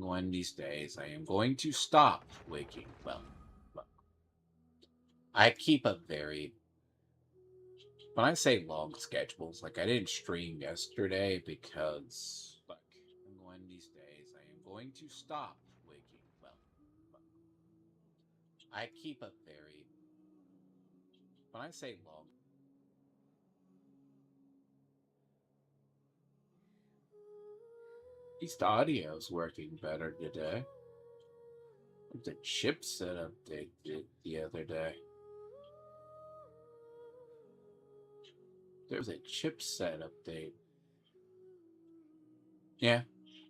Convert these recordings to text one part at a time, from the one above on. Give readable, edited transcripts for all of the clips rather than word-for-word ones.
One of these days, I am going to stop waking. Well, look, I keep a very, when I say long schedules, like I didn't stream yesterday because, look, one of these days, I am going to stop waking. Well, look, I keep a very, when I say long, at least the audio's working better today. The chipset update did the other day. There was a chipset update. Yeah.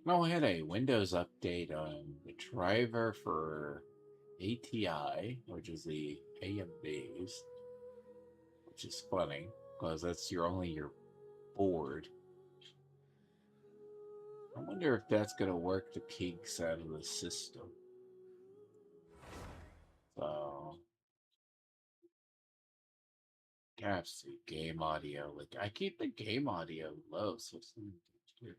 No, I had a Windows update on the driver for ATI, which is the AMVs, which is funny because that's your board. I wonder if that's gonna work the kinks out of the system. So, gotta see game audio. Like I keep the game audio low, so it's weird.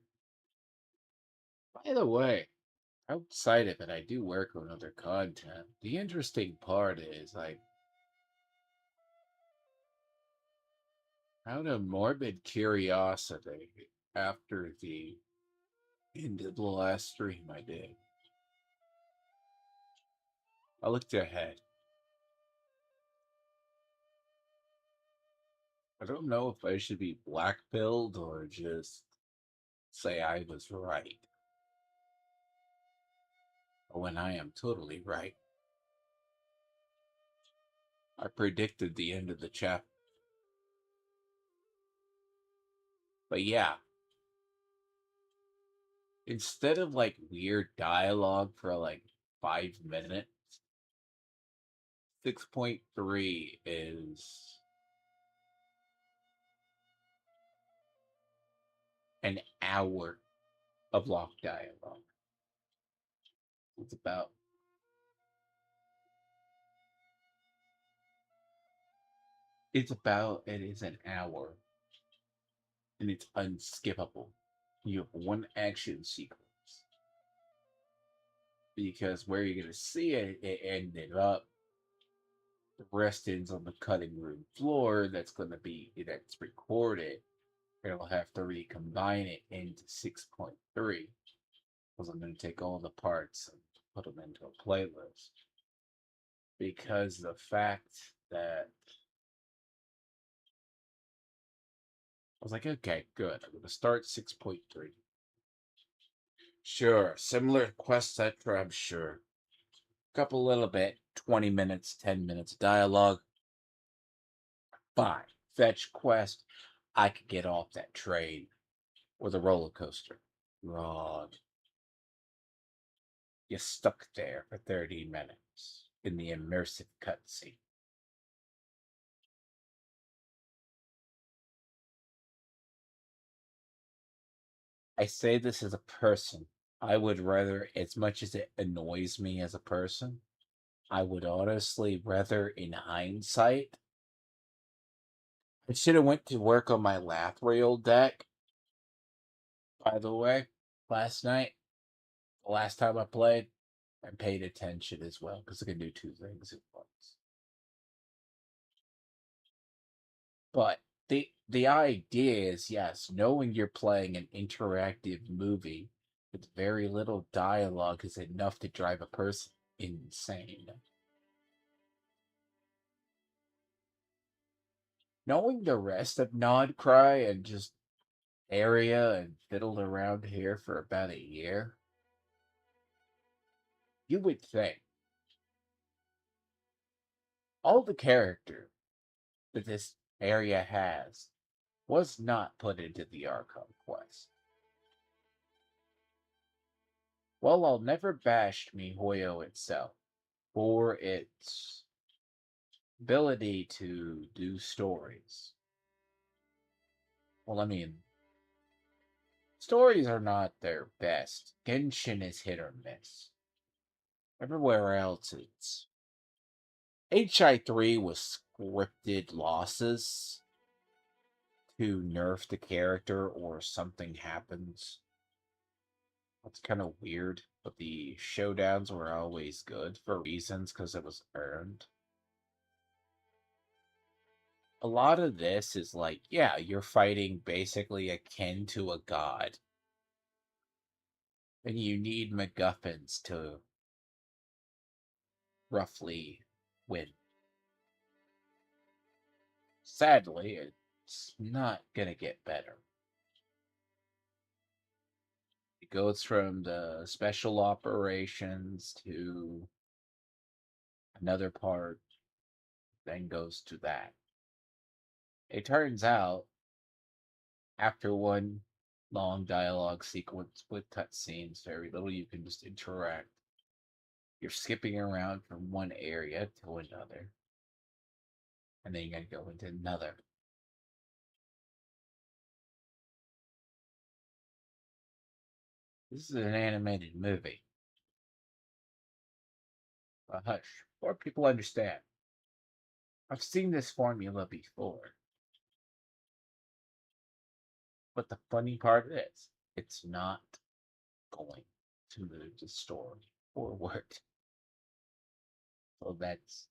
By the way, outside of it, I do work on other content. The interesting part is out of morbid curiosity after the end of the last stream I did, I looked ahead. I don't know if I should be blackpilled or just say I was right. When I am totally right. I predicted the end of the chapter. But yeah, instead of like weird dialogue for like 5 minutes, 6.3 is an hour of locked dialogue. It's about it is an hour and it's unskippable. You have one action sequence because where you're gonna see it, it ended up. The rest ends on the cutting room floor. That's recorded. I'll have to recombine it into 6.3 because I'm going to take all the parts and put them into a playlist. Because the fact that I was like, okay, good. I'm going to start 6.3. Sure, similar quest cetera, I'm sure. Couple little bit, 20 minutes, 10 minutes dialogue. Fine. Fetch quest. I could get off that train or the roller coaster. Wrong. You're stuck there for 30 minutes in the immersive cutscene. I say this as a person. I would rather, as much as it annoys me as a person, I would honestly rather, in hindsight, I should have went to work on my Lathril deck, by the way, last night. The last time I played, I paid attention as well, because I can do two things at once. But the idea is, yes, knowing you're playing an interactive movie with very little dialogue is enough to drive a person insane. Knowing the rest of Nod Cry and just area and fiddled around here for about a year, you would think all the character that this area has was not put into the Archon quest. While I'll never bash MiHoYo itself for its ability to do stories. Well, I mean, stories are not their best. Genshin is hit or miss. Everywhere else, it's HI3 was scripted losses to nerf the character or something happens. It's kind of weird, but the showdowns were always good for reasons because it was earned. A lot of this is like, yeah, you're fighting basically akin to a god, and you need MacGuffins to roughly win. Sadly, it's not gonna get better. It goes from the special operations to another part, then goes to that. It turns out, after one long dialogue sequence with cutscenes, very little you can just interact. You're skipping around from one area to another, and then you're gonna go into another. This is an animated movie. Hush. More people understand. I've seen this formula before. But the funny part is, it's not going to move the story forward. So that's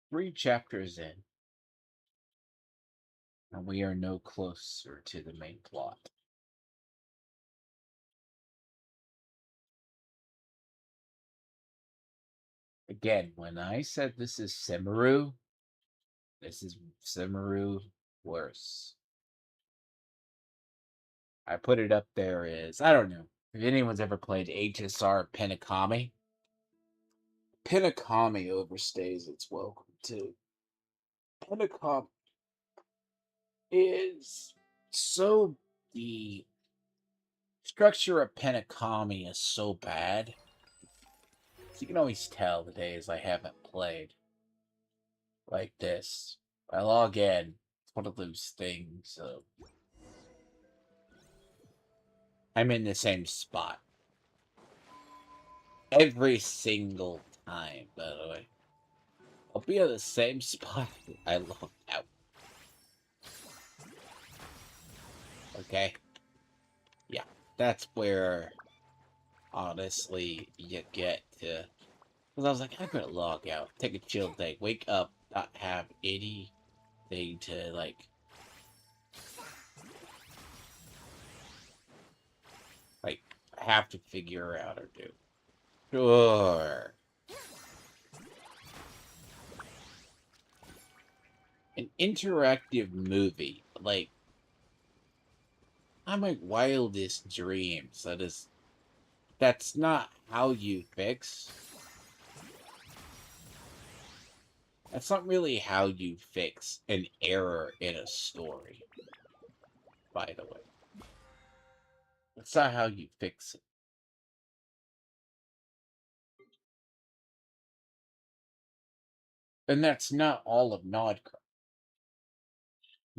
3 chapters in, and we are no closer to the main plot. Again, when I said this is Semaru, this is Semaru worse. I put it up there as, I don't know, if anyone's ever played HSR Penakami, Penakami overstays its welcome too. Penakami is so the structure of Penakami is so bad. So you can always tell the days I haven't played like this. I log in. It's one of those things. I'm in the same spot every single time. By the way, I'll be in the same spot. I log out. Okay. Yeah, that's where honestly you get to. Because I was like, I'm gonna log out, take a chill day, wake up, not have anything to like have to figure out or do. Sure. An interactive movie, like on my wildest dreams. That's not how you fix. That's not really how you fix an error in a story, by the way. That's not how you fix it. And that's not all of Nodcry.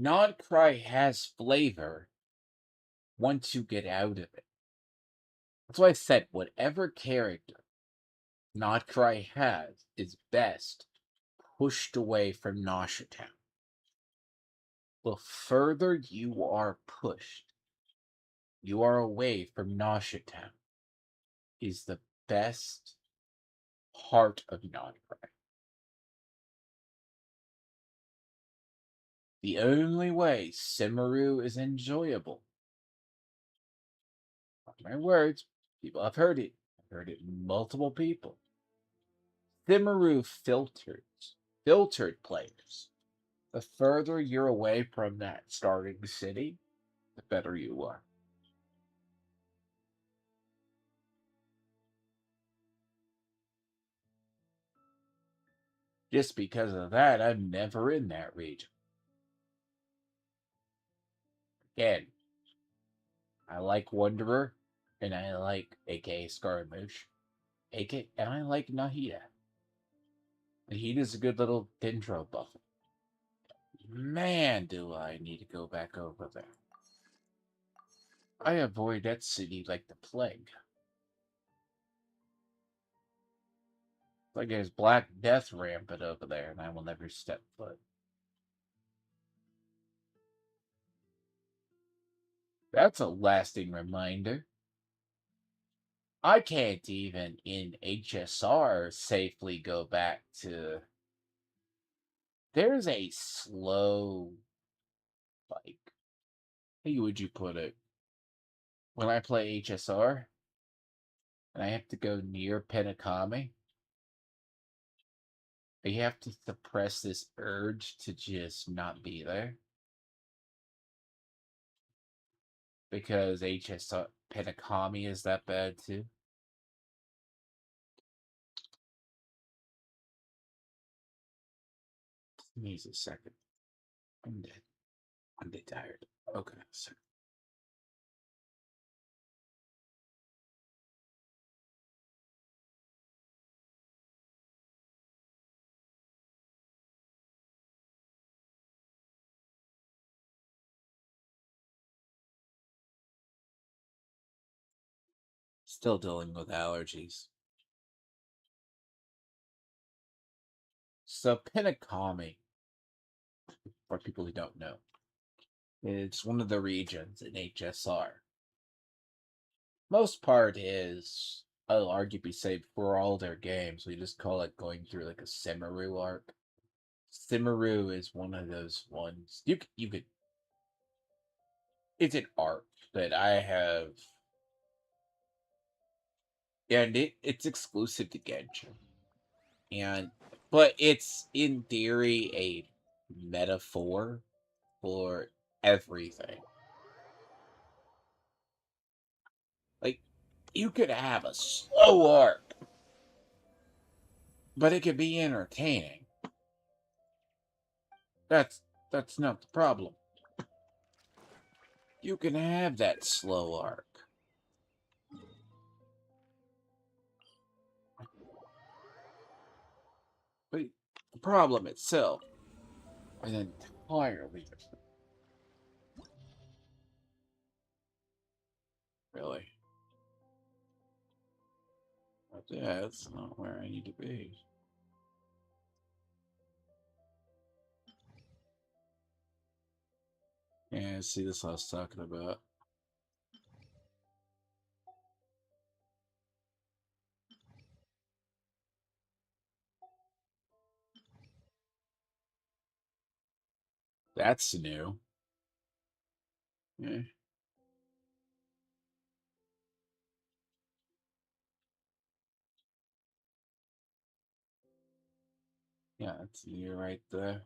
Nodcry has flavor once you get out of it. That's why I said whatever character Nodcry has is best pushed away from Nausea Town. The further you are pushed, you are away from Nausea Town, is the best part of Nodcry. The only way Semaru is enjoyable, not my words, people have heard it. I've heard it multiple people. Semaru filtered players. The further you're away from that starting city, the better you are. Just because of that, I'm never in that region. Again, I like Wanderer, and I like aka Scaramouche, aka, and I like Nahida. Nahida's a good little dendro buff. Man, do I need to go back over there. I avoid that city like the plague. Like there's Black Death rampant over there, and I will never step foot. That's a lasting reminder. I can't even in HSR safely go back to. There's a slow, like, how would you put it? When I play HSR and I have to go near Penacami, I have to suppress this urge to just not be there because HSR Penacami is that bad too. Needs a second. I'm dead. I'm dead tired. Okay, so still dealing with allergies. So Penacami, for people who don't know, it's one of the regions in HSR. Most part is, I'll arguably say, for all their games, we just call it going through like a Simaru arc. Simaru is one of those ones you could. It's an arc that I have, and it's exclusive to Genshin, and but it's in theory a metaphor for everything. Like, you could have a slow arc, but it could be entertaining. That's that's not the problem. You can have that slow arc, but the problem itself is entirely different. Really. But that's not where I need to be. Yeah, see, this I was talking about. That's new. Yeah, yeah, that's new right there.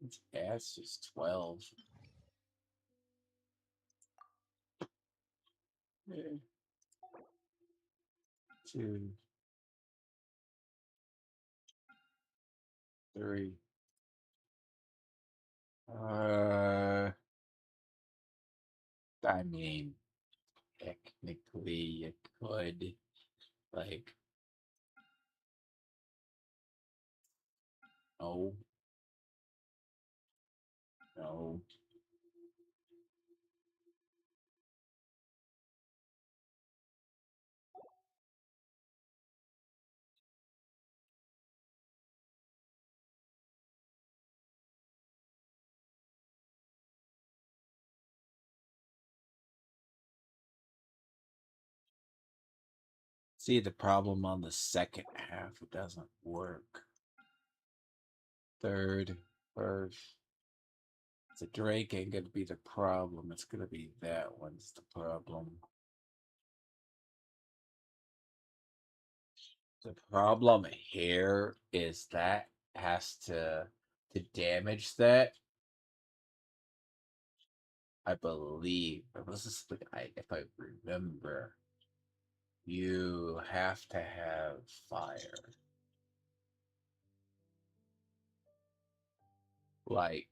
It's S is 12. Yeah. 2, 3. I mean, technically, you could, like, no, no. See, the problem on the second half, it doesn't work. Third, first. The Drake ain't gonna be the problem. It's gonna be that one's the problem. The problem here is that has to damage that. I believe this is if I remember, you have to have fire. Like,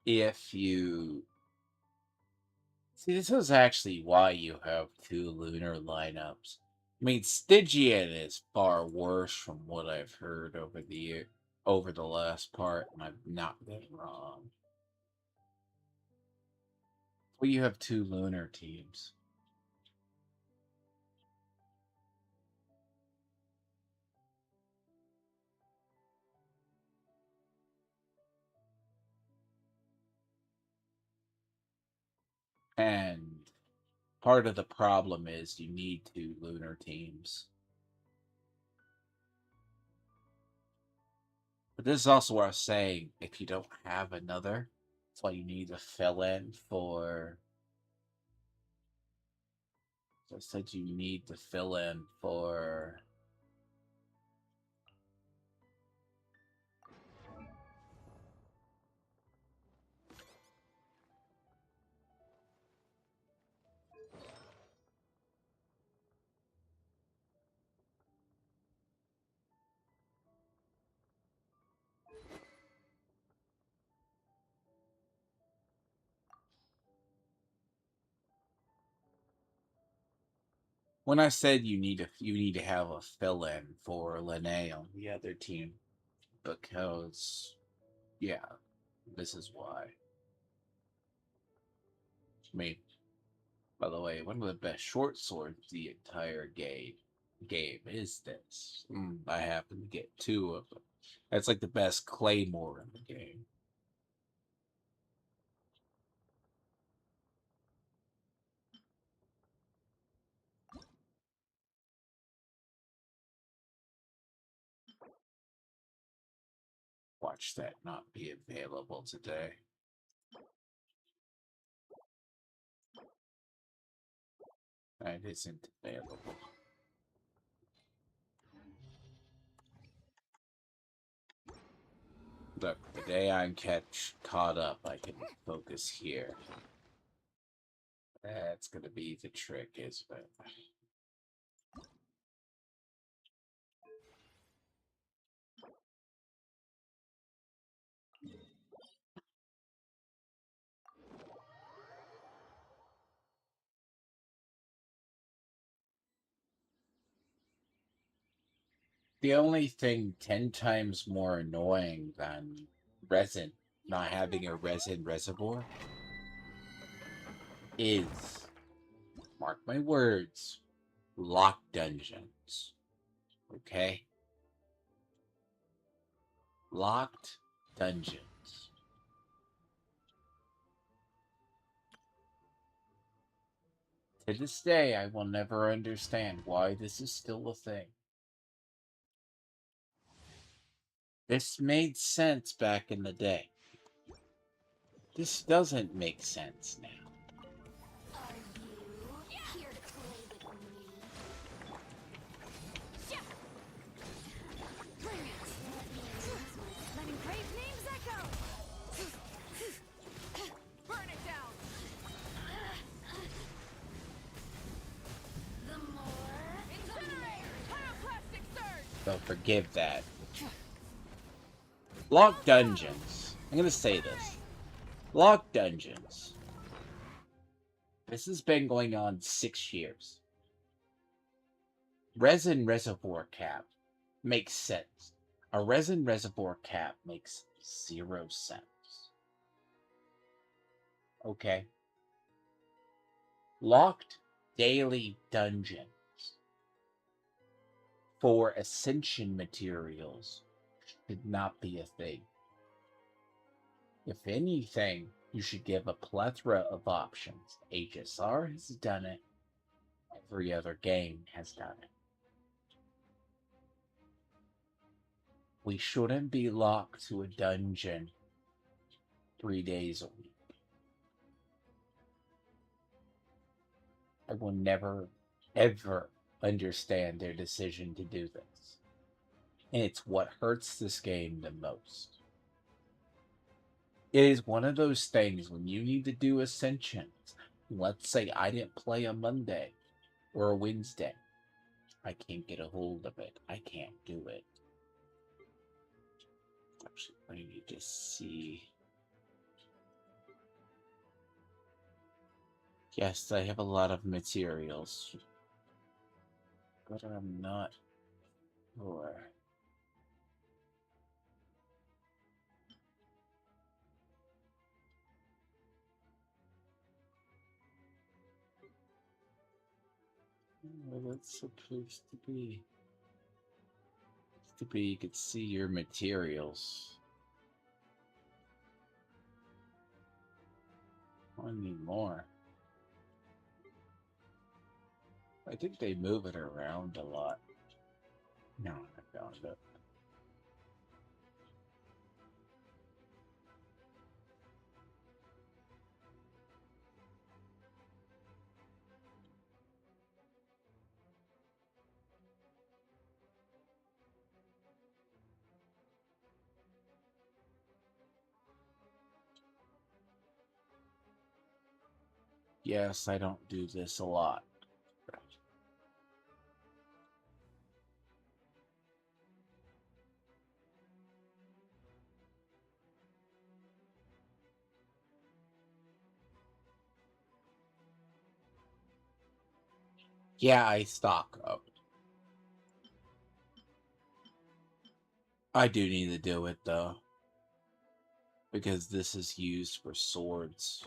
if you see, this is actually why you have two lunar lineups. I mean, Stygian is far worse from what I've heard over the last part, and I've not been wrong. Well, you have two lunar teams. Part of the problem is you need 2 lunar teams. But this is also what I was saying, if you don't have another, that's why you need to fill in for... So I said you need to fill in for... When I said you need to have a fill-in for Lene on the other team, because yeah, this is why. I mean, by the way, one of the best short swords the entire game is this. I happen to get 2 of them. That's like the best claymore in the game. Watch that not be available today. That isn't available. Look, the day I'm caught up, I can focus here. That's gonna be the trick, isn't it? The only thing 10 times more annoying than resin, not having a resin reservoir, is, mark my words, locked dungeons. Okay? Locked dungeons. To this day, I will never understand why this is still a thing. This made sense back in the day. This doesn't make sense now. So forgive that. Locked dungeons. I'm gonna say this. Locked dungeons. This has been going on 6 years. Resin reservoir cap makes sense. A resin reservoir cap makes 0 sense. Okay. Locked daily dungeons for ascension materials should not be a thing. If anything, you should give a plethora of options. HSR has done it. Every other game has done it. We shouldn't be locked to a dungeon 3 days a week. I will never, ever understand their decision to do this. And it's what hurts this game the most. It is one of those things when you need to do ascensions. Let's say I didn't play a Monday or a Wednesday. I can't get a hold of it. I can't do it. Actually, I need to see. Yes, I have a lot of materials. But I'm not sure. Where that's supposed to be. You could see your materials. I need more. I think they move it around a lot. No, I found it. Yes, I don't do this a lot. Yeah, I stock up. I do need to do it though, because this is used for swords.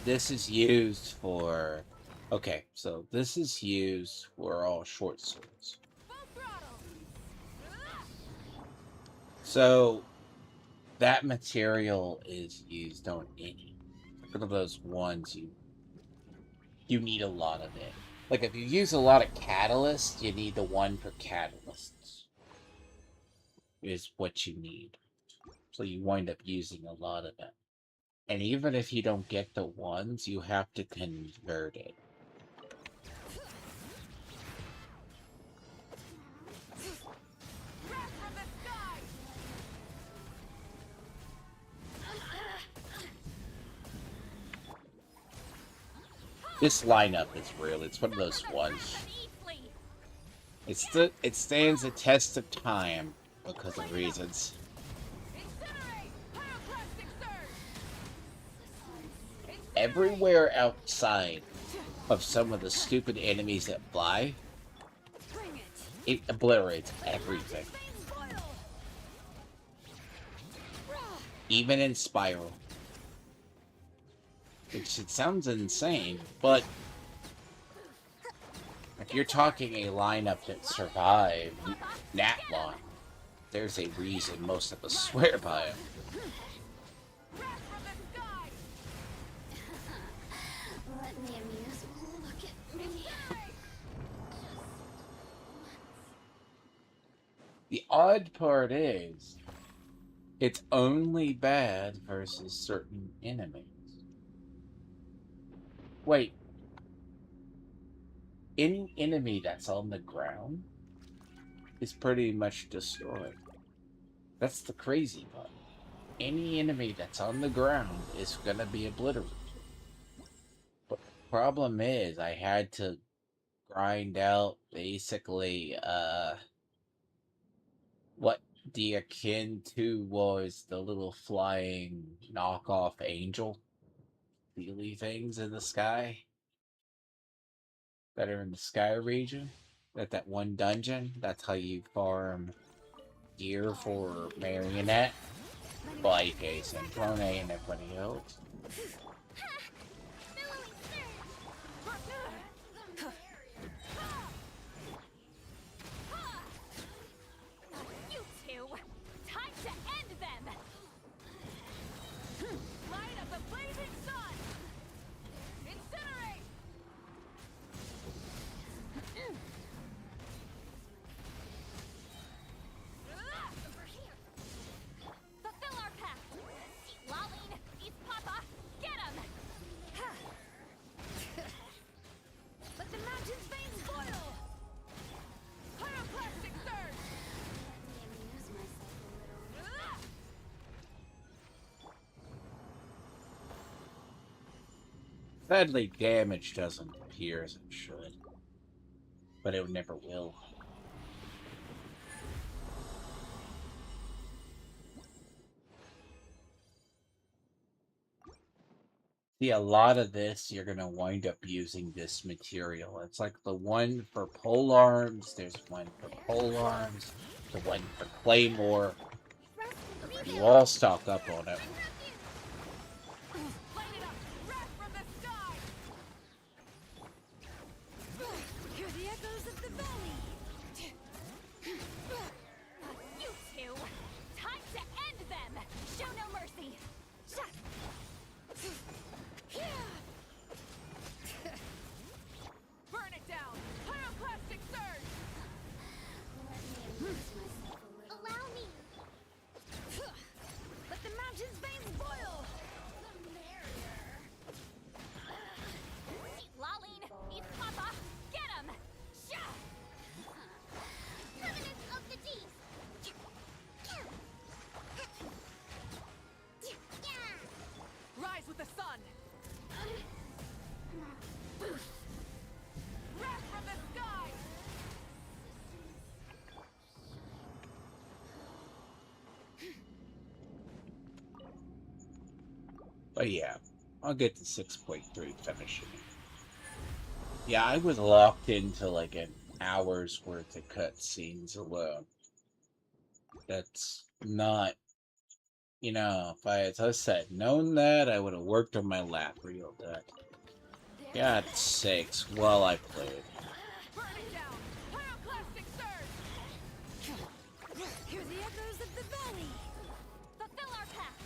This is used for... Okay, so this is used for all short swords. So that material is used on any. One of those ones you need a lot of it. Like if you use a lot of catalyst, you need the one for catalysts. Is what you need. So you wind up using a lot of it. And even if you don't get the ones, you have to convert it. This lineup is real. It's one of those ones. It stands the test of time because of reasons. Everywhere outside of some of the stupid enemies that fly, it obliterates everything. Even in Spiral. Which it sounds insane, but if you're talking a lineup that survived that long, there's a reason most of us swear by it. The odd part is, it's only bad versus certain enemies. Wait. Any enemy that's on the ground is pretty much destroyed. That's the crazy part. Any enemy that's on the ground is gonna be obliterated. But the problem is, I had to grind out basically, what the akin to was the little flying knockoff angel feely things in the sky that are in the sky region. That one dungeon. That's how you farm gear for Marionette, Blycase, and Prone, and everybody else. Sadly, damage doesn't appear as it should, but it never will. See, a lot of this, you're going to wind up using this material. It's like the one for polearms, there's one for polearms, the one for claymore. You all stock up on it. But yeah, I'll get to 6.3 finishing it. Yeah, I was locked into like an hour's worth of cutscenes alone. That's not, if I, as I said, known that, I would have worked on my lap real good. God's sakes, while I played. Burn it down! Pyroclastic surge! Hear the echoes of the valley! Fulfill our path!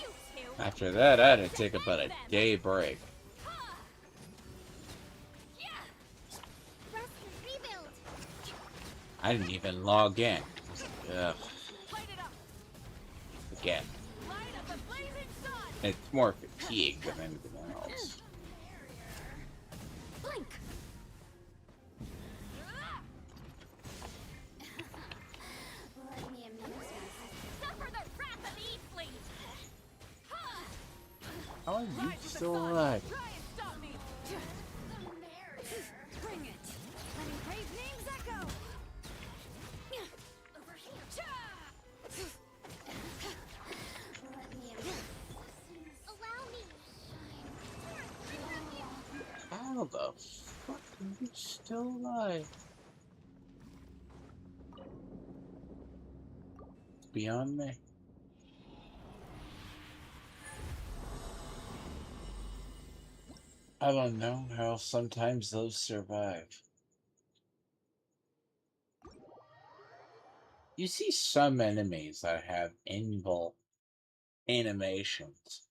You two! After that, I had to take about a day break. Rest and rebuild! I didn't even log in. Ugh. Light it up! Again. Light of the blazing sun! It's more fatigue than anything else. Blink! Let me amuse myself. Suffer the wrath of the E-Fleet! How are you still alive? Try and stop me! Bring it! Letting brave names echo! Over here! Let me allow me! How the fuck are you still alive? It's beyond me. I don't know how sometimes those survive. You see some enemies that have invul animations.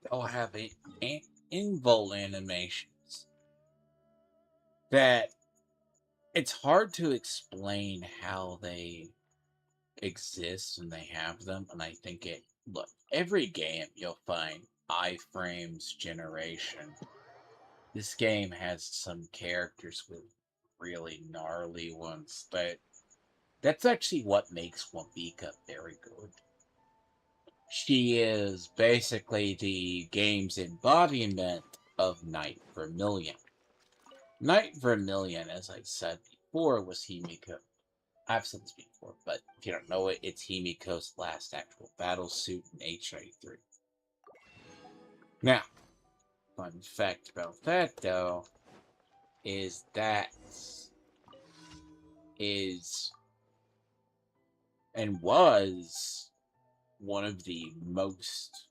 They'll have invul animations that it's hard to explain how they exist and they have them. And I think look, every game you'll find iframes generation. This game has some characters with really gnarly ones, but that's actually what makes Wabika very good. She is basically the game's embodiment of Night Vermilion. Night Vermilion, as I said before, was Himiko. I've said this before, but if you don't know it, it's Himiko's last actual battle suit in H93. Now, fun fact about that, though, is that is and was one of the most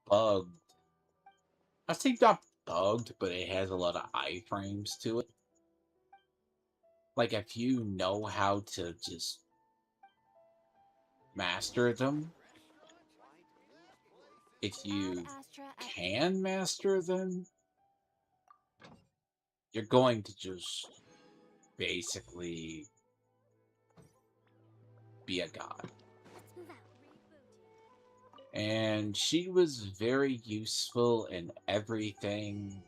bugged. I think not bugged, but it has a lot of iframes to it. Like, if you know how to just master them, if you can master them, you're going to just basically be a god. And she was very useful in everything,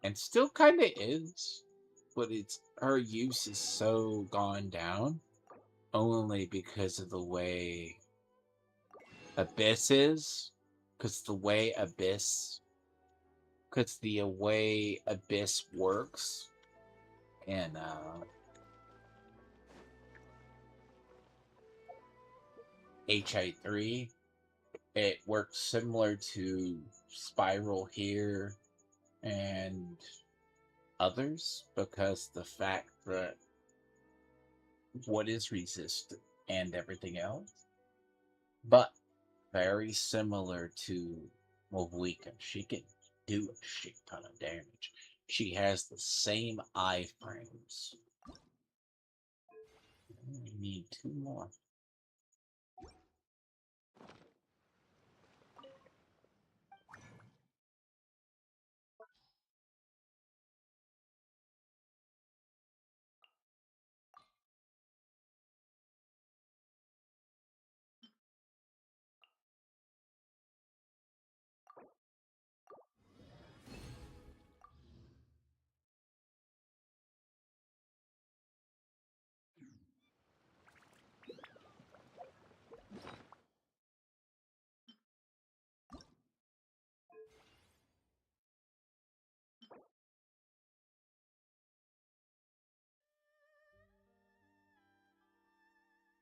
and still kind of is, but her use is so gone down only because of the way Abyss is, because the way Abyss works, and HI3, it works similar to Spiral here and others, because the fact that what is resistant and everything else, but very similar to Movuika. She can do a shit ton of damage. She has the same iframes. We need 2 more.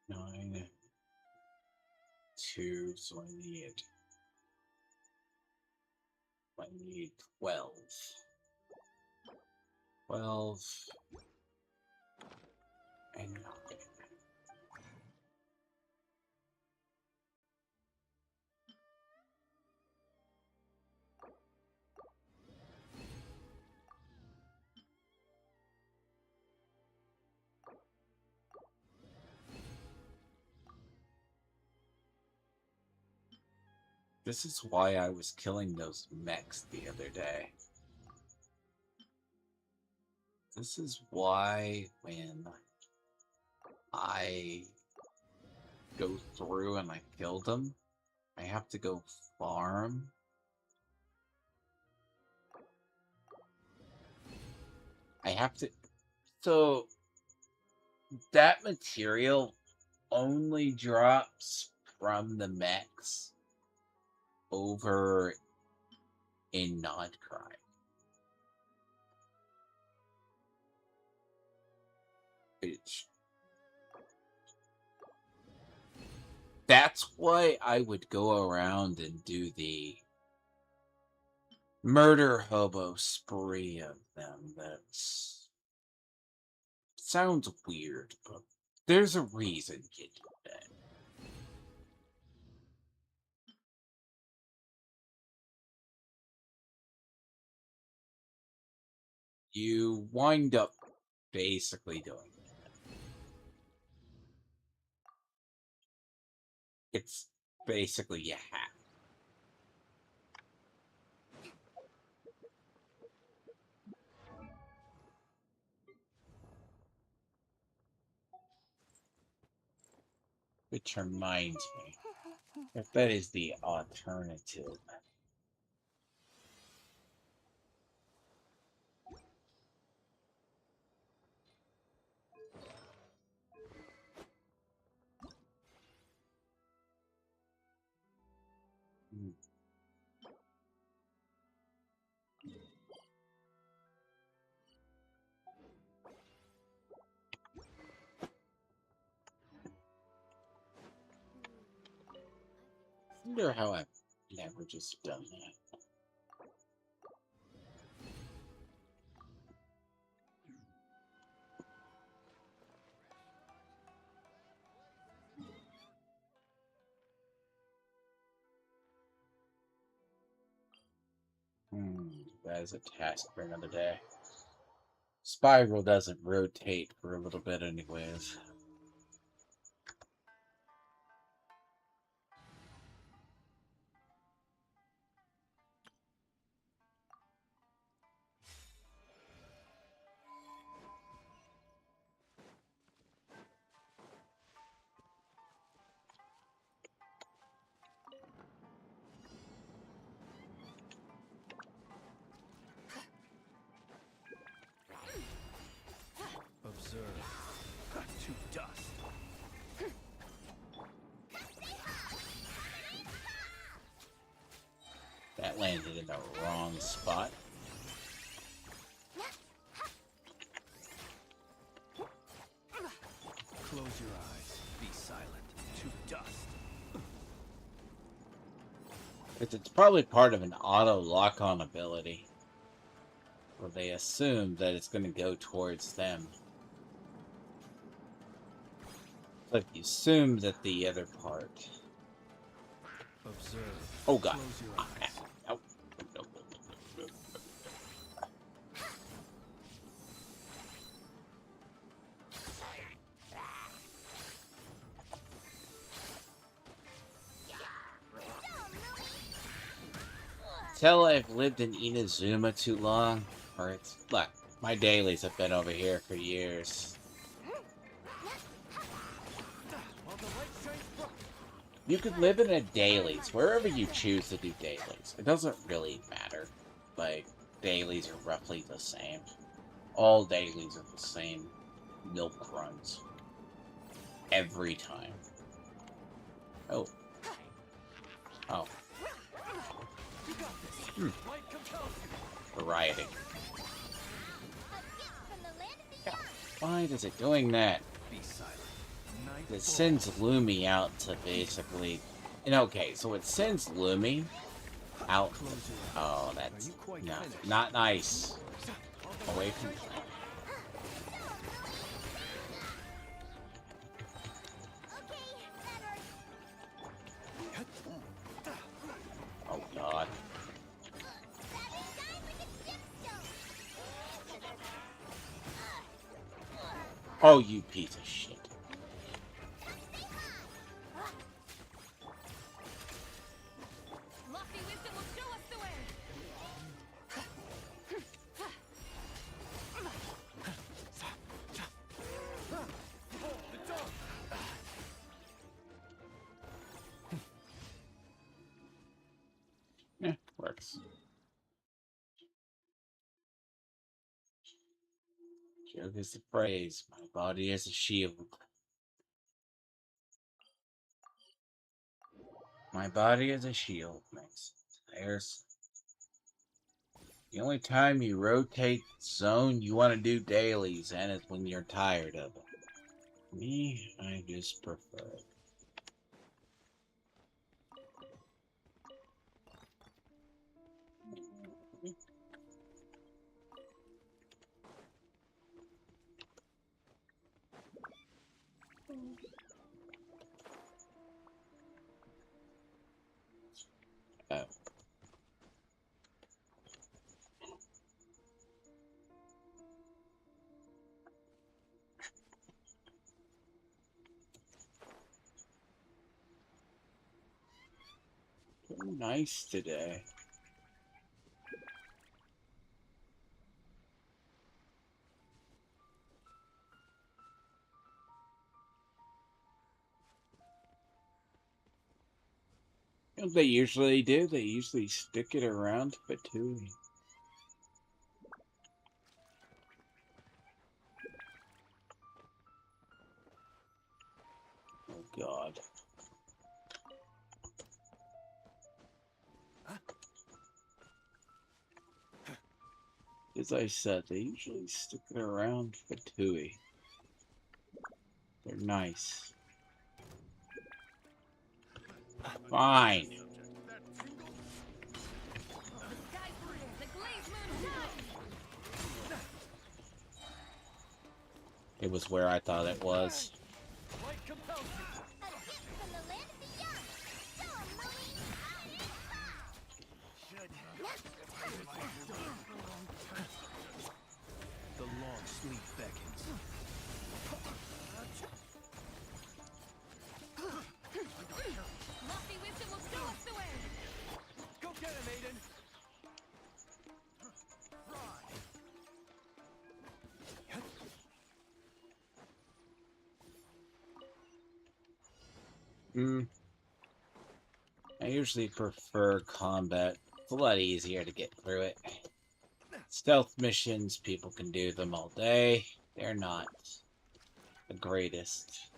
Nine, 2, so I need I need 12. 12. And 9. This is why I was killing those mechs the other day. This is why when I go through and I kill them, I have to go farm. I have to... So, that material only drops from the mechs over in non-crime. That's why I would go around and do the murder hobo spree of them. That's sounds weird, but there's a reason you do that. You wind up basically doing it. It's basically you have. Which reminds me, if that is the alternative. I wonder how I've never just done that. That is a task for another day. Spiral doesn't rotate for a little bit anyways. To dust. That landed in the wrong spot. Close your eyes. Be silent. To dust. It's probably part of an auto lock-on ability, where they assume that it's going to go towards them. Like you assume that the other part. Observe. Oh god. Close your eyes. Nope. Tell I've lived in Inazuma too long, or it's look, my dailies have been over here for years. You could live in a dailies, wherever you choose to do dailies. It doesn't really matter. Like, dailies are roughly the same. All dailies are the same milk runs. Every time. Oh. Oh. Variety. Yeah. Why is it doing that? Be silent. It sends Lumi out to basically... And okay, so it sends Lumi Out. Close your eyes. Oh, Are that's you quite not finished? not nice. Away from Clan. Oh God. Oh, you piece of shit. Lofty wisdom will show us the way. Yeah, works. Joke is the phrase. My body is a shield. My body is a shield. Makes there's the only time you rotate zone you want to do dailies, and it's when you're tired of it. Me, I just prefer it. Oh, so nice today. You know what they usually do? They usually stick it around Patooey. Oh God. As I said, they usually stick it around Patooey. They're nice. Fine. The sky's clear. The glaze moon shines. It was where I thought it was. Light compels you. A gift from the land of the young. So moody. The long sleep beckons. Lofty wisdom will show us the way. Go get him, Aiden. I usually prefer combat. It's a lot easier to get through it. Stealth missions, people can do them all day. They're not the greatest.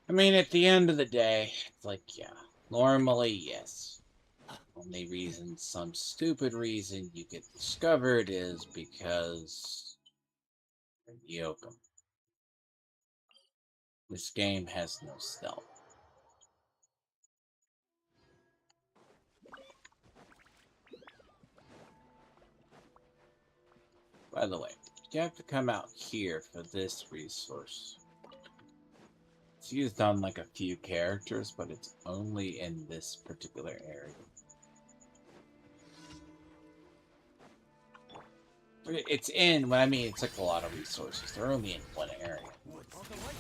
I mean, at the end of the day, it's like, yeah, normally, yes. Only reason, some stupid reason you get discovered is because you yoke 'em. This game has no stealth. By the way, you have to come out here for this resource. It's used on like a few characters, but it's only in this particular area. It's in, when I mean it's like a lot of resources. They're only in one area.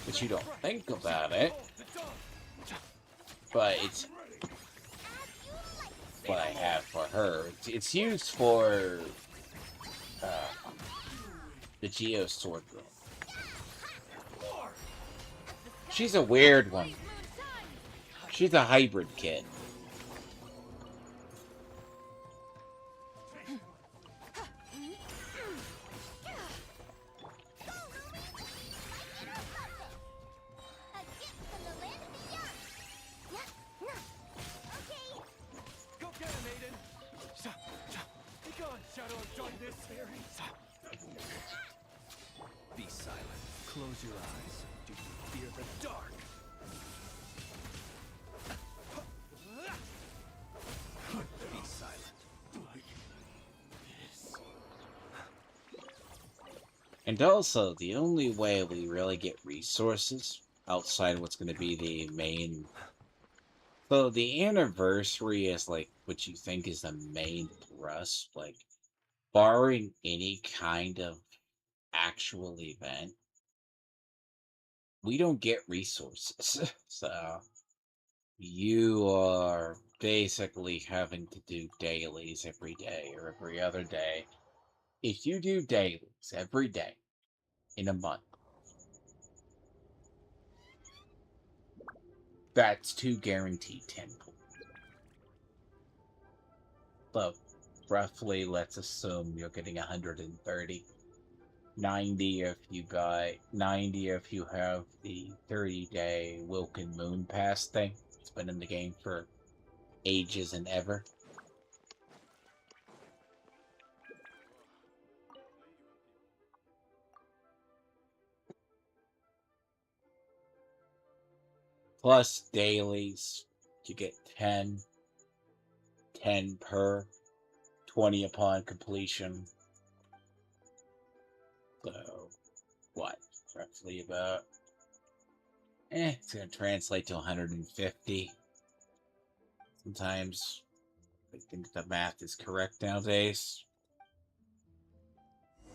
But you don't think about it. But it's what I have for her. It's used for the Geo Sword Girl. She's a weird one. She's a hybrid kid. Go get him, Aiden. Be gone, Shadow of Darkness. Be silent. Close your eyes. Do you fear the dark? And also, the only way we really get resources outside of what's going to be the main. So the anniversary is like what you think is the main thrust, like barring any kind of actual event, we don't get resources. So you are basically having to do dailies every day or every other day. If you do dailies every day in a month, that's two guaranteed 10 points. So roughly, let's assume you're getting 130. 90 if you got 90 if you have the 30-day Wilkin Moon Pass thing. It's been in the game for ages and ever. Plus dailies, you get 10 per, 20 upon completion. So, what? Roughly about, it's going to translate to 150. Sometimes I think the math is correct nowadays.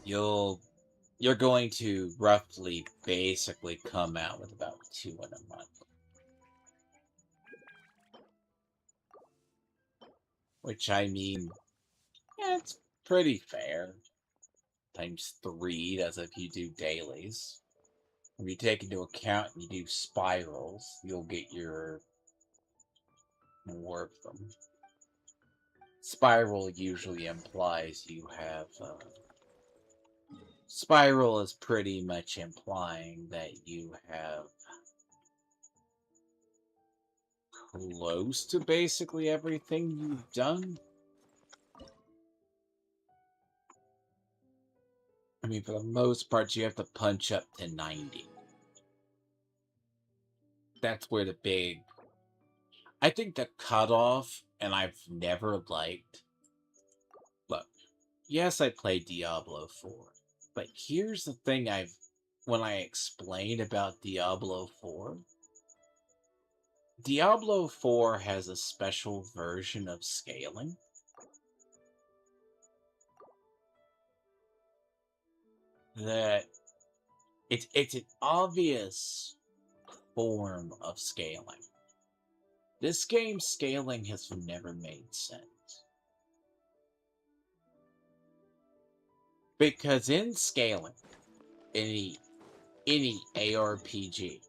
You're going to roughly basically come out with about 2 in a month. Which I mean, yeah, it's pretty fair. Times 3, that's if you do dailies. If you take into account and you do spirals, you'll get your more of them. Spiral usually implies you have. Spiral is pretty much implying that you have close to basically everything you've done. I mean, for the most part, you have to punch up to 90. That's where the big. I think the cutoff, and I've never liked. Look, yes, I played Diablo 4, but here's the thing when I explain about Diablo 4, Diablo 4 has a special version of scaling that it's an obvious form of scaling. This game's scaling has never made sense. Because in scaling, any ARPG,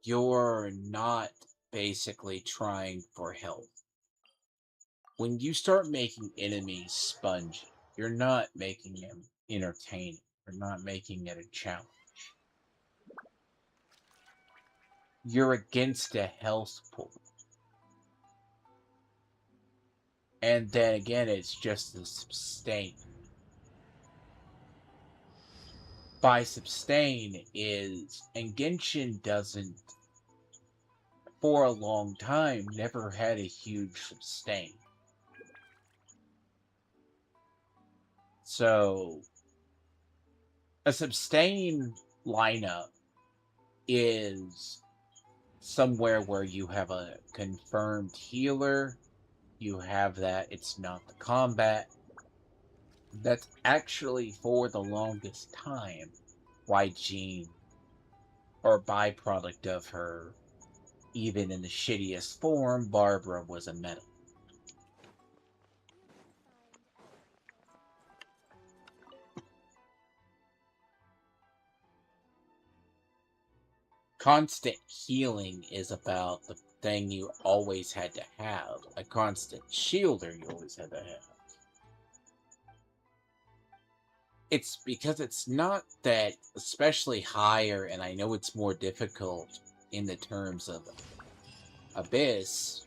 you're not basically trying for health. When you start making enemies spongy, you're not making them entertaining. You're not making it a challenge. You're against a health pool. And then again, it's just the sustain. By sustain is, and Genshin doesn't, for a long time, never had a huge sustain. So, a sustain lineup is somewhere where you have a confirmed healer, you have that it's not the combat. That's actually, for the longest time, why Jean, or byproduct of her, even in the shittiest form, Barbara was a meta. Constant healing is about the thing you always had to have. A constant shielder you always had to have. It's because it's not that especially higher, and I know it's more difficult in the terms of Abyss,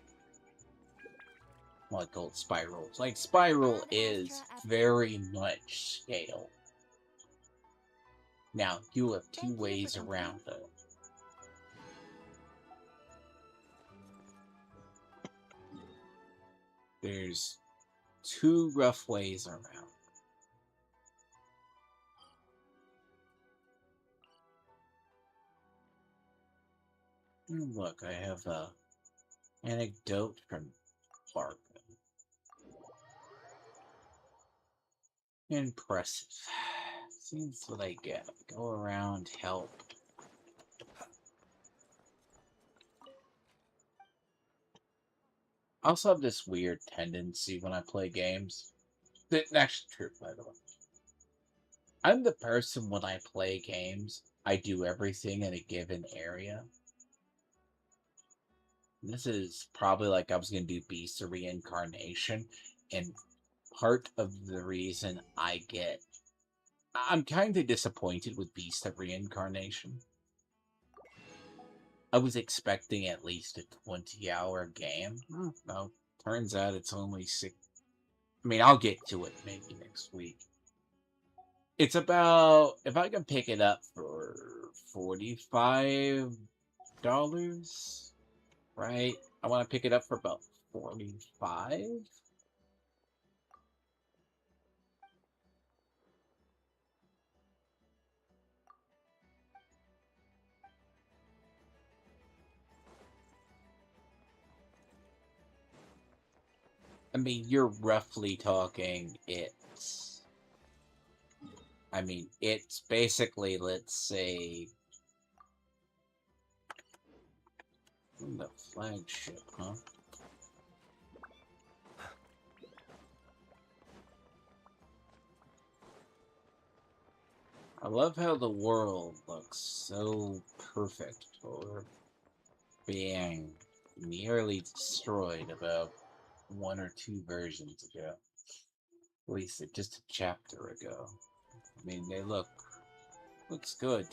well, I call it Spiral. Like, Spiral is very much scale. Now, you have two ways around though. There's two rough ways around. Look, I have a anecdote from Archon. Impressive. Seems what I get. Go around, help. I also have this weird tendency when I play games. That's actually true, by the way. I'm the person when I play games, I do everything in a given area. And this is probably like I was going to do Beast of Reincarnation, and part of the reason I'm kind of disappointed with Beast of Reincarnation. I was expecting at least a 20-hour game. No, turns out it's only 6. I mean, I'll get to it maybe next week. It's about, if I can pick it up for $45, right? I want to pick it up for about 45. I mean, you're roughly talking it's basically, let's say, the flagship, huh? I love how the world looks so perfect for being nearly destroyed about 1 or 2 versions ago. At least just a chapter ago. I mean, they looks good.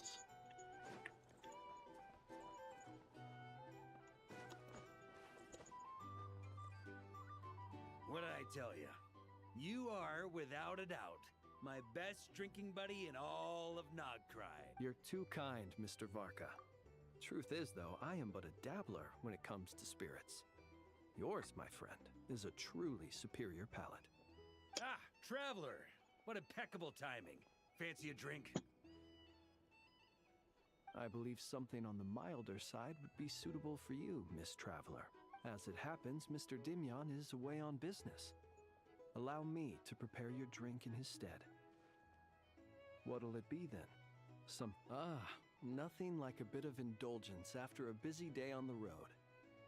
What'd I tell you? You are, without a doubt, my best drinking buddy in all of Nogcry. You're too kind, Mr. Varka. Truth is, though, I am but a dabbler when it comes to spirits. Yours, my friend, is a truly superior palate. Ah, Traveler! What impeccable timing. Fancy a drink? I believe something on the milder side would be suitable for you, Miss Traveler. As it happens, Mr. Dimyon is away on business. Allow me to prepare your drink in his stead. What'll it be then? Nothing like a bit of indulgence after a busy day on the road.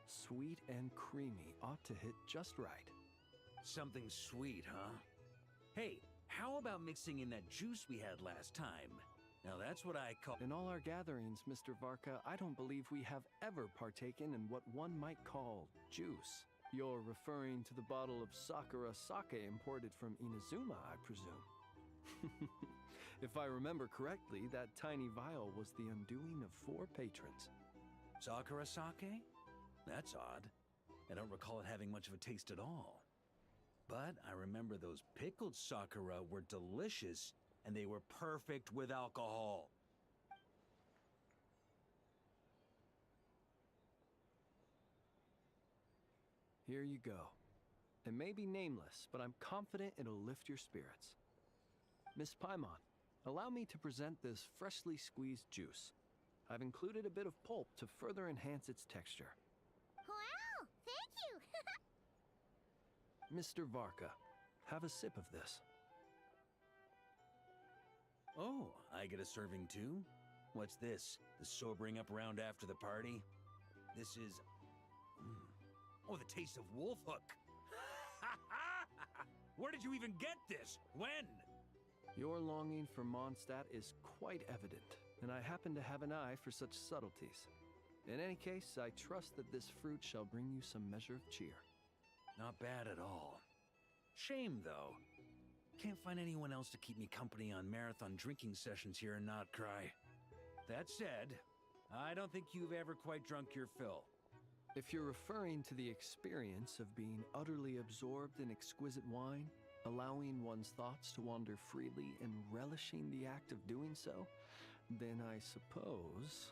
Sweet and creamy ought to hit just right. Something sweet, huh? Hey, how about mixing in that juice we had last time? Now that's what I call... In all our gatherings, Mr. Varka, I don't believe we have ever partaken in what one might call juice. You're referring to the bottle of Sakura sake imported from Inazuma, I presume. If I remember correctly, that tiny vial was the undoing of 4 patrons. Sakura sake? That's odd. I don't recall it having much of a taste at all. But I remember those pickled Sakura were delicious, and they were perfect with alcohol. Here you go. It may be nameless, but I'm confident it'll lift your spirits. Miss Paimon, allow me to present this freshly squeezed juice. I've included a bit of pulp to further enhance its texture. Wow, thank you! Mr. Varka, have a sip of this. Oh, I get a serving too? What's this? The sobering up round after the party? This is... Oh, the taste of wolf hook! Where did you even get this? When? Your longing for Mondstadt is quite evident, and I happen to have an eye for such subtleties. In any case, I trust that this fruit shall bring you some measure of cheer. Not bad at all. Shame, though. Can't find anyone else to keep me company on marathon drinking sessions here in Notcry. That said, I don't think you've ever quite drunk your fill. If you're referring to the experience of being utterly absorbed in exquisite wine, allowing one's thoughts to wander freely and relishing the act of doing so, then I suppose...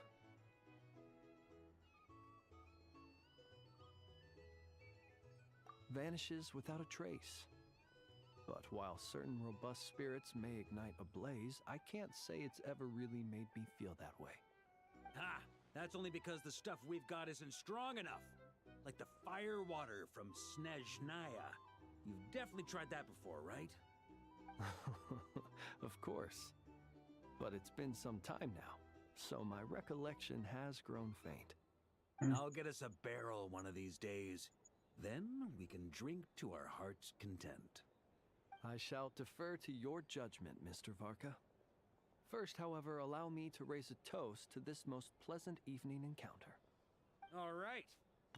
vanishes without a trace. But while certain robust spirits may ignite a blaze, I can't say it's ever really made me feel that way. Ha! That's only because the stuff we've got isn't strong enough. Like the fire water from Snezhnaya. You've definitely tried that before, right? Of course. But it's been some time now, so my recollection has grown faint. I'll get us a barrel one of these days. Then we can drink to our heart's content. I shall defer to your judgment, Mr. Varka. First, however, allow me to raise a toast to this most pleasant evening encounter. All right.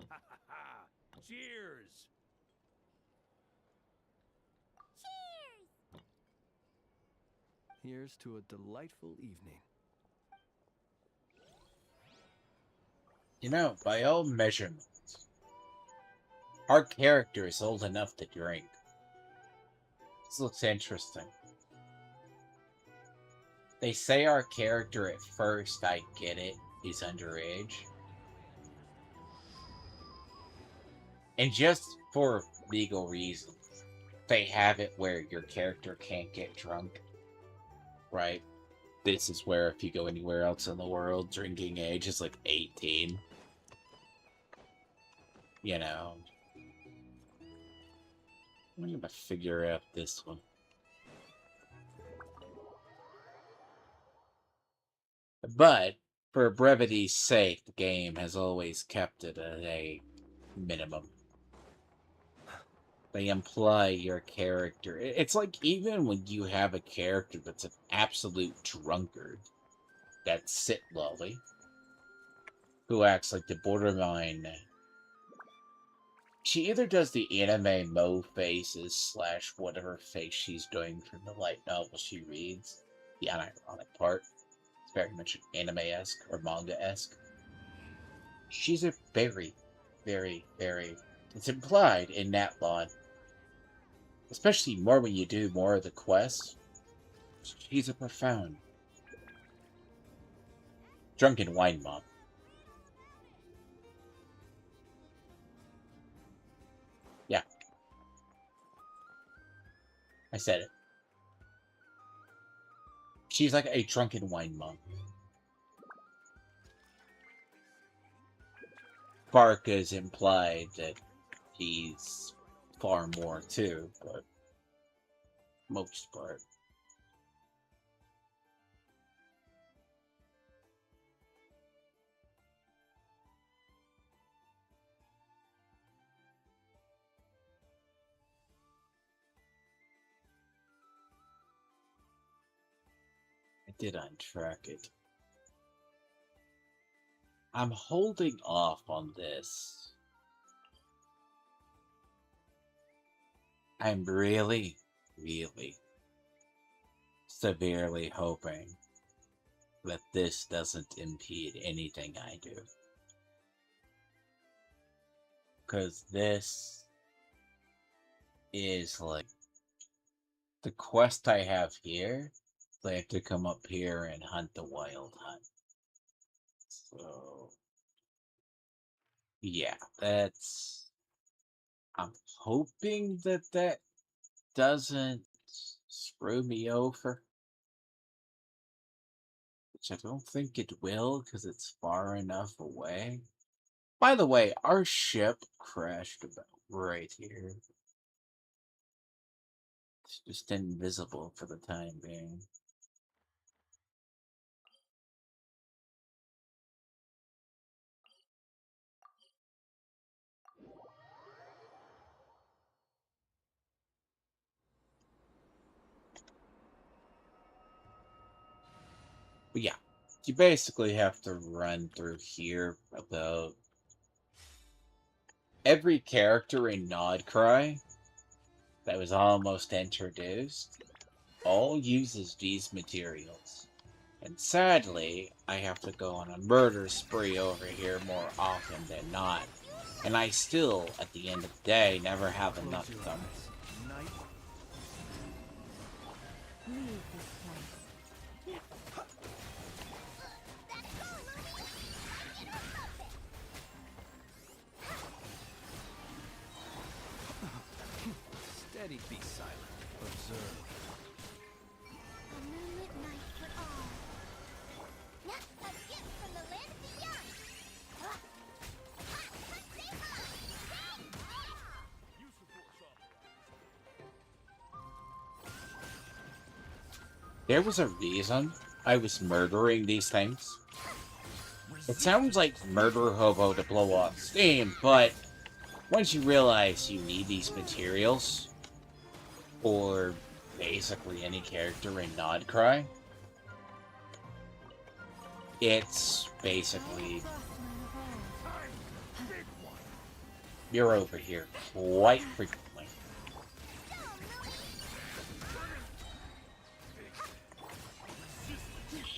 Ha ha ha! Cheers! Cheers! Here's to a delightful evening. You know, by all measurements, our character is old enough to drink. This looks interesting. They say our character at first, I get it, is underage. And just for legal reasons, they have it where your character can't get drunk. Right? This is where if you go anywhere else in the world, drinking age is like 18. You know. I'm gonna figure out this one. But, for brevity's sake, the game has always kept it at a minimum. They imply your character. It's like even when you have a character that's an absolute drunkard, that's Sit Lolly, who acts like the borderline. She either does the anime Mo faces / whatever face she's doing from the light novel she reads, the unironic part. It's very much anime-esque or manga-esque. She's a very, very, very... It's implied in that line. Especially more when you do more of the quests. She's a profound drunken wine mom. Yeah. I said it. She's like a drunken wine mom. Barca's implied that he's far more too, but most part. I did untrack it. I'm holding off on this. I'm really, really severely hoping that this doesn't impede anything I do. Because this is like the quest I have here. They have to come up here and hunt the wild hunt. So, yeah, that's. I'm hoping that that doesn't screw me over. Which I don't think it will, because it's far enough away. By the way, our ship crashed about right here. It's just invisible for the time being. But yeah, you basically have to run through here about every character in Nodcry that was almost introduced all uses these materials. And sadly, I have to go on a murder spree over here more often than not. And I still, at the end of the day, never have enough of them. Leave this place. Steady, be silent. Observe. A moonlit night for all. A gift from the land beyond. There was a reason I was murdering these things. It sounds like murder hobo to blow off steam, but once you realize you need these materials, or basically any character in Nodcry, it's basically you're over here quite frequently.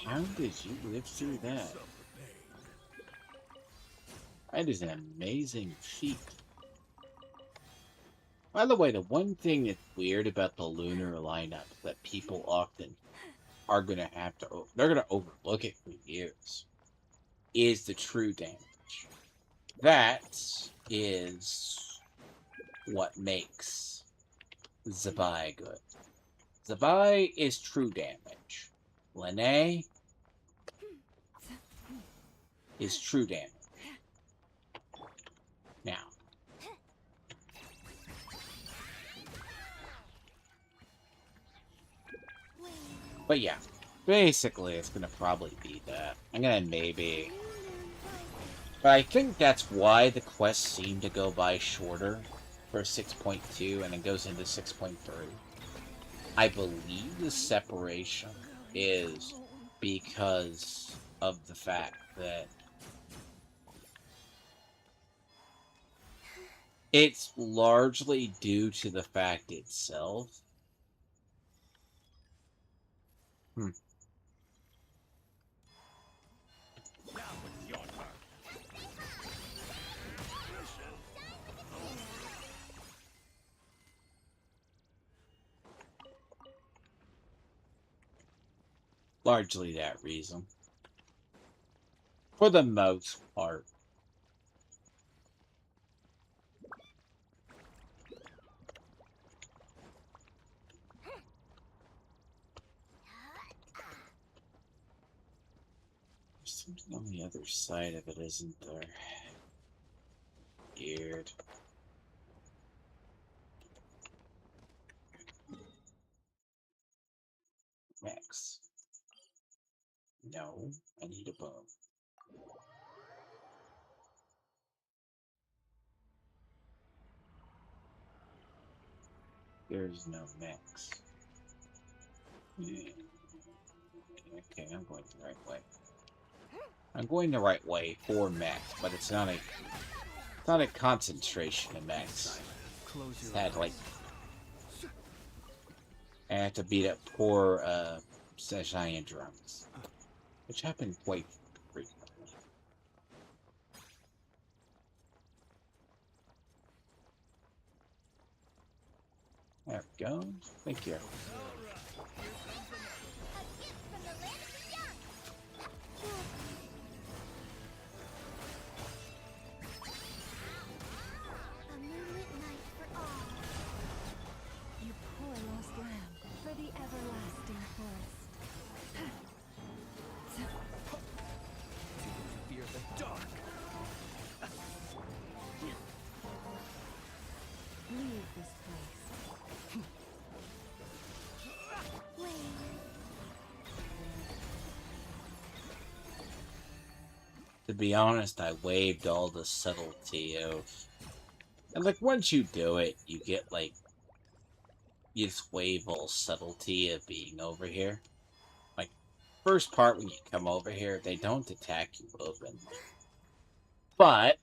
How did you live through that? That is an amazing feat. By the way, the one thing that's weird about the lunar lineup that people often are going to have to, they're going to overlook it for years, is the true damage. That is what makes Zabai good. Zabai is true damage. Lene is true damage. Now, but yeah, basically it's gonna probably be that. I'm gonna maybe, but I think that's why the quests seem to go by shorter for 6.2 and then goes into 6.3. I believe the separation is because of the fact that it's largely due to the fact itself. Largely that reason. For the most part. There's something on the other side of it, isn't there? Weird. Max. No, I need a bow. There's no Max. Okay, I'm going the right way. I'm going the right way for Max, but it's not a concentration of Max. Sadly. I have to beat up poor giant drums. Which happen quite frequently. There we go. Thank you. A moonlit night for all. You poor lost lamb for the everlasting forest. Fear the dark. Leave this place. Wait. To be honest, I waived all the subtlety of... And, like, once you do it, you get, like... You just waive all subtlety of being over here. Like, first part when you come over here, they don't attack you openly. But,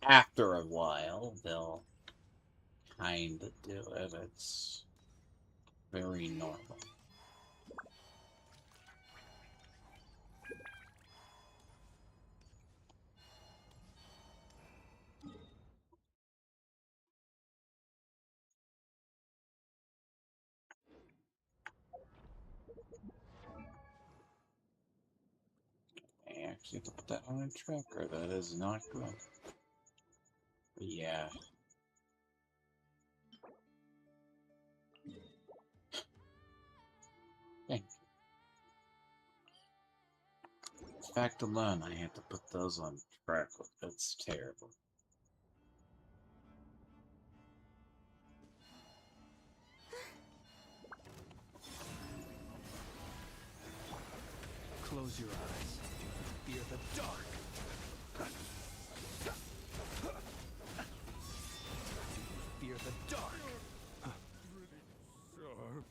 after a while, they'll kind of do it. It's very normal. I actually have to put that on a tracker. That is not good. But yeah. Thank you. Fact alone, I had to put those on track. That's terrible. Close your eyes. Fear the dark. Fear the dark. Pretty sharp.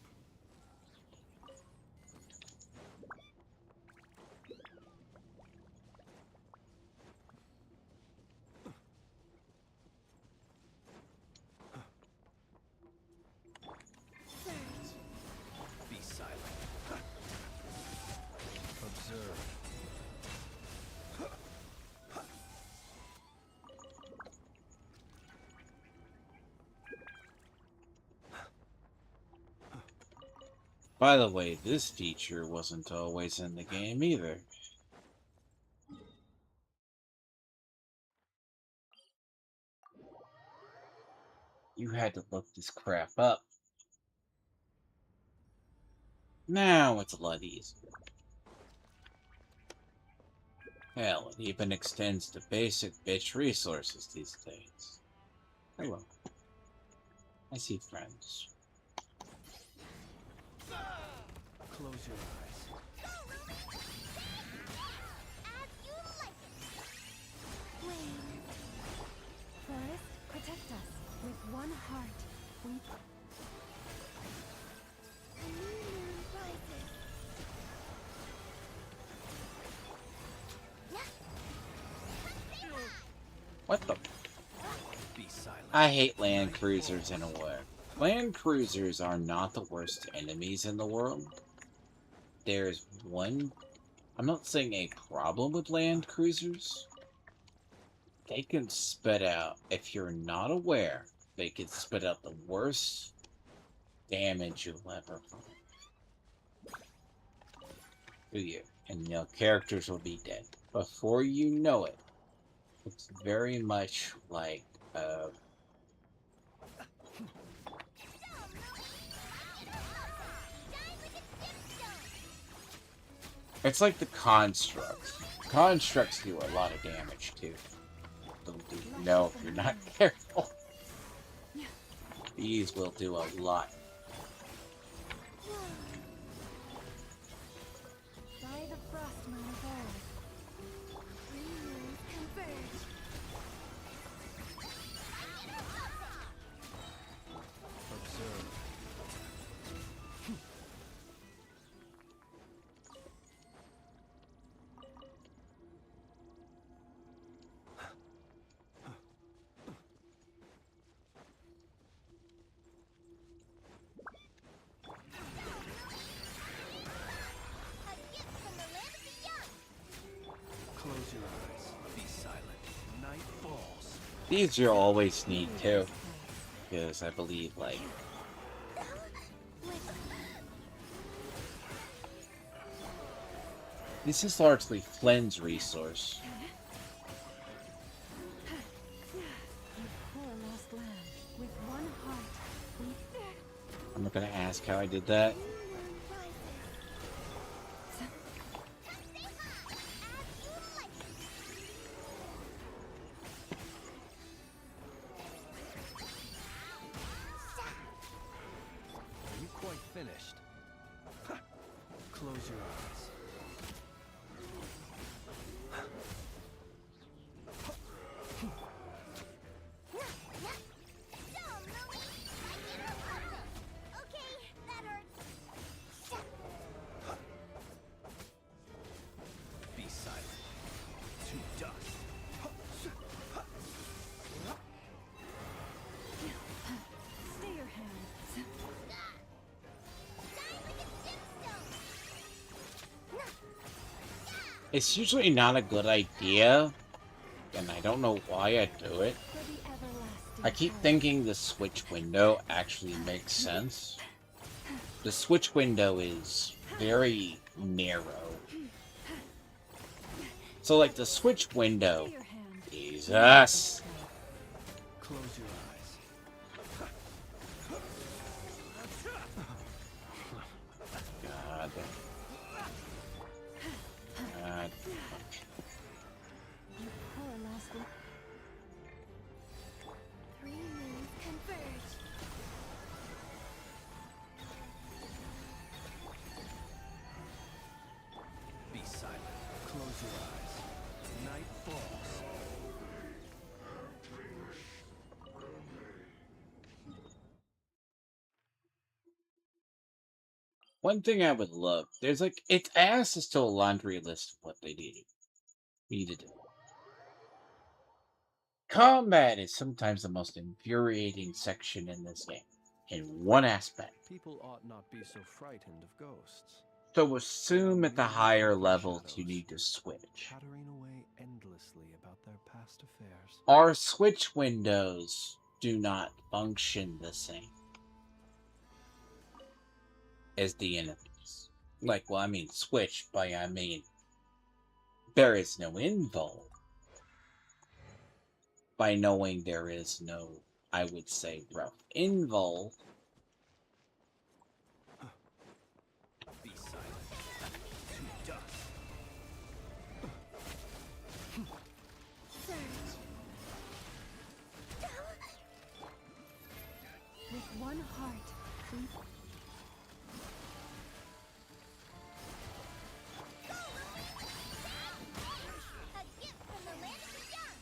Be silent. Observe. By the way, this feature wasn't always in the game either. You had to look this crap up. Now it's a lot easier. Hell, it even extends to basic bitch resources these days. Hello. I see friends. Close your eyes. As you like it. Flame. Forest, protect us. With one heart, we... A new moon rises. What the? Be silent. I hate land cruisers in a way. Land cruisers are not the worst enemies in the world. There's one... I'm not saying a problem with land cruisers. They can spit out, if you're not aware, they can spit out the worst damage you'll ever find. To you. And, you know, characters will be dead. Before you know it, it's very much like, it's like the constructs. Constructs do a lot of damage, too. You know, if you're not careful. These will do a lot. By the frost moon of earth. Three moons converge. Observe. A gift from the land of the young. Close your eyes. Be silent. Night falls. These you'll always need, too. Because I believe, like... This is largely Flynn's resource. Poor lost land. With one heart, we... I'm not gonna ask how I did that. Are you quite finished? Close your eyes. Okay, that hurts. Be silent. To dust. Stay your hands. It's usually not a good idea, and I don't know why I do it. For the everlasting I keep heart. thinking the switch window actually makes sense. The switch window is very narrow. So, like, the switch window... Stay your hands. Jesus! Close your eyes. God. God. You poor lost land. Three moons converge. Be silent. One thing I would love, there's like, it's asked us to a laundry list of what they need to do. Combat is sometimes the most infuriating section in this game, in one aspect. People ought not be so frightened of ghosts. So They are assume at the mere higher ugly levels you shadows, need to switch. chattering away endlessly about their past affairs. Our switch windows do not function the same as the enemies. Like, well, I mean switch, by I mean there is no invul. By knowing there is no, I would say, rough invul, Be silent. To dust. Surge. With one heart, we a gift from the land of the young.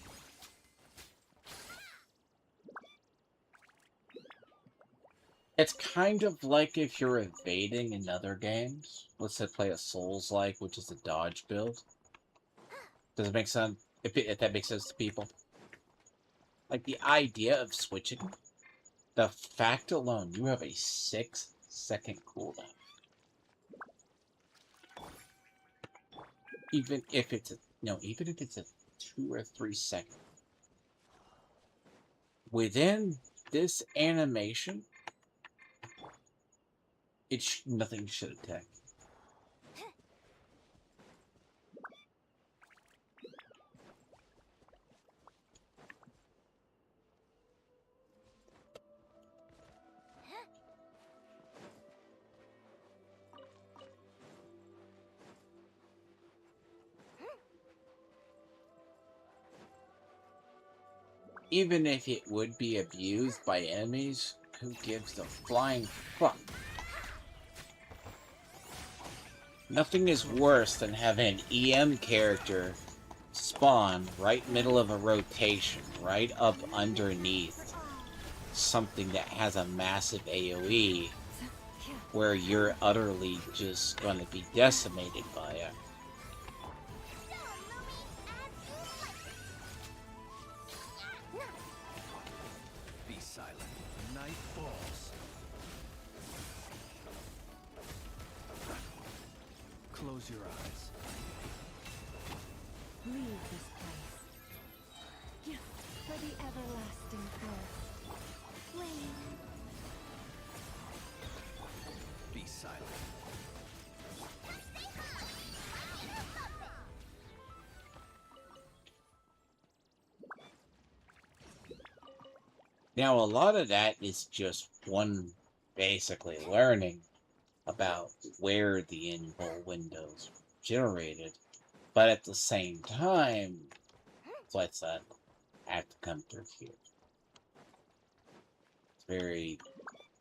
it's kind of like if you're evading in other games. Let's say play a Souls-like, which is a dodge build. Does it make sense? If that makes sense to people? Like, the idea of switching, the fact alone, you have a 6-second cooldown. Even if it's a, no, even if it's a 2 or 3 second. Within this animation, nothing should attack. Even if it would be abused by enemies, who gives a flying fuck? Nothing is worse than having an EM character spawn right middle of a rotation, right up underneath something that has a massive AoE, where you're utterly just going to be decimated by it. Be silent. Night falls. Close your eyes. leave this place. For the everlasting thirst. Flame. Be silent. Now, a lot of that is just one basically learning about where the invul windows generated, but at the same time, like I said, I have to come through here. It's very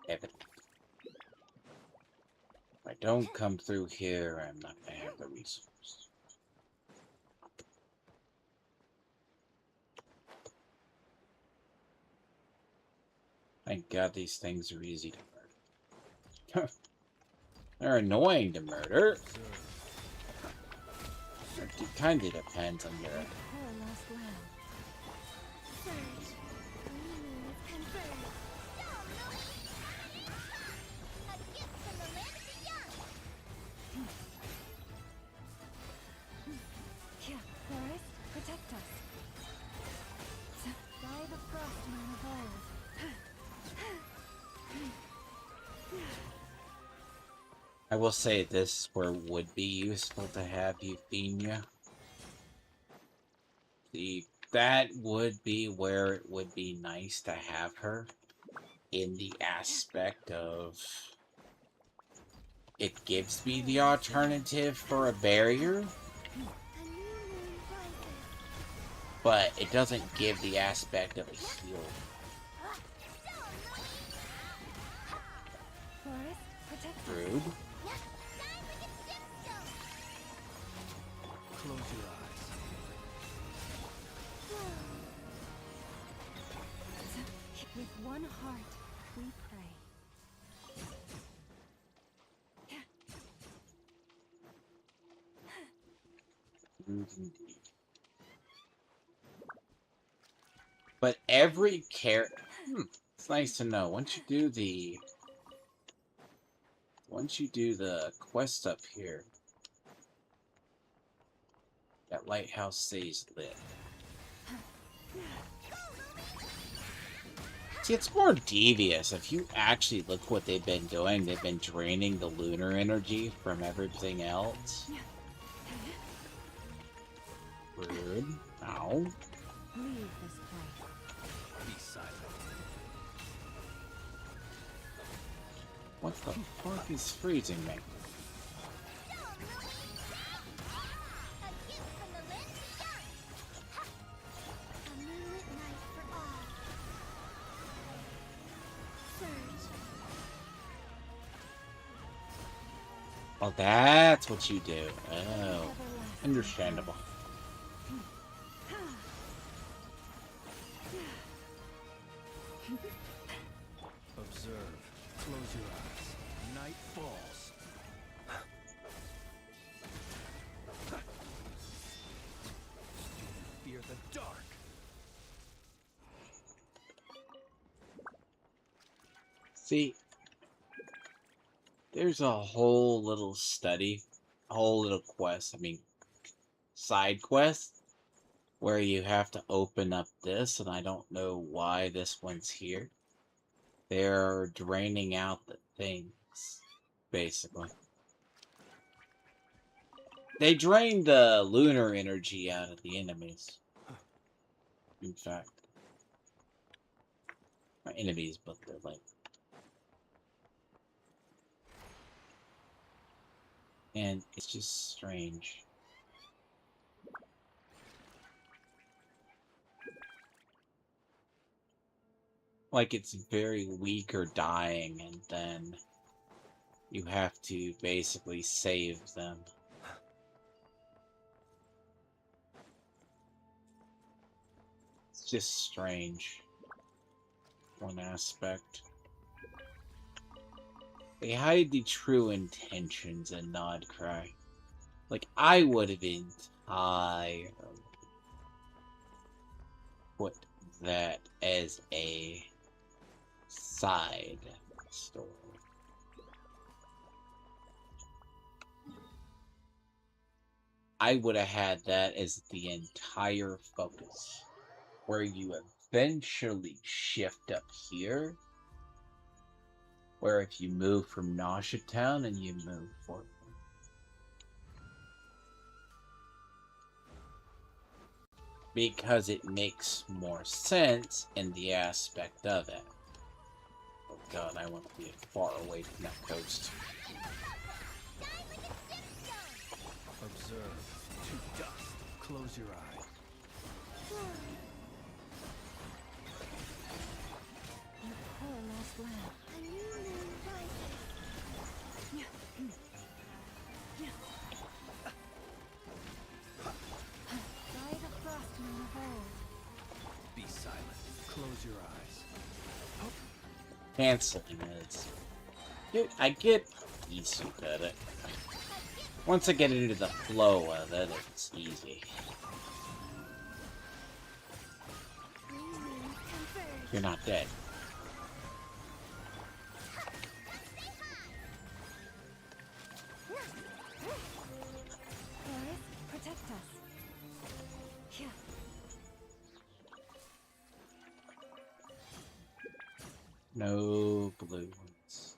evident. If I don't come through here, I'm not going to have the resource. Thank God these things are easy to murder. They're annoying to murder. It kind of depends on your... Her last lamb. Surge. Meaning is conferred. A gift from the land of the young. Here, forest, protect us. By the frostman of old. I will say this is where it would be useful to have Euphemia. That would be where it would be nice to have her, in the aspect of it gives me the alternative for a barrier, A new moon rises. but it doesn't give the aspect of a heal. Forest, protect us. Rude. Close your eyes. With one heart, we pray. Indeed. But every character... it's nice to know. Once you do the quest up here, that lighthouse stays lit. See, it's more devious. If you actually look what they've been doing, they've been draining the lunar energy from everything else. Rude. Ow. Leave this place. Be silent. What the fuck is freezing me? Well, that's what you do. Oh, understandable. Observe. Close your eyes. Night falls. Fear the dark. See, there's a whole little study, a whole little quest, side quest, where you have to open up this, and I don't know why this one's here. They're draining out the things, basically. They drain the lunar energy out of the enemies. In fact. Not enemies, but they're like... And it's just strange. Like it's very weak or dying, and then you have to basically save them. It's just strange. One aspect. They hide the true intentions and nod cry. Like, I would have entirely put that as a side story. I would have had that as the entire focus, where you eventually shift up here, where if you move from Nausea Town and you move forward. Because it makes more sense in the aspect of it. Oh god, I want to be far away from that coast. Observe. To dust. Close your eyes. Your poor lost lamb. A new moon rises. By the frost moon of old. Be silent. Close your eyes. Canceling is... Dude, I get easy at it. Once I get into the flow of it, it's easy. You're not dead. Boris, protect us. Here. No blue ones.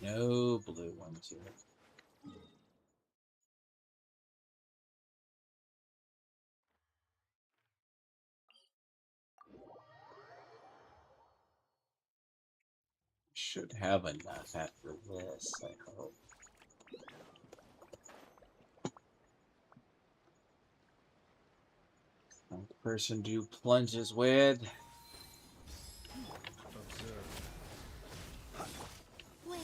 No blue ones here. Should have enough after this, I hope. One person do plunges with. Observe. Wait.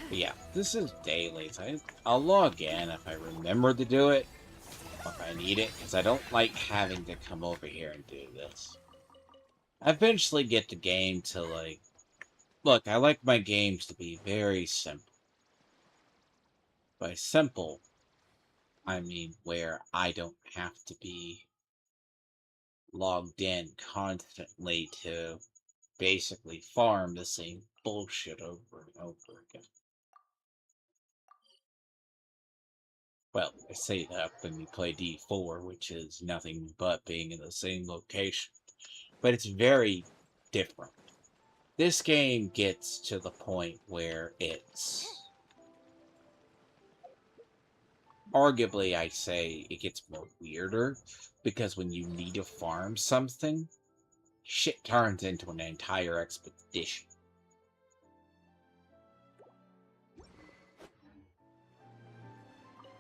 But yeah, this is daily. So I'll log in if I remember to do it, or if I need it, because I don't like having to come over here and do this. I eventually get the game to, like... Look, I like my games to be very simple. By simple, I mean where I don't have to be logged in constantly to basically farm the same bullshit over and over again. Well, I say that when we play D4, which is nothing but being in the same location. But it's very different. This game gets to the point where it's... Arguably, I say it gets more weirder, because when you need to farm something, shit turns into an entire expedition.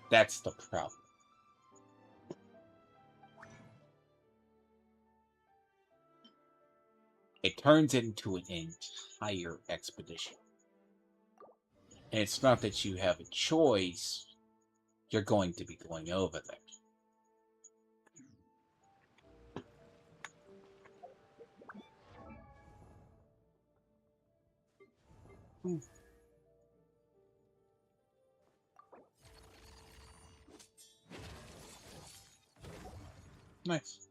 That's the problem. It turns into an entire expedition. And it's not that you have a choice, you're going to be going over there. Nice.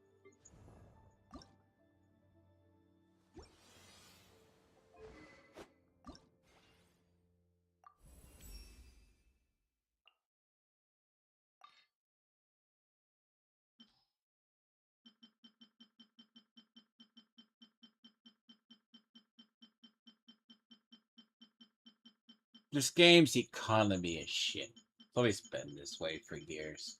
This game's economy is shit. It's always been this way for years.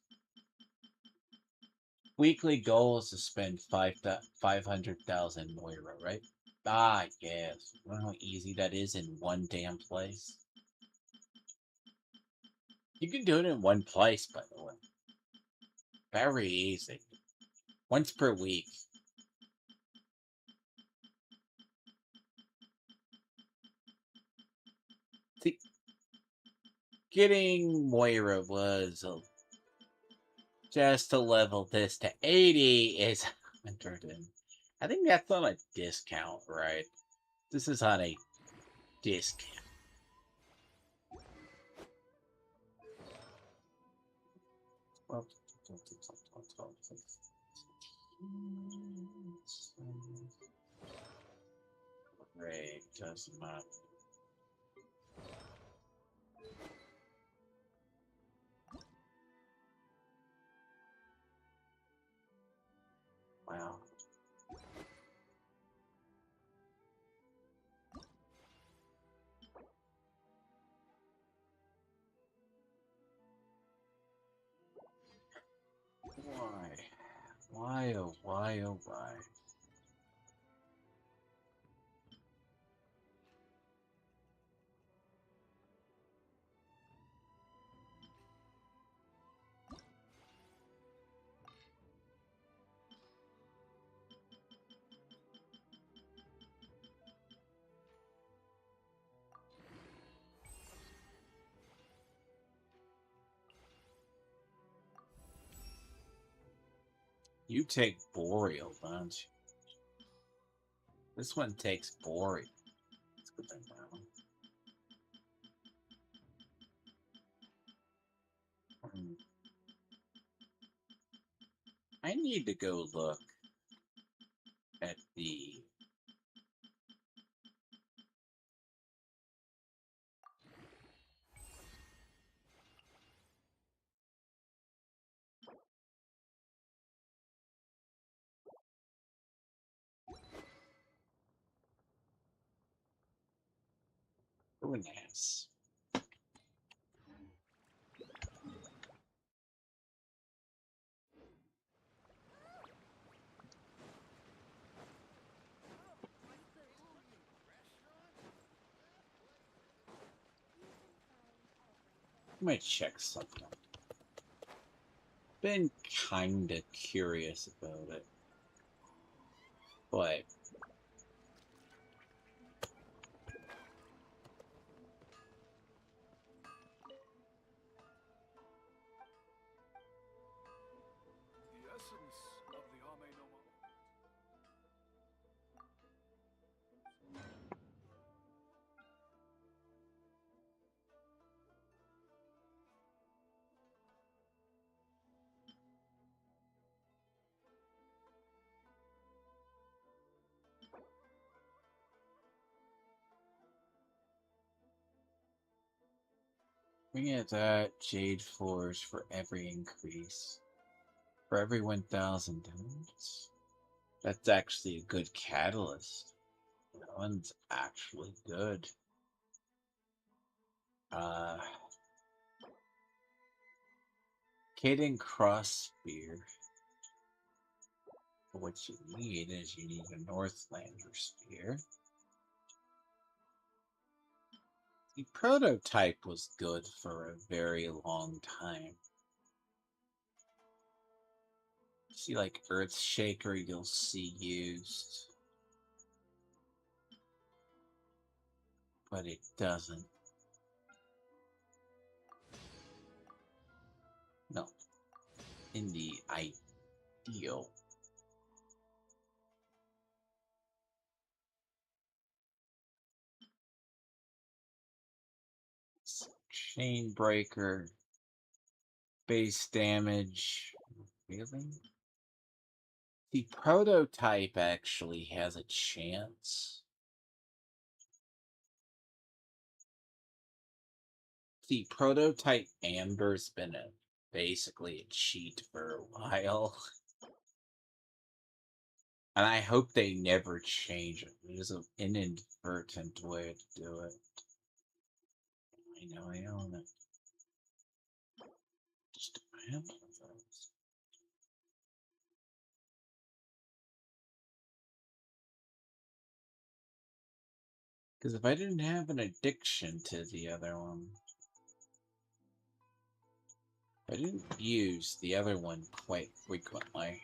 Weekly goal is to spend 500,000 Moira, right? Ah, yes. You know how easy that is in one damn place? You can do it in one place, by the way. Very easy. Once per week. See, getting Moira was just to level this to 80 is 100 and I think that's on a discount, right? This is on a discount. Great, doesn't matter. Wow. Why? Why, oh, why, oh, why? You take Boreal, don't you? This one takes Boreal. Let's put that down. I need to go look at the... Ruinous. I might check something. Been kinda curious about it. But We get that Jade Forge for every increase. For every 1,000 damage. That's actually a good catalyst. That one's actually good. Hidden Cross Spear. What you need is you need a Northlander Spear. The prototype was good for a very long time. See, like Earthshaker, you'll see used. But it doesn't. No. In the ideal. Chain Breaker. Base damage. Really? The prototype actually has a chance. The prototype Amber's been basically a cheat for a while. And I hope they never change it. It is an inadvertent way to do it. I own it. Just a handful of those. Because if I didn't have an addiction to the other one, I didn't use the other one quite frequently.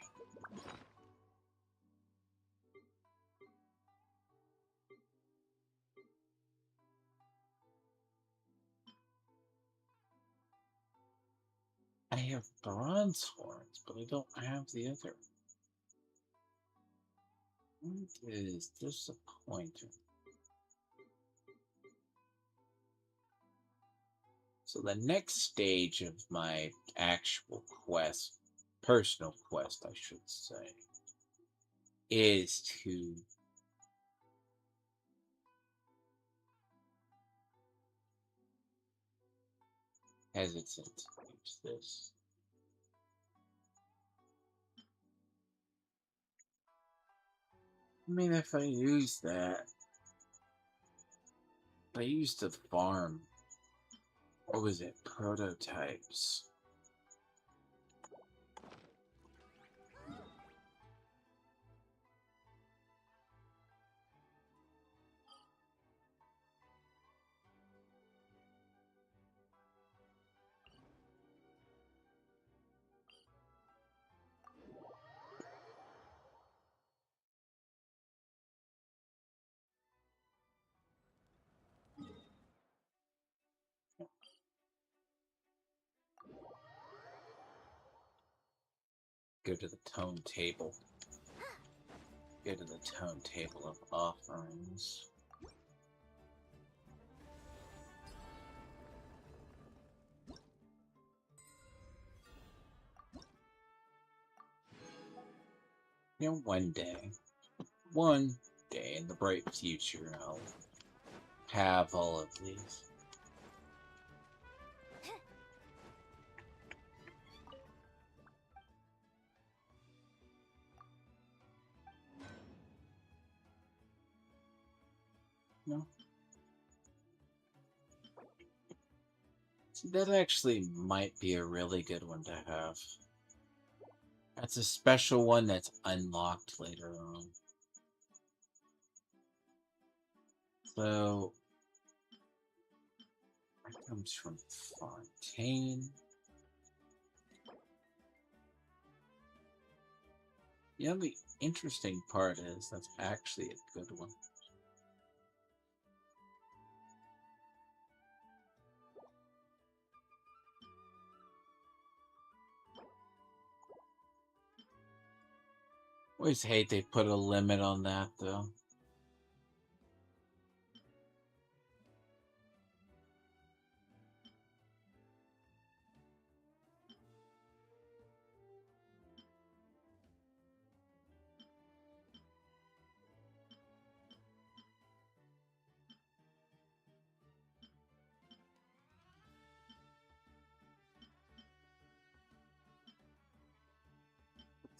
I have bronze horns, but I don't have the other. What is disappointing? So the next stage of my actual quest, personal quest, I should say, is to hesitant to use this. I mean, if I use that, I used to farm. What was it? Prototypes. Go to the tone table. Go to the tone table of offerings. One day in the bright future, I'll have all of these. No. See, that actually might be a really good one to have. That's a special one that's unlocked later on. So, that comes from Fontaine. The interesting part is that's actually a good one. Always hate they put a limit on that, though.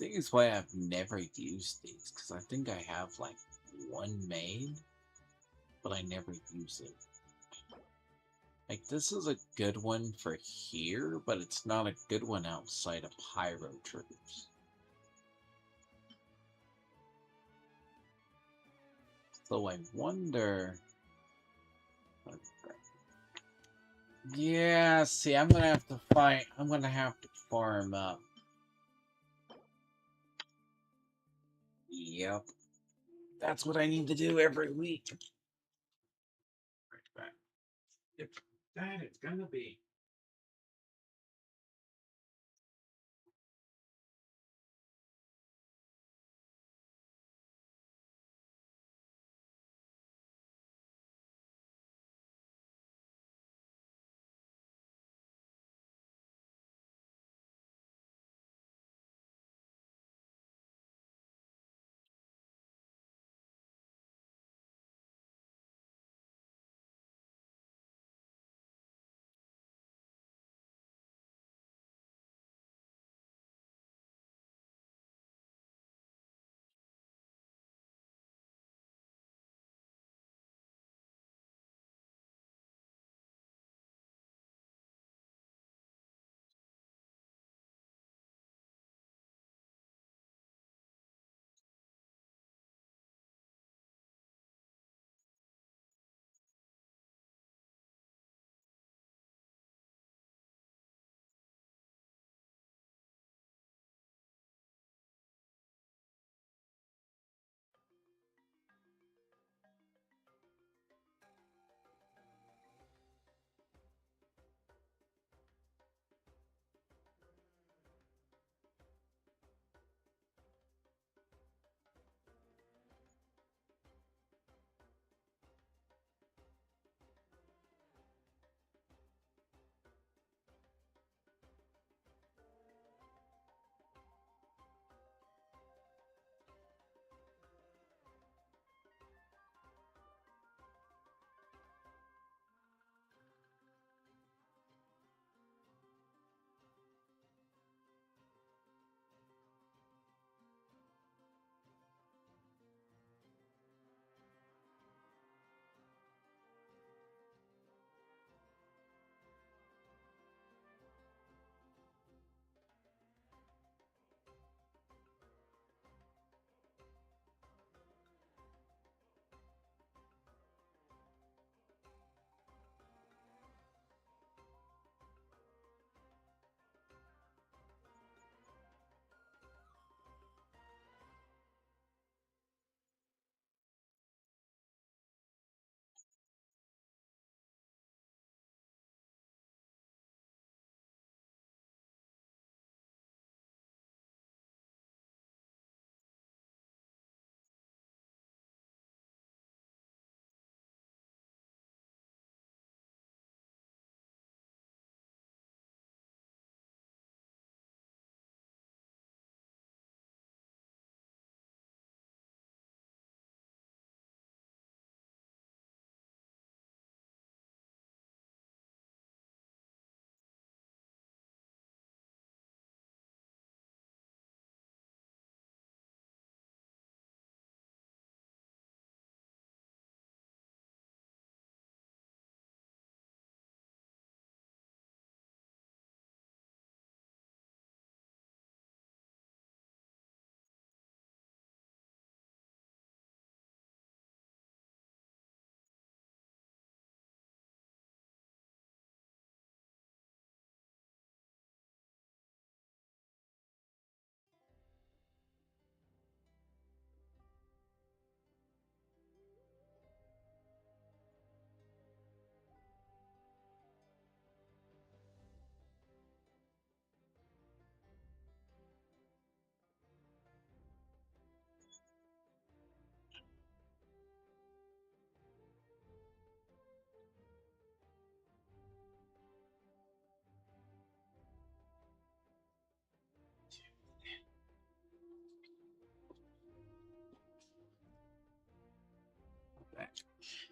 think it's why I've never used these, because I think I have like one made, but I never use it. Like, this is a good one for here, but it's not a good one outside of Pyro Troops. So I wonder... Yeah, see, I'm gonna have to farm up. Yep. That's what I need to do every week. Right back. Yep. That is gonna be.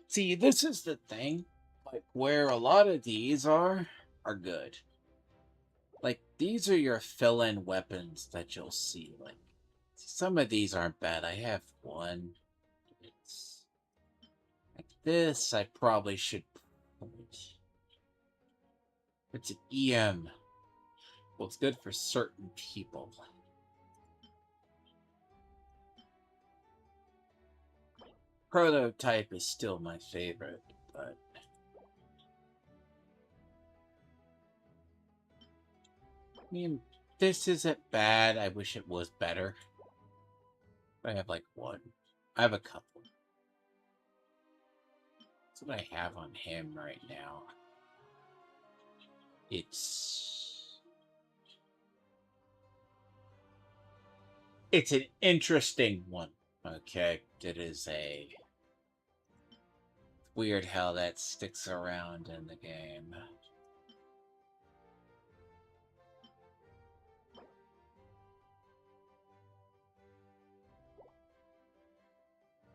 See, this is the thing. Like, where a lot of these are good. Like, these are your fill-in weapons that you'll see. Like, some of these aren't bad. I have one. It's like this. I probably should put. It's an EM. Well, it's good for certain people. Prototype is still my favorite, but I mean, this isn't bad. I wish it was better. I have like one. I have a couple. That's what I have on him right now. It's an interesting one. Okay, it is a weird how that sticks around in the game.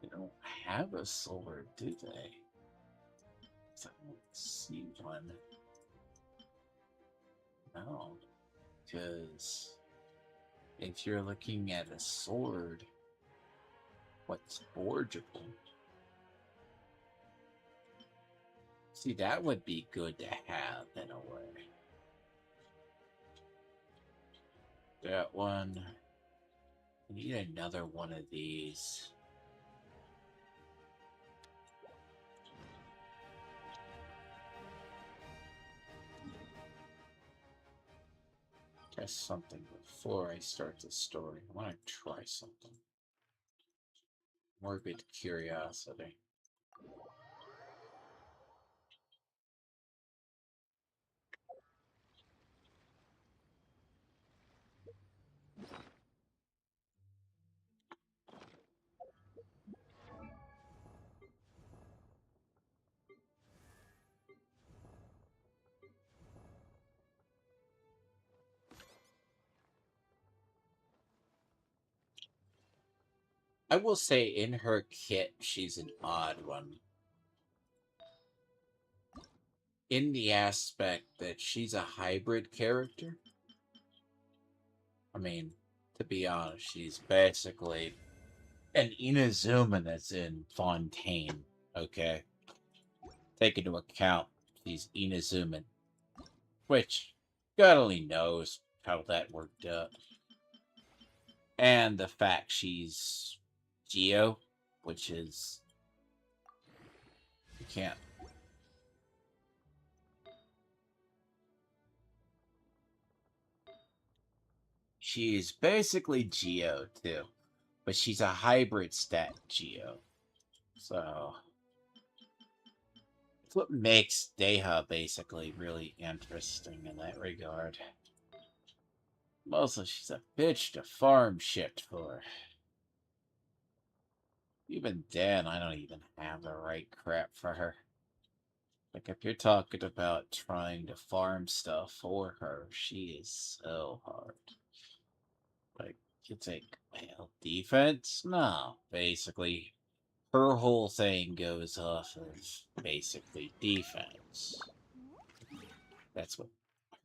They don't have a sword, do they? I don't see one. No, because if you're looking at a sword, what's forgeable? See, that would be good to have in a way. That one. I need another one of these. Test something before I start the story. I want to try something. Morbid curiosity. I will say in her kit, she's an odd one. In the aspect that she's a hybrid character. I mean, to be honest, she's basically an Inazuma that's in Fontaine, okay? Take into account she's Inazuma, which God only knows how that worked out. And the fact she's Geo, which is... You can't... She's basically Geo, too. But she's a hybrid stat Geo. So... It's what makes Deha basically really interesting in that regard. Mostly she's a bitch to farm shit for. Even then, I don't even have the right crap for her. Like, if you're talking about trying to farm stuff for her, she is so hard. Like, you think, well, defense? No. Basically, her whole thing goes off of basically defense. That's what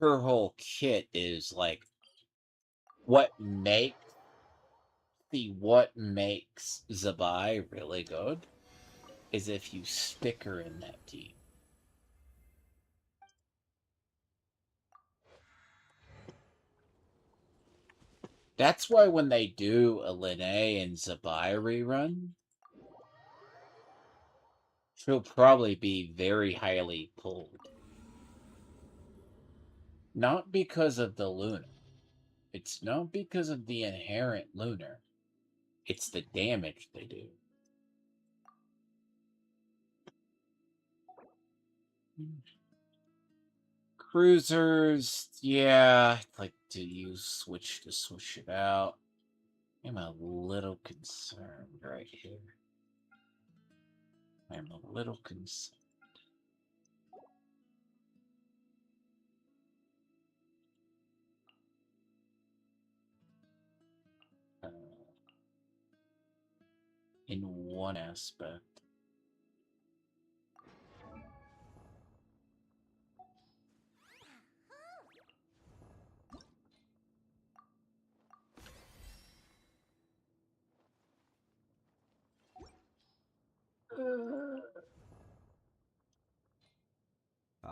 her whole kit is like. What makes Zabai really good is if you stick her in that team. That's why when they do a Linnae and Zabai rerun, she'll probably be very highly pulled. Not because of the Lunar. It's not because of the inherent Lunar. It's the damage they do. Cruisers, yeah. Like, do you switch it out? I'm a little concerned right here. I'm a little concerned. In one aspect.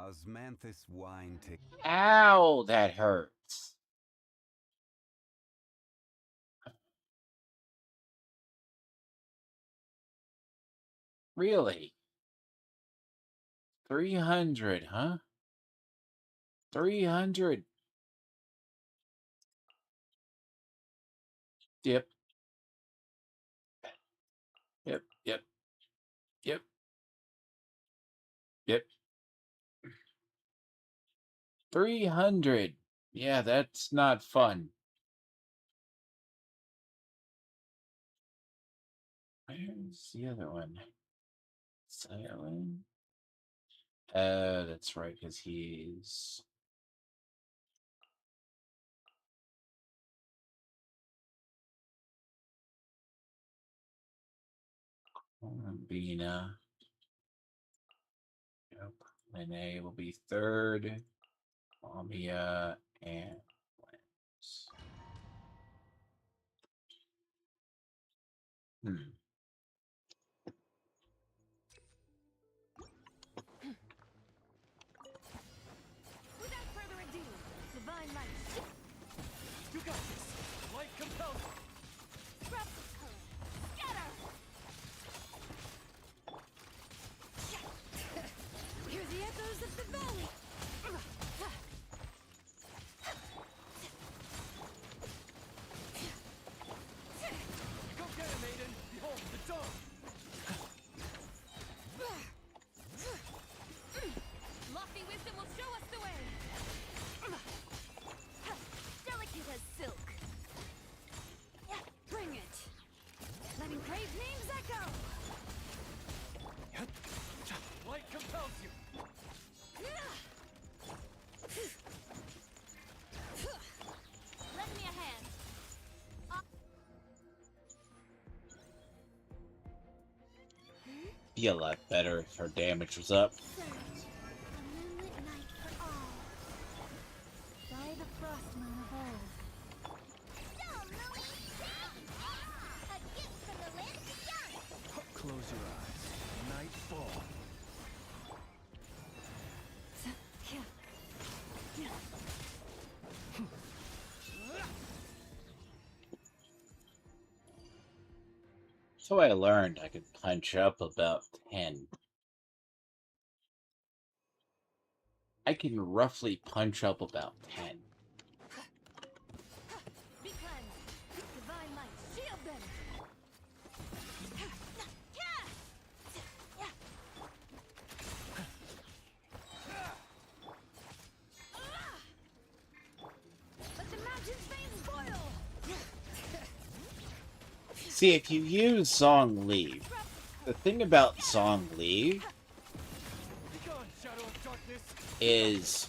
Osmanthus wine to Ow, that hurts. Really? 300, huh? 300. Yep. Yep. Yep. Yep. Yep. 300. Yeah, that's not fun. Where's the other one? Silent. That's right, because he's Bina. Yep. Lene will be third. Mamiya and Lance. Hmm. Without further ado, divine light. You got this. Light compels. Drop the color. Scatter! Hear the echoes of the valley! Go get him, Maiden. Behold, the dawn. Lofty wisdom will show us the way! Delicate as silk. Bring it! Letting brave names echo! Light compels you. Lend me a hand. Be a lot better if her damage was up. Surge, a moonlit night for all. By the frost moon of old. A gift from the land beyond. Close your eyes. Nightfall. So I learned I could punch up about 10. I can roughly punch up about 10. Be cleansed. Divine light, shield them. Let the mountain's veins boil. See, if you use Song Leave, the thing about Song Leave Be gone, shadow of darkness. is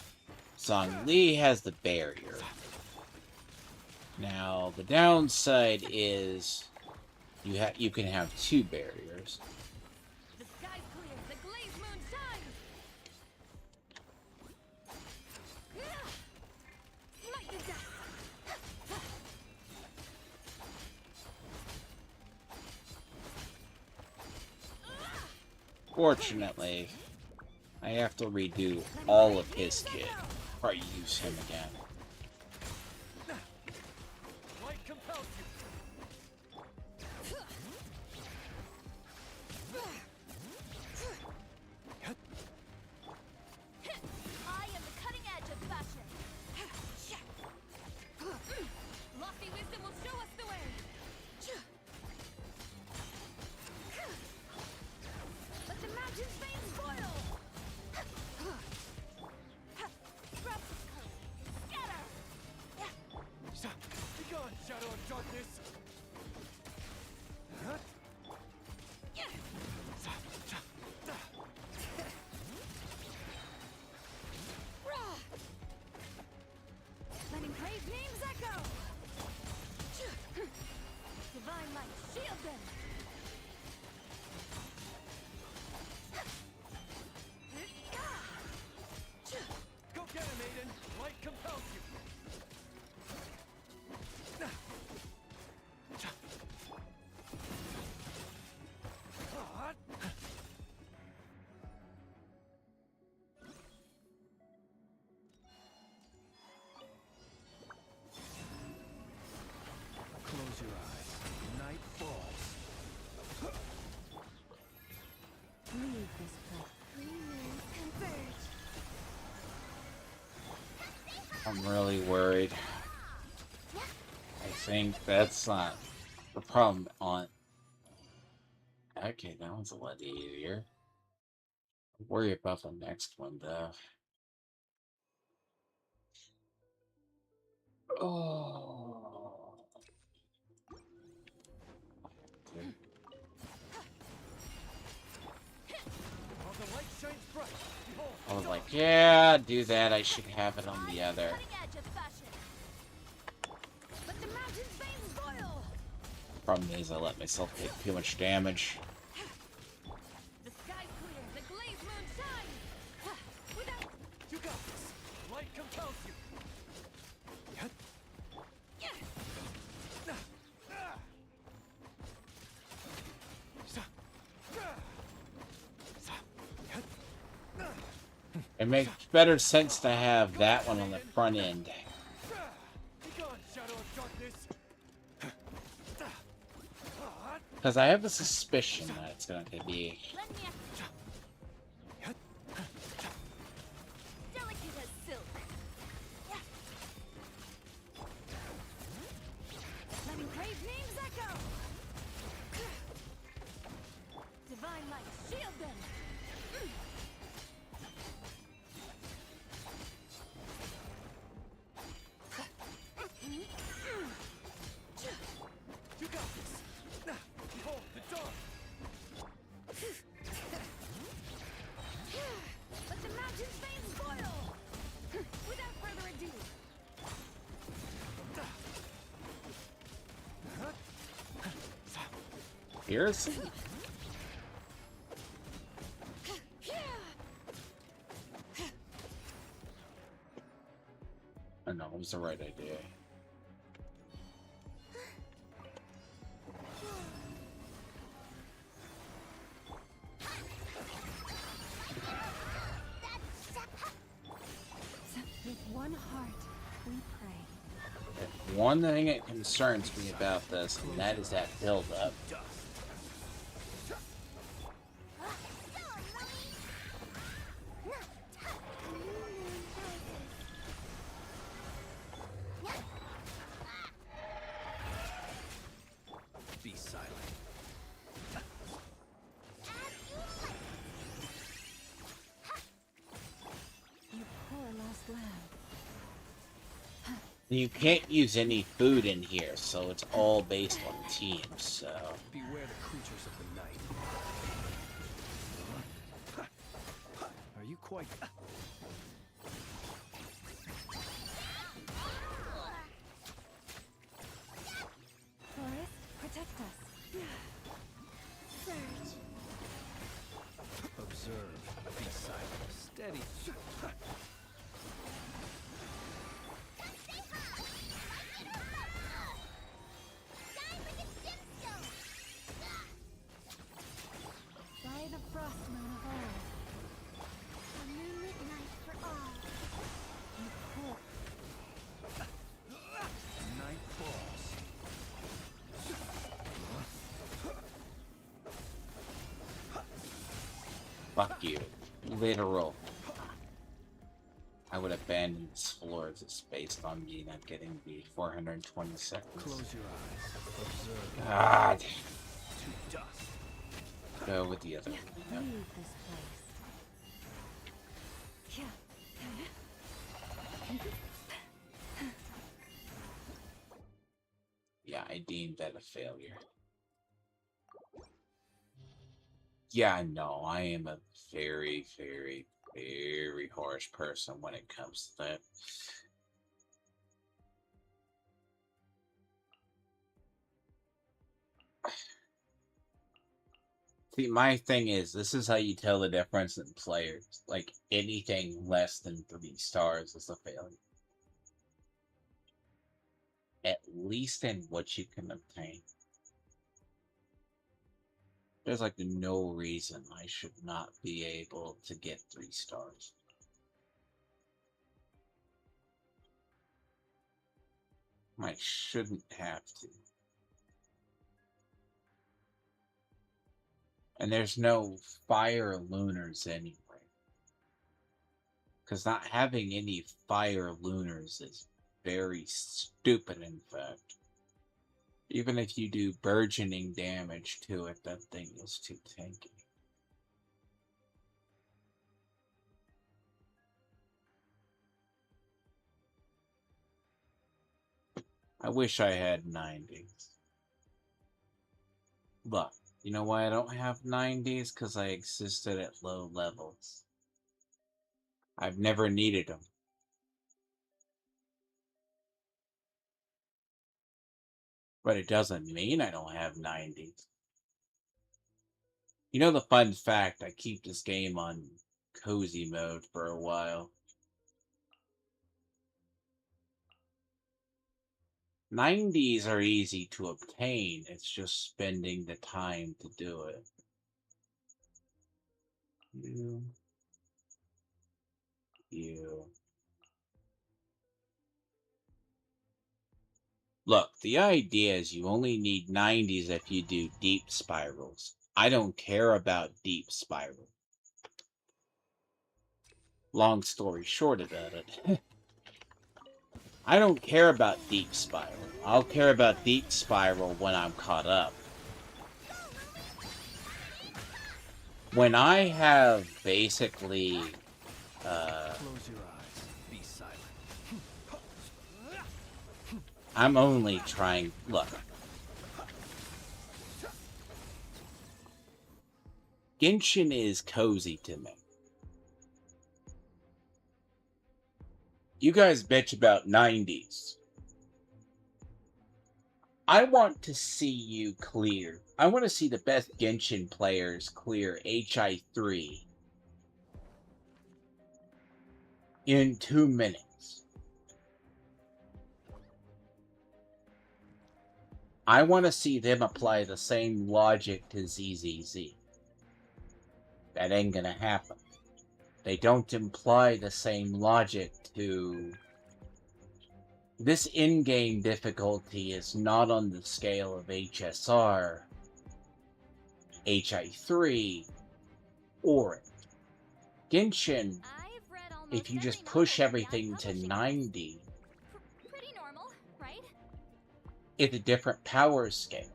Song Li has the barrier. Now, the downside is you can have two barriers. The sky's clear. The glaze moon shines. Smite the dust. Fortunately, I have to redo all of his kit before I use him again. Light compels you. I am the cutting edge of fashion. Lofty wisdom will show us the way. Let the mountain's veins boil. Drop the color. Scatter. Be gone, shadow of darkness. Letting brave names echo. Divine light, shield them. Go get him, Maiden. Light compels you. I'm really worried. I think that's not the problem on... Okay, that one's a lot easier. Worry about the next one, though. Oh. While the light shines bright, behold, I was like, yeah, do that. I should have it on the other. Cutting edge of fashion. Let the mountain's veins boil. Problem is, I let myself take too much damage. The sky's clear. The glazed moon shines. Without. you got this. Light compels you. It makes better sense to have that one on the front end. Be gone, shadow of darkness. Because I have a suspicion that it's going to be... Lend me a. Delicate as silk. Letting brave names echo. Divine light, shield them. You got this. Behold the dawn. Let the mountain's veins boil. Without further ado. Here's... I know, it was the right idea. With one heart, we pray. One thing that concerns me about this, and that is that build-up. Be silent. You poor lost lamb. You can't use any food in here, so it's all based on teams, so... Beware the creatures of the night. Are you quite... Forest, protect us. Surge. Observe. Be silent. Steady. By the frost moon of old. A moonlit night for all. You poor. Night falls. Fuck you. Literal. I would abandon this floor if it's based on me not getting the 420 seconds. Close your eyes. Observe. God. To dust. Go with the other one. Yep. Leave this place. Yeah, I deemed that a failure. Yeah, I know. I am a very, very, very harsh person when it comes to that. See, my thing is, this is how you tell the difference in players. Like, anything less than 3 stars is a failure. At least in what you can obtain. There's like no reason I should not be able to get 3 stars. I shouldn't have to. And there's no fire lunars anyway. Because not having any fire lunars is very stupid, in fact. Even if you do burgeoning damage to it, that thing is too tanky. I wish I had 90s. But, you know why I don't have 90s? Because I existed at low levels. I've never needed them. But it doesn't mean I don't have 90s. You know the fun fact, I keep this game on cozy mode for a while. 90s are easy to obtain, it's just spending the time to do it. You. Look, the idea is you only need 90s if you do deep spirals. I don't care about deep spiral. Long story short about it. I don't care about deep spiral. I'll care about deep spiral when I'm caught up. When I have basically Close your eyes. Be silent. I'm only trying. Look. Genshin is cozy to me. You guys bitch about 90s. I want to see you clear. I want to see the best Genshin players clear HI3 in 2 minutes. I want to see them apply the same logic to ZZZ. That ain't gonna happen. They don't imply the same logic to... This in-game difficulty is not on the scale of HSR, HI3, or it. Genshin, if you just push everything to 90, Pretty normal, right? it's a different power scale.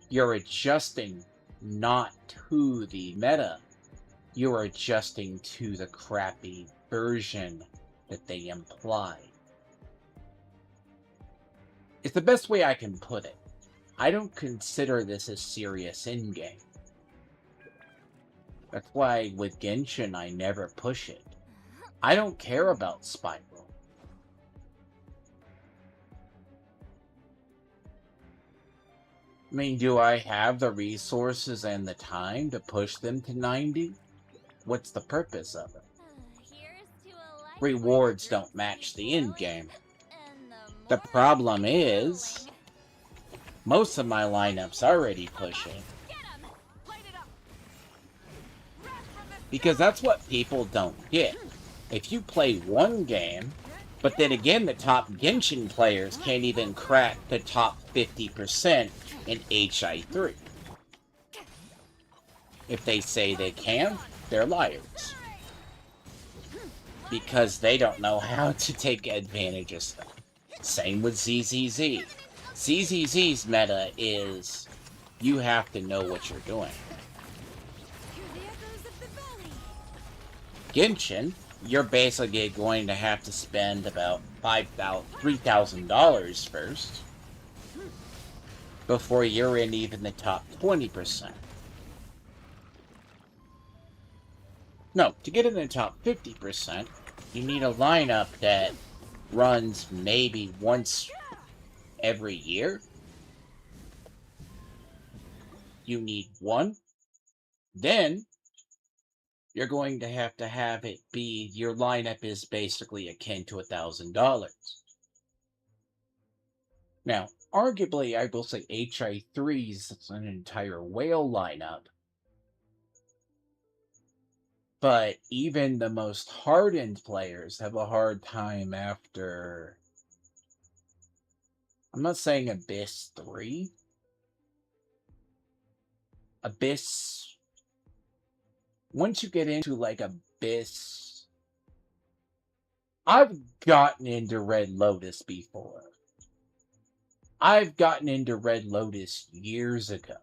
You're adjusting not to the meta, you're adjusting to the crappy version that they imply. It's the best way I can put it. I don't consider this a serious in-game. That's why with Genshin I never push it. I don't care about Spiral. I mean, do I have the resources and the time to push them to 90? What's the purpose of it? Rewards don't match the in-game. The problem is, most of my lineup's already pushing. Because that's what people don't get. If you play one game, but then again the top Genshin players can't even crack the top 50% in HI3. If they say they can, they're liars. Because they don't know how to take advantage of stuff. Same with ZZZ. ZZZ's meta is, you have to know what you're doing. Genshin, you're basically going to have to spend about $3,000 first before you're in even the top 20%. No, to get in the top 50%, you need a lineup that runs maybe once every year. You need one. Then you're going to have it be, your lineup is basically akin to $1,000. Now, arguably, I will say HI3 is an entire whale lineup. But even the most hardened players have a hard time after... I'm not saying Abyss 3. Abyss... Once you get into, like, Abyss I've gotten into Red Lotus before. I've gotten into Red Lotus years ago.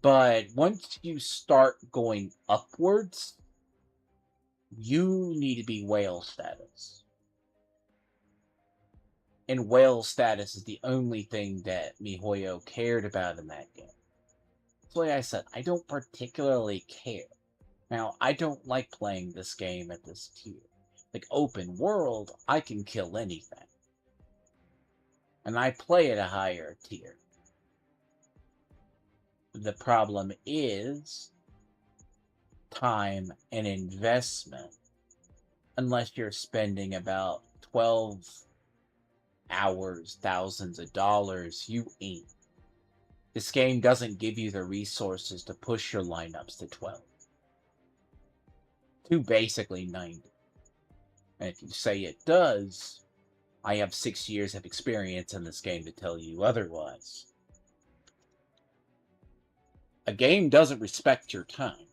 But once you start going upwards, you need to be whale status. And whale status is the only thing that MiHoYo cared about in that game. So like I said, I don't particularly care. Now, I don't like playing this game at this tier. Like, open world, I can kill anything. And I play at a higher tier. The problem is time and investment. Unless you're spending about 12 hours, thousands of dollars, you ain't. This game doesn't give you the resources to push your lineups to 12. To basically 90. And if you say it does, I have 6 years of experience in this game to tell you otherwise. A game doesn't respect your time.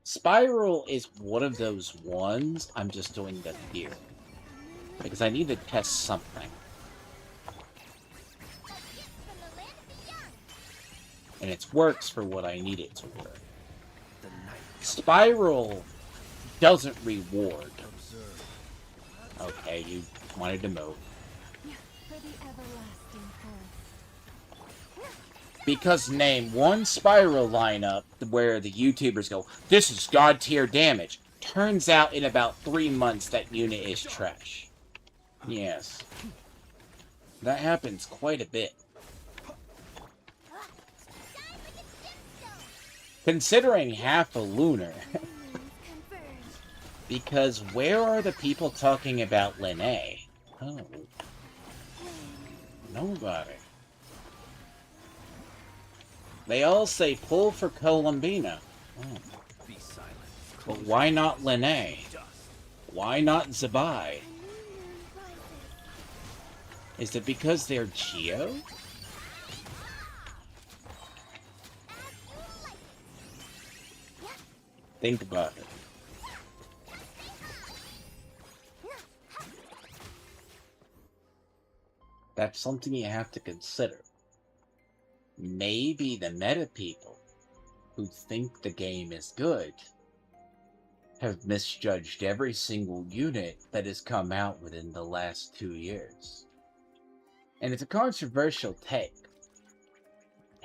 Spiral is one of those ones I'm just doing the here. Because I need to test something. And it works for what I need it to work. Spiral doesn't reward. Okay, you wanted to move. Because name one Spiral lineup where the YouTubers go, this is God tier damage. Turns out in about 3 months that unit is trash. Yes. That happens quite a bit. Considering half a lunar. Because where are the people talking about Linnae? Oh. Nobody. They all say pull for Columbina. Oh. But why not Linnae? Why not Zabai? Is it because they're Geo? Think about it. That's something you have to consider. Maybe the meta people who think the game is good have misjudged every single unit that has come out within the last 2 years. And it's a controversial take.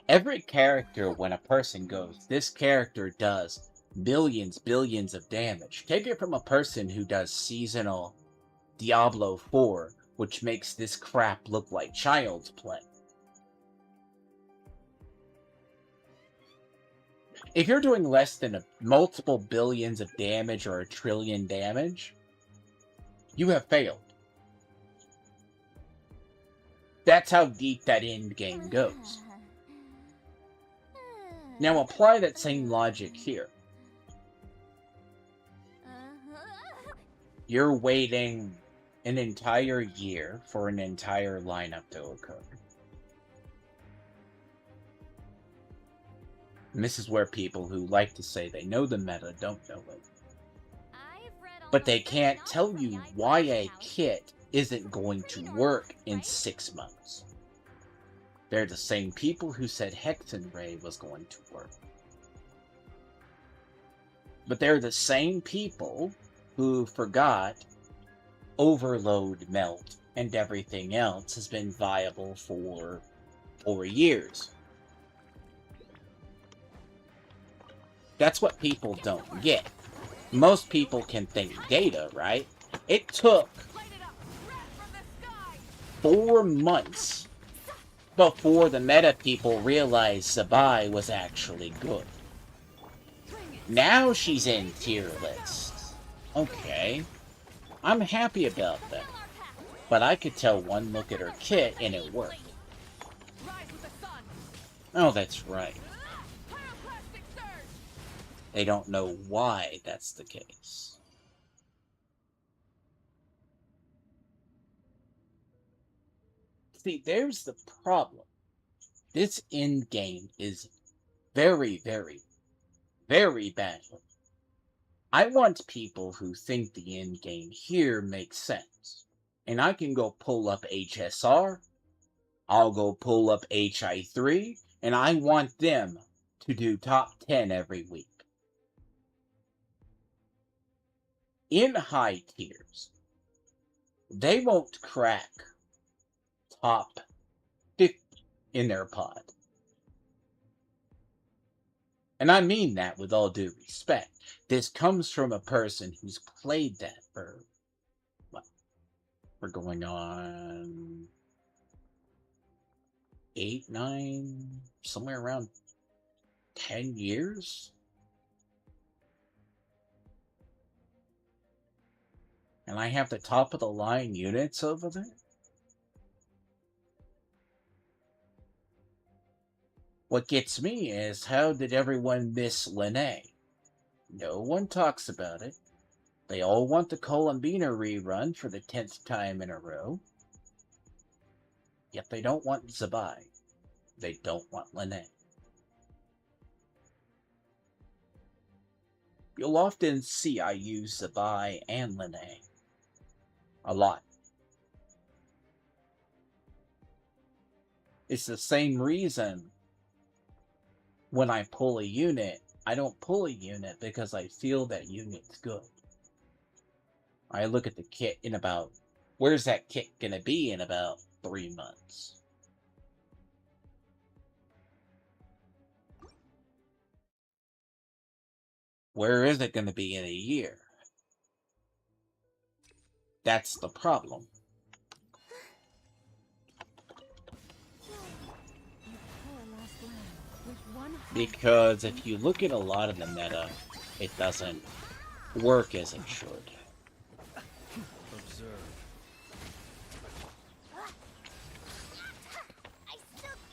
Every character, when a person goes, this character does billions of damage. Take it from a person who does seasonal Diablo 4, which makes this crap look like child's play. If you're doing less than multiple billions of damage or 1 trillion damage, you have failed. That's how deep that end game goes. Now apply that same logic here. You're waiting an entire year for an entire lineup to occur. And this is where people who like to say they know the meta don't know it. But they can't tell you why a kit isn't going to work in 6 months. They're the same people who said Hexen Ray was going to work. But they're the same people who forgot Overload, Melt, and everything else has been viable for 4 years. That's what people don't get. Most people can think data, right? It took 4 months before the meta people realized Zabai was actually good. Now she's in tier lists. Okay. I'm happy about that. But I could tell one look at her kit and it worked. Oh, that's right. They don't know why that's the case. See, there's the problem. This end game is very, very, very bad. I want people who think the end game here makes sense. And I can go pull up HSR, I'll go pull up HI3, and I want them to do top 10 every week. In high tiers, they won't crack top 50 in their pod. And I mean that with all due respect. This comes from a person who's played that for, what, we're going on 8, 9, somewhere around 10 years? And I have the top of the line units over there? What gets me is, how did everyone miss Linnae? No one talks about it. They all want the Columbina rerun for the 10th time in a row. Yet they don't want Zabai. They don't want Linnae. You'll often see I use Zabai and Linnae. A lot. It's the same reason when I pull a unit, I don't pull a unit because I feel that unit's good. I look at the kit in about, where's that kit gonna be in about 3 months? Where is it gonna be in a year? That's the problem. Because if you look at a lot of the meta, it doesn't work as it should. Observe.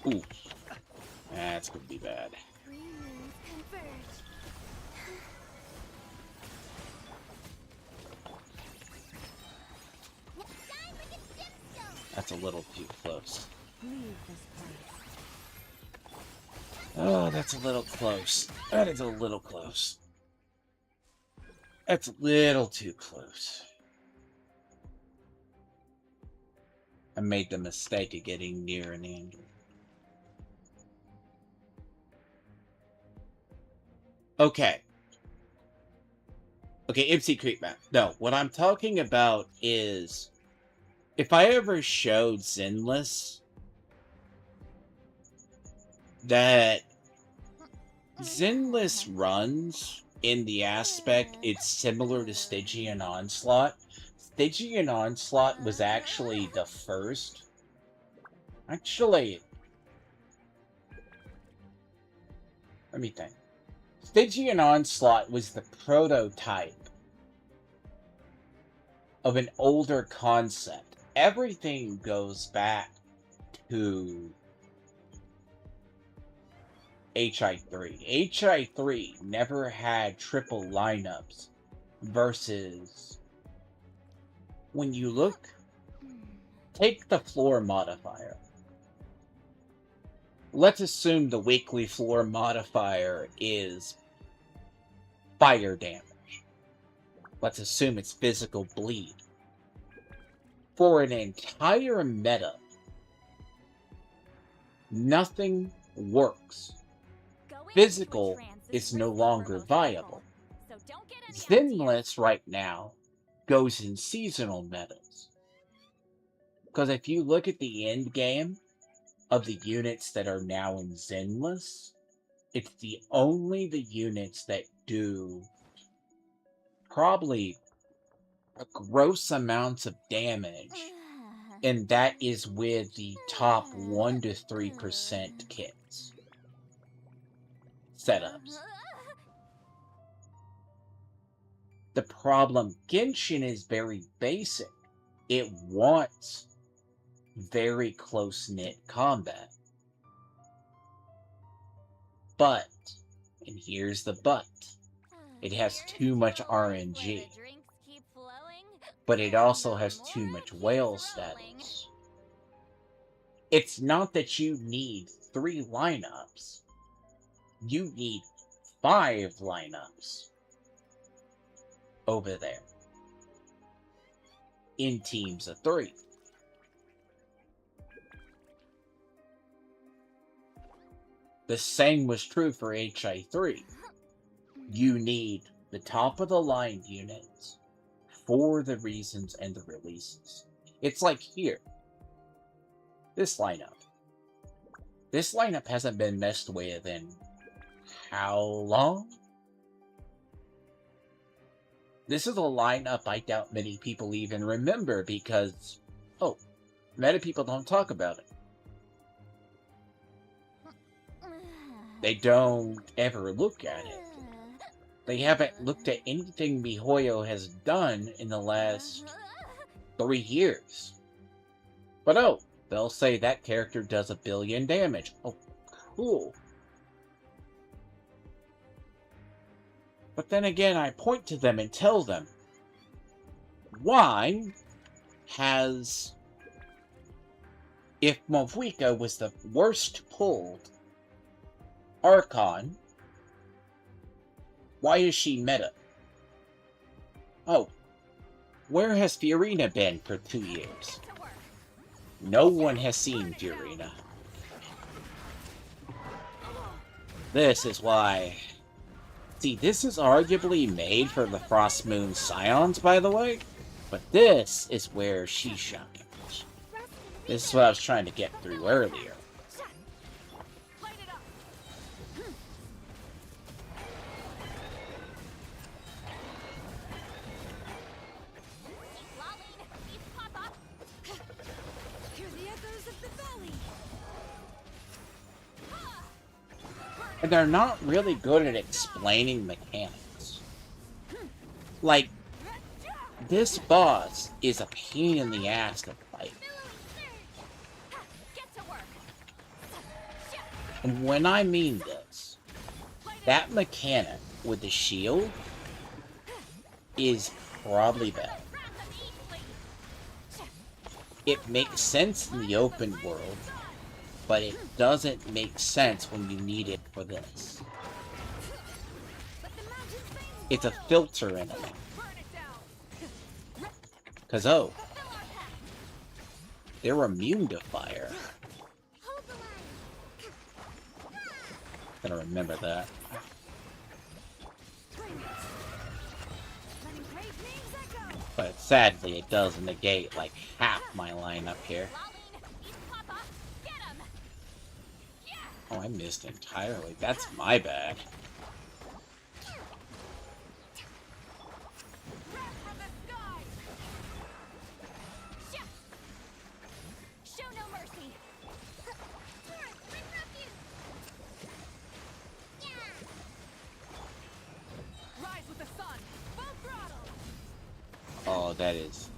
Ooh. That's gonna be bad. That's a little too close. Oh, that's a little close. That is a little close. That's a little too close. I made the mistake of getting near an angle. Okay. Okay, MC Creep Map. No, what I'm talking about is, if I ever showed Zenless, that Zenless runs in the aspect it's similar to Stygian Onslaught. Stygian Onslaught was actually the first. Actually, let me think. Stygian Onslaught was the prototype of an older concept. Everything goes back to HI3. HI3 never had triple lineups versus, when you look, take the floor modifier. Let's assume the weekly floor modifier is fire damage. Let's assume it's physical bleed. For an entire meta, nothing works. Physical is no longer viable. Zenless right now goes in seasonal metas. Because if you look at the end game of the units that are now in Zenless, it's only the units that do probably a gross amounts of damage, and that is with the top 1 to 3% kits. Setups. The problem, Genshin is very basic. It wants very close-knit combat. But, and here's the but, it has too much RNG. But it also has too much whale status. It's not that you need 3 lineups. You need 5 lineups. over there in teams of 3. The same was true for HI3. You need the top of the line units for the reasons and the releases. It's like here. This lineup. This lineup hasn't been messed with in how long? This is a lineup I doubt many people even remember because, many people don't talk about it. They don't ever look at it. They haven't looked at anything MiHoYo has done in the last 3 years. But they'll say that character does 1 billion damage. Oh, cool. But then again, I point to them and tell them, why has... If Mofuika was the worst pulled Archon, why is she meta? Oh, where has Fiorina been for 2 years? No one has seen Fiorina. This is why... See, this is arguably made for the Frost Moon Scions, by the way, but this is where she shines. This is what I was trying to get through earlier. And they're not really good at explaining mechanics. Like, this boss is a pain in the ass to fight. And when I mean this, that mechanic with the shield is probably bad. It makes sense in the open world, but it doesn't make sense when you need it for this. It's a filter enemy. Because, they're immune to fire. Gotta remember that. But sadly, it does negate like half my lineup here. Oh, I missed entirely. That's my bad. Oh, that is.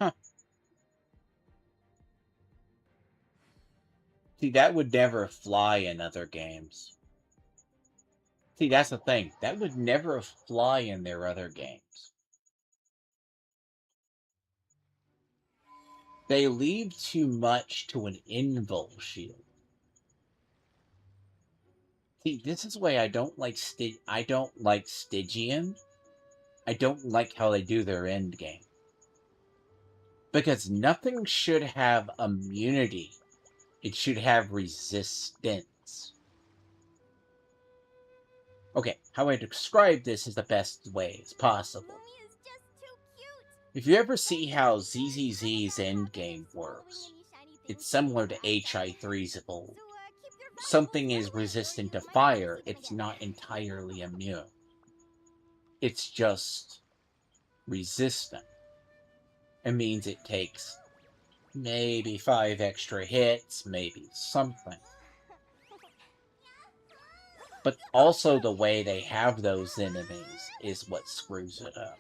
Huh. See, that would never fly in other games. See, that's the thing. That would never fly in their other games. They leave too much to an invul shield. See, this is why I don't like Stygian. I don't like how they do their end game. Because nothing should have immunity. It should have resistance. Okay, how I describe this is the best way as possible. If you ever see how ZZZ's endgame works, it's similar to HI3's of old. Something is resistant to fire, it's not entirely immune. It's just resistant. It means it takes maybe 5 extra hits, maybe something. But also the way they have those enemies is what screws it up.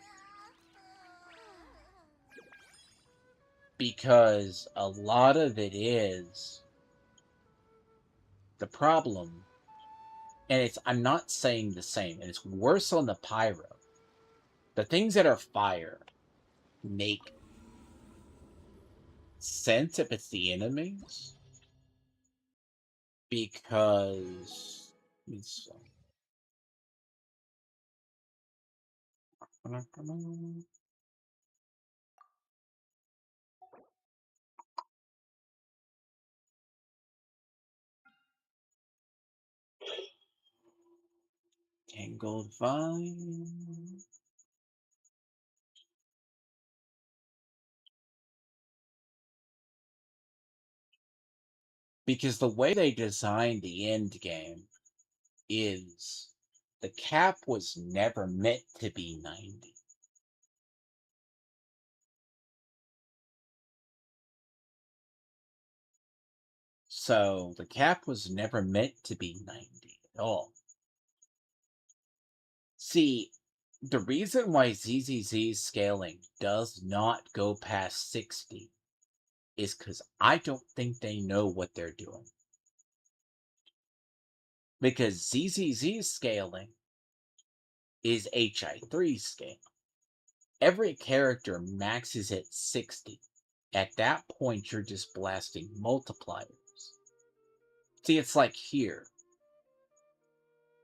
Because a lot of it is the problem, and I'm not saying the same, and it's worse on the Pyro. The things that are fire make sense if it's the enemies, because it's tangled vine. Because the way they designed the end game is the cap was never meant to be 90. So the cap was never meant to be 90 at all. See, the reason why ZZZ's scaling does not go past 60 is because I don't think they know what they're doing. Because ZZZ's scaling is HI3 scale. Every character maxes at 60. At that point, you're just blasting multipliers. See, it's like here.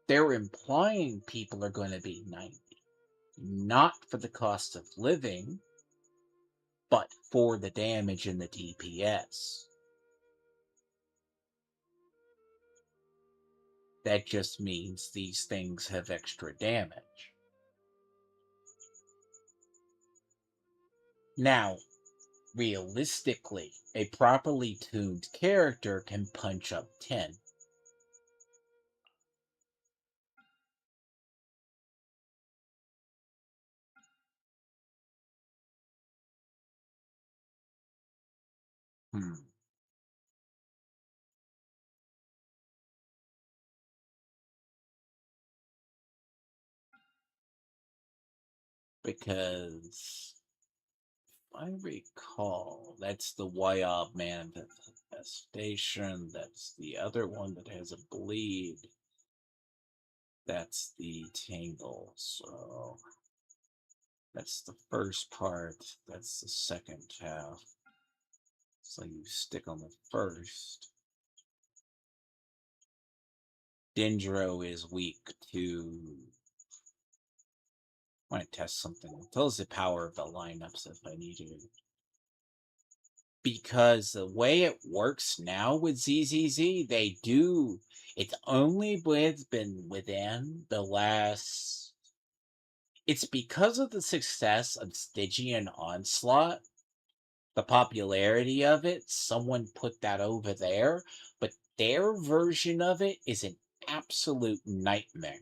They're implying people are going to be 90. Not for the cost of living, but for the damage and the DPS. That just means these things have extra damage. Now, realistically, a properly tuned character can punch up 10. Hmm. Because I recall that's the Wyob manifestation. That's the other one that has a bleed. That's the Tangle. So that's the first part. That's the second half. So you stick on the first. Dendro is weak to. I want to test something. Tell us the power of the lineups if I need to. Because the way it works now with ZZZ, they do. It's only been within the last. It's because of the success of Stygian Onslaught, the popularity of it. Someone put that over there, but their version of it is an absolute nightmare.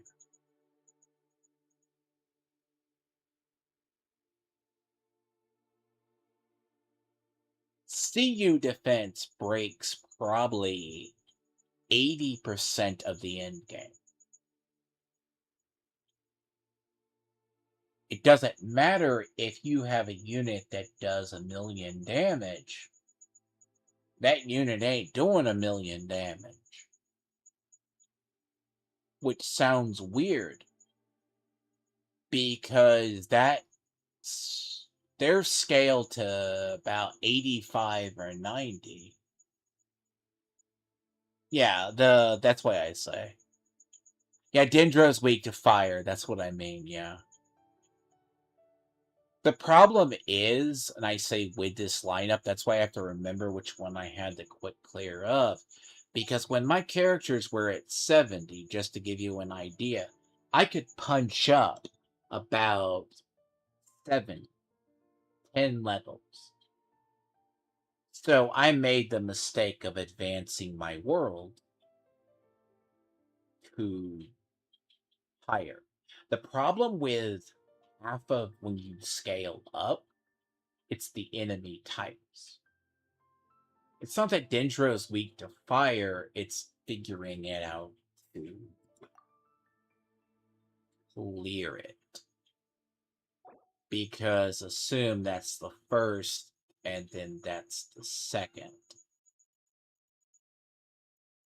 CU defense breaks probably 80% of the end game. It doesn't matter if you have a unit that does 1,000,000 damage. That unit ain't doing 1,000,000 damage. Which sounds weird. Because they're scaled to about 85 or 90. Yeah, that's why I say. Yeah, Dendro's weak to fire. That's what I mean, yeah. The problem is, and I say with this lineup, that's why I have to remember which one I had to quit clear of. Because when my characters were at 70, just to give you an idea, I could punch up about 7, 10 levels. So I made the mistake of advancing my world to higher. The problem with half of when you scale up, it's the enemy types. It's not that Dendro is weak to fire, it's figuring it out to clear it. Because assume that's the first, and then that's the second.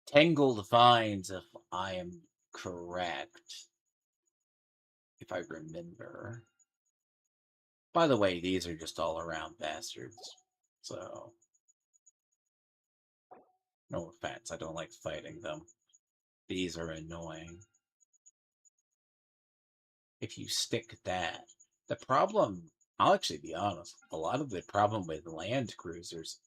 Tangled Vines, if I am correct. If I remember. By the way, these are just all around bastards. So, no offense, I don't like fighting them. These are annoying. If you stick that, the problem, I'll actually be honest, a lot of the problem with land cruisers,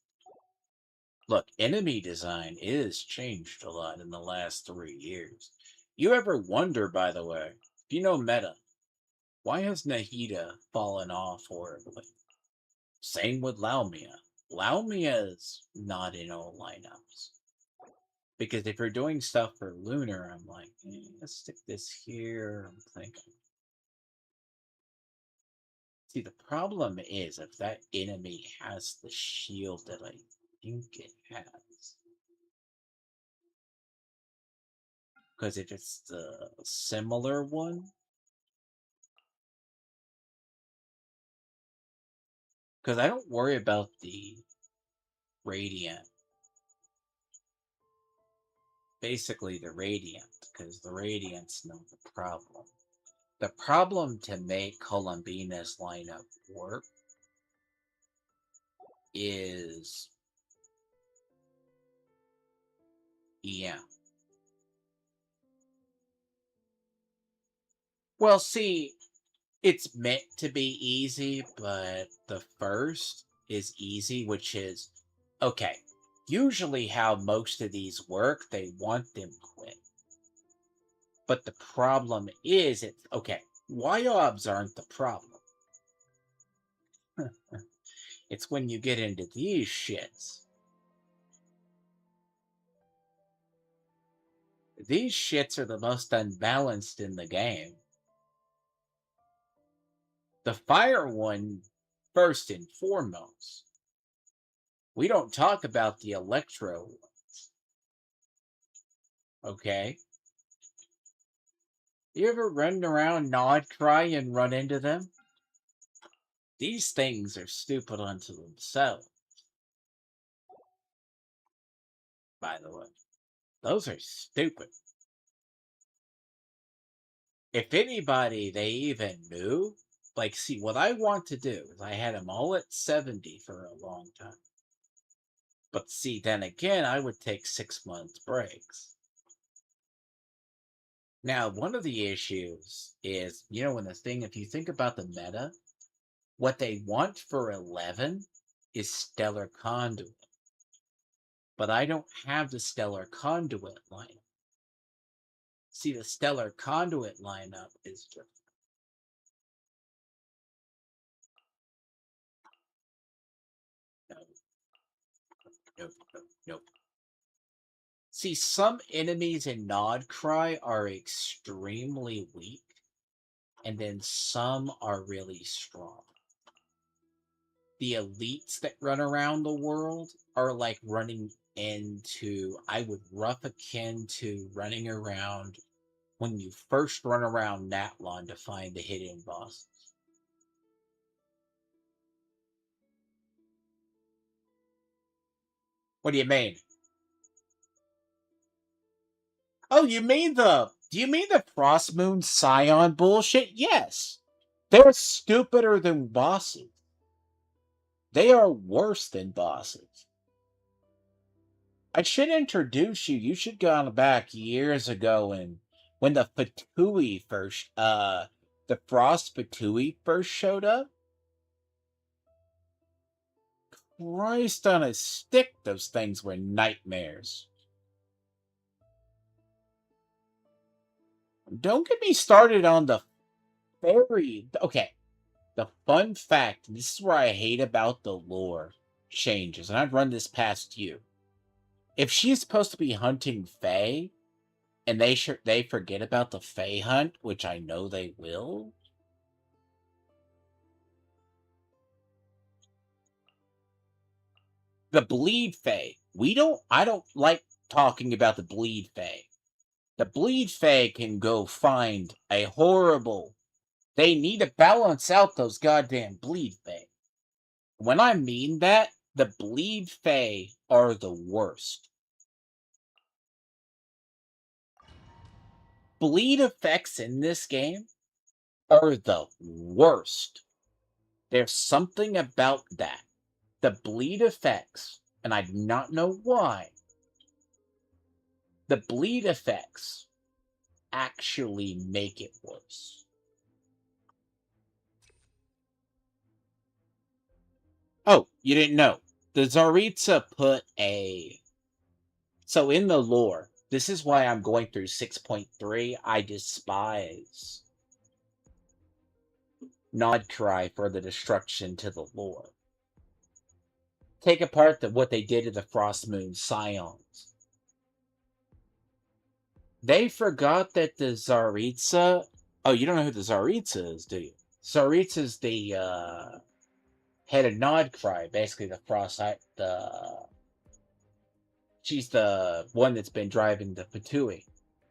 look, enemy design is changed a lot in the last 3 years. You ever wonder, by the way, if you know meta, why has Nahida fallen off horribly? Same with Laumia. Laumia's not in all lineups. Because if you're doing stuff for Lunar, I'm like, let's stick this here. I'm thinking. See, the problem is if that enemy has the shield that I think it has. Because if it's the similar one, because I don't worry about the Radiant. Basically, the Radiant, because the Radiant's not the problem. The problem to make Columbina's lineup work is EM. Well, see, it's meant to be easy, but the first is easy, which is okay. Usually, how most of these work, they want them quit. But the problem is, it's okay. YOBs aren't the problem. It's when you get into these shits. These shits are the most unbalanced in the game. The fire one, first and foremost. We don't talk about the electro ones. Okay? You ever run around Nod Cry and run into them? These things are stupid unto themselves. By the way, those are stupid. If anybody they even knew, like, see, what I want to do is I had them all at 70 for a long time. But see, then again, I would take 6 month breaks. Now, one of the issues is, when the thing, if you think about the meta, what they want for 11 is Stellar Conduit. But I don't have the Stellar Conduit lineup. See, the Stellar Conduit lineup is different. Nope. See, some enemies in Nod Cry are extremely weak, and then some are really strong. The elites that run around the world are like running into, I would rough akin to running around when you first run around Natlon to find the hidden bosses. What do you mean? Oh, do you mean the Frost Moon Scion bullshit? Yes. They're stupider than bosses. They are worse than bosses. I should introduce you. You should go on back years ago and when the Fatui first, the Frost Fatui first showed up. Christ on a stick, those things were nightmares. Don't get me started on the fairy. Okay, the fun fact, and this is where I hate about the lore changes, and I've run this past you. If she's supposed to be hunting Fae, and they forget about the Fae hunt, which I know they will. The Bleed Fae. I don't like talking about the Bleed Fae. The Bleed Fae can go find a horrible. They need to balance out those goddamn Bleed Fae. When I mean that, the Bleed Fae are the worst. Bleed effects in this game are the worst. There's something about that. The bleed effects, and I do not know why, the bleed effects actually make it worse. Oh, you didn't know. The Tsaritsa put a... So in the lore, this is why I'm going through 6.3. I despise Nod Cry for the destruction to the lore. Take apart what they did to the Frost Moon Scions. They forgot that the Tsaritsa... Oh, you don't know who the Tsaritsa is, do you? Tsaritsa's the head of Nod Cry, basically the Frost... She's the one that's been driving the Fatui.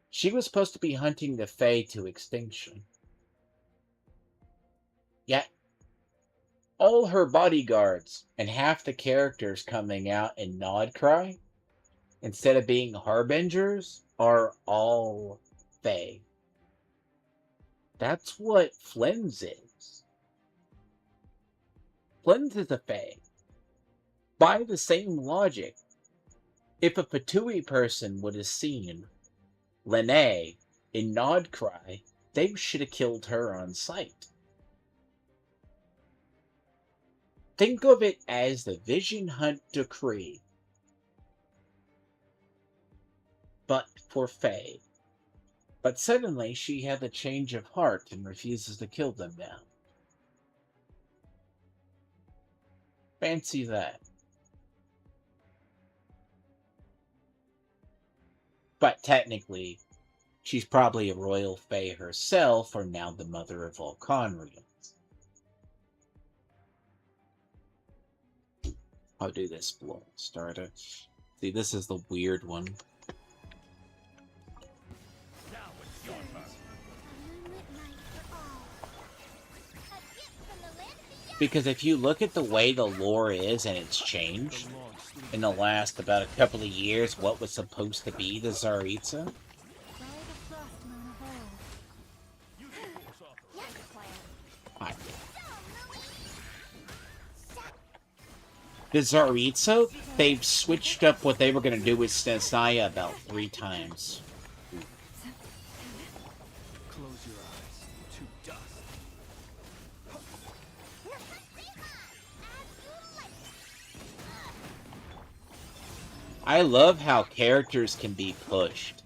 She was supposed to be hunting the Fae to extinction. Yet, all her bodyguards and half the characters coming out in Nod Cry, instead of being Harbingers, are all Fae. That's what Flynn's is. Flynn's is a Fae. By the same logic, if a Fatui person would have seen Lene in Nod Cry, they should have killed her on sight. Think of it as the Vision Hunt Decree, but for Fae. But suddenly she had a change of heart and refuses to kill them now. Fancy that. But technically, she's probably a royal Fae herself, or now the mother of all Conrians. I'll do this blow starter. See, this is the weird one. Because if you look at the way the lore is and it's changed in the last about a couple of years, what was supposed to be the Tsaritsa? The Tsaritsa, they've switched up what they were going to do with Stensaya about 3 times. Close your eyes to dust. I love how characters can be pushed.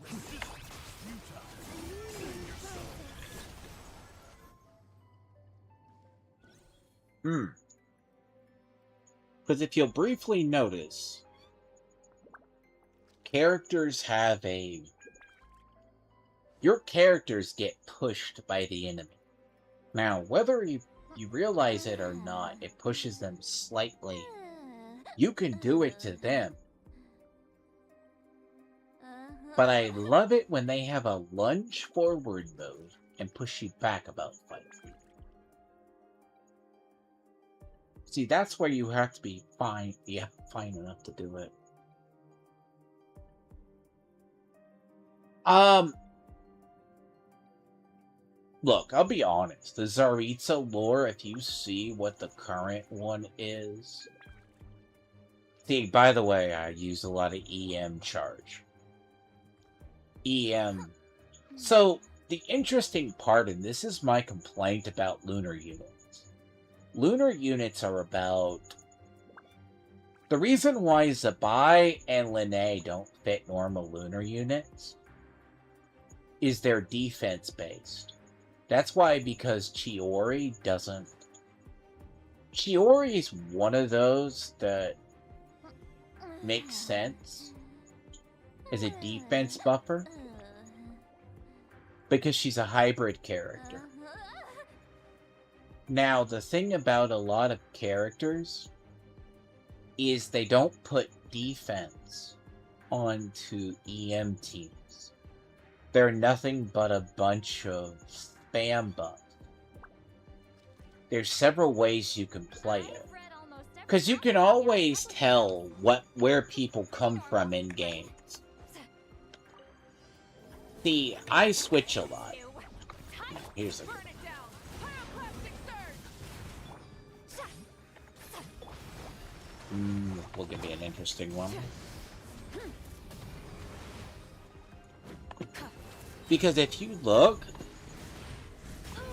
Because if you'll briefly notice, characters have a... Your characters get pushed by the enemy. Now, whether you realize it or not, it pushes them slightly. You can do it to them. But I love it when they have a lunge forward mode and push you back about 5 feet. See, that's where you have to be fine enough to do it. Look, I'll be honest. The Tsaritsa lore, if you see what the current one is... See, by the way, I use a lot of EM charge. EM. So, the interesting part, and this is my complaint about lunar units. Lunar units are about... The reason why Zabai and Lene don't fit normal lunar units is they're defense-based. That's why, because Chiori doesn't... Chiori is one of those that makes sense as a defense buffer, because she's a hybrid character. Now, the thing about a lot of characters is they don't put defense onto EM teams. They're nothing but a bunch of spam buff. There's several ways you can play it. Because you can always tell where people come from in games. See, I switch a lot. Here's a... Will give me an interesting one. Because if you look,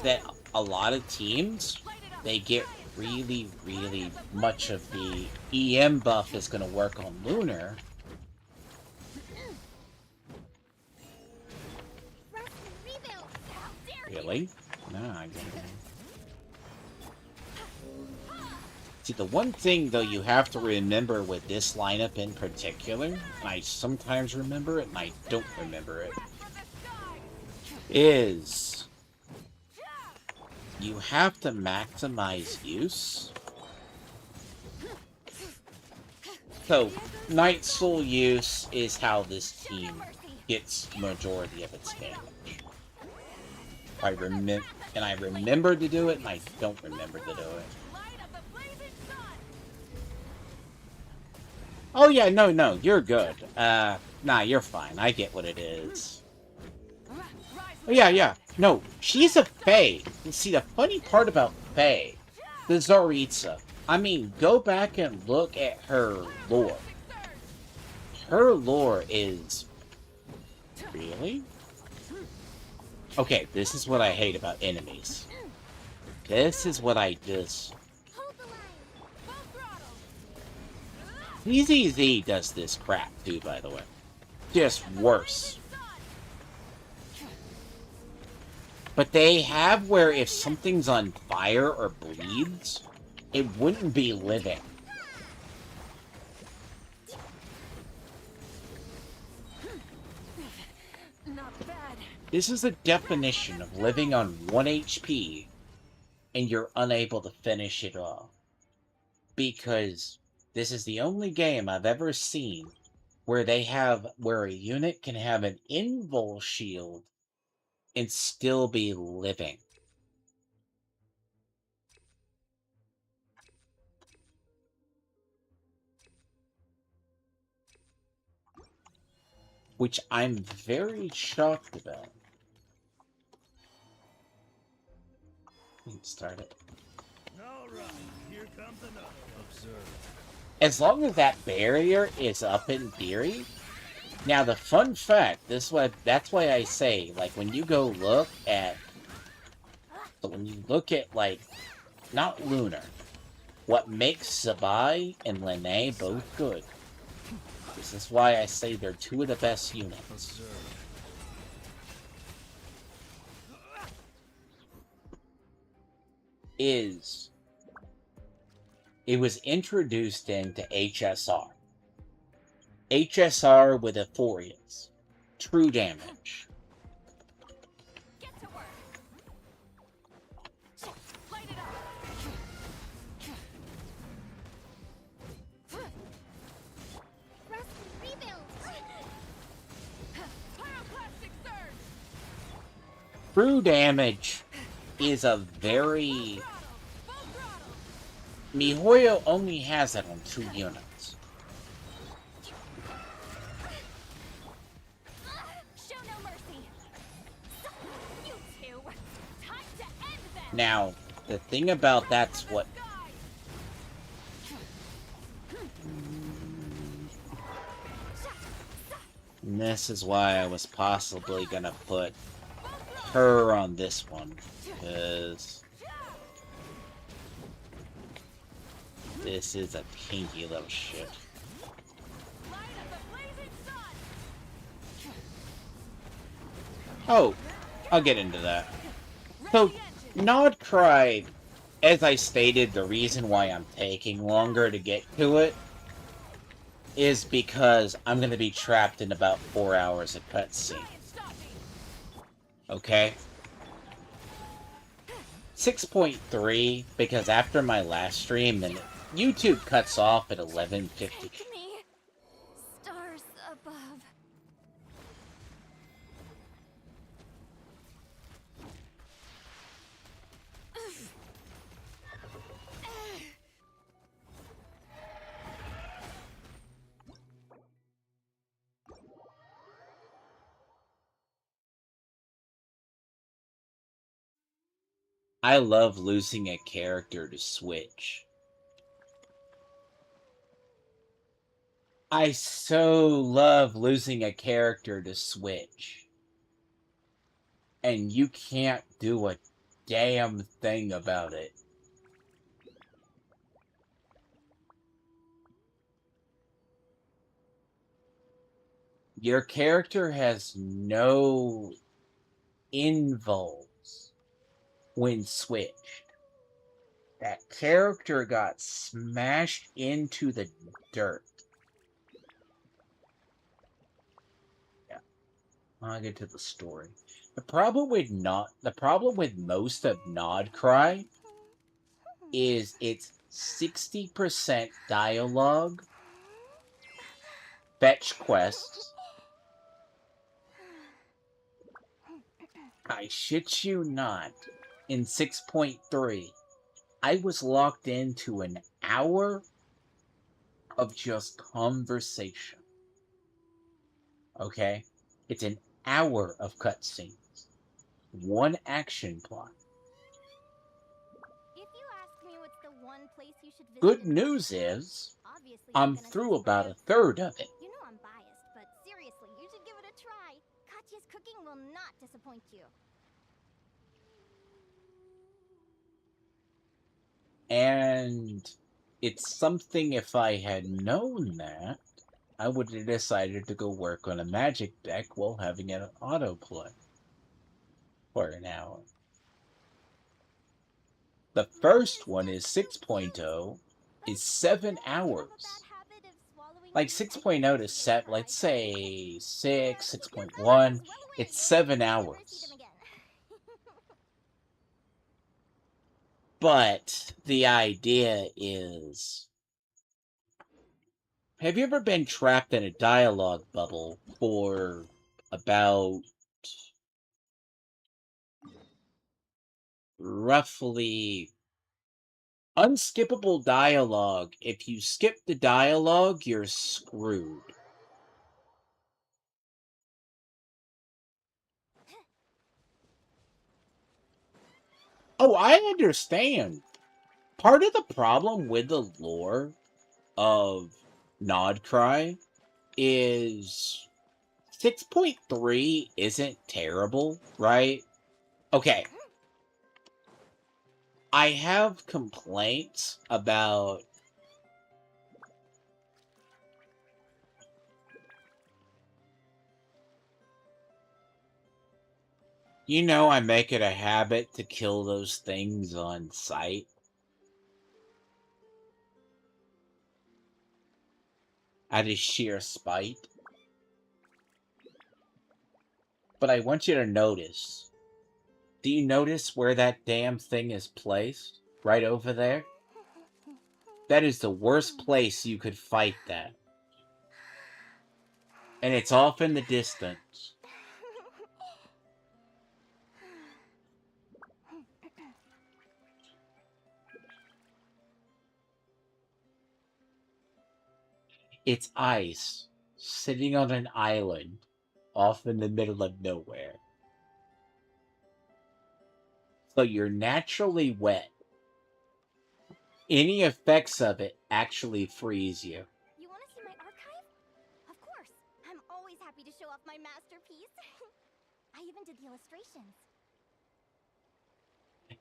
that a lot of teams, they get really, really much of the EM buff is going to work on Lunar. Really? No, I don't. See, the one thing, though, you have to remember with this lineup in particular, and I sometimes remember it and I don't remember it, is you have to maximize use. So, Night Soul use is how this team gets majority of its damage. I remember to do it, and I don't remember to do it. Oh yeah, no, you're good. Nah, you're fine. I get what it is. Oh yeah. No, she's a Fae. You see, the funny part about Fae, the Tsaritsa, I mean, go back and look at her lore. Her lore is... Really? Okay, this is what I hate about enemies. This is what I just... ZZ does this crap, too, by the way. Just worse. But they have where if something's on fire or bleeds, it wouldn't be living. Not bad. This is a definition of living on 1 HP and you're unable to finish it off. Because this is the only game I've ever seen where where a unit can have an invul shield and still be living. Which I'm very shocked about. Start it. Alright, here comes another. Observe. As long as that barrier is up in theory. Now the fun fact, that's why I say, like, when you go look at like, not Lunar, what makes Zabai and Lene both good. This is why I say they're two of the best units. Observe. It was introduced into HSR. HSR with Euphorias. True damage. Get to work. Light it up. Rest and rebuild. Pyroclastic surge. True damage is a very... MiHoYo only has it on 2 units. Show no mercy. You two. Time to end them. Now, the thing about that's what... And this is why I was possibly gonna put her on this one, because this is a pinky little shit. Oh, I'll get into that. So, Nodcry, as I stated, the reason why I'm taking longer to get to it is because I'm going to be trapped in about 4 hours of cutscene. Okay? 6.3, because after my last stream, then YouTube cuts off at 11:50. Take me. Stars above. I love losing a character to Switch. I so love losing a character to Switch. And you can't do a damn thing about it. Your character has no invulns when switched. That character got smashed into the dirt. Yeah, I'll get to the story. The problem with most of Nodcry is it's 60% dialogue, fetch quests. I shit you not. In 6.3, I was locked into an hour of just conversation. Okay? It's an hour of cutscenes. One action plot. If you ask me what's the one place you should visit Good in news Genshin, is, obviously I'm you're gonna through say about a Ryo's. third of it. You know I'm biased, but seriously, you should give it a try. Katya's cooking will not disappoint you. And it's something, if I had known that, I would have decided to go work on a magic deck while having an autoplay for an hour. The first one is 6.0, is 7 hours. Like 6.0 to 7, let's say 6, 6.1, it's 7 hours. But the idea is, have you ever been trapped in a dialogue bubble for about roughly unskippable dialogue? If you skip the dialogue, you're screwed. Oh, I understand. Part of the problem with the lore of Nodcry is 6.3 isn't terrible, right? Okay. I have complaints about I make it a habit to kill those things on sight out of sheer spite. But I want you to notice. Do you notice where that damn thing is placed? Right over there? That is the worst place you could fight that. And it's off in the distance. It's ice, sitting on an island, off in the middle of nowhere. So you're naturally wet. Any effects of it actually freeze you. You want to see my archive? Of course. I'm always happy to show off my masterpiece. I even did the illustrations.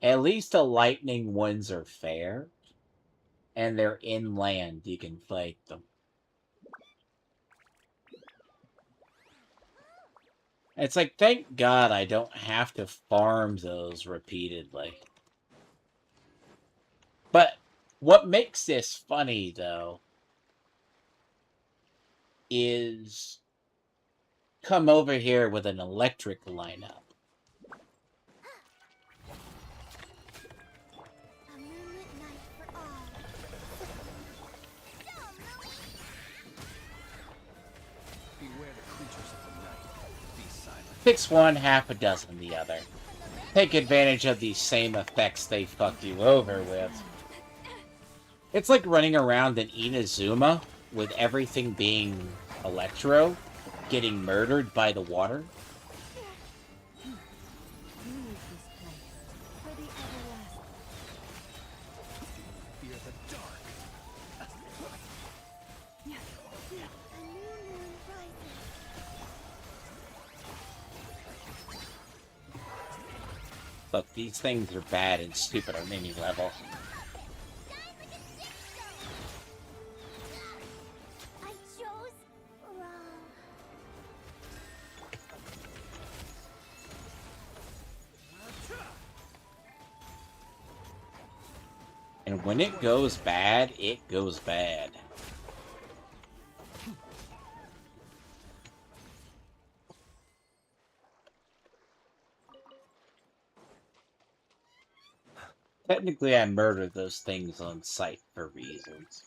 At least the lightning ones are fair. And they're inland. You can fight them. It's like, thank God I don't have to farm those repeatedly. But what makes this funny, though, is come over here with an electric lineup. A moonlit night for all. Go, Lily! Beware the creatures of the night. Be silent. Fix one, half a dozen the other. Take advantage of these same effects they fucked you over with. It's like running around in Inazuma with everything being electro, getting murdered by the water. Fear the dark. Look, these things are bad and stupid on any level. I chose wrong. And when it goes bad, it goes bad. Technically, I murdered those things on sight for reasons.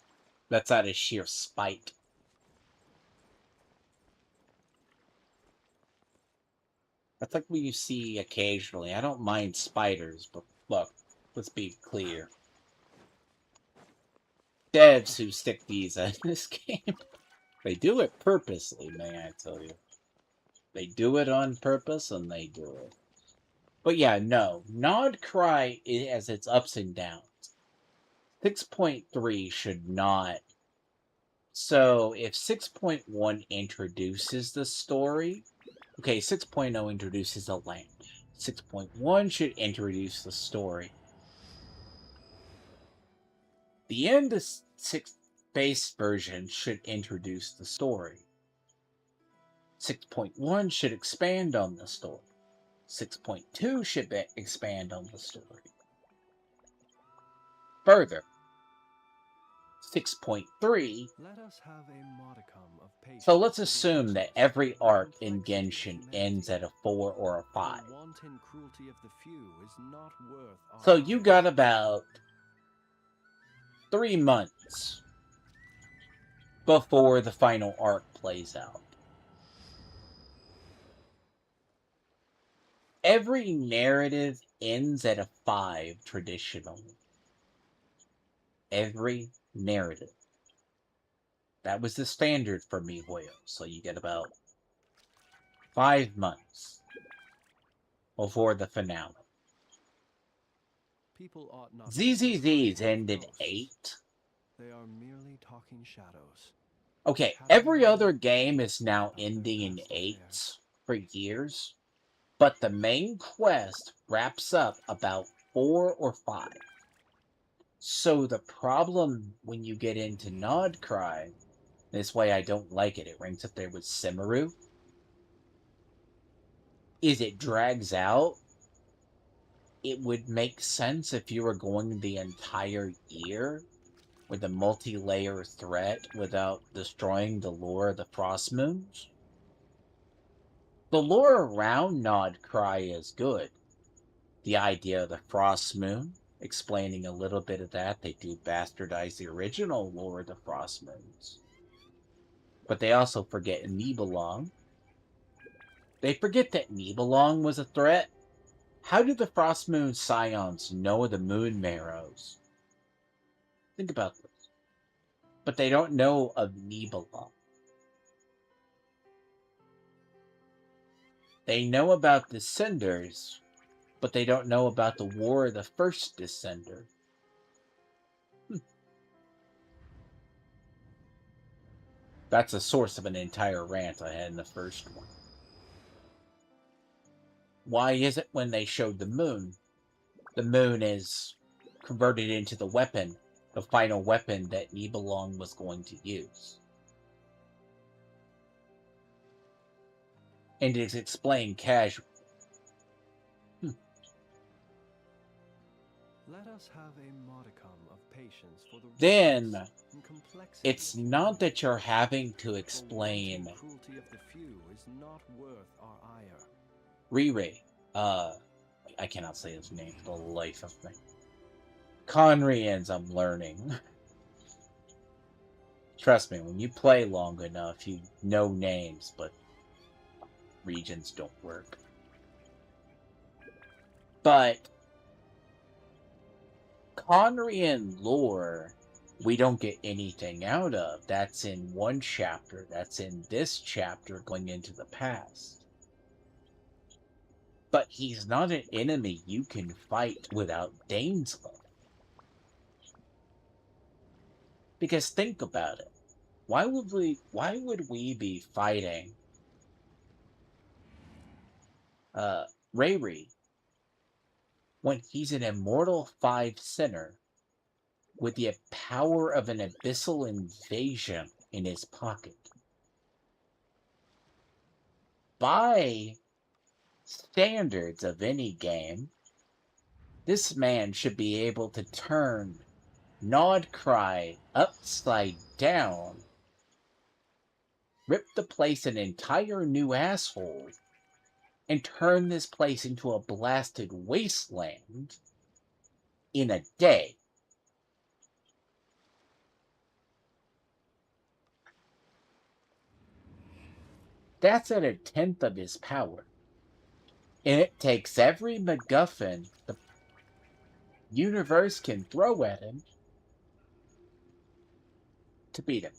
That's out of sheer spite. That's like what you see occasionally. I don't mind spiders, but look, let's be clear. Devs who stick these in this game, they do it purposely, may I tell you. They do it on purpose, and they do it. But yeah, no. Nod Cry has its ups and downs. 6.3 should not. So if 6.1 introduces the story, okay, 6.0 introduces the land. 6.1 should introduce the story. The end of 6 base version should introduce the story. 6.1 should expand on the story. 6.2 should expand on the story. Further, 6.3. Let us have a modicum of patience. So let's assume that every arc in Genshin ends at a 4 or a 5. The wanton cruelty of the few is not worth our So you ire. got about 3 months before the final arc plays out. Every narrative ends at a 5 traditionally. Every narrative. That was the standard for MiHoYo. So you get about 5 months before the finale. People ought not to ZZZs suffer ended ghosts. 8. They are merely talking shadows. Okay, every other game is now ending in 8 for years. But the main quest wraps up about 4 or 5. So the problem when you get into Nod Cry, this way I don't like it, it ranks up there with Simaru, is it drags out. It would make sense if you were going the entire year with a multi-layer threat without destroying the lore of the Frost Moons. The lore around Nod Cry is good. The idea of the Frost Moon, explaining a little bit of that, they do bastardize the original lore of the Frost Moons. But they also forget Nibelung. They forget that Nibelung was a threat. How did the Frost Moon Scions know the Moon Marrows? Think about this. But they don't know of Nibelung. They know about Descenders, but they don't know about the War of the First Descender. That's the source of an entire rant I had in the first one. Why is it when they showed the moon is converted into the weapon, the final weapon that Nibelung was going to use? And it's explained casually. Let us have a modicum of patience for the Then, richness and complexity it's of not humanity. that you're having to The explain wanton cruelty of the few is not worth our ire. Riri. I cannot say his name for the life of me. Conrians, I'm learning. Trust me, when you play long enough, you know names, but regions don't work. But Conrian lore, we don't get anything out of. That's in one chapter. That's in this chapter going into the past. But he's not an enemy you can fight without Dainsland. Because think about it. Why would we be fighting Riri when he's an immortal 5 sinner with the power of an abyssal invasion in his pocket. By standards of any game, this man should be able to turn Nodcry upside down, rip the place an entire new asshole, and turn this place into a blasted wasteland in a day. That's at 1/10 of his power. And it takes every MacGuffin the universe can throw at him to beat him.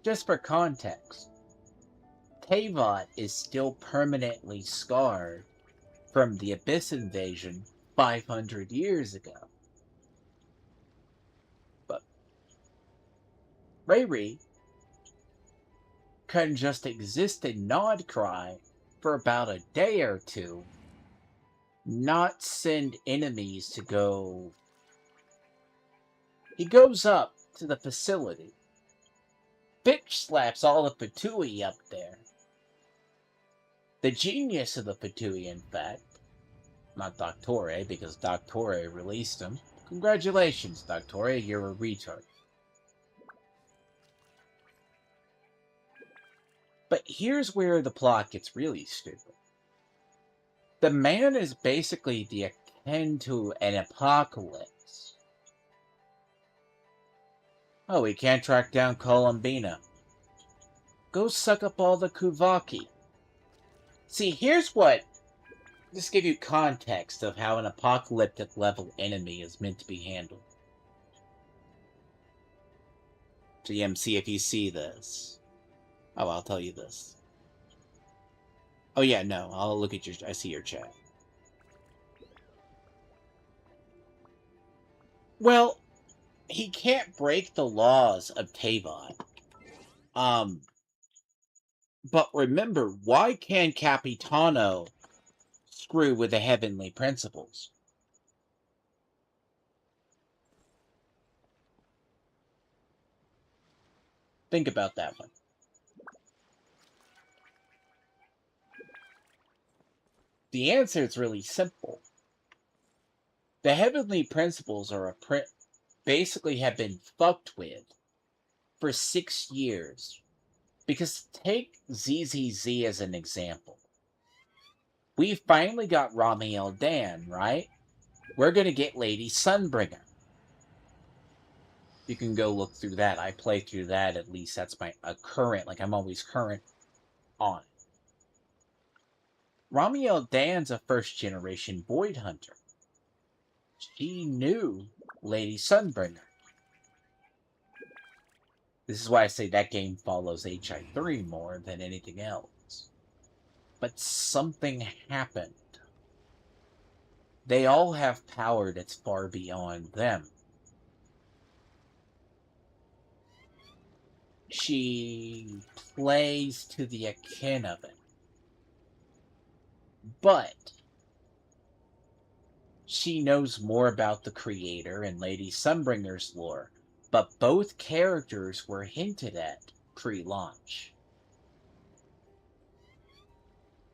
Just for context, Tavot is still permanently scarred from the Abyss invasion 500 years ago. But Riri can just exist in Nodcry for about a day or two, not send enemies to go. He goes up to the facility, bitch slaps all the Fatui up there. The genius of the Fatui, in fact, not Doctore, because Doctore released him. Congratulations, Doctore, you're a retard. But here's where the plot gets really stupid. The man is basically the akin to an apocalypse. Oh, we can't track down Columbina. Go suck up all the Kuvaki. See, here's what... Just give you context of how an apocalyptic level enemy is meant to be handled. GMC, if you see this... Oh, I'll tell you this. Oh yeah, no, I'll look at your... I see your chat. Well, he can't break the laws of Tavon. But remember, why can Capitano screw with the heavenly principles? Think about that one. The answer is really simple. The heavenly principles are basically have been fucked with for 6 years. Because take ZZZ as an example. We finally got Ramiel Dan, right? We're going to get Lady Sunbringer. You can go look through that. I play through that, at least that's my current, like I'm always current on it. Ramiel Dan's a first-generation Void Hunter. She knew Lady Sunbringer. This is why I say that game follows HI3 more than anything else. But something happened. They all have power that's far beyond them. She plays to the akin of it. But she knows more about the creator and Lady Sunbringer's lore. But both characters were hinted at pre-launch.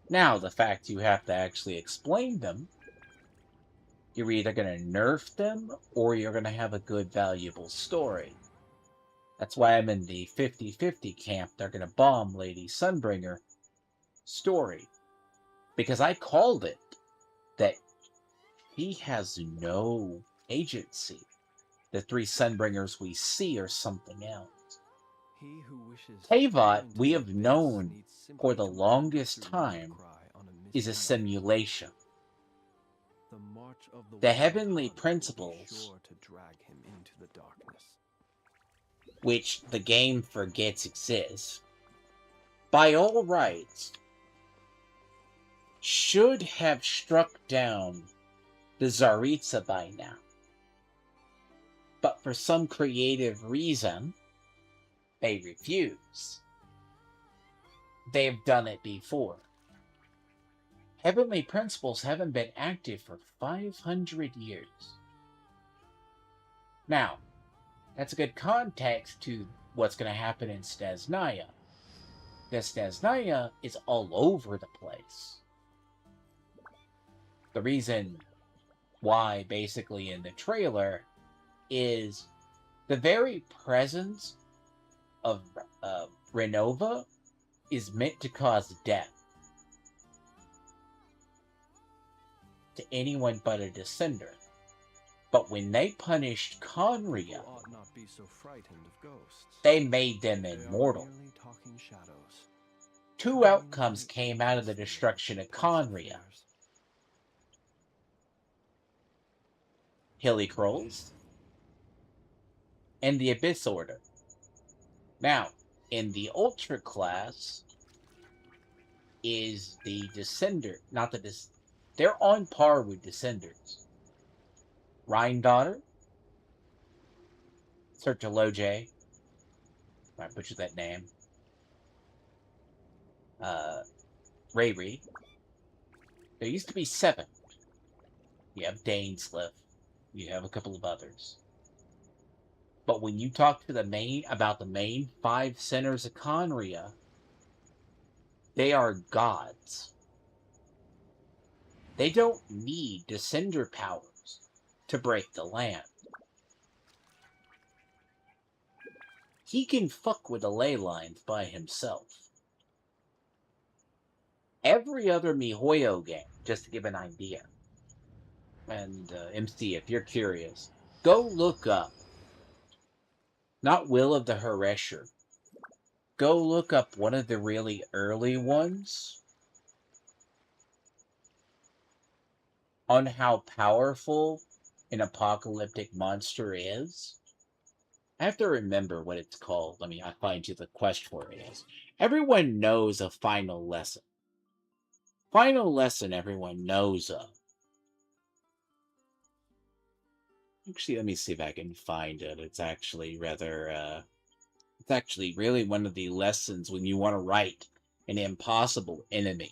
Now, the fact you have to actually explain them, you're either going to nerf them or you're going to have a good, valuable story. That's why I'm in the 50-50 camp. They're going to bomb Lady Sunbringer story. Because I called it that he has no agency. The 3 Sunbringers we see are something else. Tavot, we have known for the longest time, is a simulation. The heavenly principles, which the game forgets exist, by all rights, should have struck down the Tsaritsa by now. But for some creative reason, they refuse. they've done it before. Heavenly principles haven't been active for 500 years. Now, that's a good context to what's going to happen in Snezhnaya. The Snezhnaya is all over the place. The reason why, basically, in the trailer, is the very presence of Renova is meant to cause death to anyone but a descender. But when they punished Conria, People ought not be so frightened of ghosts. they made them They are immortal. merely talking shadows. Two Hiding outcomes in came out of the atmosphere destruction of with pencil Conria. fingers. Hilly-Krolls and the Abyss Order. Now, in the Ultra class is the Descender, not the they're on par with Descenders. Rhine-Daughter, Sertologe, I butchered that name. Rayri. There used to be 7. You have Dainsliff. You have a couple of others. But when you talk to the main 5 centers of Conria, they are gods. They don't need Descender powers to break the land. He can fuck with the ley lines by himself. Every other MiHoYo game, just to give an idea, and MC, if you're curious, go look up, not Will of the Haresher, go look up one of the really early ones on how powerful an apocalyptic monster is. I have to remember what it's called. Let me find you the quest for it is. Everyone knows a final lesson. Final lesson everyone knows of. Actually, let me see if I can find it. It's actually it's actually really one of the lessons when you want to write an impossible enemy.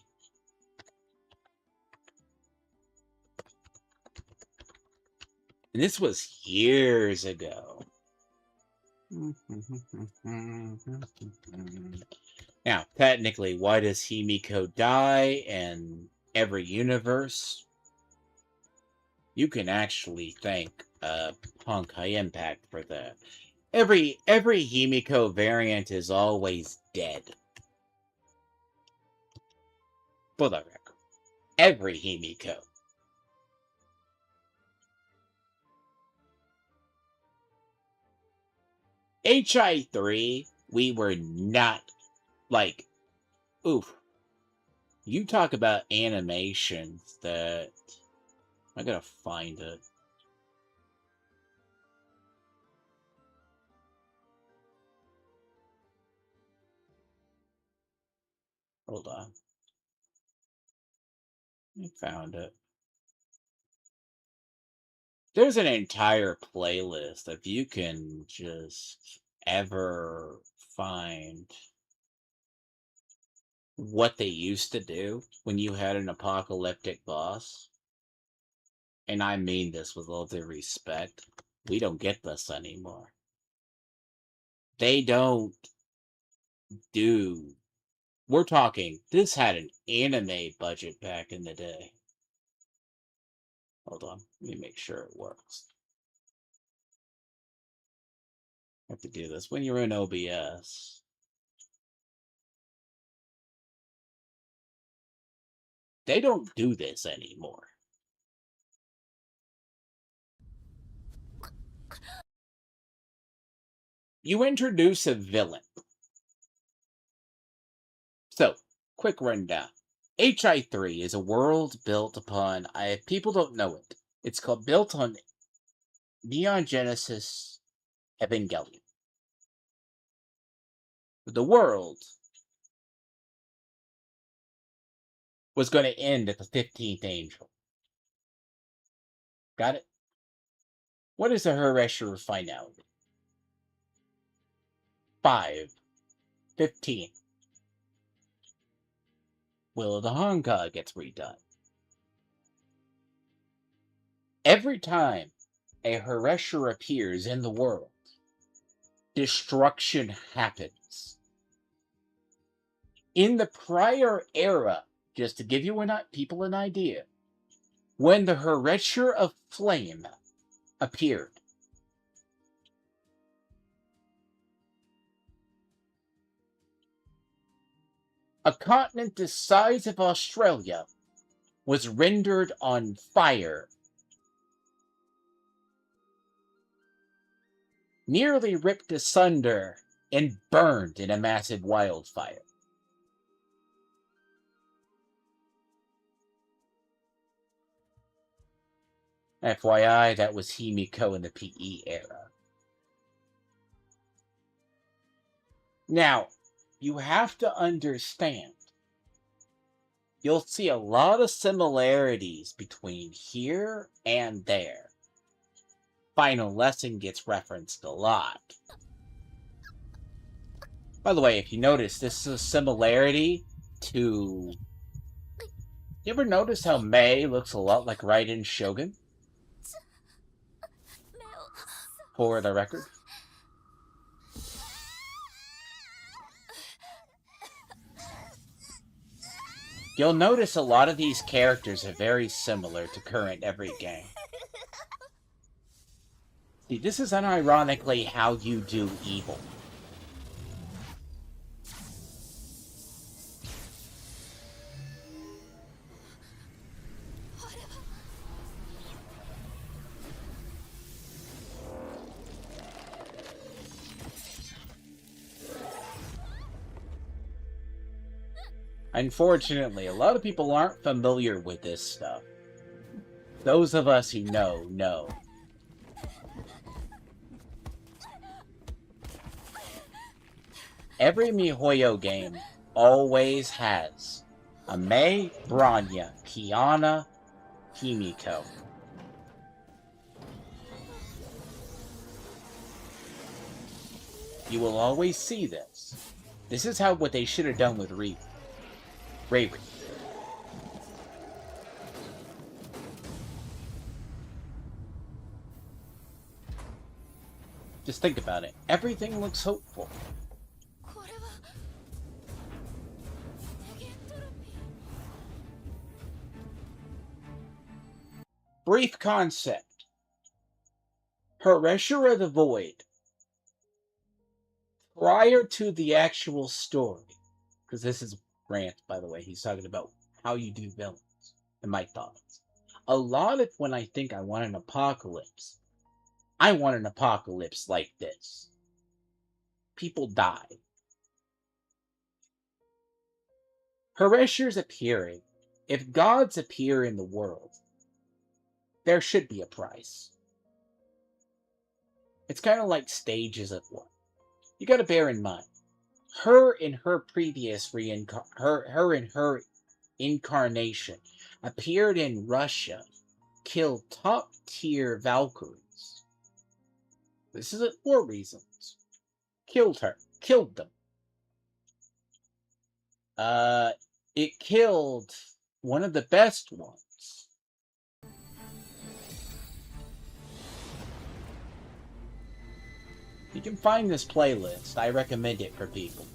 And this was years ago. Now, technically, why does Himiko die in every universe? You can actually thank Punk High Impact for that. Every Himiko variant is always dead. For the record. Every Himiko. HI3, we were not like, oof. You talk about animations that I gotta find it. Hold on. I found it. There's an entire playlist if you can just ever find what they used to do when you had an apocalyptic boss. And I mean this with all due respect. We don't get this anymore. They don't do. We're talking, this had an anime budget back in the day. Hold on, let me make sure it works. I have to do this when you're in OBS. They don't do this anymore. You introduce a villain. So, quick rundown. HI3 is a world built upon, people don't know it. It's called built on Neon Genesis Evangelion. The world was going to end at the 15th angel. Got it? What is the Haresher finality? 5. 15. Will of the Honka gets redone. Every time a Haresher appears in the world, destruction happens. In the prior era, just to give you people an idea, when the Haresher of Flame appeared, a continent the size of Australia was rendered on fire, nearly ripped asunder, and burned in a massive wildfire. FYI, that was Himiko in the PE era. Now, you have to understand, you'll see a lot of similarities between here and there. Final Lesson gets referenced a lot. By the way, if you notice, this is a similarity to... You ever notice how Mei looks a lot like Raiden Shogun? For the record. You'll notice a lot of these characters are very similar to current every game. See, this is unironically how you do evil. Unfortunately, a lot of people aren't familiar with this stuff. Those of us who know, know. Every MiHoYo game always has a Mei, Bronya, Kiana, Himiko. You will always see this. This is what they should have done with Riri. Just think about it. Everything looks hopeful. Brief concept. Haresher of the Void. Prior to the actual story, because this is Grant, by the way, he's talking about how you do villains and my thoughts. A lot of when I think I want an apocalypse, I want an apocalypse like this. People die. Hareshers appearing. If gods appear in the world, there should be a price. It's kind of like stages of one. You got to bear in mind, her in her previous her in her incarnation appeared in Russia, killed top tier Valkyries. This is it for reasons. Killed them. It killed one of the best ones. You can find this playlist. I recommend it for people.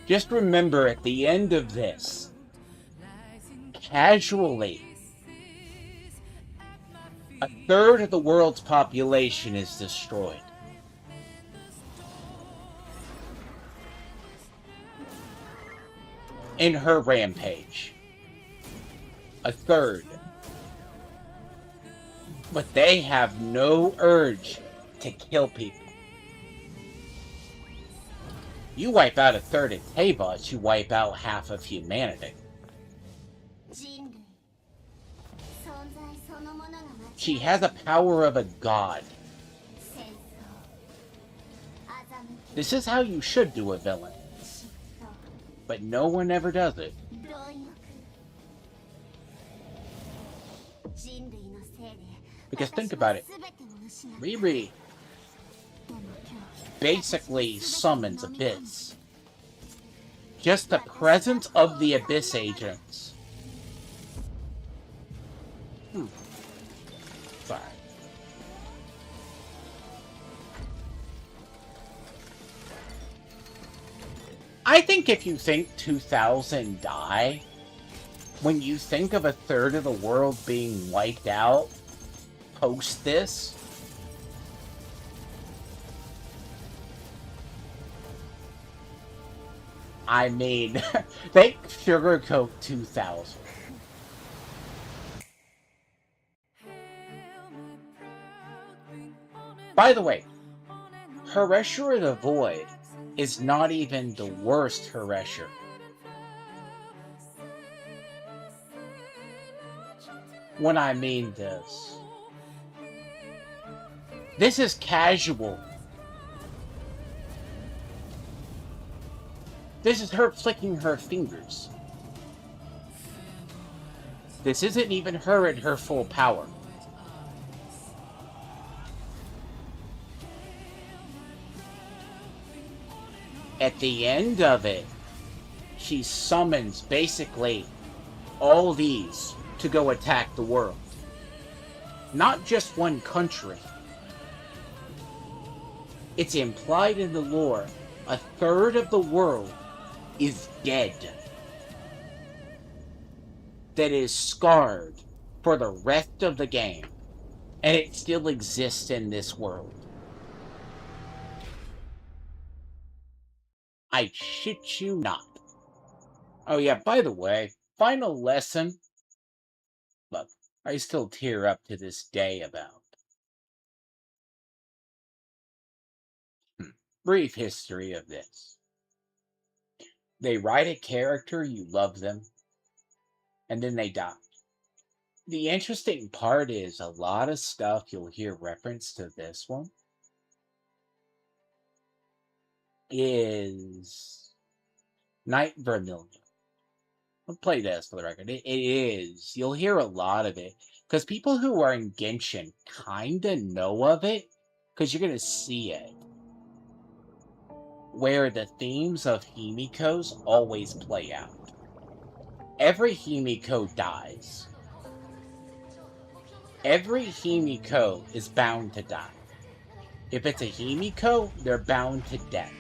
Just remember at the end of this, casually, a third of the world's population is destroyed. In her rampage. A third. But they have no urge to kill people. You wipe out a third of Tabots, you wipe out half of humanity. She has the power of a god. This is how you should do a villain. But no one ever does it. Because think about it. Riri basically summons Abyss. Just the presence of the Abyss agents. Sorry. I think if you think 2000 die, when you think of a third of the world being wiped out post this, I mean, they sugarcoat 2000. By the way, Haresher of the Void is not even the worst Haresher. When I mean this is casual. This is her flicking her fingers. This isn't even her at her full power. At the end of it, she summons basically all these to go attack the world. Not just one country. It's implied in the lore, a third of the world is dead. That is scarred for the rest of the game. And it still exists in this world. I shit you not. Oh yeah, by the way, final lesson. Look, I still tear up to this day about. Brief history of this. They write a character, you love them, and then they die. The interesting part is a lot of stuff you'll hear reference to this one is Night Vermilion. I'll play this for the record. It is. You'll hear a lot of it. Because people who are in Genshin kinda know of it. Because you're going to see it. Where the themes of Himiko's always play out. Every Himiko dies. Every Himiko is bound to die. If it's a Himiko, they're bound to death.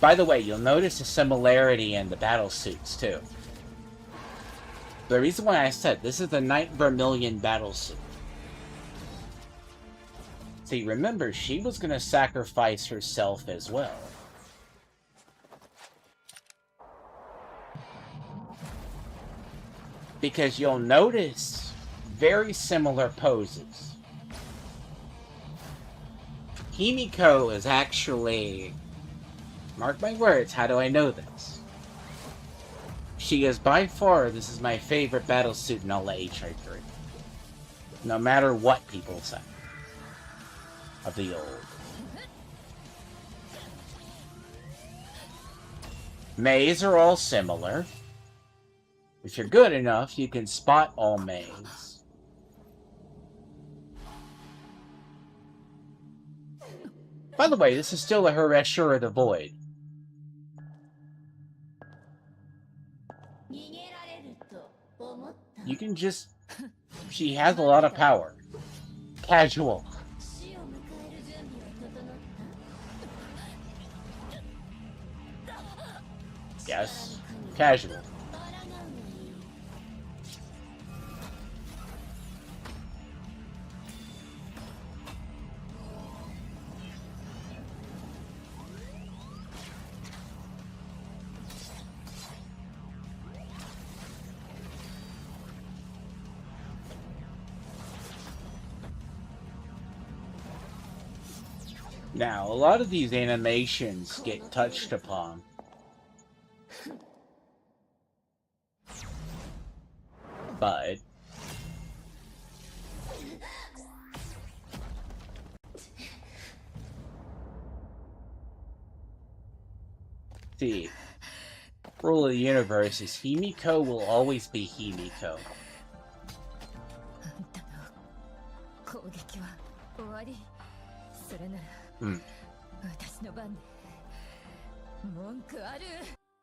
By the way, you'll notice a similarity in the battle suits, too. The reason why I said this is the Night Vermilion battle suit. See, remember, she was going to sacrifice herself as well. Because you'll notice very similar poses. Himiko is actually... Mark my words, how do I know this? She is by far, this is my favorite battlesuit in all of HI3. No matter what people say. Of the old. Mays are all similar. If you're good enough, you can spot all Mays. By the way, this is still a Haresher of the Void. You can just... She has a lot of power. Casual. Yes. Casual. Now, a lot of these animations get touched upon. But... see, Rule of the universe is Himiko will always be Himiko. あんたの攻撃は終わり。それなら、私の番で文句ある。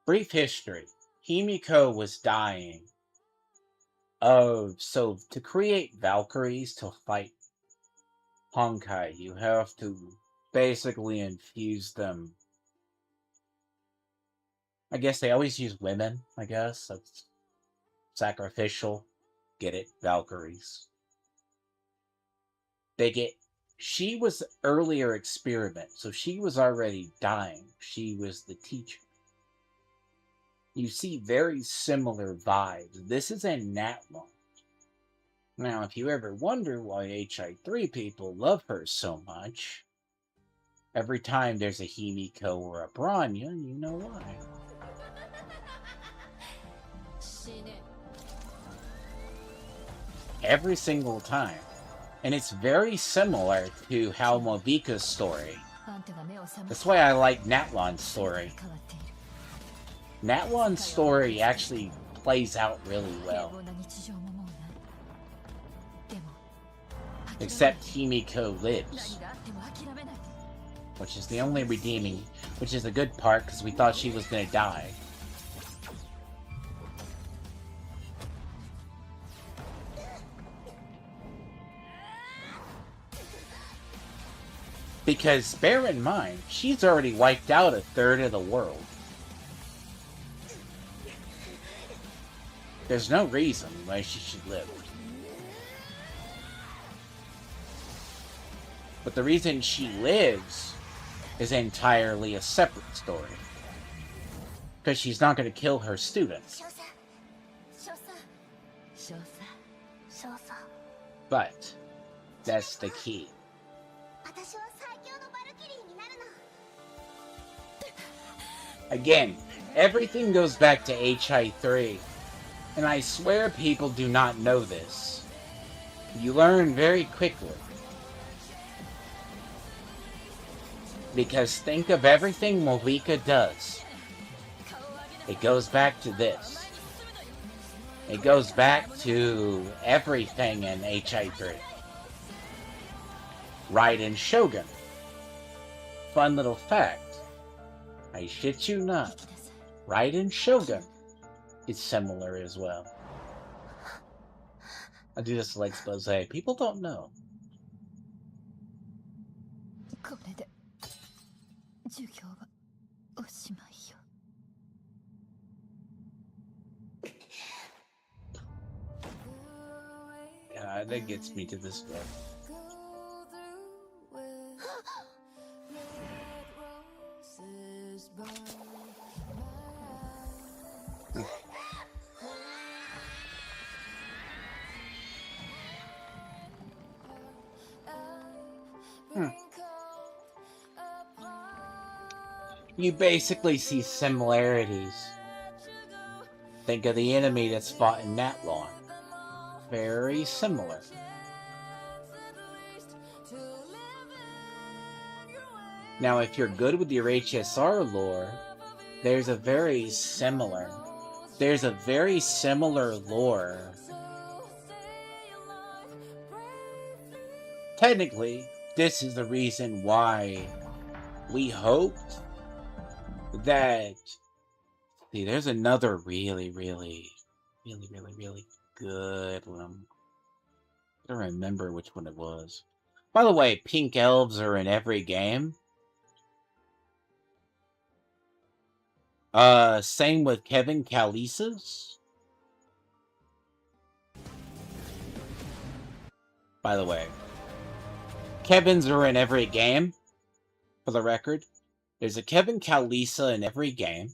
Brief history. Himiko was dying. So to create Valkyries to fight Honkai, you have to basically infuse them. I guess they always use women, I guess. That's sacrificial. Get it? Valkyries. She was earlier experiment, so she was already dying. She was the teacher. You see very similar vibes. This is in Natlan. Now, if you ever wonder why HI3 people love her so much, every time there's a Himiko or a Bronya, you know why. Every single time. And it's very similar to how Movika's story. That's why I like Natlan's story. Natlan's story actually plays out really well. Except Himiko lives. Which is the only redeeming, which is a good part because we thought she was going to die. Because bear in mind, she's already wiped out a third of the world. There's no reason why she should live. But the reason she lives is entirely a separate story. Because she's not going to kill her students. But that's the key. Again, everything goes back to HI3. And I swear people do not know this. You learn very quickly. Because think of everything Movika does. It goes back to this. It goes back to everything in HI3. Raiden Shogun. Fun little fact. I shit you not. Raiden Shogun is similar as well. I do this like expose. People don't know. God, that gets me to this day. You basically see similarities. Think of the enemy that's fought in Natlan. Very similar. Now, if you're good with your HSR lore, there's a very similar lore. Technically, this is the reason why we hoped that... See, there's another really good one. I don't remember which one it was. By the way, pink elves are in every game. Same with Kevin Kalisis. By the way, Kevins are in every game. For the record, there's a Kevin Kalisa in every game.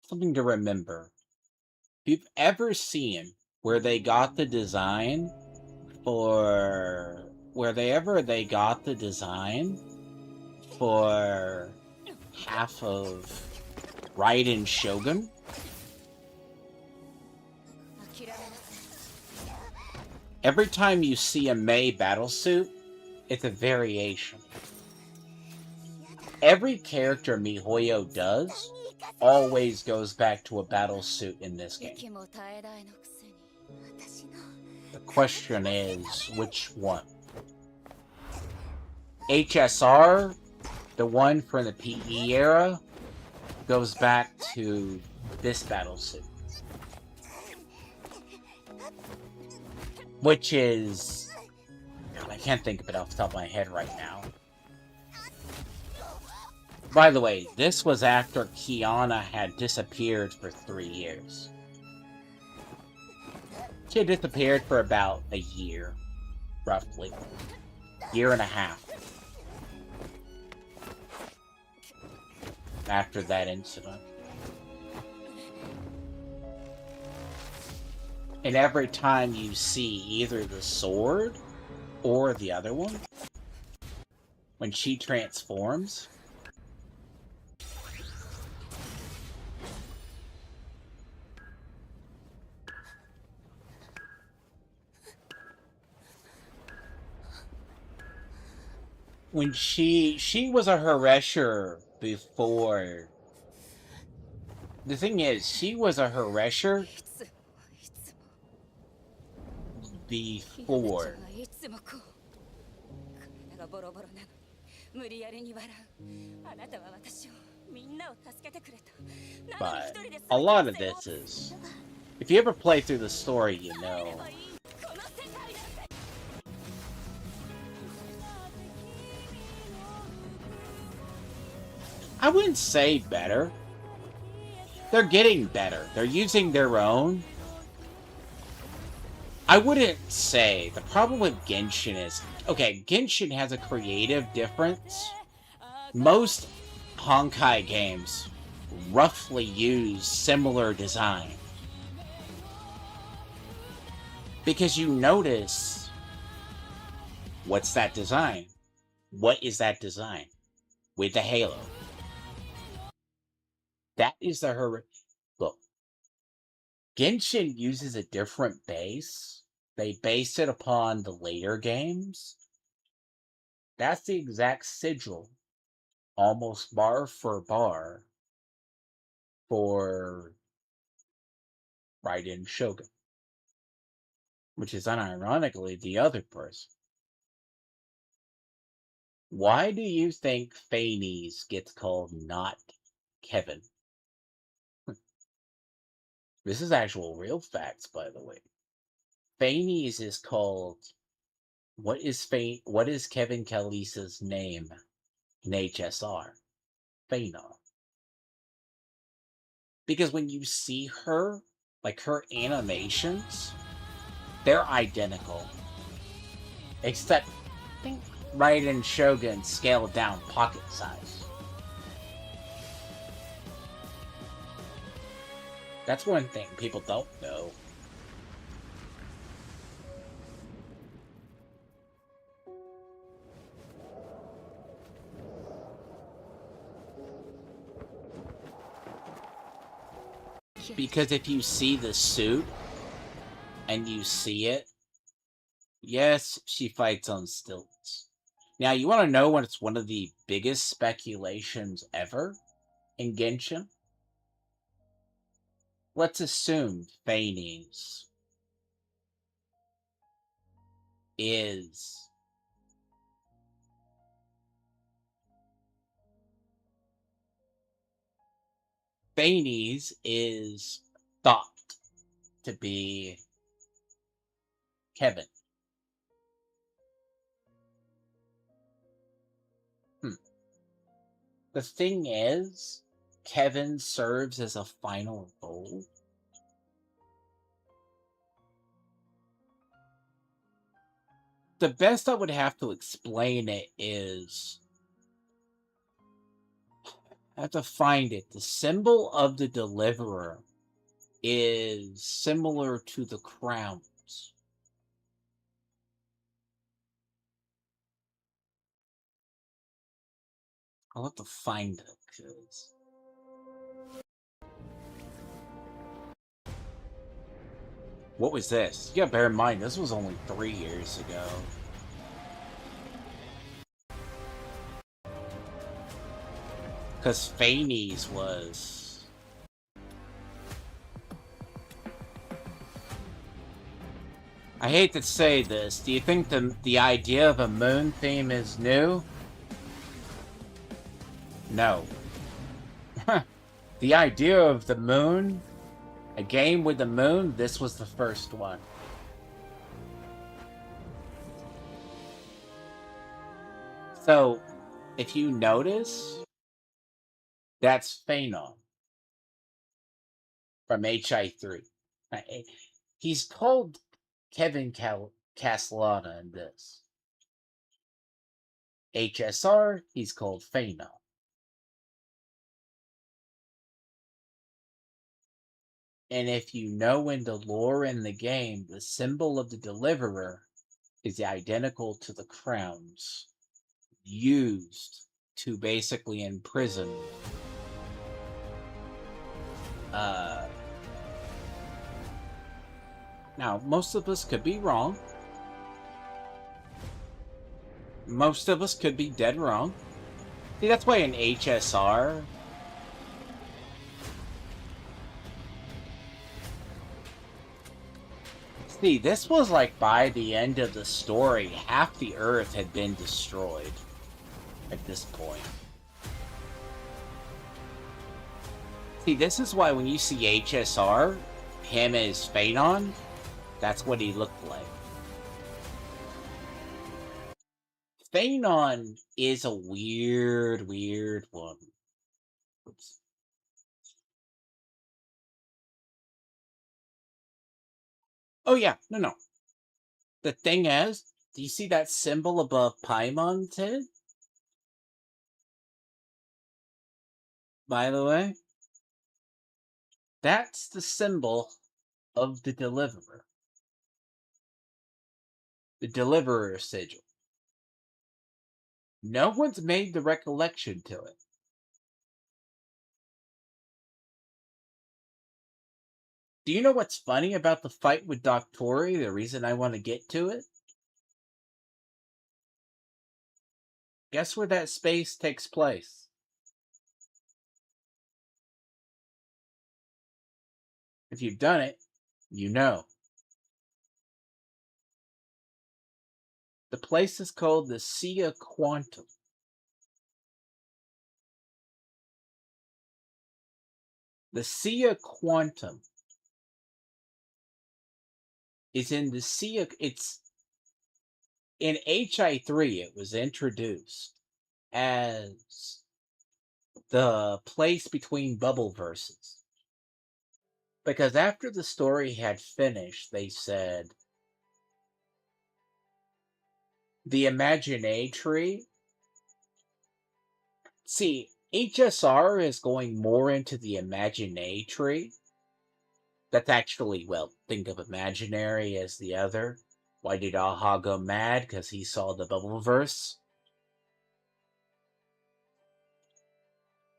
Something to remember. If you've ever seen where they got the design for... they got the design for half of Raiden Shogun? Every time you see a Mei battlesuit, it's a variation. every character MiHoYo does always goes back to a battle suit in this game. The question is, which one? HSR, the one from the PE era, goes back to this battle suit. Which is... God, I can't think of it off the top of my head right now. By the way, this was after Kiana had disappeared for 3 years. She had disappeared for about a year, roughly. Year and a half. After that incident. And every time you see either the sword or the other one, when she transforms, when she was a Haresher before. The thing is, she was a Haresher before. But a lot of this is, if you ever play through the story, you know. I wouldn't say better. They're getting better. They're using their own. I wouldn't say. The problem with Genshin is... Okay, Genshin has a creative difference. Most Honkai games roughly use similar design. Because you notice... What's that design? What is that design? With the halo. That is the look. Genshin uses a different base. They base it upon the later games. That's the exact sigil, almost bar for bar, for Raiden Shogun. Which is unironically the other person. Why do you think Phanes gets called not Kevin? This is actual real facts, by the way. Phanes is called... What is Kevin Kalisa's name in HSR? Phanar. Because when you see her, like her animations, they're identical. Except, I think Raiden Shogun scaled down pocket size. That's one thing people don't know. Because if you see the suit, and you see it, yes, she fights on stilts. Now, you want to know what's one of the biggest speculations ever in Genshin? Let's assume Phanes is thought to be Kevin. The thing is, Kevin serves as a final goal. The best I would have to explain it is... I have to find it. The symbol of the Deliverer is similar to the crowns. I'll have to find it, because... What was this? You gotta bear in mind, this was only 3 years ago. Because Phanes was... I hate to say this, do you think the idea of a moon theme is new? No. The idea of the moon, a game with the moon, this was the first one. So, if you notice, that's Phanon from HI3. He's called Kevin Castellana in this. HSR, he's called Phanon. And if you know in the lore in the game, the symbol of the Deliverer is identical to the crowns used to basically imprison now, most of us could be wrong. Most of us could be dead wrong. See, that's why in HSR... See, this was like by the end of the story, half the Earth had been destroyed at this point. See, this is why when you see HSR, him as Phanon, that's what he looked like. Phanon is a weird one. Oops. Oh yeah, no. The thing is, do you see that symbol above Paimon's head? By the way, that's the symbol of the Deliverer. The Deliverer sigil. No one's made the recollection to it. Do you know what's funny about the fight with Doctori? The reason I want to get to it? Guess where that space takes place? If you've done it, you know. The place is called the Sea Quantum. The Sea Quantum is in the Sea. It's in HI3. It was introduced as the place between bubble verses, because after the story had finished, they said the Imaginary. See, HSR is going more into the Imaginary. That's actually, well, think of imaginary as the other. Why did Aha go mad? Because he saw the Bubbleverse.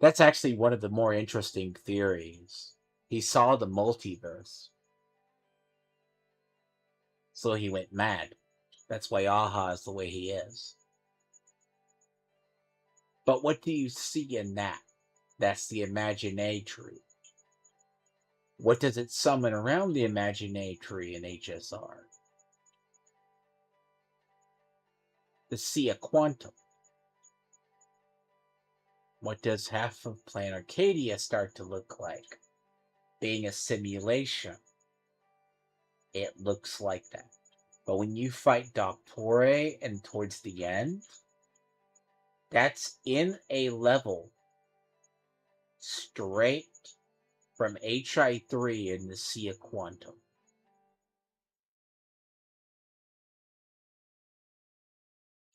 That's actually one of the more interesting theories. He saw the multiverse. So he went mad. That's why Aha is the way he is. But what do you see in that? That's the Imaginary. What does it summon around the Imaginary in HSR? The Sea Quantum. What does half of Planet Arcadia start to look like? Being a simulation. It looks like that. But when you fight Doctore and towards the end, that's in a level straight from HI3 in the Sea Quantum.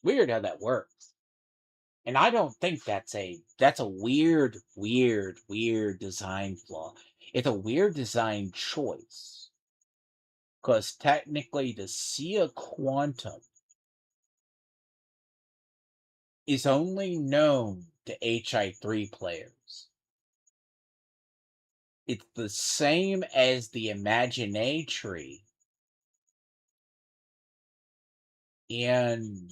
Weird how that works. And I don't think that's a weird design flaw. It's a weird design choice. Because technically the Sea Quantum is only known to HI3 players. It's the same as the Imaginary in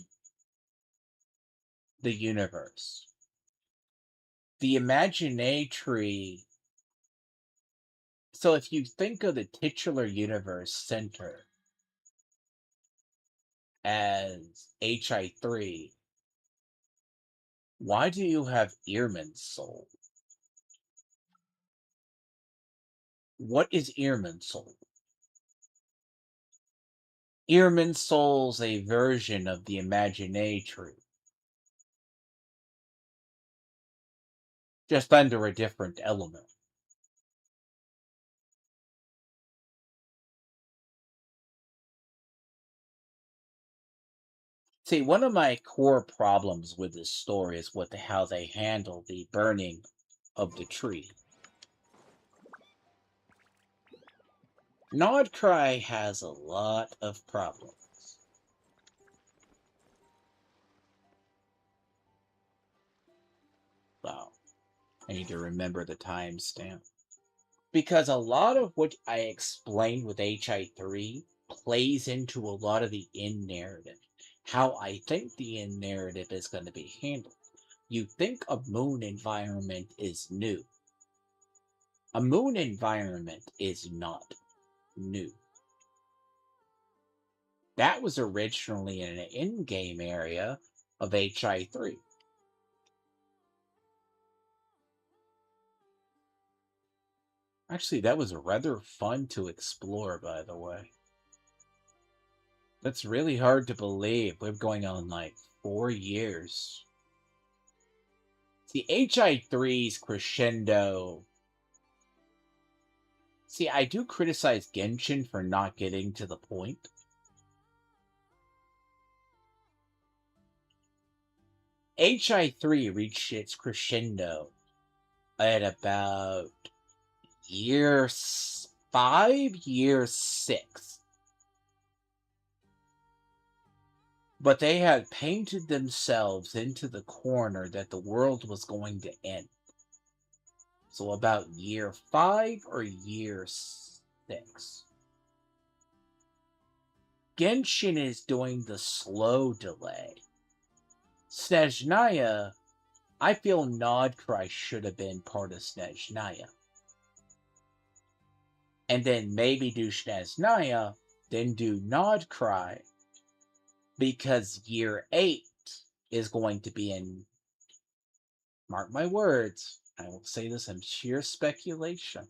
the universe. the Imaginatory. So if you think of the titular universe center as HI3, why do you have Earman's soul? What is Earman's soul? Earman's soul's a version of the Imaginatory, just under a different element. See, one of my core problems with this story is how they handle the burning of the tree. Nodcry has a lot of problems. Wow, I need to remember the timestamp. Because a lot of what I explained with HI3 plays into a lot of the in narrative. How I think the in narrative is going to be handled. You think a moon environment is new. A moon environment is not new. That was originally in an in-game area of HI3. Actually, that was rather fun to explore, by the way. That's really hard to believe. We're going on like 4 years. See, HI3's crescendo. See, I do criticize Genshin for not getting to the point. HI3 reached its crescendo at about year 5, year 6. But they had painted themselves into the corner that the world was going to end. So about year 5 or year 6. Genshin is doing the slow delay. Snezhnaya, I feel Nodcry should have been part of Snezhnaya. And then maybe do Snezhnaya, then do Nodcry, because year 8 is going to be in, mark my words, I will say this in sheer speculation,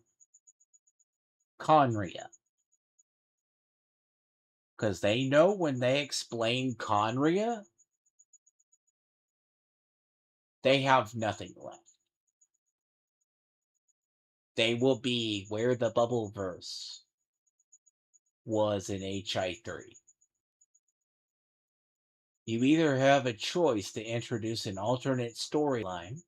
Conria. Because they know when they explain Conria, they have nothing left. They will be where the bubble verse was in HI3. You either have a choice to introduce an alternate storyline,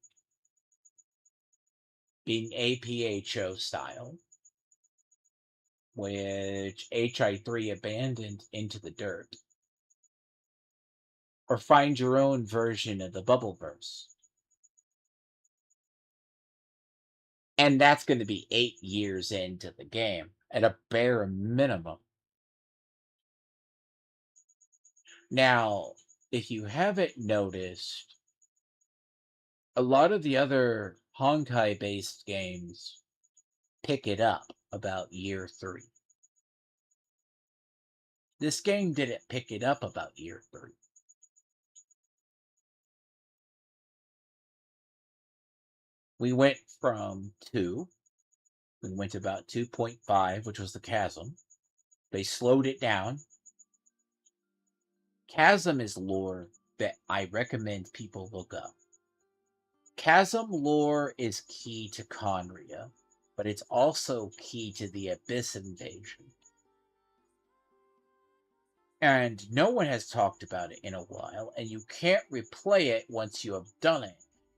being APHO style, which HI3 abandoned into the dirt, or find your own version of the Bubbleverse. And that's going to be 8 years into the game, at a bare minimum. Now, if you haven't noticed, a lot of the other Honkai-based games pick it up about year 3. This game didn't pick it up about year 3. We went from 2, we went to about 2.5, which was the Chasm. They slowed it down. Chasm is lore that I recommend people look up. Chasm lore is key to Conria, but it's also key to the Abyss invasion. And no one has talked about it in a while, and you can't replay it once you have done it.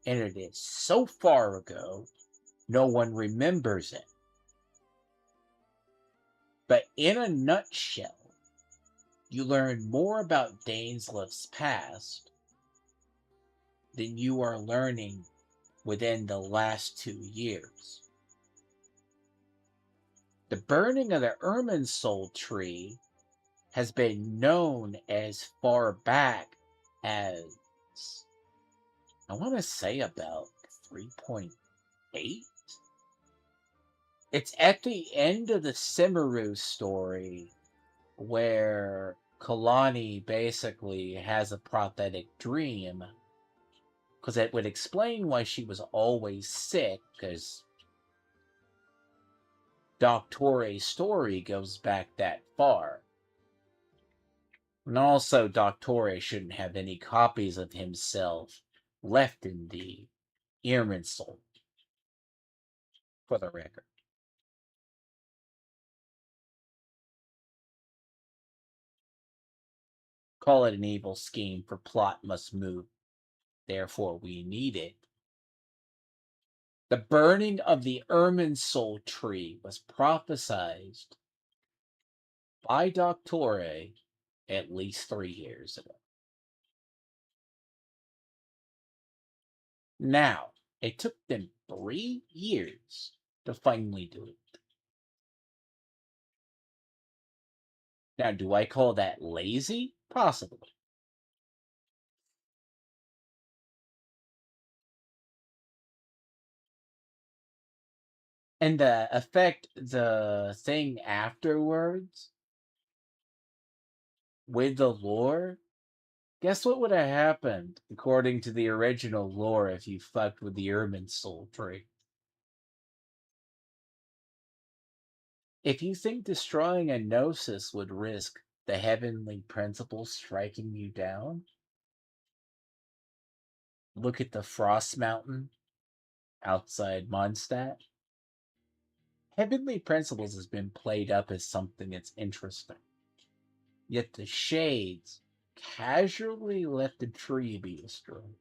And it is so far ago, no one remembers it. But in a nutshell, you learn more about Dainslef's past than you are learning within the last 2 years. The burning of the Irminsoul tree has been known as far back as, I want to say, about 3.8? It's at the end of the Simaru story where Kalani basically has a prophetic dream, because it would explain why she was always sick, because Doctore's story goes back that far. And also, Doctore shouldn't have any copies of himself left in the Irminsul, for the record. Call it an evil scheme, for plot must move. Therefore, we need it. The burning of the Irminsul tree was prophesied by Doctore at least 3 years ago. Now, it took them 3 years to finally do it. Now, do I call that lazy? Possibly. And the thing afterwards with the lore, guess what would have happened according to the original lore if you fucked with the Irminsul tree? If you think destroying a gnosis would risk the heavenly principle striking you down, look at the Frost Mountain outside Mondstadt. Heavenly principles has been played up as something that's interesting. Yet the Shades casually let the tree be destroyed.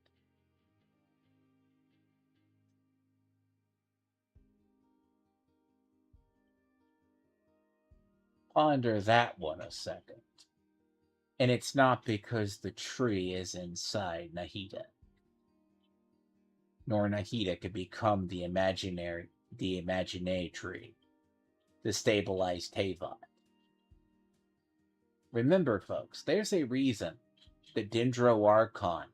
Ponder that one a second. And it's not because the tree is inside Nahida. Nor Nahida could become the imaginary tree, the stabilized Tavon. Remember, folks, there's a reason the Dendro Archon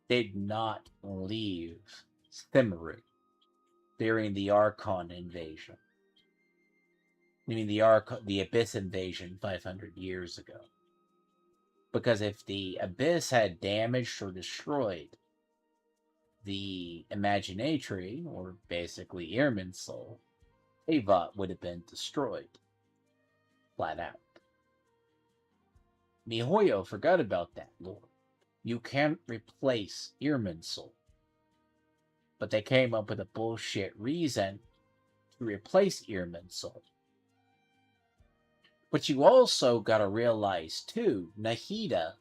did not leave Simaru during the Archon invasion. I mean, the Abyss invasion 500 years ago. Because if the Abyss had damaged or destroyed the Imaginatry, or basically Irminsul, Avot would have been destroyed. Flat out. MiHoYo forgot about that lore. You can't replace Irminsul. But they came up with a bullshit reason to replace Irminsul. But you also gotta realize, too, Nahida.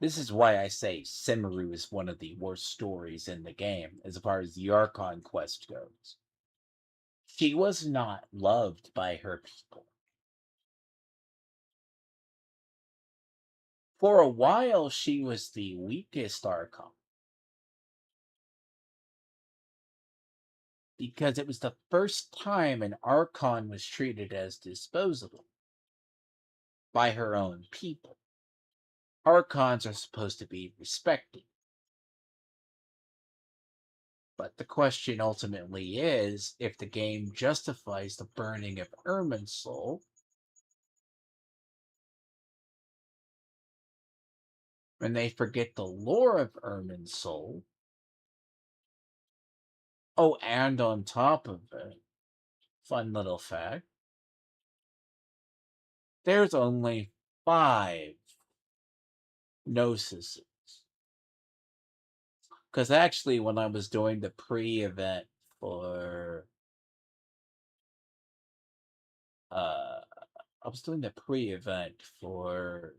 This is why I say Simaru is one of the worst stories in the game, as far as the Archon quest goes. She was not loved by her people. For a while, she was the weakest Archon. Because it was the first time an Archon was treated as disposable by her own people. Archons are supposed to be respected. But the question ultimately is, if the game justifies the burning of Irminsul, when they forget the lore of Irminsul. Oh, and on top of it, fun little fact, there's only 5 Gnosis. Because actually, when I was doing the pre-event for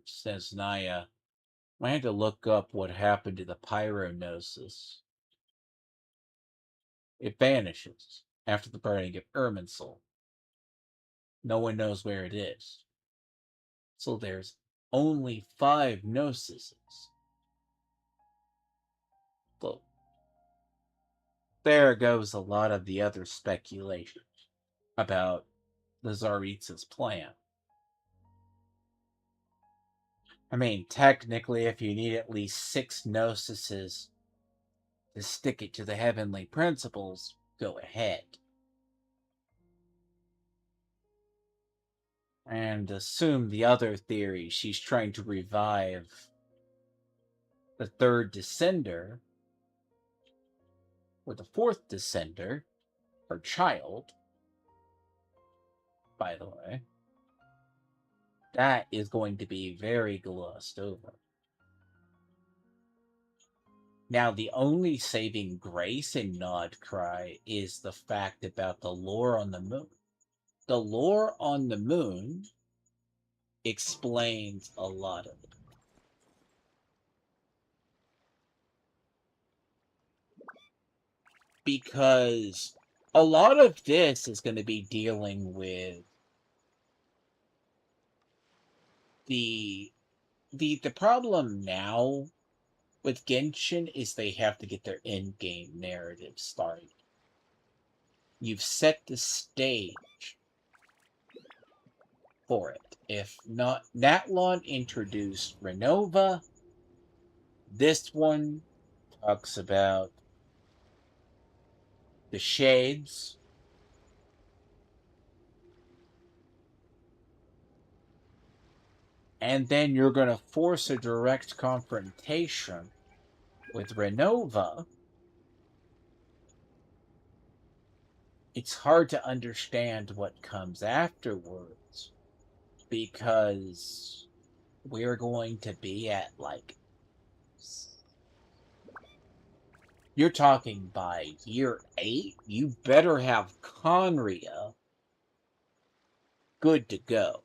Sesnaya, I had to look up what happened to the Pyrognosis. It vanishes after the burning of Irminsul. No one knows where it is. So there's only 5 Gnosis. So there goes a lot of the other speculation about the Tsaritsa's plan. I mean, technically, if you need at least 6 Gnosises to stick it to the heavenly principles, go ahead. And assume the other theory, she's trying to revive the third descender, or the fourth descender, her child, by the way. That is going to be very glossed over. Now, the only saving grace in Nod Cry is the fact about the lore on the moon. The lore on the moon explains a lot of it. Because a lot of this is going to be dealing with the problem now with Genshin is they have to get their in-game narrative started. You've set the stage for it. If not, Natlon introduced Renova. This one talks about the Shades. And then you're going to force a direct confrontation with Renova. It's hard to understand what comes afterwards, because we're going to be at, like, you're talking by year 8, you better have Conria good to go.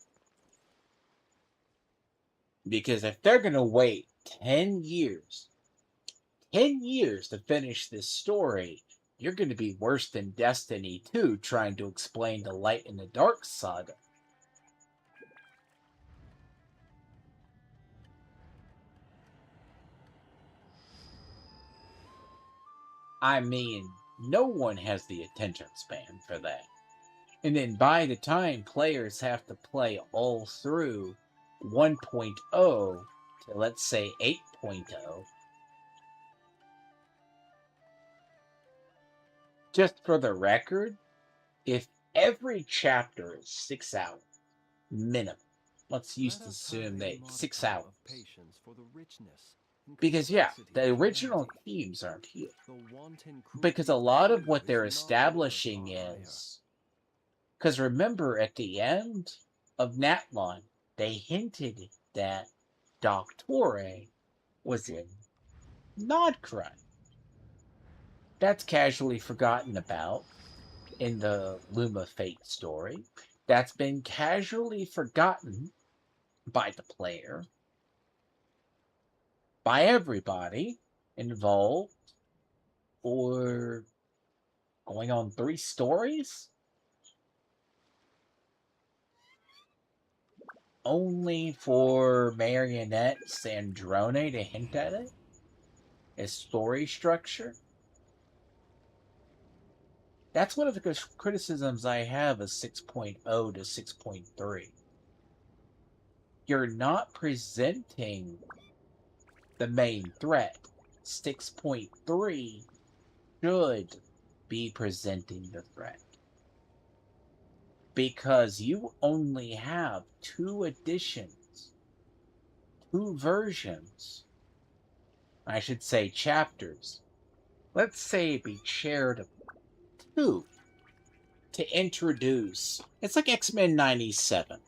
Because if they're going to wait 10 years to finish this story, you're going to be worse than Destiny 2 trying to explain the Light and the Dark saga. I mean, no one has the attention span for that. And then by the time players have to play all through 1.0 to, let's say, 8.0, just for the record, if every chapter is 6 hours minimum, let's just assume that 6 hours. Because, yeah, the original themes aren't here. Because a lot of what they're establishing is... Because remember, at the end of Natlon, they hinted that Doctore was in Nodcry. That's casually forgotten about in the Luma Fate story. That's been casually forgotten by the player, by everybody involved, for going on 3 stories? Only for Marionette Sandrone to hint at it as story structure? That's one of the criticisms I have of 6.0 to 6.3. You're not presenting the main threat. 6.3 should be presenting the threat. Because you only have 2 editions, 2 versions, I should say chapters. Let's say it be charitable. 2 to introduce. It's like X-Men 97.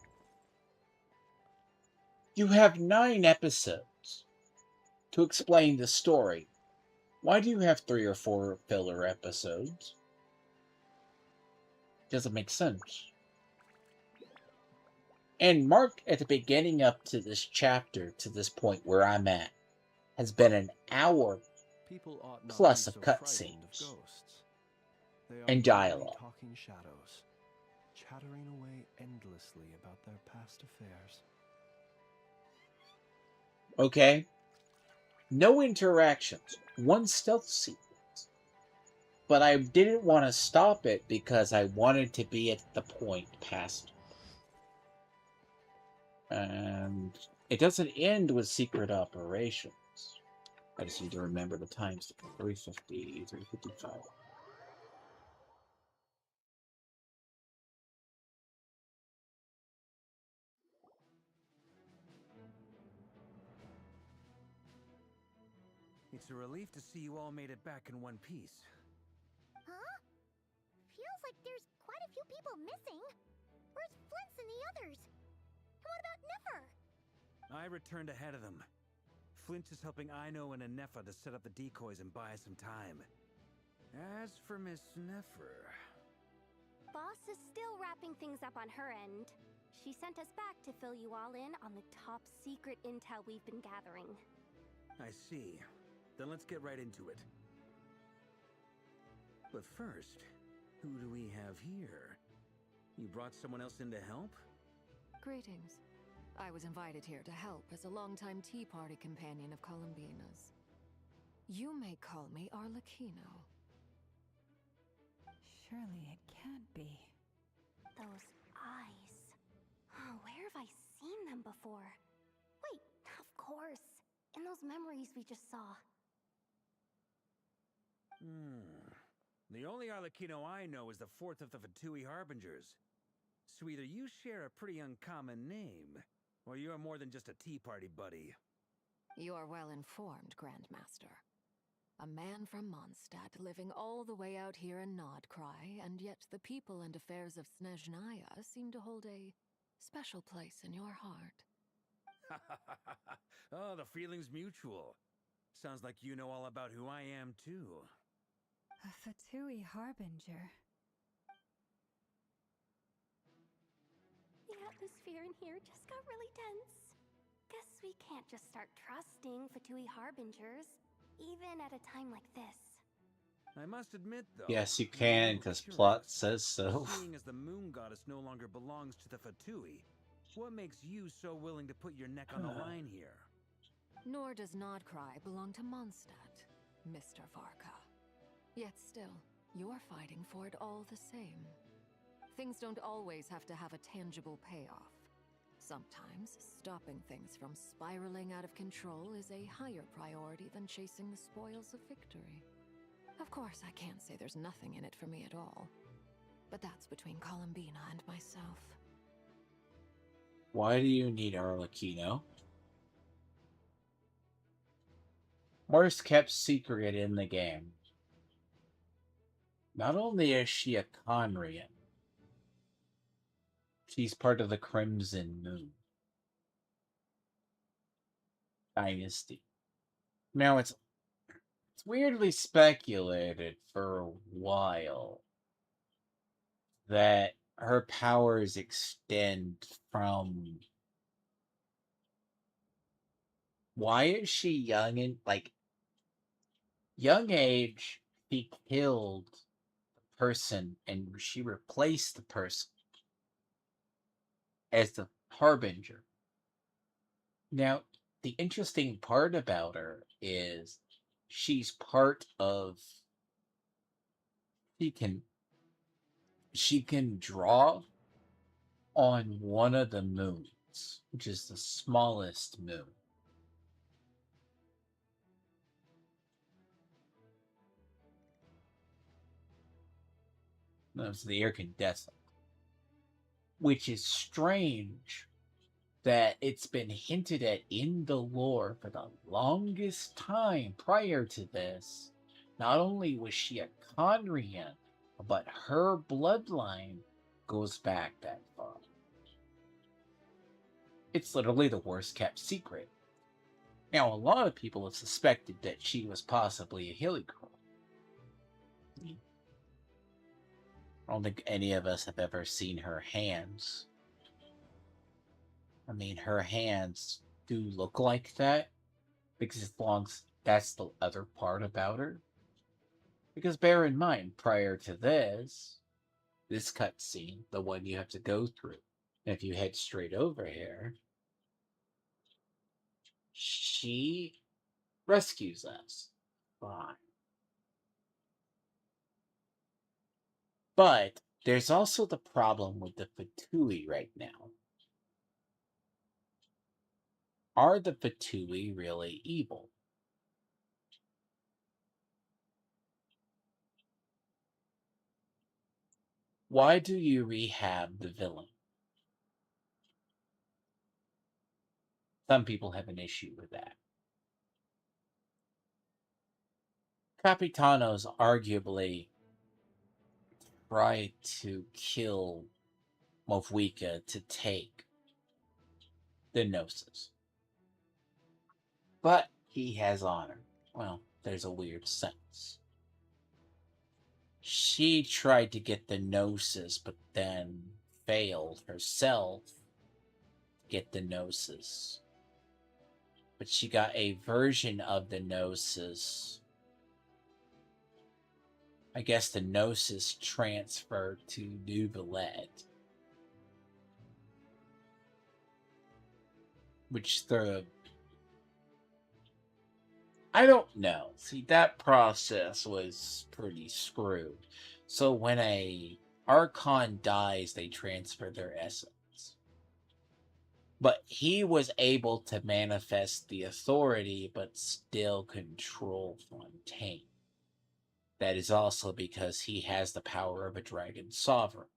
You have 9 episodes to explain the story. Why do you have 3 or 4 filler episodes? Doesn't make sense. And marked at the beginning up to this chapter, to this point where I'm at, has been an hour plus of cutscenes and dialogue. Talking shadows, chattering away endlessly about their past affairs. Okay? No interactions. 1 stealth sequence. But I didn't want to stop it because I wanted to be at the point past. And it doesn't end with secret operations. I just need to remember the times. 350, 355. It's a relief to see you all made it back in one piece. Huh? Feels like there's quite a few people missing. Where's Flint's and the others? And what about Niffer? I returned ahead of them. Flint is helping Aino and Anefa to set up the decoys and buy us some time. As for Miss Neffer... Boss is still wrapping things up on her end. She sent us back to fill you all in on the top secret intel we've been gathering. I see. Then let's get right into it. But first, who do we have here? You brought someone else in to help? Greetings. I was invited here to help as a longtime Tea Party companion of Columbina's. You may call me Arlecchino. Surely it can't be. Those eyes. Oh, where have I seen them before? Wait, of course. In those memories we just saw. The only Arlecchino I know is the fourth of the Fatui Harbingers. So either you share a pretty uncommon name, or you're more than just a Tea Party buddy. You are well informed, Grandmaster. A man from Mondstadt living all the way out here in Nodcry, and yet the people and affairs of Snezhnaya seem to hold a special place in your heart. Oh, the feeling's mutual. Sounds like you know all about who I am, too. A Fatui Harbinger. The atmosphere in here just got really tense. Guess we can't just start trusting Fatui Harbingers, even at a time like this. I must admit, though... Yes, you I'm a can, little because curious. plot says so. Seeing as the moon goddess no longer belongs to the Fatui, what makes you so willing to put your neck on the line here? Nor does Nodcry belong to Mondstadt, Mr. Varka. Yet still, you're fighting for it all the same. Things don't always have to have a tangible payoff. Sometimes, stopping things from spiraling out of control is a higher priority than chasing the spoils of victory. Of course, I can't say there's nothing in it for me at all. But that's between Columbina and myself. Why do you need Arlecchino? Worst kept secret in the game. Not only is she a Conrian, she's part of the Crimson Moon dynasty. Now it's weirdly speculated for a while that her powers extend from... Why is she young and young age? She killed the person and she replaced the person as the Harbinger. Now, the interesting part about her is she's part of... She can draw on one of the moons, which is the smallest moon. That's the Incandescent. Which is strange that it's been hinted at in the lore for the longest time prior to this. Not only was she a Conrian, but her bloodline goes back that far. It's literally the worst kept secret. Now, a lot of people have suspected that she was possibly a Hilly Girl. I don't think any of us have ever seen her hands. I mean, her hands do look like that, because as long as that's the other part about her. Because bear in mind, prior to this cutscene, the one you have to go through, and if you head straight over here, she rescues us. Fine. But there's also the problem with the Fatui right now. Are the Fatui really evil? Why do you rehab the villain? Some people have an issue with that. Capitano's arguably tried to kill Movwika to take the Gnosis. But he has honor. Well, there's a weird sense. She tried to get the Gnosis, but then failed herself to get the Gnosis. But she got a version of the Gnosis. I guess the Gnosis transferred to New Villette. Which I don't know. See, that process was pretty screwed. So when a Archon dies, they transfer their essence. But he was able to manifest the authority, but still control Fontaine. That is also because he has the power of a dragon sovereign.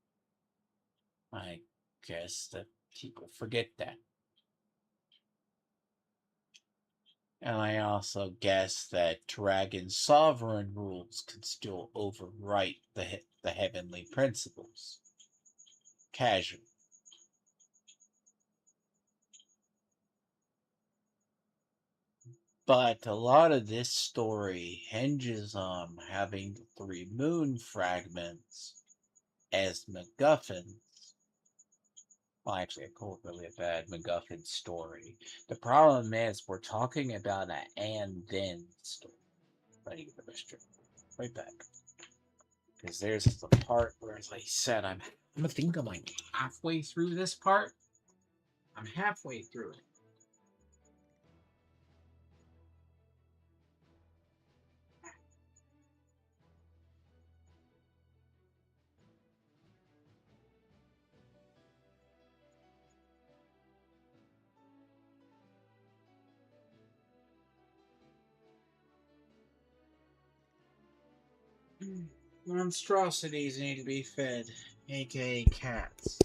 I guess that people forget that. And I also guess that dragon sovereign rules can still overwrite the heavenly principles. Casual. But a lot of this story hinges on having the three moon fragments as MacGuffins. Well, actually, I call it really a bad MacGuffin story. The problem is we're talking about an and then story. I need to get the straight. Right back. Because there's the part where, as I said, I'm like halfway through this part. I'm halfway through it. Monstrosities need to be fed, aka cats.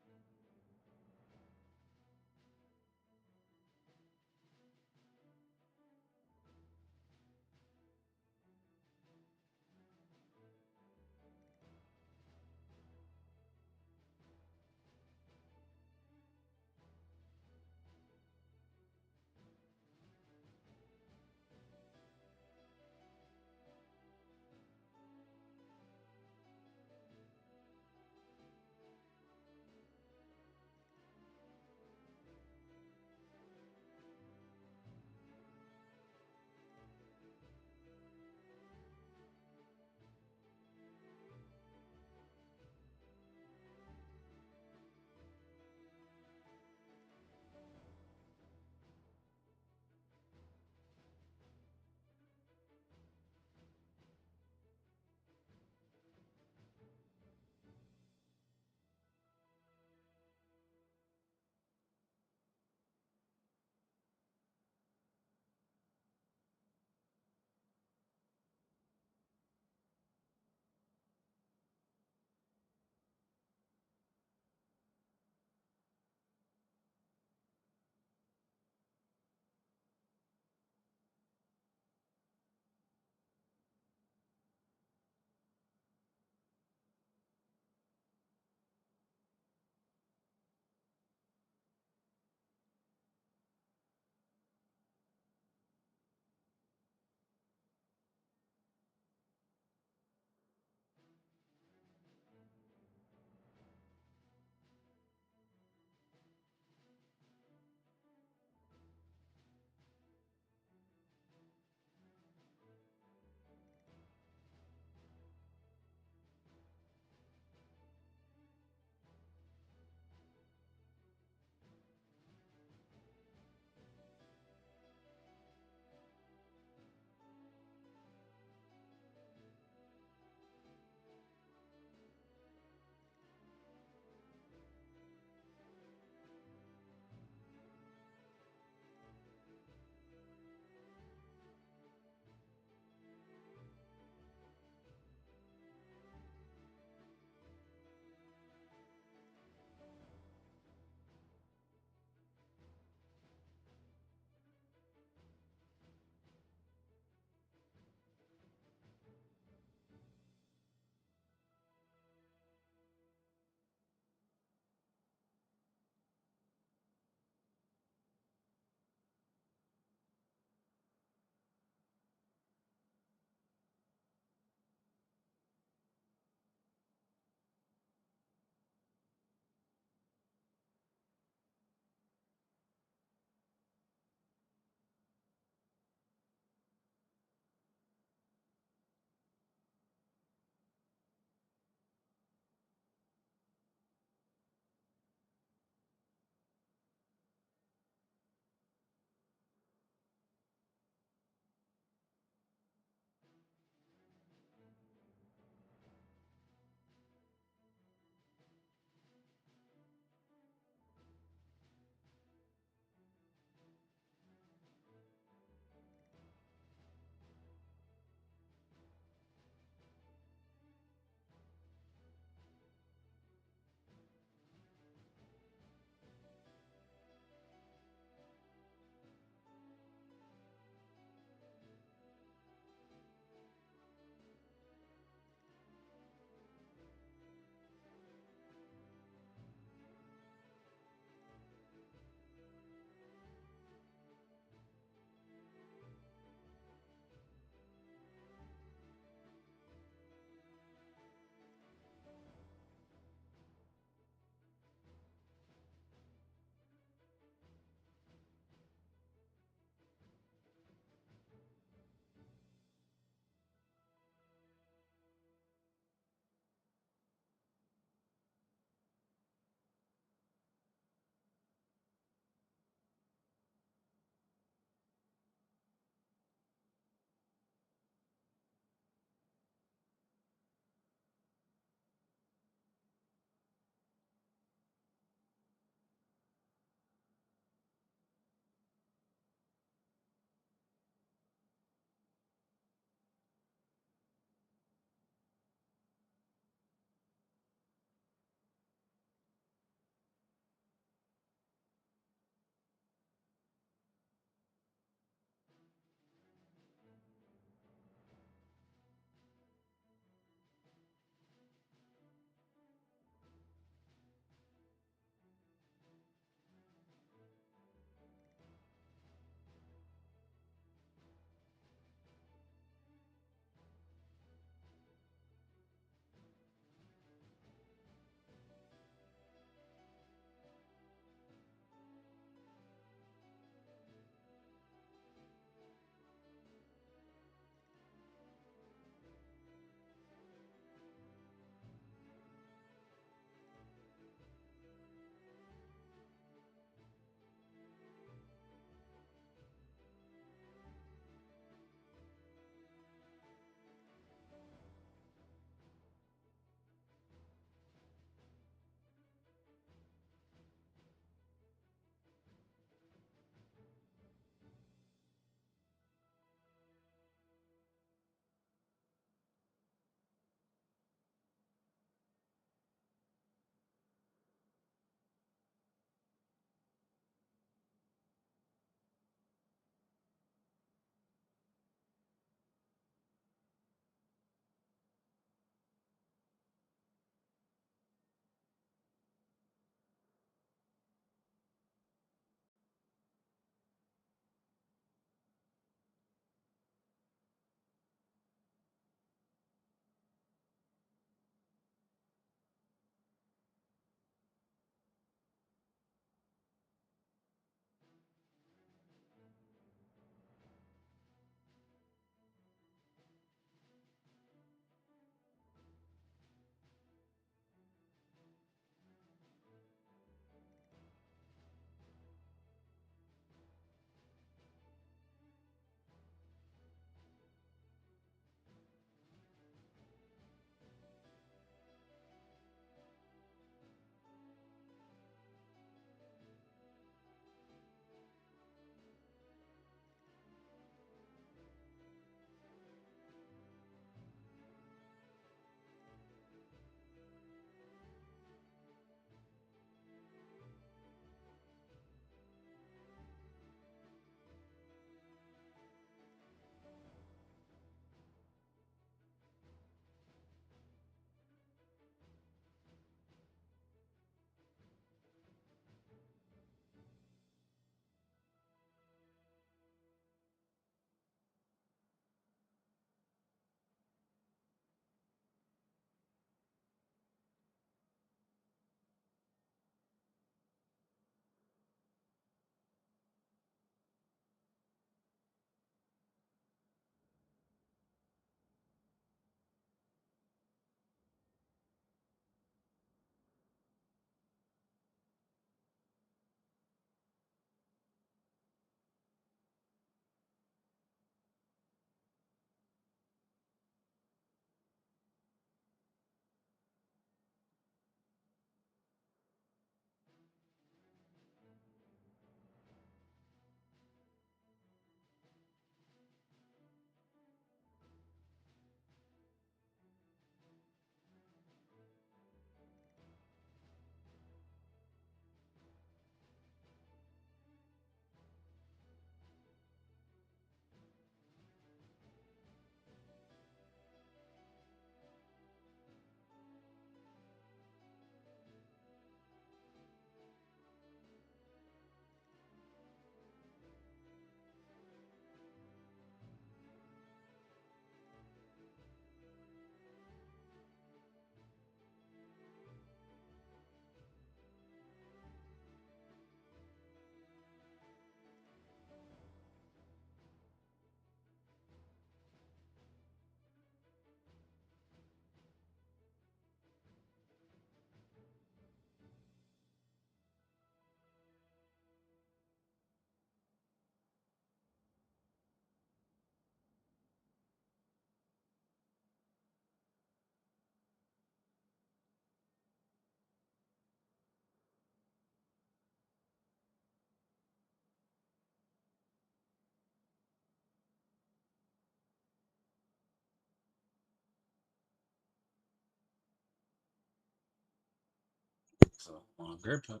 It's longer, but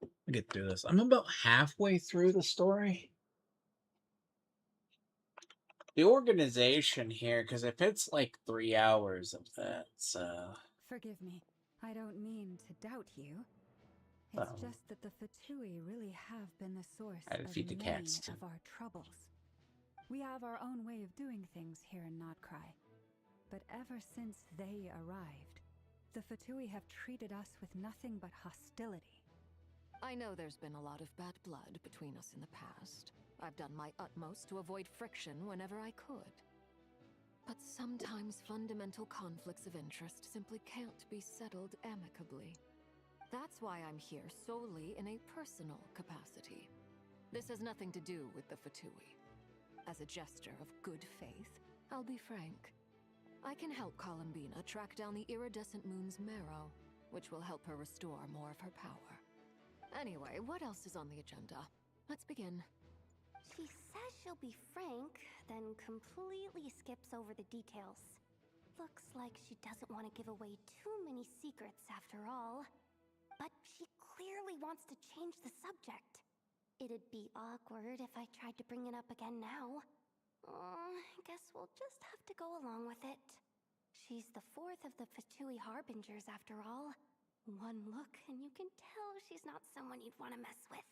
I'll get through this. I'm about halfway through the story. The organization here, because if it's like 3 hours of that, so... Forgive me. I don't mean to doubt you. It's just that the Fatui really have been the source I had to of feed the many cats, too. of our troubles. We have our own way of doing things here in Notcry. But ever since they arrived, the Fatui have treated us with nothing but hostility. I know there's been a lot of bad blood between us in the past. I've done my utmost to avoid friction whenever I could. But sometimes fundamental conflicts of interest simply can't be settled amicably. That's why I'm here solely in a personal capacity. This has nothing to do with the Fatui. As a gesture of good faith, I'll be frank. I can help Columbina track down the iridescent moon's marrow, which will help her restore more of her power. Anyway, what else is on the agenda? Let's begin. She says she'll be frank, then completely skips over the details. Looks like she doesn't want to give away too many secrets after all. But she clearly wants to change the subject. It'd be awkward if I tried to bring it up again now. Guess we'll just have to go along with it. She's the fourth of the Fatui Harbingers after all. One look and you can tell she's not someone you'd want to mess with.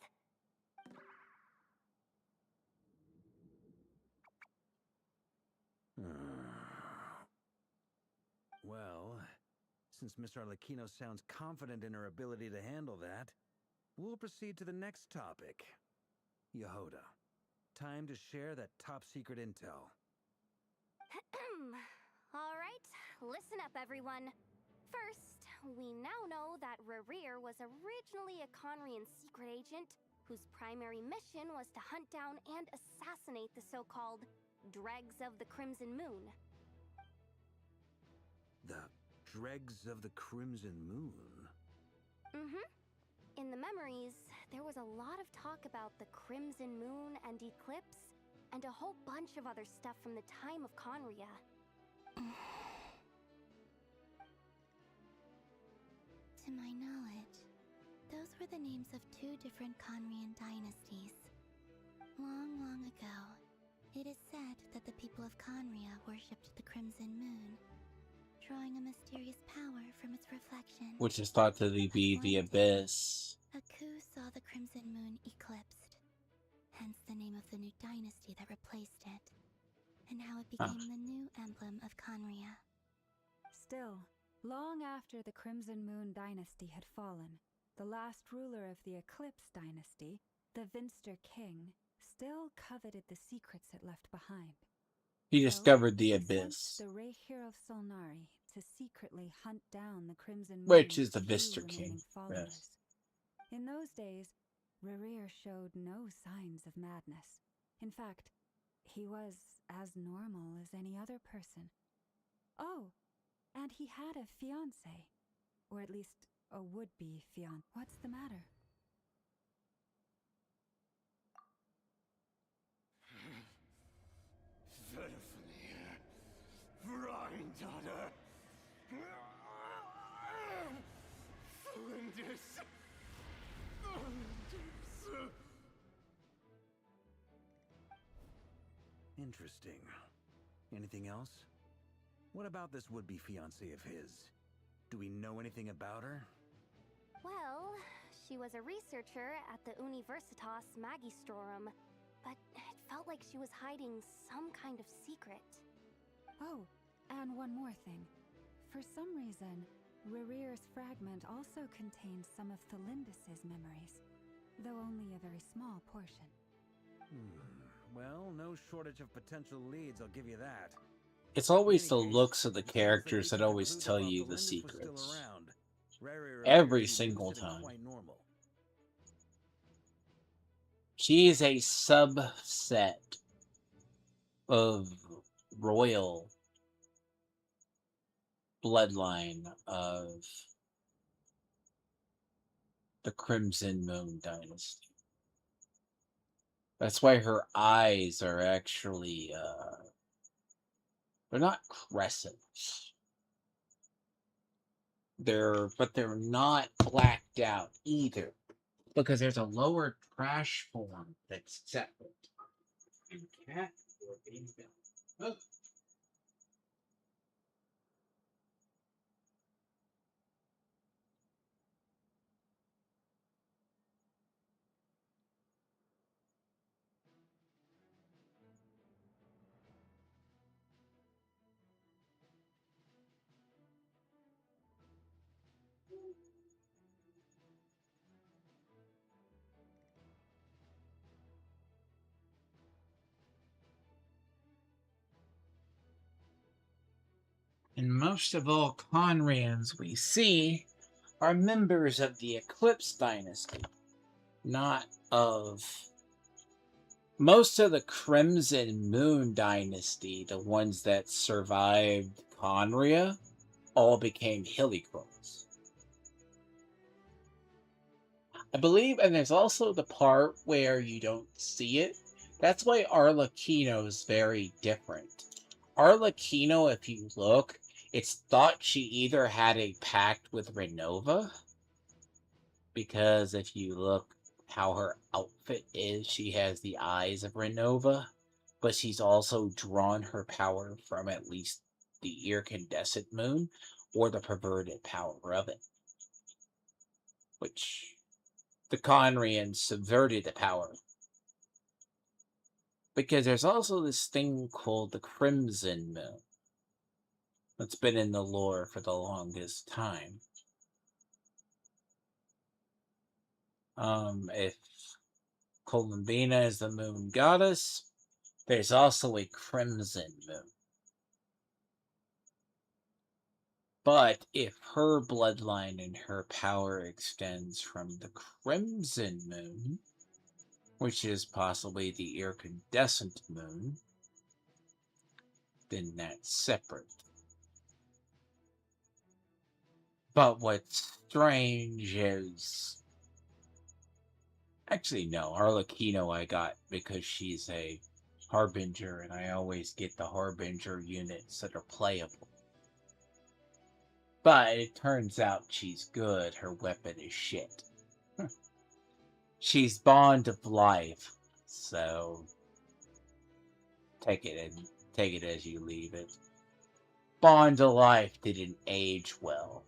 Well, since Miss Arlecchino sounds confident in her ability to handle that, we'll proceed to the next topic. Yehoda, time to share that top-secret intel. Alright, listen up everyone. First, we now know that Rerir was originally a Conrian secret agent whose primary mission was to hunt down and assassinate the so-called Dregs of the Crimson Moon. The Dregs of the Crimson Moon? In the memories, there was a lot of talk about the Crimson Moon and Eclipse, and a whole bunch of other stuff from the time of Conria. To my knowledge, those were the names of two different Conrian dynasties. Long, long ago, it is said that the people of Conria worshipped the Crimson Moon, drawing a mysterious power from its reflection. Which is thought to be the Abyss. A coup saw the Crimson Moon eclipsed, hence the name of the new dynasty that replaced it, and how it became the new emblem of Conria. Still, long after the Crimson Moon dynasty had fallen, the last ruler of the Eclipse dynasty, the Vinster King, still coveted the secrets it left behind. He discovered the he Abyss, sent the Rehir of Solnari to secretly hunt down the Crimson Moon, which is the few Vinster King. remaining followers. Yes. In those days, Rerir showed no signs of madness. In fact, he was as normal as any other person. Oh, and he had a fiancé. Or at least, a would-be fiancé. What's the matter? Daughter. Interesting. Anything else? What about this would-be fiancé of his? Do we know anything about her? Well, she was a researcher at the Universitas Magistrorum, but it felt like she was hiding some kind of secret. Oh, and one more thing. For some reason, Rerir's fragment also contained some of Thelindis' memories, though only a very small portion. Well, no shortage of potential leads, I'll give you that. It's always the looks of the characters that always tell you the secrets. Every single time. She is a subset of royal bloodline of the Crimson Moon dynasty. That's why her eyes are actually, they're not crescents. But they're not blacked out either, because there's a lower crash form that's separate. And cat or baby bell. Oh. And most of all Conrians we see are members of the Eclipse dynasty, not of... Most of the Crimson Moon dynasty, the ones that survived Conria, all became Hillycrones. I believe, and there's also the part where you don't see it. That's why Arlecchino is very different. Arlecchino, if you look, it's thought she either had a pact with Renova, because if you look how her outfit is, she has the eyes of Renova, but she's also drawn her power from at least the iridescent moon, or the perverted power of it. Which the Conrians subverted the power. Because there's also this thing called the Crimson Moon that's been in the lore for the longest time. If Columbina is the moon goddess, there's also a Crimson Moon. But if her bloodline and her power extends from the Crimson Moon, which is possibly the iridescent moon, then that's separate. But what's strange is... Actually, no. Arlecchino I got because she's a Harbinger, and I always get the Harbinger units that are playable. But it turns out she's good. Her weapon is shit. She's Bond of Life, so take it as you leave it. Bond of Life didn't age well.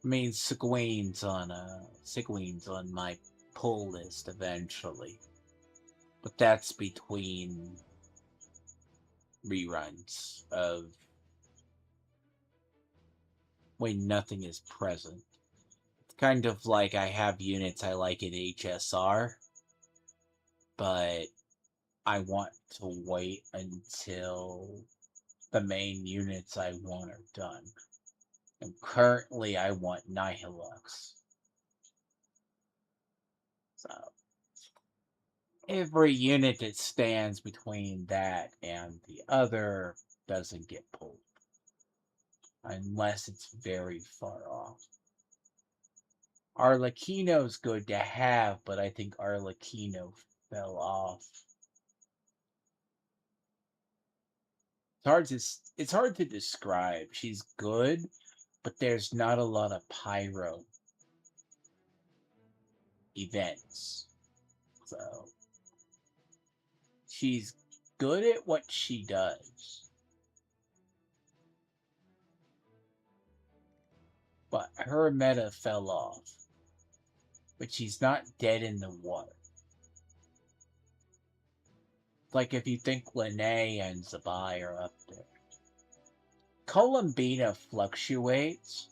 I mean, Seguin's on my pull list eventually, but that's between reruns of when nothing is present. It's kind of like I have units I like in HSR, but I want to wait until the main units I want are done. And currently I want Nihilux. So every unit that stands between that and the other doesn't get pulled. Unless it's very far off. Arlecchino's good to have, but I think Arlecchino fell off. It's hard to describe. She's good, but there's not a lot of pyro events. So she's good at what she does. But her meta fell off. But she's not dead in the water. Like if you think Lene and Zabai are up there. Columbina fluctuates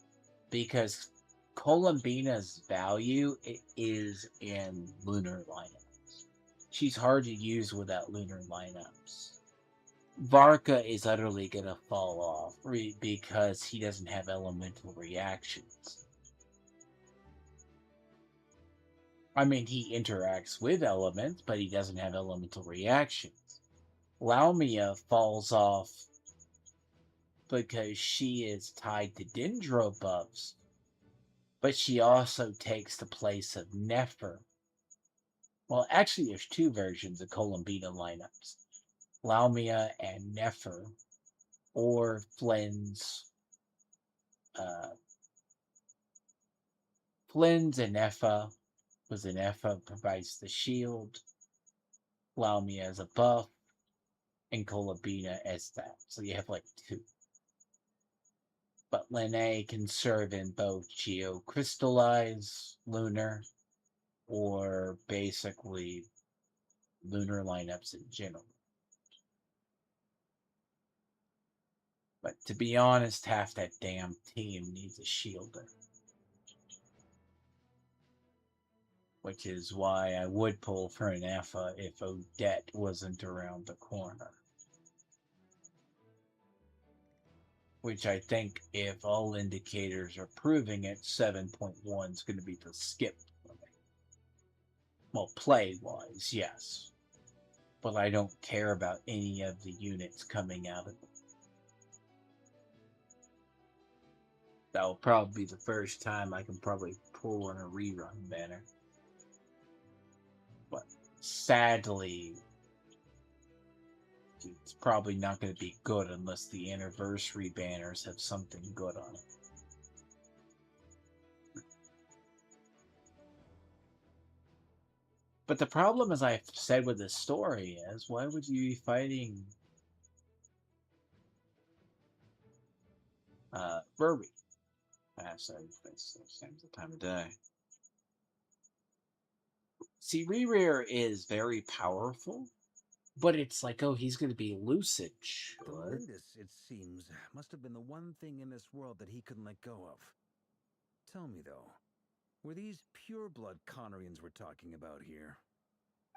because Columbina's value is in lunar lineups. She's hard to use without lunar lineups. Varka is utterly gonna fall off because he doesn't have elemental reactions. I mean, he interacts with elements, but he doesn't have elemental reactions. Laumia falls off because she is tied to Dendro buffs, but she also takes the place of Nefer. Well, actually, there's two versions of Columbina lineups. Laumia and Nefer, or Flynn's Flynn's Anefa, was Anefa provides the shield, Laomi as a buff, and Colabina as that. So you have like two. But Lene can serve in both Geocrystallize Lunar or basically Lunar lineups in general. But to be honest, half that damn team needs a shielder. Which is why I would pull for an Anefa if Odette wasn't around the corner. Which I think, if all indicators are proving it, 7.1 is going to be the skip for me. Well, play-wise, yes. But I don't care about any of the units coming out of it. That'll probably be the first time I can probably pull in a rerun banner. But sadly, it's probably not going to be good unless the anniversary banners have something good on it. But the problem, as I've said with this story, is why would you be fighting Ruby? So it's the time of day. See, Rerear is very powerful, but it's like, oh, he's going to be lucid. The Lindis, it seems, must have been the one thing in this world that he couldn't let go of. Tell me, though, were these pure-blood Conorians we're talking about here?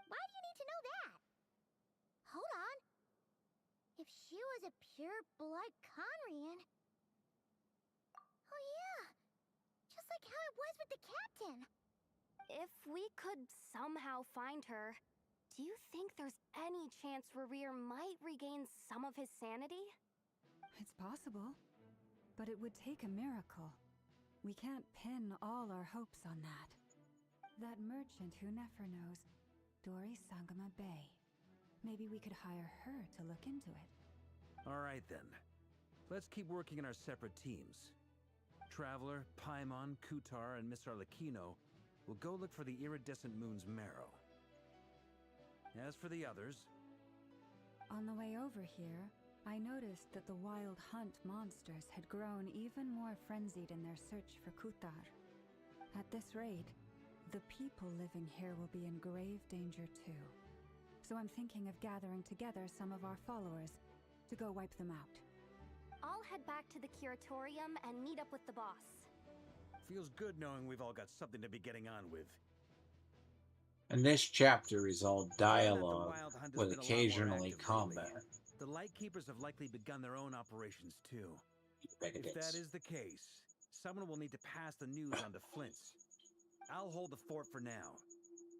Why do you need to know that? Hold on. If she was a pure-blood Conrian... Oh yeah, just like how it was with the captain. If we could somehow find her, do you think there's any chance Reveal might regain some of his sanity? It's possible, but it would take a miracle. We can't pin all our hopes on that. That merchant who Nefer knows, Dori Sangama Bay. Maybe we could hire her to look into it. All right, then. Let's keep working in our separate teams. Traveler, Paimon, Kutar, and Miss Arlecchino will go look for the iridescent moon's marrow. As for the others... On the way over here, I noticed that the wild hunt monsters had grown even more frenzied in their search for Kutar. At this rate, the people living here will be in grave danger too. So I'm thinking of gathering together some of our followers to go wipe them out. I'll head back to the Curatorium and meet up with the boss. Feels good knowing we've all got something to be getting on with. And this chapter is all dialogue with occasionally combat. The Lightkeepers have likely begun their own operations too. If that is the case, someone will need to pass the news on to Flint's. I'll hold the fort for now,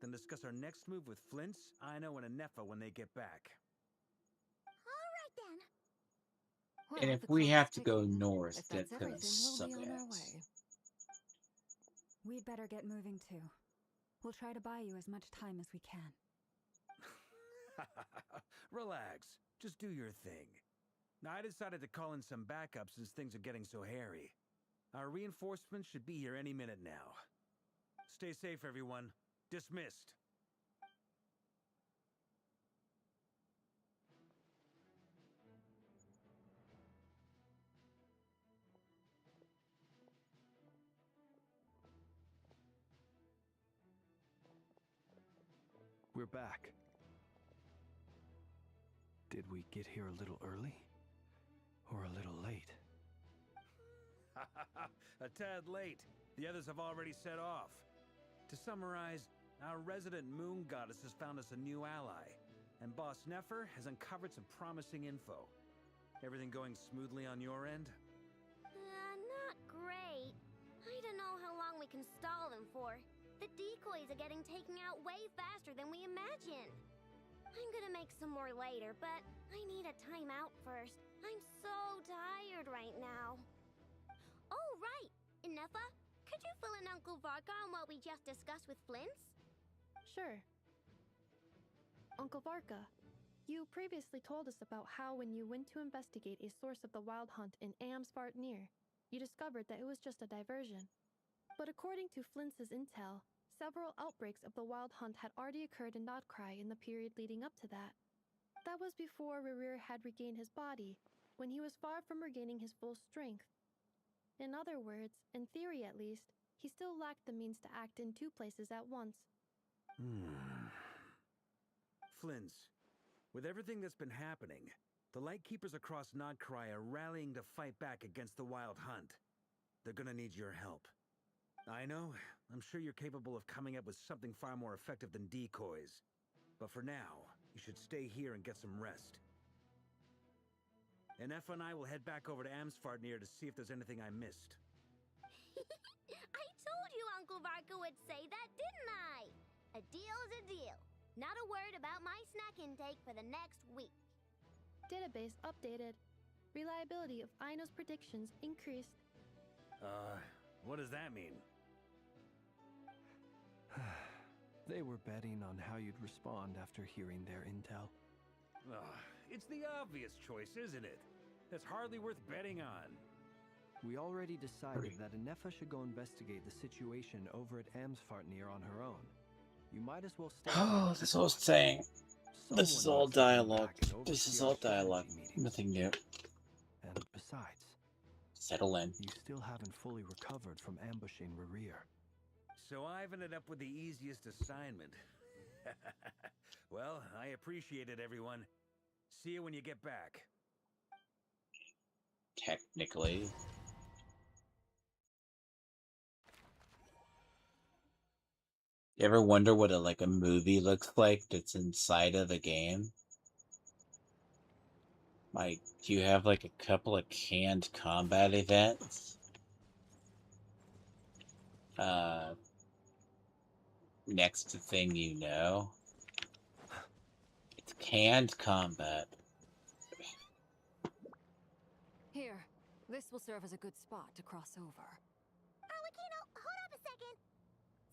then discuss our next move with Flint's, Ino, and Anefa when they get back. Alright then. Well, And if the we clock's have to go ticking. north, If that's that's gonna everything, we'll suck be on our ass. way. We'd better get moving too. We'll try to buy you as much time as we can. Relax. Just do your thing. Now, I decided to call in some backup since things are getting so hairy. Our reinforcements should be here any minute now. Stay safe, everyone. Dismissed. We're back. Did we get here a little early? Or a little late? A tad late. The others have already set off. To summarize, our resident moon goddess has found us a new ally, and Boss Nefer has uncovered some promising info. Everything going smoothly on your end? Not great. I don't know how long we can stall them for. The decoys are getting taken out way faster than we imagined. I'm gonna make some more later, but I need a timeout first. I'm so tired right now. Oh, right! Inefa, could you fill in Uncle Varka on what we just discussed with Flint's? Sure. Uncle Varka, you previously told us about how when you went to investigate a source of the wild hunt in Amsbart near, you discovered that it was just a diversion. But according to Flintz's intel, several outbreaks of the Wild Hunt had already occurred in Notcry in the period leading up to that. That was before Rerir had regained his body, when he was far from regaining his full strength. In other words, in theory at least, he still lacked the means to act in two places at once. Flintz, with everything that's been happening, the Lightkeepers across Notcry are rallying to fight back against the Wild Hunt. They're gonna need your help. I know, I'm sure you're capable of coming up with something far more effective than decoys. But for now, you should stay here and get some rest. And Effa and I will head back over to Amsfartnir to see if there's anything I missed. I told you Uncle Varka would say that, didn't I? A deal's a deal. Not a word about my snack intake for the next week. Database updated. Reliability of Aino's predictions increased. What does that mean? They were betting on how you'd respond after hearing their intel. It's the obvious choice, isn't it? That's hardly worth betting on. We already decided that Anefa should go investigate the situation over at Amsfartnir on her own. You might as well stay. Oh, this whole saying. This is all dialogue. This is all dialogue. Nothing new. And besides, settle in. You still haven't fully recovered from ambushing Rerir. So I've ended up with the easiest assignment. Well, I appreciate it, everyone. See you when you get back. Technically. You ever wonder what a movie looks like that's inside of the game? Like, do you have a couple of canned combat events? Next to thing you know. It's canned combat. Here, this will serve as a good spot to cross over. Arlecchino, hold up a second.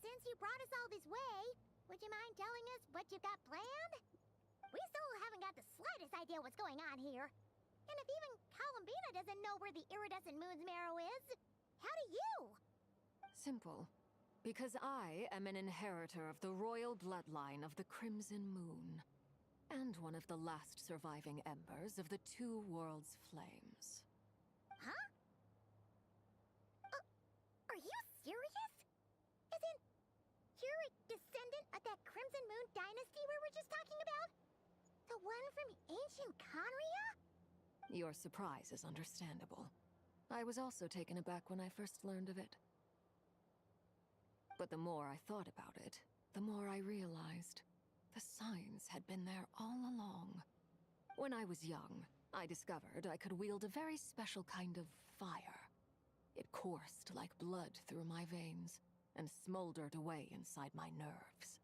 Since you brought us all this way, would you mind telling us what you've got planned? We still haven't got the slightest idea what's going on here. And if even Columbina doesn't know where the iridescent moon's marrow is, how do you? Simple. Because I am an inheritor of the royal bloodline of the Crimson Moon, and one of the last surviving embers of the Two Worlds' flames. Huh? Are you serious? As in, you're a descendant of that Crimson Moon dynasty we were just talking about? The one from ancient Conria? Your surprise is understandable. I was also taken aback when I first learned of it. But the more I thought about it, the more I realized the signs had been there all along. When I was young, I discovered I could wield a very special kind of fire. It coursed like blood through my veins and smoldered away inside my nerves.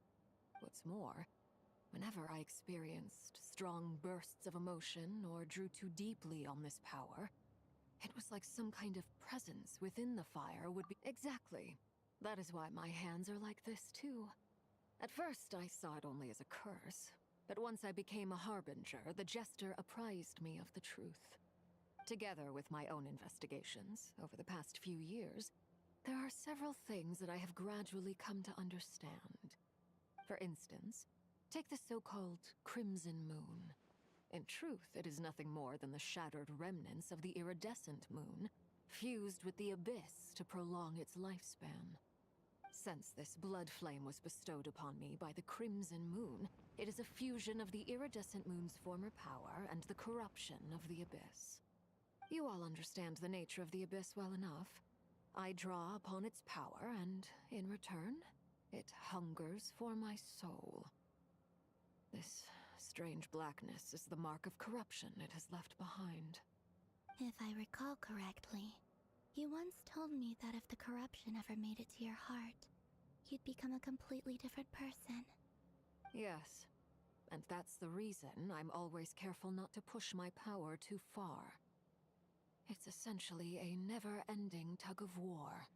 What's more, whenever I experienced strong bursts of emotion or drew too deeply on this power, it was like some kind of presence within the fire would be— Exactly. That is why my hands are like this, too. At first, I saw it only as a curse, but once I became a harbinger, the jester apprised me of the truth. Together with my own investigations, over the past few years, there are several things that I have gradually come to understand. For instance, take the so-called Crimson Moon. In truth, it is nothing more than the shattered remnants of the iridescent moon, fused with the abyss to prolong its lifespan. Since this blood flame was bestowed upon me by the Crimson Moon, it is a fusion of the iridescent moon's former power and the corruption of the abyss. You all understand the nature of the abyss well enough. I draw upon its power, and in return, it hungers for my soul. This strange blackness is the mark of corruption it has left behind. If I recall correctly, you once told me that if the corruption ever made it to your heart, you'd become a completely different person. Yes, and that's the reason I'm always careful not to push my power too far. It's essentially a never-ending tug-of-war.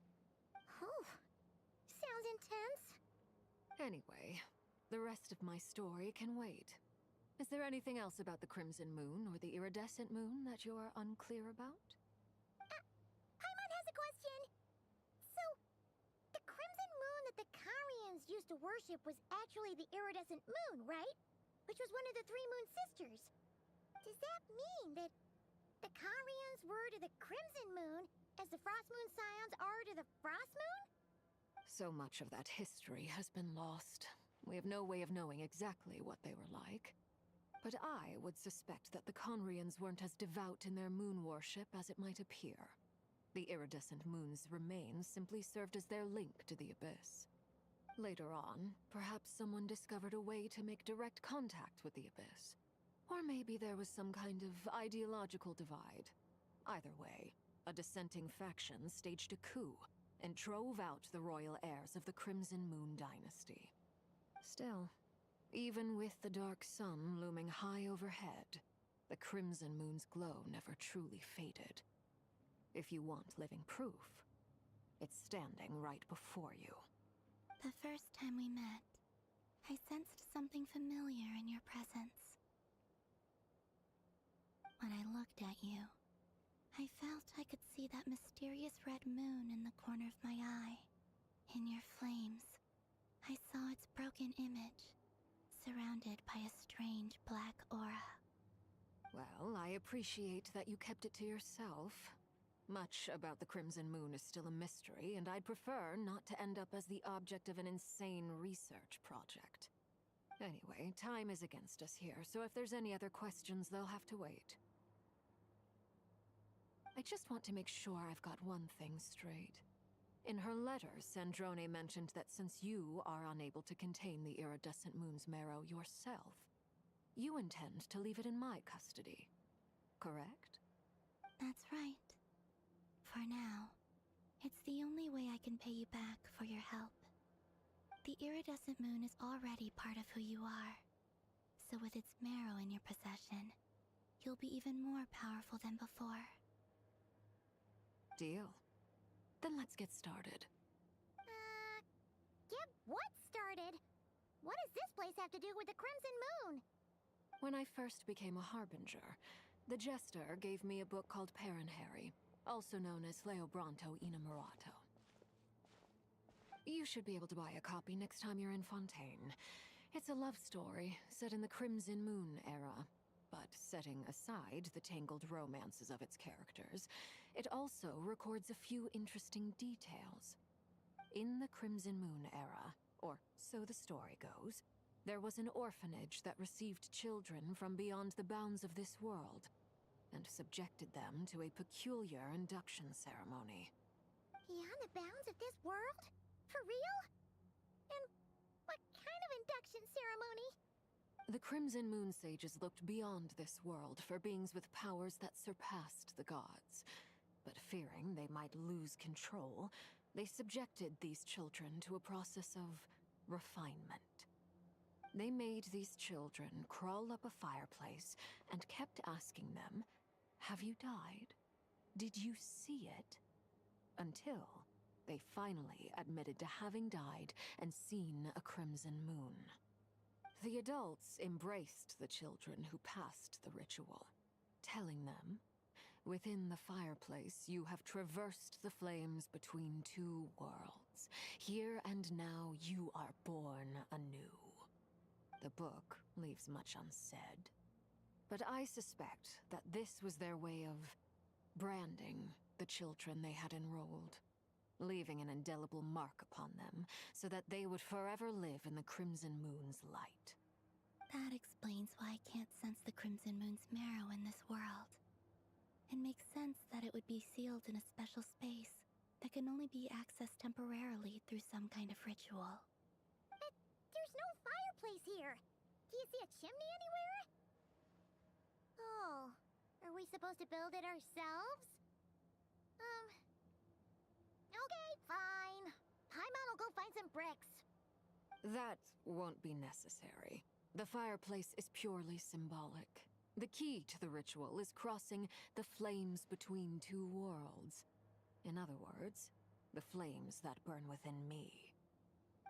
Oh, sounds intense. Anyway, the rest of my story can wait. Is there anything else about the Crimson Moon or the Iridescent Moon that you're unclear about? Paimon has a question. So, the Karians used to worship was actually the iridescent moon, right? Which was one of the three moon sisters. Does that mean that the Karians were to the Crimson Moon as the Frost Moon Scions are to the Frost Moon? So much of that history has been lost. We have no way of knowing exactly what they were like. But I would suspect that the Conrians weren't as devout in their moon worship as it might appear. The iridescent moon's remains simply served as their link to the Abyss. Later on, perhaps someone discovered a way to make direct contact with the Abyss. Or maybe there was some kind of ideological divide. Either way, a dissenting faction staged a coup and drove out the royal heirs of the Crimson Moon dynasty. Still, even with the dark sun looming high overhead, the Crimson Moon's glow never truly faded. If you want living proof, it's standing right before you. The first time we met, I sensed something familiar in your presence. When I looked at you, I felt I could see that mysterious red moon in the corner of my eye. In your flames, I saw its broken image, surrounded by a strange black aura. Well, I appreciate that you kept it to yourself. Much about the Crimson Moon is still a mystery, and I'd prefer not to end up as the object of an insane research project. Anyway, time is against us here, so if there's any other questions, they'll have to wait. I just want to make sure I've got one thing straight. In her letter, Sandrone mentioned that since you are unable to contain the iridescent moon's marrow yourself, you intend to leave it in my custody. Correct? That's right. For now, it's the only way I can pay you back for your help. The iridescent moon is already part of who you are, so with its marrow in your possession, you'll be even more powerful than before. Deal. Then let's get started. Get what started? What does this place have to do with the Crimson Moon? When I first became a Harbinger, the Jester gave me a book called Harry, also known as Leobranto Innamorato. You should be able to buy a copy next time you're in Fontaine. It's a love story set in the Crimson Moon era, but setting aside the tangled romances of its characters, it also records a few interesting details. In the Crimson Moon era, or so the story goes, there was an orphanage that received children from beyond the bounds of this world, and subjected them to a peculiar induction ceremony. Beyond the bounds of this world? For real? And what kind of induction ceremony? The Crimson Moon sages looked beyond this world for beings with powers that surpassed the gods. But fearing they might lose control, they subjected these children to a process of refinement. They made these children crawl up a fireplace and kept asking them, "Have you died? Did you see it?" Until they finally admitted to having died and seen a crimson moon. The adults embraced the children who passed the ritual, telling them, "Within the fireplace, you have traversed the flames between two worlds. Here and now, you are born anew." The book leaves much unsaid, but I suspect that this was their way of branding the children they had enrolled, leaving an indelible mark upon them so that they would forever live in the Crimson Moon's light. That explains why I can't sense the Crimson Moon's marrow in this world. It makes sense that it would be sealed in a special space that can only be accessed temporarily through some kind of ritual. But there's no fireplace here. Do you see a chimney anywhere? Oh, are we supposed to build it ourselves? Okay, fine. Paimon will go find some bricks. That won't be necessary. The fireplace is purely symbolic. The key to the ritual is crossing the flames between two worlds. In other words, the flames that burn within me.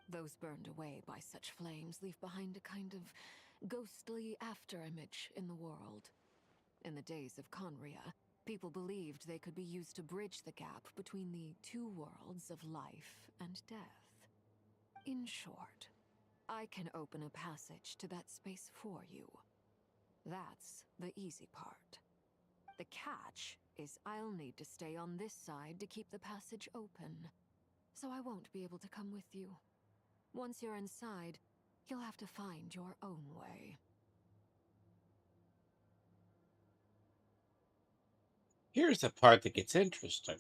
Those burned away by such flames leave behind a kind of ghostly afterimage in the world. In the days of Conria, people believed they could be used to bridge the gap between the two worlds of life and death. In short, I can open a passage to that space for you. That's the easy part. The catch is I'll need to stay on this side to keep the passage open, so I won't be able to come with you. Once you're inside, you'll have to find your own way. Here's the part that gets interesting.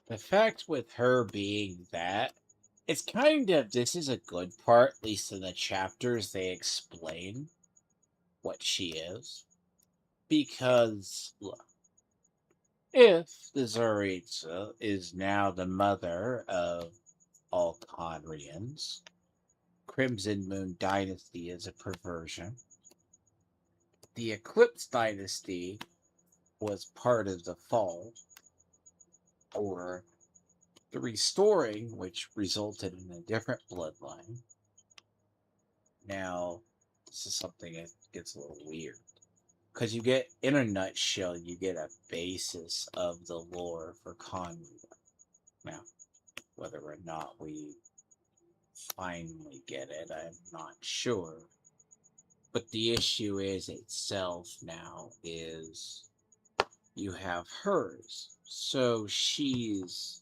The fact with her being that, it's kind of, this is a good part, at least in the chapters they explain what she is. Because, look, if the Tsaritsa is now the mother of all Conrians, Crimson Moon Dynasty is a perversion. The Eclipse Dynasty was part of the fall, or the Restoring, which resulted in a different bloodline. Now, this is something that gets a little weird. Because you get, in a nutshell, you get a basis of the lore for Conria. Now, whether or not we finally get it, I'm not sure. But the issue is itself now is you have hers. So she's...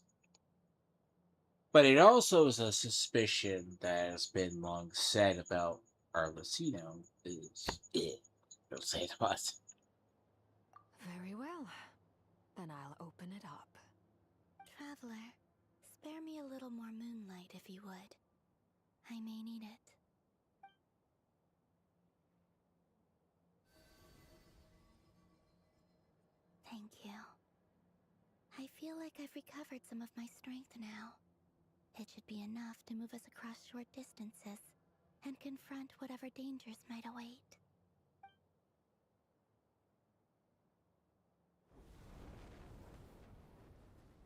But it also is a suspicion that has been long said about Arlecino is it. Don't say it was. Very well. Then I'll open it up. Traveler, spare me a little more moonlight if you would. I may need it. Thank you. I feel like I've recovered some of my strength now. It should be enough to move us across short distances and confront whatever dangers might await.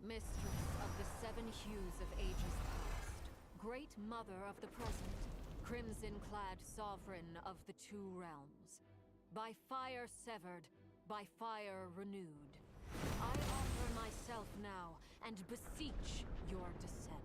Mistress of the seven hues of ages past, great mother of the present, crimson-clad sovereign of the two realms, by fire severed, by fire renewed, I offer myself now and beseech your descent.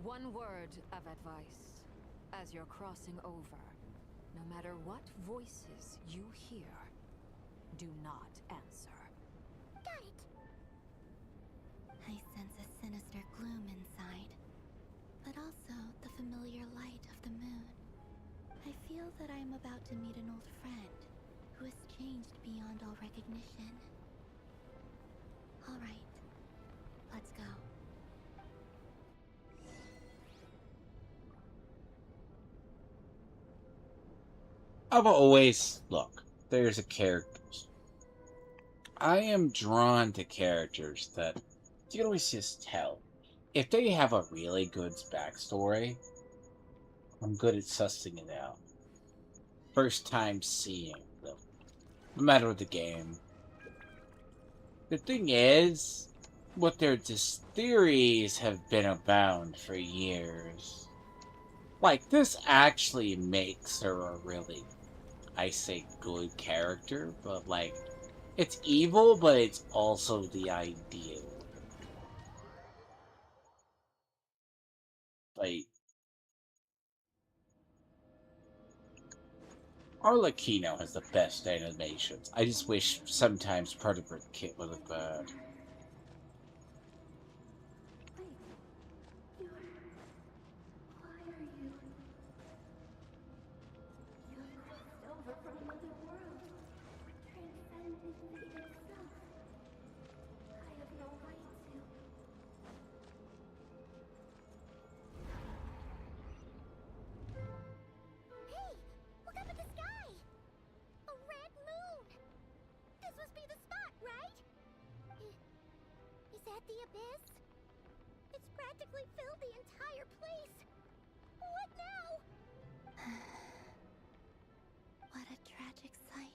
One word of advice. As you're crossing over, no matter what voices you hear, do not answer. Got it! I sense a sinister gloom inside, but also the familiar light of the moon. I feel that I am about to meet an old friend who has changed beyond all recognition. All right, let's go. I've always, look, there's a characters. I am drawn to characters that you can always just tell. If they have a really good backstory, I'm good at sussing it out. First time seeing them. No matter what the game. The thing is, what their theories have been abound for years. Like, this actually makes her a really, I say, good character, but like, it's evil, but it's also the ideal. Like, Arlecchino has the best animations. I just wish sometimes part of her kit would have, Wait. Why are you... You've crossed over from another world. Transcended fate itself. I have no right to... Hey! Look up at the sky! A red moon! This must be the spot, right? Is that the abyss? It's practically filled the entire place. What now? What a tragic sight.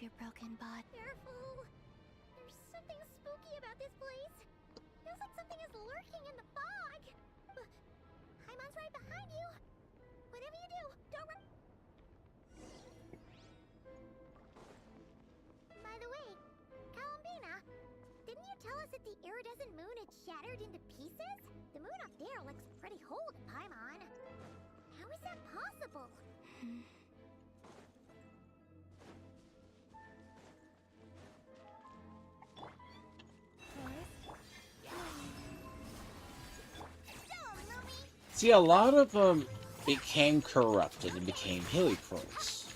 off your broken bot. Careful! There's something spooky about this place. Feels like something is lurking in the fog. Hymon's right behind you. Whatever you do, don't run. By the way, Columbina, didn't you tell us that the iridescent moon had shattered into pieces? The moon up there looks pretty whole to Paimon. How is that possible? See, a lot of them became corrupted and became Helicrows.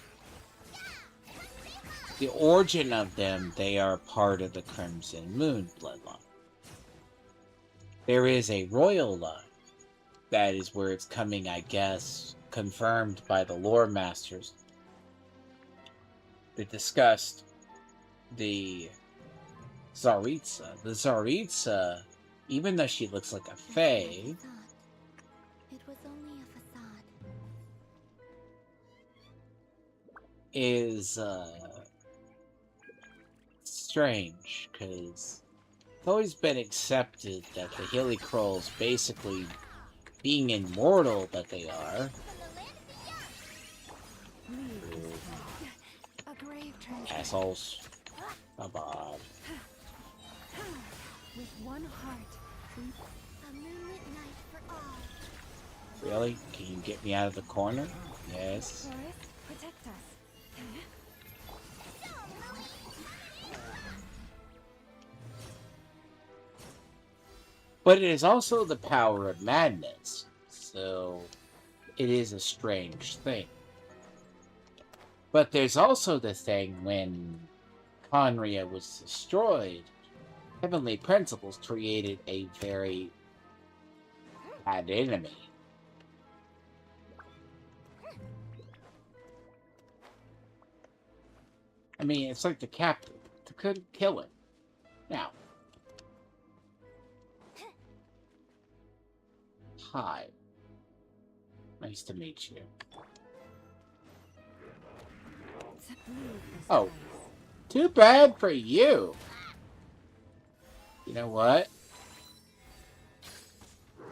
The origin of them, they are part of the Crimson Moon bloodline. There is a royal line. That is where it's coming, I guess, confirmed by the lore masters. They discussed the Tsaritsa. The Tsaritsa, even though she looks like a fae, It was only a facade. is strange, because it's always been accepted that the Helicrows, basically being immortal that they are, assholes. Bye-bye. With one heart. A moonlit night for all. Really? Can you get me out of the corner? Yes. Chorus, protect us. But it is also the power of madness, so it is a strange thing. But there's also the thing when Conria was destroyed, Heavenly Principles created a very bad enemy. I mean, it's like the captain. They couldn't kill him. Now. Hi. Nice to meet you. Oh. Too bad for you. You know what?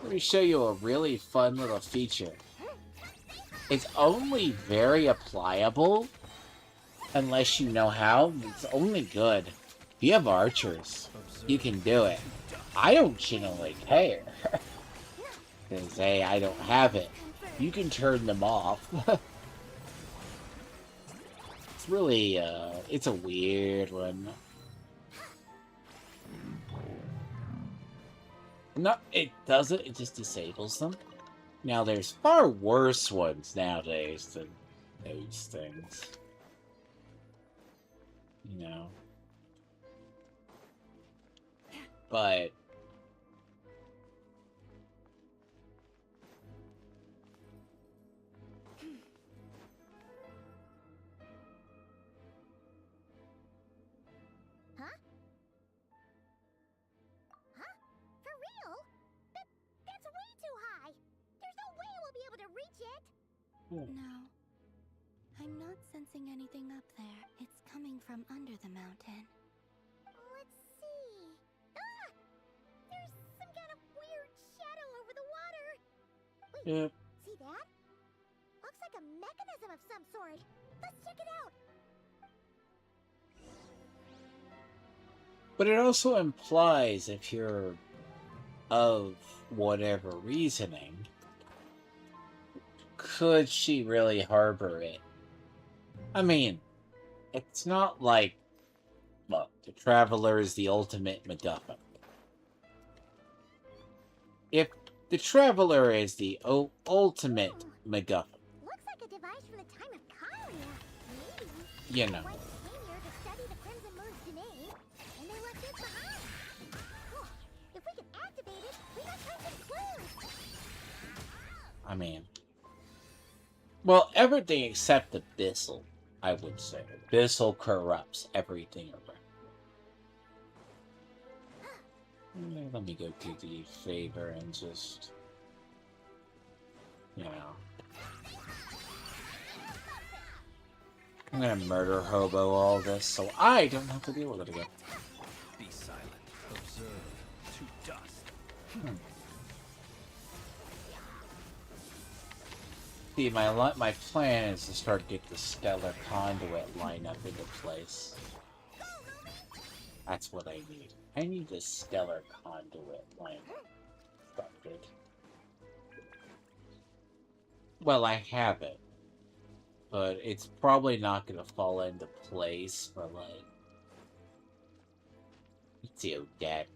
Let me show you a really fun little feature. It's only very applicable unless you know how. It's only good. If you have archers, you can do it. I don't generally care. Because, hey, I don't have it. You can turn them off. It's really, it's a weird one. No, it doesn't. It just disables them. Now, there's far worse ones nowadays than those things. You know. But For real? That's way too high. There's no way we'll be able to reach it. No. I'm not sensing anything up there. It's coming from under the mountain. Let's see. Ah! There's some kind of weird shadow over the water. Wait, Yep. see that? Looks like a mechanism of some sort. Let's check it out. But it also implies, if you're of whatever reasoning, could she really harbor it? I mean, it's not like, look, the Traveler is the ultimate MacGuffin. If the Traveler is the ultimate MacGuffin, Looks like a device from the time of Conria. Maybe. you know, Once came here to study the Crimson Moon's domain, and they left this behind. Oh, if we can activate it, we might find some clues. I mean, well, everything except Abyssal, I would say. Abyssal corrupts everything around. Let me go do the favor and just, you know. I'm gonna murder hobo all this so I don't have to deal with it again. Be silent. Observe. To dust. See, my plan is to start get the stellar conduit lineup into place. That's what I need. I need the stellar conduit lineup started. Well, I have it, but it's probably not going to fall into place for like. Let's see, Dad.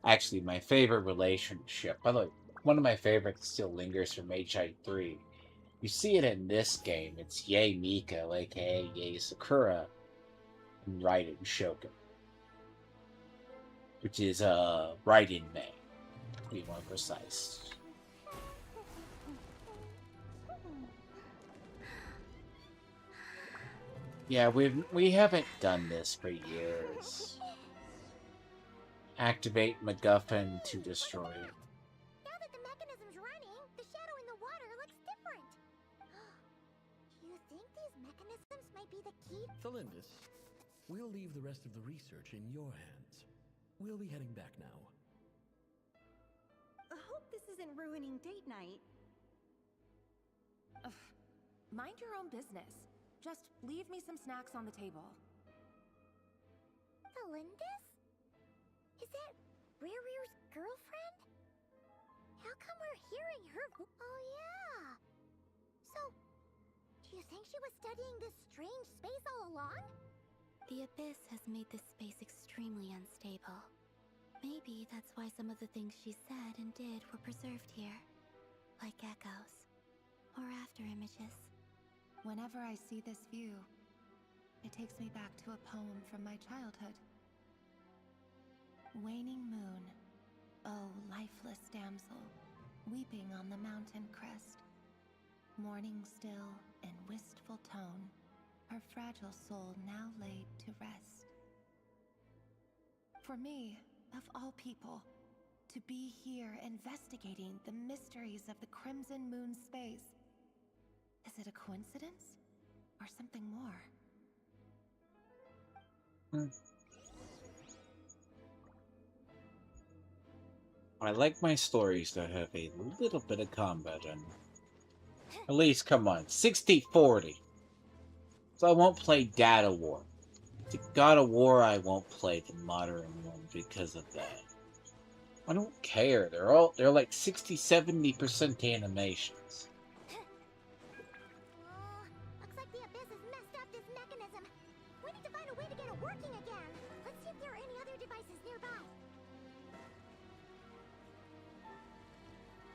Actually, my favorite relationship. By the way, one of my favorites still lingers from HI3. You see it in this game. It's Yae Miko, aka Yae Sakura, and Raiden Shogun, which is Raiden Mei, to be more precise. Yeah, we haven't done this for years. Activate MacGuffin to destroy it. Now that the mechanism's running, the shadow in the water looks different. You think these mechanisms might be the key? Thalindis, we'll leave the rest of the research in your hands. We'll be heading back now. I hope this isn't ruining date night. Ugh. Mind your own business. Just leave me some snacks on the table. Thalindis? Is that Rerear's girlfriend? How come we're hearing her? Oh yeah! So, do you think she was studying this strange space all along? The Abyss has made this space extremely unstable. Maybe that's why some of the things she said and did were preserved here. Like echoes. Or after images. Whenever I see this view, it takes me back to a poem from my childhood. Waning moon, oh lifeless damsel, weeping on the mountain crest, mourning still in wistful tone, her fragile soul now laid to rest. For me, of all people, to be here investigating the mysteries of the Crimson Moon space, is it a coincidence or something more? I like my stories to have a little bit of combat in them. At least, come on, 60-40. So I won't play Data War. The God of War, I won't play the modern one because of that. I don't care. They're like 60-70% animations. Looks like the Abyss has messed up this mechanism. We need to find a way to get it working again. Let's see if there are any other devices nearby.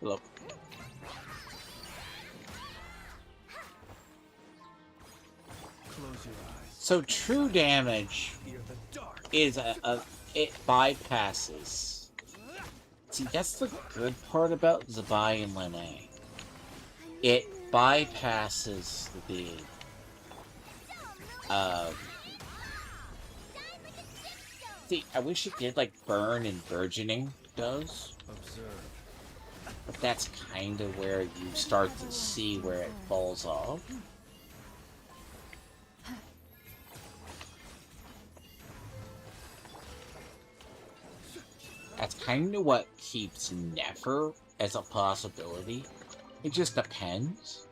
Look. Close your eyes. So true damage is it bypasses. See, that's the good part about Zabai and Lene. It bypasses the see, I wish it did like burn and burgeoning does. Observe. But that's kind of where you start to see where it falls off. That's kind of what keeps Never as a possibility. It just depends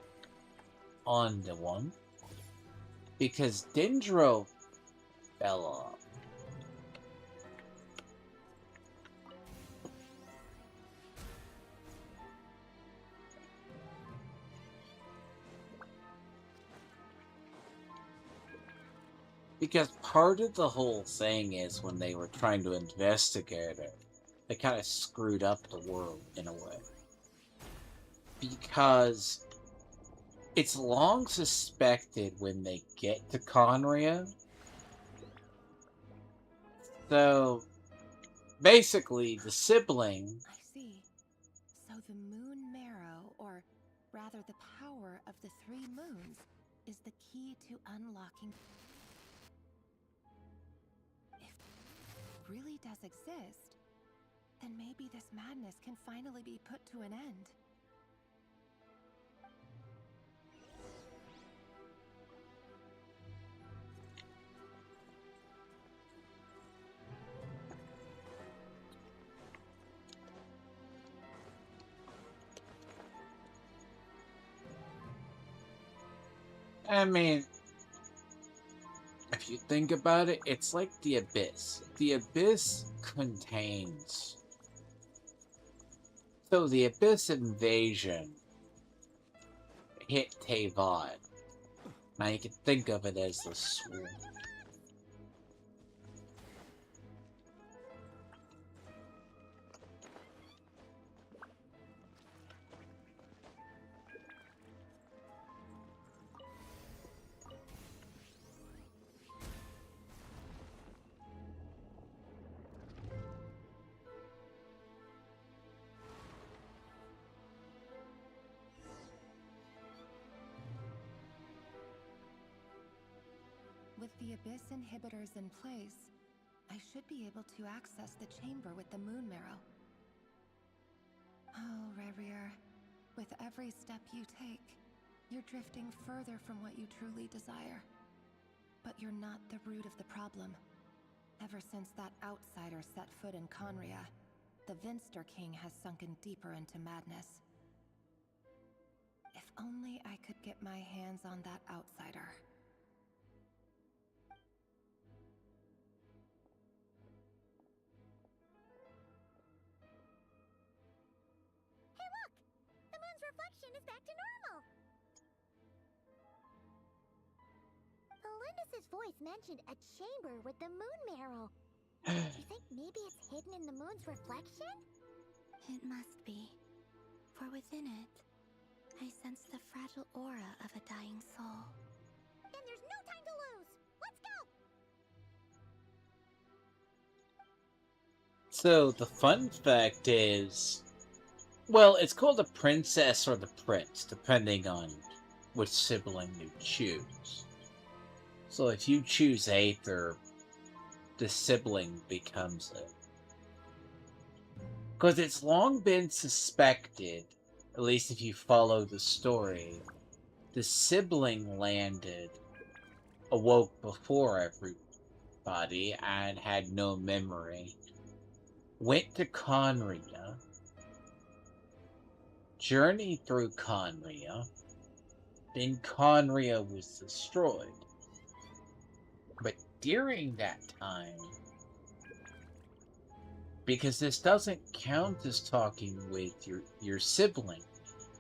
on the one. Because Dendro fell off. Because part of the whole thing is when they were trying to investigate it, they kind of screwed up the world in a way. Because it's long suspected when they get to Conria. So basically, the sibling. I see. So the moon marrow, or rather the power of the three moons, is the key to unlocking. If it really does exist, then maybe this madness can finally be put to an end. I mean, if you think about it, it's like the Abyss. The Abyss contains... So the Abyss invasion hit Teyvat. Now you can think of it as the Swarm. With the Abyss inhibitors in place, I should be able to access the chamber with the moon marrow. Oh, Reverie, with every step you take, you're drifting further from what you truly desire. But you're not the root of the problem. Ever since that outsider set foot in Conria, the Vinster King has sunken deeper into madness. If only I could get my hands on that outsider. Hey look! The moon's reflection is back to normal! Alindis' voice mentioned a chamber with the moon marrow. Do you think maybe it's hidden in the moon's reflection? It must be. For within it, I sense the fragile aura of a dying soul. Then there's no time to lose! Let's go! So the fun fact is, well, it's called the princess or the prince, depending on which sibling you choose. So if you choose Aether, the sibling becomes it. Because it's long been suspected, at least if you follow the story, the sibling landed, awoke before everybody, and had no memory. Went to Conria, journeyed through Conria, then Conria was destroyed. But during that time, because this doesn't count as talking with your sibling,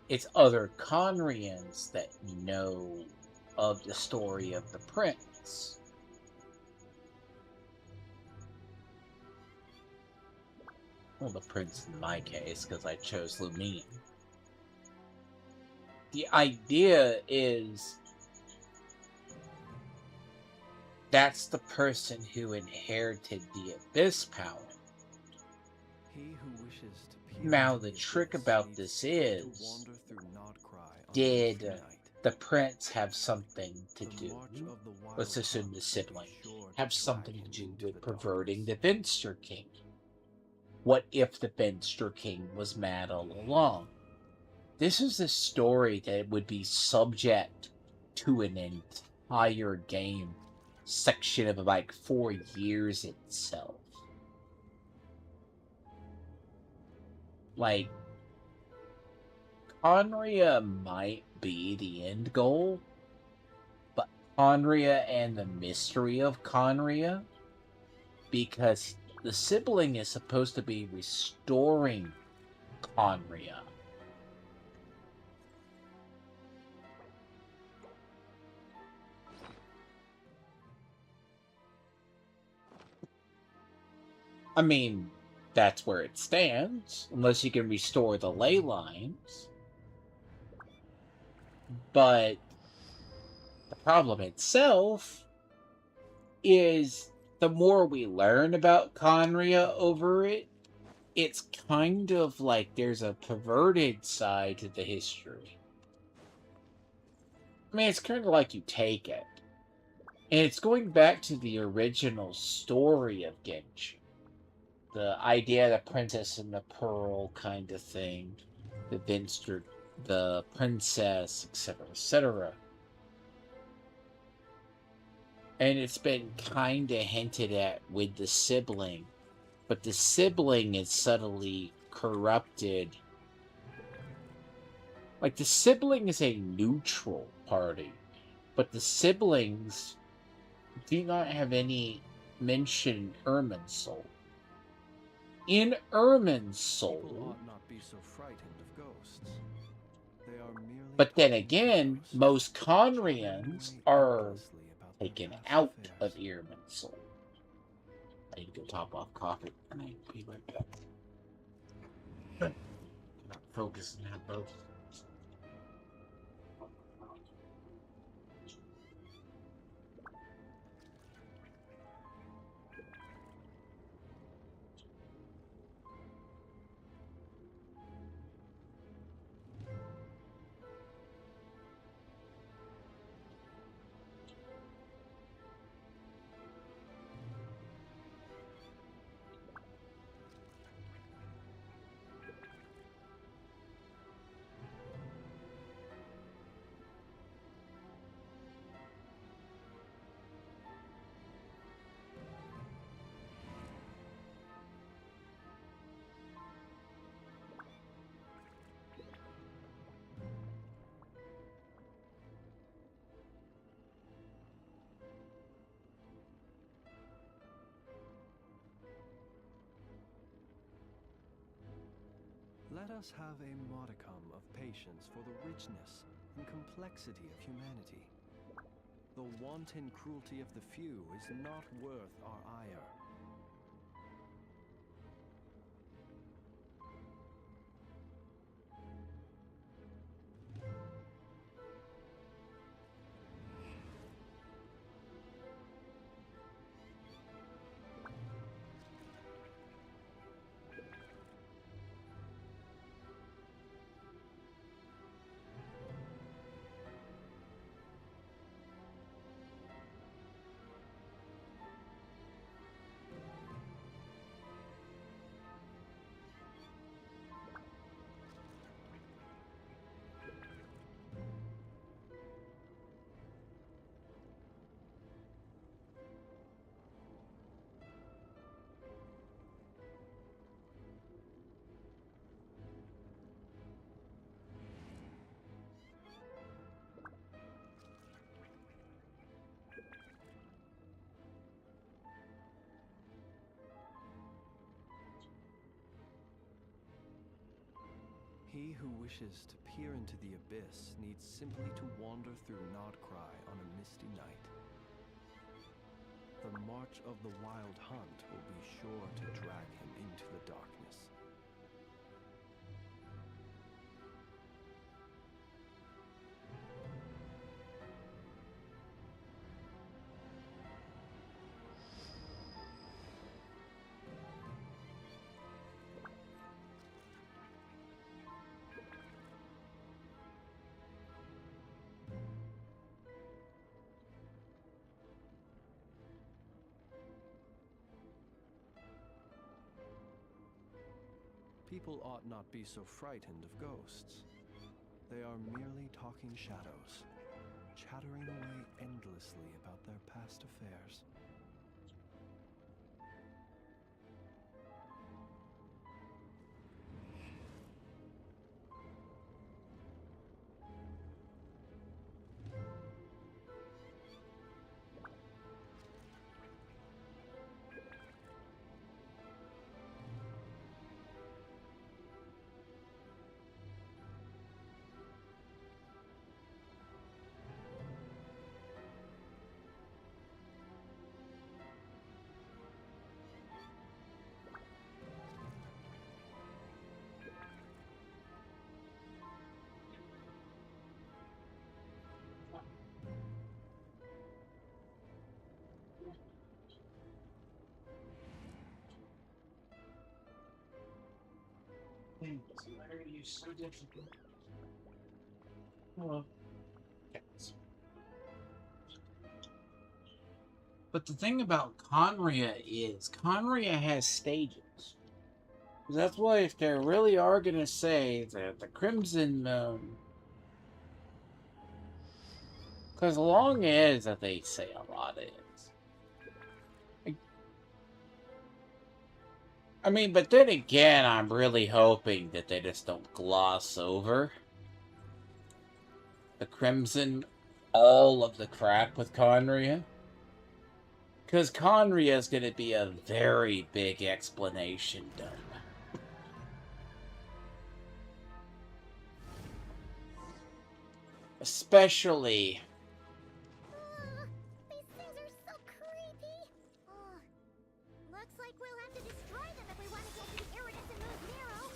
it's other Conrians that know of the story of the prince. Well, the prince in my case, because I chose Lumine. The idea is that's the person who inherited the Abyss power. He who wishes to Now, the trick about this is, did the prince have something to do, let's assume the sibling, have something to do with perverting the Vinster King? What if the Vinster King was mad all along? This is a story that would be subject to an entire game section of like 4 years itself. Like, Conria might be the end goal, but Conria and the mystery of Conria, because the sibling is supposed to be restoring Conria. I mean, that's where it stands, unless you can restore the ley lines. But the problem itself is the more we learn about Conria over it, it's kind of like there's a perverted side to the history. I mean, it's kind of like you take it. And it's going back to the original story of Genshin. The idea of the princess and the pearl kind of thing. The Vinster, the princess, etc., etc. And it's been kind of hinted at with the sibling. But the sibling is subtly corrupted. Like, the sibling is a neutral party. But the siblings do not have any mention Irminsul. In Irminsul, People ought not be so frightened of ghosts. They are merely but then talking again, shadows, most chattering Conrians away are endlessly about their taken past out of affairs. Irminsul. I need to go top off coffee, and I'll be right back. Not focusing that both. Let us have a modicum of patience for the richness and complexity of humanity. The wanton cruelty of the few is not worth our ire. He who wishes to peer into the abyss needs simply to wander through Nodcry on a misty night. The march of the Wild Hunt will be sure to drag him into the darkness. People ought not be so frightened of ghosts. They are merely talking shadows, chattering away endlessly about their past affairs. Why are you so difficult? Oh. Yes. But the thing about Conria is, Conria has stages. That's why if they really are going to say that the Crimson Moon... Because long as that they say a lot is. I mean, but then again, I'm really hoping that they just don't gloss over the Crimson all of the crap with Conria. Because Conria is going to be a very big explanation dump. Especially... these things are so creepy. Looks like we'll have to destroy them if we want to get to the iridescent moon's marrow.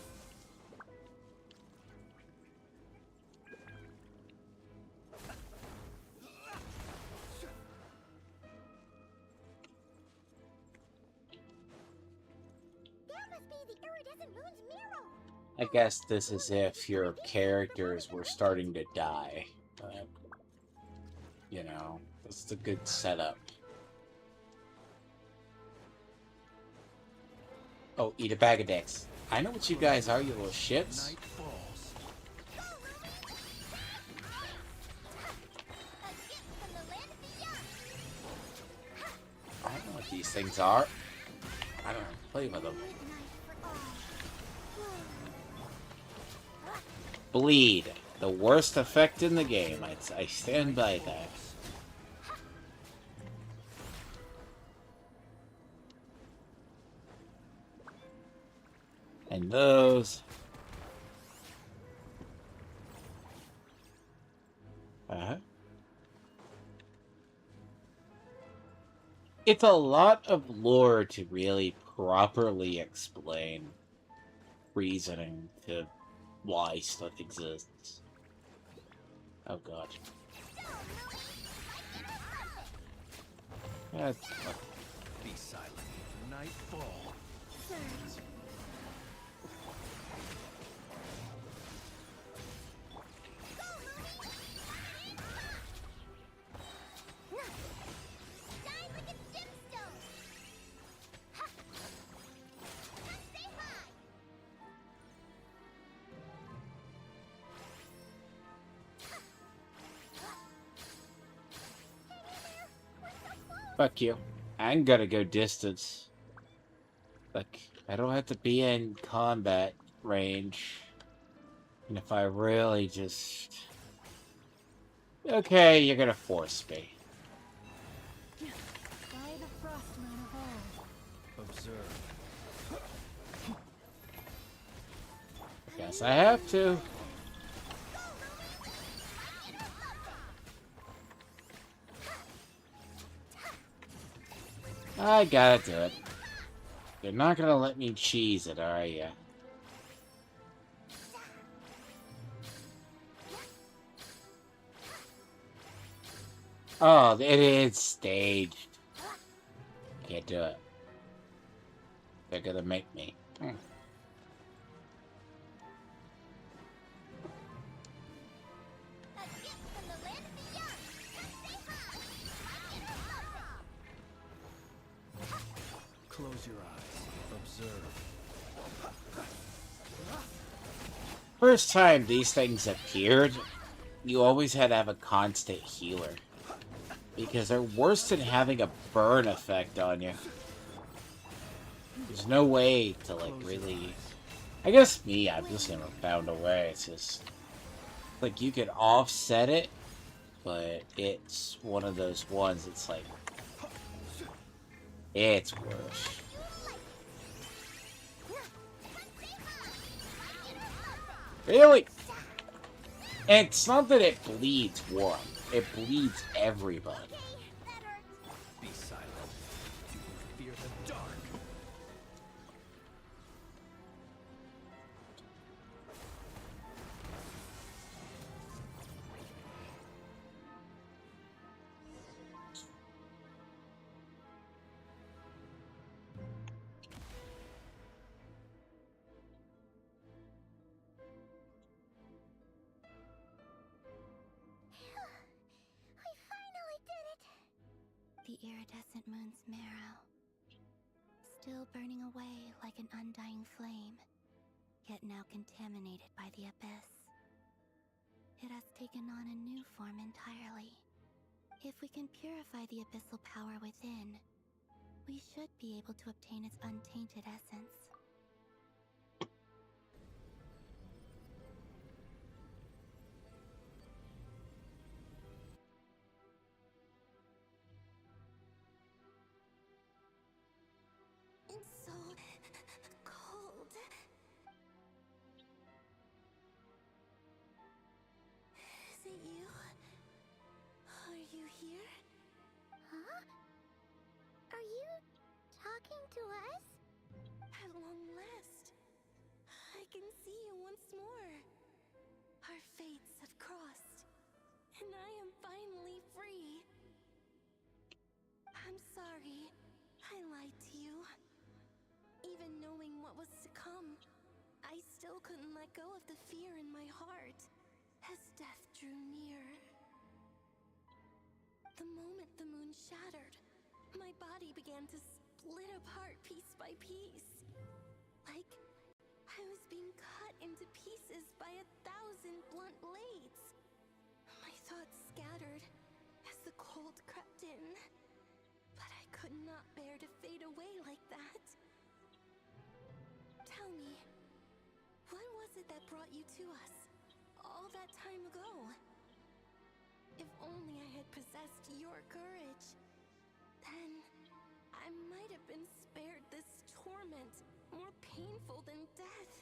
That must be the iridescent moon's marrow. I guess this is if your characters were starting to die. But, you know, that's a good setup. Oh, eat a bag of dicks. I know what you guys are, you little shits. I don't know what these things are. I don't play with them. Bleed. The worst effect in the game. I stand by that. And those. It's a lot of lore to really properly explain reasoning to why stuff exists. Oh god. Be silent. Nightfall. Fuck you. I'm gonna go distance. Like, I don't have to be in combat range. And if I really just... Okay, you're gonna force me. By the frost moon of old. Observe. Guess I have to. I gotta do it. You're not gonna let me cheese it, are ya? Oh, it is staged. Can't do it. They're gonna make me. Close your eyes. Observe. First time these things appeared, you always had to have a constant healer. Because they're worse than having a burn effect on you. There's no way to, like, really... I guess me, I've just never found a way. It's just... Like, you could offset it, but it's one of those ones that's like... It's worse. Really? And it's not that it bleeds one. It bleeds everybody. Be silent. You fear the dark. The iridescent moon's marrow, still burning away like an undying flame, yet now contaminated by the abyss. It has taken on a new form entirely. If we can purify the abyssal power within, we should be able to obtain its untainted essence. At long last, I can see you once more. Our fates have crossed, and I am finally free. I'm sorry, I lied to you. Even knowing what was to come, I still couldn't let go of the fear in my heart as death drew near. The moment the moon shattered, my body began to split apart piece by piece. Like I was being cut into pieces by 1,000 blunt blades. My thoughts scattered as the cold crept in, but I could not bear to fade away like that. Tell me, what was it that brought you to us all that time ago? If only I had possessed your courage, then I might have been spared this torment more painful than death.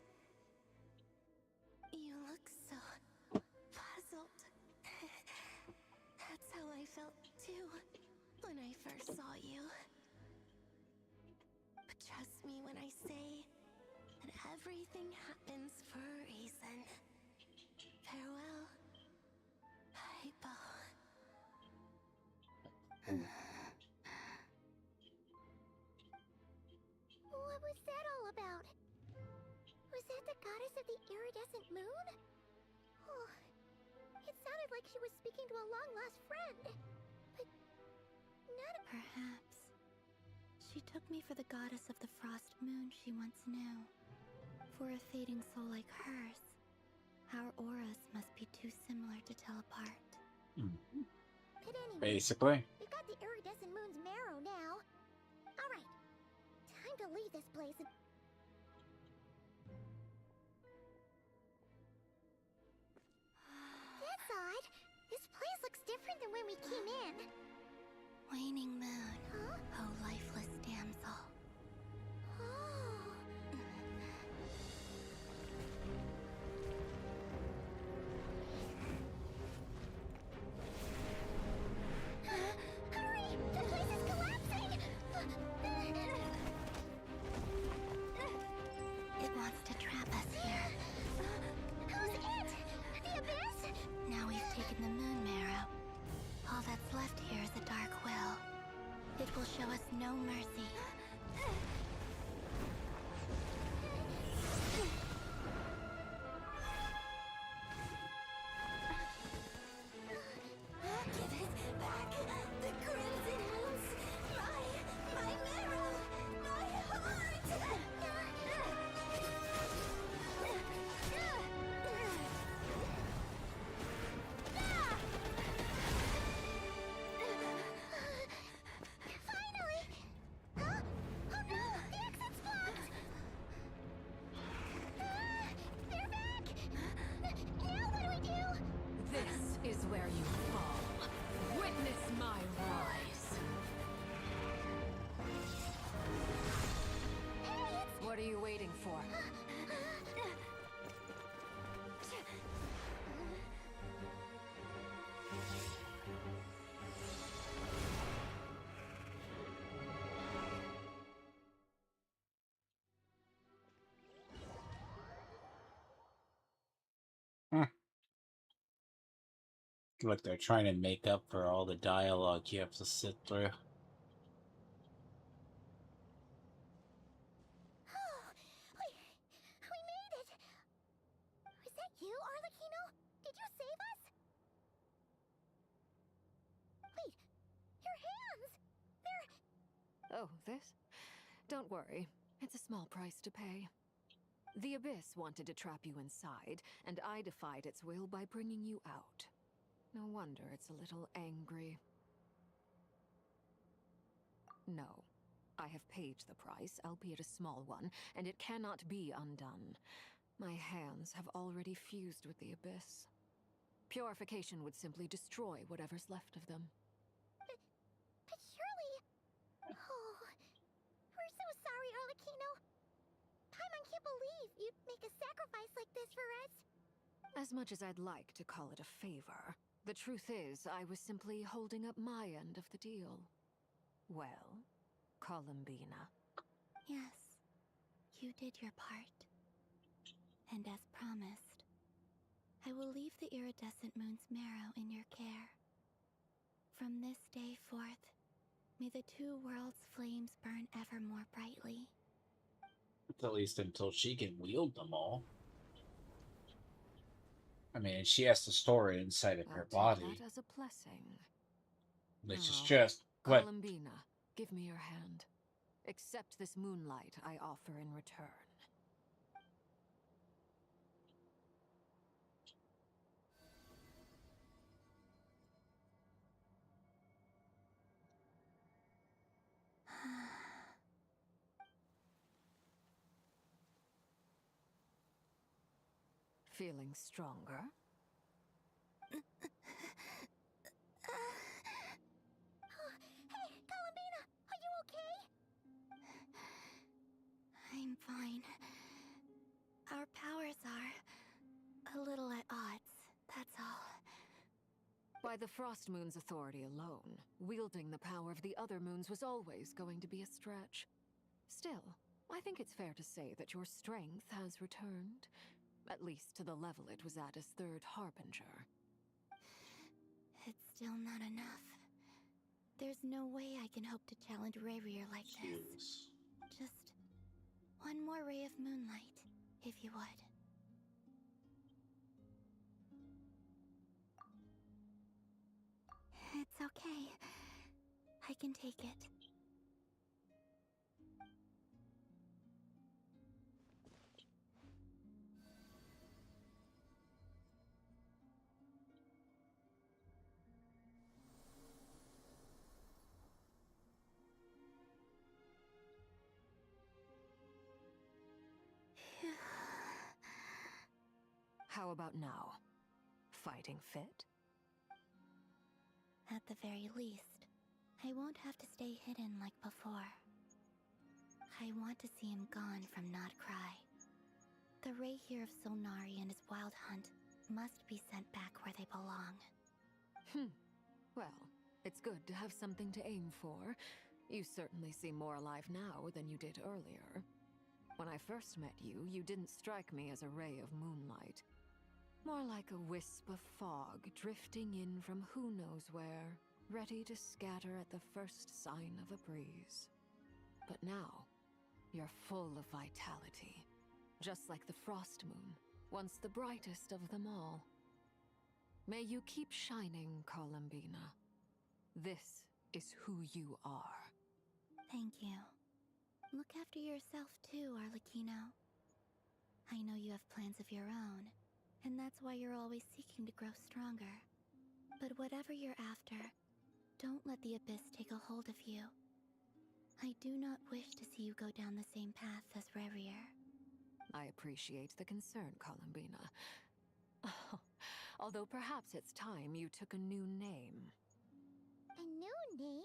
You look so puzzled. That's how I felt too when I first saw you. But trust me when I say that everything happens for a reason. Farewell, Hypo. What was that all about? Was that the goddess of the iridescent moon? Oh, it sounded like she was speaking to a long-lost friend. But not a... Perhaps she took me for the goddess of the frost moon she once knew. For a fading soul like hers, our auras must be too similar to tell apart. But anyway, Basically. we've got the iridescent moon's marrow now. All right, time to leave this place and... That's odd. This place looks different than when we came in. Waning moon, Huh? oh lifeless damsel. Oh. Hurry! The place is collapsing! It wants to trap us here. Who's it? The Abyss? Now we've taken the moon marrow. All that's left here is a dark will. It will show us no mercy. Give it back! The crimson moons! My marrow! My heart! Finally! Huh? Oh no! The exit's blocked! They're back! Now what do we do? This is where you fall. Witness my rise. Hey, it's... What are you waiting for? Look, they're trying to make up for all the dialogue you have to sit through. We made it! Was that you, Arlecchino? Did you save us? Wait, your hands! They're... Oh, this? Don't worry. It's a small price to pay. The Abyss wanted to trap you inside, and I defied its will by bringing you out. No wonder it's a little angry. No. I have paid the price, albeit a small one, and it cannot be undone. My hands have already fused with the Abyss. Purification would simply destroy whatever's left of them. But surely... Oh... We're so sorry, Arlecchino. Paimon can't believe you'd make a sacrifice like this for us. As much as I'd like to call it a favor, the truth is I was simply holding up my end of the deal. Well, Columbina. Yes, You did your part. And as promised, I will leave the iridescent moon's marrow in your care. From this day forth, may the two worlds' flames burn ever more brightly. At least until she can wield them all. I mean, she has to store it inside of her body. That as a blessing. Which is Now, just what. Columbina, give me your hand. Accept this moonlight I offer in return. Feeling stronger? Hey, Columbina, are you okay? I'm fine. Our powers are a little at odds, that's all. By the Frost Moon's authority alone, wielding the power of the other moons was always going to be a stretch. Still, I think it's fair to say that your strength has returned, at least to the level it was at as Third Harbinger. It's still not enough. There's no way I can hope to challenge Rayrear like this. Just one more ray of moonlight, if you would. It's okay. I can take it. How about now? Fighting fit? At the very least, I won't have to stay hidden like before. I want to see him gone from Notcry. The Ray here of Solnari and his wild hunt must be sent back where they belong. Well, it's good to have something to aim for. You certainly seem more alive now than you did earlier. When I first met you, you didn't strike me as a ray of moonlight. More like a wisp of fog drifting in from who knows where, ready to scatter at the first sign of a breeze. But now, you're full of vitality, just like the Frost Moon, once the brightest of them all. May you keep shining, Columbina. This is who you are. Thank you. Look after yourself too, Arlecchino. I know you have plans of your own, and that's why you're always seeking to grow stronger. But whatever you're after, don't let the Abyss take a hold of you. I do not wish to see you go down the same path as Rayrear. I appreciate the concern, Columbina. Although perhaps it's time you took a new name. A new name?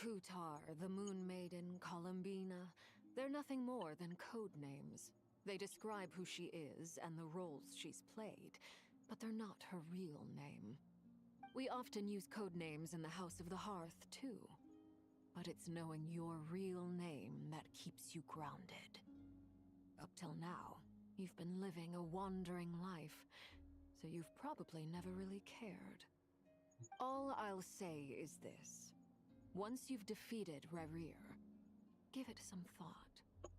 Kutar, the Moon Maiden, Columbina. They're nothing more than code names. They describe who she is and the roles she's played, but they're not her real name. We often use code names in the House of the Hearth, too. But it's knowing your real name that keeps you grounded. Up till now, you've been living a wandering life, so you've probably never really cared. All I'll say is this. Once you've defeated Rayrear, give it some thought.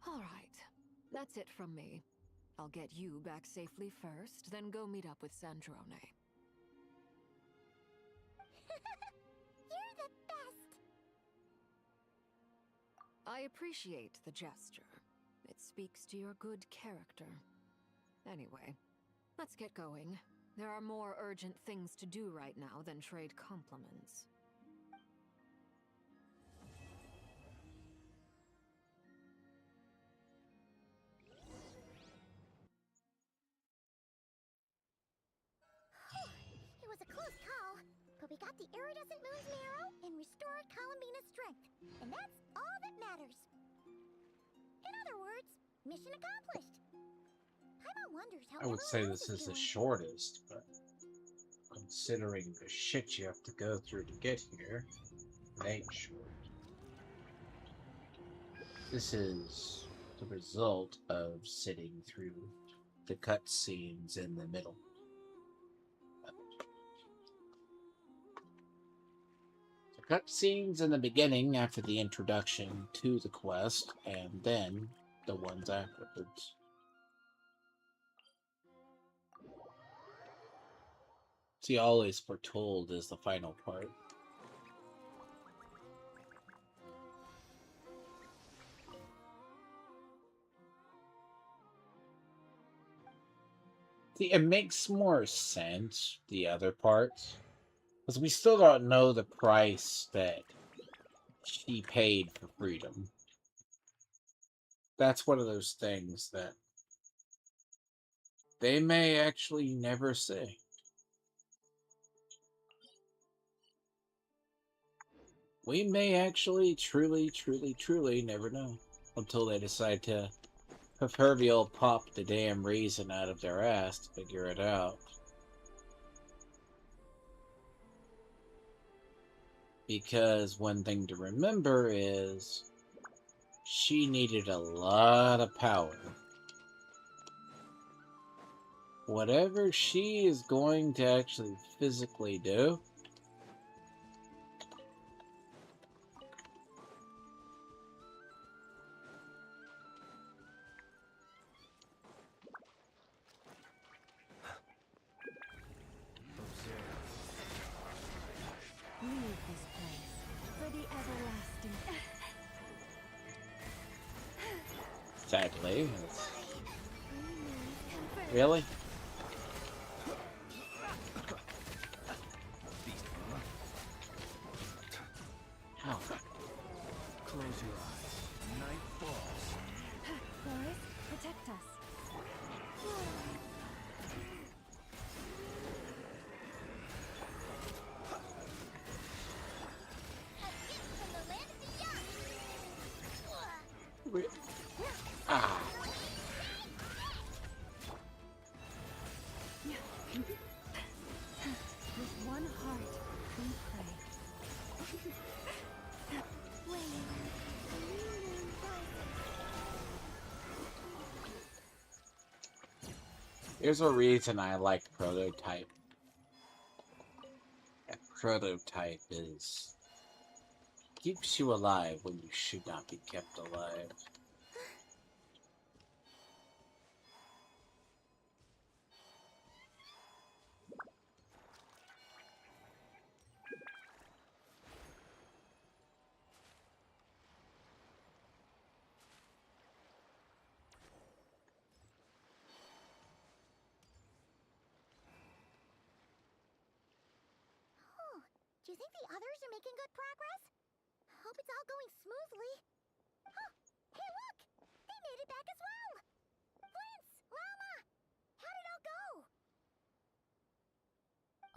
All right, that's it from me. I'll get you back safely first, then go meet up with Sandrone. You're the best! I appreciate the gesture. It speaks to your good character. Anyway, let's get going. There are more urgent things to do right now than trade compliments. It was a close call, but we got the iridescent moon's marrow and restored Columbina's strength. And that's all that matters. In other words, mission accomplished. Paimon wonders how I would say this is the shortest, but considering the shit you have to go through to get here, it ain't short. This is the result of sitting through the cutscenes in the middle. The cutscenes in the beginning after the introduction to the quest, and then the ones afterwards. See, all is foretold is the final part. See, it makes more sense, the other parts, because we still don't know the price that she paid for freedom. That's one of those things that they may actually never say. We may actually truly never know until they decide to proverbial pop the damn raisin out of their ass to figure it out. Because one thing to remember is she needed a lot of power. Whatever she is going to actually physically do, Leave this place for the everlasting. sadly, really? How? Close your eyes. Night falls. Boris, protect us. Ah. With one heart, we pray. Here's a reason I like Prototype. That Prototype is keeps you alive when you should not be kept alive. Do you think the others are making good progress? Hope it's all going smoothly. Huh! Hey, look! They made it back as well! Prince! Lama! How'd it all go?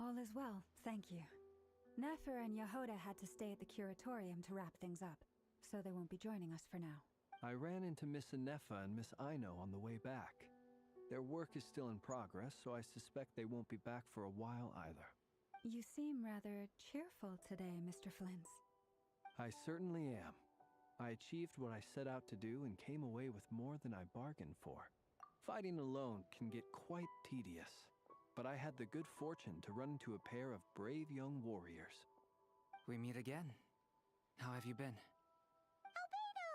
All is well, thank you. Nefer and Yehoda had to stay at the curatorium to wrap things up, so they won't be joining us for now. I ran into Miss Anefa and Miss Aino on the way back. Their work is still in progress, so I suspect they won't be back for a while either. You seem rather cheerful today, Mr. Flintz. I certainly am. I achieved what I set out to do and came away with more than I bargained for. Fighting alone can get quite tedious, but I had the good fortune to run into a pair of brave young warriors. We meet again. How have you been? Albedo!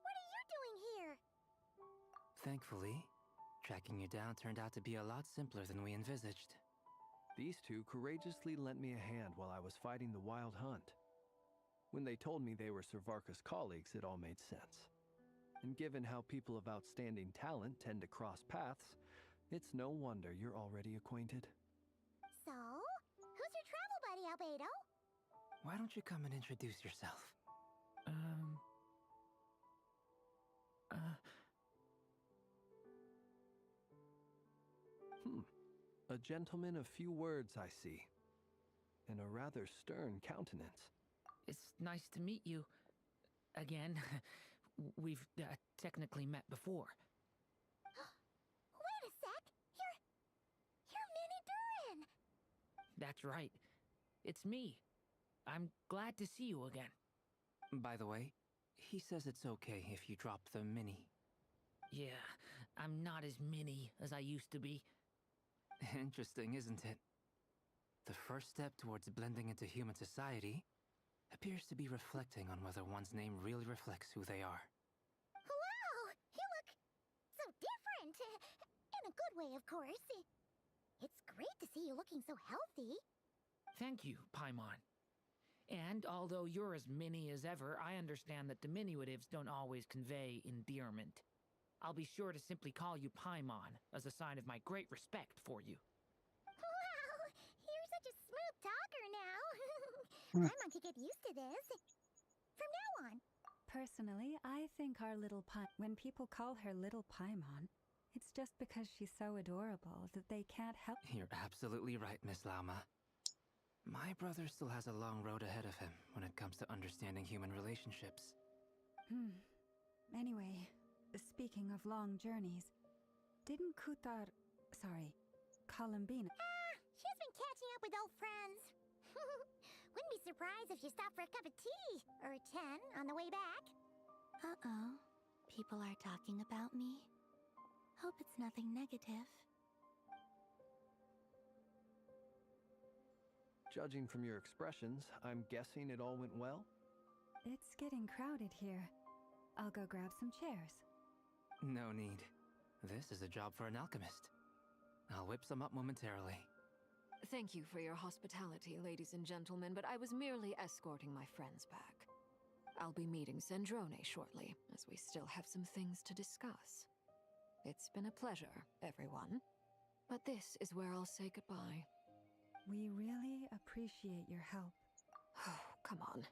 What are you doing here? Thankfully, tracking you down turned out to be a lot simpler than we envisaged. These two courageously lent me a hand while I was fighting the wild hunt. When they told me they were Sir Varka's colleagues, it all made sense. And given how people of outstanding talent tend to cross paths, it's no wonder you're already acquainted. So, who's your travel buddy, Albedo? Why don't you come and introduce yourself? A gentleman of few words, I see. And a rather stern countenance. It's nice to meet you. Again. We've technically met before. Wait a sec! You're Minnie Durin! That's right. It's me. I'm glad to see you again. By the way, He says it's okay if you drop the mini. Yeah, I'm not as mini as I used to be. Interesting, isn't it? The first step towards blending into human society appears to be reflecting on whether one's name really reflects who they are. Wow! You look so different! In a good way, of course. It's great to see you looking so healthy. Thank you, Paimon. And although you're as mini as ever, I understand that diminutives don't always convey endearment. I'll be sure to simply call you Paimon as a sign of my great respect for you. Wow! You're such a smooth talker now. Paimon could get used to this. From now on. Personally, I think our little when people call her Little Paimon, it's just because she's so adorable that they can't help. You're absolutely right, Miss Lauma. My brother still has a long road ahead of him when it comes to understanding human relationships. Anyway, speaking of long journeys, didn't Columbina... She's been catching up with old friends. Wouldn't be surprised if you stopped for a cup of tea or 10 on the way back. Uh-oh. People are talking about me. Hope it's nothing negative. Judging from your expressions, I'm guessing it all went well? It's getting crowded here. I'll go grab some chairs. No need. This is a job for an alchemist. I'll whip some up momentarily. Thank you for your hospitality, ladies and gentlemen, but I was merely escorting my friends back. I'll be meeting Zendrone shortly, as we still have some things to discuss. It's been a pleasure, everyone. But this is where I'll say goodbye. We really appreciate your help. Oh, come on.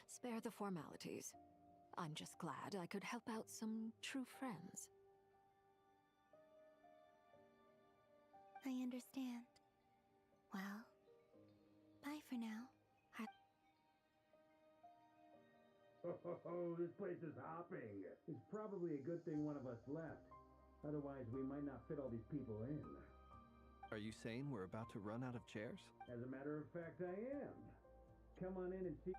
Spare the formalities. I'm just glad I could help out some true friends. I understand. Well, bye for now. Oh, this place is hopping. It's probably a good thing one of us left. Otherwise, we might not fit all these people in. Are you saying we're about to run out of chairs? As a matter of fact, I am. Come on in and see.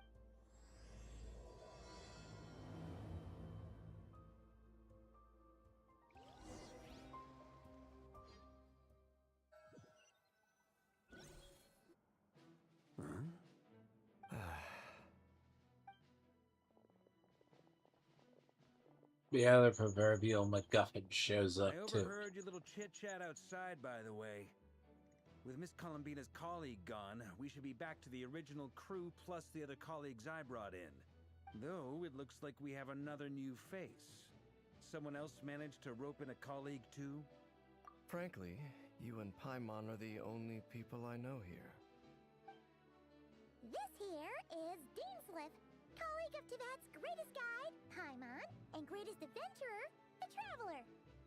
The other proverbial MacGuffin shows up, I too. overheard your little chit-chat outside, by the way. With Miss Columbina's colleague gone, we should be back to the original crew plus the other colleagues I brought in. Though, it looks like we have another new face. Someone else managed to rope in a colleague, too? Frankly, you and Paimon are the only people I know here. This here is Deansliff, colleague of Tibet's greatest guide, Paimon, and greatest adventurer, the Traveler.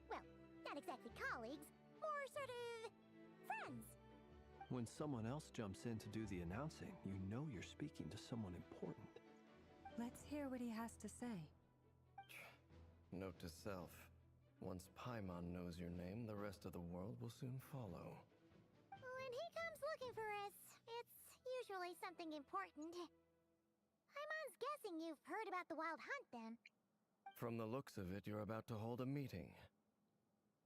Well, not exactly colleagues, more sort of friends. When someone else jumps in to do the announcing, you know you're speaking to someone important. Let's hear what he has to say. Note to self. Once Paimon knows your name, the rest of the world will soon follow. When he comes looking for us, it's usually something important. Paimon's guessing you've heard about the Wild Hunt, then. From the looks of it, you're about to hold a meeting.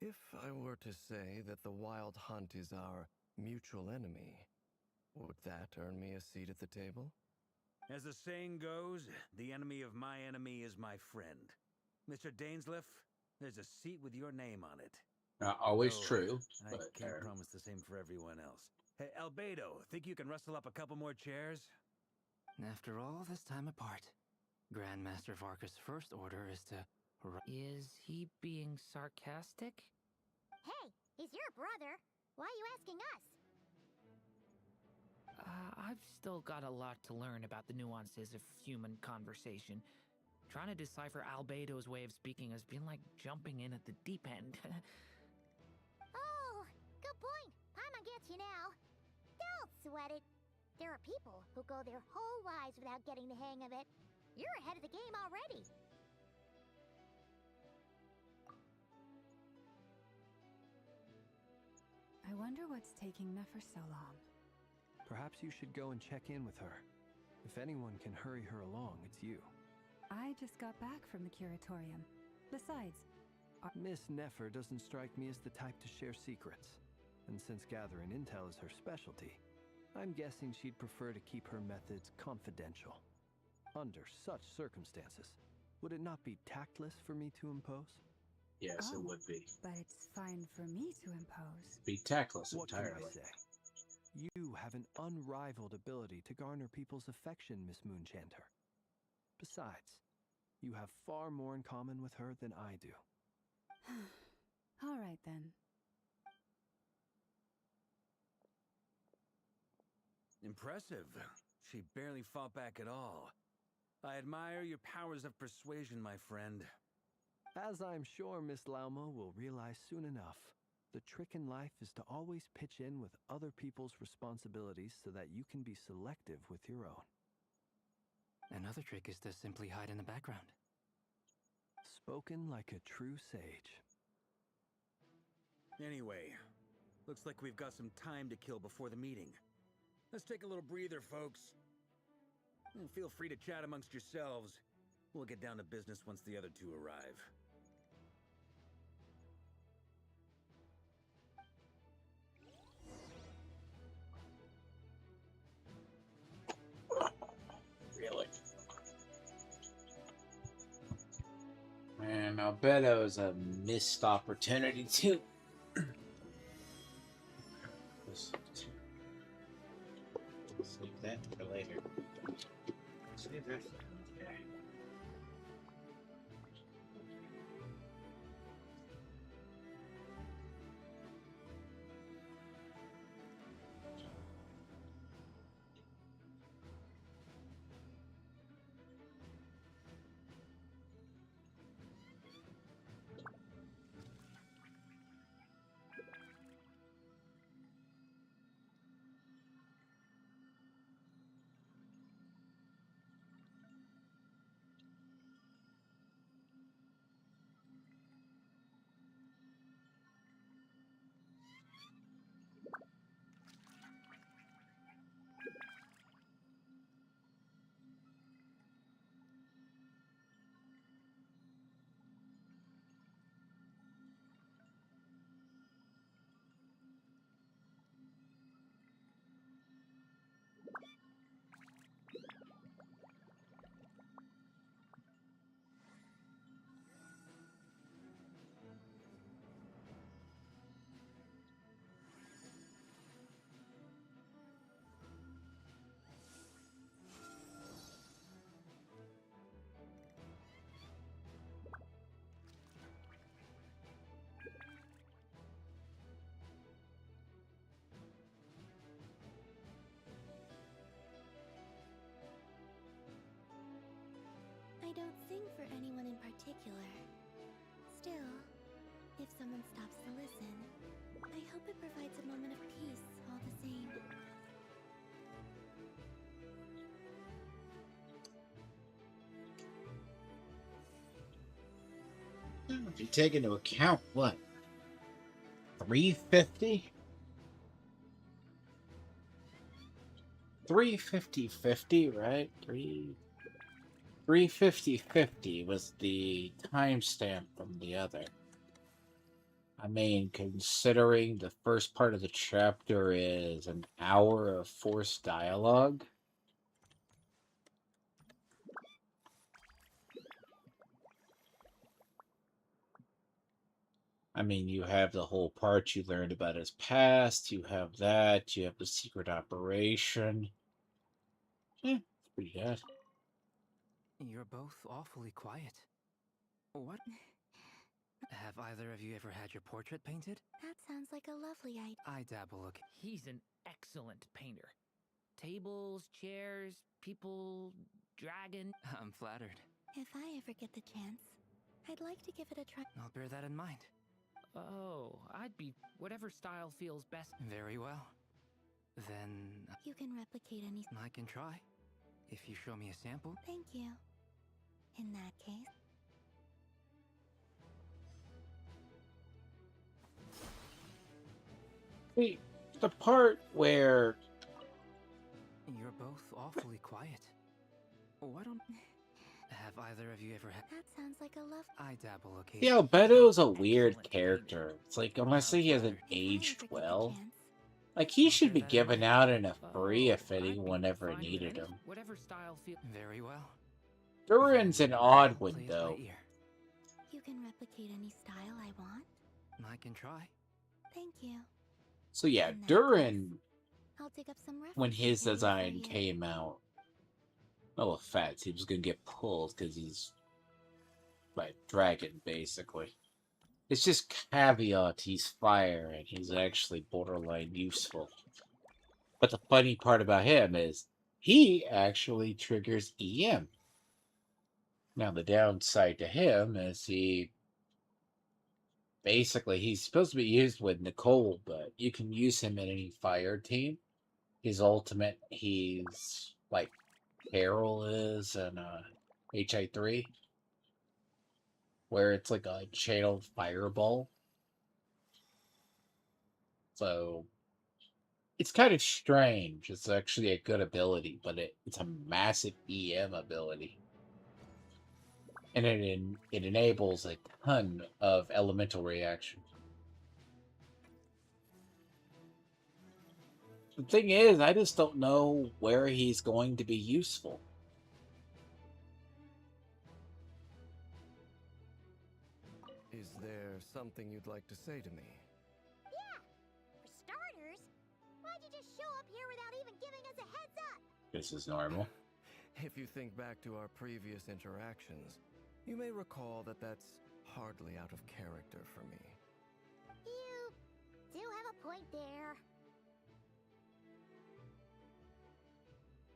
If I were to say that the Wild Hunt is our mutual enemy, would that earn me a seat at the table? As the saying goes, the enemy of my enemy is my friend. Mr. Dainsliff, there's a seat with your name on it. Not always Though, true, I but can't promise the same for everyone else. Hey, Albedo, think you can rustle up a couple more chairs? After all this time apart, Grandmaster Varka's first order is to... Is he being sarcastic? Hey, he's your brother. Why are you asking us? I've still got a lot to learn about the nuances of human conversation. Trying to decipher Albedo's way of speaking has been like jumping in at the deep end. Oh, good point. Paimon gets you now. Don't sweat it. There are people who go their whole lives without getting the hang of it. You're ahead of the game already. I wonder what's taking Nefer so long. Perhaps you should go and check in with her. If anyone can hurry her along, it's you. I just got back from the curatorium. Besides, Miss Nefer doesn't strike me as the type to share secrets. And since gathering intel is her specialty, I'm guessing she'd prefer to keep her methods confidential. Under such circumstances, would it not be tactless for me to impose? Yes, it would be. But it's fine for me to impose. Be tactless What entirely. can I say? You have an unrivaled ability to garner people's affection, Miss Moonchanter. Besides, you have far more in common with her than I do. All right then. Impressive. She barely fought back at all. I admire your powers of persuasion, my friend. As I'm sure Miss Lauma will realize soon enough, the trick in life is to always pitch in with other people's responsibilities so that you can be selective with your own. Another trick is to simply hide in the background. Spoken like a true sage. Anyway, looks like we've got some time to kill before the meeting. Let's take a little breather, folks. And feel free to chat amongst yourselves. We'll get down to business once the other two arrive. Really? Man, I'll bet it was a missed opportunity too. Save that for later. Save that for okay. I don't sing for anyone in particular. Still, if someone stops to listen, I hope it provides a moment of peace all the same. If you take into account what? 350? 350, right? 350 was the timestamp from the other. I mean, considering the first part of the chapter is an hour of forced dialogue. I mean, you have the whole part you learned about his past, you have that, you have the secret operation. It's pretty good. You're both awfully quiet. What? Have either of you ever had your portrait painted? That sounds like a lovely idea. I dabble. He's an excellent painter. Tables, chairs, people, dragon. I'm flattered. If I ever get the chance, I'd like to give it a try. I'll bear that in mind. Oh, I'd be whatever style feels best. Very well. Then... You can replicate any... I can try. If you show me a sample. Thank you. In that case... The part where... You're both awfully quiet. Why don't... Have either of you ever had... That sounds like a love. I dabble occasionally. Yeah, Beto's a weird character. It's like, honestly, he hasn't aged well. Like, he should be given out in a free if anyone ever needed him. Whatever style feel. Very well. Durin's an odd one, Play it by though. ear. You can replicate any style I want. I can try. Thank you. So yeah, In that Durin, case, I'll dig up some when his reference material design for you. came out, no offense, he was gonna get pulled because he's like dragon, basically. It's just caveat he's fire and he's actually borderline useful. But the funny part about him is he actually triggers EM. Now the downside to him is he's supposed to be used with Nicole, but you can use him in any fire team. His ultimate, he's like Carol is in HI3, where it's like a channeled fireball. So it's kind of strange. It's actually a good ability, but it's a massive EM ability. And it enables a ton of elemental reaction. The thing is, I just don't know where he's going to be useful. Is there something you'd like to say to me? Yeah! For starters, why'd you just show up here without even giving us a heads up? This is normal. If you think back to our previous interactions, you may recall that that's hardly out of character for me. You do have a point there.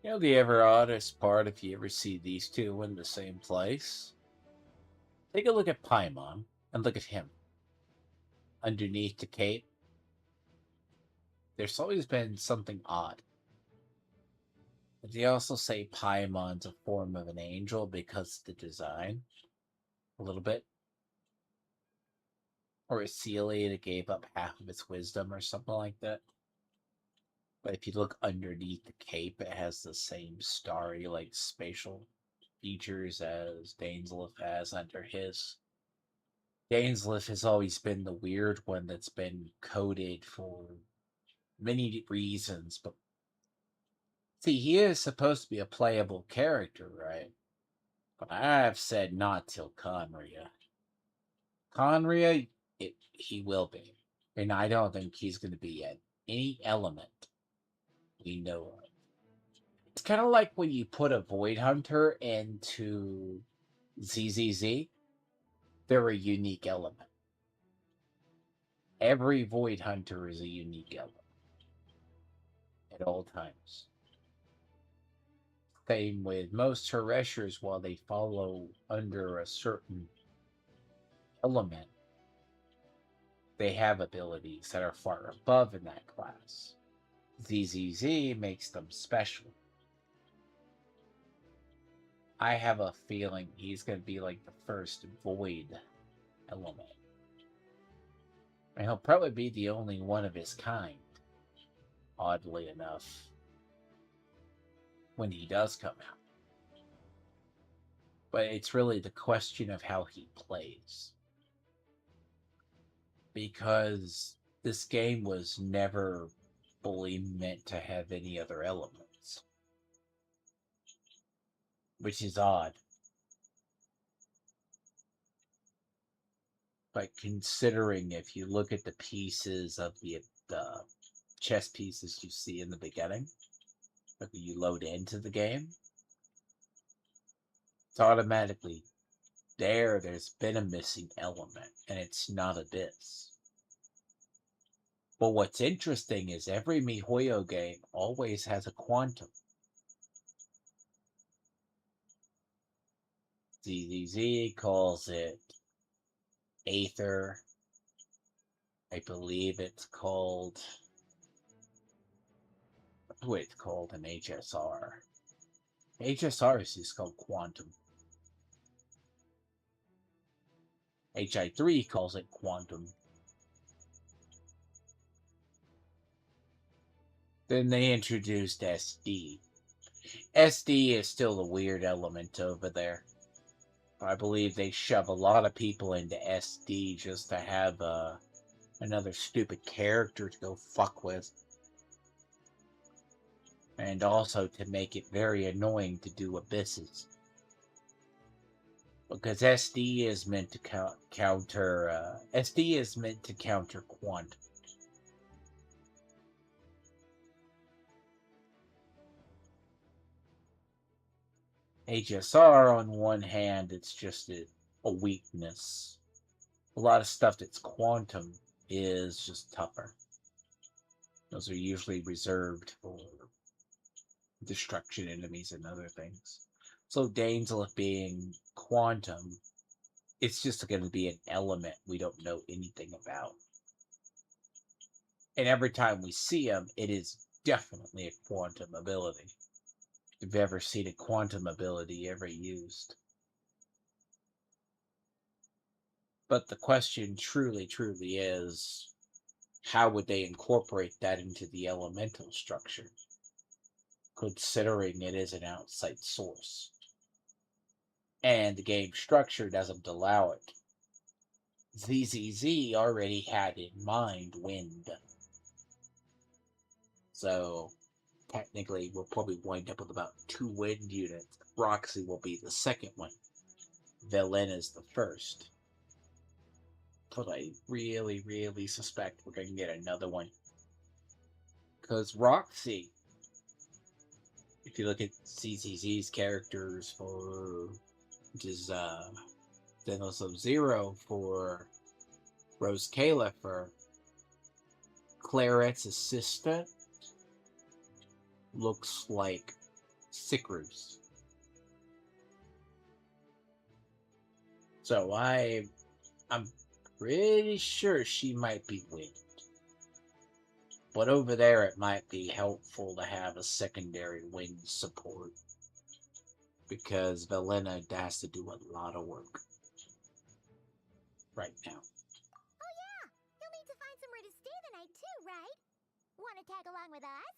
You know the ever oddest part if you ever see these two in the same place? Take a look at Paimon and look at him. Underneath the cape, there's always been something odd. But they also say Paimon's a form of an angel because of the design. A little bit. Or a Celia that gave up half of its wisdom or something like that. But if you look underneath the cape, it has the same starry, like, spatial features as Dainsleif has under his. Dainsleif has always been the weird one that's been coded for many reasons, but see, he is supposed to be a playable character, right? But I've said not till Conria. Conria, he will be. And I don't think he's going to be at any element we know of. It's kind of like when you put a Void Hunter into ZZZ. They're a unique element. Every Void Hunter is a unique element. At all times. Same with most Terrestrials, while they follow under a certain element, they have abilities that are far above in that class. ZZZ makes them special. I have a feeling he's going to be like the first Void element. And he'll probably be the only one of his kind, oddly enough, when he does come out. But it's really the question of how he plays. Because this game was never fully meant to have any other elements. Which is odd. But considering if you look at the pieces of the chess pieces you see in the beginning, that you load into the game, it's automatically there's been a missing element, and it's not Abyss. But what's interesting is every MiHoYo game always has a quantum. ZZZ calls it Aether. I believe it's called... what it's called in HSR. HSR is called Quantum. HI3 calls it Quantum. Then they introduced SD. SD is still the weird element over there. I believe they shove a lot of people into SD just to have another stupid character to go fuck with. And also to make it very annoying to do abysses. Because SD is meant to counter quantum. HSR, on one hand, it's just a weakness. A lot of stuff that's quantum is just tougher. Those are usually reserved for destruction enemies and other things. So Dainzelith being quantum, it's just going to be an element we don't know anything about. And every time we see him, it is definitely a quantum ability. If you've ever seen a quantum ability ever used. But the question truly is, how would they incorporate that into the elemental structure, considering it is an outside source? And the game structure doesn't allow it. ZZZ already had in mind wind. So, technically, we'll probably wind up with about 2 wind units. Roxy will be the second one. Velen is the first. But I really suspect we're going to get another one. Because Roxy, if you look at CCZ's characters for, which is Dental Sub-Zero for Rose Kayla for Claret's assistant, looks like Sickroos. So I'm pretty sure she might be wind. But over there, it might be helpful to have a secondary wind support. Because Velena has to do a lot of work right now. Oh yeah! You'll need to find somewhere to stay the night too, right? Want to tag along with us?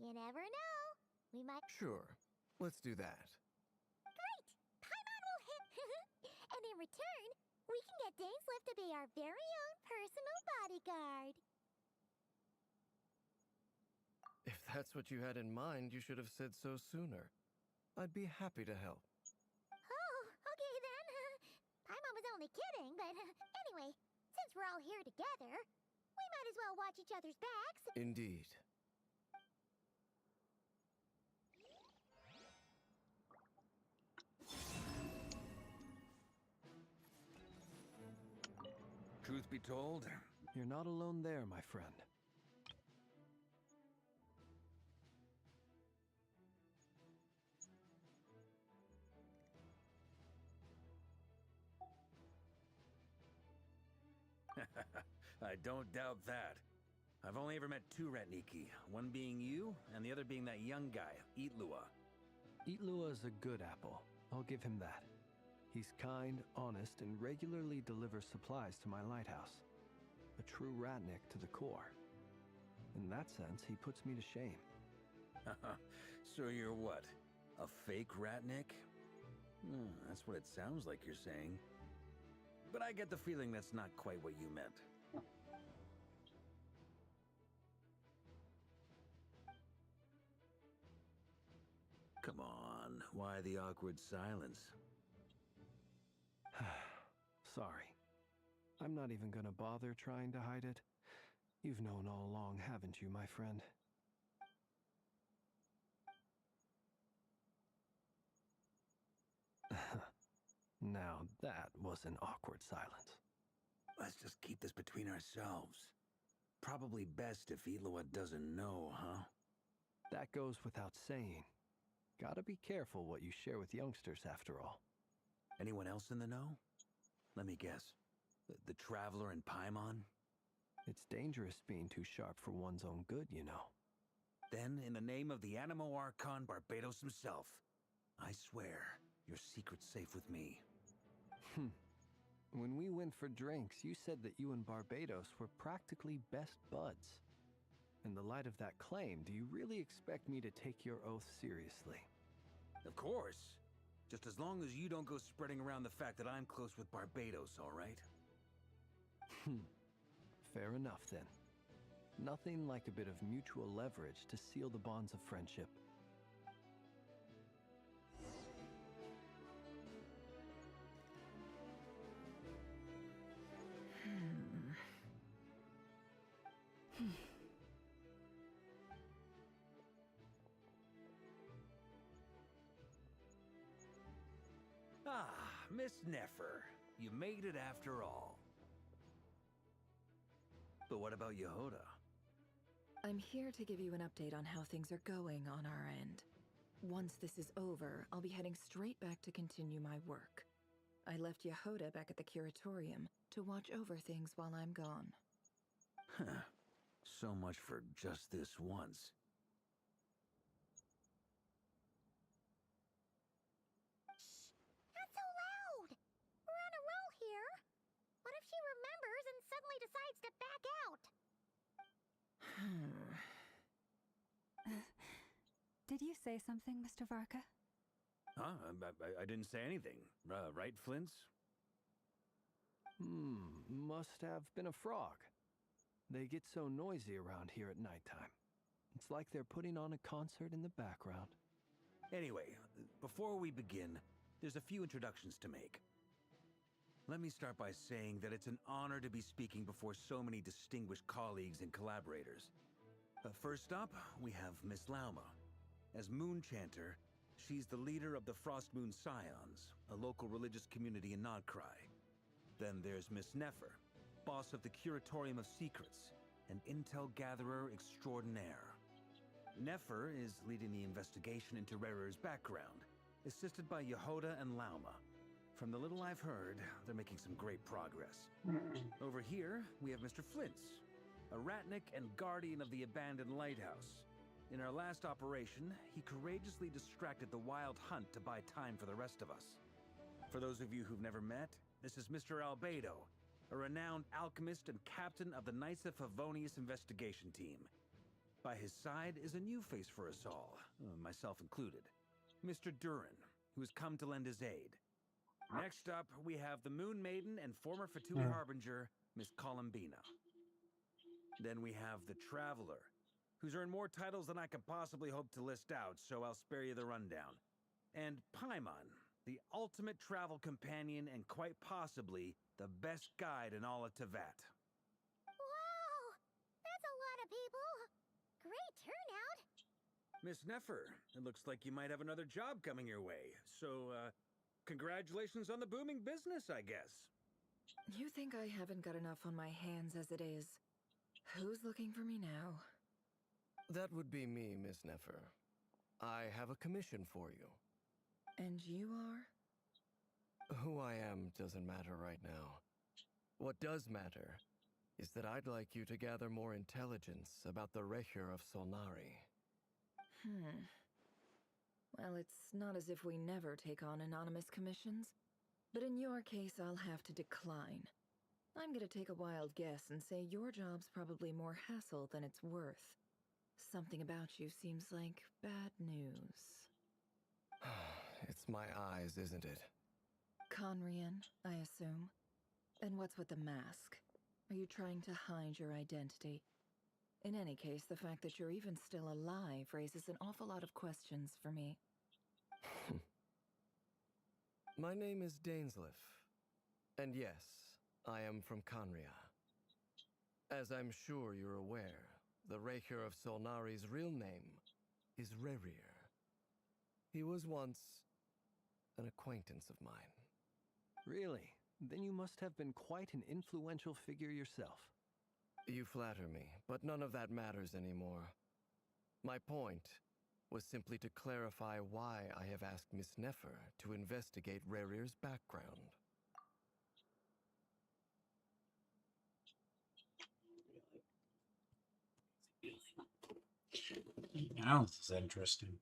You never know. We might... Sure. Let's do that. Great! Paimon will hit... and in return, we can get Dainslift to be our very own personal bodyguard. If that's what you had in mind, you should have said so sooner. I'd be happy to help. Oh, okay then. Paimon was only kidding, but anyway, since we're all here together, we might as well watch each other's backs. Indeed. Truth be told, you're not alone there, my friend. I don't doubt that. I've only ever met 2 Ratniki, one being you, and the other being that young guy, Eatlua. Eatlua is a good apple. I'll give him that. He's kind, honest, and regularly delivers supplies to my lighthouse. A true Ratnik to the core. In that sense, he puts me to shame. So you're what? A fake Ratnik? That's what it sounds like you're saying. But I get the feeling that's not quite what you meant. Come on, why the awkward silence? Sorry. I'm not even gonna bother trying to hide it. You've known all along, haven't you, my friend? Now that was an awkward silence. Let's just keep this between ourselves. Probably best if Eloa doesn't know, huh? That goes without saying. Gotta be careful what you share with youngsters, after all. Anyone else in the know? Let me guess. The Traveler and Paimon? It's dangerous being too sharp for one's own good, you know. Then, in the name of the Animo Archon Barbados himself, I swear your secret's safe with me. When we went for drinks, you said that you and Barbados were practically best buds. In the light of that claim, do you really expect me to take your oath seriously? Of course. Just as long as you don't go spreading around the fact that I'm close with Barbados, all right? Fair enough then. Nothing like a bit of mutual leverage to seal the bonds of friendship. Ah, Miss Nefer. You made it after all. But what about Yehoda? I'm here to give you an update on how things are going on our end. Once this is over, I'll be heading straight back to continue my work. I left Yehoda back at the curatorium to watch over things while I'm gone. Huh. So much for just this once. Not so loud! We're on a roll here! What if she remembers and suddenly decides to back out? Did you say something, Mr. Varka? Huh? I didn't say anything. Right, Flints? Must have been a frog. They get so noisy around here at nighttime. It's like they're putting on a concert in the background. Anyway, before we begin, there's a few introductions to make. Let me start by saying that it's an honor to be speaking before so many distinguished colleagues and collaborators. First up, we have Miss Lauma. As Moon Chanter, she's the leader of the Frost Moon Scions, a local religious community in Nodcry. Then there's Miss Nefer, boss of the Curatorium of Secrets, an intel gatherer extraordinaire. Nefer is leading the investigation into Rerer's background, assisted by Yehoda and Lauma. From the little I've heard, they're making some great progress. Over here, we have Mr. Flintz, a Ratnik and guardian of the abandoned lighthouse. In our last operation, he courageously distracted the Wild Hunt to buy time for the rest of us. For those of you who've never met, this is Mr. Albedo, a renowned alchemist and captain of the Knights of Favonius investigation team. By his side is a new face for us all, myself included, Mr. Durin, who has come to lend his aid. Next up, we have the Moon Maiden and former Fatui Harbinger, Miss Columbina. Then we have the Traveler, who's earned more titles than I could possibly hope to list out, so I'll spare you the rundown. And Paimon, the ultimate travel companion and quite possibly the best guide in all of Tevat. Wow! That's a lot of people! Great turnout! Miss Nefer, it looks like you might have another job coming your way, so, congratulations on the booming business, I guess. You think I haven't got enough on my hands as it is? Who's looking for me now? That would be me, Miss Nefer. I have a commission for you. And you are? Who I am doesn't matter right now. What does matter is that I'd like you to gather more intelligence about the Recher of Solnari. Well, it's not as if we never take on anonymous commissions, but in your case, I'll have to decline. I'm gonna take a wild guess and say your job's probably more hassle than it's worth. Something about you seems like bad news. It's my eyes, isn't it? Conrian, I assume. And what's with the mask? Are you trying to hide your identity? In any case, the fact that you're even still alive raises an awful lot of questions for me. My name is Dainsleif. And yes, I am from Conria. As I'm sure you're aware, the Recher of Solnari's real name is Rerir. He was once an acquaintance of mine. Really? Then you must have been quite an influential figure yourself. You flatter me, but none of that matters anymore. My point was simply to clarify why I have asked Miss Nefer to investigate Rerir's background. Now this is interesting.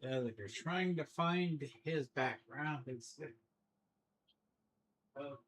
Yeah, like you're trying to find his background. It's oh.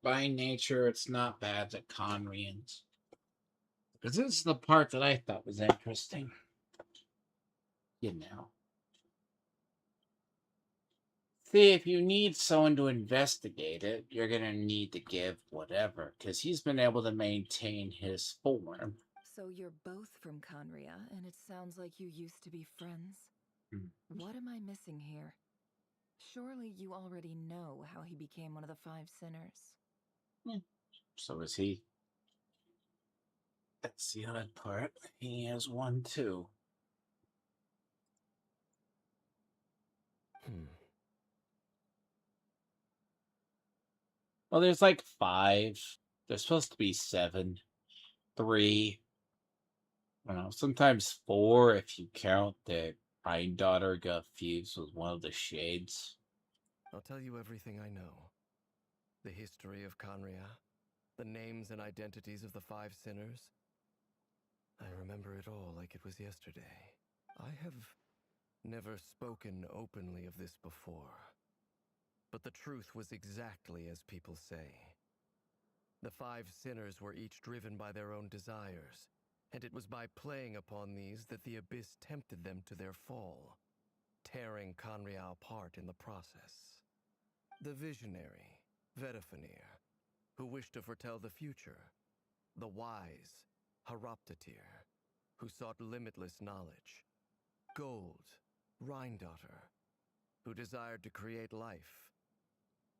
by nature, it's not bad that Conrians. Because this is the part that I thought was interesting. You know. See, if you need someone to investigate it, you're going to need to give whatever, because he's been able to maintain his form. So you're both from Conria, and it sounds like you used to be friends. What am I missing here? Surely you already know how he became one of the five sinners. So is he. That's the odd part. He has one too. Well, there's like 5. There's supposed to be 7. 3. I don't know, sometimes 4 if you count that my daughter got fused with one of the shades. I'll tell you everything I know. The history of Conria, the names and identities of the 5 sinners. I remember it all like it was yesterday. I have never spoken openly of this before. But the truth was exactly as people say. The 5 sinners were each driven by their own desires, and it was by playing upon these that the Abyss tempted them to their fall, tearing Conria apart in the process. The visionary, Vedifenir, who wished to foretell the future. The wise, Haroptatir, who sought limitless knowledge. Gold, Rhindaughter, who desired to create life.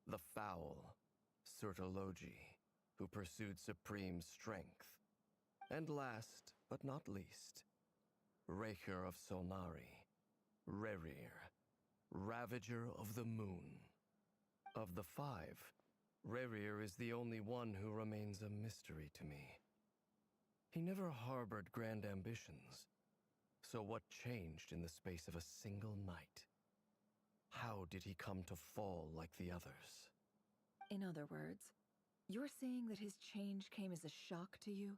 The foul, Sertologi, who pursued supreme strength. And last, but not least, Raker of Solnari, Rerir, Ravager of the Moon. Of the 5, Rerir is the only one who remains a mystery to me. He never harbored grand ambitions, so what changed in the space of a single night? How did he come to fall like the others? In other words, you're saying that his change came as a shock to you,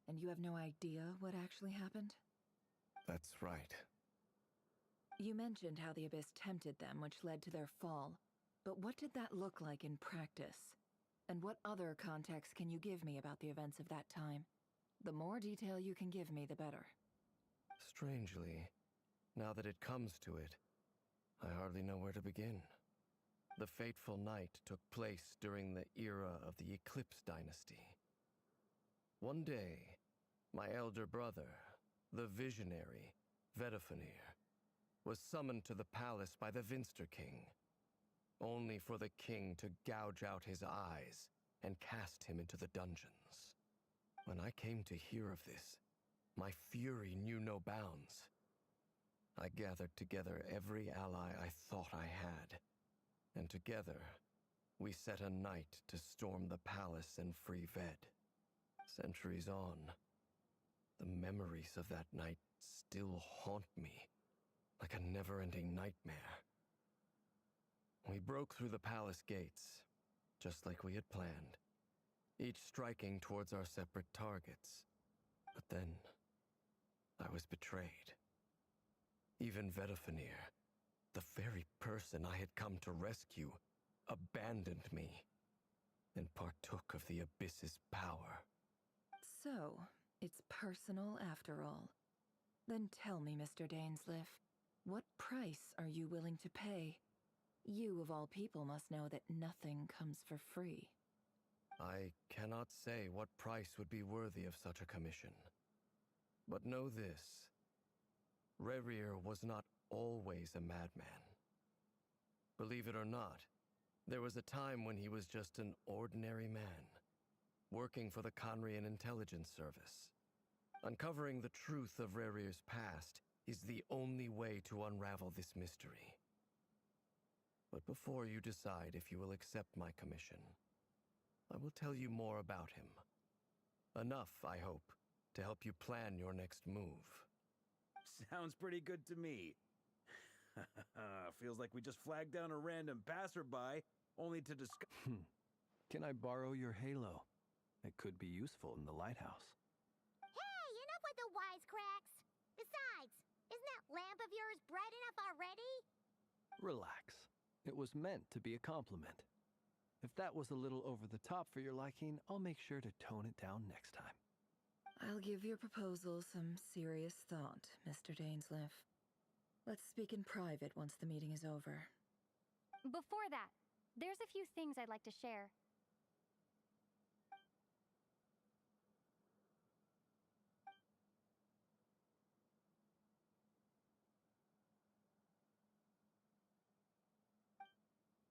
and you have no idea what actually happened? That's right. You mentioned how the Abyss tempted them, which led to their fall. But what did that look like in practice? And what other context can you give me about the events of that time? The more detail you can give me, the better. Strangely, now that it comes to it, I hardly know where to begin. The fateful night took place during the era of the Eclipse Dynasty. One day, my elder brother, the visionary, Vedifenir, was summoned to the palace by the Vinster King, only for the king to gouge out his eyes and cast him into the dungeons. When I came to hear of this, my fury knew no bounds. I gathered together every ally I thought I had, and together we set a night to storm the palace and free Ved. Centuries on, the memories of that night still haunt me like a never-ending nightmare. We broke through the palace gates, just like we had planned, each striking towards our separate targets. But then, I was betrayed. Even Vedifenir, the very person I had come to rescue, abandoned me and partook of the Abyss's power. So, it's personal after all. Then tell me, Mr. Dainsliff, what price are you willing to pay? You, of all people, must know that nothing comes for free. I cannot say what price would be worthy of such a commission. But know this. Rerir was not always a madman. Believe it or not, there was a time when he was just an ordinary man, working for the Conrian Intelligence Service. Uncovering the truth of Rerir's past is the only way to unravel this mystery. But before you decide if you will accept my commission, I will tell you more about him. Enough, I hope, to help you plan your next move. Sounds pretty good to me. Feels like we just flagged down a random passerby, only to discover... Can I borrow your halo? It could be useful in the lighthouse. Hey, enough with the wisecracks! Besides, isn't that lamp of yours bright enough already? Relax. It was meant to be a compliment. If that was a little over the top for your liking, I'll make sure to tone it down next time. I'll give your proposal some serious thought, Mr. Dainsleif. Let's speak in private once the meeting is over. Before that, there's a few things I'd like to share.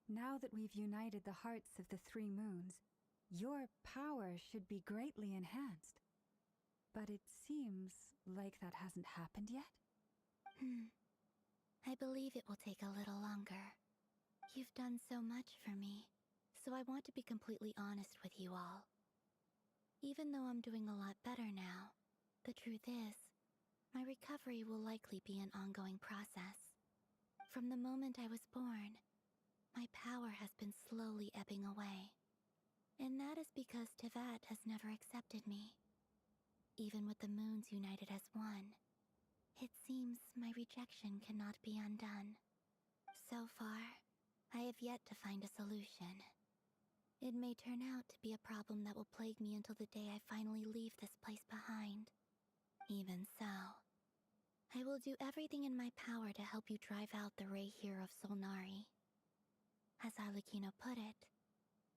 Now that we've united the hearts of the three moons, your power should be greatly enhanced. But it seems like that hasn't happened yet? I believe it will take a little longer. You've done so much for me, so I want to be completely honest with you all. Even though I'm doing a lot better now, the truth is, my recovery will likely be an ongoing process. From the moment I was born, my power has been slowly ebbing away. And that is because Tevat has never accepted me. Even with the moons united as one, it seems my rejection cannot be undone. So far, I have yet to find a solution. It may turn out to be a problem that will plague me until the day I finally leave this place behind. Even so, I will do everything in my power to help you drive out the Ray here of Solnari. As Arlecchino put it,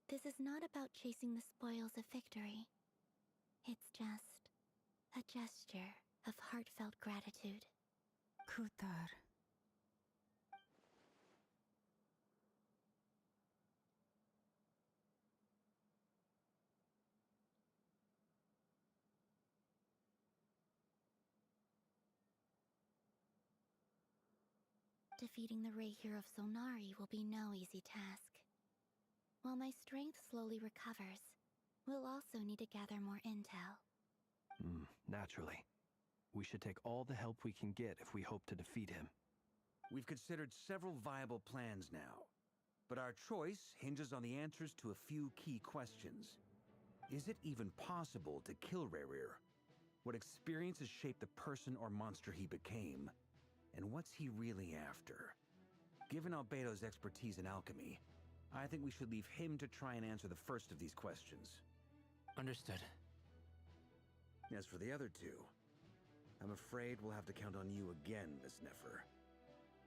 this is not about chasing the spoils of victory. It's just a gesture of heartfelt gratitude. Kutar. Defeating the Ray here of Solnari will be no easy task. While my strength slowly recovers, we'll also need to gather more intel. Naturally. We should take all the help we can get if we hope to defeat him. We've considered several viable plans now, but our choice hinges on the answers to a few key questions. Is it even possible to kill Rerir? What experiences shaped the person or monster he became? And what's he really after? Given Albedo's expertise in alchemy, I think we should leave him to try and answer the first of these questions. Understood. As for the other two, I'm afraid we'll have to count on you again, Miss Nefer.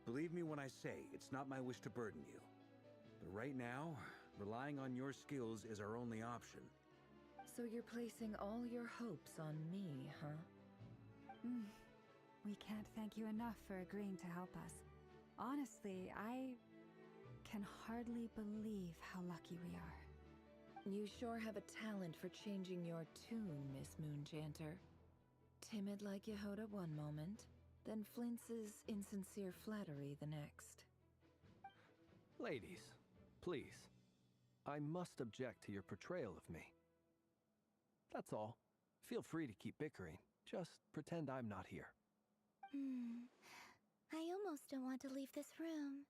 Believe me when I say it's not my wish to burden you. But right now, relying on your skills is our only option. So you're placing all your hopes on me, huh? We can't thank you enough for agreeing to help us. Honestly, I can hardly believe how lucky we are. You sure have a talent for changing your tune, Miss Moonjanter. Timid like Yehoda one moment, then flinches insincere flattery the next. Ladies, please. I must object to your portrayal of me. That's all. Feel free to keep bickering. Just pretend I'm not here. I almost don't want to leave this room.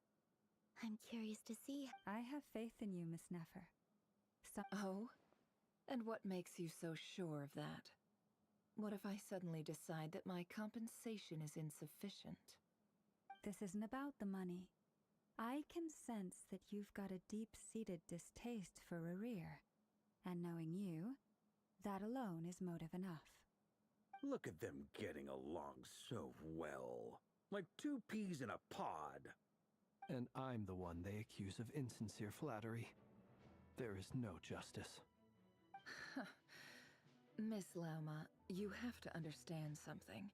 I'm curious to see. I have faith in you, Miss Nefer. Oh? And what makes you so sure of that? What if I suddenly decide that my compensation is insufficient? This isn't about the money. I can sense that you've got a deep-seated distaste for Rerir. And knowing you, that alone is motive enough. Look at them getting along so well. Like two peas in a pod. And I'm the one they accuse of insincere flattery. There is no justice. Miss Lauma, you have to understand something.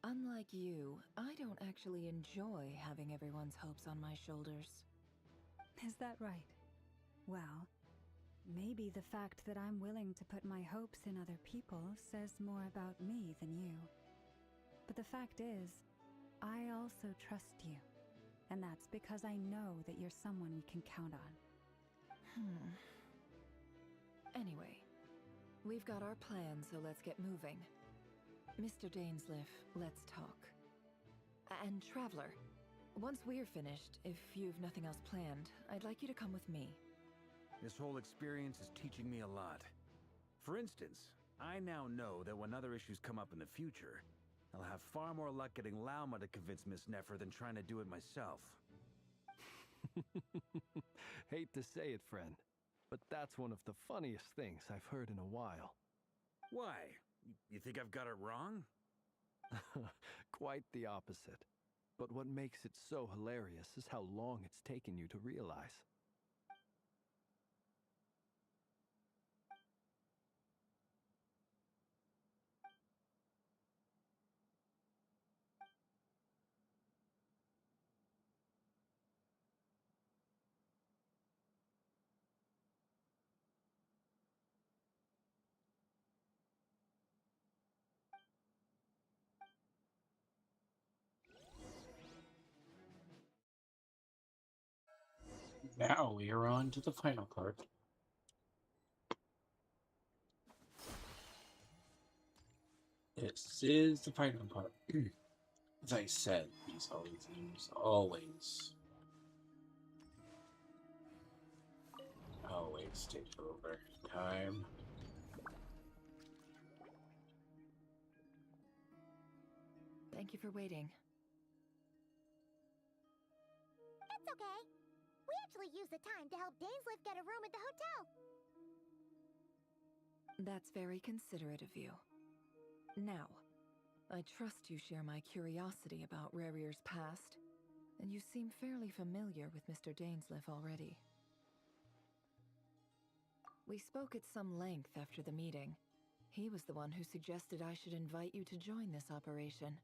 Unlike you, I don't actually enjoy having everyone's hopes on my shoulders. Is that right? Well, maybe the fact that I'm willing to put my hopes in other people says more about me than you. But the fact is, I also trust you. And that's because I know that you're someone we can count on. Anyway, we've got our plan, so let's get moving. Mr. Dainsleif, let's talk. And Traveler, once we're finished, if you've nothing else planned, I'd like you to come with me. This whole experience is teaching me a lot. For instance, I now know that when other issues come up in the future, I'll have far more luck getting Lauma to convince Miss Nefer than trying to do it myself. Hate to say it, friend, but that's one of the funniest things I've heard in a while. Why? You think I've got it wrong? Quite the opposite. But what makes it so hilarious is how long it's taken you to realize. Now we are on to the final part. This is the final part. As I said, these always take over time. Thank you for waiting. It's okay. We actually used the time to help Dainsliff get a room at the hotel. That's very considerate of you. Now, I trust you share my curiosity about Rarier's past, and you seem fairly familiar with Mr. Dainsliff already. We spoke at some length after the meeting. He was the one who suggested I should invite you to join this operation.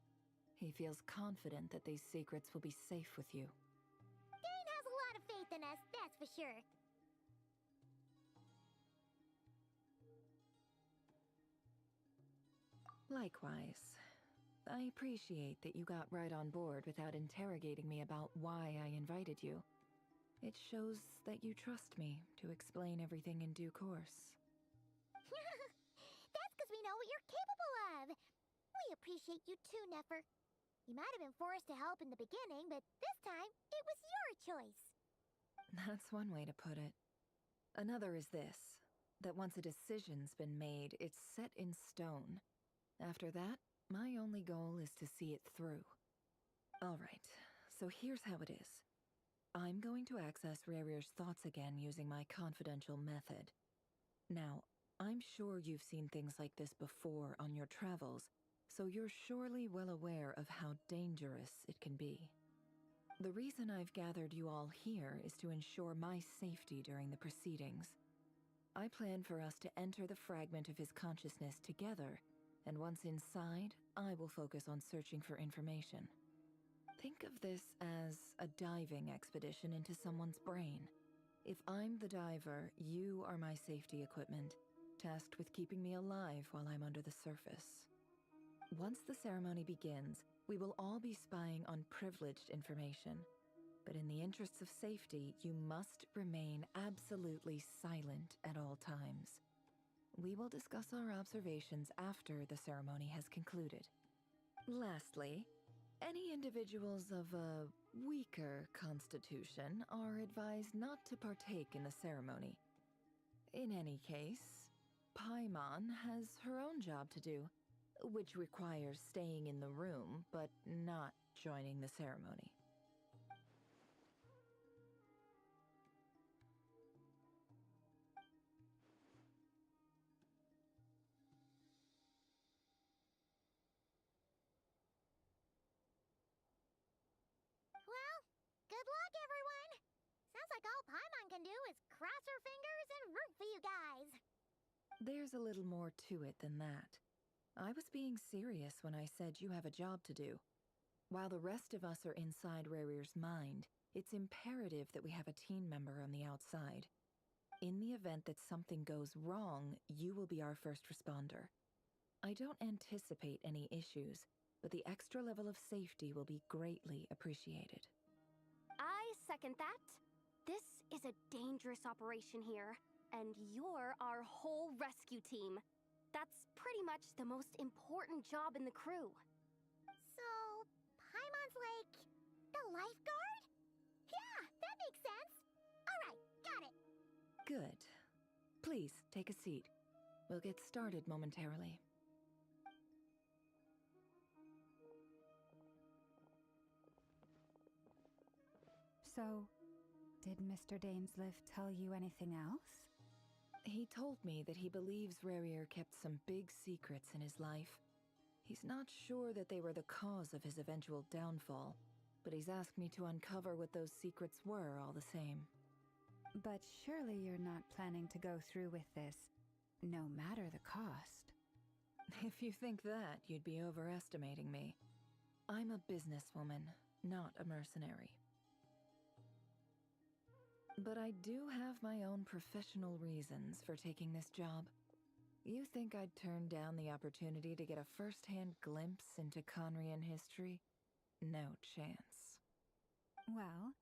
He feels confident that these secrets will be safe with you. Dane has a lot of faith in us, that's for sure. Likewise. I appreciate that you got right on board without interrogating me about why I invited you. It shows that you trust me to explain everything in due course. That's because we know what you're capable of. We appreciate you too, Nefer. You might have been forced to help in the beginning, but this time, it was your choice. That's one way to put it. Another is this, that once a decision's been made, it's set in stone. After that, my only goal is to see it through. Alright, so here's how it is. I'm going to access Rarier's thoughts again using my confidential method. Now, I'm sure you've seen things like this before on your travels, so you're surely well aware of how dangerous it can be. The reason I've gathered you all here is to ensure my safety during the proceedings. I plan for us to enter the fragment of his consciousness together, and once inside, I will focus on searching for information. Think of this as a diving expedition into someone's brain. If I'm the diver, you are my safety equipment, tasked with keeping me alive while I'm under the surface. Once the ceremony begins, we will all be spying on privileged information. But in the interests of safety, you must remain absolutely silent at all times. We will discuss our observations after the ceremony has concluded. Lastly, any individuals of a weaker constitution are advised not to partake in the ceremony. In any case, Paimon has her own job to do, which requires staying in the room but not joining the ceremony. Well, good luck, everyone. Sounds like all Paimon can do is cross her fingers and root for you guys. There's a little more to it than that. I was being serious when I said you have a job to do. While the rest of us are inside Rarier's mind, it's imperative that we have a team member on the outside. In the event that something goes wrong, you will be our first responder. I don't anticipate any issues, but the extra level of safety will be greatly appreciated. I second that. This is a dangerous operation here, and you're our whole rescue team. That's pretty much the most important job in the crew. So, Paimon's like the lifeguard? Yeah, that makes sense. All right, got it. Good. Please, take a seat. We'll get started momentarily. So, did Mr. Dainsliff tell you anything else? He told me that he believes Rarier kept some big secrets in his life. He's not sure that they were the cause of his eventual downfall, but he's asked me to uncover what those secrets were all the same. But surely you're not planning to go through with this, no matter the cost. If you think that, you'd be overestimating me. I'm a businesswoman, not a mercenary. But I do have my own professional reasons for taking this job. You think I'd turn down the opportunity to get a first-hand glimpse into Conrian history? No chance. Well,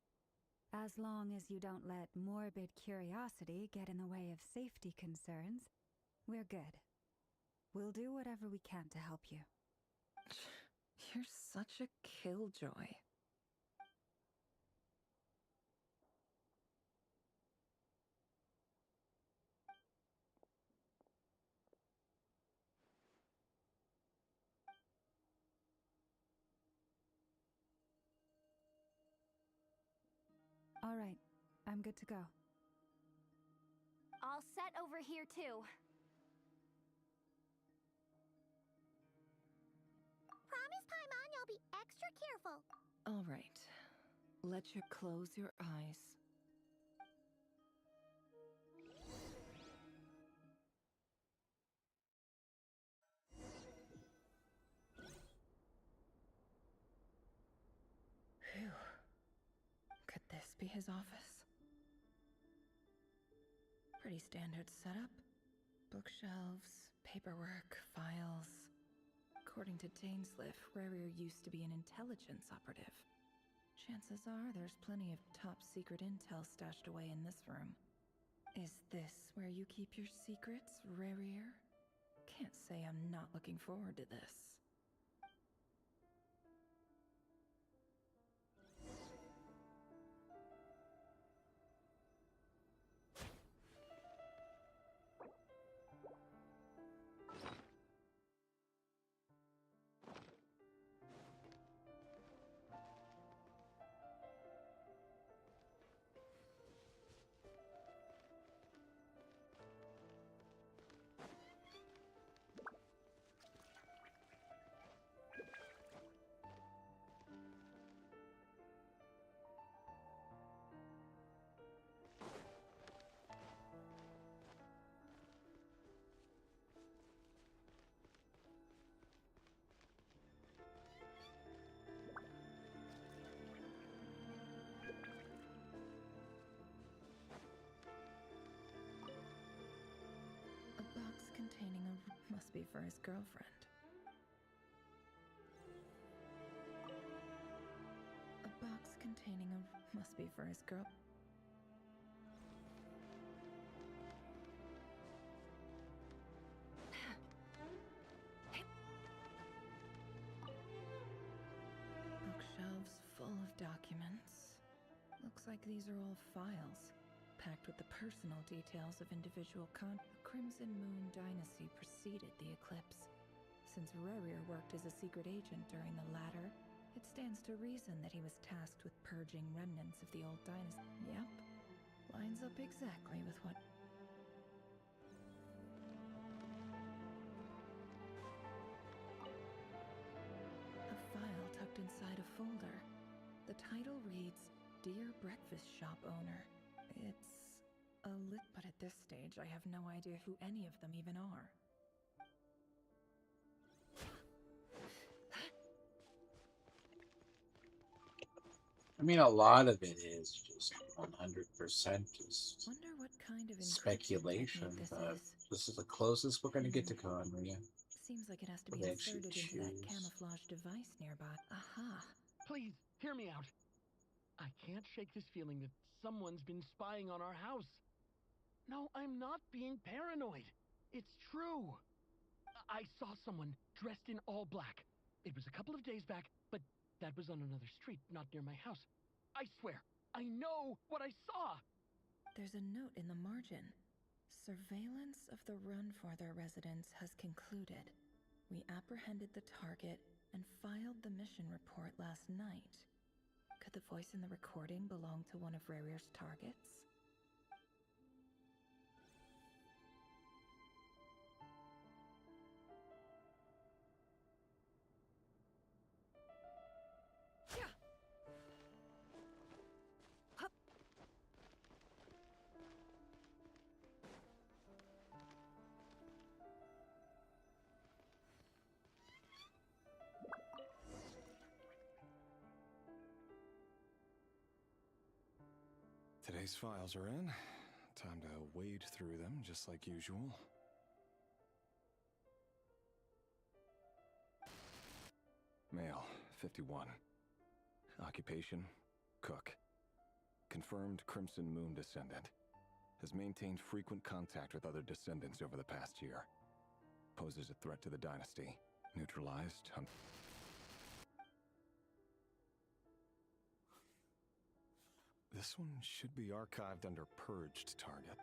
as long as you don't let morbid curiosity get in the way of safety concerns, we're good. We'll do whatever we can to help you. You're such a killjoy. All right, I'm good to go. All set over here, too. Promise, Paimon, you'll be extra careful. All right. Let you close your eyes. Phew. Could this be his office? Pretty standard setup. Bookshelves, paperwork, files. According to Dainsliff, Rarier used to be an intelligence operative. Chances are there's plenty of top-secret intel stashed away in this room. Is this where you keep your secrets, Rarier? Can't say I'm not looking forward to this. Containing a... must be for his girlfriend. A box containing a... must be for his girl... Bookshelves full of documents. Looks like these are all files, packed with the personal details of individual The Crimson Moon dynasty preceded the eclipse. Since Rarier worked as a secret agent during the latter, it stands to reason that he was tasked with purging remnants of the old dynasty. Yep, lines up exactly with what... A file tucked inside a folder. The title reads, Dear Breakfast Shop Owner. It's a lit, but at this stage I have no idea who any of them even are. I mean, a lot of it is just 100% just Wonder what kind of speculation, but this is the closest we're going to get to Conria. Seems like it has to be inserted into that camouflage device nearby. Aha! Please, hear me out. I can't shake this feeling that someone's been spying on our house. No, I'm not being paranoid. It's true. I saw someone dressed in all black. It was a couple of days back, but that was on another street, not near my house. I swear, I know what I saw. There's a note in the margin. Surveillance of the Runforther residence has concluded. We apprehended the target and filed the mission report last night. Could the voice in the recording belong to one of Rarier's targets? Today's files are in. Time to wade through them, just like usual. Male, 51. Occupation, cook. Confirmed Crimson Moon descendant. Has maintained frequent contact with other descendants over the past year. Poses a threat to the dynasty. Neutralized. This one should be archived under purged target.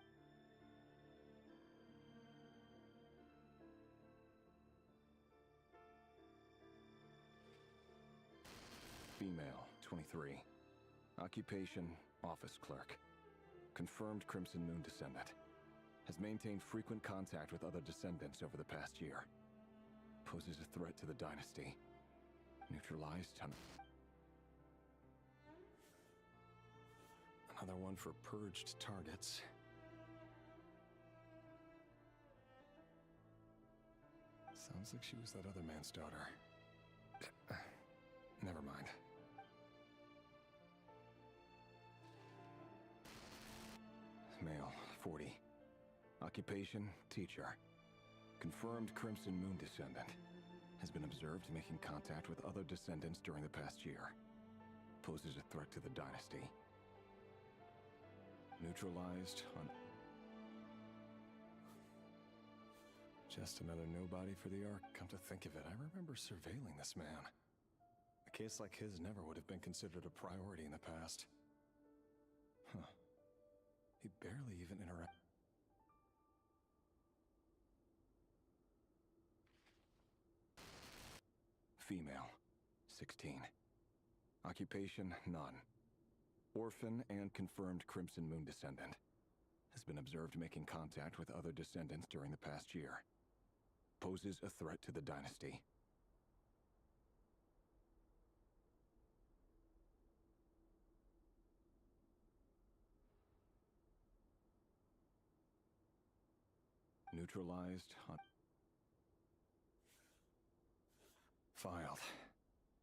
Female, 23. Occupation, office clerk. Confirmed Crimson Moon descendant. Has maintained frequent contact with other descendants over the past year. Poses a threat to the dynasty. Neutralized. Another one for purged targets. Sounds like she was that other man's daughter. Never mind. Male, 40. Occupation, teacher. Confirmed Crimson Moon descendant. Has been observed making contact with other descendants during the past year. Poses a threat to the dynasty. Neutralized on... Just another nobody for the Ark. Come to think of it, I remember surveilling this man. A case like his never would have been considered a priority in the past. Huh. He barely even interacted. Female, 16. Occupation, none. Orphan and confirmed Crimson Moon descendant. Has been observed making contact with other descendants during the past year. Poses a threat to the dynasty. Neutralized on... Filed.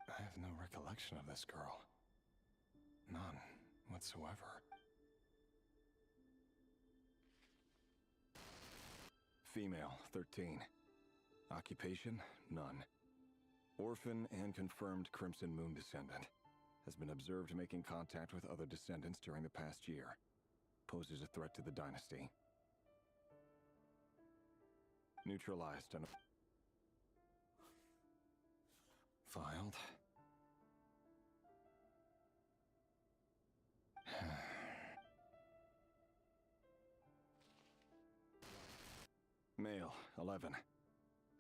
I have no recollection of this girl. None whatsoever. Female, 13. Occupation, none. Orphan and confirmed Crimson Moon descendant. Has been observed making contact with other descendants during the past year. Poses a threat to the dynasty. Neutralized on... Filed. Male, 11.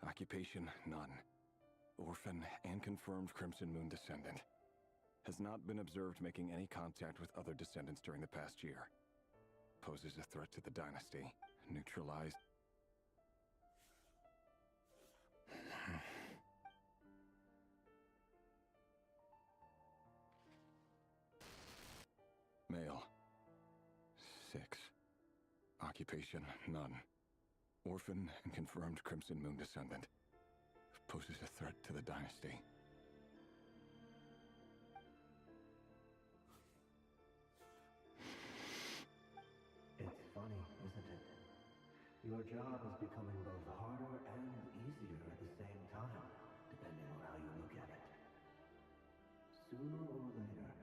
Occupation, none. Orphan and confirmed Crimson Moon descendant. Has not been observed making any contact with other descendants during the past year. Poses a threat to the dynasty. Neutralized. Male, 6. Occupation, none. Orphan and confirmed Crimson Moon descendant. Poses a threat to the dynasty. It's funny, isn't it? Your job is becoming both harder and easier at the same time, depending on how you look at it. Sooner or later,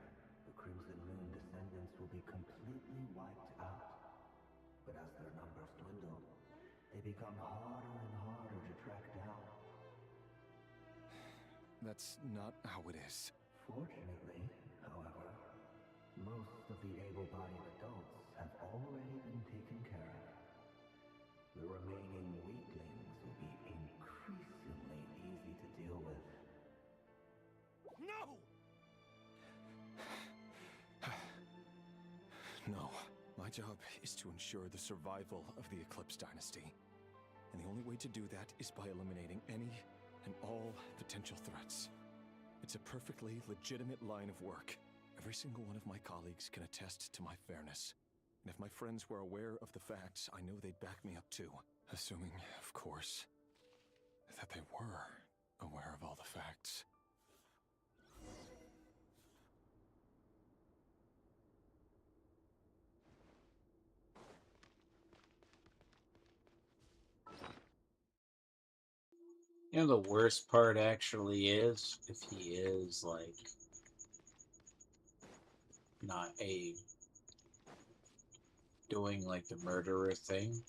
the Crimson Moon descendants will be completely wiped out. But as their numbers dwindle, they become harder and harder to track down. That's not how it is. Fortunately, however, most of the able-bodied adults have already been taken care of. The remaining weaklings will be increasingly easy to deal with. No! No. My job is to ensure the survival of the Eclipse Dynasty. And the only way to do that is by eliminating any and all potential threats. It's a perfectly legitimate line of work. Every single one of my colleagues can attest to my fairness. And if my friends were aware of the facts, I know they'd back me up too. Assuming, of course, that they were aware of all the facts. You know, the worst part actually is if he is like not doing like the murderer thing.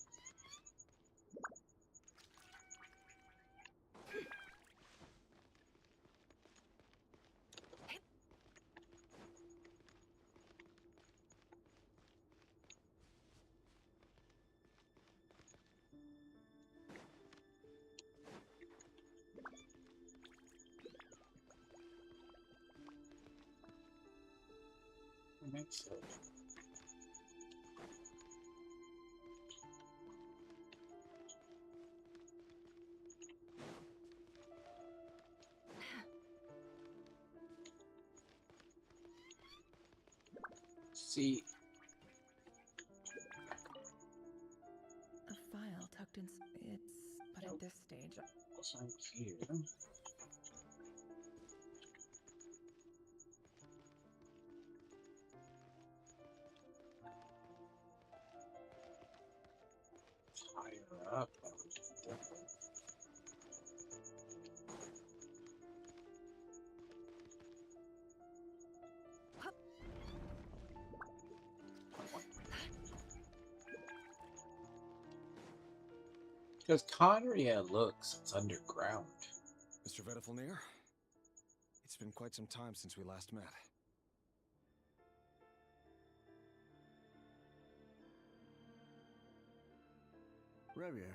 Makes sense. See, A file tucked in. But at this stage. Wasn't here. Higher up, that would be different. Because Conria looks, it's underground. Mr. Vetifulnir, it's been quite some time since we last met. Rerir,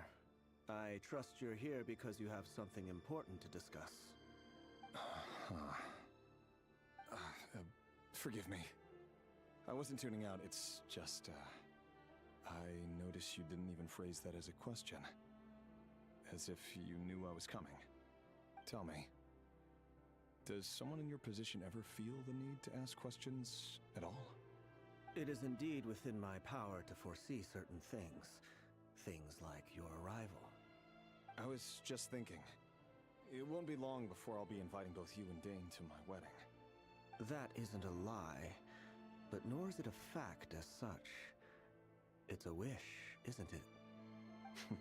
I trust you're here because you have something important to discuss. Forgive me. I wasn't tuning out, it's just, I noticed you didn't even phrase that as a question. As if you knew I was coming. Tell me, does someone in your position ever feel the need to ask questions at all? It is indeed within my power to foresee certain things. Things like your arrival. I was just thinking, it won't be long before I'll be inviting both you and Dane to my wedding. That isn't a lie, but nor is it a fact as such. It's a wish, isn't it?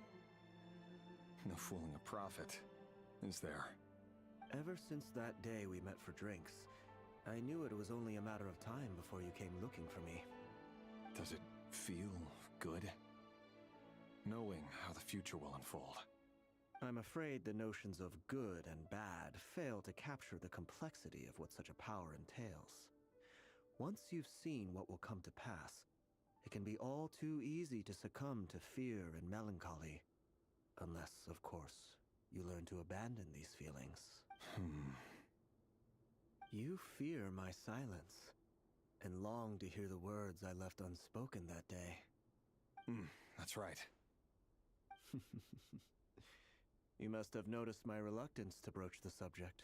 No fooling a prophet, is there? Ever since that day we met for drinks, I knew it was only a matter of time before you came looking for me. Does it feel good? Knowing how the future will unfold. I'm afraid the notions of good and bad fail to capture the complexity of what such a power entails. Once you've seen what will come to pass, it can be all too easy to succumb to fear and melancholy. Unless, of course, you learn to abandon these feelings. You fear my silence, and long to hear the words I left unspoken that day. That's right. You must have noticed my reluctance to broach the subject.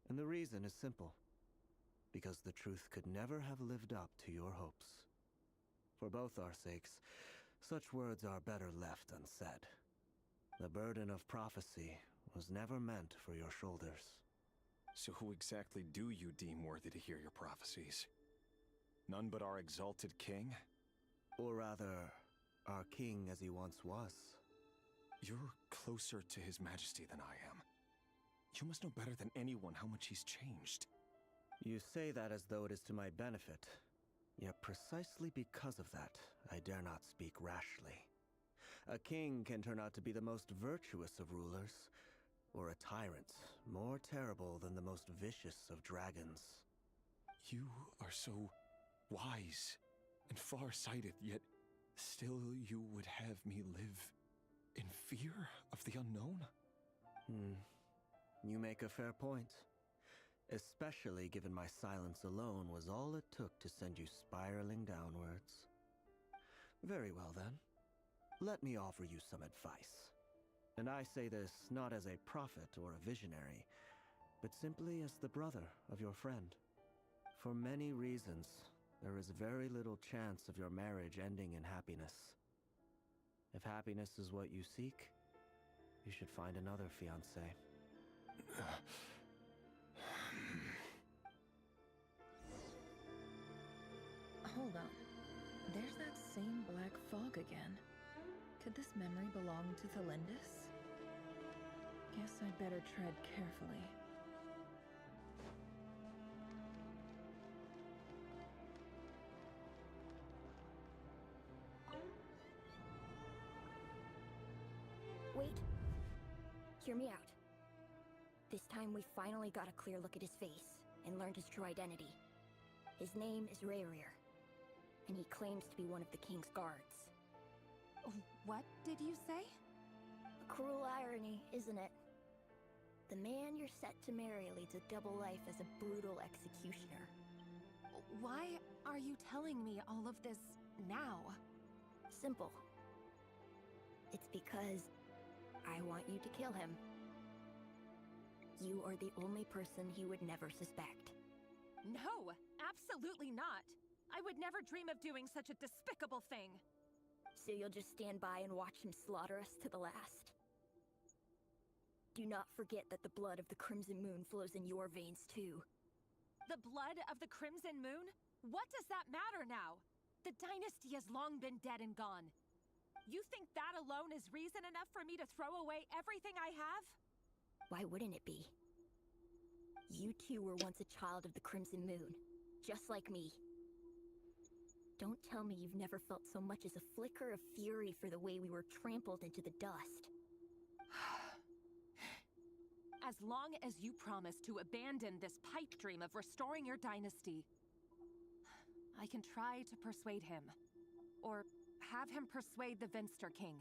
And the reason is simple. Because the truth could never have lived up to your hopes. For both our sakes, such words are better left unsaid. The burden of prophecy was never meant for your shoulders. So who exactly do you deem worthy to hear your prophecies? None but our exalted king? Or rather, our king as he once was. You're closer to his majesty than I am. You must know better than anyone how much he's changed. You say that as though it is to my benefit. Yet precisely because of that, I dare not speak rashly. A king can turn out to be the most virtuous of rulers, or a tyrant more terrible than the most vicious of dragons. You are so wise and far-sighted, yet still you would have me live in fear of the unknown? You make a fair point. Especially given my silence alone was all it took to send you spiraling downwards. Very well then. Let me offer you some advice. And I say this not as a prophet or a visionary, but simply as the brother of your friend. For many reasons, there is very little chance of your marriage ending in happiness. If happiness is what you seek, you should find another fiancé. Hold on. There's that same black fog again. Could this memory belong to Thelindis? Guess I'd better tread carefully. Wait. Hear me out. This time we finally got a clear look at his face and learned his true identity. His name is Revealations, and he claims to be one of the king's guards. What did you say? A cruel irony, isn't it? The man you're set to marry leads a double life as a brutal executioner. Why are you telling me all of this now? Simple. It's because I want you to kill him. You are the only person he would never suspect. No, absolutely not. I would never dream of doing such a despicable thing. So you'll just stand by and watch him slaughter us to the last? Do not forget that the blood of the Crimson Moon flows in your veins too. The blood of the Crimson Moon? What does that matter now? The dynasty has long been dead and gone. You think that alone is reason enough for me to throw away everything I have? Why wouldn't it be? You two were once a child of the Crimson Moon, just like me. Don't tell me you've never felt so much as a flicker of fury for the way we were trampled into the dust. As long as you promise to abandon this pipe dream of restoring your dynasty, I can try to persuade him. Or have him persuade the Vinster King.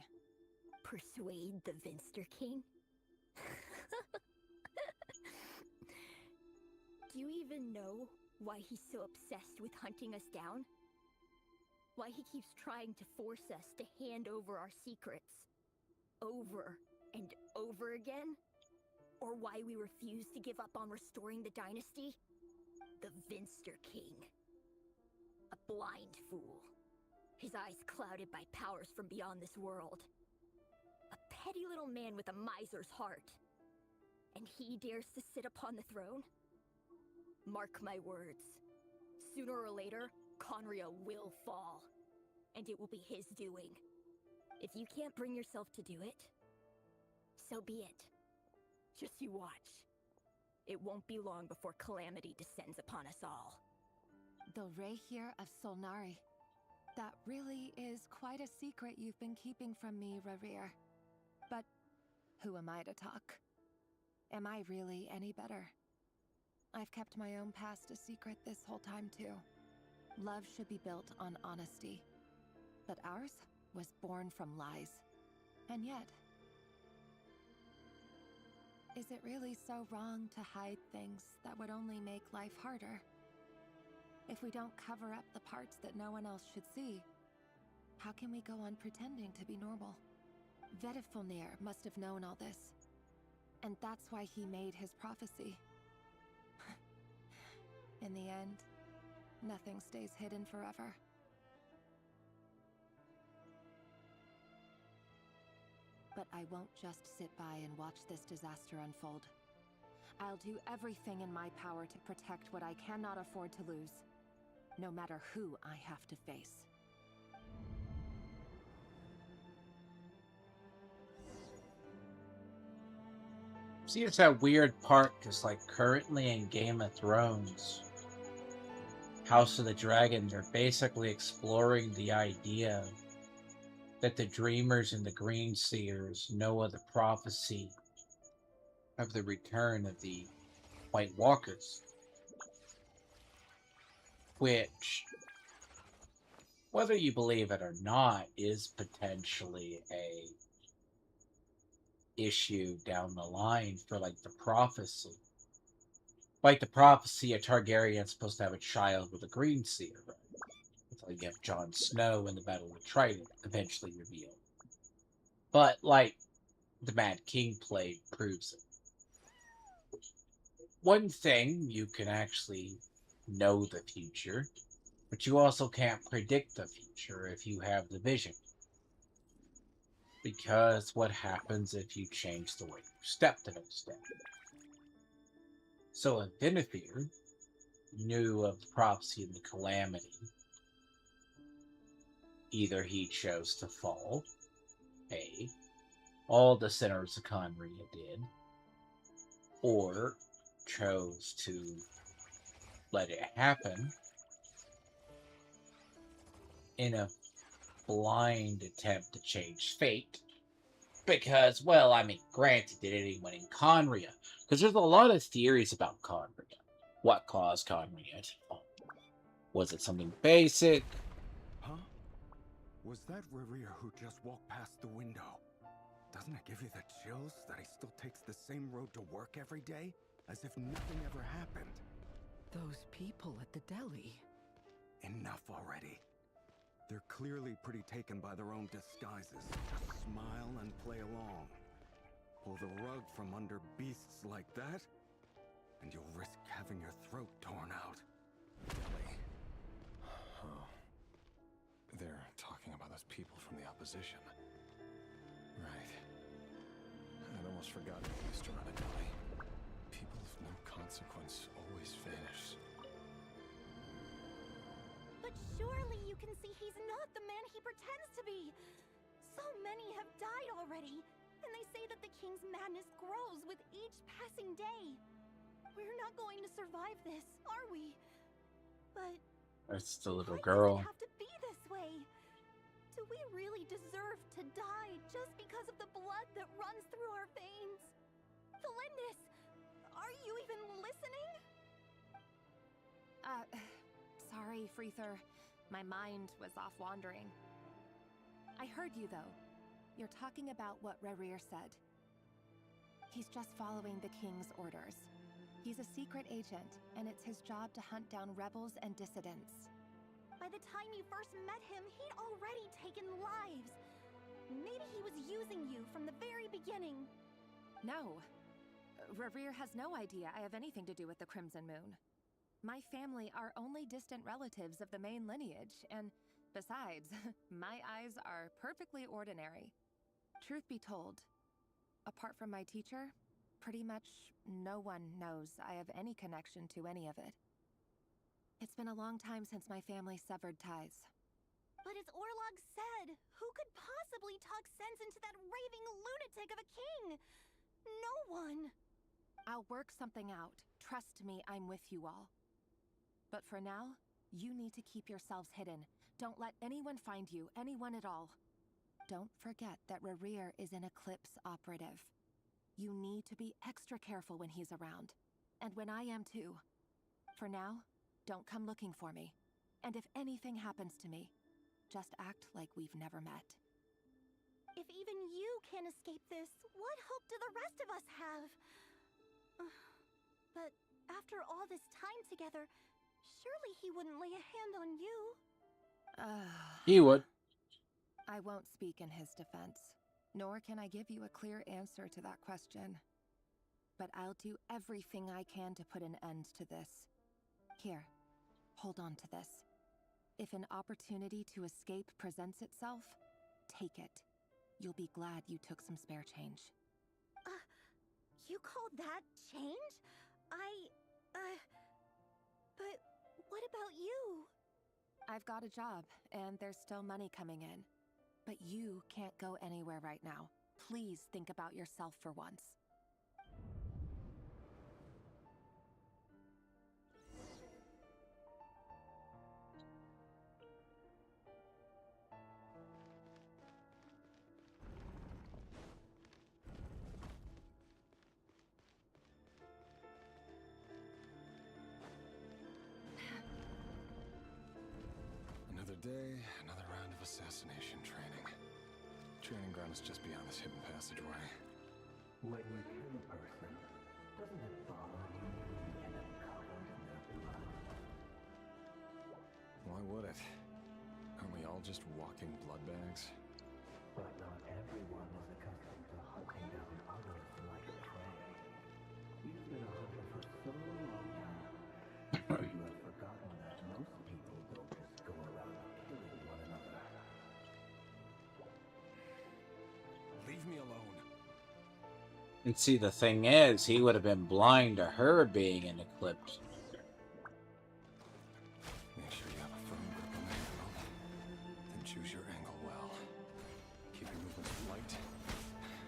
Persuade the Vinster King? Do you even know why he's so obsessed with hunting us down? Why he keeps trying to force us to hand over our secrets over and over again? Or why we refuse to give up on restoring the dynasty? The Vinster King. A blind fool. His eyes clouded by powers from beyond this world. A petty little man with a miser's heart. And he dares to sit upon the throne? Mark my words. Sooner or later, Conria will fall. And it will be his doing. If you can't bring yourself to do it, so be it. Just you watch. It won't be long before calamity descends upon us all. The Revealations of Solnari. That really is quite a secret you've been keeping from me, Revealations. But who am I to talk? Am I really any better? I've kept my own past a secret this whole time too. Love should be built on honesty. But ours was born from lies. And yet, is it really so wrong to hide things that would only make life harder? If we don't cover up the parts that no one else should see, how can we go on pretending to be normal? Vedifulnir must have known all this. And that's why he made his prophecy. In the end, nothing stays hidden forever. But I won't just sit by and watch this disaster unfold. I'll do everything in my power to protect what I cannot afford to lose, no matter who I have to face. See, it's that weird part, because, like, currently in Game of Thrones, House of the Dragon, they're basically exploring the idea that the Dreamers and the Green Seers know of the prophecy of the return of the White Walkers. Which, whether you believe it or not, is potentially a issue down the line for, like, the prophecy. Like the prophecy, a Targaryen's supposed to have a child with a Green Seer, right? It's like you have Jon Snow in the Battle of Trident, eventually revealed. But, like, the Mad King play proves it. One thing, you can actually know the future, but you also can't predict the future if you have the vision. Because what happens if you change the way you step to those steps? So if Guinevere knew of the prophecy and the calamity, either he chose to fall, A, all the sinners of Conria did, or chose to let it happen in a blind attempt to change fate. Because, well, I mean, granted, did anyone in Conria? Because there's a lot of theories about Conria. What caused Conria to fall? Was it something basic? Huh? Was that Reveal who just walked past the window? Doesn't it give you the chills that he still takes the same road to work every day? As if nothing ever happened. Those people at the deli. Enough already. They're clearly pretty taken by their own disguises. Just smile and play along. Pull the rug from under beasts like that, and you'll risk having your throat torn out. Deli. Oh. They're talking about those people from the opposition. Right. I'd almost forgotten they used to run a deli. People of no consequence always vanish. But surely you can see he's not the man he pretends to be. So many have died already, and they say that the king's madness grows with each passing day. We're not going to survive this, are we? But It's the little why girl. does it have to be this way? Do we really deserve to die just because of the blood that runs through our veins? Felindis, are you even listening? Sorry, Freether. My mind was off wandering. I heard you, though. You're talking about what Rerir said. He's just following the king's orders. He's a secret agent, and it's his job to hunt down rebels and dissidents. By the time you first met him, he'd already taken lives. Maybe he was using you from the very beginning. No. Rerir has no idea I have anything to do with the Crimson Moon. My family are only distant relatives of the main lineage, and besides, my eyes are perfectly ordinary. Truth be told, apart from my teacher, pretty much no one knows I have any connection to any of it. It's been a long time since my family severed ties. But as Orlog said, who could possibly talk sense into that raving lunatic of a king? No one. I'll work something out. Trust me, I'm with you all. But for now, you need to keep yourselves hidden. Don't let anyone find you, anyone at all. Don't forget that Rerir is an Eclipse operative. You need to be extra careful when he's around. And when I am too. For now, don't come looking for me. And if anything happens to me, just act like we've never met. If even you can't escape this, what hope do the rest of us have? But after all this time together, surely he wouldn't lay a hand on you. He would. I won't speak in his defense, nor can I give you a clear answer to that question. But I'll do everything I can to put an end to this. Here, hold on to this. If an opportunity to escape presents itself, take it. You'll be glad you took some spare change. You call that change? But what about you? I've got a job, and there's still money coming in. But you can't go anywhere right now. Please think about yourself for once. Another day, another round of assassination training. Training ground is just beyond this hidden passageway. When you kill a person, doesn't it bother you to end up covered in their blood? Why would it? Aren't we all just walking blood bags? But not everyone is accustomed to hunting down others like prey. You've been a hunter for so long now, you have forgotten that most people don't just go around killing one another. Leave me alone. And see, the thing is, he would have been blind to her being an Eclipse. Make sure you have a firm grip on the handle. Then choose your angle well. Keep your movements light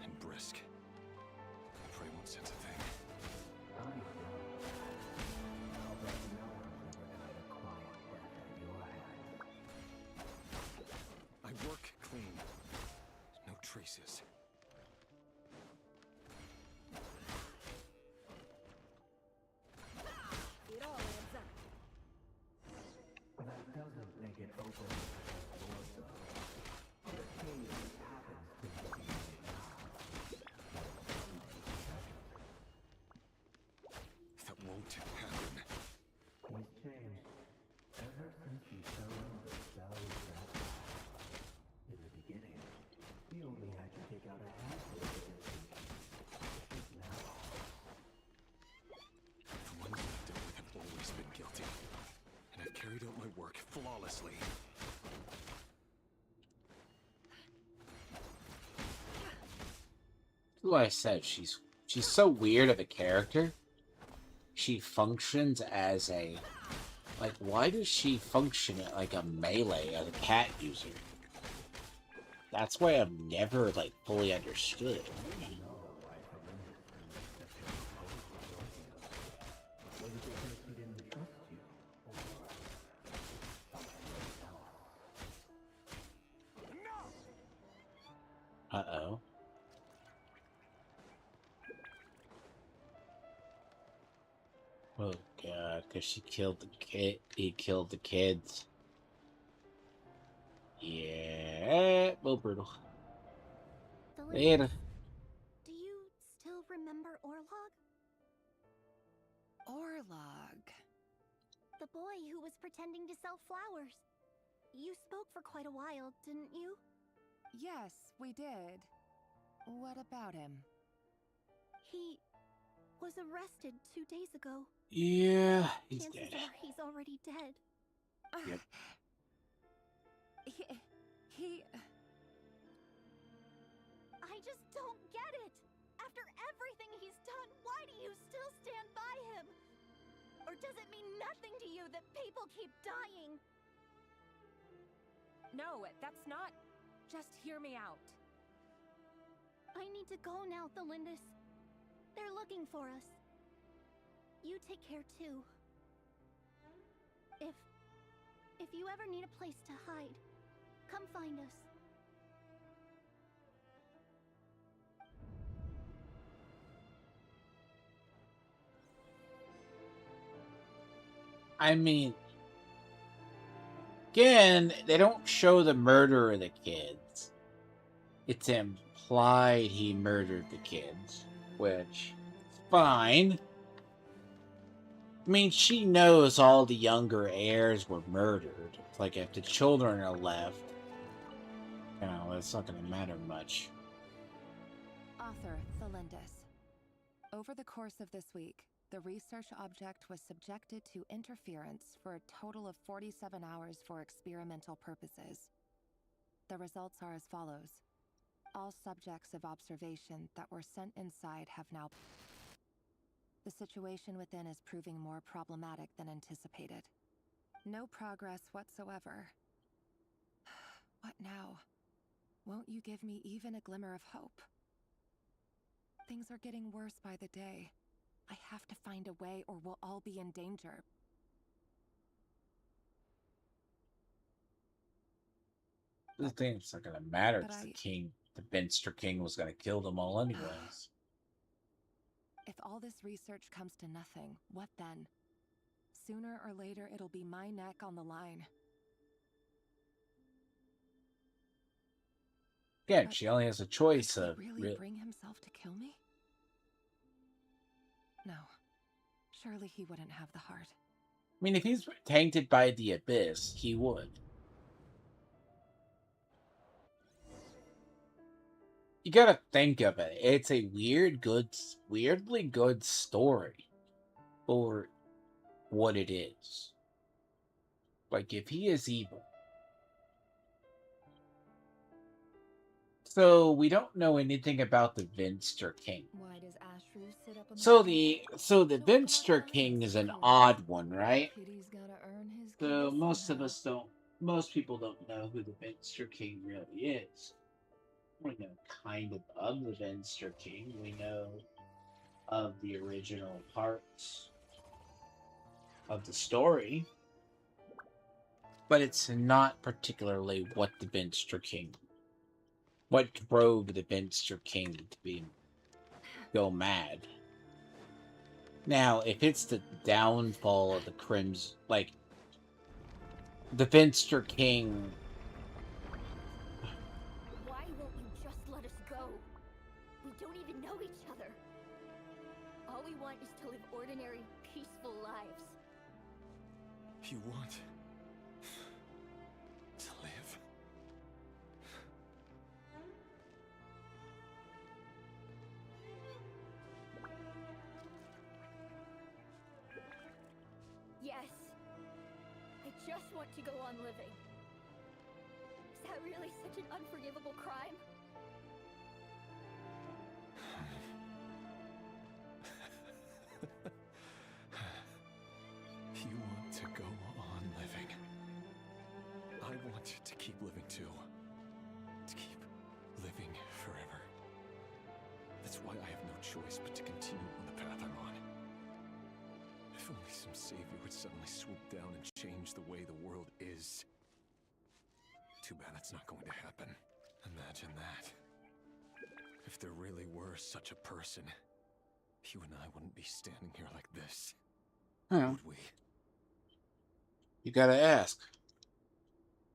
and brisk. I pray won't sense a thing. places. It all adds up. That doesn't make it open or so. The king happens to be That won't happen. He's changed ever since you fell into the valley trap. In the beginning, he only had to take out a handful of enemies. Now, The ones I've dealt with have always been guilty, and I've carried out my work flawlessly. That's why I said she's so weird of a character. She functions as a, like, why does she function at like a melee as a cat user? That's why I've never like fully understood. was it because he didn't trust you, or something else? Uh-oh. Oh god, because she killed the kid. He killed the kids. Yeah, well, brutal. Later. Do you still remember Orlog? Orlog. The boy who was pretending to sell flowers. You spoke for quite a while, didn't you? Yes, we did. What about him? He was arrested 2 days ago. Yeah, he's Chances dead. are he's already dead. Yep. He... I just don't get it! After everything he's done, why do you still stand by him? Or does it mean nothing to you that people keep dying? No, that's not... Just hear me out. I need to go now, Thelindis. They're looking for us. You take care too. If you ever need a place to hide, come find us. I mean, again, they don't show the murder of the kids. It's implied he murdered the kids, which, fine. I mean, she knows all the younger heirs were murdered. It's like, if the children are left, you know, it's not going to matter much. Author Thelindis. Over the course of this week, the research object was subjected to interference for a total of 47 hours for experimental purposes. The results are as follows. All subjects of observation that were sent inside have now... The situation within is proving more problematic than anticipated. No progress whatsoever. What now? Won't you give me even a glimmer of hope? Things are getting worse by the day. I have to find a way or we'll all be in danger. The thing, it's not going to matter But because the king, the Benster King, was going to kill them all anyways. If all this research comes to nothing, what then? Sooner or later, it'll be my neck on the line. Again, But she only has a choice could of... he really bring himself to kill me? No. Surely he wouldn't have the heart. I mean, if he's tainted by the abyss, he would. You gotta think of it. It's a weirdly good story for what it is. Like, if he is evil. So, we don't know anything about the Venster King. Why does Ashru sit up So the Venster King is an odd one, right? Kitty's gotta earn his So keep most people don't know who the Venster King really is. We know kind of the Venster King. We know of the original parts of the story. But it's not particularly what the Venster King What drove the Finster King to go mad? Now, if it's the downfall of the Crimson, like the Finster King. Why won't you just let us go? We don't even know each other. All we want is to live ordinary, peaceful lives. You want to live? Yes. I just want to go on living. Is that really such an unforgivable crime? You want to go on living. I want to keep living too. To keep living forever. That's why I have no choice but to continue on the path I'm on. If only some savior would suddenly swoop down and change the way the world is. Too bad that's not going to happen. Imagine that. If there really were such a person, you and I wouldn't be standing here like this. Huh. Would we? You gotta ask.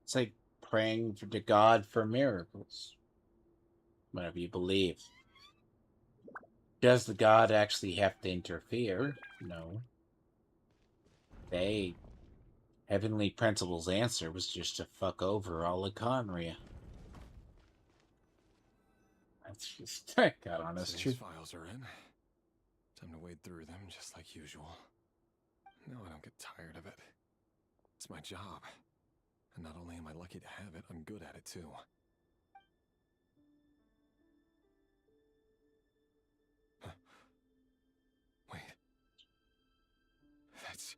It's like praying to God for miracles. Whatever you believe. Does the God actually have to interfere? No. Heavenly Principle's answer was just to fuck over all of Conria. That's just God honest Today's truth. files are in. Time to wade through them just like usual. No, I don't get tired of it. It's my job. And not only am I lucky to have it, I'm good at it too. Huh. Wait. That's...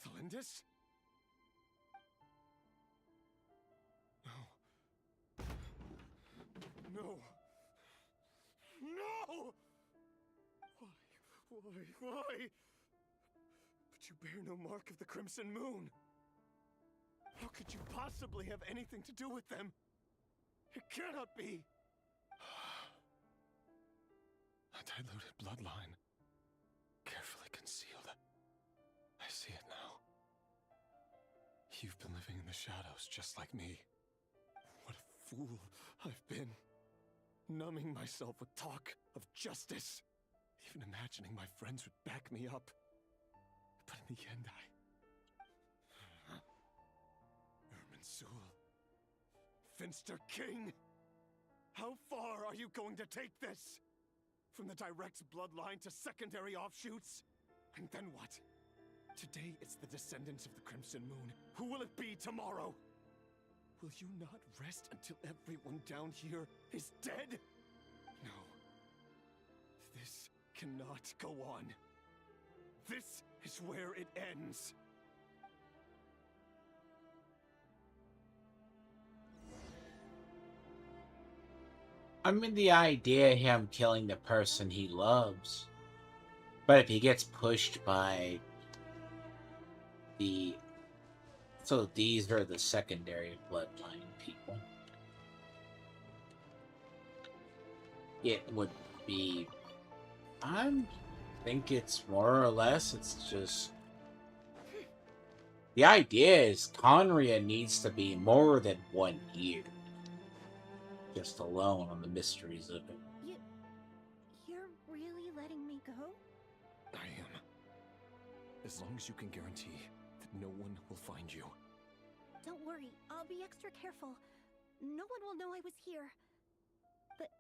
Thalindis? No. No! No! Why? But you bear no mark of the Crimson Moon. How could you possibly have anything to do with them? It cannot be! A diluted bloodline. Carefully concealed. I see it now. You've been living in the shadows just like me. What a fool I've been. Numbing myself with talk of justice. Even imagining my friends would back me up. But in the end, Irminsul. Finster King! How far are you going to take this? From the direct bloodline to secondary offshoots? And then what? Today it's the descendants of the Crimson Moon. Who will it be tomorrow? Will you not rest until everyone down here is dead? No. This cannot go on. This is where it ends. I mean, the idea of him killing the person he loves. But if he gets pushed by the... So these are the secondary bloodline people. It would be... I think it's more or less, it's just... The idea is Conria needs to be more than 1 year. Just alone on the mysteries of it. You're really letting me go? I am. As long as you can guarantee that no one will find you. Don't worry, I'll be extra careful. No one will know I was here. But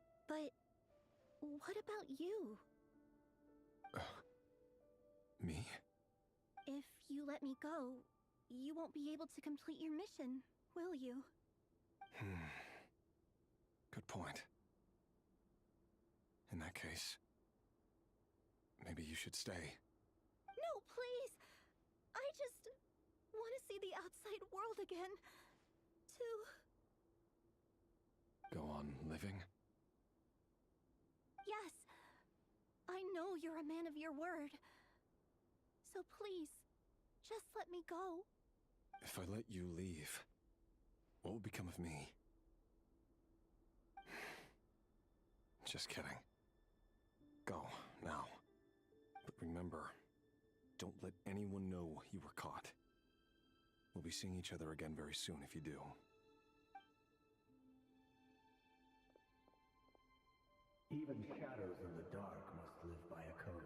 what about you? Me? If you let me go, you won't be able to complete your mission, will you? Good point. In that case, maybe you should stay. No, please! I just want to see the outside world again. Go on living? Yes. I know you're a man of your word. So please, just let me go. If I let you leave, What will become of me? Just kidding. Go, now. But remember, don't let anyone know you were caught. We'll be seeing each other again very soon if you do. Even shadows in the dark must live by a code.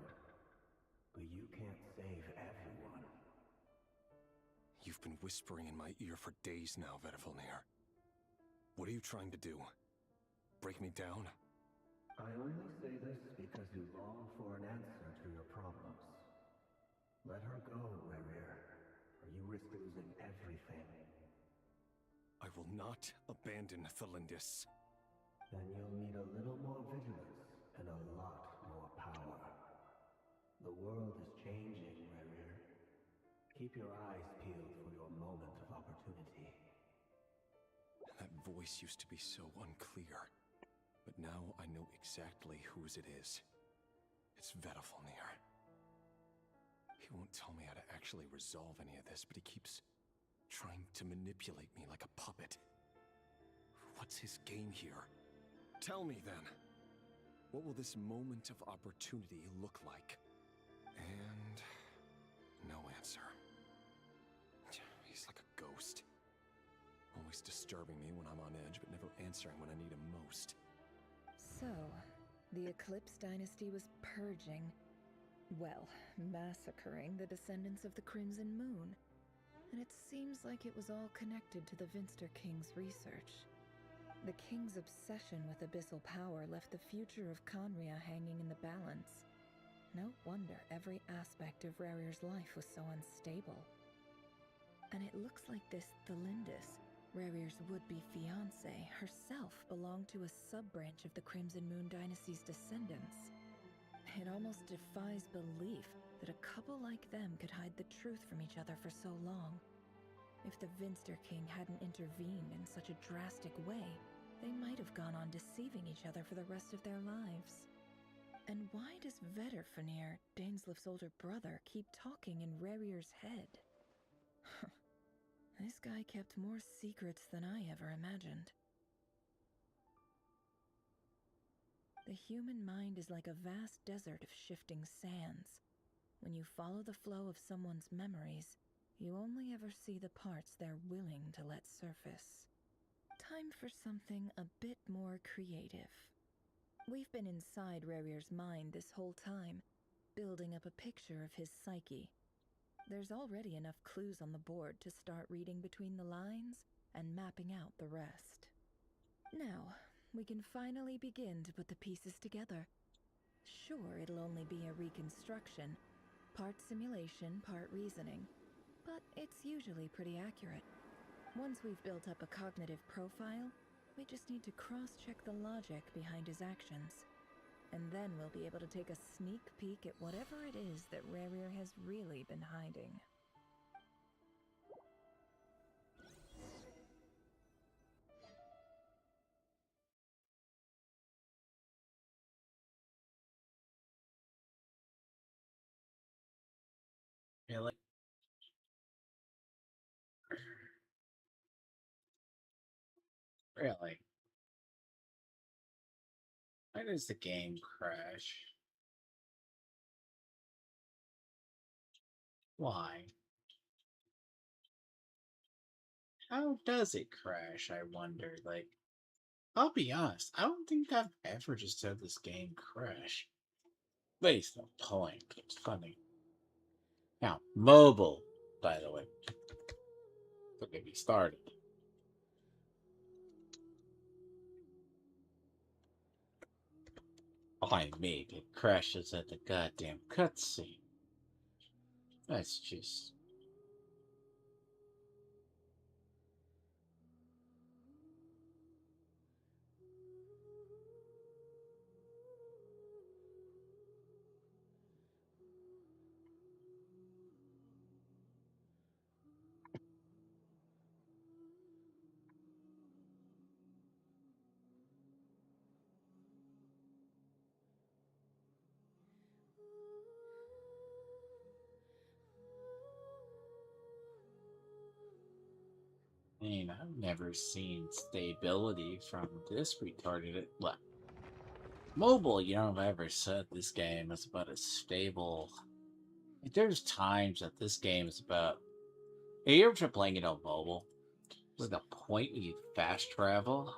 But you can't save everyone. You've been whispering in my ear for days now, Vedifalnir. What are you trying to do? Break me down? I only say this because you long for an answer to your problems. Let her go, Rerir, or you risk losing everything. I will not abandon Thalindis. Then you'll need a little more vigilance and a lot more power. The world is changing, Rerir. Keep your eyes peeled for your moment of opportunity. That voice used to be so unclear. But now I know exactly whose it is. It's Vedifalnir. He won't tell me how to actually resolve any of this, but he keeps trying to manipulate me like a puppet. What's his game here? Tell me then. What will this moment of opportunity look like? And no answer. He's like a ghost. Always disturbing me when I'm on edge, but never answering when I need him most. So, the Eclipse Dynasty was purging, well, massacring the descendants of the Crimson Moon. And it seems like it was all connected to the Vinster King's research. The King's obsession with abyssal power left the future of Conria hanging in the balance. No wonder every aspect of Rerir's life was so unstable. And it looks like this Thalindis, Rerir's would-be fiancée, herself belonged to a sub-branch of the Crimson Moon Dynasty's descendants. It almost defies belief that a couple like them could hide the truth from each other for so long. If the Vinster King hadn't intervened in such a drastic way, they might have gone on deceiving each other for the rest of their lives. And why does Vedifalnir, Dainsleif's older brother, keep talking in Rerir's head? This guy kept more secrets than I ever imagined. The human mind is like a vast desert of shifting sands. When you follow the flow of someone's memories, you only ever see the parts they're willing to let surface. Time for something a bit more creative. We've been inside Rerir's mind this whole time, building up a picture of his psyche. There's already enough clues on the board to start reading between the lines and mapping out the rest. Now, we can finally begin to put the pieces together. Sure, it'll only be a reconstruction, part simulation, part reasoning, but it's usually pretty accurate. Once we've built up a cognitive profile, we just need to cross-check the logic behind his actions. And then we'll be able to take a sneak peek at whatever it is that Rerir has really been hiding. Really? Really? Why does the game crash? Why? How does it crash, I wonder? Like, I'll be honest, I don't think I've ever just had this game crash. But it's no point. It's funny. Now, mobile, by the way. Don't get me started. Behind me, it crashes at the goddamn cutscene. That's just... I mean, I've never seen stability from this retarded. Look, mobile, you know, I've ever said this game is about as stable. Like, there's times that this game is about. Have you ever tried playing it on mobile? With the point where you fast travel,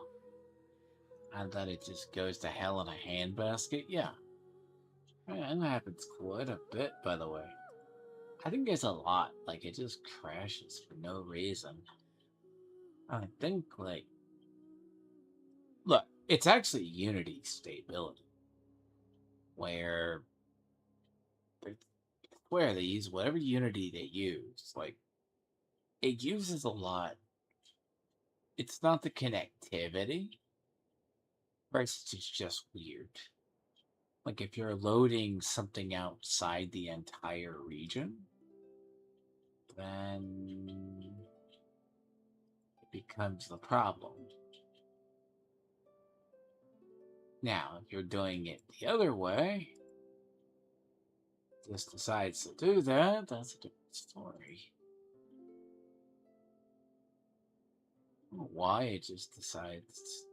and then it just goes to hell in a handbasket? Yeah. And that happens quite a bit, by the way. I think there's a lot. Like, it just crashes for no reason. I think, like, look, it's actually Unity stability, where they use whatever Unity they use. Like, it uses a lot. It's not the connectivity, versus it's just weird. Like, if you're loading something outside the entire region, then it becomes the problem. Now, if you're doing it the other way, just decides to do that, that's a different story. I don't know why it just decides.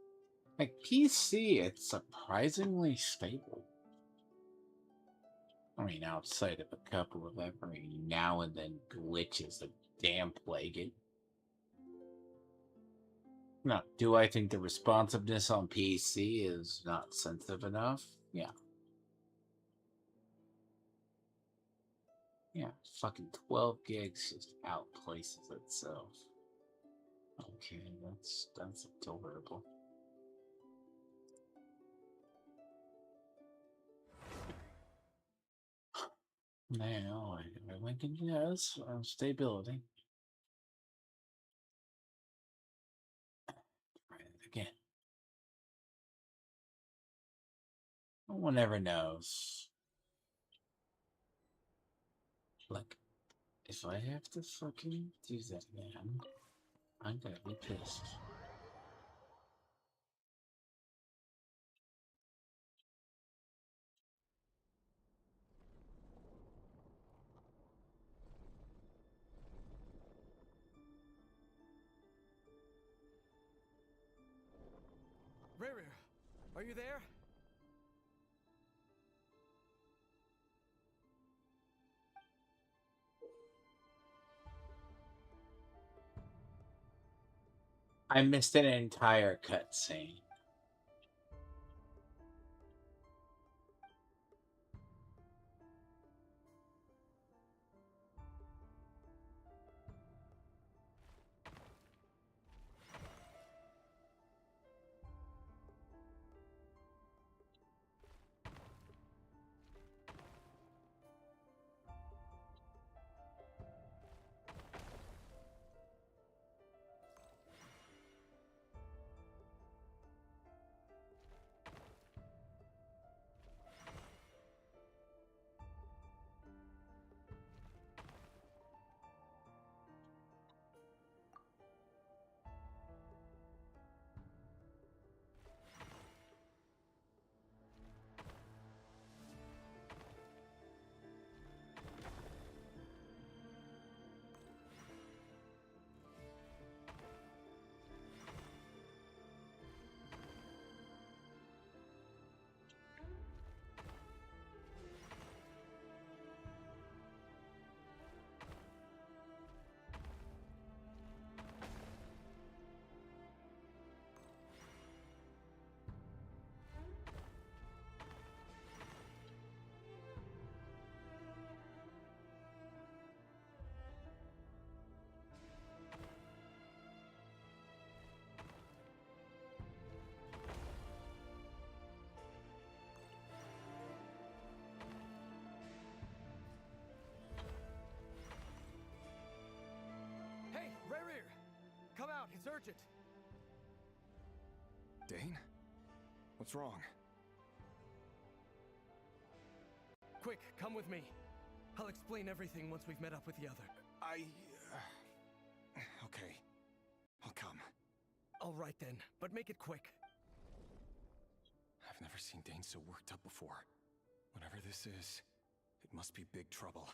Like, PC, it's surprisingly stable. I mean, outside of a couple of every now and then glitches that damn plague it. Now, do I think the responsiveness on PC is not sensitive enough? Yeah. Yeah, fucking 12 gigs just outplaces itself. Okay, that's adorable. Now, I Lincoln, yes, stability. Try it again. No one ever knows. Like, if I have to fucking do that, man, I'm gonna be pissed. Rere, are you there? I missed an entire cutscene. Hey, Rere! Come out, it's urgent! Dane? What's wrong? Quick, come with me. I'll explain everything once we've met up with the other. Okay. I'll come. All right then, but make it quick. I've never seen Dane so worked up before. Whatever this is, it must be big trouble.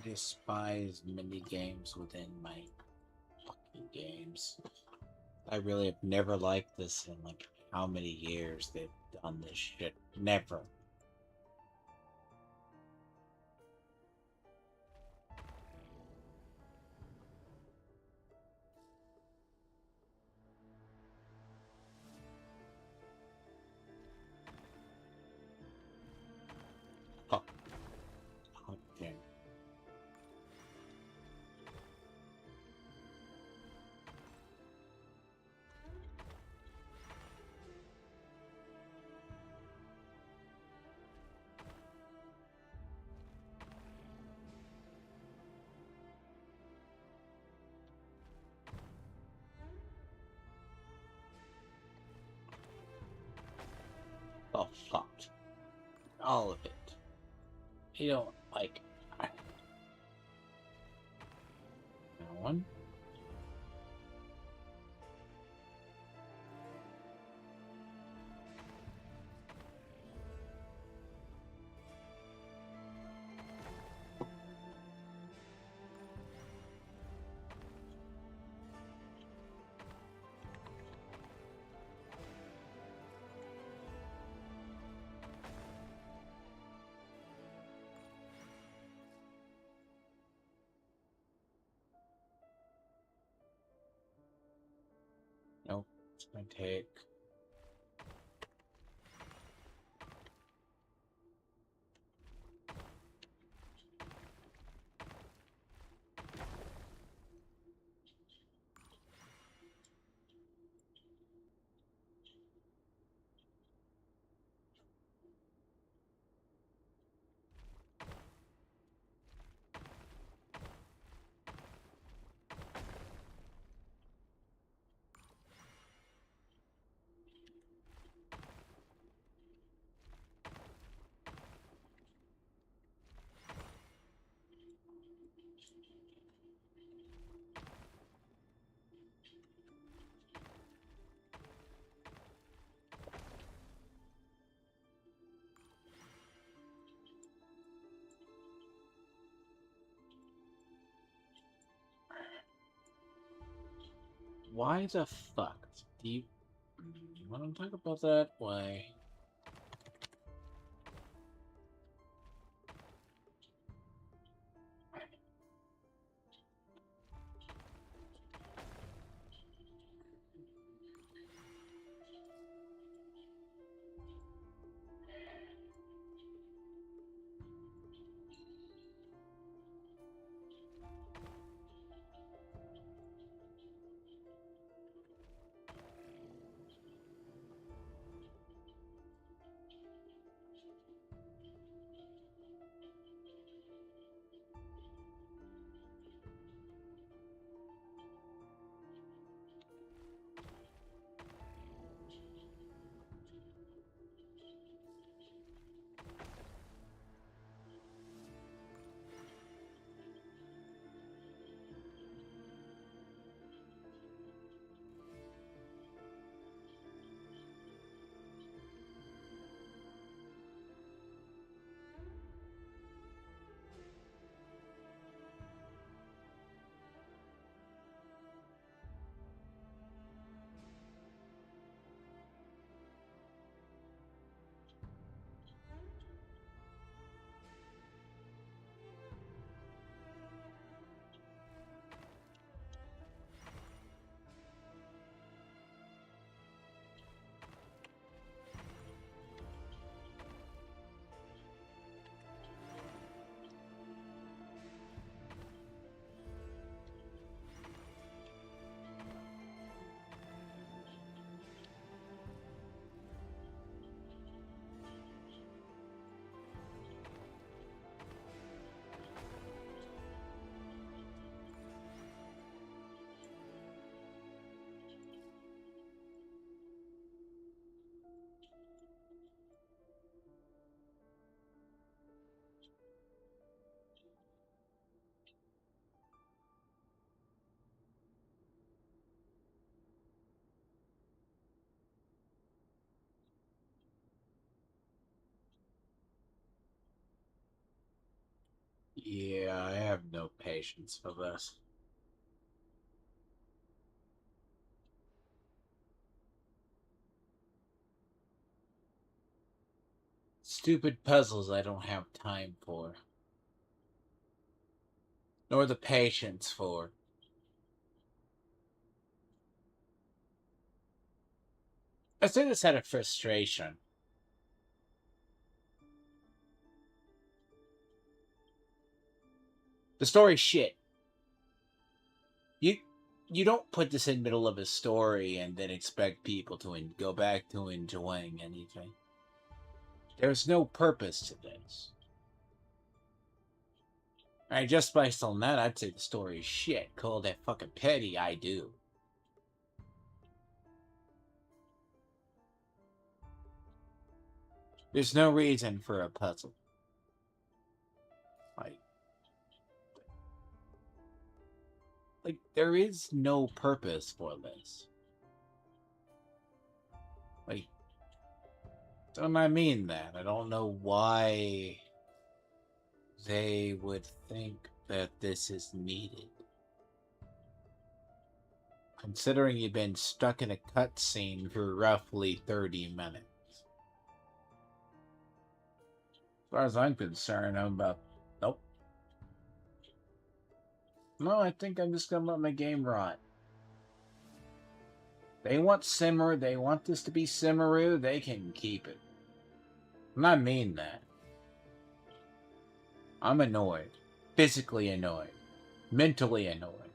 despise mini games within my fucking games. I really have never liked this in like how many years they've done this shit. Never. Oh. Okay. Oh, fucked. All of it. You don't like. No one. Nope. It's gonna take. Why the fuck do you want to talk about that? Why? Yeah, I have no patience for this. Stupid puzzles I don't have time for. Nor the patience for. I say this out of frustration. The story's shit. You don't put this in the middle of a story and then expect people to go back to enjoying anything. There's no purpose to this. And just based on that, I'd say the story is shit. Call that fucking petty, I do. There's no reason for a puzzle. Like, there is no purpose for this. Like, don't I mean that? I don't know why they would think that this is needed. Considering you've been stuck in a cutscene for roughly 30 minutes. As far as I'm concerned, I'm about... Nope. No, I think I'm just gonna let my game rot. They want Simmer, they want this to be Simmeru, they can keep it. And I mean that. I'm annoyed. Physically annoyed. Mentally annoyed.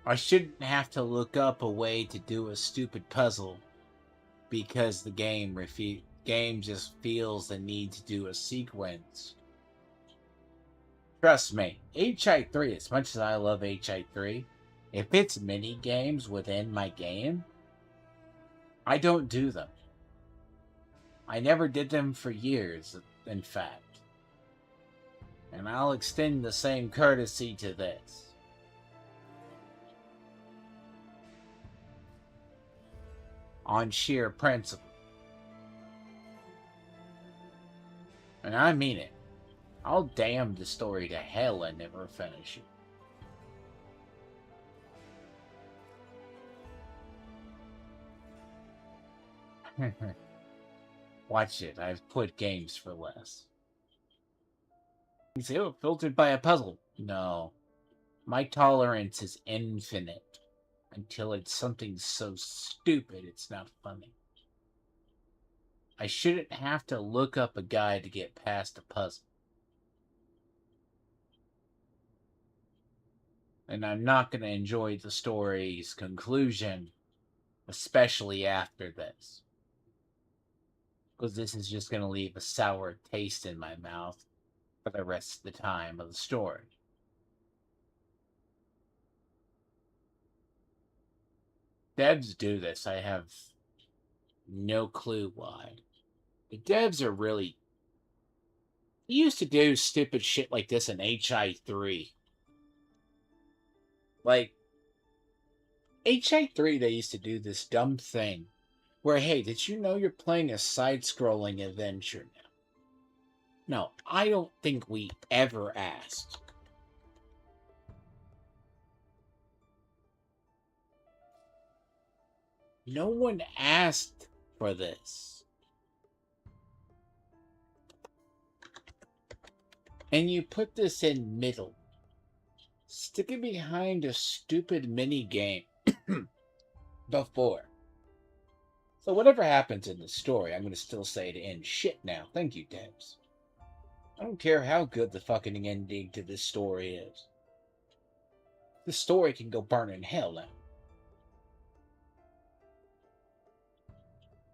I shouldn't have to look up a way to do a stupid puzzle because the game just feels the need to do a sequence. Trust me, HI3, as much as I love HI3, if it's mini games within my game, I don't do them. I never did them for years, in fact. And I'll extend the same courtesy to this. On sheer principle. And I mean it. I'll damn the story to hell and never finish it. Watch it. I've put games for less. You say, oh, filtered by a puzzle. No. My tolerance is infinite. Until it's something so stupid it's not funny. I shouldn't have to look up a guide to get past a puzzle. And I'm not going to enjoy the story's conclusion, especially after this. Because this is just going to leave a sour taste in my mouth for the rest of the time of the story. Devs do this. I have no clue why. The devs are really... They used to do stupid shit like this in HI3. Like, HI3, they used to do this dumb thing where, hey, did you know you're playing a side-scrolling adventure now? No, I don't think we ever asked. No one asked for this. And you put this in middle. Stick it behind a stupid mini game before. So whatever happens in the story, I'm going to still say to end shit now. Thank you, devs. I don't care how good the fucking ending to this story is. The story can go burn in hell now.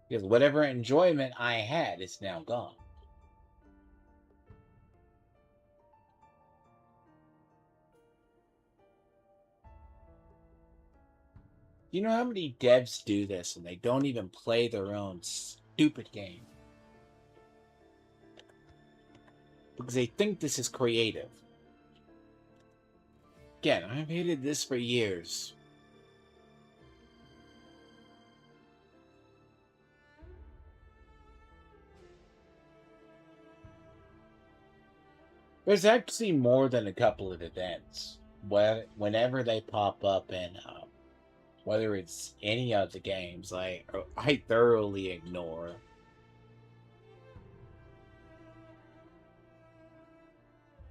Because whatever enjoyment I had is now gone. You know how many devs do this and they don't even play their own stupid game? Because they think this is creative. Again, I've hated this for years. There's actually more than a couple of events. Whenever they pop up in, whether it's any of the games, I thoroughly ignore.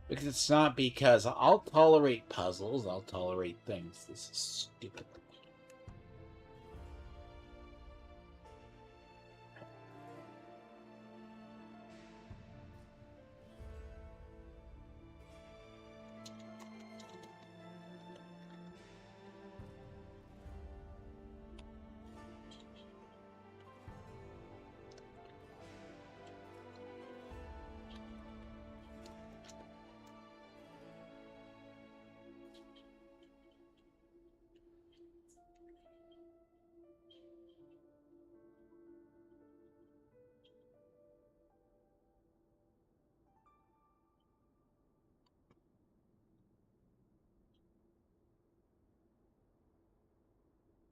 Because it's not because I'll tolerate puzzles, I'll tolerate things. This is stupid.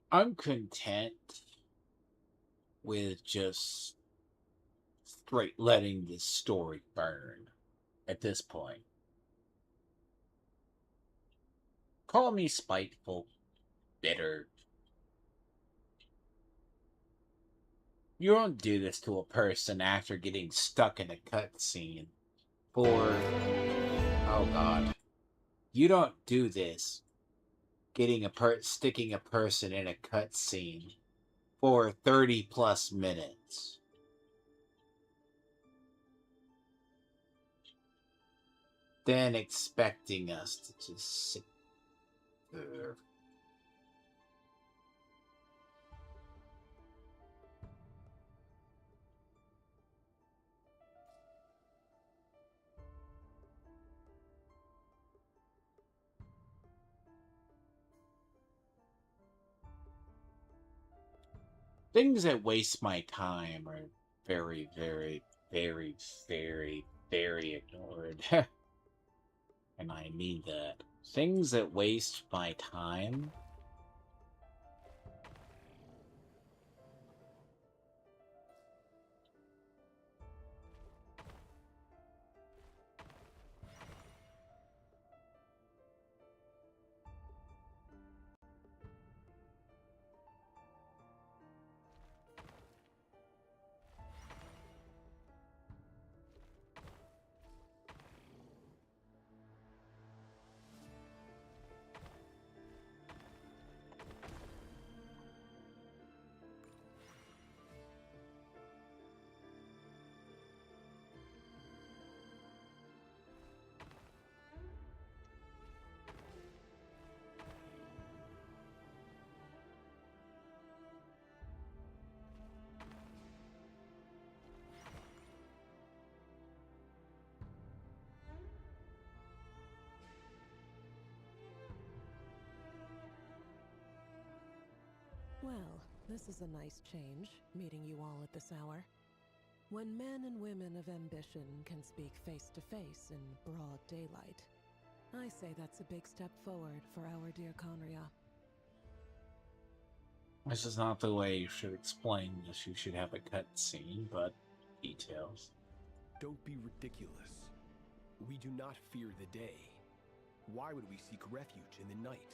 I'm content with just straight letting this story burn at this point. Call me spiteful, bitter. You don't do this to a person after getting stuck in a cutscene for... Oh god. You don't do this sticking a person in a cutscene for 30 plus minutes. Then expecting us to just sit there. Things that waste my time are very, very, very, very, very ignored. And I mean that. Things that waste my time. Well, this is a nice change, meeting you all at this hour. When men and women of ambition can speak face to face in broad daylight, I say that's a big step forward for our dear Conria. This is not the way you should explain this. You should have a cutscene, but details. Don't be ridiculous. We do not fear the day. Why would we seek refuge in the night?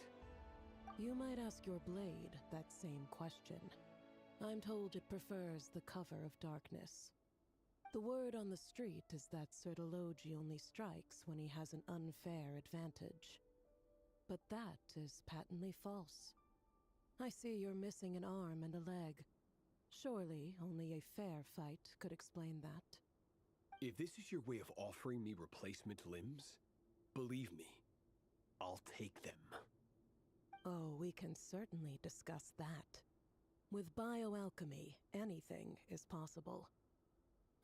You might ask your blade that same question. I'm told it prefers the cover of darkness. The word on the street is that Sir Delogi only strikes when he has an unfair advantage. But that is patently false. I see you're missing an arm and a leg. Surely only a fair fight could explain that. If this is your way of offering me replacement limbs, believe me, I'll take them. Oh, we can certainly discuss that. With bioalchemy, anything is possible.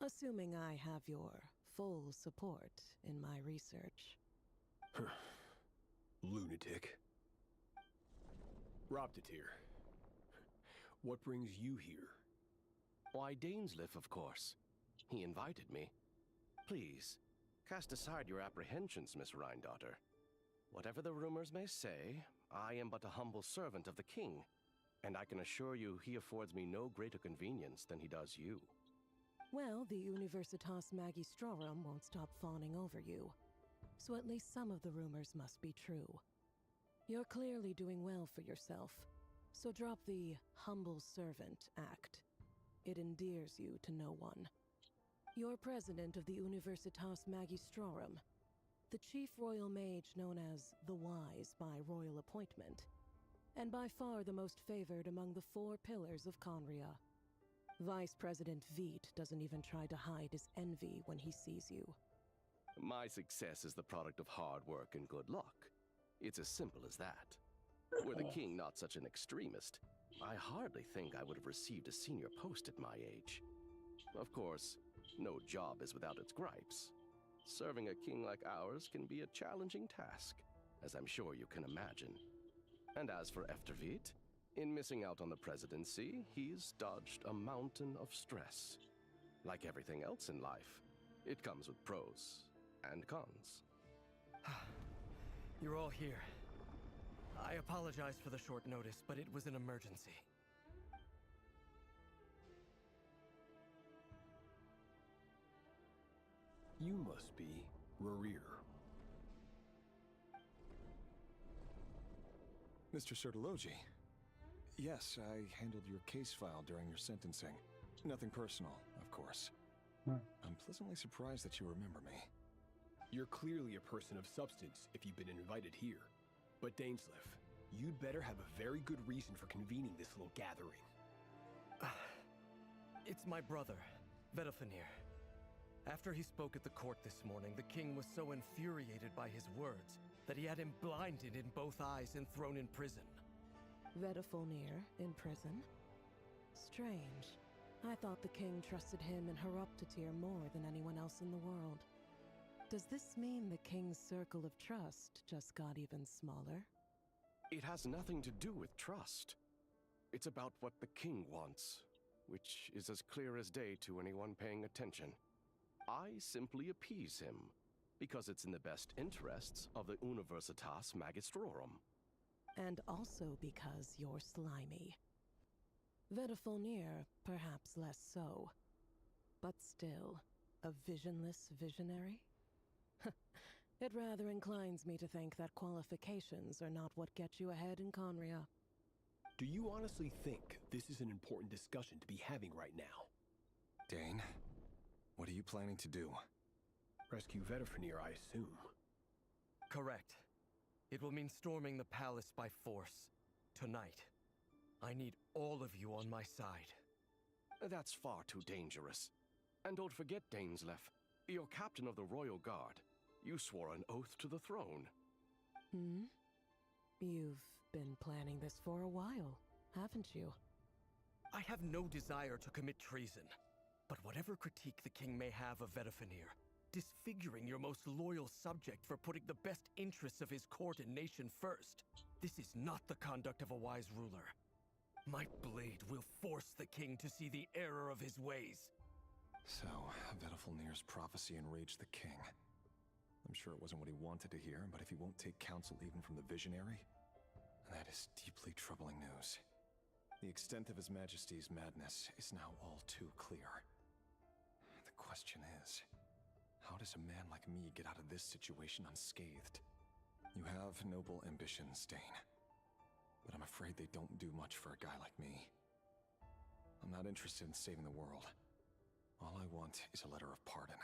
Assuming I have your full support in my research. Lunatic. Robdatir. What brings you here? Why, Dainsleif, of course. He invited me. Please, cast aside your apprehensions, Miss Rhindaughter. Whatever the rumors may say, I am but a humble servant of the king, and I can assure you he affords me no greater convenience than he does you. Well, the Universitas Magistrorum won't stop fawning over you. so at least some of the rumors must be true. You're clearly doing well for yourself, so drop the humble servant act. It endears you to no one. You're president of the Universitas Magistrorum, the chief royal mage known as the Wise by royal appointment, and by far the most favored among the 4 pillars of Conria. Vice President Veet doesn't even try to hide his envy when he sees you. My success is the product of hard work and good luck. It's as simple as that. Were the king not such an extremist, I hardly think I would have received a senior post at my age. Of course, no job is without its gripes. Serving a king like ours can be a challenging task, as I'm sure you can imagine. And as for Eftervit, in missing out on the presidency, he's dodged a mountain of stress. Like everything else in life, it comes with pros and cons. You're all here. I apologize for the short notice, but it was an emergency. You must be Reveal. Mr. Sertologi. Yes, I handled your case file during your sentencing. Nothing personal, of course. I'm pleasantly surprised that you remember me. You're clearly a person of substance if you've been invited here. But Dainsleif, you'd better have a very good reason for convening this little gathering. It's my brother, Vedafenir. After he spoke at the court this morning, the king was so infuriated by his words that he had him blinded in both eyes and thrown in prison. Vedafenir in prison? Strange. I thought the king trusted him and Heroptatir more than anyone else in the world. Does this mean the king's circle of trust just got even smaller? It has nothing to do with trust. It's about what the king wants, which is as clear as day to anyone paying attention. I simply appease him, because it's in the best interests of the Universitas Magistrorum. And also because you're slimy. Vedafenir, perhaps less so. But still, a visionless visionary? It rather inclines me to think that qualifications are not what get you ahead in Conria. Do you honestly think this is an important discussion to be having right now? Dane, what are you planning to do? Rescue Vedafenir, I assume. Correct. It will mean storming the palace by force. Tonight. I need all of you on my side. That's far too dangerous. And don't forget, Dainsleif, you're captain of the Royal Guard. You swore an oath to the throne. You've been planning this for a while, haven't you? I have no desire to commit treason. But whatever critique the king may have of Vedafenir, disfiguring your most loyal subject for putting the best interests of his court and nation first, this is not the conduct of a wise ruler. My blade will force the king to see the error of his ways. So, Vedafenir's prophecy enraged the king. I'm sure it wasn't what he wanted to hear, but if he won't take counsel even from the visionary, that is deeply troubling news. The extent of His Majesty's madness is now all too clear. The question is, how does a man like me get out of this situation unscathed? You have noble ambitions, Dane, but I'm afraid they don't do much for a guy like me. I'm not interested in saving the world. All I want is a letter of pardon.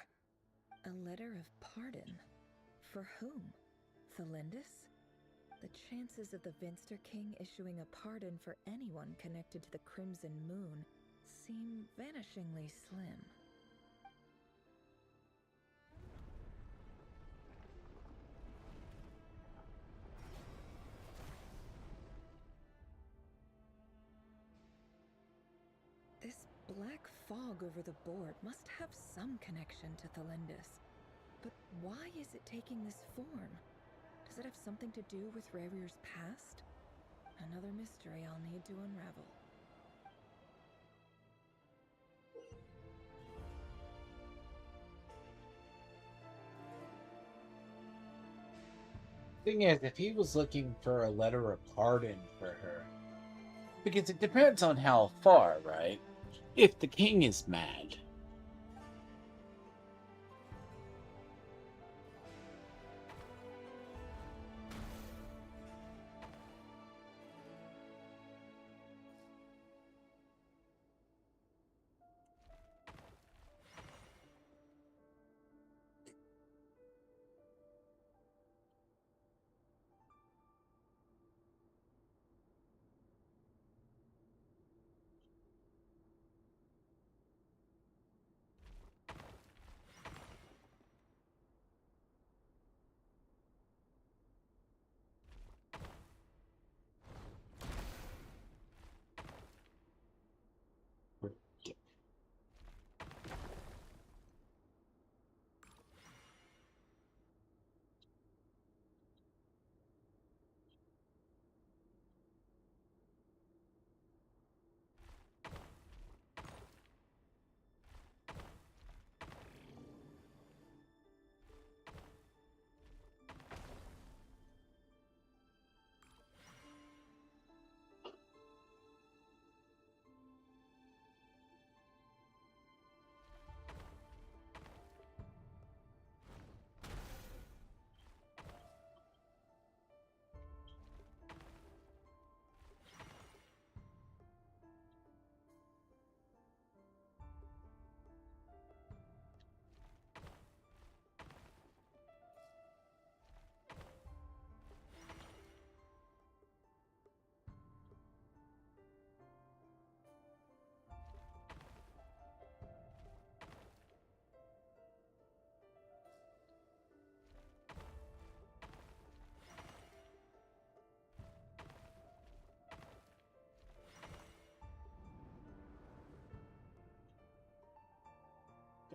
A letter of pardon? For whom? Thelindis? The chances of the Vinster King issuing a pardon for anyone connected to the Crimson Moon seem vanishingly slim. This black fog over the board must have some connection to Thelindis. But why is it taking this form? Does it have something to do with Reveal's past? Another mystery I'll need to unravel. Thing is, if he was looking for a letter of pardon for her, because it depends on how far, right? If the king is mad,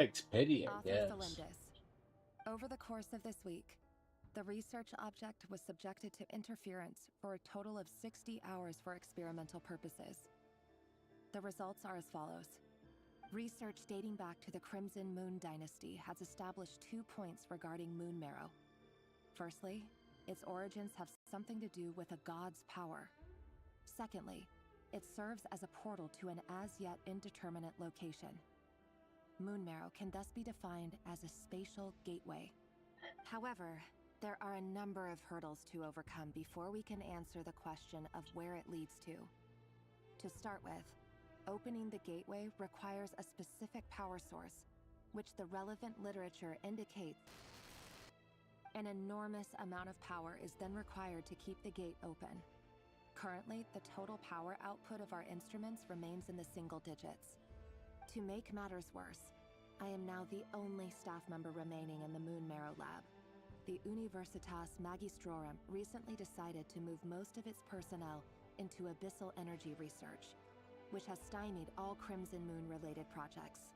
Takes pity, I Author guess. Felindis. Over the course of this week, the research object was subjected to interference for a total of 60 hours for experimental purposes. The results are as follows. Research dating back to the Crimson Moon Dynasty has established 2 points regarding moon marrow. Firstly, its origins have something to do with a god's power. Secondly, it serves as a portal to an as-yet indeterminate location. Moon marrow can thus be defined as a spatial gateway. However, there are a number of hurdles to overcome before we can answer the question of where it leads to. To start with, opening the gateway requires a specific power source, which the relevant literature indicates. An enormous amount of power is then required to keep the gate open. Currently, the total power output of our instruments remains in the single digits. To make matters worse, I am now the only staff member remaining in the Moon Marrow lab. The Universitas Magistrorum recently decided to move most of its personnel into abyssal energy research, which has stymied all Crimson Moon-related projects.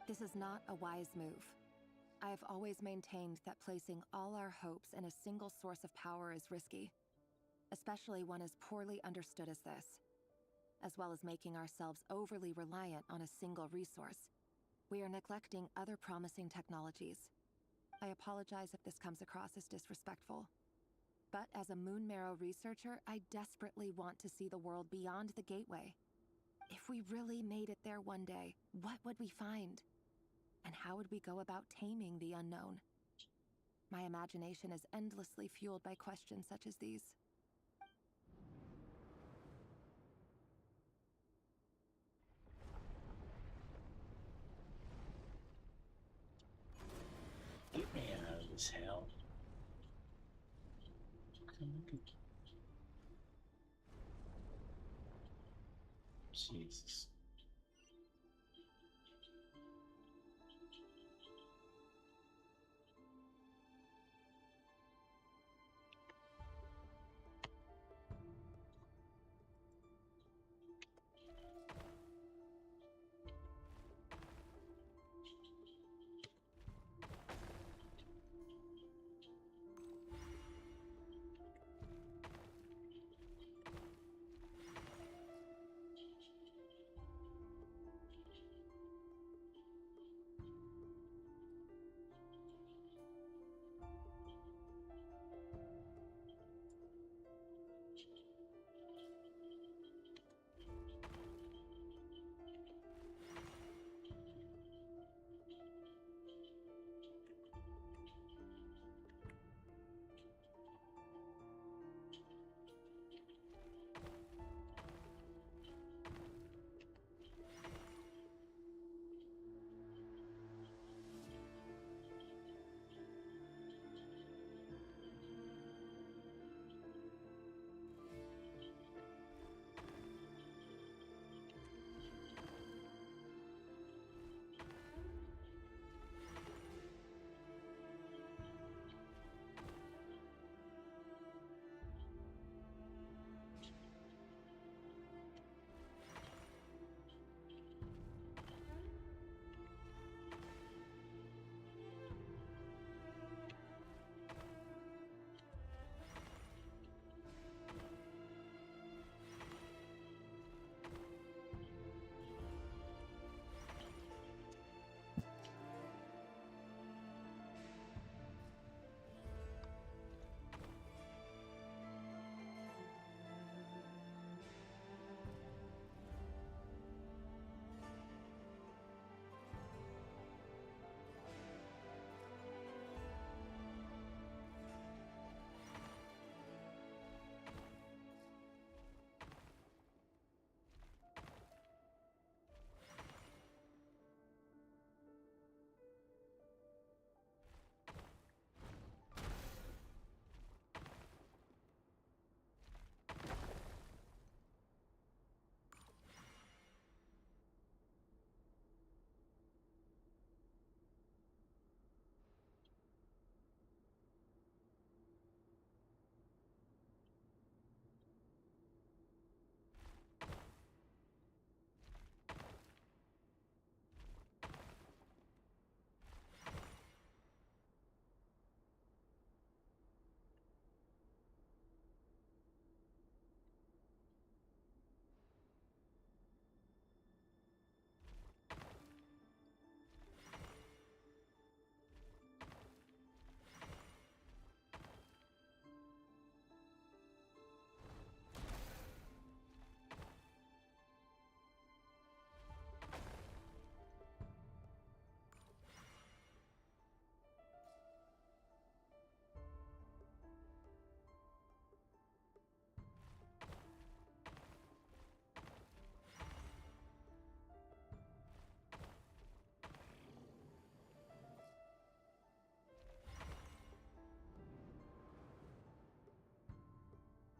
This is not a wise move. I have always maintained that placing all our hopes in a single source of power is risky, especially one as poorly understood as this, as well as making ourselves overly reliant on a single resource. We are neglecting other promising technologies. I apologize if this comes across as disrespectful. But as a Moon Marrow researcher, I desperately want to see the world beyond the gateway. If we really made it there one day, what would we find? And how would we go about taming the unknown? My imagination is endlessly fueled by questions such as these. Get me out of this hell. Jesus.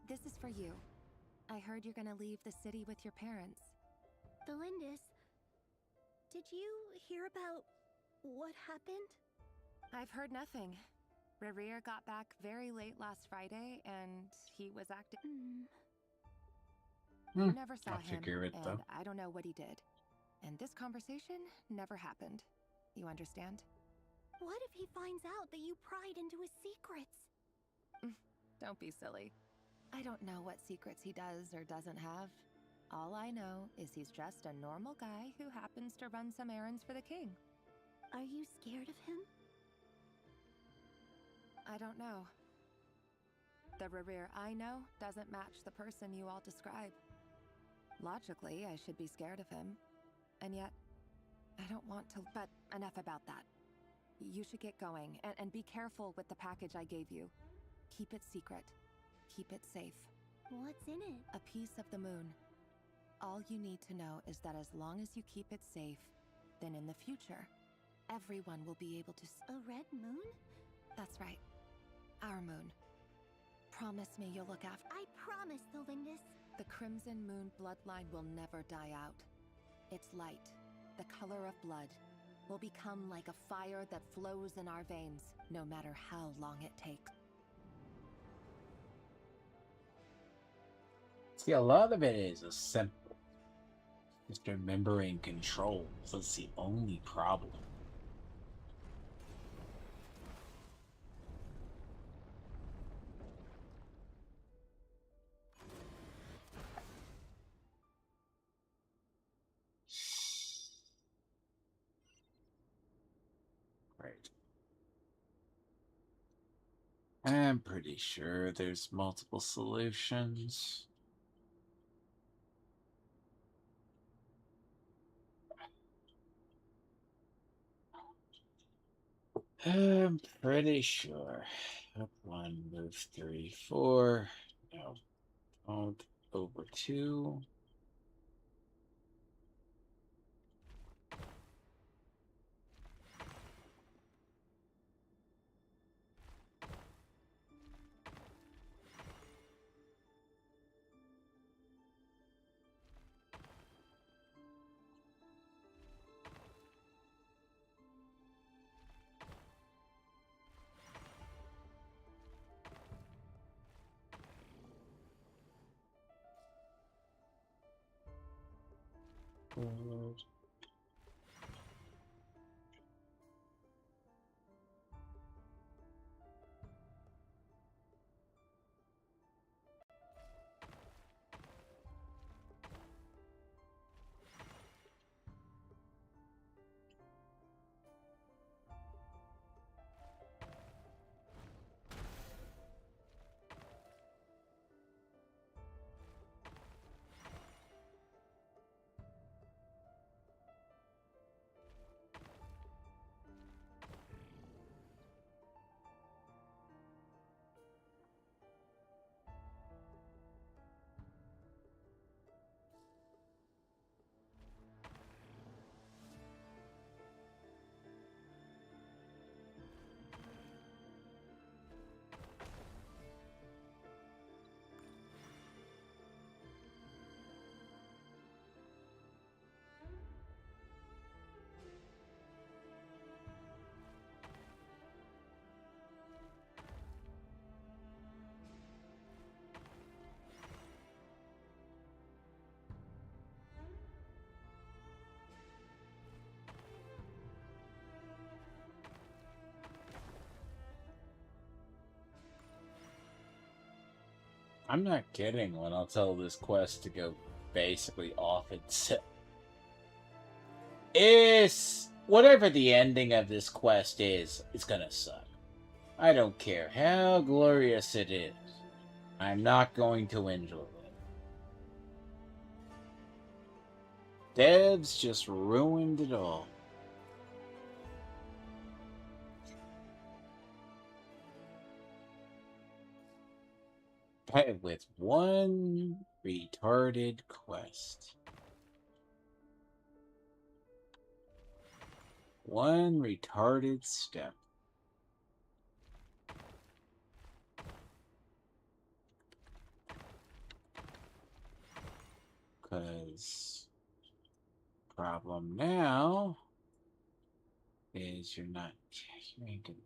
This is for you. I heard you're gonna leave the city with your parents. Belindis, did you hear about what happened? I've heard nothing. Rerir got back very late last Friday, and he was acting. You never saw I'll him, figure it, and though. I don't know what he did. And this conversation never happened. You understand? What if he finds out that you pried into his secrets? Don't be silly. I don't know what secrets he does or doesn't have. All I know is he's just a normal guy who happens to run some errands for the king. Are you scared of him? I don't know. The Rerir I know doesn't match the person you all describe. Logically, I should be scared of him. And yet, I don't want to. But enough about that. You should get going, and be careful with the package I gave you. Keep it secret. Keep it safe. What's in it? A piece of the moon. All you need to know is that as long as you keep it safe, then in the future, everyone will be able to A red moon? That's right. Our moon. Promise me you'll look after. I promise, Belindis. The Crimson Moon bloodline will never die out. Its light, the color of blood, will become like a fire that flows in our veins, no matter how long it takes. See, a lot of it is a simple. Just remembering controls is the only problem. Right. I'm pretty sure there's multiple solutions. I'm pretty sure. Up 1, move 3, 4. No, don't. Over 2. I'm not kidding when I'll tell this quest to go basically off itself. It's whatever the ending of this quest is, it's gonna suck. I don't care how glorious it is. I'm not going to enjoy it. Devs just ruined it all. With one retarded quest. One retarded step. Because problem now is you ain't gonna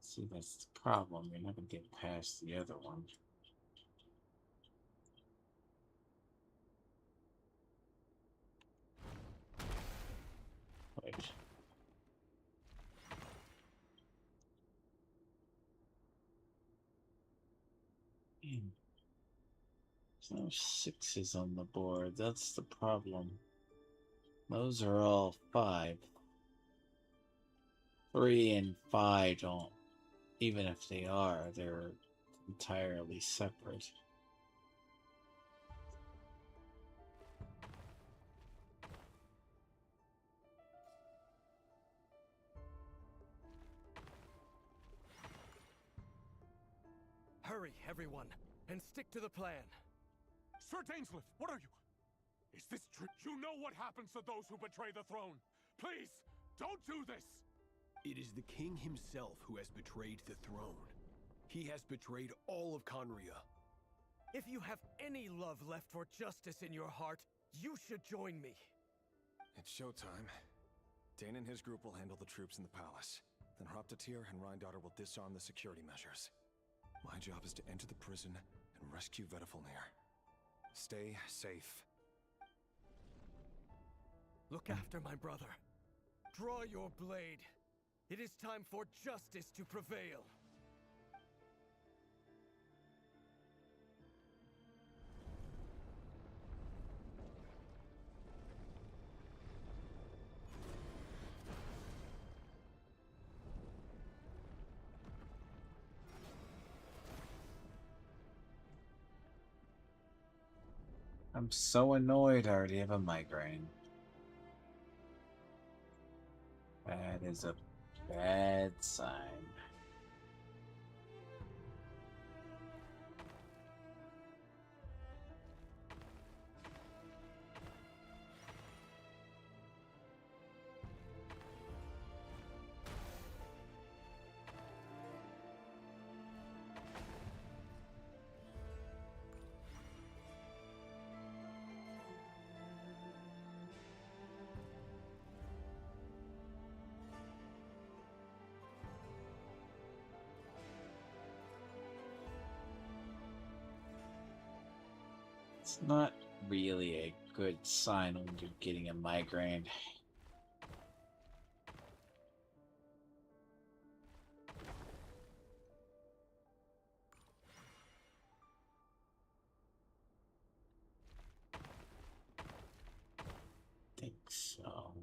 see, that's the problem. You're not gonna get past the other one. Wait. There's no sixes on the board. That's the problem. Those are all 5. 3 and 5 don't. Even if they are, they're entirely separate. Hurry, everyone, and stick to the plan. Sir Dainsleif, what are you? Is this true? You know what happens to those who betray the throne. Please, don't do this! It is the king himself who has betrayed the throne. He has betrayed all of Conria. If you have any love left for justice in your heart, you should join me. It's showtime. Dane and his group will handle the troops in the palace. Then Hraptatir and Rhindaughter will disarm the security measures. My job is to enter the prison and rescue Vedifalnir. Stay safe. Look after my brother. Draw your blade. It is time for justice to prevail. I'm so annoyed I already have a migraine. That is a bad sign. It's not really a good sign when you're getting a migraine. I think so.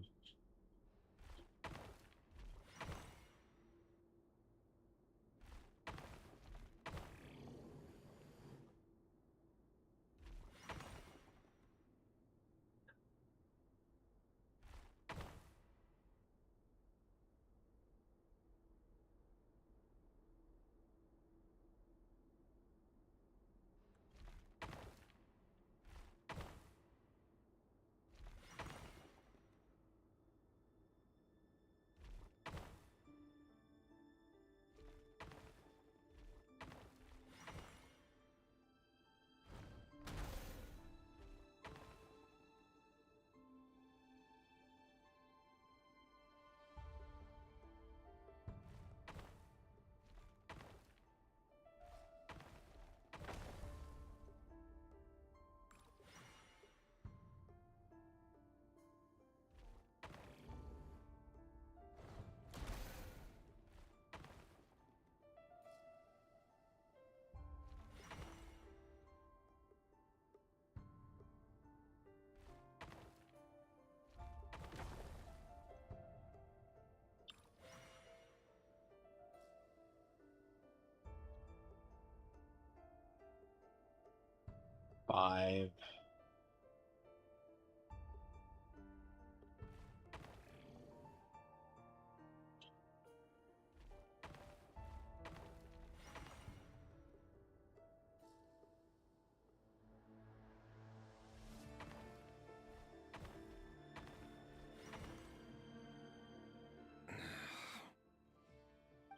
Five.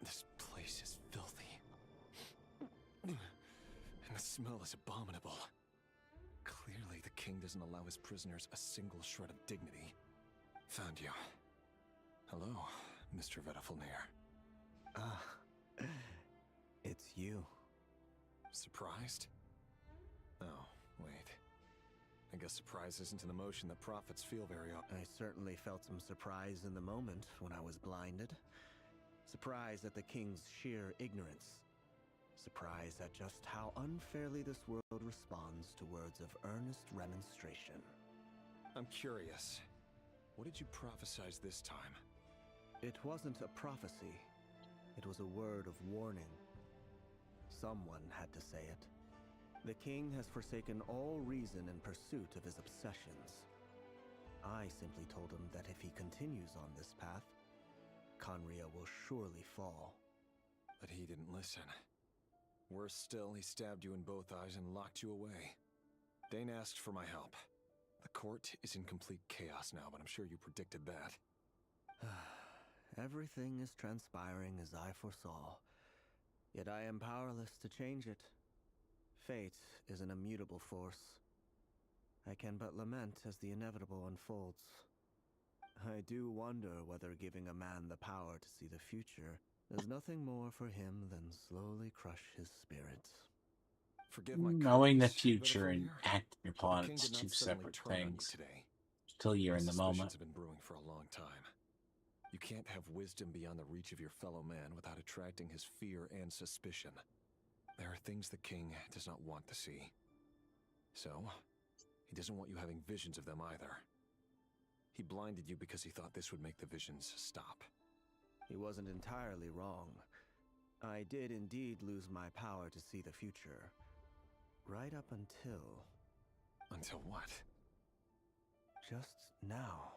This place is filthy. And the smell is abominable. Clearly king doesn't allow his prisoners a single shred of dignity. Found you. Hello, Mr. Vedafelnir. Ah, it's you. Surprised? Oh, wait. I guess surprise isn't an emotion that prophets feel very often. I certainly felt some surprise in the moment when I was blinded. Surprise at the king's sheer ignorance. Surprise at just how unfairly this world responds to words of earnest remonstration. I'm curious. What did you prophesize this time? It wasn't a prophecy. It was a word of warning. Someone had to say it. The king has forsaken all reason in pursuit of his obsessions. I simply told him that if he continues on this path, Conria will surely fall. But he didn't listen. Worse still, he stabbed you in both eyes and locked you away. Dane asked for my help. The court is in complete chaos now, but I'm sure you predicted that. Everything is transpiring as I foresaw, yet I am powerless to change it. Fate is an immutable force. I can but lament as the inevitable unfolds. I do wonder whether giving a man the power to see the future does nothing more for him than slowly crush his spirit. Forgive my Knowing the comments, future and Vedafelnir, acting but upon the king it's did two not suddenly separate turn on you things. today. Till you're My in the suspicions moment. have been brewing for a long time. You can't have wisdom beyond the reach of your fellow man without attracting his fear and suspicion. There are things the king does not want to see. So, he doesn't want you having visions of them either. He blinded you because he thought this would make the visions stop. He wasn't entirely wrong. I did indeed lose my power to see the future. Right up until... Until what? Just now.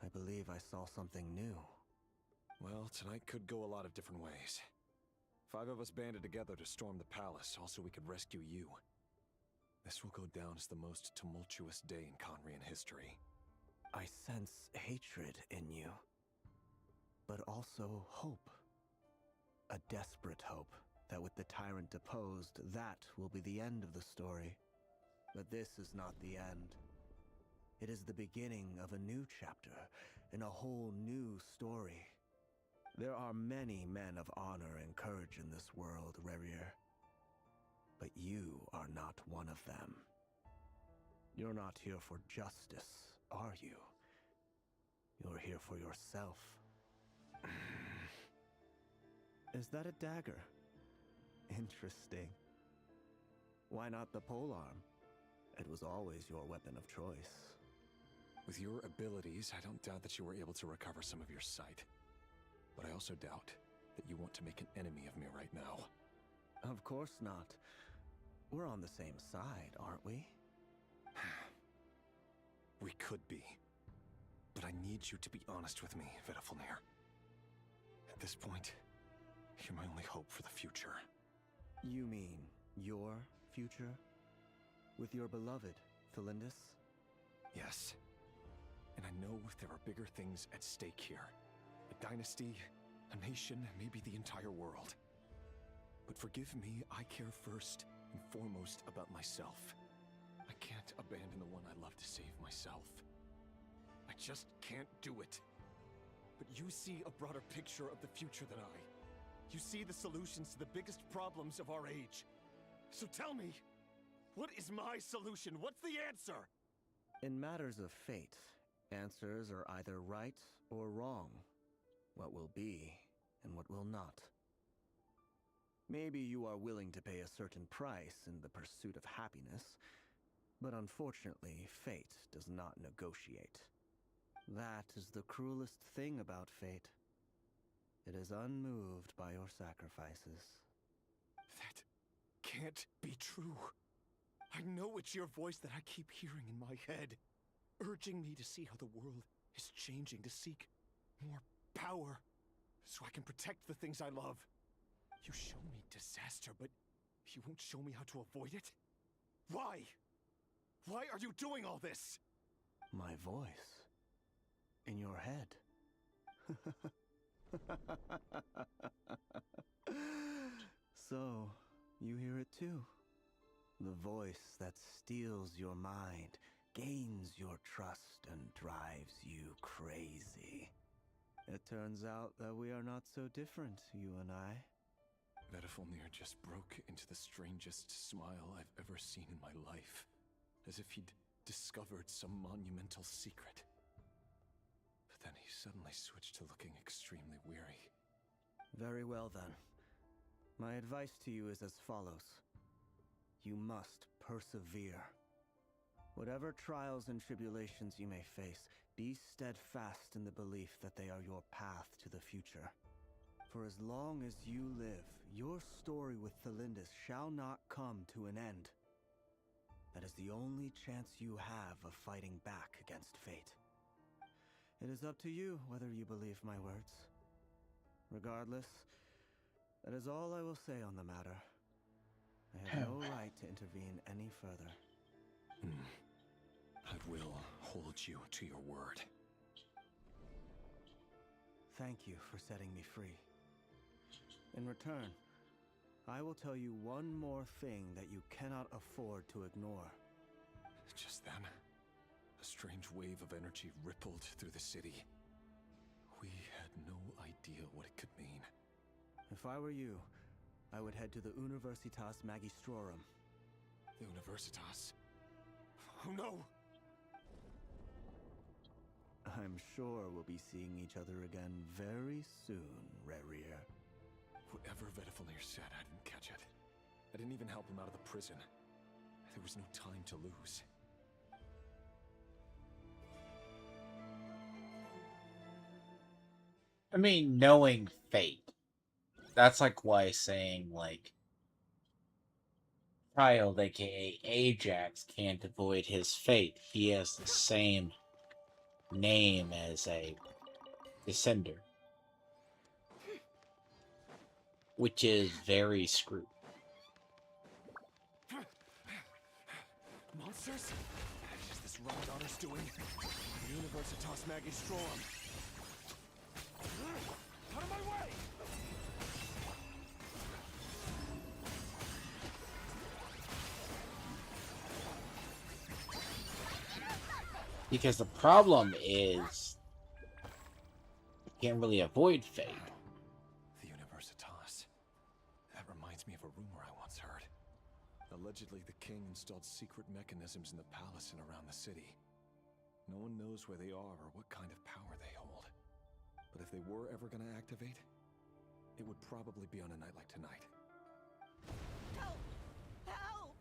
I believe I saw something new. Well, tonight could go a lot of different ways. 5 of us banded together to storm the palace, also we could rescue you. This will go down as the most tumultuous day in Conrian history. I sense hatred in you, but also hope. A desperate hope that with the tyrant deposed, that will be the end of the story. But this is not the end. It is the beginning of a new chapter, in a whole new story. There are many men of honor and courage in this world, Rerir. But you are not one of them. You're not here for justice, are you? You're here for yourself. Is that a dagger? Interesting. Why not the polearm? It was always your weapon of choice. With your abilities, I don't doubt that you were able to recover some of your sight. But I also doubt that you want to make an enemy of me right now. Of course not. We're on the same side, aren't we? We could be. But I need you to be honest with me, Vedafelnir. At this point, you're my only hope for the future. You mean your future? With your beloved, Felindus? Yes. And I know there are bigger things at stake here. A dynasty, a nation, maybe the entire world. But forgive me, I care first and foremost about myself. I can't abandon the one I love to save myself. I just can't do it. But you see a broader picture of the future than I. You see the solutions to the biggest problems of our age. So tell me, what is my solution? What's the answer? In matters of fate, answers are either right or wrong. What will be and what will not. Maybe you are willing to pay a certain price in the pursuit of happiness, but unfortunately, fate does not negotiate. That is the cruelest thing about fate. It is unmoved by your sacrifices. That can't be true. I know it's your voice that I keep hearing in my head, urging me to see how the world is changing, to seek more power, so I can protect the things I love. You show me disaster, but you won't show me how to avoid it? Why? Why are you doing all this? My voice. In your head. So, you hear it too. The voice that steals your mind, gains your trust, and drives you crazy. It turns out that we are not so different, you and I. Vedifulnir just broke into the strangest smile I've ever seen in my life, as if he'd discovered some monumental secret. But then he suddenly switched to looking extremely weary. Very well then. My advice to you is as follows. You must persevere. Whatever trials and tribulations you may face, be steadfast in the belief that they are your path to the future. For as long as you live, your story with Thalindis shall not come to an end. That is the only chance you have of fighting back against fate. It is up to you whether you believe my words. Regardless, that is all I will say on the matter. I have no right to intervene any further. I will hold you to your word. Thank you for setting me free. In return, I will tell you one more thing that you cannot afford to ignore. Just then, a strange wave of energy rippled through the city. We had no idea what it could mean. If I were you, I would head to the Universitas Magistrorum. The Universitas? Oh no! I'm sure we'll be seeing each other again very soon, Rerir. Whatever Vedifulnir said, I didn't catch it. I didn't even help him out of the prison. There was no time to lose. I mean, knowing fate. That's like why saying, like, Child, aka Ajax, can't avoid his fate. He has the same name as a descender. Which is very screwed. Monsters? What is this Ramadonis doing? The Universitas Magistrorum. Out of my way! Because the problem is, you can't really avoid fate. The Universitas. That reminds me of a rumor I once heard. Allegedly, the king installed secret mechanisms in the palace and around the city. No one knows where they are or what kind of power they hold. But if they were ever going to activate, it would probably be on a night like tonight. Help! Help!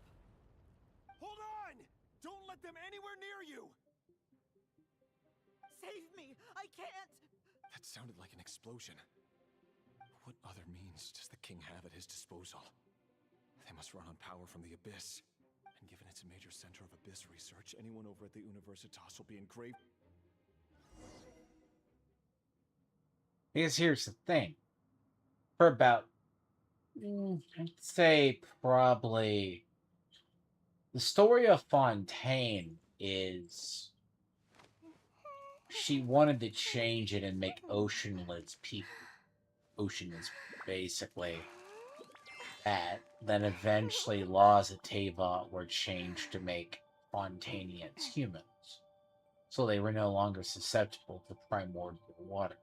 Hold on! Don't let them anywhere near you! Save me! I can't! That sounded like an explosion. What other means does the king have at his disposal? They must run on power from the Abyss. And given it's a major center of Abyss research, anyone over at the Universitas will be in grave... Because here's the thing. For about, I'd say probably, the story of Fontaine is she wanted to change it and make Oceanlands people. Oceanlands basically that. Then eventually laws at Teyvat were changed to make Fontainians humans. So they were no longer susceptible to primordial water.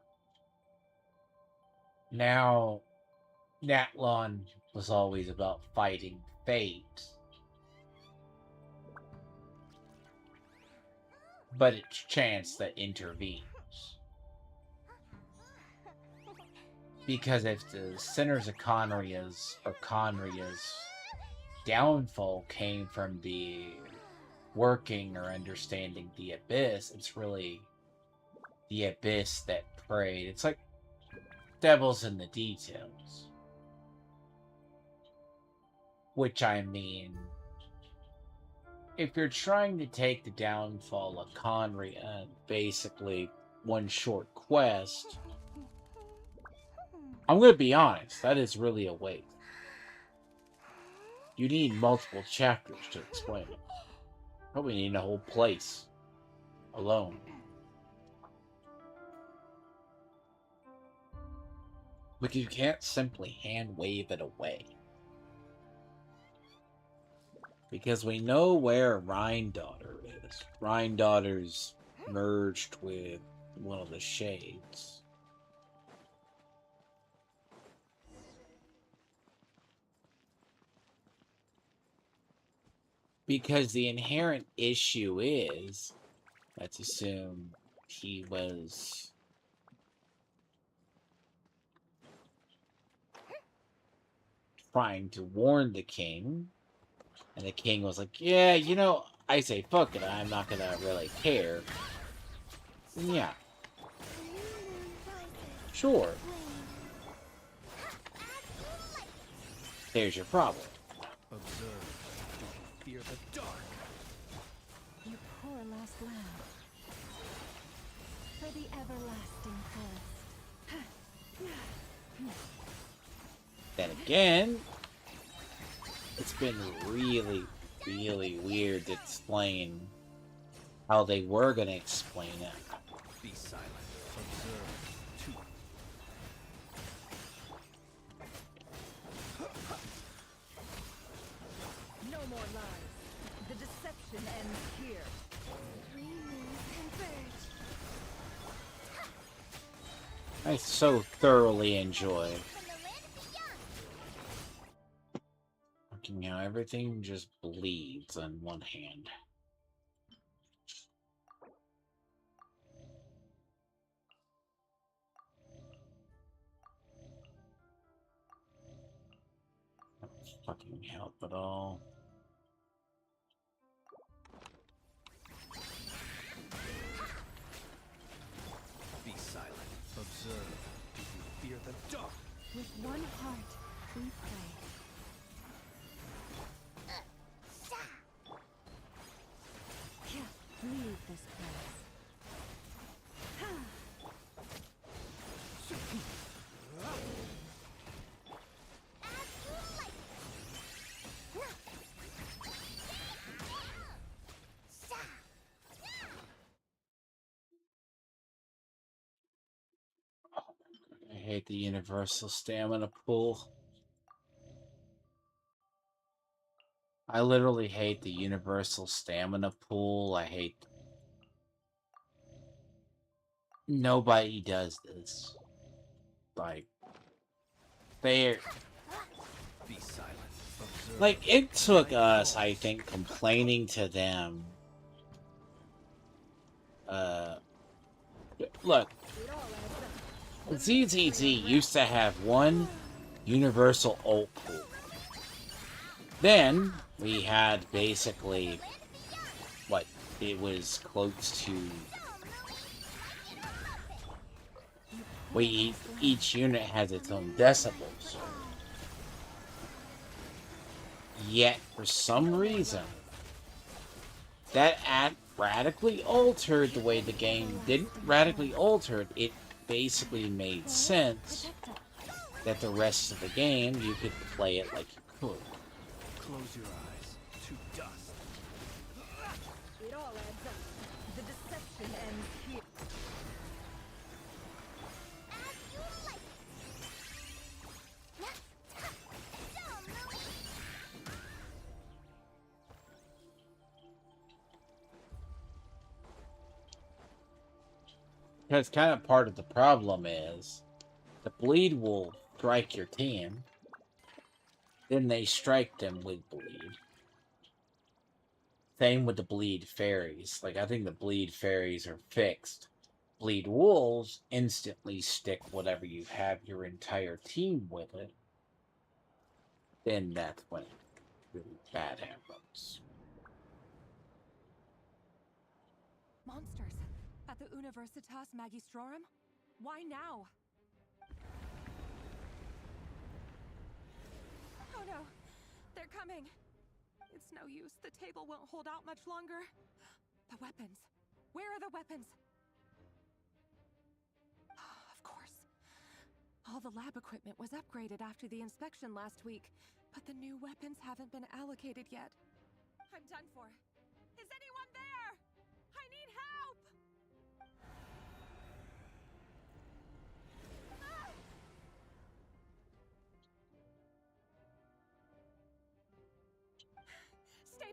Now, Natlon was always about fighting fate. But it's chance that intervenes. Because if the centers of Conria's downfall came from the working or understanding the Abyss, it's really the Abyss that preyed. It's like devil's in the details. Which, I mean, if you're trying to take the downfall of Conria, basically one short quest, I'm going to be honest, that is really a waste. You need multiple chapters to explain it. Probably need a whole place alone. But you can't simply hand wave it away. Because we know where Rhine-Daughter is. Rhine-Daughter's merged with one of the shades. Because the inherent issue is, let's assume he was trying to warn the king, and the king was like, yeah, you know, I say, fuck it, I'm not gonna really care. Yeah. Sure. There's your problem. Observe. Do you fear the dark? You poor last lamb. For the everlasting forest. Then again, it's been really, really weird to explain how they were gonna explain it. Be silent. Observe. No more lies. The deception ends here. 3 moons converge. I so thoroughly enjoy fucking how everything just bleeds on one hand. That doesn't fucking help at all. Be silent. Observe. Do you fear the dark? With one heart, we pray. Leave this place. I hate the universal stamina pool. I literally hate the universal stamina pool. I hate... Nobody does this. Like, they're... Be silent. Observe. Like, it took us, I think, complaining to them. Look. ZZZ used to have one universal ult pool. Then, we had basically, what, it was close to... Each unit has its own decibels. Yet, for some reason, that radically altered the way the game didn't radically alter it. It basically made sense that the rest of the game you could play it like you could. Close your eyes to dust. It all adds up. The deception ends here. Because kind of part of the problem is the bleed will strike your team, then they strike them with bleed. Same with the bleed fairies. Like, I think the bleed fairies are fixed. Bleed wolves instantly stick whatever you have your entire team with it. Then that's when really bad happens. Monsters. At the Universitas Magistrorum? Why now? Oh no! They're coming! It's no use. The table won't hold out much longer. The weapons. Where are the weapons? Of course. All the lab equipment was upgraded after the inspection last week, but the new weapons haven't been allocated yet. I'm done for. Is anyone there? I need help! Stay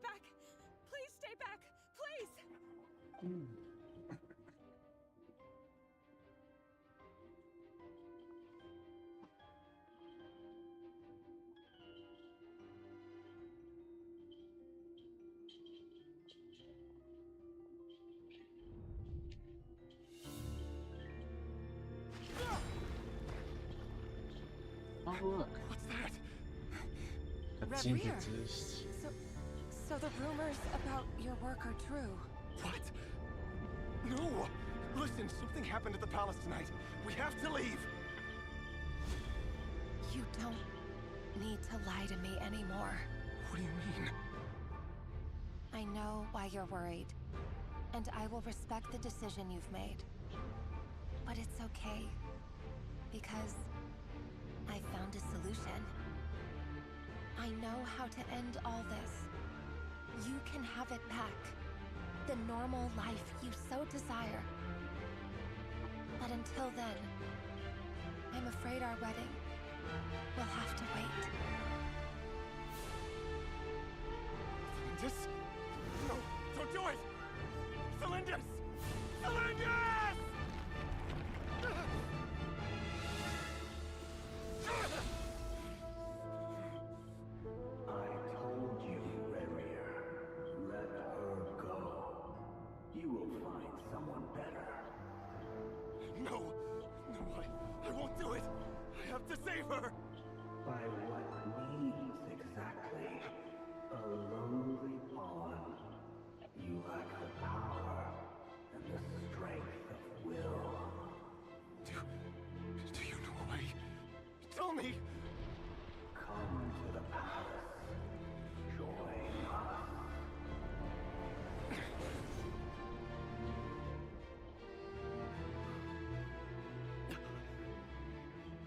Oh, look. What's that? Cutscene Reverie. exist. So the rumors about your work are true. What? No! Listen, something happened at the palace tonight. We have to leave! You don't need to lie to me anymore. What do you mean? I know why you're worried, and I will respect the decision you've made. But it's okay, because I found a solution. I know how to end all this. You can have it back. The normal life you so desire. But until then, I'm afraid our wedding will have to wait. Celindus? No, don't do it! Celindus! Celindus! I told you, Reverie. Let her go. You will find someone better. No! No, I won't do it! I have to save her! By what means exactly? A lowly pawn. You lack the power and the strength of will. Do you know a way? Tell me! Come to the palace. Join us.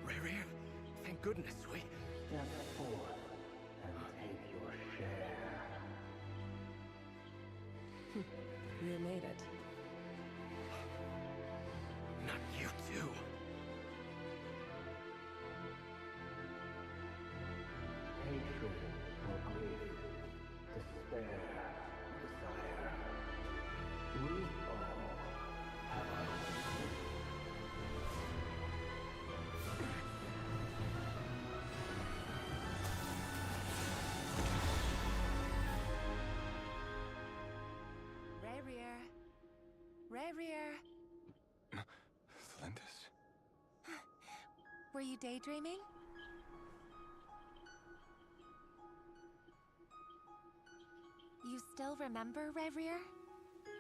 Reverie, thank goodness we... Step forth and take your share. You made it. Not you too. Hatred or grief, despair, desire. We all have our own. Reverie. Reverie. Celindus? Were you daydreaming? You still remember, Reverie?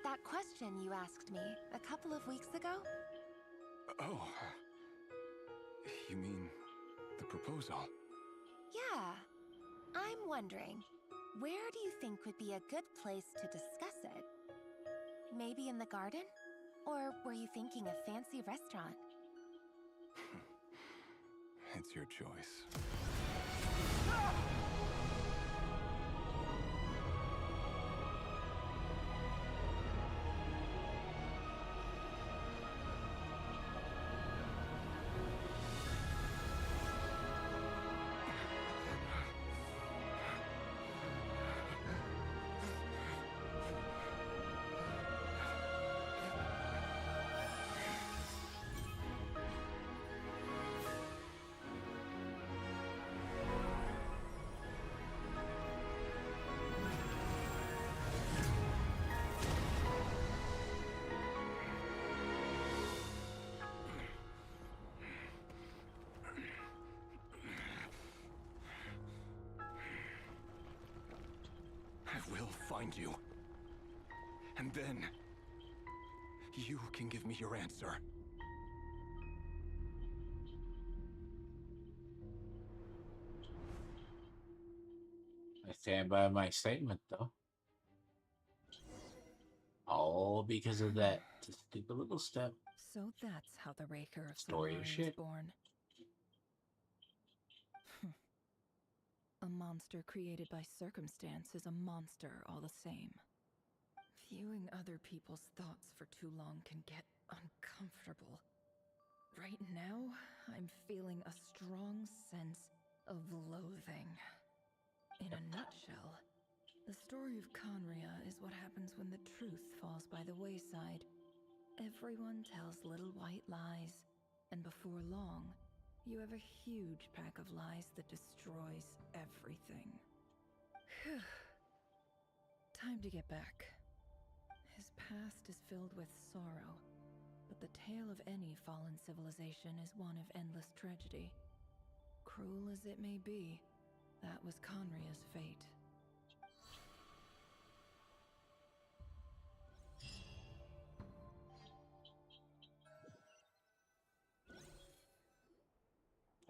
That question you asked me a couple of weeks ago? Oh. You mean the proposal? Yeah. I'm wondering, where do you think would be a good place to discuss it? Maybe in the garden? Or were you thinking a fancy restaurant? It's your choice. I will find you. And then... you can give me your answer. I stand by my statement, though. All because of that stupid little step. So that's how the Raker of Story of Solari was shit. born. A monster created by circumstance is a monster all the same. Viewing other people's thoughts for too long can get uncomfortable. Right now, I'm feeling a strong sense of loathing. In a nutshell, the story of Conria is what happens when the truth falls by the wayside. Everyone tells little white lies, and before long, you have a huge pack of lies that destroys everything. Phew. Time to get back. His past is filled with sorrow, but the tale of any fallen civilization is one of endless tragedy. Cruel as it may be, that was Conria's fate.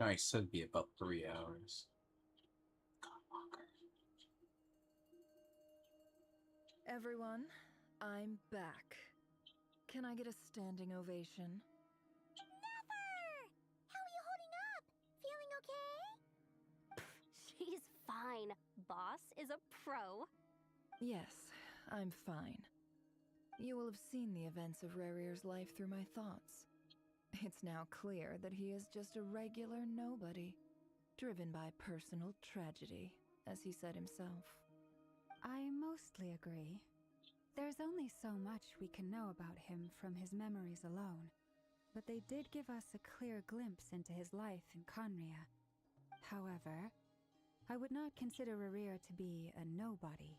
I said be about 3 hours. Everyone, I'm back. Can I get a standing ovation? Never! How are you holding up? Feeling okay? She's fine. Boss is a pro. Yes, I'm fine. You will have seen the events of Rerir's life through my thoughts. It's now clear that he is just a regular nobody, driven by personal tragedy, as he said himself. I mostly agree. There's only so much we can know about him from his memories alone, but they did give us a clear glimpse into his life in Conria. However, I would not consider Rerir to be a nobody.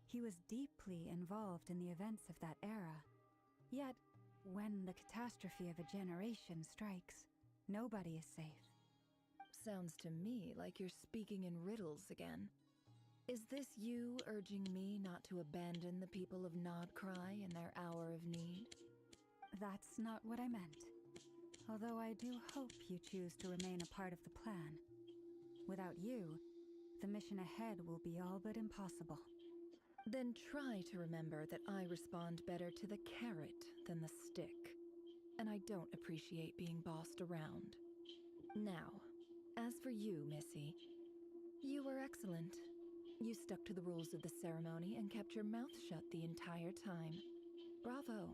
He was deeply involved in the events of that era. Yet, when the catastrophe of a generation strikes, nobody is safe. Sounds to me like you're speaking in riddles again. Is this you urging me not to abandon the people of Nodcry in their hour of need? That's not what I meant. Although I do hope you choose to remain a part of the plan. Without you, the mission ahead will be all but impossible. Then try to remember that I respond better to the carrot than the stick. And I don't appreciate being bossed around. Now, as for you, Missy, you were excellent. You stuck to the rules of the ceremony and kept your mouth shut the entire time. Bravo.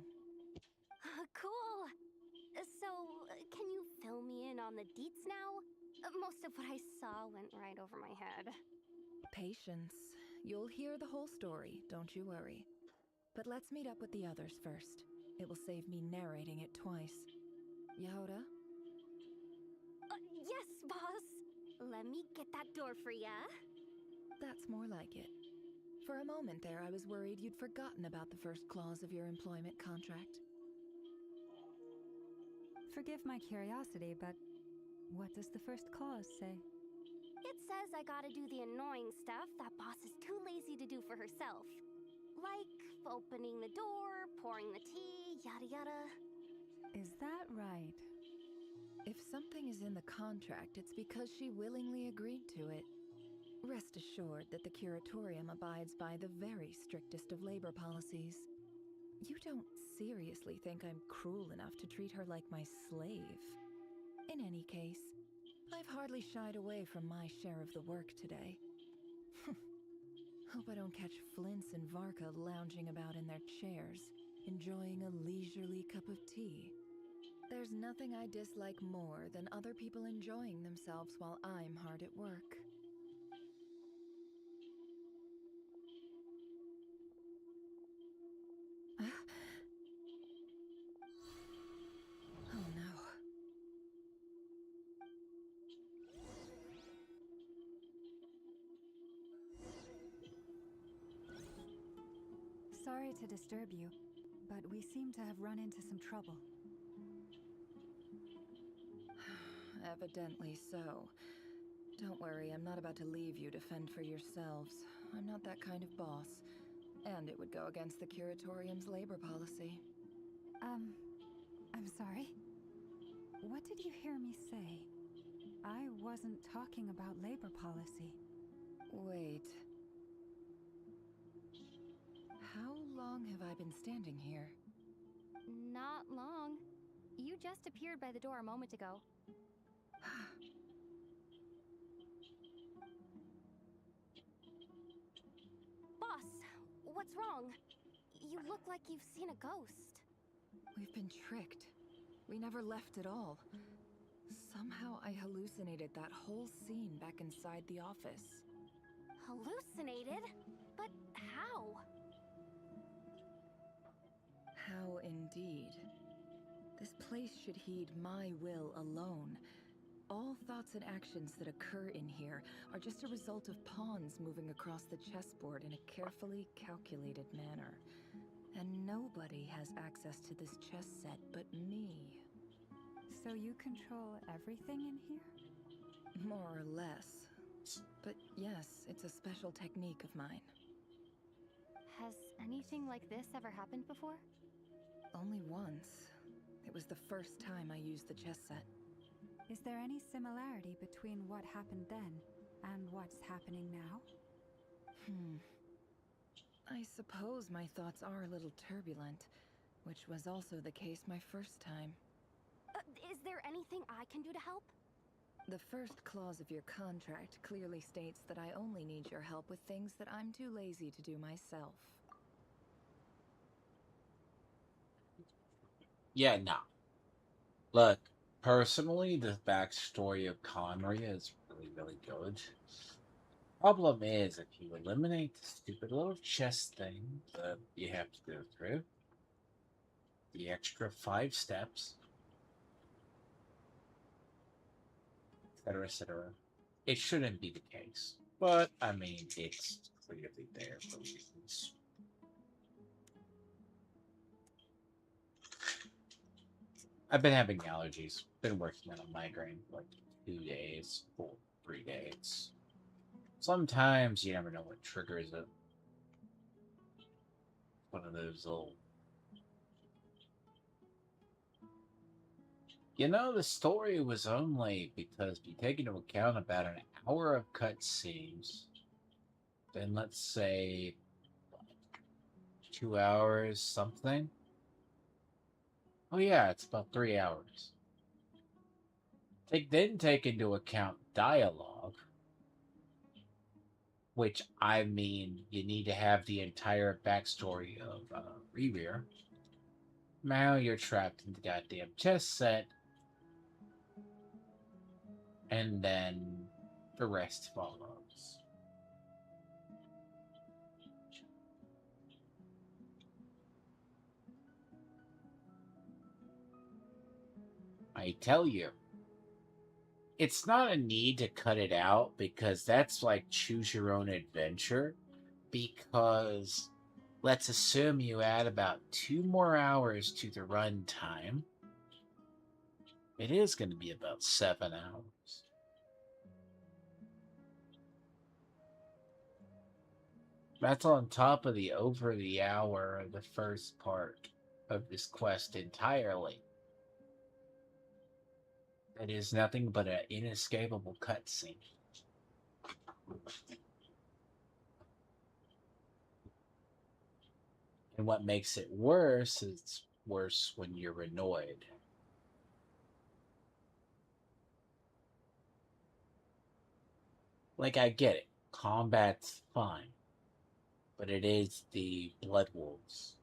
Cool. So, can you fill me in on the deets now? Most of what I saw went right over my head. Patience. You'll hear the whole story, don't you worry. But let's meet up with the others first. It will save me narrating it twice. Yehoda? Yes, boss. Let me get that door for ya. That's more like it. For a moment there, I was worried you'd forgotten about the first clause of your employment contract. Forgive my curiosity, but what does the first clause say? It says I gotta do the annoying stuff that boss is too lazy to do for herself. Like opening the door, pouring the tea, yada yada. Is that right? If something is in the contract, it's because she willingly agreed to it. Rest assured that the Curatorium abides by the very strictest of labor policies. You don't seriously think I'm cruel enough to treat her like my slave? In any case, I've hardly shied away from my share of the work today. Hope I don't catch Flints and Varka lounging about in their chairs, enjoying a leisurely cup of tea. There's nothing I dislike more than other people enjoying themselves while I'm hard at work. Oh no. Sorry to disturb you, but we seem to have run into some trouble. Evidently so. Don't worry, I'm not about to leave you to fend for yourselves. I'm not that kind of boss. And it would go against the Curatorium's labor policy. I'm sorry? What did you hear me say? I wasn't talking about labor policy. Wait. How long have I been standing here? Not long. You just appeared by the door a moment ago. Boss, what's wrong? You look like you've seen a ghost. We've been tricked. We never left at all. Somehow I hallucinated that whole scene back inside the office. Hallucinated? But how? place should heed my will alone. All thoughts and actions that occur in here are just a result of pawns moving across the chessboard in a carefully calculated manner. And nobody has access to this chess set but me. So you control everything in here? More or less. But yes, it's a special technique of mine. Has anything like this ever happened before? Only once. It was the first time I used the chess set. Is there any similarity between what happened then and what's happening now? I suppose my thoughts are a little turbulent, which was also the case my first time. Is there anything I can do to help? The first clause of your contract clearly states that I only need your help with things that I'm too lazy to do myself. Yeah, no. Look, personally, the backstory of Conria is really, really good. Problem is, if you eliminate the stupid little chess thing that you have to go through, the extra 5 steps, etc., it shouldn't be the case. But, I mean, it's clearly there for reasons. I've been having allergies. Been working on a migraine for like 2 days, 3 days. Sometimes you never know what triggers it. One of those little. You know, the story was only because you take into account about an hour of cutscenes, then let's say 2 hours something. Oh yeah, it's about 3 hours. Then take into account dialogue, which I mean you need to have the entire backstory of Reveal. Now you're trapped in the goddamn chess set, and then the rest follows. I tell you, it's not a need to cut it out because that's like choose your own adventure. Because let's assume you add about 2 more hours to the run time. It is going to be about 7 hours. That's on top of the over the hour of the first part of this quest entirely. That is nothing but an inescapable cutscene. And what makes it worse is it's worse when you're annoyed. Like, I get it. Combat's fine. But it is the blood wolves.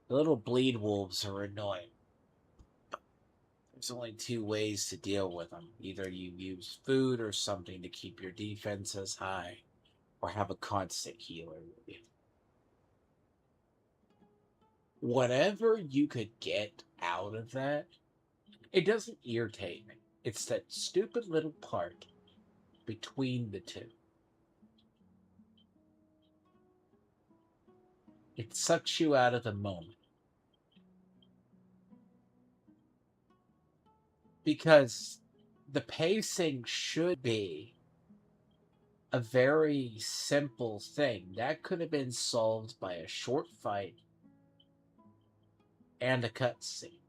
The little bleed wolves are annoying. There's only 2 ways to deal with them. Either you use food or something to keep your defenses high, or have a constant healer with you. Whatever you could get out of that, it doesn't irritate me. It's that stupid little part between the two. It sucks you out of the moment. Because the pacing should be a very simple thing. That could have been solved by a short fight and a cutscene.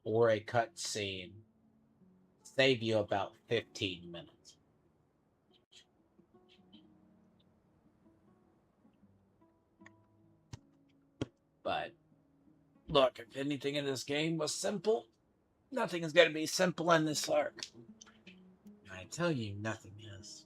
Or a cutscene save you about 15 minutes. But look, if anything in this game was simple, nothing is going to be simple in this arc. I tell you, nothing is.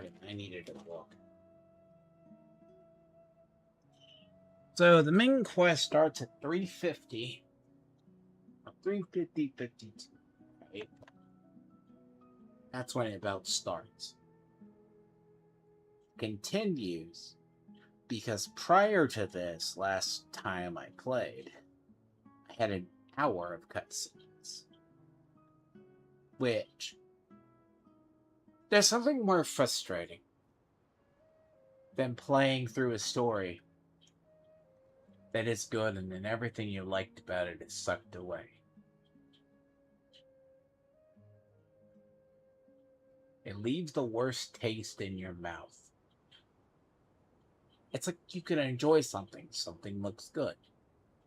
second. I needed a look. So the main quest starts at 350. 350.52. Right? That's when it about starts. Continues because prior to this, last time I played, I had an hour of cutscenes. Which, there's something more frustrating than playing through a story that is good and then everything you liked about it is sucked away. It leaves the worst taste in your mouth. It's like you can enjoy something looks good,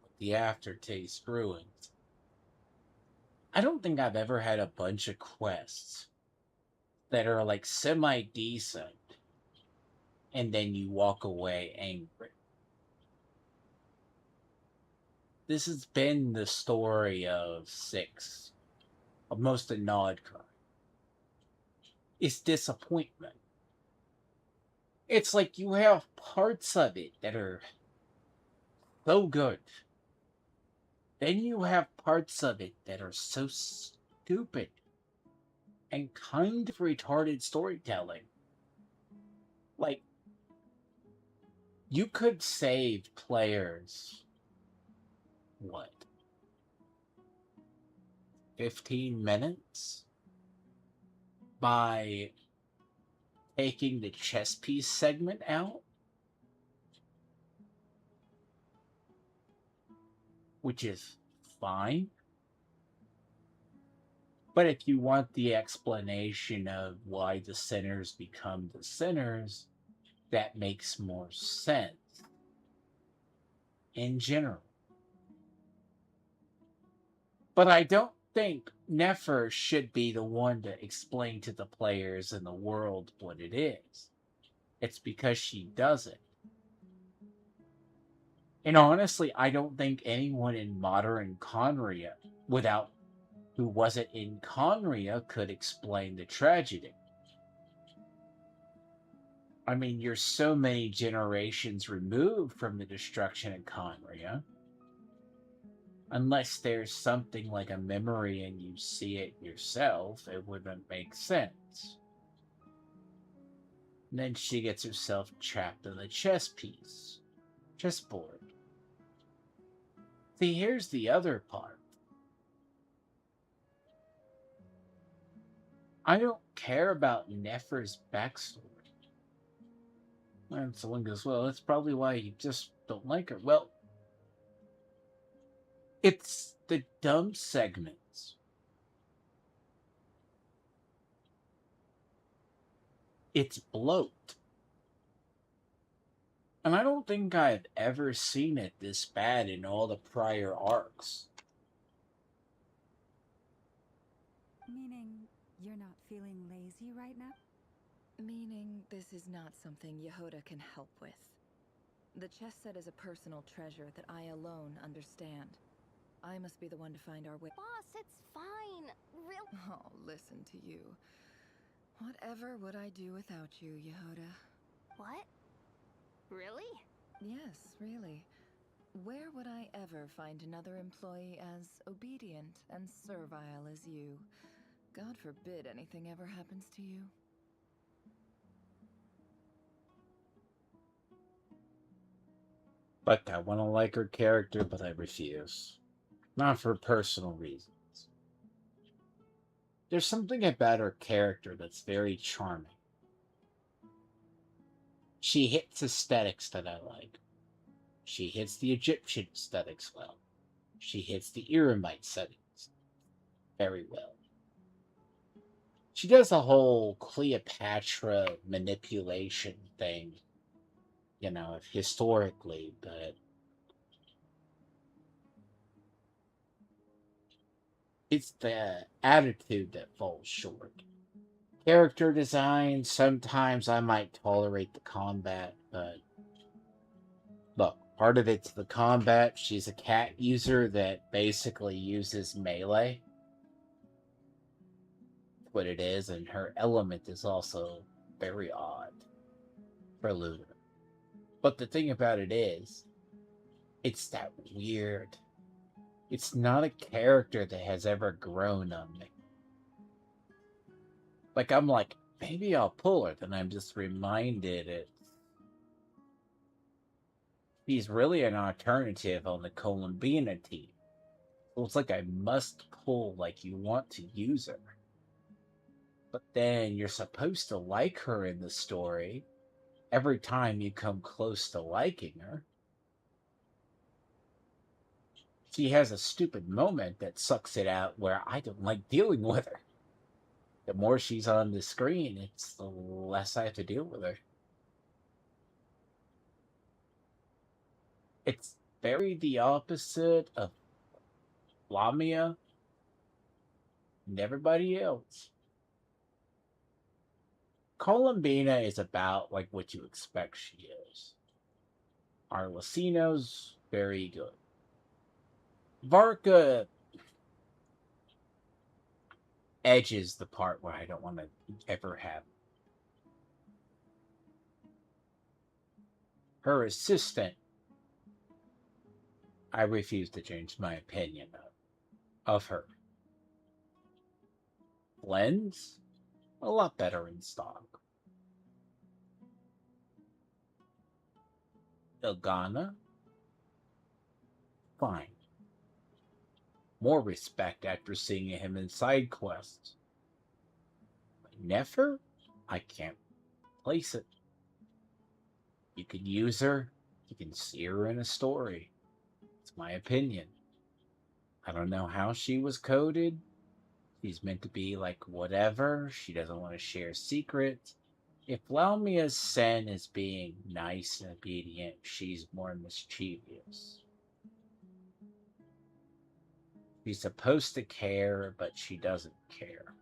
but the aftertaste ruins. I don't think I've ever had a bunch of quests that are like semi-decent and then you walk away angry. This has been the story of 6, of most of Nodcry. It's disappointment. It's like you have parts of it that are so good. Then you have parts of it that are so stupid and kind of retarded storytelling. Like, you could save players, what, 15 minutes? By taking the chess piece segment out? Which is fine. But if you want the explanation of why the sinners become the sinners, that makes more sense in general. But I don't think Nefer should be the one to explain to the players and the world what it is. It's because she does it. And honestly, I don't think anyone in modern Conria, who wasn't in Conria, could explain the tragedy. I mean, you're so many generations removed from the destruction in Conria. Unless there's something like a memory and you see it yourself, it wouldn't make sense. And then she gets herself trapped in the chessboard. See, here's the other part. I don't care about Nefer's backstory. And someone goes, well, that's probably why you just don't like her. Well, it's the dumb segments. It's bloat. And I don't think I've ever seen it this bad in all the prior arcs. Meaning you're not feeling lazy right now? Meaning this is not something Yehoda can help with. The chess set is a personal treasure that I alone understand. I must be the one to find our way. Boss, it's fine. Oh, listen to you. Whatever would I do without you, Yehoda? What? Really? Yes, really. Where would I ever find another employee as obedient and servile as you? God forbid anything ever happens to you. But I want to like her character, but I refuse. Not for personal reasons. There's something about her character that's very charming. She hits aesthetics that I like. She hits the Egyptian aesthetics well. She hits the Eramite settings very well. She does the whole Cleopatra manipulation thing, historically, but it's the attitude that falls short. Character design, sometimes I might tolerate the combat, but look, part of it's the combat. She's a cat user that basically uses melee. What it is, and her element is also very odd for Luna. But the thing about it is, it's that weird. It's not a character that has ever grown on me. Like, I'm like, maybe I'll pull her. Then I'm just reminded he's really an alternative on the Columbina team. So it's like I must pull like you want to use her. But then you're supposed to like her in the story. Every time you come close to liking her, she has a stupid moment that sucks it out where I don't like dealing with her. The more she's on the screen, it's the less I have to deal with her. It's very the opposite of Lamia and everybody else. Columbina is about like what you expect she is. Arlecino's very good. Varka edges the part where I don't want to ever have. Her assistant, I refuse to change my opinion of her. Lens, a lot better in stock. Ilgana, fine. More respect after seeing him in side quests. Nefer, I can't place it. You can use her, you can see her in a story. It's my opinion. I don't know how she was coded. She's meant to be like whatever. She doesn't want to share secrets. If Laumia's Sen is being nice and obedient, she's more mischievous. She's supposed to care, but she doesn't care.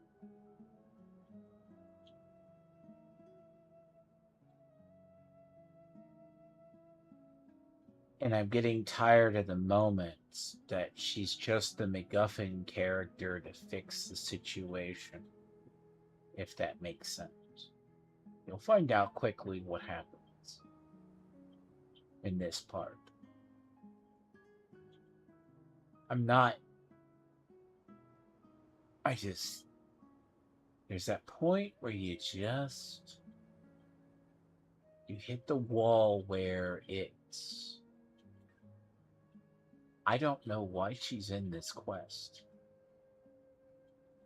And I'm getting tired of the moments that she's just the MacGuffin character to fix the situation, if that makes sense. You'll find out quickly what happens in this part. There's that point where you hit the wall where I don't know why she's in this quest.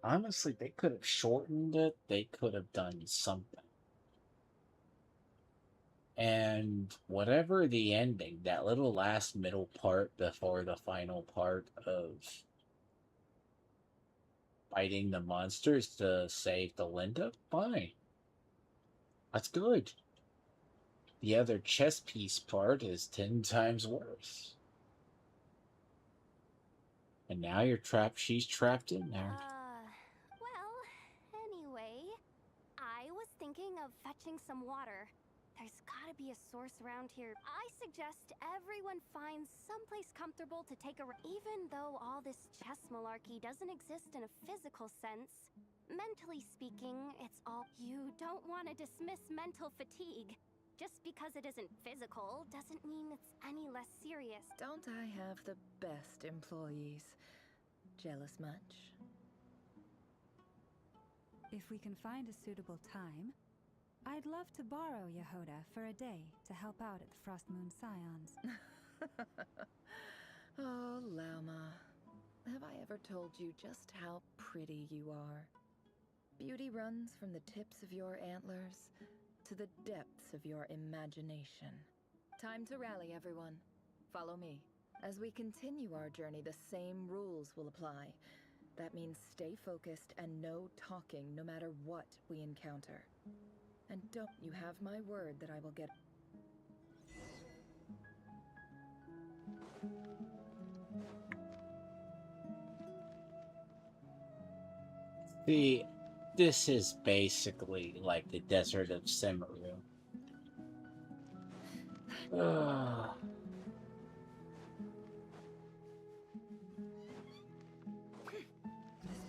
Honestly, they could have shortened it. They could have done something. And whatever the ending, that little last middle part before the final part of fighting the monsters to save the Linda, fine. That's good. The other chess piece part is 10 times worse. And now she's trapped in there. Well, anyway, I was thinking of fetching some water. There's gotta be a source around here. I suggest everyone finds someplace comfortable to take a even though all this chess malarkey doesn't exist in a physical sense. Mentally speaking, it's all you don't want to dismiss mental fatigue. Just because it isn't physical doesn't mean it's any less serious. Don't I have the best employees? Jealous much? If we can find a suitable time, I'd love to borrow Yehoda for a day to help out at the Frostmoon Scions. Oh, Lauma. Have I ever told you just how pretty you are? Beauty runs from the tips of your antlers to the depths of your imagination. Time to rally, everyone. Follow me. As we continue our journey, the same rules will apply. That means stay focused and no talking no matter what we encounter. And don't you have my word that I will get... See, this is basically like the desert of Semaru. This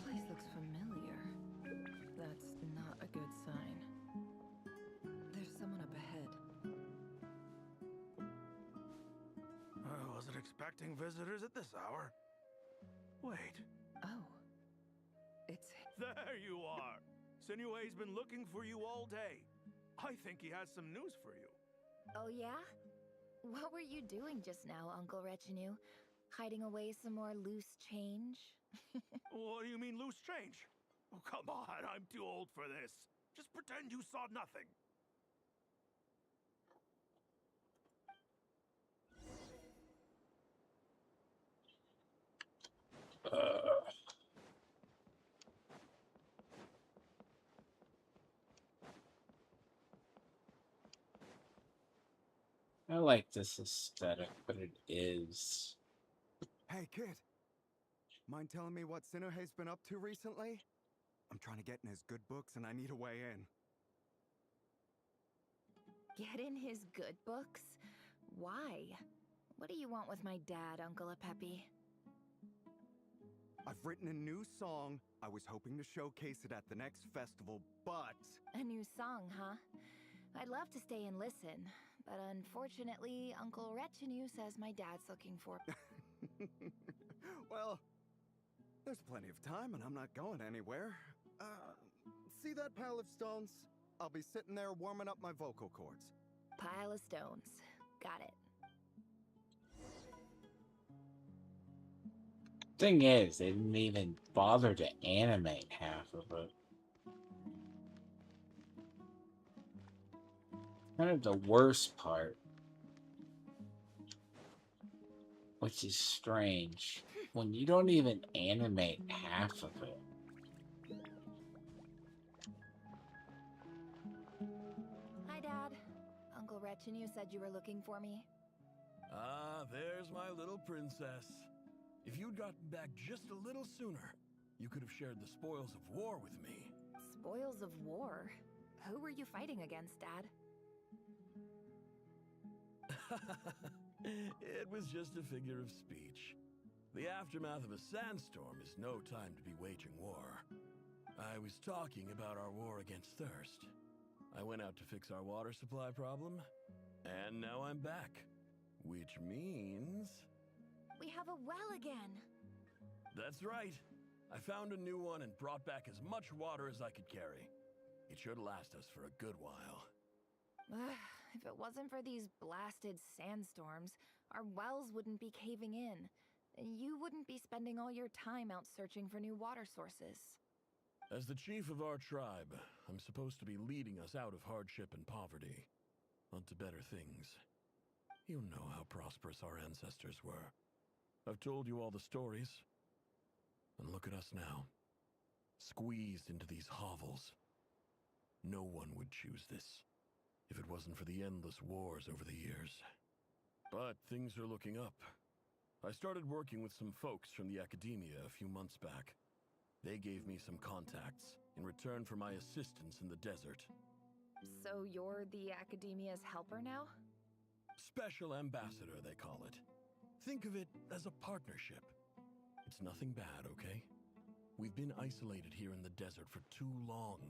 place looks familiar. That's not a good sign. expecting visitors at this hour. Wait. Oh. It's... There you are! Sinue's been looking for you all day. I think he has some news for you. Oh yeah? What were you doing just now, Uncle Retinue? Hiding away some more loose change? What do you mean, loose change? Oh, come on, I'm too old for this. Just pretend you saw nothing. I like this aesthetic, but it is. Hey, kid. Mind telling me what Sinuhe's been up to recently? I'm trying to get in his good books and I need a way in. Get in his good books? Why? What do you want with my dad, Uncle Apepe? I've written a new song. I was hoping to showcase it at the next festival, but... A new song, huh? I'd love to stay and listen, but unfortunately, Uncle Retinue says my dad's looking for... Well, there's plenty of time and I'm not going anywhere. See that pile of stones? I'll be sitting there warming up my vocal cords. Pile of stones. Got it. Thing is, they didn't even bother to animate half of it. Kind of the worst part. Which is strange. When you don't even animate half of it. Hi, Dad. Uncle Retinue said you were looking for me. Ah, there's my little princess. If you'd gotten back just a little sooner, you could have shared the spoils of war with me. Spoils of war? Who were you fighting against, Dad? It was just a figure of speech. The aftermath of a sandstorm is no time to be waging war. I was talking about our war against thirst. I went out to fix our water supply problem, and now I'm back. Which means... We have a well again! That's right. I found a new one and brought back as much water as I could carry. It should last us for a good while. If it wasn't for these blasted sandstorms, our wells wouldn't be caving in. You wouldn't be spending all your time out searching for new water sources. As the chief of our tribe, I'm supposed to be leading us out of hardship and poverty, onto better things. You know how prosperous our ancestors were. I've told you all the stories. And look at us now. Squeezed into these hovels. No one would choose this, if it wasn't for the endless wars over the years. But things are looking up. I started working with some folks from the academia a few months back. They gave me some contacts in return for my assistance in the desert. So you're the academia's helper now? Special ambassador, they call it. Think of it as a partnership. It's nothing bad, okay? We've been isolated here in the desert for too long.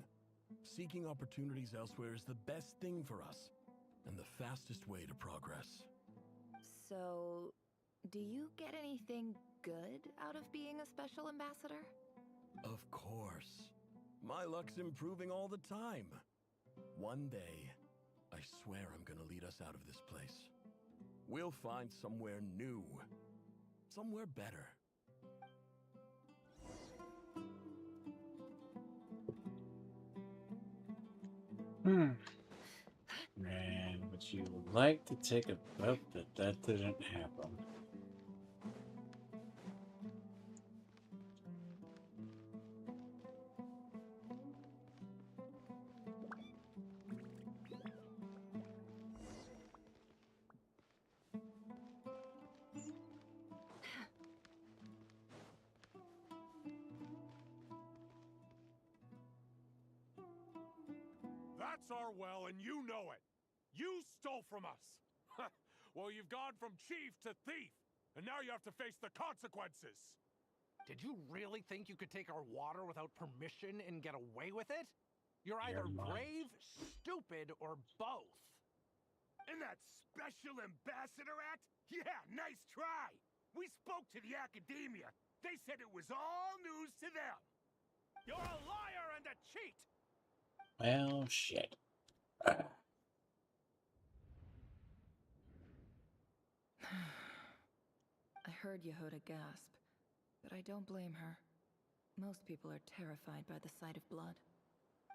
Seeking opportunities elsewhere is the best thing for us, and the fastest way to progress. So, do you get anything good out of being a special ambassador? Of course. My luck's improving all the time. One day, I swear I'm gonna lead us out of this place. We'll find somewhere new. Somewhere better. Man, but you would like to take a bet that that didn't happen. That's our well, and you know it. You stole from us. Well, you've gone from chief to thief, and now you have to face the consequences. Did you really think you could take our water without permission and get away with it? You're either You're mine. brave, stupid, or both. And that special ambassador act? Yeah, nice try! We spoke to the academia. They said it was all news to them. You're a liar and a cheat! Well, shit. I heard Yehuda gasp, but I don't blame her. Most people are terrified by the sight of blood.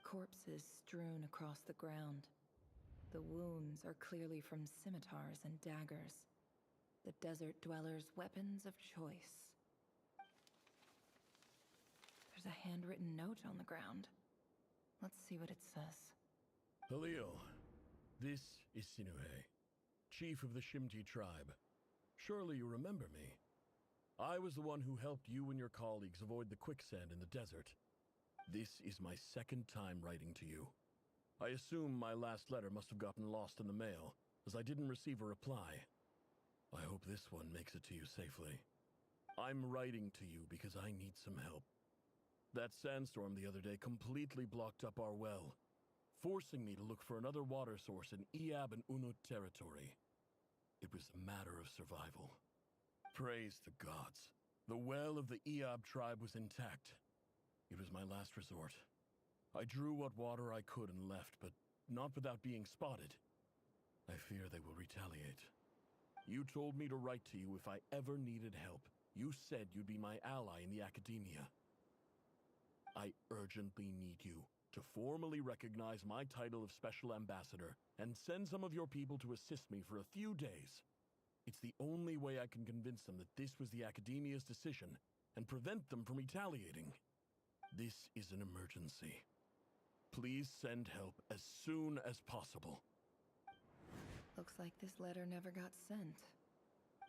Corpses strewn across the ground. The wounds are clearly from scimitars and daggers. The desert dwellers' weapons of choice. There's a handwritten note on the ground. Let's see what it says. Halil, this is Sinuhe, chief of the Shimti tribe. Surely you remember me. I was the one who helped you and your colleagues avoid the quicksand in the desert. This is my second time writing to you. I assume my last letter must have gotten lost in the mail, as I didn't receive a reply. I hope this one makes it to you safely. I'm writing to you because I need some help. That sandstorm the other day completely blocked up our well, forcing me to look for another water source in Iab and Unut territory. It was a matter of survival. Praise the gods. The well of the Iab tribe was intact. It was my last resort. I drew what water I could and left, but not without being spotted. I fear they will retaliate. You told me to write to you if I ever needed help. You said you'd be my ally in the academia. I urgently need you to formally recognize my title of Special Ambassador and send some of your people to assist me for a few days. It's the only way I can convince them that this was the academia's decision and prevent them from retaliating. This is an emergency. Please send help as soon as possible. Looks like this letter never got sent.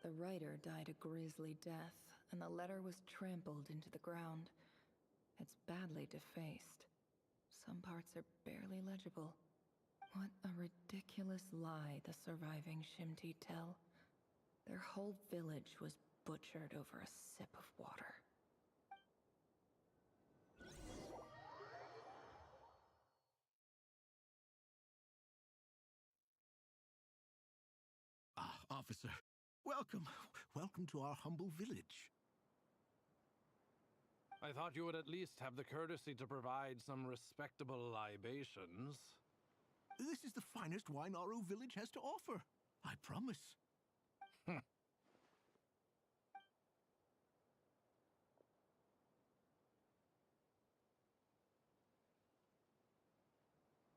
The writer died a grisly death, and the letter was trampled into the ground. It's badly defaced. Some parts are barely legible. What a ridiculous lie the surviving Shimti tell. Their whole village was butchered over a sip of water. Ah, officer. Welcome. Welcome to our humble village. I thought you would at least have the courtesy to provide some respectable libations. This is the finest wine Aru village has to offer. I promise.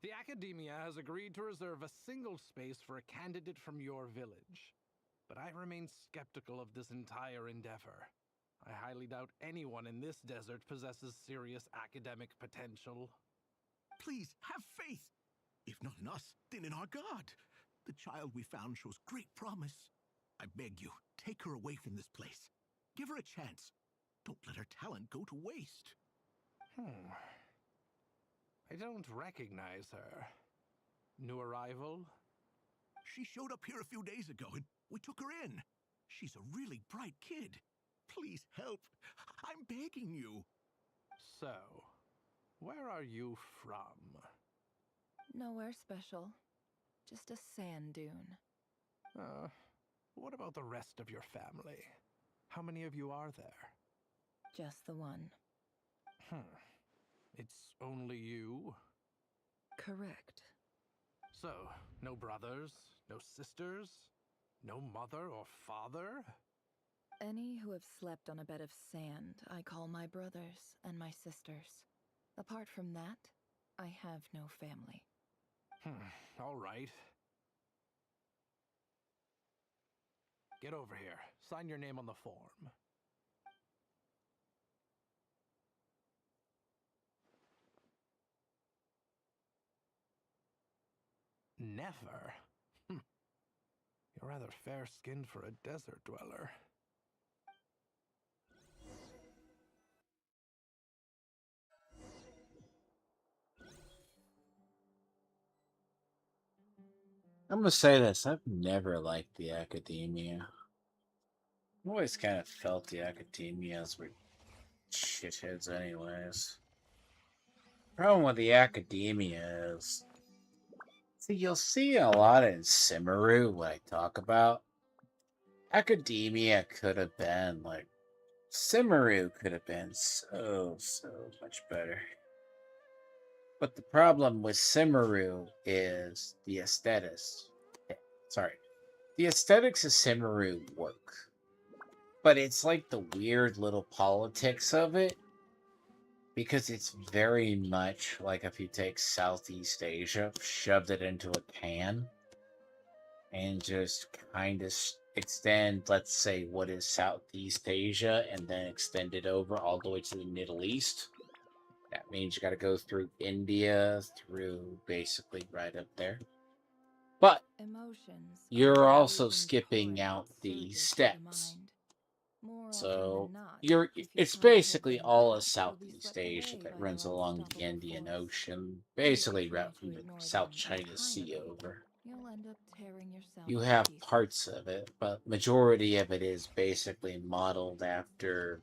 The Academia has agreed to reserve a single space for a candidate from your village. But I remain skeptical of this entire endeavor. I highly doubt anyone in this desert possesses serious academic potential. Please, have faith. If not in us, then in our god. The child we found shows great promise. I beg you, take her away from this place. Give her a chance. Don't let her talent go to waste. I don't recognize her. New arrival? She showed up here a few days ago, and we took her in. She's a really bright kid. Please help. I'm begging you. So, where are you from? Nowhere special. Just a sand dune. What about the rest of your family? How many of you are there? Just the one. It's only you? Correct. So, no brothers, no sisters, no mother or father? Any who have slept on a bed of sand, I call my brothers and my sisters. Apart from that, I have no family. All right. Get over here. Sign your name on the form. Never? You're rather fair-skinned for a desert dweller. I'm gonna say this, I've never liked the academia. I've always kind of felt the academias were shitheads anyways. Problem with the academia is See, you'll see a lot in Simaru what I talk about. Academia could have been like Simaru could have been so much better. But the problem with Simaru is the aesthetics. Sorry. The aesthetics of Simaru work. But it's like the weird little politics of it. Because it's very much like if you take Southeast Asia, shoved it into a can, and just kind of extend, let's say, what is Southeast Asia, and then extend it over all the way to the Middle East. That means you got to go through India, through basically right up there. But Emotions you're are also an skipping abhorrent out the service to the steps. mind. More often So than not, if you it's try to hold basically them all of back, you'll be Southeast swept Asia away that by runs their along the unstoppable Indian force. Ocean, And if you basically try right to from the ignore South them China Sea entirely, over. you'll end up tearing yourself You to have pieces. parts of it, but majority of it is basically modeled after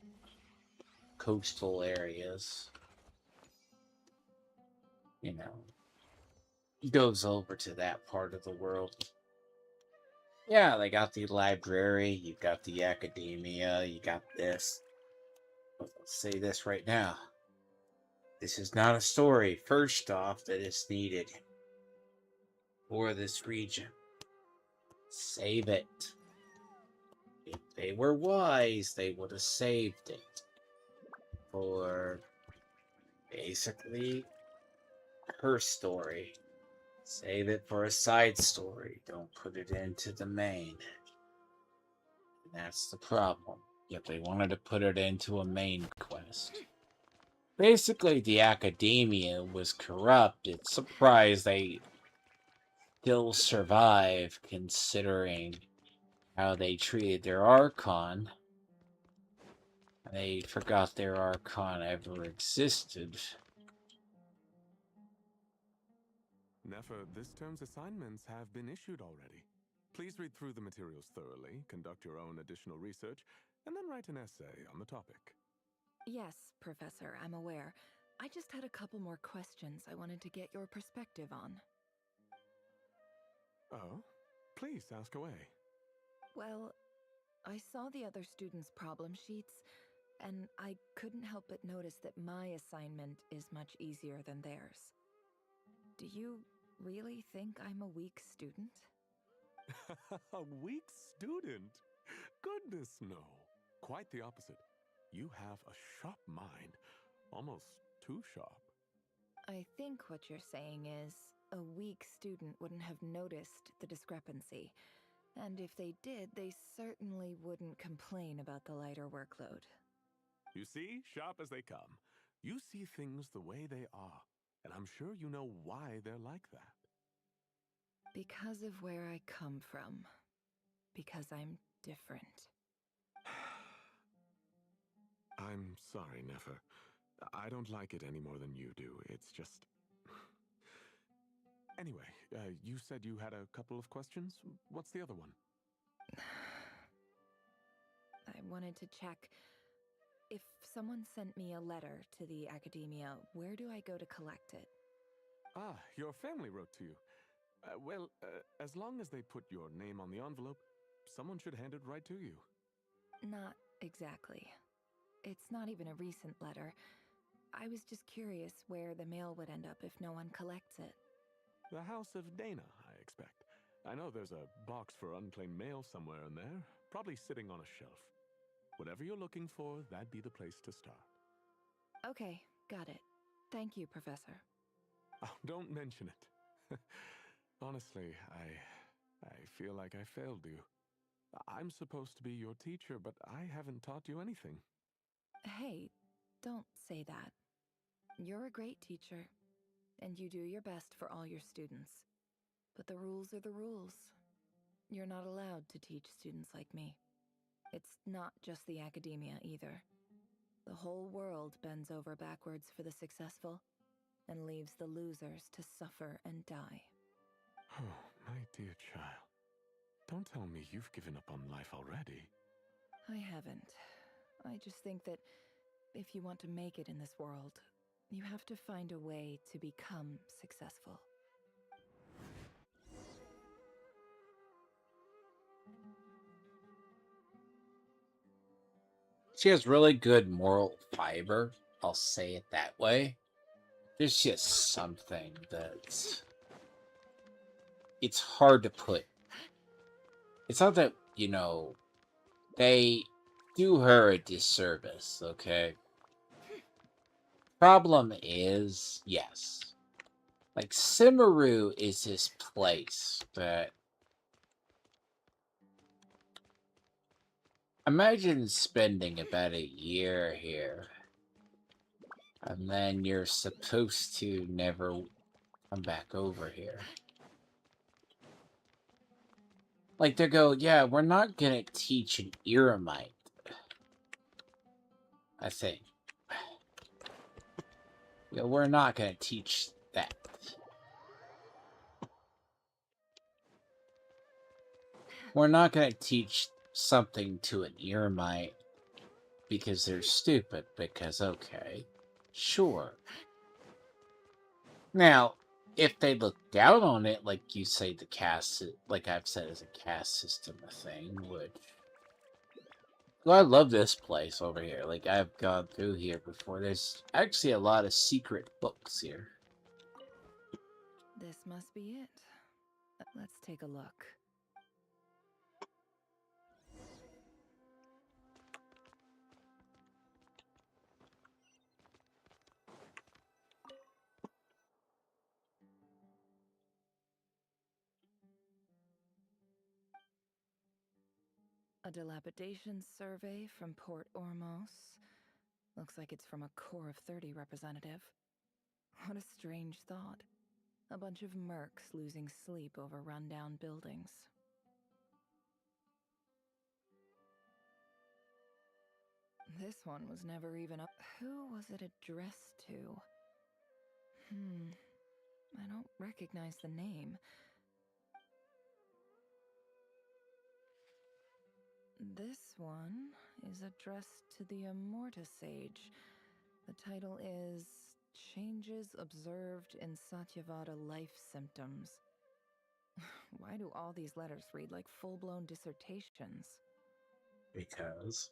coastal areas. You know, goes over to that part of the world. Yeah, they got the library, you got the academia, you got this. But I'll say this right now. This is not a story, first off, that is needed for this region. Save it. If they were wise, they would have saved it for basically her story. Save it for a side story. Don't put it into the main. And that's the problem. Yet they wanted to put it into a main quest. Basically, the academia was corrupt. It's surprised they still survive considering how they treated their Archon. They forgot their Archon ever existed. Nefer, this term's assignments have been issued already. Please read through the materials thoroughly, conduct your own additional research, and then write an essay on the topic. Yes, Professor, I'm aware. I just had a couple more questions I wanted to get your perspective on. Oh? Please ask away. Well, I saw the other students' problem sheets, and I couldn't help but notice that my assignment is much easier than theirs. Do you really think I'm a weak student? A weak student? Goodness, no. Quite the opposite. You have a sharp mind. Almost too sharp. I think what you're saying is a weak student wouldn't have noticed the discrepancy. And if they did, they certainly wouldn't complain about the lighter workload. You see, sharp as they come. You see things the way they are, and I'm sure you know why they're like that. Because of where I come from. Because I'm different. I'm sorry, Nefer. I don't like it any more than you do. It's just... Anyway, you said you had a couple of questions. What's the other one? I wanted to check. If someone sent me a letter to the academia, where do I go to collect it? Ah, your family wrote to you. As long as they put your name on the envelope, someone should hand it right to you. Not exactly. It's not even a recent letter. I was just curious where the mail would end up if no one collects it. The House of Dana, I expect. I know there's a box for unclaimed mail somewhere in there, probably sitting on a shelf. Whatever you're looking for, that'd be the place to start. Okay, got it. Thank you, Professor. Oh, don't mention it. Honestly, I feel like I failed you. I'm supposed to be your teacher, but I haven't taught you anything. Hey, don't say that. You're a great teacher, and you do your best for all your students. But the rules are the rules. You're not allowed to teach students like me. It's not just the academia either. The whole world bends over backwards for the successful and leaves the losers to suffer and die. Oh, my dear child. Don't tell me you've given up on life already. I haven't. I just think that if you want to make it in this world, you have to find a way to become successful. She has really good moral fiber. I'll say it that way. There's just something that's... It's hard to put. It's not that, they do her a disservice, okay? Problem is, yes. Like, Simaru is this place that... Imagine spending about a year here, and then you're supposed to never come back over here. Like, they go, yeah, we're not gonna teach an Eremite, I think. Yeah, we're not gonna teach that. We're not gonna teach something to an Eremite because they're stupid, because, okay, sure. Now, if they look down on it, like you say, the caste, like I've said, as a caste system, a thing, which... Well, I love this place over here. Like, I've gone through here before. There's actually a lot of secret books here. This must be it. Let's take a look. A dilapidation survey from Port Ormos. Looks like it's from a Core of 30 representative. What a strange thought. A bunch of mercs losing sleep over rundown buildings. This one was never even up. Who was it addressed to? I don't recognize the name. This one is addressed to the Immorta Sage. The title is Changes Observed in Satyavada Life Symptoms. Why do all these letters read like full-blown dissertations? Because...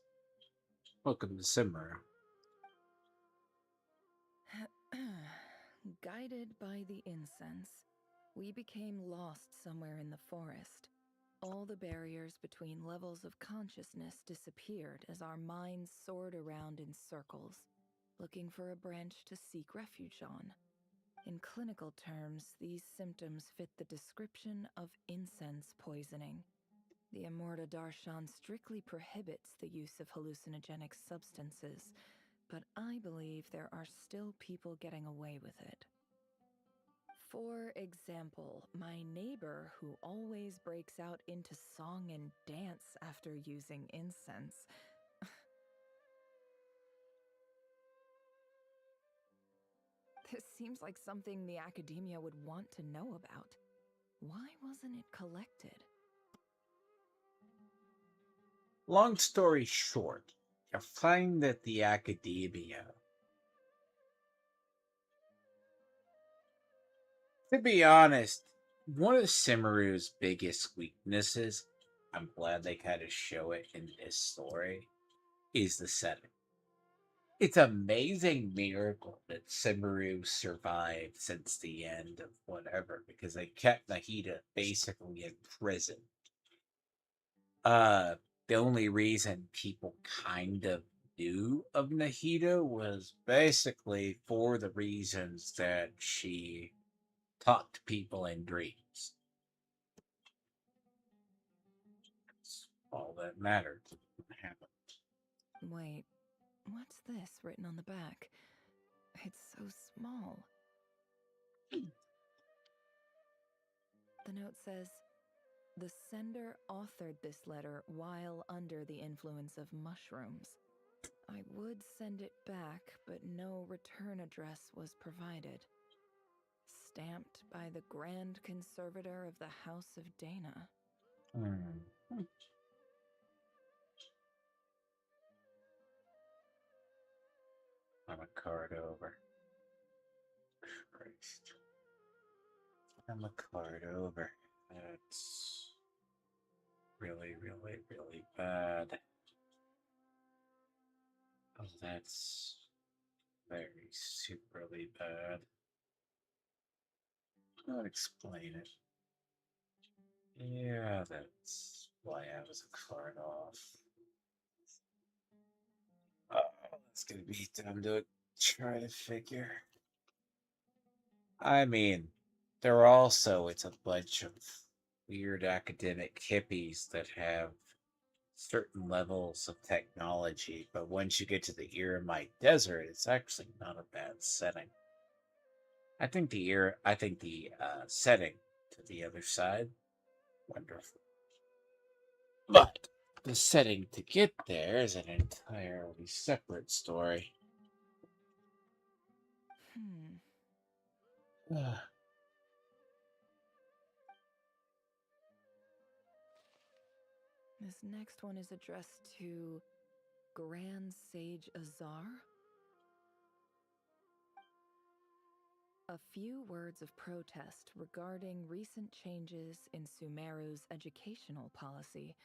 Welcome to Simmer. Guided by the incense, we became lost somewhere in the forest. All the barriers between levels of consciousness disappeared as our minds soared around in circles, looking for a branch to seek refuge on. In clinical terms, these symptoms fit the description of incense poisoning. The Immorta Darshan strictly prohibits the use of hallucinogenic substances, but I believe there are still people getting away with it. For example, my neighbor who always breaks out into song and dance after using incense. This seems like something the academia would want to know about. Why wasn't it collected? Long story short, you find that the academia... To be honest, one of Simaru's biggest weaknesses, I'm glad they kind of show it in this story, is the setting. It's an amazing miracle that Simaru survived since the end of whatever, because they kept Nahida basically in prison. The only reason people kind of knew of Nahida was basically for the reasons that she talked to people in dreams. That's all that mattered. Happened. Wait, what's this written on the back? It's so small. The note says, the sender authored this letter while under the influence of mushrooms. I would send it back, but no return address was provided. Stamped by the Grand Conservator of the House of Dana. I'm a card over. Christ. I'm a card over. That's really, really, really bad. Oh, that's very superly bad. I'll explain it. Yeah, that's why I was a card off. It's gonna be time to try to figure. I mean, it's a bunch of weird academic hippies that have certain levels of technology, but once you get to the Eremite Desert, it's actually not a bad setting. I think the setting to the other side, wonderful. But the setting to get there is an entirely separate story. This next one is addressed to Grand Sage Azar. A few words of protest regarding recent changes in Sumeru's educational policy.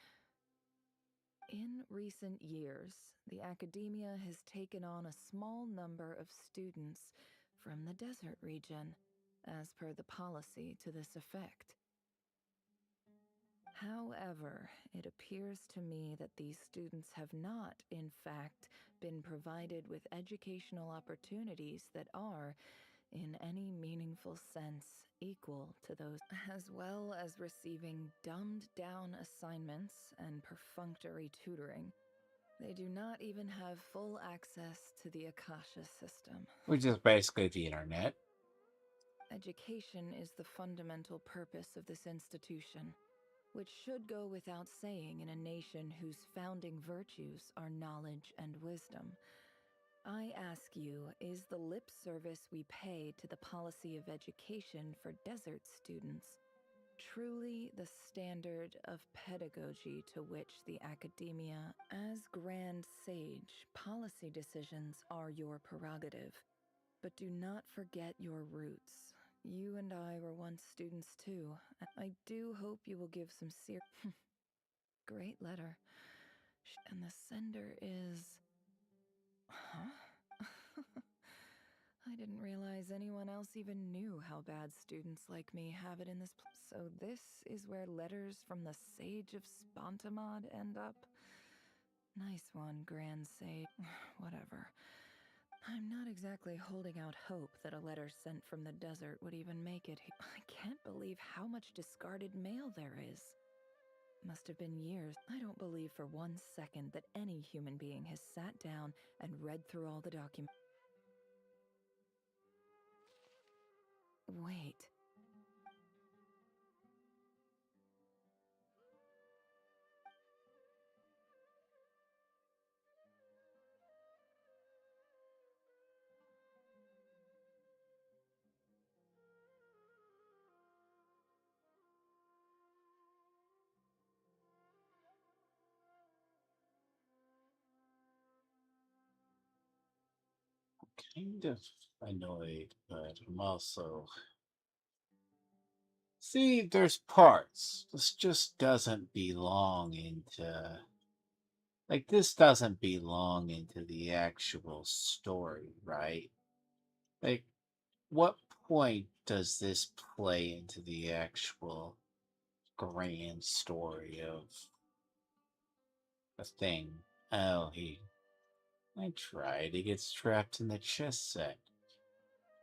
In recent years, the academia has taken on a small number of students from the desert region, as per the policy to this effect. However, it appears to me that these students have not, in fact, been provided with educational opportunities that are, in any meaningful sense, equal to those, as well as receiving dumbed-down assignments and perfunctory tutoring. They do not even have full access to the Akasha system. Which is basically the internet. Education is the fundamental purpose of this institution, which should go without saying in a nation whose founding virtues are knowledge and wisdom. I ask you, is the lip service we pay to the policy of education for desert students truly the standard of pedagogy to which the academia, as Grand Sage, policy decisions are your prerogative? But do not forget your roots. You and I were once students too. I do hope you will give some Great letter. And the sender is... Huh? I didn't realize anyone else even knew how bad students like me have it in this place. So this is where letters from the Sage of Spontamod end up? Nice one, Grand Sage. Whatever. I'm not exactly holding out hope that a letter sent from the desert would even make it here. I can't believe how much discarded mail there is. Must have been years. I don't believe for 1 second that any human being has sat down and read through all the documents. Wait. Kind of annoyed, but I'm also. See, there's parts. This just doesn't belong into. Like, this doesn't belong into the actual story, right? Like, what point does this play into the actual grand story of a thing? Oh, I tried to get strapped in the chess set.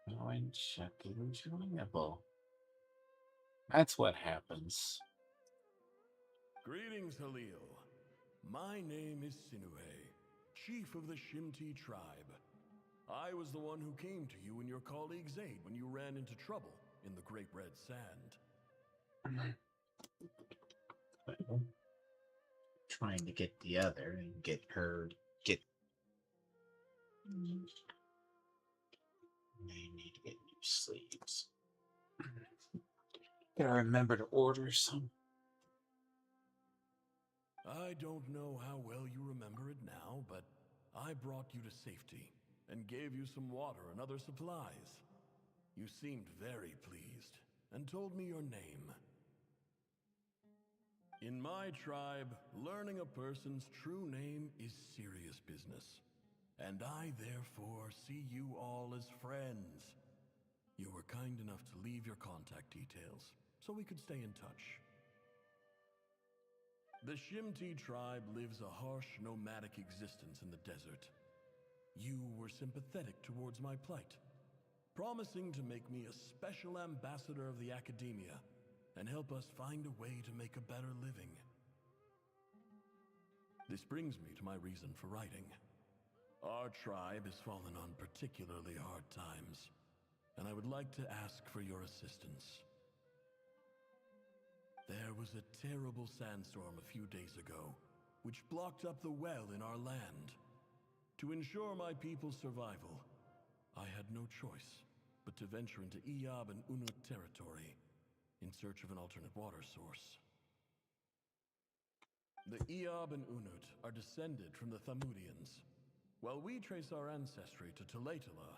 Oh, and check enjoyable. That's what happens. Greetings, Halil. My name is Sinuhe, chief of the Shimti tribe. I was the one who came to you and your colleague's aid when you ran into trouble in the Great Red Sand. Well, trying to get the other and get her get. I need to get new sleeves. Gotta remember to order some. I don't know how well you remember it now, but I brought you to safety and gave you some water and other supplies. You seemed very pleased and told me your name. In my tribe, learning a person's true name is serious business. and I therefore see you all as friends. You were kind enough to leave your contact details, so we could stay in touch. The Shimti tribe lives a harsh, nomadic existence in the desert. You were sympathetic towards my plight, promising to make me a special ambassador of the Academia and help us find a way to make a better living. This brings me to my reason for writing. Our tribe has fallen on particularly hard times, and I would like to ask for your assistance. There was a terrible sandstorm a few days ago, which blocked up the well in our land. To ensure my people's survival, I had no choice but to venture into Iyab and Unut territory in search of an alternate water source. The Iyab and Unut are descended from the Thamudians, while we trace our ancestry to Tulatala.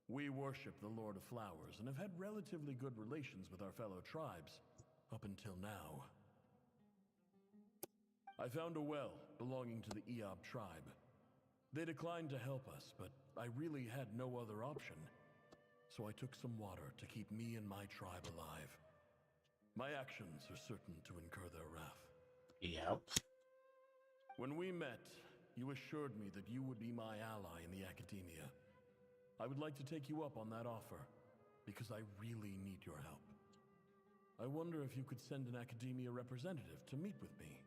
We worship the Lord of Flowers and have had relatively good relations with our fellow tribes up until now. I found a well belonging to the Iyab tribe. They declined to help us, but I really had no other option, so I took some water to keep me and my tribe alive. My actions are certain to incur their wrath. Yep. When we met, you assured me that you would be my ally in the Academia. I would like to take you up on that offer, because I really need your help. I wonder if you could send an Academia representative to meet with me.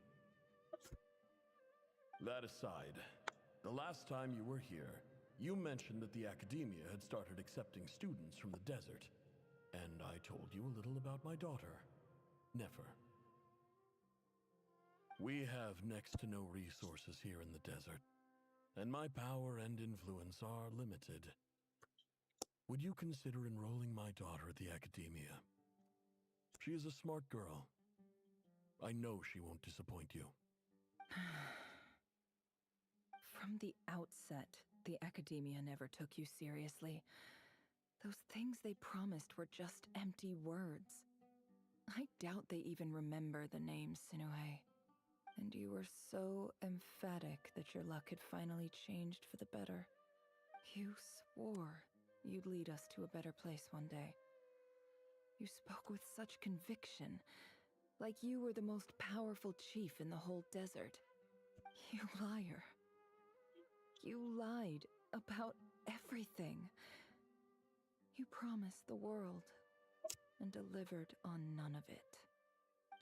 That aside, the last time you were here, you mentioned that the Academia had started accepting students from the desert, and I told you a little about my daughter, Nefer. We have next to no resources here in the desert, and my power and influence are limited. Would you consider enrolling my daughter at the Academia? She is a smart girl. I know she won't disappoint you. From the outset, the Academia never took you seriously. Those things they promised were just empty words. I doubt they even remember the name Sinuhe. And you were so emphatic that your luck had finally changed for the better. You swore you'd lead us to a better place one day. You spoke with such conviction, like you were the most powerful chief in the whole desert. You liar. You lied about everything. You promised the world and delivered on none of it.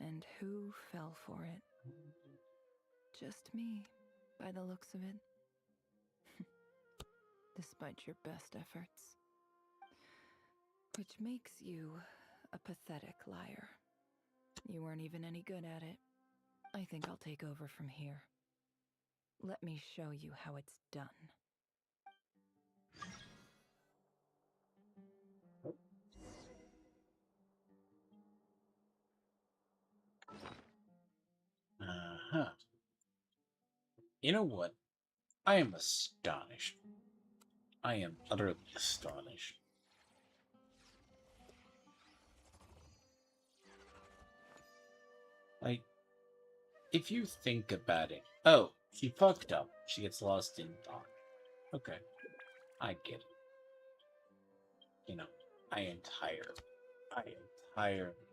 And who fell for it? Just me, by the looks of it. Despite your best efforts. Which makes you a pathetic liar. You weren't even any good at it. I think I'll take over from here. Let me show you how it's done. Uh-huh. You know what? I am astonished. I am utterly astonished. Like, if you think about it, oh, she fucked up. She gets lost in thought. Okay, I get it. You know, I entirely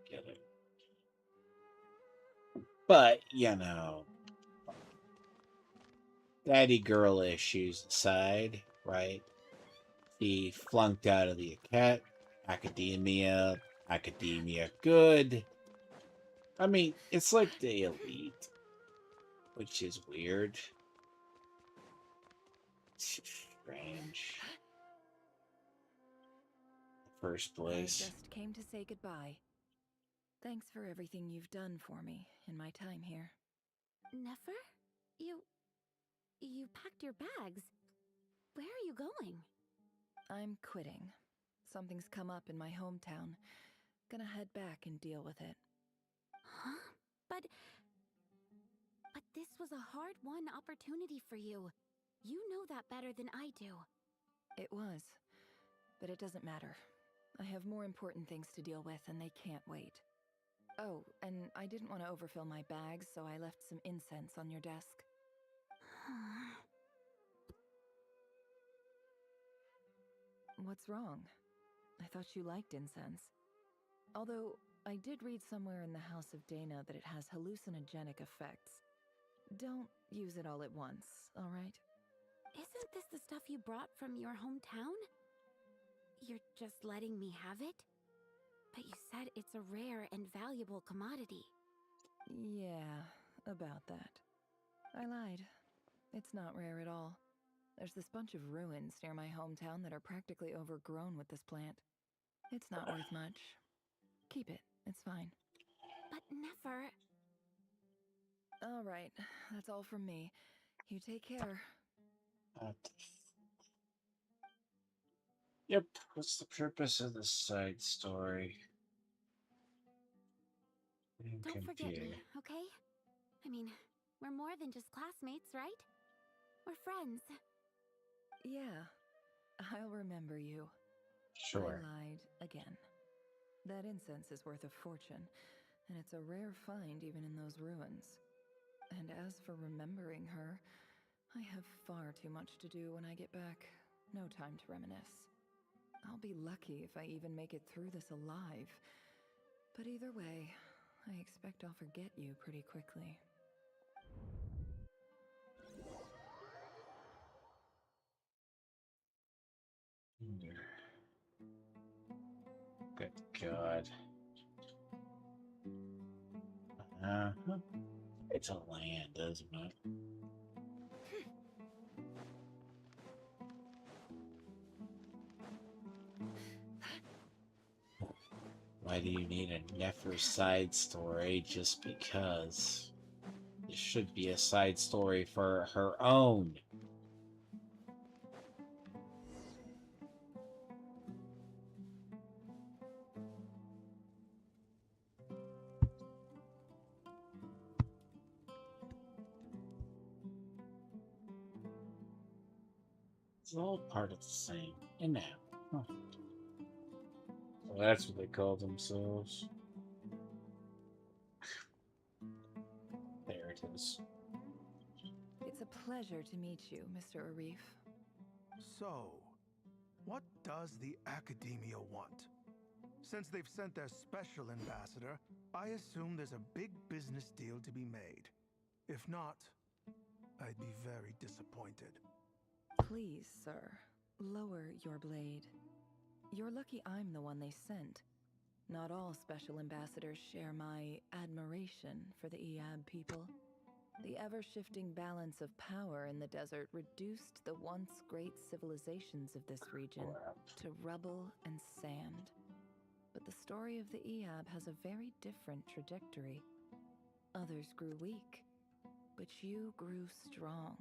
get it. But, you know, daddy girl issues aside, right? She flunked out of the academia good. I mean, it's like the elite, which is weird. Strange. First place. I just came to say goodbye. Thanks for everything you've done for me in my time here. Nefer? You packed your bags. Where are you going? I'm quitting. Something's come up in my hometown. Gonna head back and deal with it. Huh? But this was a hard-won opportunity for you. You know that better than I do. It was. But it doesn't matter. I have more important things to deal with and they can't wait. Oh, and I didn't want to overfill my bags, so I left some incense on your desk. What's wrong? I thought you liked incense. Although, I did read somewhere in the House of Dana that it has hallucinogenic effects. Don't use it all at once, alright? Isn't this the stuff you brought from your hometown? You're just letting me have it? But you said it's a rare and valuable commodity. Yeah, about that. I lied. It's not rare at all. There's this bunch of ruins near my hometown that are practically overgrown with this plant. It's not worth much. Keep it. It's fine. But never. All right. That's all from me. You take care. Yep. What's the purpose of the side story? I'm Don't forget me, confused. okay? I mean, we're more than just classmates, right? We're friends. Yeah. I'll remember you. Sure. I lied again. That incense is worth a fortune, and it's a rare find even in those ruins. And as for remembering her, I have far too much to do when I get back. No time to reminisce. I'll be lucky if I even make it through this alive. But either way, I expect I'll forget you pretty quickly. Good God. Uh-huh. It's a land, isn't it? Why do you need a Nefer side story just because? It should be a side story for her own. It's all part of the same. And now. Huh. So that's what they call themselves. There it is. It's a pleasure to meet you, Mr. Arif. So, what does the Academia want? Since they've sent their special ambassador, I assume there's a big business deal to be made. If not, I'd be very disappointed. Please, sir, lower your blade. You're lucky I'm the one they sent. Not all special ambassadors share my admiration for the Eab people. The ever-shifting balance of power in the desert reduced the once great civilizations of this region to rubble and sand. But the story of the Eab has a very different trajectory. Others grew weak, but you grew strong,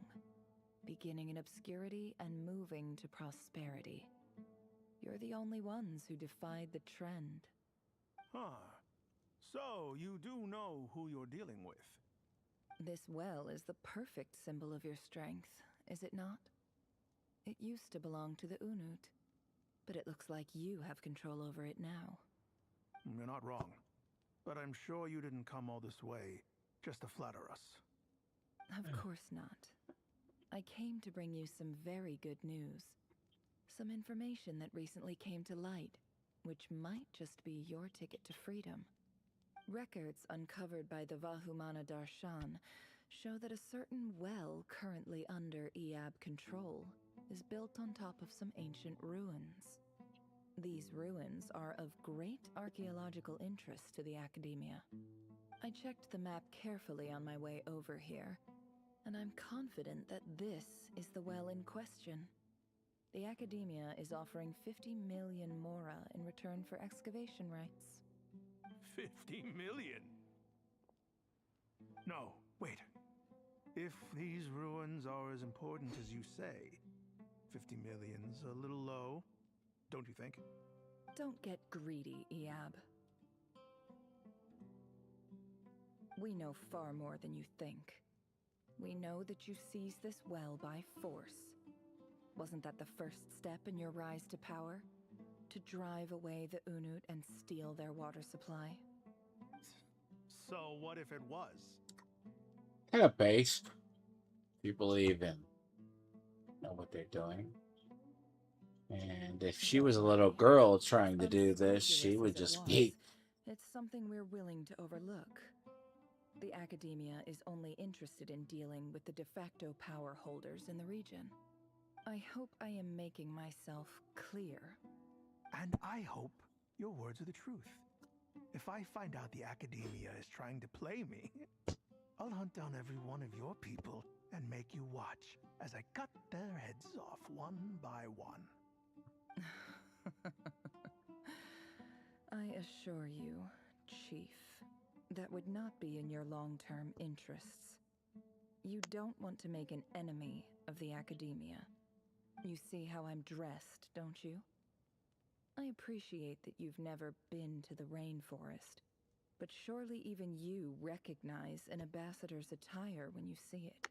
beginning in obscurity and moving to prosperity. You're the only ones who defied the trend. Huh. So, you do know who you're dealing with? This well is the perfect symbol of your strength, is it not? It used to belong to the Unut, but it looks like you have control over it now. You're not wrong. But I'm sure you didn't come all this way just to flatter us. Of course not. I came to bring you some very good news. Some information that recently came to light, which might just be your ticket to freedom. Records uncovered by the Vahumana Darshan show that a certain well currently under Eab control is built on top of some ancient ruins. These ruins are of great archaeological interest to the Academia. I checked the map carefully on my way over here, and I'm confident that this is the well in question. The Academia is offering 50 million mora in return for excavation rights. 50 million? No, wait. If these ruins are as important as you say, 50 million's a little low, don't you think? Don't get greedy, Eab. We know far more than you think. We know that you seized this well by force. Wasn't that the first step in your rise to power? To drive away the Unut and steal their water supply? So what if it was? Kind of based. If you believe in know what they're doing. And if she was a little girl trying to do this, she Unscrupulous would as it just was, be. it's something we're willing to overlook. The Academia is only interested in dealing with the de facto power holders in the region. I hope I am making myself clear. And I hope your words are the truth. If I find out the Academia is trying to play me, I'll hunt down every one of your people and make you watch as I cut their heads off one by one. I assure you, Chief, that would not be in your long-term interests. You don't want to make an enemy of the Academia. You see how I'm dressed, don't you? I appreciate that you've never been to the rainforest, but surely even you recognize an ambassador's attire when you see it.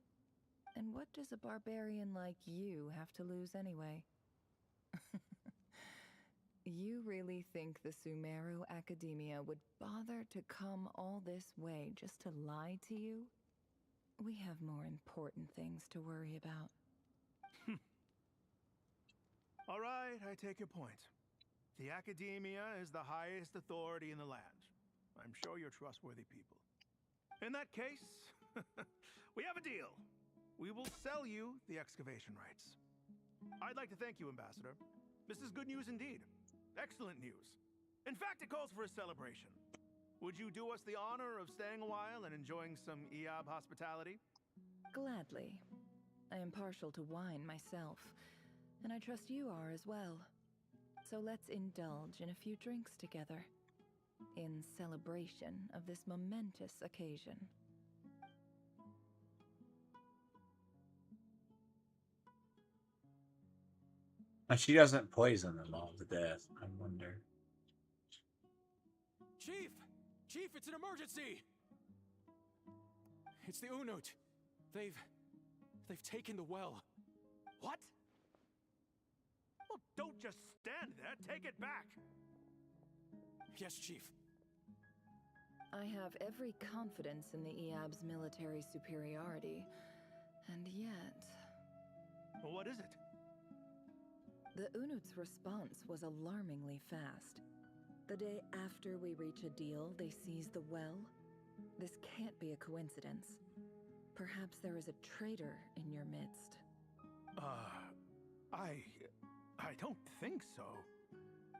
And what does a barbarian like you have to lose anyway? You really think the Sumeru Academia would bother to come all this way just to lie to you? We have more important things to worry about. All right, I take your point. The Academia is the highest authority in the land. I'm sure you're trustworthy people. In that case, we have a deal. We will sell you the excavation rights. I'd like to thank you, Ambassador. This is good news indeed. Excellent news. In fact, it calls for a celebration. Would you do us the honor of staying a while and enjoying some EOB hospitality? Gladly. I am partial to wine myself, and I trust you are as well. So let's indulge in a few drinks together, in celebration of this momentous occasion. And she doesn't poison them all to death, I wonder. Chief! Chief, it's an emergency! It's the Unut. They've taken the well. What? Well, don't just stand there. Take it back. Yes, Chief. I have every confidence in the EAB's military superiority, and yet... Well, what is it? The Unut's response was alarmingly fast. The day after we reach a deal, they seize the well. This can't be a coincidence. Perhaps there is a traitor in your midst. I don't think so.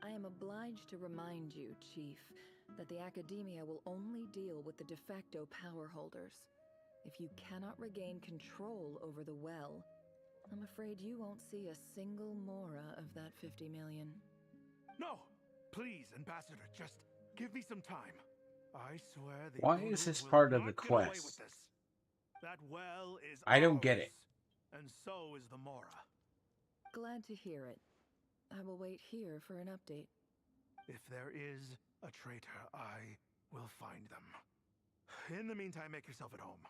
I am obliged to remind you, Chief, that the Academia will only deal with the de facto power holders. If you cannot regain control over the well, I'm afraid you won't see a single mora of that 50 million. No! Please, Ambassador, just give me some time. I swear the Why is this part of the quest? That well is I don't get it. And so is the Mora. Glad to hear it. I will wait here for an update. If there is a traitor, I will find them. In the meantime, make yourself at home.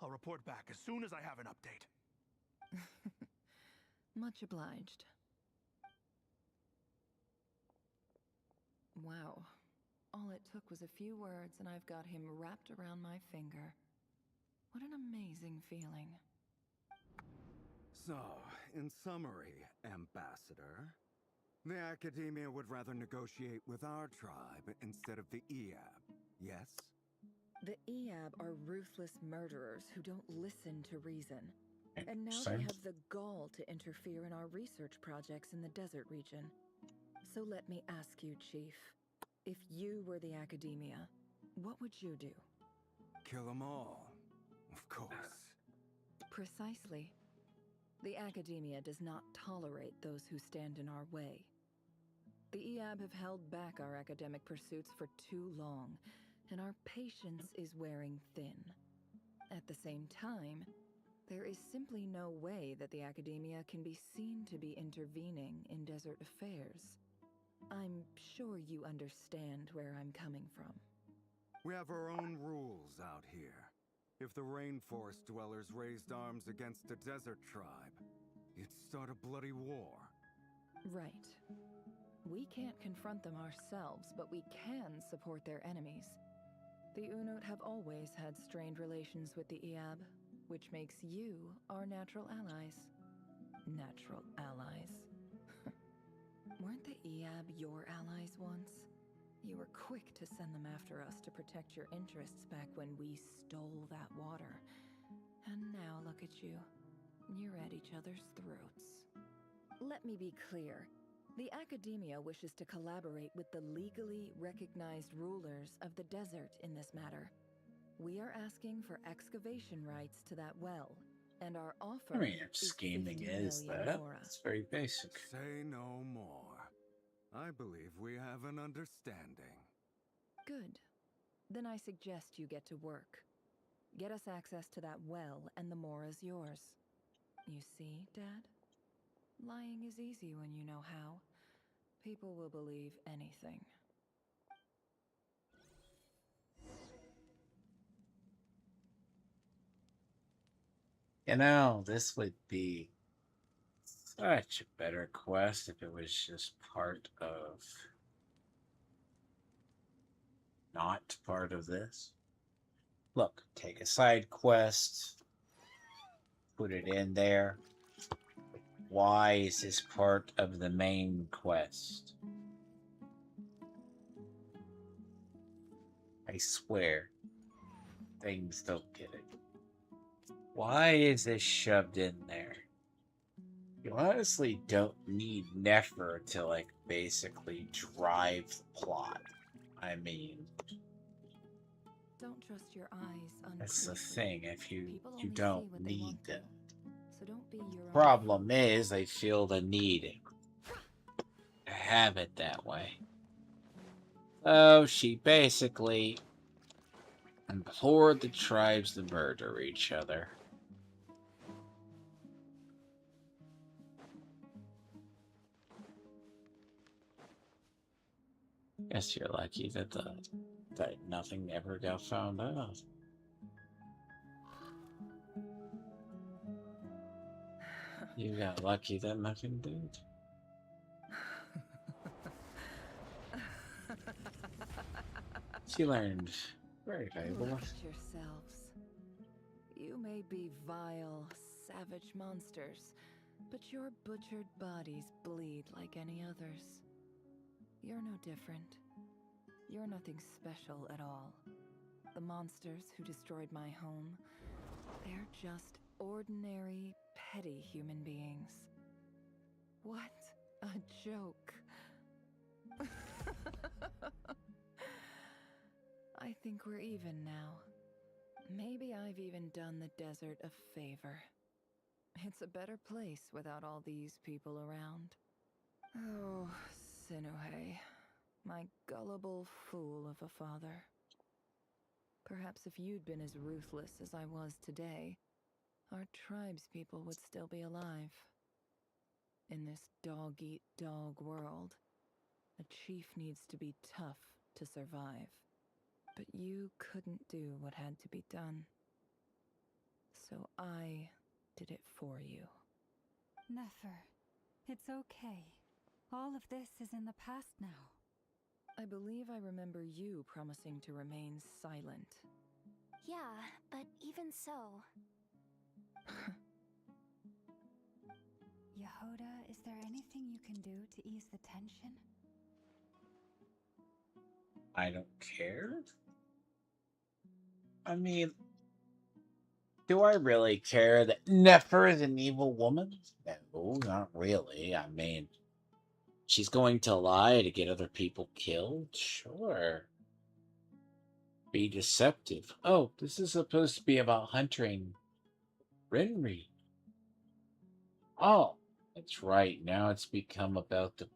I'll report back as soon as I have an update. Much obliged. Wow. All it took was a few words and I've got him wrapped around my finger. What an amazing feeling. So, in summary, Ambassador, the Academia would rather negotiate with our tribe instead of the EAB, yes? The EAB are ruthless murderers who don't listen to reason. And now they have the gall to interfere in our research projects in the desert region. So let me ask you, Chief, if you were the Academia, what would you do? Kill them all, of course. Precisely. The Academia does not tolerate those who stand in our way. The EAB have held back our academic pursuits for too long, and our patience is wearing thin. At the same time, there is simply no way that the Academia can be seen to be intervening in desert affairs. I'm sure you understand where I'm coming from. We have our own rules out here. If the rainforest dwellers raised arms against a desert tribe, you'd start a bloody war. Right. We can't confront them ourselves, but we can support their enemies. The Unut have always had strained relations with the EAB, which makes you our natural allies. Natural allies. Weren't the Eab your allies once? You were quick to send them after us to protect your interests back when we stole that water. And now look at you. You're at each other's throats. Let me be clear. The Academia wishes to collaborate with the legally recognized rulers of the desert in this matter. We are asking for excavation rights to that well, and our offer I mean, if is scheming 50 is million that, mora. it's very basic. Say no more. I believe we have an understanding. Good. Then I suggest you get to work. Get us access to that well, and the mora's yours. You see, Dad? Lying is easy when you know how. People will believe anything. You know, this would be such a better quest if it was just not part of this. Look, take a side quest, put it in there. Why is this part of the main quest? I swear, things don't get it. Why is this shoved in there? You honestly don't need Nefer to, like, basically drive the plot. I mean, Don't trust your eyes uncritically. that's the thing. If you People you only don't see what they need want them. to. So don't be your own Problem is, I feel the need to have it that way. So she basically implored the tribes to murder each other. Guess you're lucky that nothing ever got found out. You got lucky that nothing did. She learned very valuable. Look at yourselves. You may be vile, savage monsters, but your butchered bodies bleed like any others. You're no different. You're nothing special at all. The monsters who destroyed my home, they're just ordinary, petty human beings. What a joke. I think we're even now. Maybe I've even done the desert a favor. It's a better place without all these people around. Oh, Sinuhe, my gullible fool of a father. Perhaps if you'd been as ruthless as I was today, our tribespeople would still be alive. In this dog-eat-dog world, a chief needs to be tough to survive. But you couldn't do what had to be done. So I did it for you. Nefer, it's okay. All of this is in the past now. I believe I remember you promising to remain silent. Yeah, but even so... Yehoda, is there anything you can do to ease the tension? I don't care. I mean, do I really care that Nefer is an evil woman? No, not really. I mean, she's going to lie to get other people killed? Sure. Be deceptive. Oh, this is supposed to be about hunting Rinri. Oh, that's right. Now it's become about the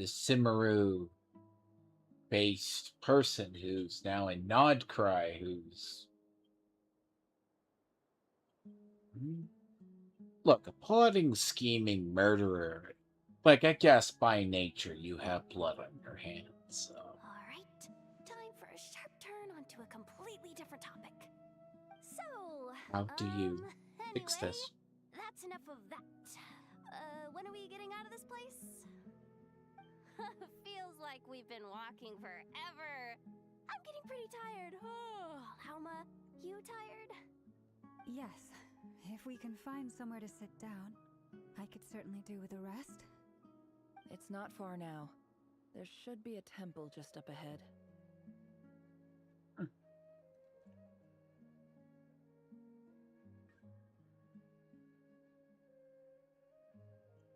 Simaru based person who's now in Nodcry, who's... Look, a plotting, scheming murderer. Like, I guess by nature you have blood on your hands, so... Alright, time for a sharp turn onto a completely different topic. So, How do you fix anyway, this? that's enough of that. When are we getting out of this place? Feels like we've been walking forever. I'm getting pretty tired. Lauma, you tired? Yes, if we can find somewhere to sit down. I could certainly do with a rest. It's not far now. There should be a temple just up ahead.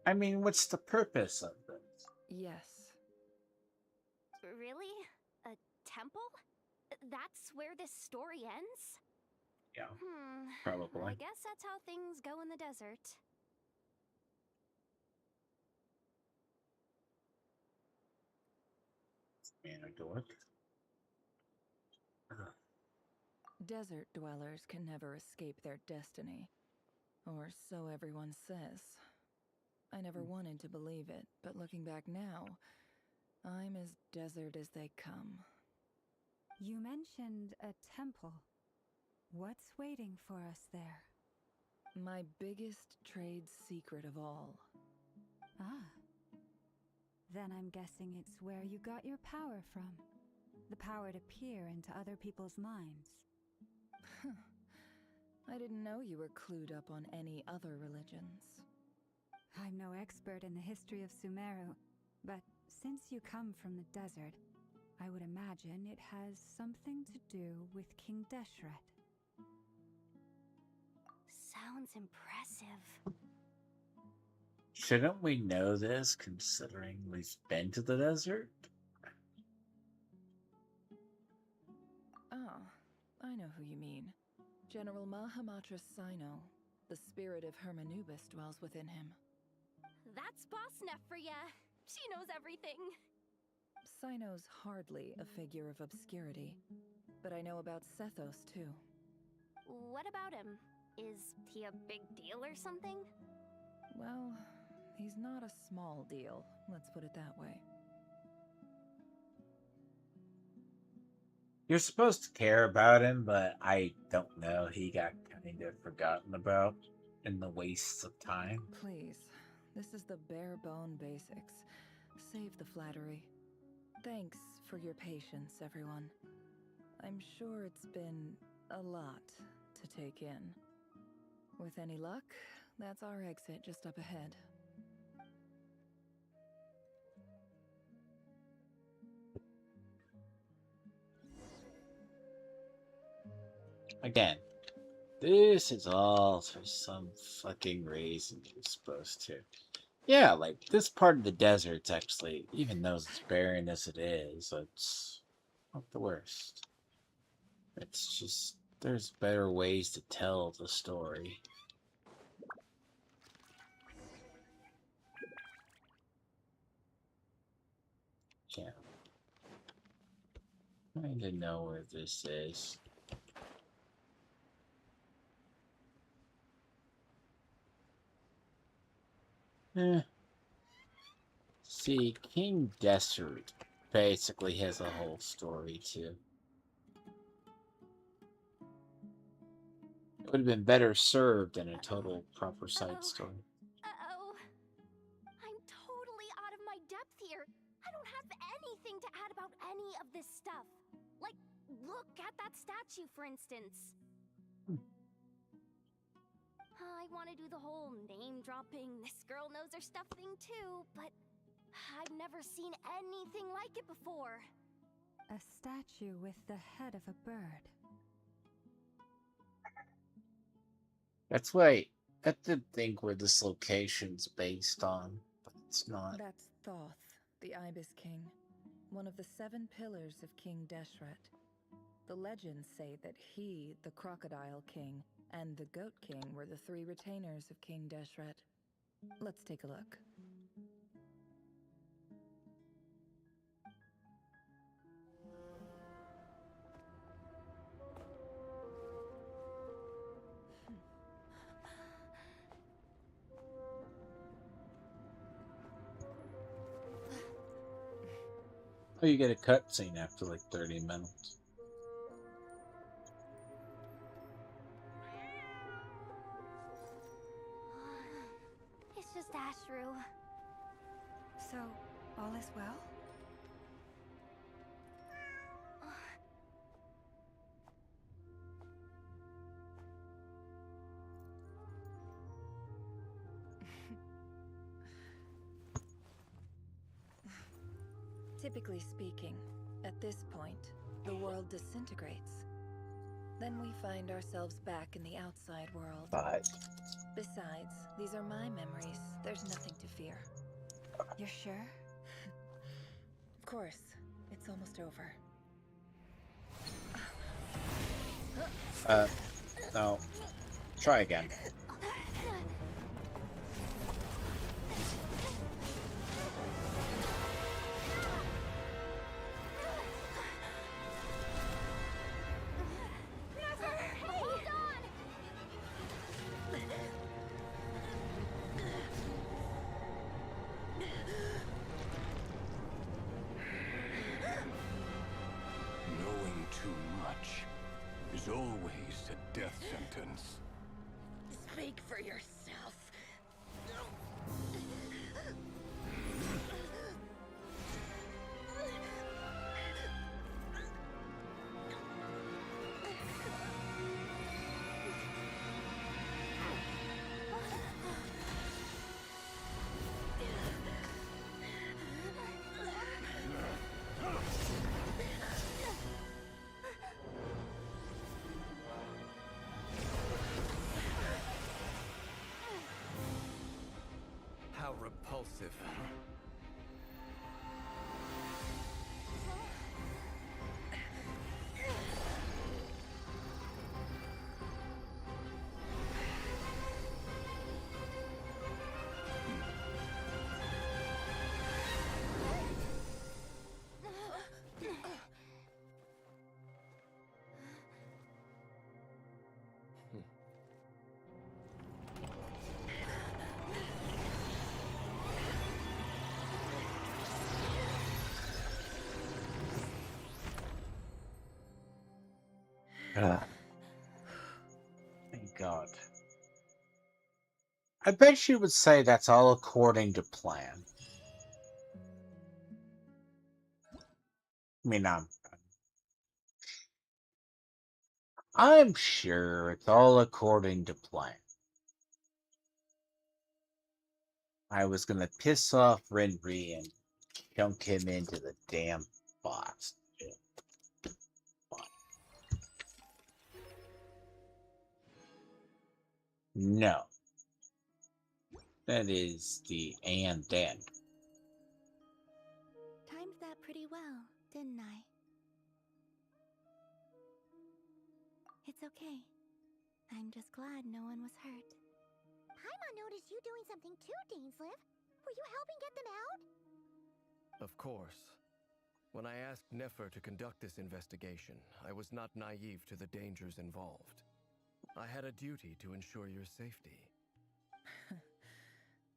I mean, what's the purpose of this? Yes. Really? A temple? That's where this story ends? Yeah, I probably. guess that's how things go in the desert. Man, a dork. Desert dwellers can never escape their destiny. Or so everyone says. I never wanted to believe it, but looking back now, I'm as desert as they come. You mentioned a temple. What's waiting for us there? My biggest trade secret of all. Ah. Then I'm guessing it's where you got your power from. The power to peer into other people's minds. I didn't know you were clued up on any other religions. I'm no expert in the history of Sumeru, but since you come from the desert, I would imagine it has something to do with King Deshret. Sounds impressive. Shouldn't we know this, considering we've been to the desert? Ah, I know who you mean. General Mahamatra Sino. The spirit of Hermanubis dwells within him. That's Boss Neff for ya. She knows everything. Sino's hardly a figure of obscurity, but I know about Sethos too. What about him? Is he a big deal or something? Well, he's not a small deal, let's put it that way. You're supposed to care about him, but I don't know. He got kind of forgotten about in the wastes of time. Please, this is the bare bone basics. Save the flattery. Thanks for your patience, everyone. I'm sure it's been a lot to take in. With any luck, that's our exit just up ahead. Again, this is all for some fucking reason you're supposed to. Yeah, like, this part of the desert's actually, even though it's barren as it is, it's not the worst. It's just, there's better ways to tell the story. Yeah. I need to know where this is. See, King Desert basically has a whole story, too. It would have been better served in a total proper side story. Uh-oh. I'm totally out of my depth here. I don't have anything to add about any of this stuff. Like, look at that statue, for instance. I want to do the whole name-dropping, this girl knows her stuff thing too, but I've never seen anything like it before. A statue with the head of a bird. That's why I did think where this location's based on, but it's not. That's Thoth, the Ibis King, one of the 7 pillars of King Deshret. The legends say that he, the Crocodile King, and the Goat King were the 3 retainers of King Deshret. Let's take a look. Oh, you get a cutscene after like 30 minutes. It's just Ashru. So, all is well? Typically speaking, at this point, the world disintegrates. Then we find ourselves back in the outside world. But Besides, these are my memories. There's nothing to fear. You're sure? Of course. It's almost over. No. Try again. Knowing too much is always a death sentence. Speak for yourself. How repulsive. Thank God. I bet you would say that's all according to plan. I mean, I'm sure it's all according to plan. I was gonna piss off Renri and chunk him into the damn box. No. That is the and then. Timed that pretty well, didn't I? It's okay. I'm just glad no one was hurt. Paimon noticed you doing something too, Dainsleif. Were you helping get them out? Of course. When I asked Nefer to conduct this investigation, I was not naive to the dangers involved. I had a duty to ensure your safety.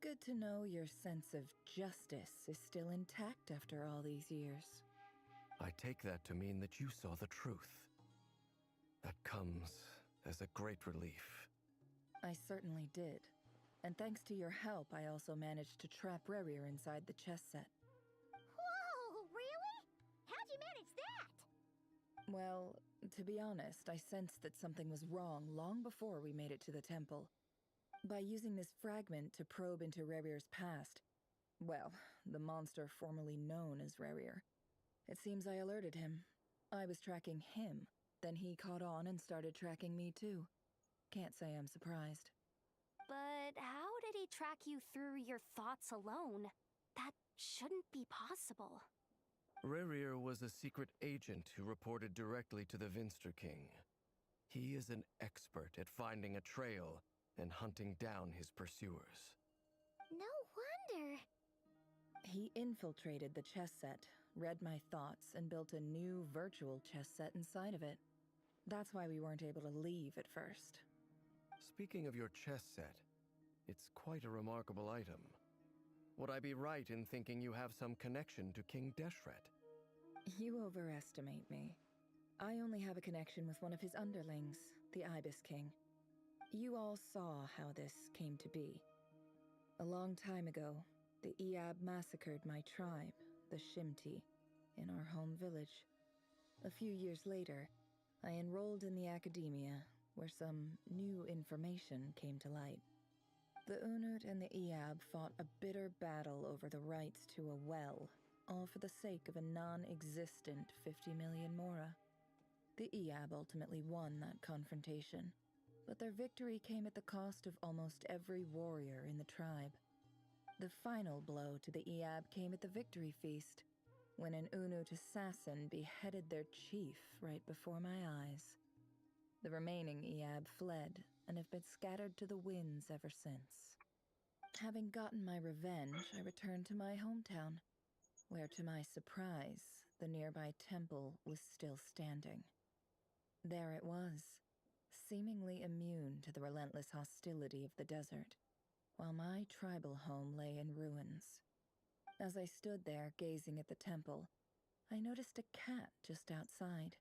Good to know your sense of justice is still intact after all these years. I take that to mean that you saw the truth. That comes as a great relief. I certainly did. And thanks to your help, I also managed to trap Rerir inside the chess set. Whoa, really? How'd you manage that? Well, to be honest, I sensed that something was wrong long before we made it to the temple. By using this fragment to probe into Rerir's past, well, the monster formerly known as Rerir, it seems I alerted him. I was tracking him, then he caught on and started tracking me too. Can't say I'm surprised. But how did he track you through your thoughts alone? That shouldn't be possible. Rerir was a secret agent who reported directly to the Vinster King. He is an expert at finding a trail and hunting down his pursuers. No wonder. He infiltrated the chess set, read my thoughts, and built a new virtual chess set inside of it. That's why we weren't able to leave at first. Speaking of your chess set, it's quite a remarkable item. Would I be right in thinking you have some connection to King Deshret? You overestimate me. I only have a connection with one of his underlings, the Ibis King. You all saw how this came to be. A long time ago, the Eab massacred my tribe, the Shimti, in our home village. A few years later, I enrolled in the academia, where some new information came to light. The Unut and the Eab fought a bitter battle over the rights to a well, all for the sake of a non-existent 50 million Mora. The Eab ultimately won that confrontation, but their victory came at the cost of almost every warrior in the tribe. The final blow to the Eab came at the victory feast, when an Unut assassin beheaded their chief right before my eyes. The remaining Eab fled and have been scattered to the winds ever since. Having gotten my revenge, I returned to my hometown, where to my surprise, the nearby temple was still standing. There it was, seemingly immune to the relentless hostility of the desert, while my tribal home lay in ruins. As I stood there gazing at the temple, I noticed a cat just outside.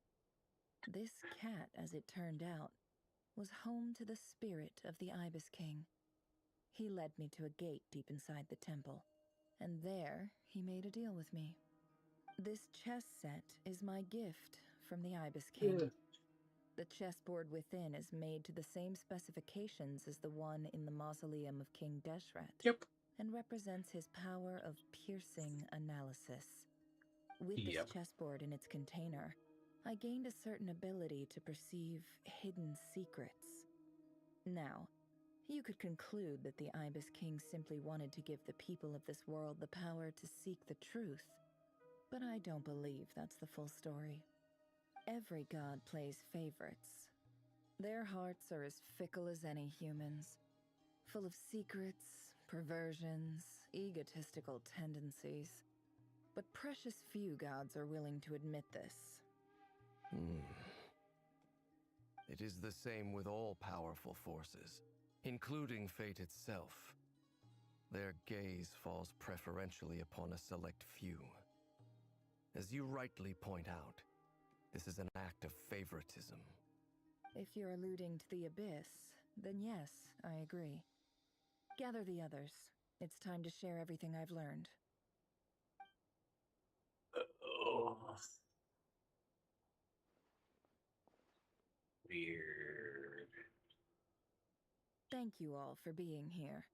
This cat, as it turned out, was home to the spirit of the Ibis King. He led me to a gate deep inside the temple, and there he made a deal with me. This chess set is my gift from the Ibis King. The chessboard within is made to the same specifications as the one in the mausoleum of King Deshret, and represents his power of piercing analysis. With this chessboard in its container, I gained a certain ability to perceive hidden secrets. Now, you could conclude that the Ibis King simply wanted to give the people of this world the power to seek the truth, but I don't believe that's the full story. Every god plays favorites. Their hearts are as fickle as any human's, full of secrets, perversions, egotistical tendencies. But precious few gods are willing to admit this. It is the same with all powerful forces, including fate itself. Their gaze falls preferentially upon a select few. As you rightly point out, this is an act of favoritism. If you're alluding to the Abyss, then yes, I agree. Gather the others. It's time to share everything I've learned. Weird. Thank you all for being here.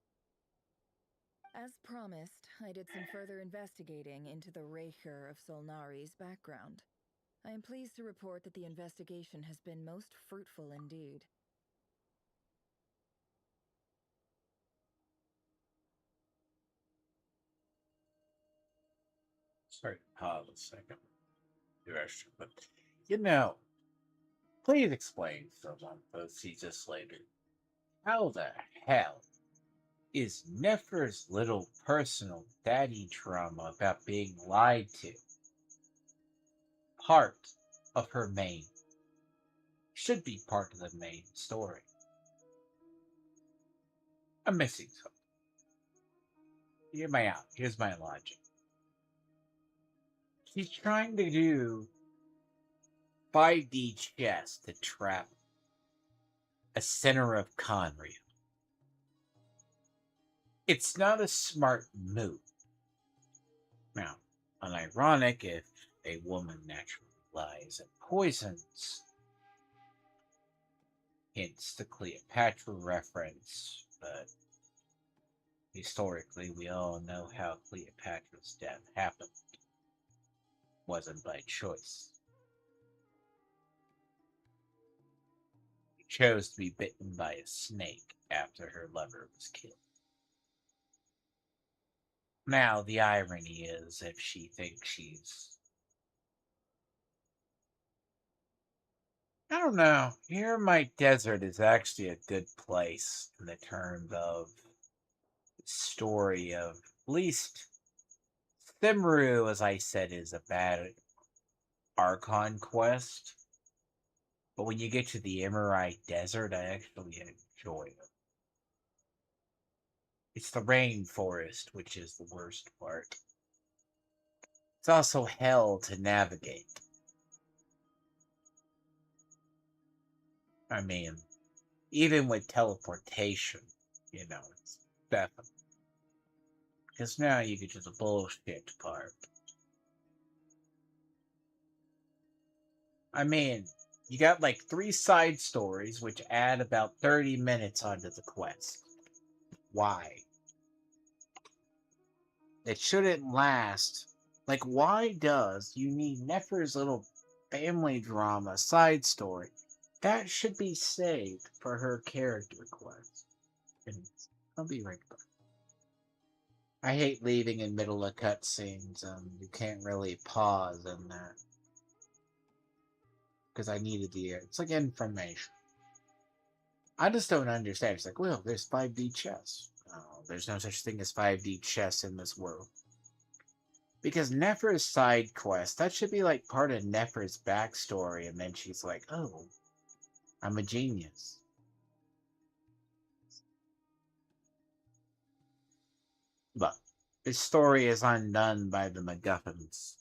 As promised, I did some further investigating into the Raker of Solnari's background. I am pleased to report that the investigation has been most fruitful indeed. Sorry, pause a second. But you know, please explain to someone who sees this later. How the hell is Nefer's little personal daddy drama about being lied to part of her main? Should be part of the main story. I'm missing something. Here's my logic. She's trying to do 5D chess to trap a center of Conria. It's not a smart move. Now, unironic if a woman naturally lies and poisons. Hence the Cleopatra reference, but historically we all know how Cleopatra's death happened. Wasn't by choice. She chose to be bitten by a snake after her lover was killed. Now, the irony is, if she thinks she's... I don't know. Here, my desert is actually a good place in the terms of story of at least Simru, as I said, is a bad Archon quest. But when you get to the Emerite Desert, I actually enjoy it. It's the rainforest, which is the worst part. It's also hell to navigate. I mean, even with teleportation, it's definitely. Because now you get to the bullshit part. I mean, you got like 3 side stories, which add about 30 minutes onto the quest. Why? It shouldn't last Like, why does you need Nefer's little family drama side story? That should be saved for her character quest. And I'll be right back. I hate leaving in middle of cutscenes. You can't really pause in that because I needed the. It's like information. I just don't understand. It's like, well, there's 5D chess. No, there's no such thing as 5D chess in this world. Because Nefer's side quest, that should be like part of Nefer's backstory, and then she's like, oh, I'm a genius. But this story is undone by the MacGuffins.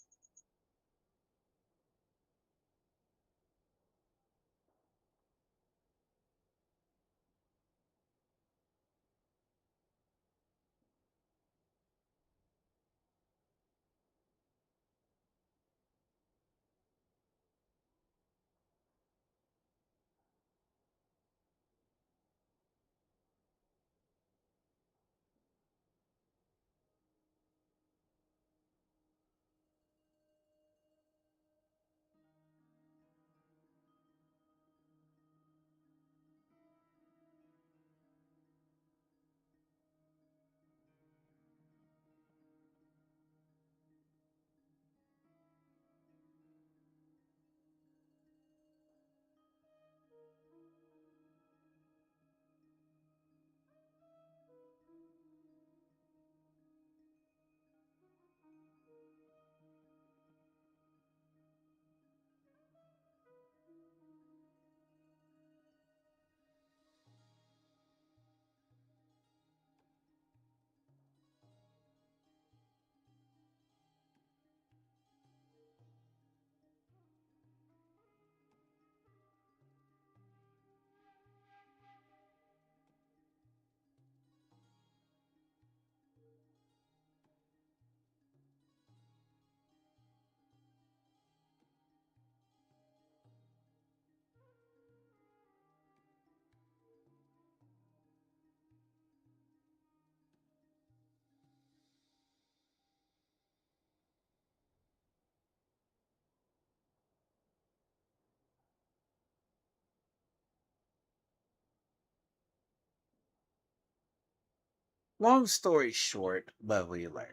Long story short, what we learned.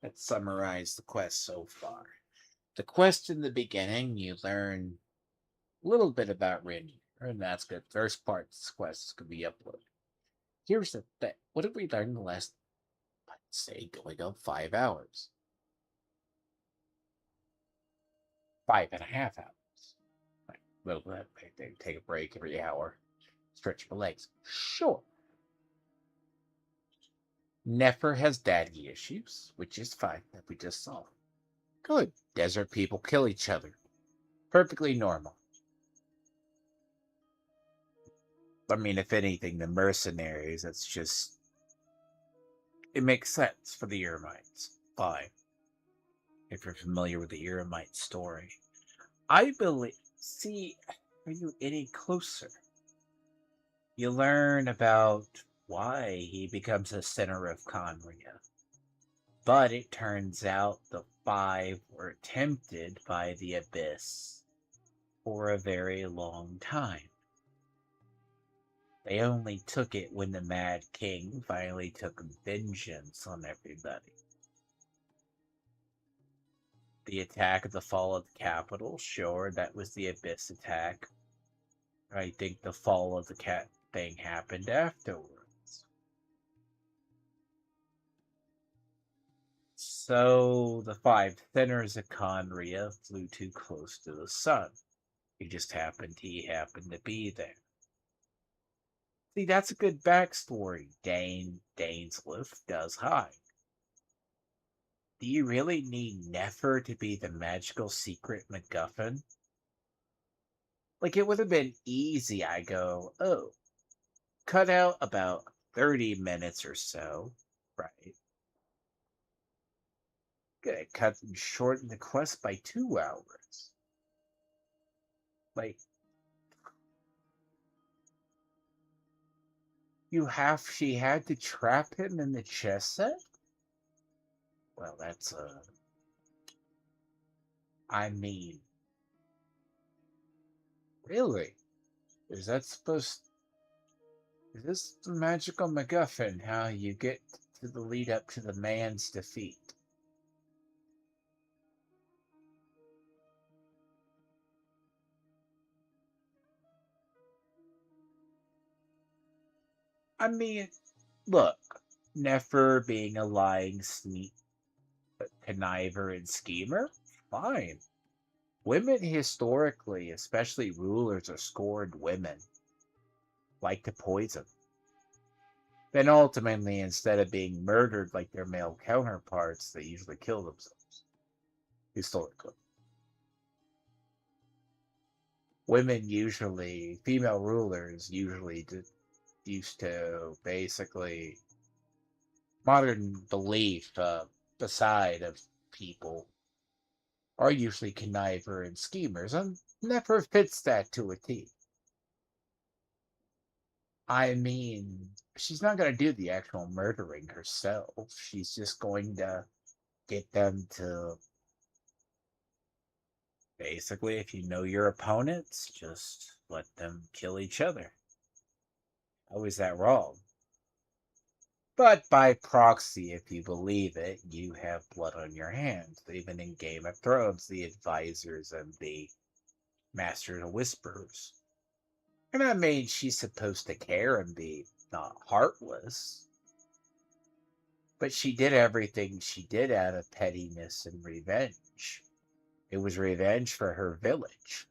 Let's summarize the quest so far. The quest in the beginning, you learn a little bit about Rainier, and that's good. First part of this quest could be uploaded. Here's the thing. What did we learn in the last, let's say, going on 5 hours? 5.5 hours. Right. Well, they take a break every hour, stretch my legs. Sure. Nefer has daddy issues, which is fine, that we just saw. Good. Desert people kill each other. Perfectly normal. I mean, if anything, the mercenaries, that's just. It makes sense for the Eremites. Fine. If you're familiar with the Eremite story. I believe. See, are you any closer? You learn about why he becomes the center of Conria. But it turns out the five were tempted by the Abyss for a very long time. They only took it when the Mad King finally took vengeance on everybody. The attack of the fall of the capital, sure, that was the Abyss attack. I think the fall of the cat thing happened afterwards. So the five thinners of Conria flew too close to the sun. He happened to be there. See, that's a good backstory. Dainsleif does hide. Do you really need Nefer to be the magical secret MacGuffin? Like, it would have been easy, I go, oh, cut out about 30 minutes or so, right? Good, cut and shorten the quest by 2 hours. Like, she had to trap him in the chess set? Well, that's I mean, really? Is that supposed? Is this the magical MacGuffin? How you get to the lead up to the man's defeat? I mean, look, Nefer being a lying, sneak, conniver, and schemer, fine. Women historically, especially rulers or scorned women, like to poison. Then ultimately, instead of being murdered like their male counterparts, they usually kill themselves. Historically. Women usually, female rulers usually used to basically, modern belief, the side of people are usually conniver and schemers, and Nefer fits that to a T. I mean, she's not going to do the actual murdering herself. She's just going to get them to basically, if you know your opponents, just let them kill each other. How is that wrong? But by proxy, if you believe it, you have blood on your hands. Even in Game of Thrones, the advisors and the Master of Whisperers. And I mean, she's supposed to care and be not heartless. But she did everything she did out of pettiness and revenge. It was revenge for her village.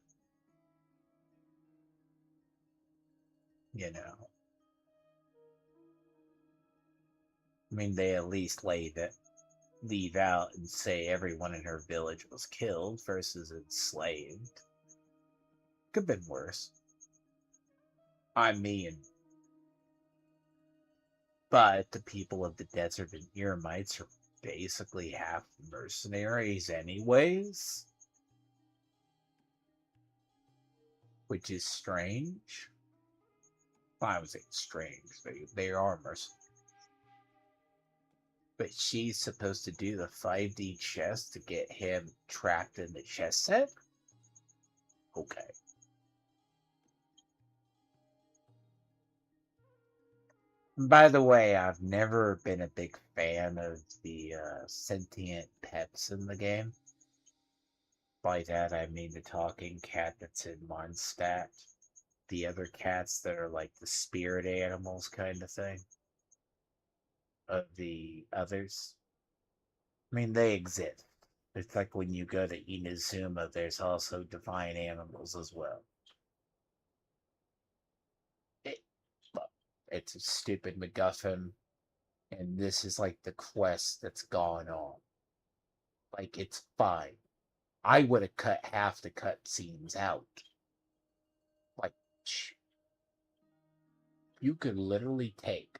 You know. I mean, they at least leave out and say everyone in her village was killed versus enslaved. Could have been worse. I mean, but the people of the desert and Eremites are basically half mercenaries anyways. Which is strange. Well, I would say strange. They are mercenaries. But she's supposed to do the 5D chess to get him trapped in the chess set? Okay. By the way, I've never been a big fan of the sentient pets in the game. By that, I mean the talking cat that's in Mondstadt. The other cats that are like the spirit animals kind of thing. Of the others. I mean, they exist. It's like when you go to Inazuma, there's also divine animals as well. It, look, it's a stupid MacGuffin, and this is like the quest that's gone on. Like, it's fine. I would have cut half the cutscenes out. Like, you could literally take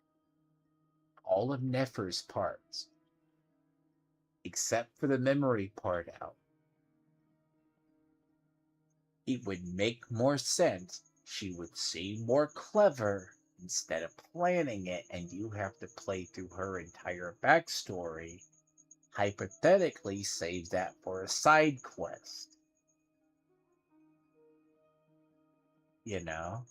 all of Nefer's parts, except for the memory part out. It would make more sense. She would seem more clever instead of planning it, and you have to play through her entire backstory. Hypothetically, save that for a side quest. You know?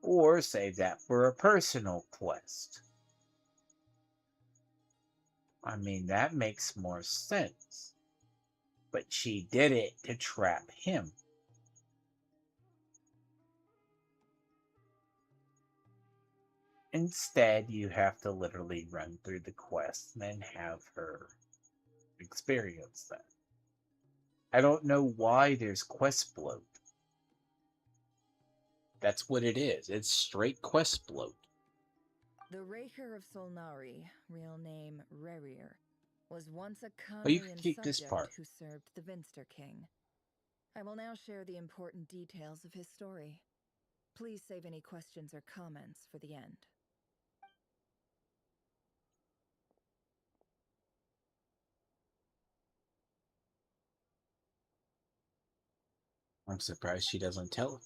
Or save that for a personal quest. I mean, that makes more sense. But she did it to trap him. Instead, you have to literally run through the quest and then have her experience that. I don't know why there's quest bloat. That's what it is. It's straight quest bloat. The Raker of Solnari, real name Rerir, was once a Oh, you can Conrian keep this subject part. who served the Vinster King. I will now share the important details of his story. Please save any questions or comments for the end. I'm surprised she doesn't tell him.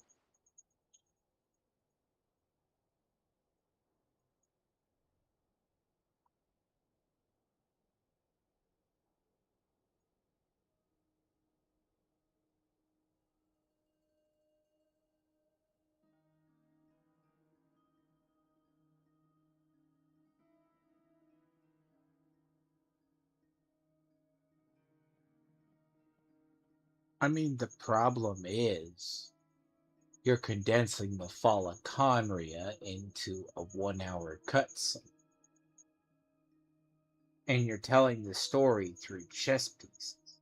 I mean, the problem is you're condensing the fall of Conria into a 1 hour cutscene. And you're telling the story through chess pieces,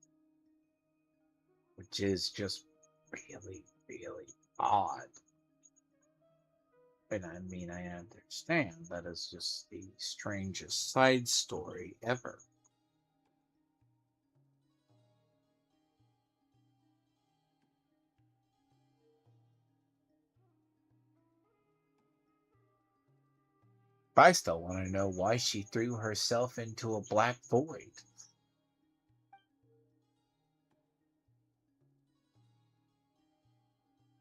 which is just really, really odd. And I mean, I understand that is just the strangest side story ever. But I still want to know why she threw herself into a black void.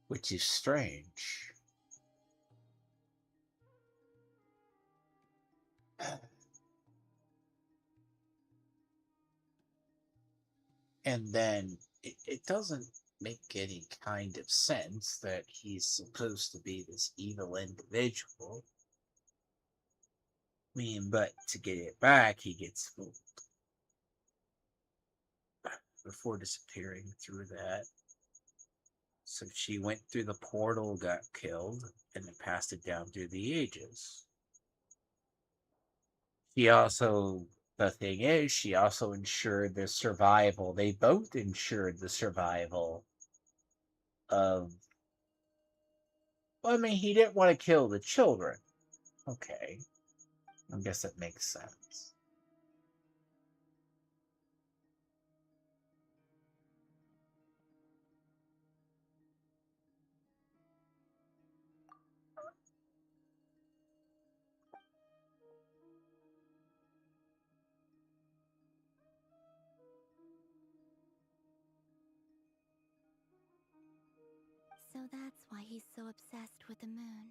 Which is strange. And then it doesn't make any kind of sense that he's supposed to be this evil individual. I mean, but to get it back, he gets fooled before disappearing through that. So she went through the portal, got killed, and then passed it down through the ages. She also, the thing is, she also ensured the survival. They both ensured the survival of. Well, I mean, he didn't want to kill the children. Okay. I guess that makes sense. So that's why he's so obsessed with the moon.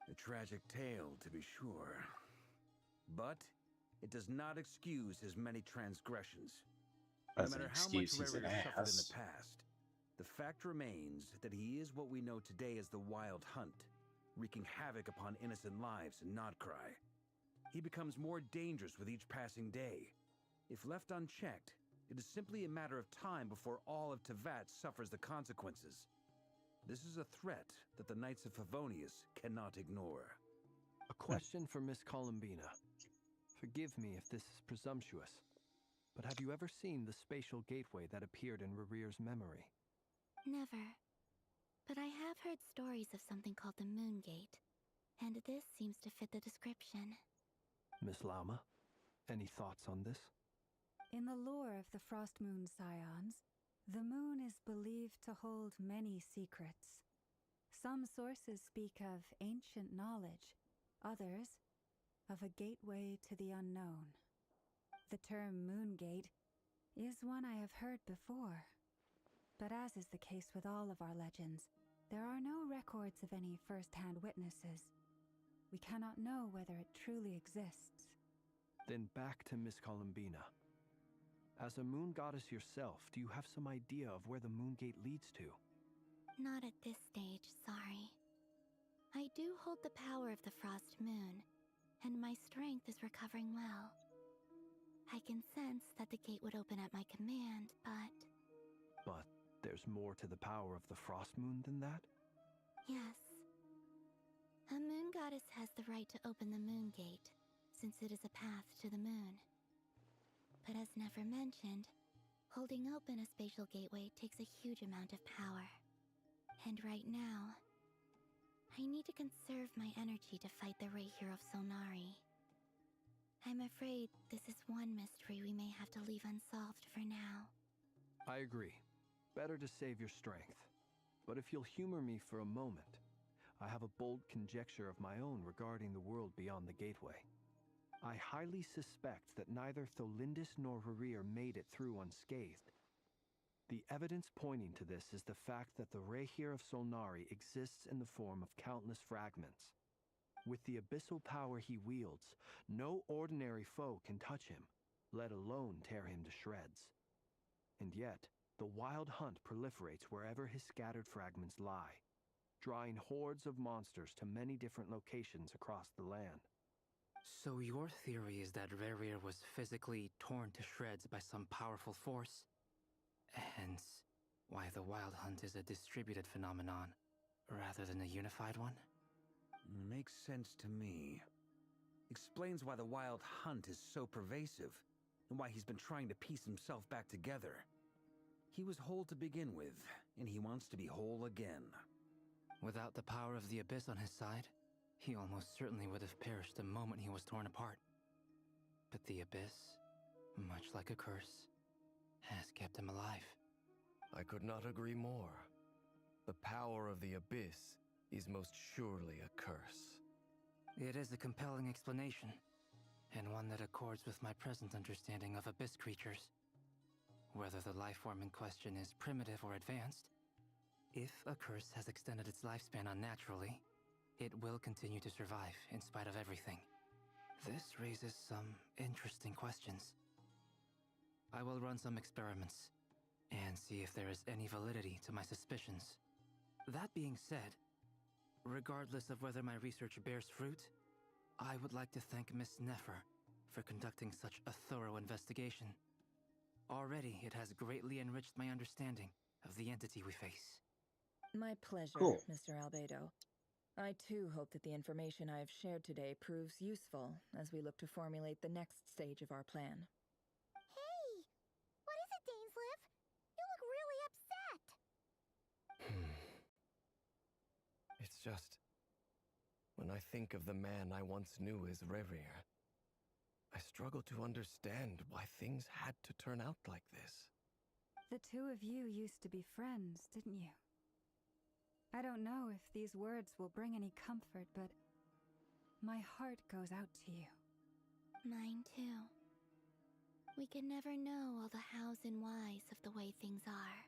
A tragic tale, to be sure. But it does not excuse his many transgressions. No Doesn't matter how much excuse he's an Rary suffered in the ass. past, the fact remains that he is what we know today as the Wild Hunt, wreaking havoc upon innocent lives in Nodcry. He becomes more dangerous with each passing day. If left unchecked, it is simply a matter of time before all of Tevat suffers the consequences. This is a threat that the Knights of Favonius cannot ignore. A question for Miss Columbina. Forgive me if this is presumptuous, but have you ever seen the spatial gateway that appeared in Rarir's memory? Never. But I have heard stories of something called the Moon Gate, and this seems to fit the description. Miss Lauma, any thoughts on this? In the lore of the Frost Moon Scions, the moon is believed to hold many secrets. Some sources speak of ancient knowledge, others of a gateway to the unknown. The term Moongate is one I have heard before. But as is the case with all of our legends, there are no records of any first-hand witnesses. We cannot know whether it truly exists. Then back to Miss Columbina. As a moon goddess yourself, do you have some idea of where the Moongate leads to? Not at this stage, sorry. I do hold the power of the Frost Moon, and my strength is recovering well. I can sense that the gate would open at my command, but... But there's more to the power of the Frost Moon than that? Yes. A moon goddess has the right to open the Moon Gate, since it is a path to the moon. But as never mentioned, holding open a spatial gateway takes a huge amount of power. And right now, I need to conserve my energy to fight the Rahier of Solnari. I'm afraid this is one mystery we may have to leave unsolved for now. I agree. Better to save your strength. But if you'll humor me for a moment, I have a bold conjecture of my own regarding the world beyond the gateway. I highly suspect that neither Tholindis nor Rarir made it through unscathed. The evidence pointing to this is the fact that the Rahier of Solnari exists in the form of countless fragments. With the abyssal power he wields, no ordinary foe can touch him, let alone tear him to shreds. And yet, the Wild Hunt proliferates wherever his scattered fragments lie, drawing hordes of monsters to many different locations across the land. So your theory is that Rerir was physically torn to shreds by some powerful force? Hence, why the Wild Hunt is a distributed phenomenon, rather than a unified one? Makes sense to me. Explains why the Wild Hunt is so pervasive, and why he's been trying to piece himself back together. He was whole to begin with, and he wants to be whole again. Without the power of the Abyss on his side, he almost certainly would have perished the moment he was torn apart. But the Abyss, much like a curse, has kept him alive. I could not agree more. The power of the Abyss is most surely a curse. It is a compelling explanation, and one that accords with my present understanding of Abyss creatures. Whether the life form in question is primitive or advanced, if a curse has extended its lifespan unnaturally, it will continue to survive in spite of everything. This raises some interesting questions. I will run some experiments and see if there is any validity to my suspicions. That being said, regardless of whether my research bears fruit, I would like to thank Miss Nefer for conducting such a thorough investigation. Already, it has greatly enriched my understanding of the entity we face. My pleasure, Cool. Mr. Albedo. I too hope that the information I have shared today proves useful as we look to formulate the next stage of our plan. Hey! What is it, Dainsleif? You look really upset! It's just... when I think of the man I once knew as Rerir, I struggle to understand why things had to turn out like this. The two of you used to be friends, didn't you? I don't know if these words will bring any comfort, but my heart goes out to you. Mine too. We can never know all the hows and whys of the way things are.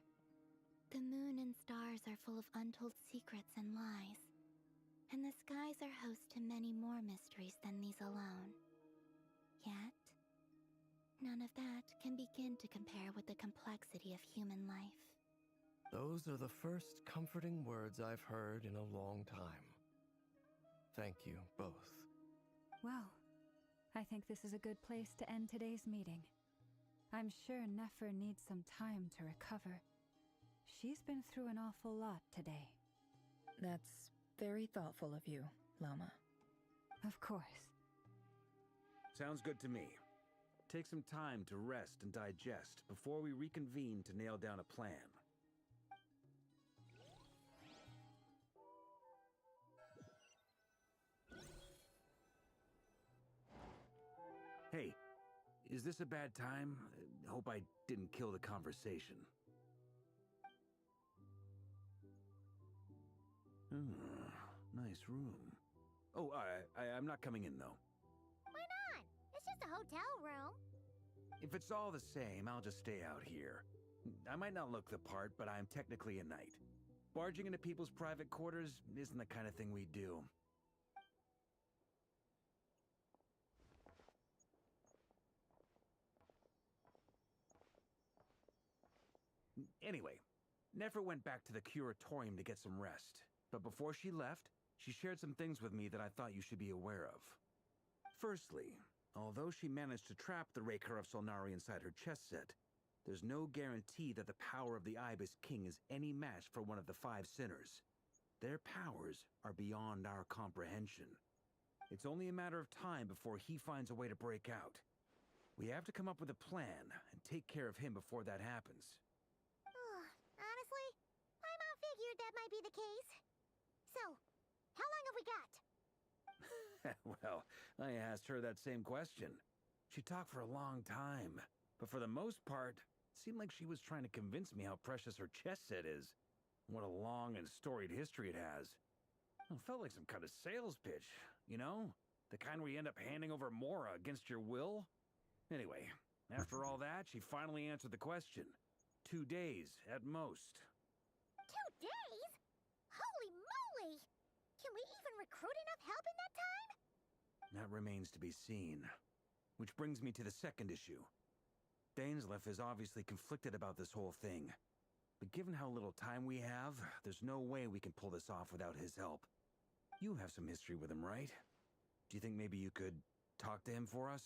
The moon and stars are full of untold secrets and lies, and the skies are host to many more mysteries than these alone. Yet, none of that can begin to compare with the complexity of human life. Those are the first comforting words I've heard in a long time. Thank you, both. Well, I think this is a good place to end today's meeting. I'm sure Nefer needs some time to recover. She's been through an awful lot today. That's very thoughtful of you, Loma. Of course. Sounds good to me. Take some time to rest and digest before we reconvene to nail down a plan. Hey, is this a bad time? Hope I didn't kill the conversation. Nice room. Oh, I'm not coming in, though. Why not? It's just a hotel room. If it's all the same, I'll just stay out here. I might not look the part, but I'm technically a knight. Barging into people's private quarters isn't the kind of thing we do. Anyway, Nefer went back to the curatorium to get some rest. But before she left, she shared some things with me that I thought you should be aware of. Firstly, although she managed to trap the Raker of Solnari inside her chest set, there's no guarantee that the power of the Ibis King is any match for one of the 5 sinners. Their powers are beyond our comprehension. It's only a matter of time before he finds a way to break out. We have to come up with a plan and take care of him before that happens. Honestly, my mom figured that might be the case. So, how long have we got? Well, I asked her that same question. She talked for a long time, but for the most part, it seemed like she was trying to convince me how precious her chess set is. What a long and storied history it has. It felt like some kind of sales pitch, you know? The kind where you end up handing over Mora against your will? Anyway, after all that, she finally answered the question. 2 days, at most. 2 days? Holy moly! Can we even recruit enough help in that time? That remains to be seen. Which brings me to the second issue. Dainsleif is obviously conflicted about this whole thing. But given how little time we have, there's no way we can pull this off without his help. You have some history with him, right? Do you think maybe you could talk to him for us?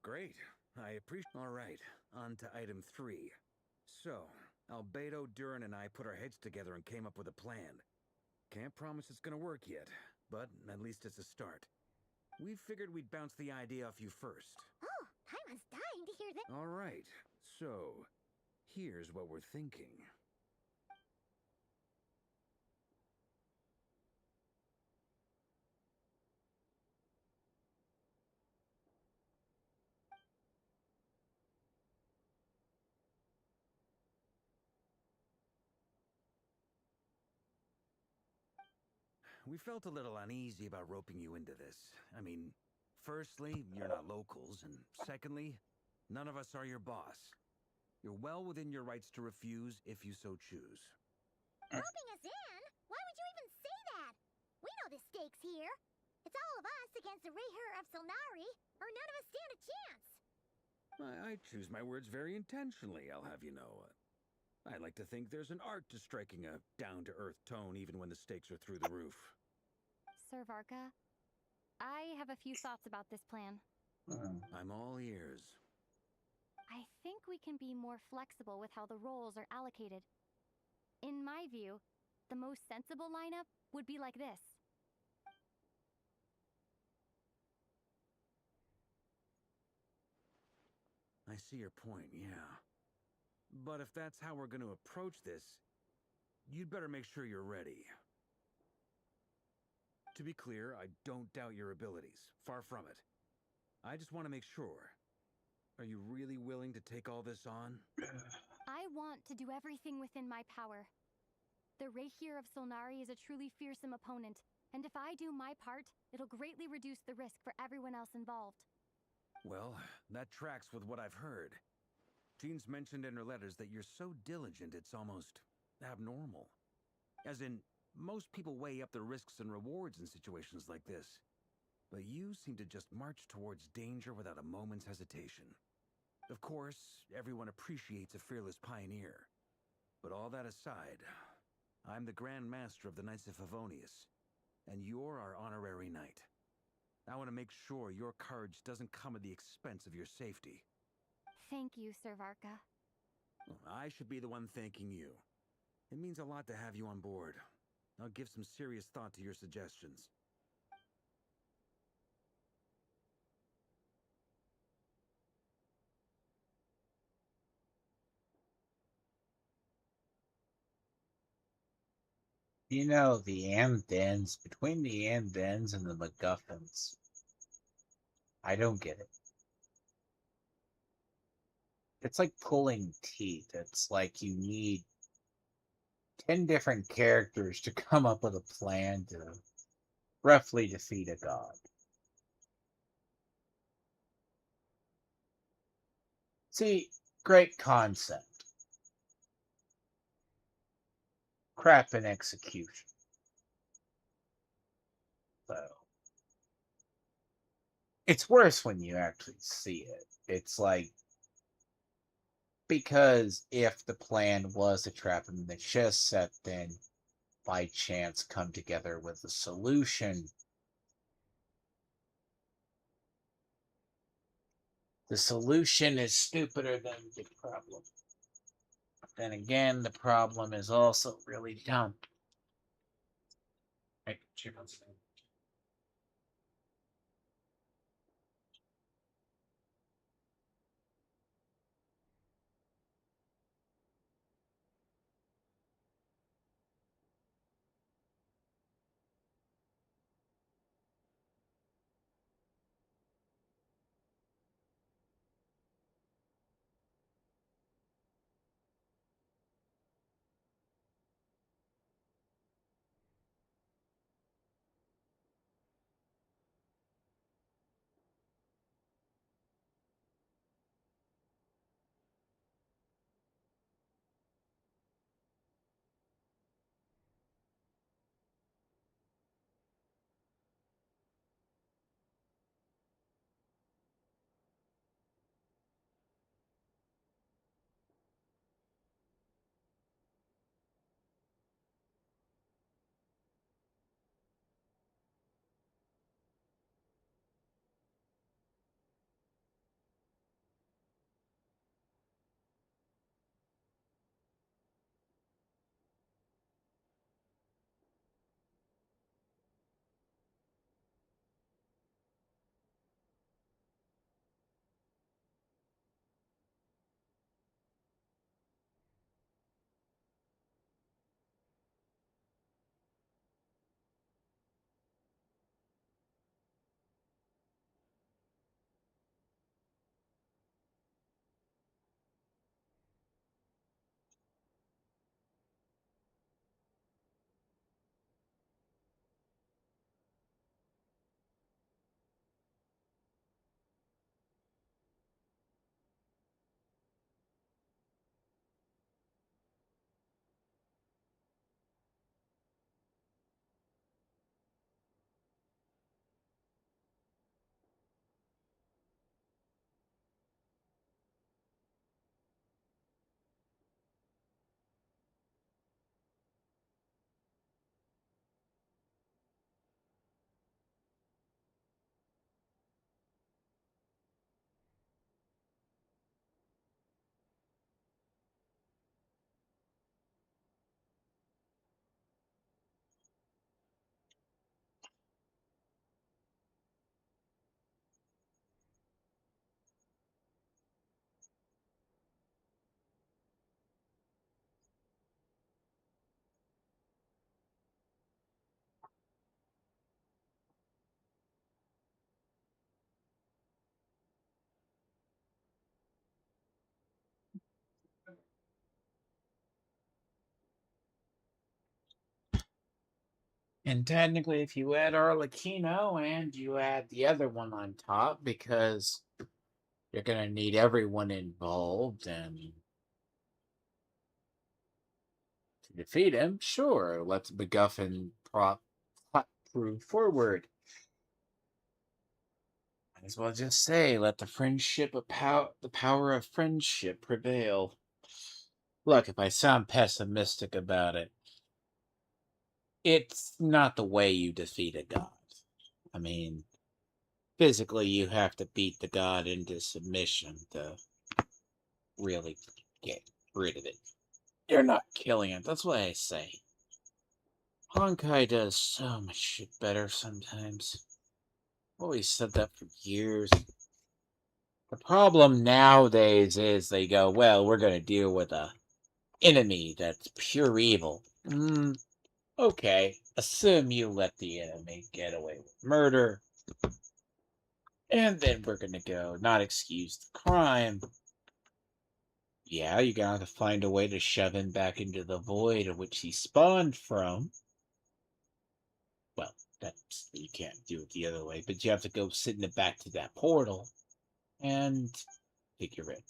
Great. I appreciate. All right, on to item 3. So, Albedo, Durin, and I put our heads together and came up with a plan. Can't promise it's gonna work yet, but at least it's a start. We figured we'd bounce the idea off you first. Oh, Paimon's dying to hear that. All right, so here's what we're thinking. We felt a little uneasy about roping you into this. I mean, firstly, you're not locals, and secondly, none of us are your boss. You're well within your rights to refuse if you so choose. Roping us in? Why would you even say that? We know the stakes here. It's all of us against the Rayher of Solnari, or none of us stand a chance. I choose my words very intentionally, I'll have you know. I like to think there's an art to striking a down-to-earth tone even when the stakes are through the roof. Sir Varka, I have a few thoughts about this plan. I'm all ears. I think we can be more flexible with how the roles are allocated. In my view, the most sensible lineup would be like this. I see your point, yeah. But if that's how we're going to approach this, you'd better make sure you're ready. To be clear, I don't doubt your abilities. Far from it. I just want to make sure. Are you really willing to take all this on? I want to do everything within my power. The Rayher of Solnari is a truly fearsome opponent, and if I do my part, it'll greatly reduce the risk for everyone else involved. Well, that tracks with what I've heard. Jean's mentioned in her letters that you're so diligent it's almost abnormal. As in, most people weigh up the risks and rewards in situations like this. But you seem to just march towards danger without a moment's hesitation. Of course, everyone appreciates a fearless pioneer. But all that aside, I'm the Grand Master of the Knights of Favonius, and you're our honorary knight. I want to make sure your courage doesn't come at the expense of your safety. Thank you, Sir Varka. I should be the one thanking you. It means a lot to have you on board. I'll give some serious thought to your suggestions. You know, the Andens, between the Andens and the MacGuffins, I don't get it. It's like pulling teeth. It's like you need 10 different characters to come up with a plan to roughly defeat a god. See, great concept. Crap in execution. So, it's worse when you actually see it. It's like, because if the plan was to trap him in the chess set, then by chance come together with a solution, the solution is stupider than the problem. Then again, the problem is also really dumb. Right, And technically, if you add Arlecchino and you add the other one on top, because you're going to need everyone involved and to defeat him, sure, let's MacGuffin plot prove forward. Might as well just say, let the the power of friendship prevail. Look, if I sound pessimistic about it, it's not the way you defeat a god. I mean, physically, you have to beat the god into submission to really get rid of it. You're not killing it. That's what I say. Honkai does so much shit better sometimes. Always said that for years. The problem nowadays is they go, well, we're going to deal with a enemy that's pure evil. Okay, assume you let the enemy get away with murder. And then we're going to go, not excuse the crime. Yeah, you're going to have to find a way to shove him back into the void of which he spawned from. Well, that's, you can't do it the other way, but you have to go sit in the back to that portal and figure it.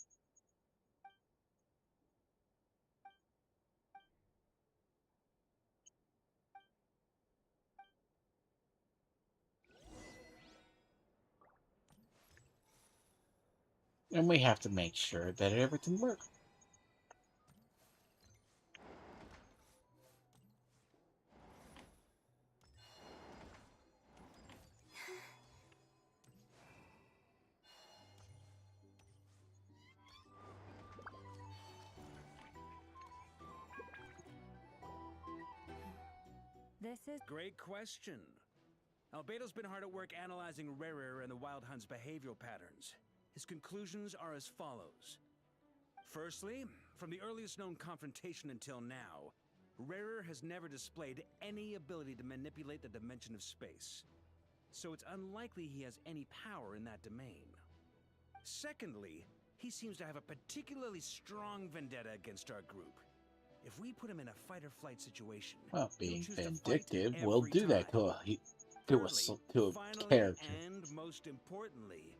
And we have to make sure that everything works. This is... Great question. Albedo's been hard at work analyzing Rerir and the Wild Hunt's behavioral patterns. His conclusions are as follows. Firstly, from the earliest known confrontation until now, Rerir has never displayed any ability to manipulate the dimension of space. So it's unlikely he has any power in that domain. Secondly, he seems to have a particularly strong vendetta against our group. If we put him in a fight-or-flight situation, well, being vindictive will do that to a character. And most importantly,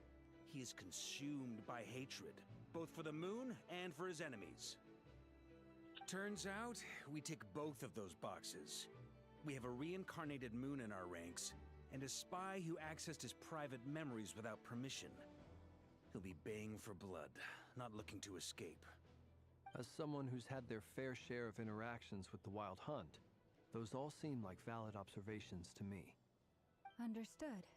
he is consumed by hatred, both for the moon and for his enemies. Turns out, we tick both of those boxes. We have a reincarnated moon in our ranks, and a spy who accessed his private memories without permission. He'll be baying for blood, not looking to escape. As someone who's had their fair share of interactions with the Wild Hunt, those all seem like valid observations to me. Understood.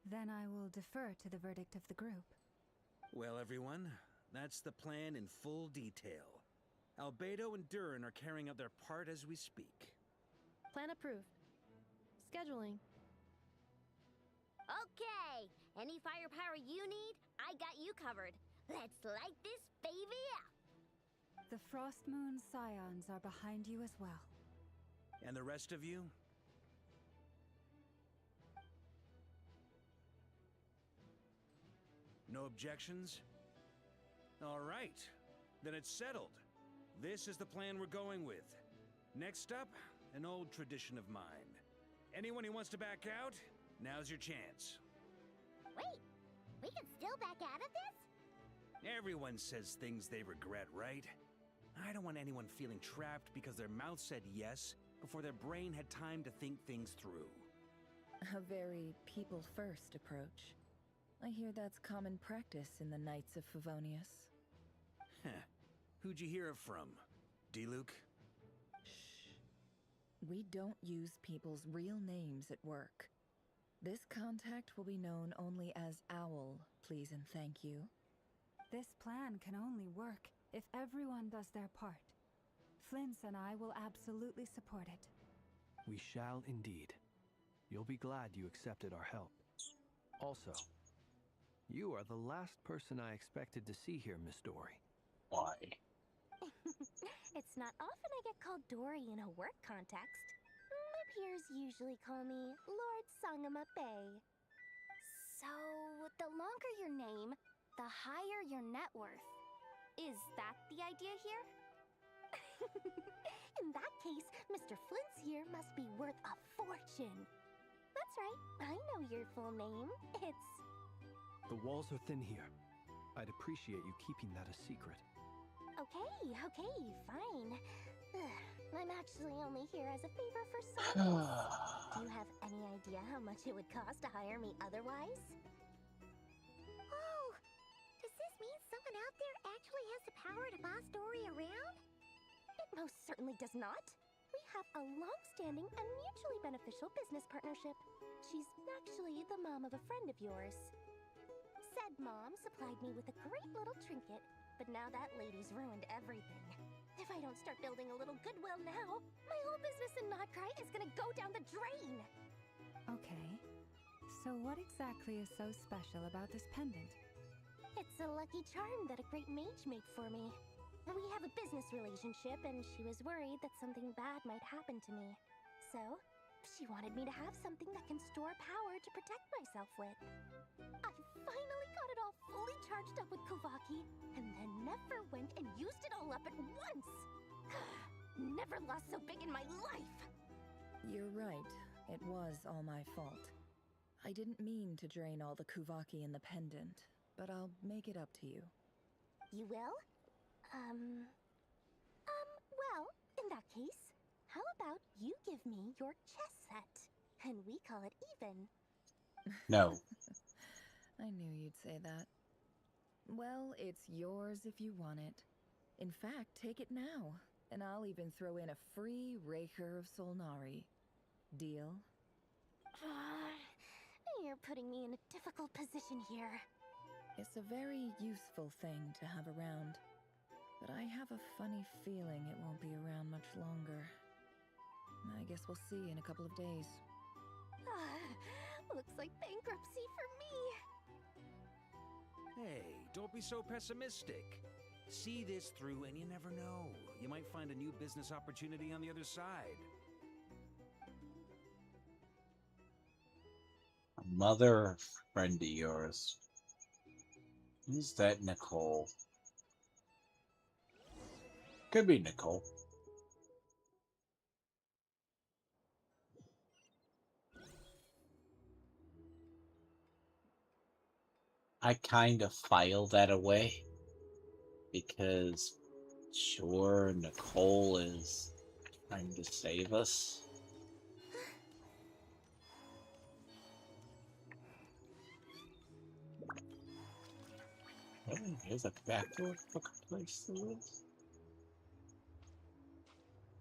Then I will defer to the verdict of the group. Well, everyone, that's the plan in full detail. Albedo and Durin are carrying out their part as we speak. Plan approved. Scheduling. Okay, any firepower you need, I got you covered. Let's light this baby up. The Frost Moon Scions are behind you as well. And the rest of you? No objections? All right, then it's settled. This is the plan we're going with. Next up, an old tradition of mine. Anyone who wants to back out, now's your chance. Wait, we can still back out of this? Everyone says things they regret, right? I don't want anyone feeling trapped because their mouth said yes before their brain had time to think things through. A very people-first approach. I hear that's common practice in the Knights of Favonius. Heh. Who'd you hear it from? D-Luke? Shh. We don't use people's real names at work. This contact will be known only as Owl, please and thank you. This plan can only work if everyone does their part. Flints and I will absolutely support it. We shall indeed. You'll be glad you accepted our help. Also, you are the last person I expected to see here, Miss Dory. Why? It's not often I get called Dory in a work context. My peers usually call me Lord Sangamabe. So, the longer your name, the higher your net worth. Is that the idea here? In that case, Mr. Flint's here must be worth a fortune. That's right, I know your full name. It's... The walls are thin here. I'd appreciate you keeping that a secret. Okay, fine. I'm actually only here as a favor for service. Do you have any idea how much it would cost to hire me otherwise? Oh, does this mean someone out there actually has the power to boss Dory around? It most certainly does not. We have a long-standing and mutually beneficial business partnership. She's actually the mom of a friend of yours. Said mom supplied me with a great little trinket, but now that lady's ruined everything. If I don't start building a little goodwill now, my whole business in Notcry is gonna go down the drain! Okay. So what exactly is so special about this pendant? It's a lucky charm that a great mage made for me. We have a business relationship, and she was worried that something bad might happen to me. So, she wanted me to have something that can store power to protect myself with. I finally got it all fully charged up with Kovaki, and then never went and used it all up at once! Never lost so big in my life! You're right. It was all my fault. I didn't mean to drain all the Kuvaki in the pendant, but I'll make it up to you. You will? Well, in that case, how about you give me your chess set, and we call it even? No. I knew you'd say that. Well, it's yours if you want it. In fact, take it now, and I'll even throw in a free Raker of Solnari. Deal? You're putting me in a difficult position here. It's a very useful thing to have around, but I have a funny feeling it won't be around much longer. I guess we'll see in a couple of days. Looks like bankruptcy for me. Hey, don't be so pessimistic. See this through and you never know. You might find a new business opportunity on the other side. A mother friend of yours. Who's that Nicole? Could be Nicole. I kind of filed that away because sure, Nicole is trying to save us. Oh, here's a backdoor fucking place to live.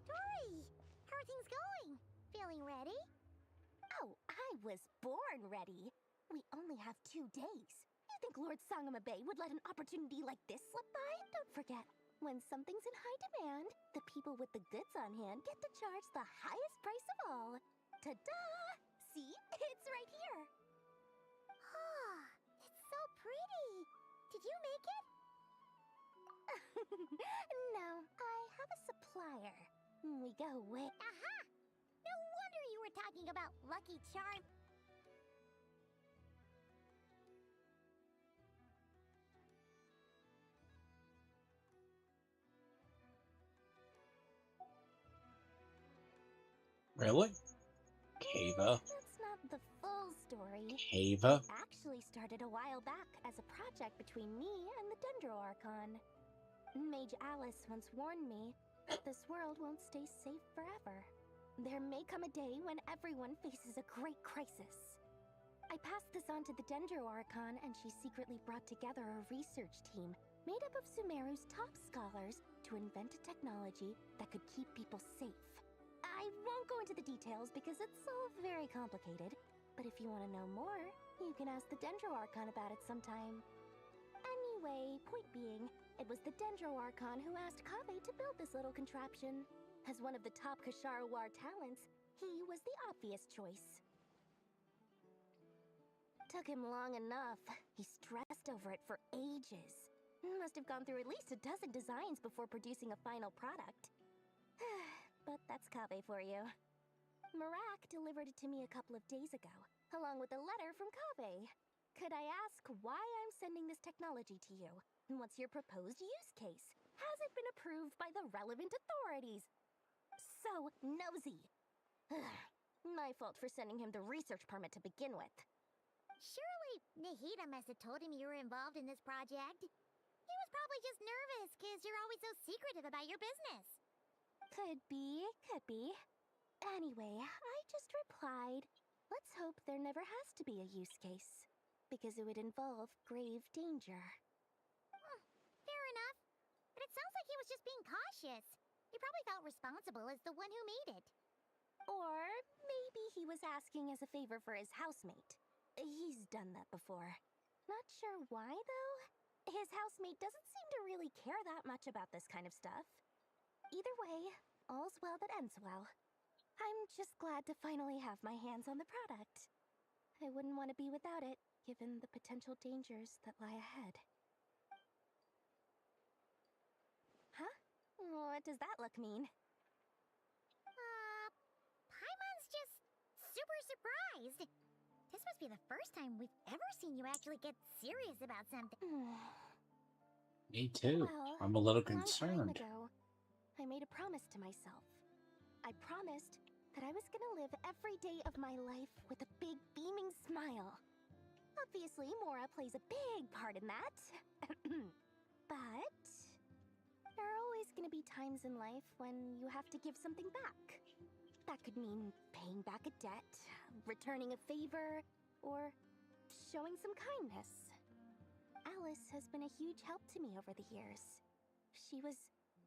Dory, how are things going? Feeling ready? Oh, I was born ready. We only have 2 days. You think Lord Sangamabe would let an opportunity like this slip by? Don't forget, when something's in high demand, the people with the goods on hand get to charge the highest price of all. Ta-da! See? It's right here. Ah, it's so pretty. Did you make it? No, I have a supplier. We go way... Aha! No wonder you were talking about Lucky Charm. Really? Kava? That's not the full story. Kava? It actually started a while back as a project between me and the Dendro Archon. Mage Alice once warned me that this world won't stay safe forever. There may come a day when everyone faces a great crisis. I passed this on to the Dendro Archon, and she secretly brought together a research team made up of Sumeru's top scholars to invent a technology that could keep people safe. I won't go into the details because it's all very complicated, but if you want to know more, you can ask the Dendro Archon about it sometime. Anyway, point being, it was the Dendro Archon who asked Kaveh to build this little contraption. As one of the top Kashara War talents, he was the obvious choice. Took him long enough. He stressed over it for ages. Must have gone through at least a dozen designs before producing a final product. But that's Kaveh for you. Marak delivered it to me a couple of days ago, along with a letter from Kaveh. Could I ask why I'm sending this technology to you? What's your proposed use case? hasn't been approved by the relevant authorities. So nosy. My fault for sending him the research permit to begin with. Surely, Nahida must have told him you were involved in this project. He was probably just nervous because you're always so secretive about your business. Could be, could be. Anyway, I just replied, let's hope there never has to be a use case, because it would involve grave danger. Fair enough. But it sounds like he was just being cautious. He probably felt responsible as the one who made it. Or maybe he was asking as a favor for his housemate. He's done that before. Not sure why, though. His housemate doesn't seem to really care that much about this kind of stuff. Either way, all's well that ends well. I'm just glad to finally have my hands on the product. I wouldn't want to be without it, given the potential dangers that lie ahead. Huh? What does that look mean? Paimon's just super surprised. This must be the first time we've ever seen you actually get serious about something. Me too. Well, I'm a little long time concerned. ago, I made a promise to myself. I promised that I was gonna live every day of my life with a big beaming smile. Obviously, Mora plays a big part in that. But there are always gonna be times in life when you have to give something back. That could mean paying back a debt, returning a favor, or showing some kindness. Alice has been a huge help to me over the years. She was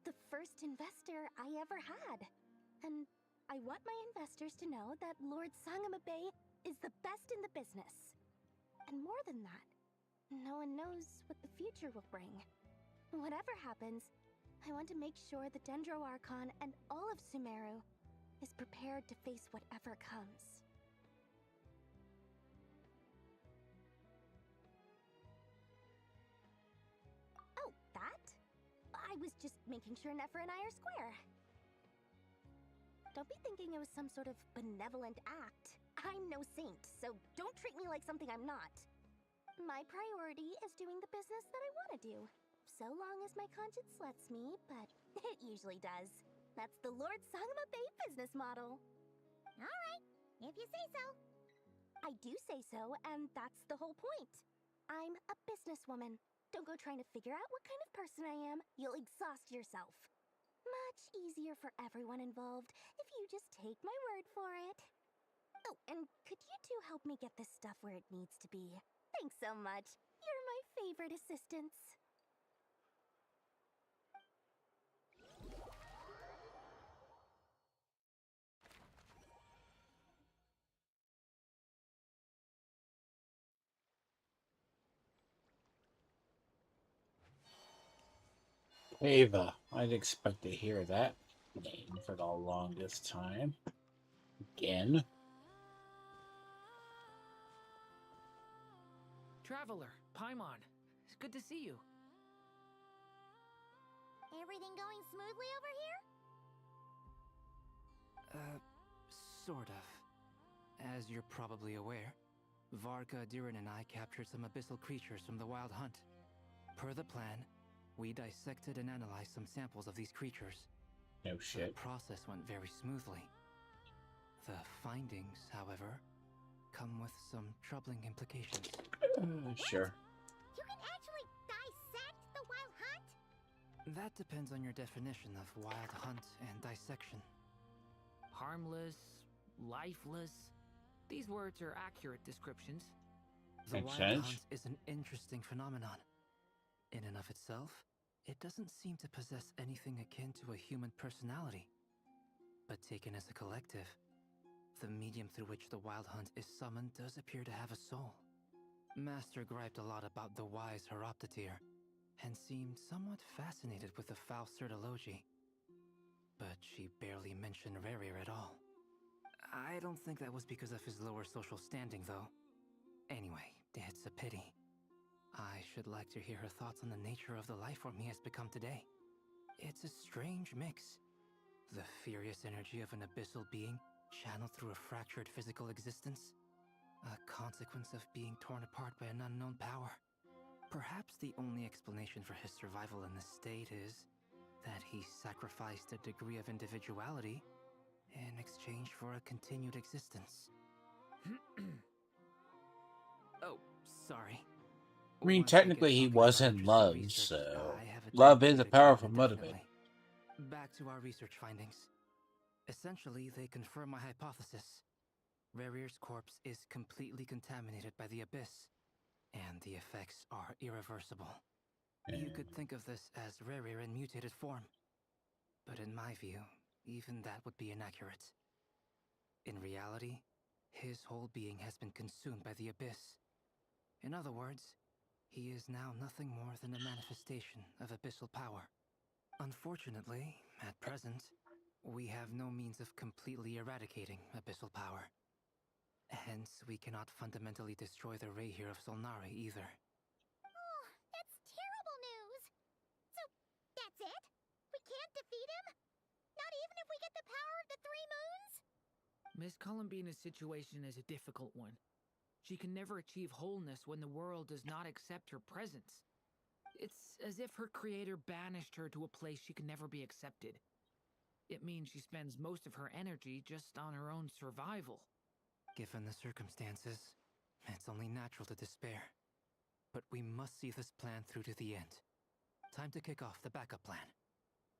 the first investor I ever had. And I want my investors to know that Lord Sangamabe is the best in the business. And more than that, no one knows what the future will bring. Whatever happens, I want to make sure the Dendro Archon and all of Sumeru is prepared to face whatever comes. Oh, that? I was just making sure Nefer and I are square. Don't be thinking it was some sort of benevolent act. I'm no saint, so don't treat me like something I'm not. My priority is doing the business that I want to do. So long as my conscience lets me, but it usually does. That's the Lord Sangamabe business model. Alright, if you say so. I do say so, and that's the whole point. I'm a businesswoman. Don't go trying to figure out what kind of person I am. You'll exhaust yourself. Much easier for everyone involved if you just take my word for it. Oh, and could you two help me get this stuff where it needs to be? Thanks so much. You're my favorite assistants. Ava. I'd expect to hear that name for the longest time. Again. Traveler, Paimon, it's good to see you. Everything going smoothly over here? Sort of. As you're probably aware, Varka, Diren, and I captured some abyssal creatures from the Wild Hunt. Per the plan, we dissected and analyzed some samples of these creatures. No shit. The process went very smoothly. The findings, however, come with some troubling implications. Sure. You can actually dissect the Wild Hunt? That depends on your definition of Wild Hunt and dissection. Harmless, lifeless. These words are accurate descriptions. The Makes Wild sense. Hunt is an interesting phenomenon. In and of itself, it doesn't seem to possess anything akin to a human personality. But taken as a collective, the medium through which the Wild Hunt is summoned does appear to have a soul. Master griped a lot about the wise Horoptotire, and seemed somewhat fascinated with the foul Certology. But she barely mentioned Rerir at all. I don't think that was because of his lower social standing, though. Anyway, it's a pity. I should like to hear her thoughts on the nature of the life form he has become today. It's a strange mix. The furious energy of an abyssal being channeled through a fractured physical existence. A consequence of being torn apart by an unknown power. Perhaps the only explanation for his survival in this state is that he sacrificed a degree of individuality in exchange for a continued existence. Oh, sorry. I mean, Once I get technically he talking was about in interesting love, research, so I have a love is tendency a to go on powerful motivator. indefinitely. Back to our research findings. Essentially, they confirm my hypothesis. Rerir's corpse is completely contaminated by the Abyss, and the effects are irreversible. You could think of this as Rerir in mutated form. But in my view, even that would be inaccurate. In reality, his whole being has been consumed by the Abyss. In other words, he is now nothing more than a manifestation of abyssal power. Unfortunately, at present, we have no means of completely eradicating abyssal power. Hence, we cannot fundamentally destroy the Reir of Solnari either. Oh, that's terrible news! So, that's it? We can't defeat him? Not even if we get the power of the Three Moons? Miss Columbina's situation is a difficult one. She can never achieve wholeness when the world does not accept her presence. It's as if her creator banished her to a place she can never be accepted. It means she spends most of her energy just on her own survival. Given the circumstances, it's only natural to despair. But we must see this plan through to the end. Time to kick off the backup plan.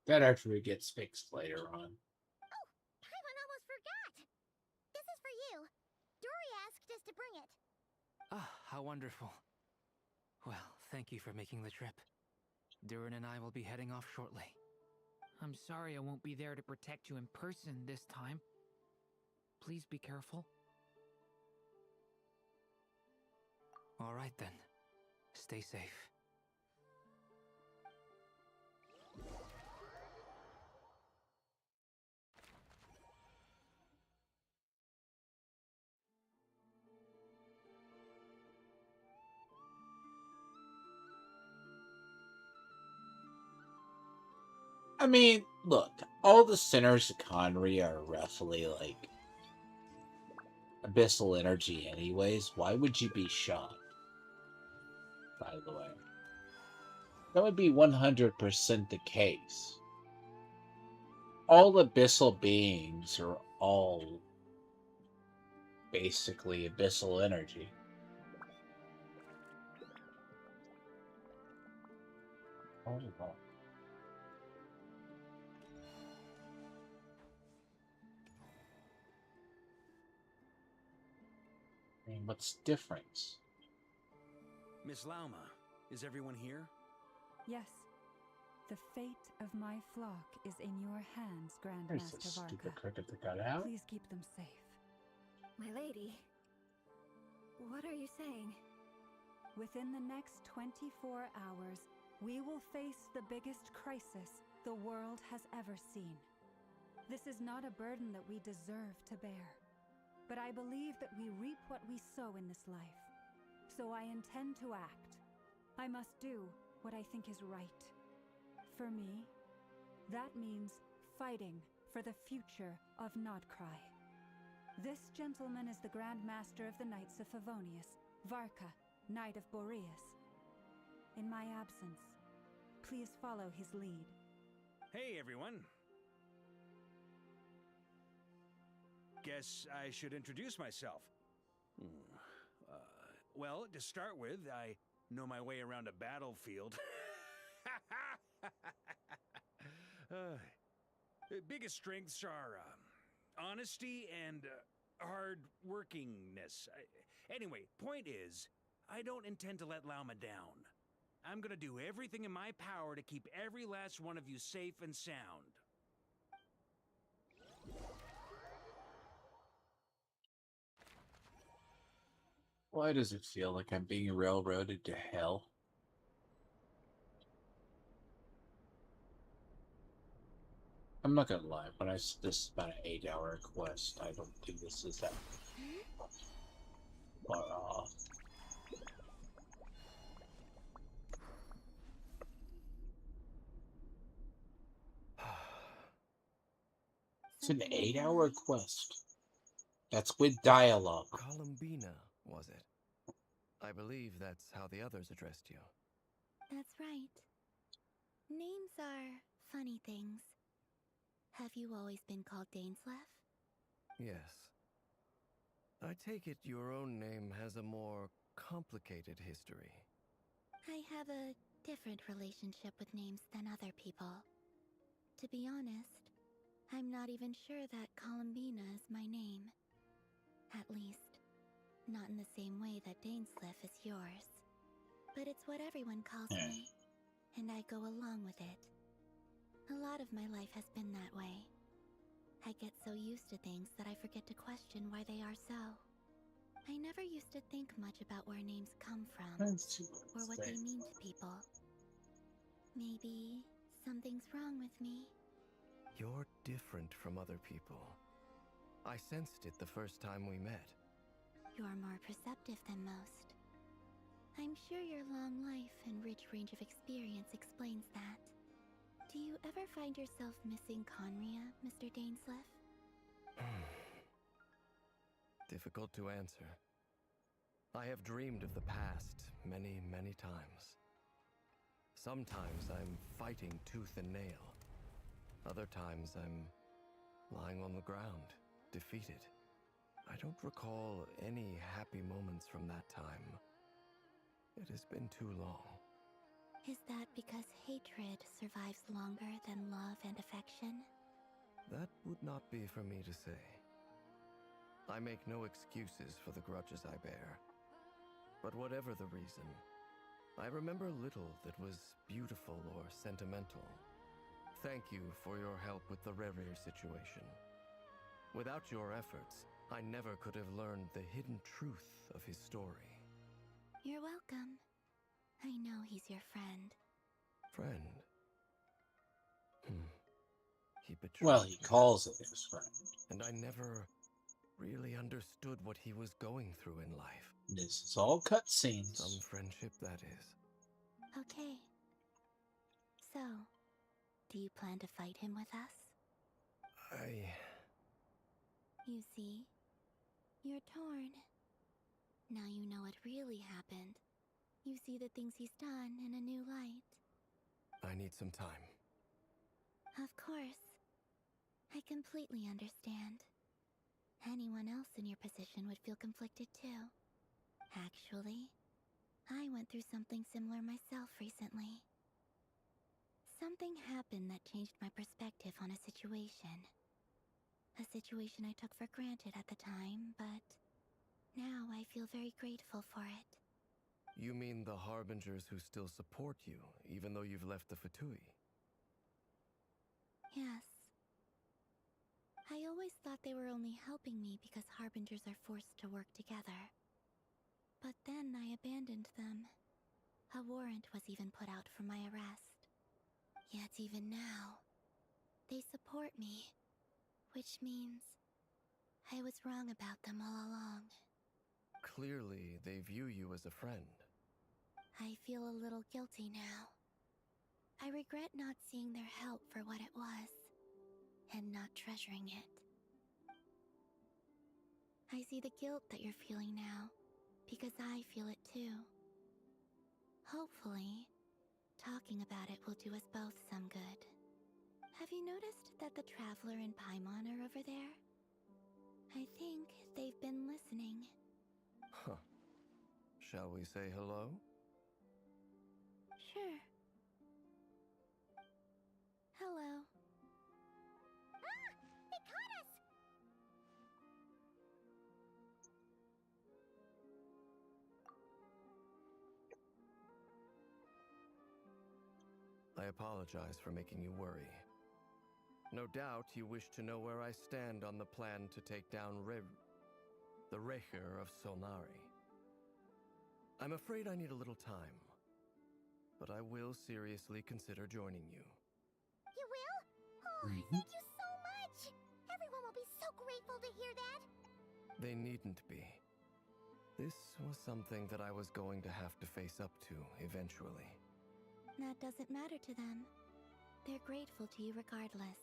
That actually gets fixed later on. Oh, Paimon almost forgot! This is for you. Dory asked us to bring it. Ah, how wonderful. Well, thank you for making the trip. Durin and I will be heading off shortly. I'm sorry I won't be there to protect you in person this time. Please be careful. All right then. Stay safe. I mean, look, all the sinners of Conry are roughly like abyssal energy anyways. Why would you be shocked? By the way, that would be 100% the case. All abyssal beings are all basically abyssal energy. Oh, wow. I mean, what's the difference? Miss Lauma, is everyone here? Yes. The fate of my flock is in your hands, There's Grandmaster this Varka. stupid cricket that got out. Please keep them safe. My lady, what are you saying? Within the next 24 hours, we will face the biggest crisis the world has ever seen. This is not a burden that we deserve to bear, but I believe that we reap what we sow in this life. So I intend to act. I must do what I think is right. For me, that means fighting for the future of Nodcry. This gentleman is the Grand Master of the Knights of Favonius, Varka, Knight of Boreas. In my absence, please follow his lead. Hey, everyone. Guess I should introduce myself. Well, to start with, I know my way around a battlefield. Biggest strengths are honesty and hard-workingness. Anyway, point is, I don't intend to let Lauma down. I'm gonna do everything in my power to keep every last one of you safe and sound. Why does it feel like I'm being railroaded to hell? I'm not gonna lie, when this is about an 8-hour quest, I don't think this is that far off. It's an 8-hour quest. That's with dialogue. Columbina, was it? I believe that's how the others addressed you. That's right. Names are funny Have you always been called Dainsleff? Yes. I take it your own name has a more complicated history. I have a different relationship with names than other people. To be honest, I'm not even sure that Columbina is my name. At least, not in the same way that Dainsleff is yours. But it's what everyone calls me, and I go along with it. A lot of my life has been that way. I get so used to things that I forget to question why they are so. I never used to think much about where names come from, or what they mean to people. Maybe something's wrong with me. You're different from other people. I sensed it the first time we met. You're more perceptive than most. I'm sure your long life and rich range of experience explains that. Do you ever find yourself missing Conria, Mr. Dainsleff? Difficult to answer. I have dreamed of the past many, many times. Sometimes I'm fighting tooth and nail. Other times I'm lying on the ground, defeated. I don't recall any happy moments from that time. It has been too long. Is that because hatred survives longer than love and affection? That would not be for me to say. I make no excuses for the grudges I bear. But whatever the reason, I remember little that was beautiful or sentimental. Thank you for your help with the Rerir situation. Without your efforts, I never could have learned the hidden truth of his story. You're welcome. I know he's your friend. Friend? He betrayed Well, he me. calls it his friend. And I never really understood what he was going through in life. This is all cutscenes. Some friendship, that is. Okay. So, do you plan to fight him with us? You see, you're torn. Now you know what really happened. You see the things he's done in a new light. I need some time. Of course. I completely understand. Anyone else in your position would feel conflicted too. Actually, I went through something similar myself recently. Something happened that changed my perspective on a situation. A situation I took for granted at the time, but now I feel very grateful for it. You mean the Harbingers who still support you, even though you've left the Fatui? Yes. I always thought they were only helping me because Harbingers are forced to work together. But then I abandoned them. A warrant was even put out for my arrest. Yet even now, they support me. Which means I was wrong about them all along. Clearly, they view you as a friend. I feel a little guilty now. I regret not seeing their help for what it was, and not treasuring it. I see the guilt that you're feeling now, because I feel it too. Hopefully, talking about it will do us both some good. Have you noticed that the Traveler and Paimon are over there? I think they've been listening. Huh. Shall we say hello? Sure. Hello. Ah! They caught us! I apologize for making you worry. No doubt you wish to know where I stand on the plan to take down the Recher of Solnari. I'm afraid I need a little time, but I will seriously consider joining you. You will? Oh, thank you so much! Everyone will be so grateful to hear that! They needn't be. This was something that I was going to have to face up to eventually. That doesn't matter to them. They're grateful to you regardless.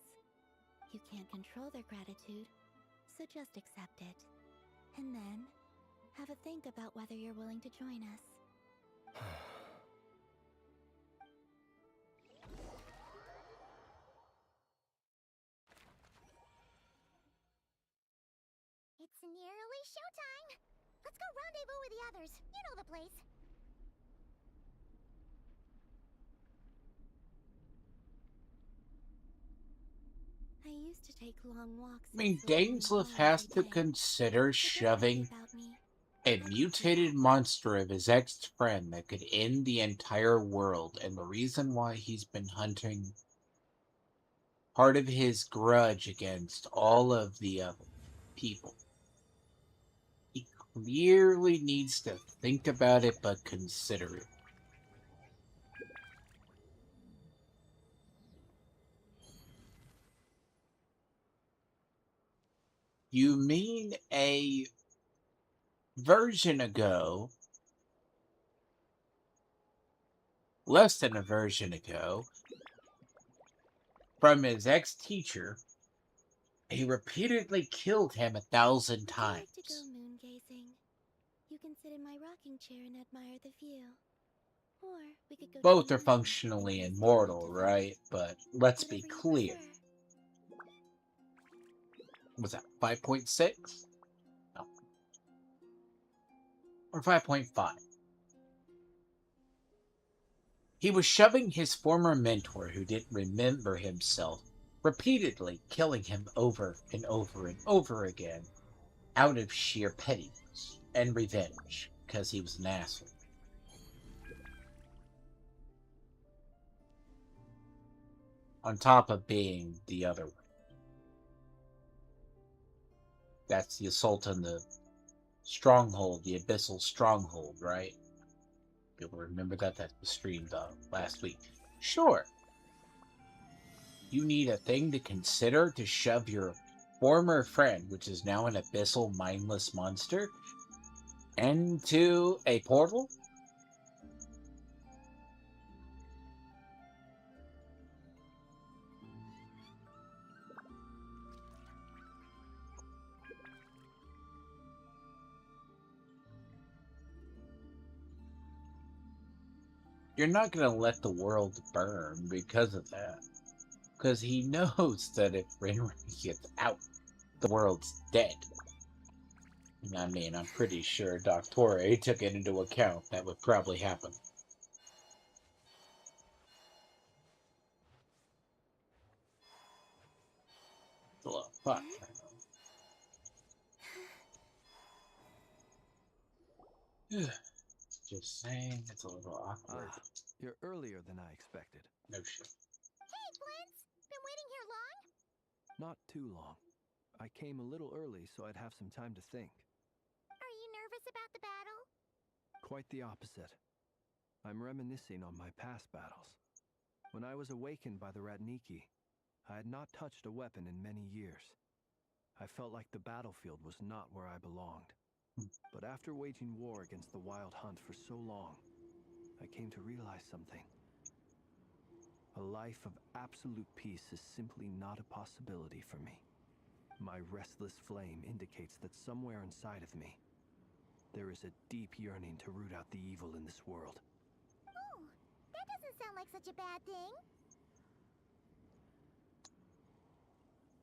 You can't control their gratitude, so just accept it. And then, have a think about whether you're willing to join us. showtime! Let's go rendezvous with the others. You know the place. I used to take long walks. I mean, Dainsleif has to consider shoving a mutated monster of his ex-friend that could end the entire world, and the reason why he's been hunting part of his grudge against all of the other people. He clearly needs to think about it, but consider it. You mean a version ago, less than a version ago, from his ex-teacher, he repeatedly killed him 1,000 times. To go moon gazing. You can sit in my rocking chair and admire the view. Or we could go Both are functionally immortal, right? But let's be clear. Was that 5.6? No. Or 5.5? He was shoving his former mentor, who didn't remember himself, repeatedly killing him over and over and over again, out of sheer pettiness and revenge, because he was an asshole. On top of being the other one. That's the assault on the stronghold, the abyssal stronghold, right? People remember that was streamed last week. Sure. You need a thing to consider to shove your former friend, which is now an abyssal mindless monster, into a portal? You're not going to let the world burn because of that. Because he knows that if Rinri gets out, the world's dead. I mean, I'm pretty sure Doctor took it into account. That would probably happen. It's a lot of fun. Just saying, it's a little awkward. You're earlier than I expected. No shit. Hey, Flint! Been waiting here long? Not too long. I came a little early so I'd have some time to think. Are you nervous about the battle? Quite the opposite. I'm reminiscing on my past battles. When I was awakened by the Ratniki, I had not touched a weapon in many years. I felt like the battlefield was not where I belonged. But after waging war against the Wild Hunt for so long, I came to realize something. A life of absolute peace is simply not a possibility for me. My restless flame indicates that somewhere inside of me, there is a deep yearning to root out the evil in this world. Oh, that doesn't sound like such a bad thing.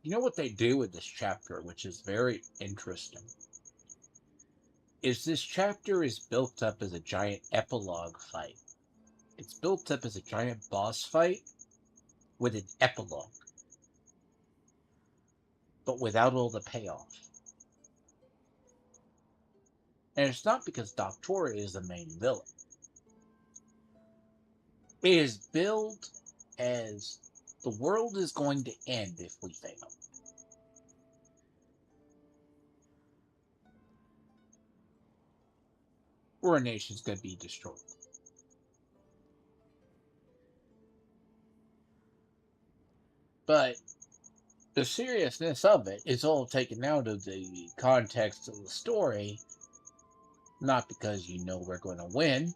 You know what they do with this chapter, which is very interesting, is this chapter is built up as a giant epilogue fight. It's built up as a giant boss fight with an epilogue, but without all the payoff. And it's not because Doctor is the main villain. It is billed as the world is going to end if we fail. Or a nation's going to be destroyed. But the seriousness of it is all taken out of the context of the story, not because you know we're going to win.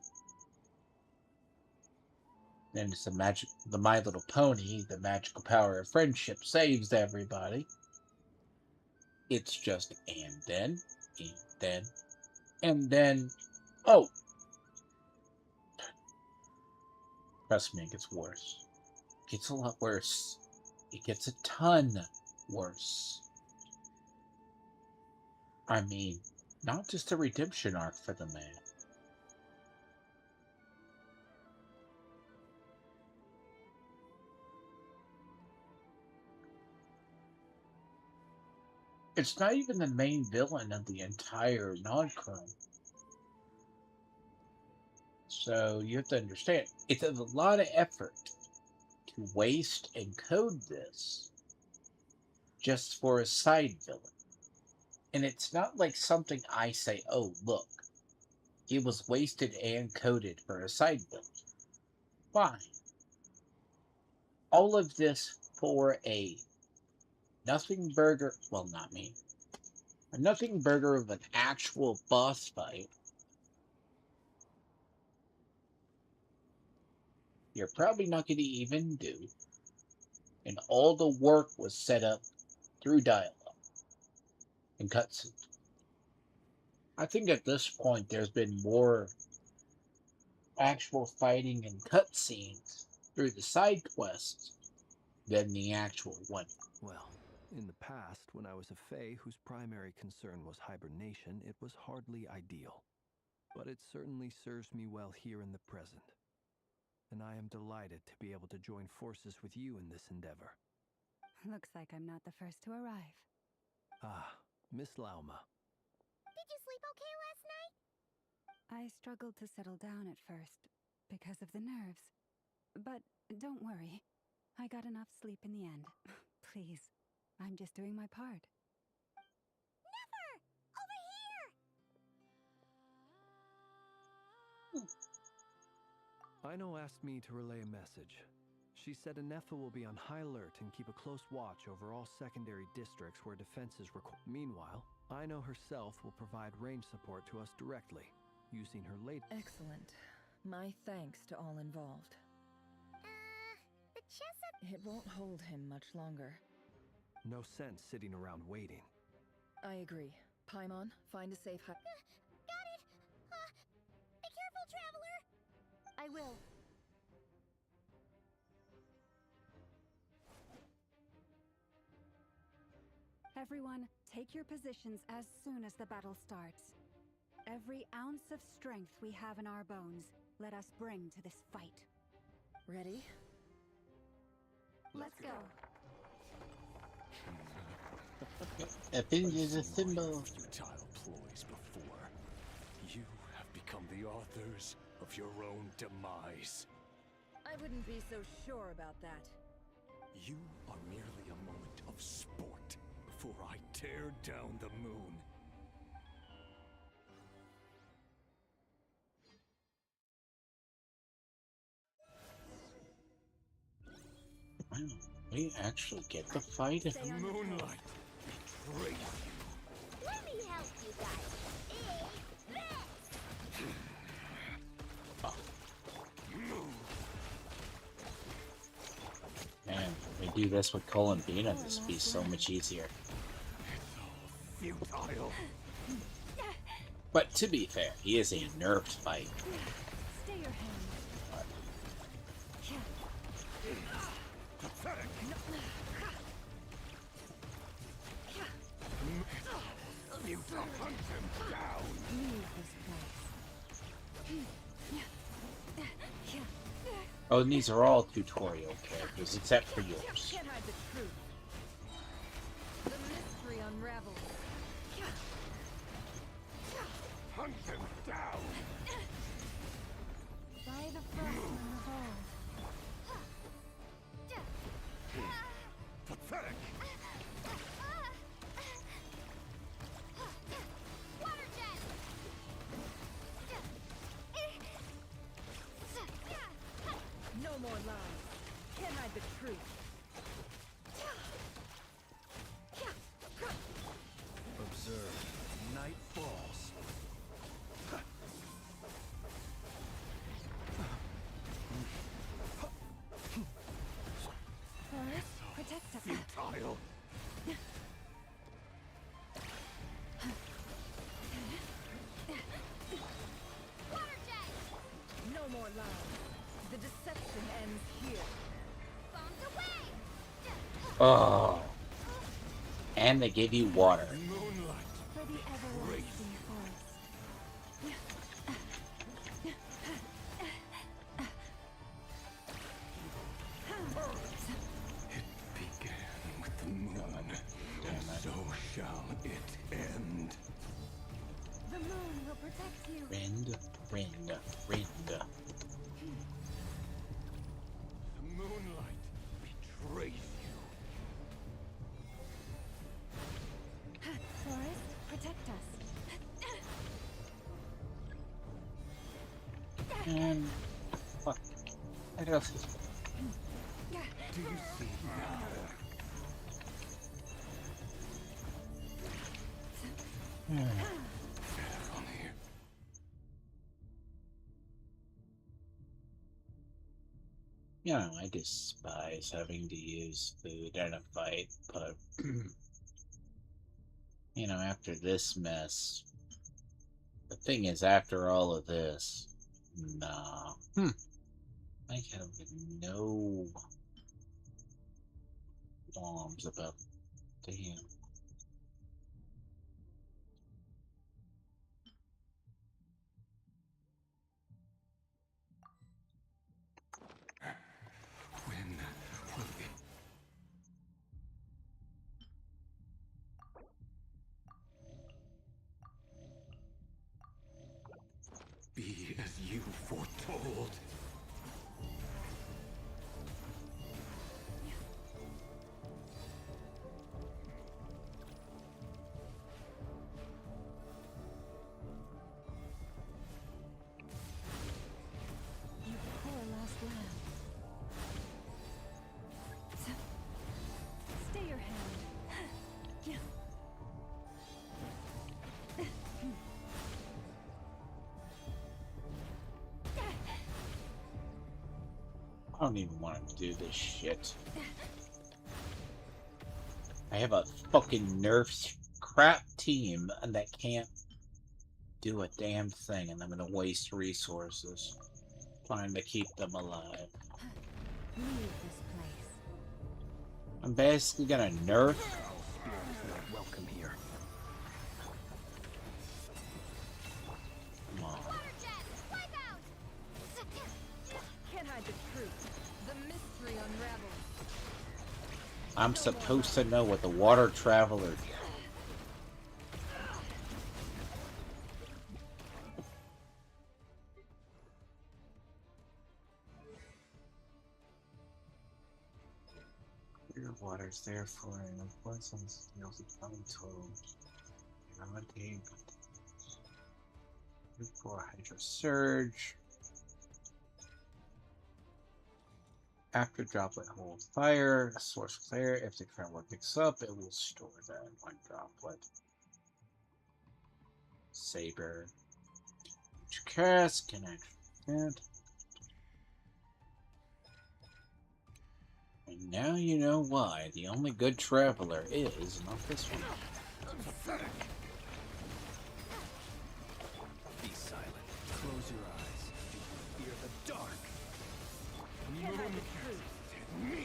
And it's the My Little Pony, the magical power of friendship saves everybody. It's just and then, oh. Trust me, it gets worse. It gets a lot worse. It gets a ton worse. I mean, Not just a redemption arc for the man. It's not even the main villain of the entire non-chrome. So you have to understand, it's a lot of effort to waste and code this just for a side villain. And it's not like something I say, oh, look, it was wasted and coded for a side villain. Fine. All of this for a nothing burger, well, not me, a nothing burger of an actual boss fight. You're probably not going to even do. And all the work was set up through dialogue and cutscenes. I think at this point there's been more actual fighting and cutscenes through the side quests than the actual one. Well, in the past, when I was a Fae whose primary concern was hibernation, it was hardly ideal. But it certainly serves me well here in the present. And I am delighted to be able to join forces with you in this endeavor. Looks like I'm not the first to arrive. Ah, Miss Lauma. Did you sleep okay last night? I struggled to settle down at first because of the nerves. But don't worry, I got enough sleep in the end. Please, I'm just doing my part. Never! Over here! Aino asked me to relay a message. She said Anefa will be on high alert and keep a close watch over all secondary districts where defenses require. Meanwhile, Aino herself will provide range support to us directly, using her late. Excellent. My thanks to all involved. The chest. It won't hold him much longer. No sense sitting around waiting. I agree. Paimon, find a safe hut. Got it! Be careful, traveler! I will. Everyone, take your positions as soon as the battle starts. Every ounce of strength we have in our bones, let us bring to this fight. Ready? Let's go. I think there's a symbol. Futile ploys before. You have become the authors of your own demise. I wouldn't be so sure about that. You are merely a moment of sport before I tear down the moon. Wow, we actually get the fight. The moonlight betrays you. Let me help you guys. Man, we do this with Columbina, this would be so much easier. Futile. But to be fair, he is a nerfed fight. Stay your hand. Pathetic. Futile. Hunt him down. Leave this place. Oh, and these are all tutorial characters, except for yours. Can't hide the truth. The mystery unravels. Hunt him down. By the frostman of old. Pathetic. Water jet! No more lies. Can't hide the truth. Observe. Night falls. Forest, protect us. Futile. Water jet! No more lies. The deception ends here. Bombs away! Oh. And they give you water. Moonlight. For the everlasting forest. And fuck. I don't. Do you see now? You know, I despise having to use food in a fight, but you know, after this mess, the thing is, after all of this, nah. I have no qualms about damn. When will it be as you foretold? You poor lost lamb. Stay your hand. I don't even want to do this shit. I have a fucking nerf crap team that can't do a damn thing, and I'm gonna waste resources trying to keep them alive. Leave this place. I'm basically gonna nerf. Spirit is not welcome here. Come on. Can't hide the truth. The mystery unravels. I'm supposed to know what the water traveler. Your water's there for an importance. You'll be coming told. Remedy. For Hydro Surge. After droplet hold fire, a source flare. If the traveler picks up, it will store that in one droplet. Saber. Each cast can activate. And now you know why the only good traveler is not this one. Be silent. Close your eyes. Fear the dark. Can't hide the truth. Me!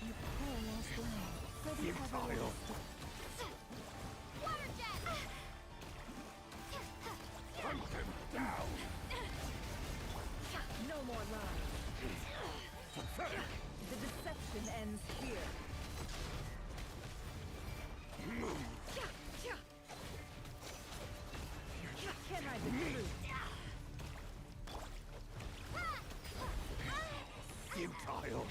You poor lost lamb. For the Futile. everlasting. Hunt them down! No more lies. The deception ends here. Move! Can't hide the truth. Futile!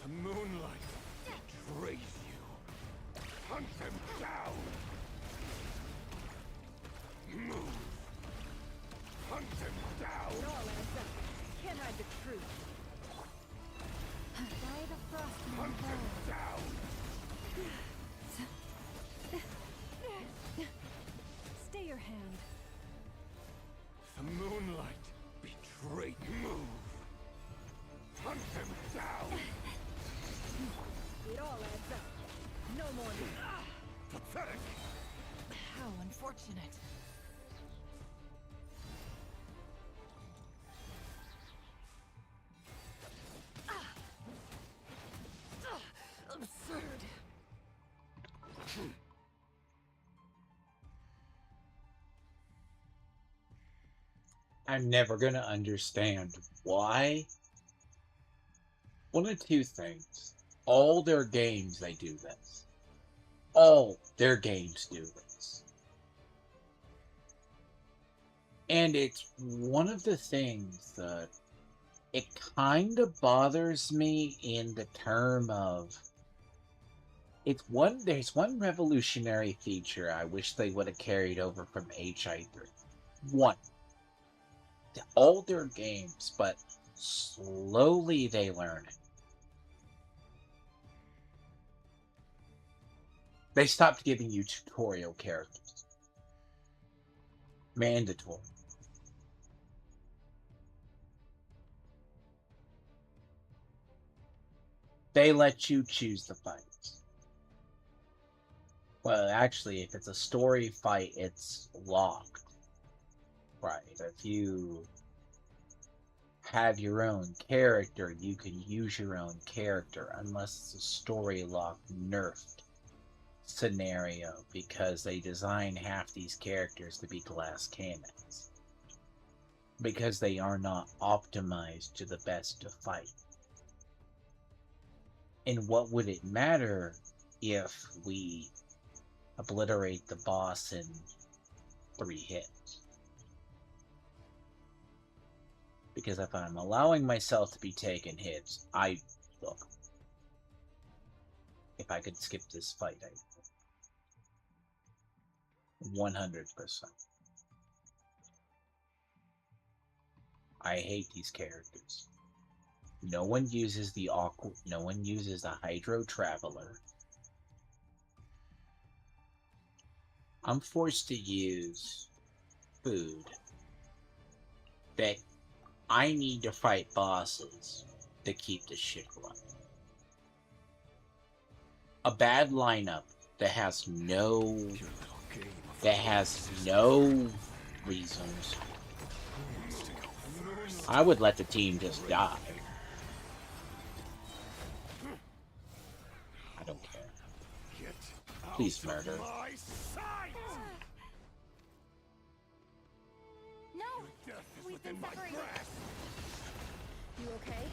The moonlight betrays you. Hunt them down! Move! Hunt them down! It all adds up. Can't hide the truth. By the frost Hunt them down! Stay your hand. The moonlight betrayed. Move! Hunt them down! It all adds up. No more. Pathetic! How unfortunate. Absurd. I'm never gonna understand why. One of two things. All their games, they do this. All their games do this. And it's one of the things that It kind of bothers me in the term of there's one revolutionary feature I wish they would have carried over from HI3. One. All their games, but slowly they learn it. They stopped giving you tutorial characters. Mandatory. They let you choose the fights. Well, actually, if it's a story fight, it's locked. Right. If you have your own character, you can use your own character unless it's a story locked nerfed scenario because they design half these characters to be glass cannons. Because they are not optimized to the best to fight. And what would it matter if we obliterate the boss in 3 hits? Because if I'm allowing myself to be taking hits, look. If I could skip this fight, I would. 100%. I hate these characters. No one uses the Hydro Traveler. I'm forced to use food that I need to fight bosses to keep the shit running. A bad lineup that has no reasons. I would let the team just die. I don't care. Please murder. No! We've been separated. You okay?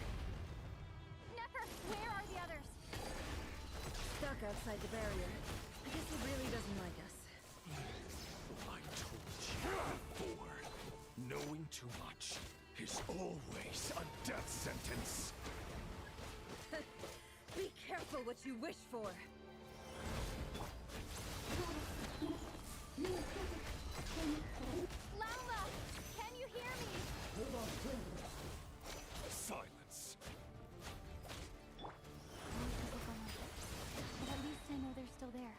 Never! Where are the others? Stuck outside the barrier. I guess he really doesn't like us. I told you before. Knowing too much is always a death sentence. Be careful what you wish for. Laula! Can you hear me? Silence. But at least I know they're still there.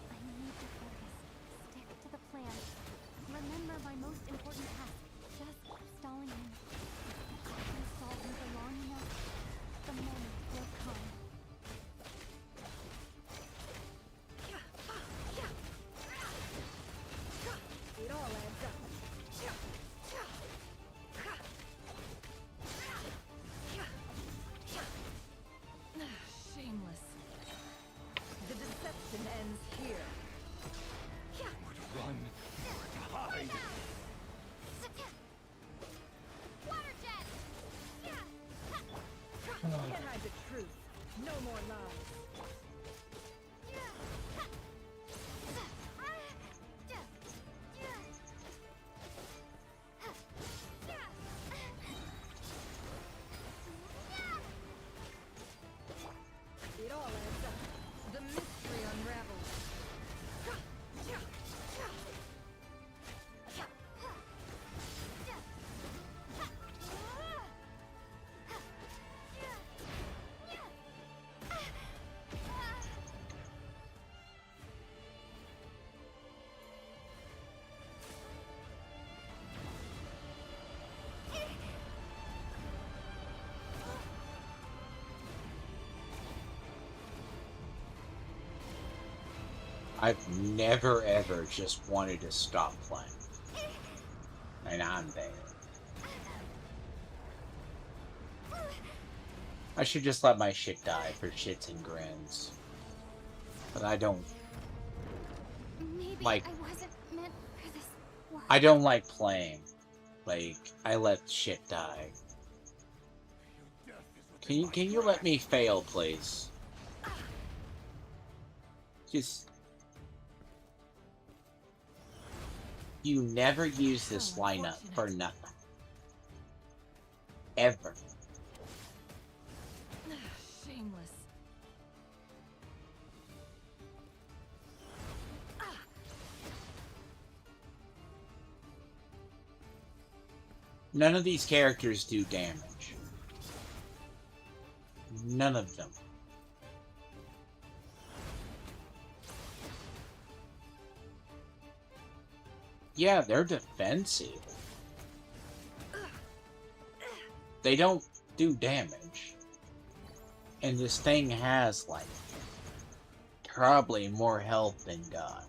I need to focus. Stick to the plan. Remember my most important task. Just stalling him. If I can stall him for long enough, the moment will come. It all adds up. Shameless. The deception ends here. Run or to hide. Water jet! Can't hide the truth. No more lies. It all adds up. The mystery unravels. I've never ever just wanted to stop playing. And I'm there. I should just let my shit die for shits and grins. But I don't Maybe like. I wasn't meant for this world. I don't like playing. Like, I let shit die. Can you let me fail, please? Just. You never use this lineup for nothing. ever. Shameless. None of these characters do damage. None of them. Yeah, they're defensive. They don't do damage. And this thing has, like, probably more health than God.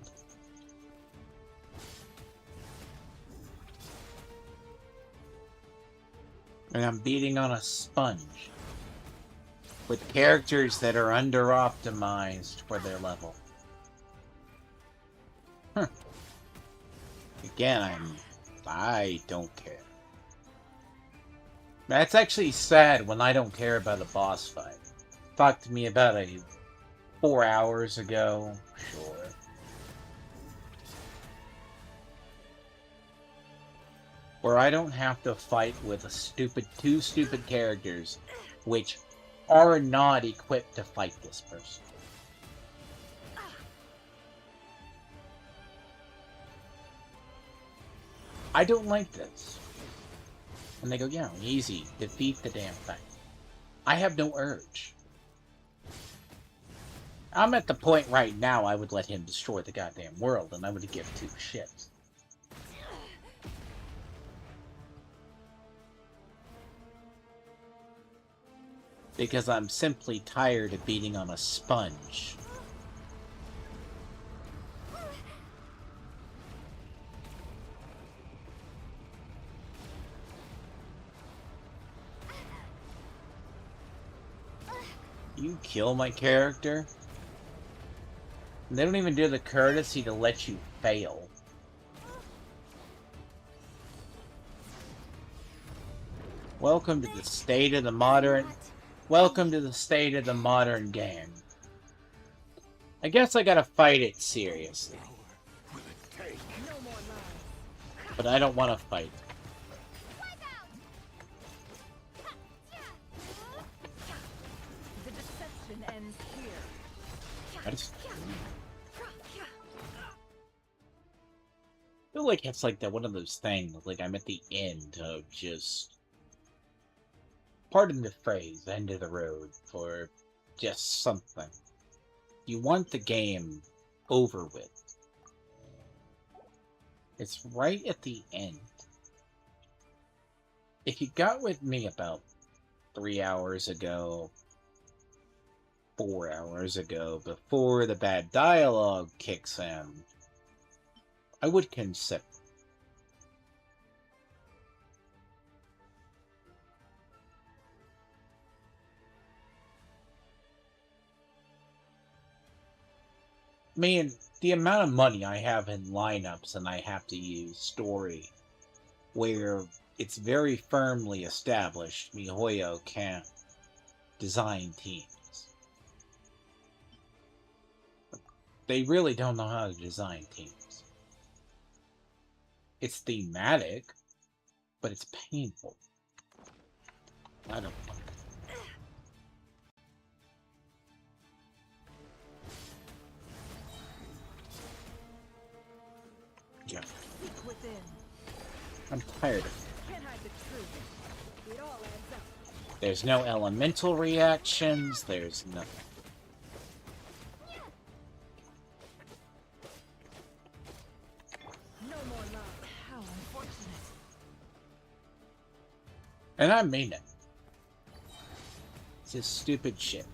And I'm beating on a sponge. With characters that are under-optimized for their level. Huh. Again, I don't care. That's actually sad when I don't care about a boss fight. Talk to me about a 4 hours ago, sure. Where I don't have to fight with two stupid characters, which are not equipped to fight this person. I don't like this. And they go, yeah, easy, defeat the damn thing. I have no urge. I'm at the point right now I would let him destroy the goddamn world, and I would give two shits. Because I'm simply tired of beating on a sponge. You kill my character? They don't even do the courtesy to let you fail. Welcome to the state of the modern... Welcome to the state of the modern game. I guess I gotta fight it seriously. But I don't want to fight. The deception ends here. I just... I feel like it's like that one of those things, like I'm at the end of just... Pardon the phrase, end of the road, for just something. You want the game over with. It's right at the end. If you got with me about 3 hours ago, 4 hours ago, before the bad dialogue kicks in, I would consider. Man, the amount of money I have in lineups and I have to use story, where it's very firmly established MiHoYo can't design teams. They really don't know how to design teams. It's thematic, but it's painful. I don't like it. Yeah. I'm tired of it. There's no elemental reactions, there's nothing. No more love. How unfortunate. And I mean it. It's just stupid shit.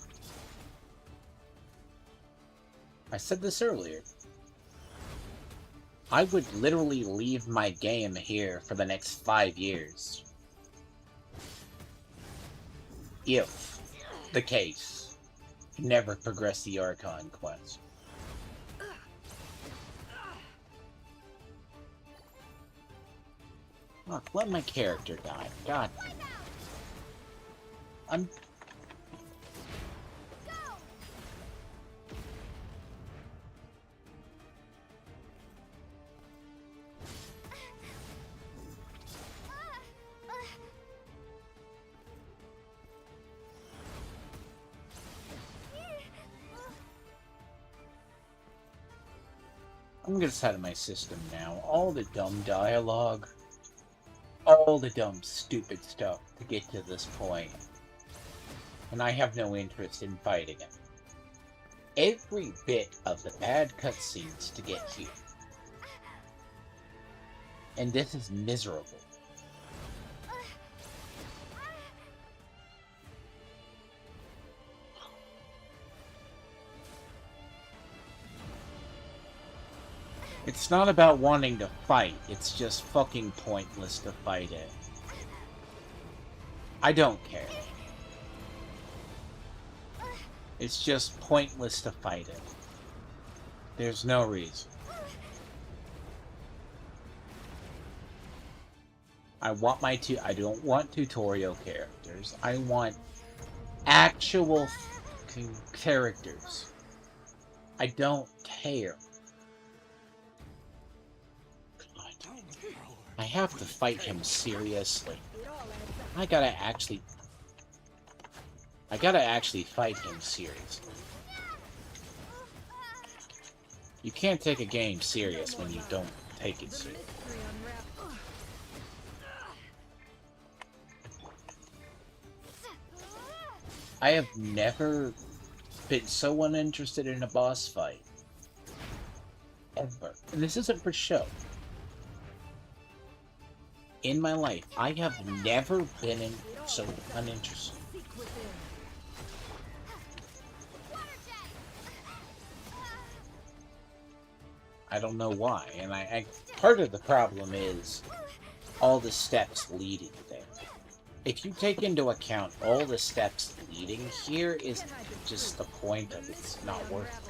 I said this earlier. I would literally leave my game here for the next 5 years. If the case never progress the Archon quest. Look, let my character die. God. I'm... I'm gonna set of my system now. All the dumb dialogue, all the dumb, stupid stuff to get to this point, and I have no interest in fighting it. Every bit of the bad cutscenes to get here. And this is miserable. It's not about wanting to fight, it's just fucking pointless to fight it. I don't care. It's just pointless to fight it. There's no reason. I don't want tutorial characters. I want actual characters. I don't care. God. I have to fight him seriously. I gotta actually fight him seriously. You can't take a game serious when you don't take it serious. I have never been so uninterested in a boss fight. Ever. And this isn't for show. In my life, I have never been so uninterested. I don't know why, and part of the problem is all the steps leading there. If you take into account all the steps leading here, is just the point of it's not worth it.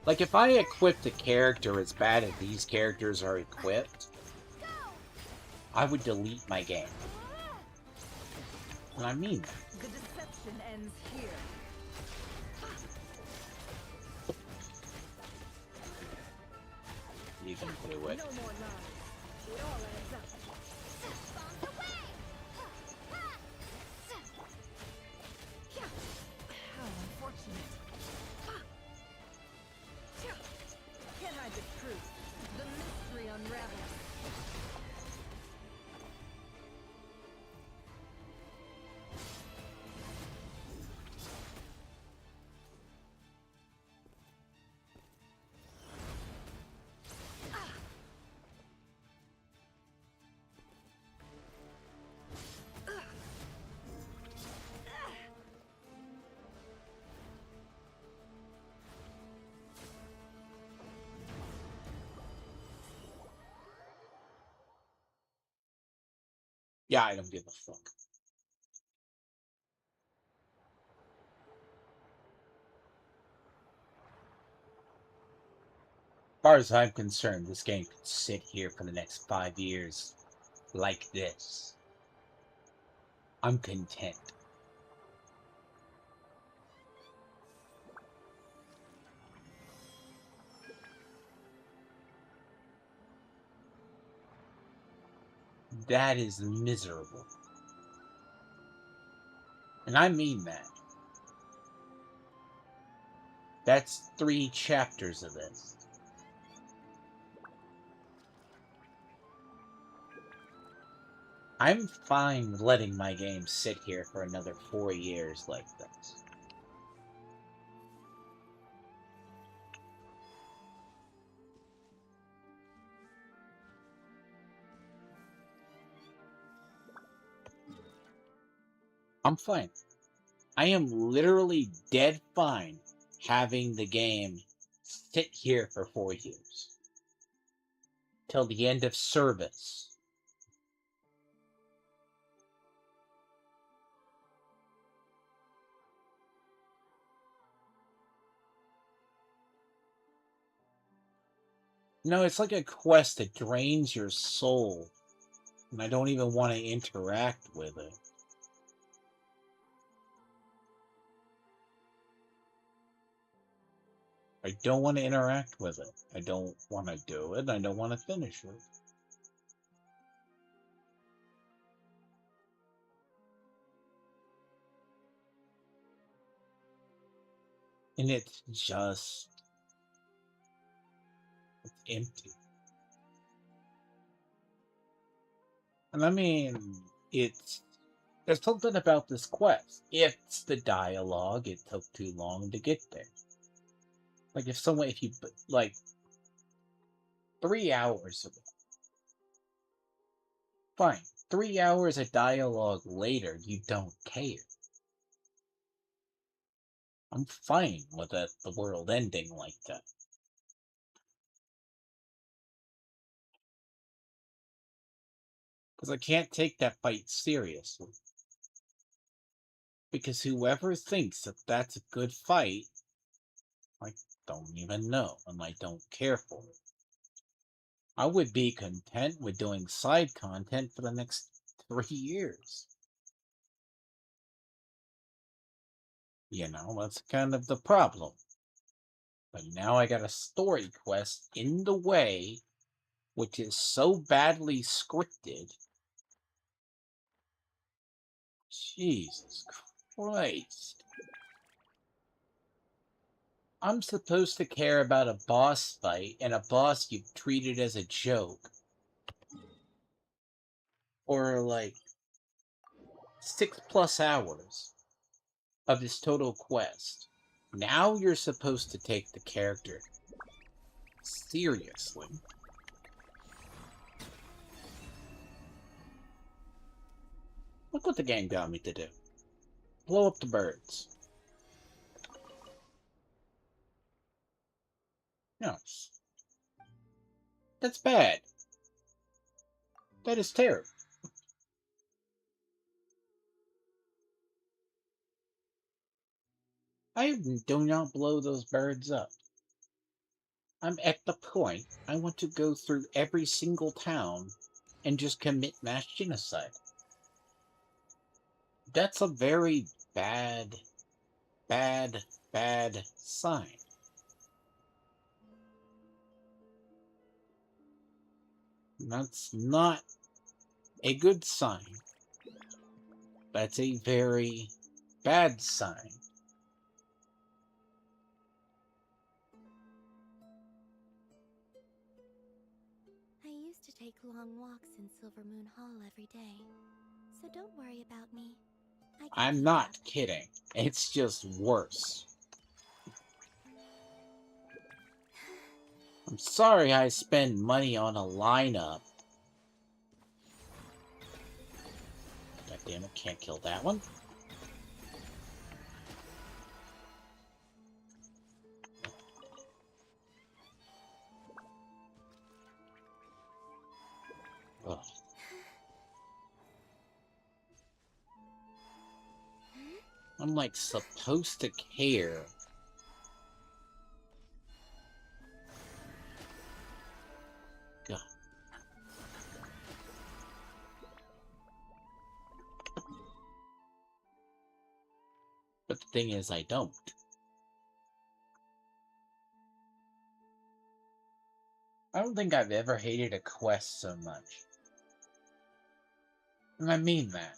Like, if I equipped a character as bad as these characters are equipped, I would delete my game. And I mean that. The deception ends here. You can do it. No more lies. It all adds up. How unfortunate. Can't hide the truth. The mystery unravels. Yeah, I don't give a fuck. As far as I'm concerned, this game could sit here for the next 5 years like this. I'm content. That is miserable. And I mean that. That's 3 chapters of this. I'm fine letting my game sit here for another 4 years like this. I'm fine. I am literally dead fine having the game sit here for 4 years. Till the end of service. No, it's like a quest that drains your soul. And I don't even want to interact with it. I don't want to interact with it. I don't want to do it. I don't want to finish it. And it's just empty. And I mean, there's something about this quest. It's the dialogue. It took too long to get there. Like if you like 3 hours of it, fine. 3 hours of dialogue later, you don't care. I'm fine with the world ending like that. Because I can't take that fight seriously. Because whoever thinks that that's a good fight, I don't even know, and I don't care for it. I would be content with doing side content for the next 3 years. That's kind of the problem. But now I got a story quest in the way, which is so badly scripted. Jesus Christ. I'm supposed to care about a boss fight and a boss you've treated as a joke. Or like 6+ hours of this total quest. Now you're supposed to take the character seriously. Look what the game got me to do. Blow up the birds. No. That's bad. That is terrible. I do not blow those birds up. I'm at the point I want to go through every single town and just commit mass genocide. That's a very bad, bad, bad sign. That's not a good sign. That's a very bad sign. I used to take long walks in Silvermoon Hall every day, so don't worry about me. I'm not kidding. It's just worse. I'm sorry I spend money on a lineup. God damn it, can't kill that one. Ugh. I'm like supposed to care. God. But the thing is, I don't. I don't think I've ever hated a quest so much. And I mean that.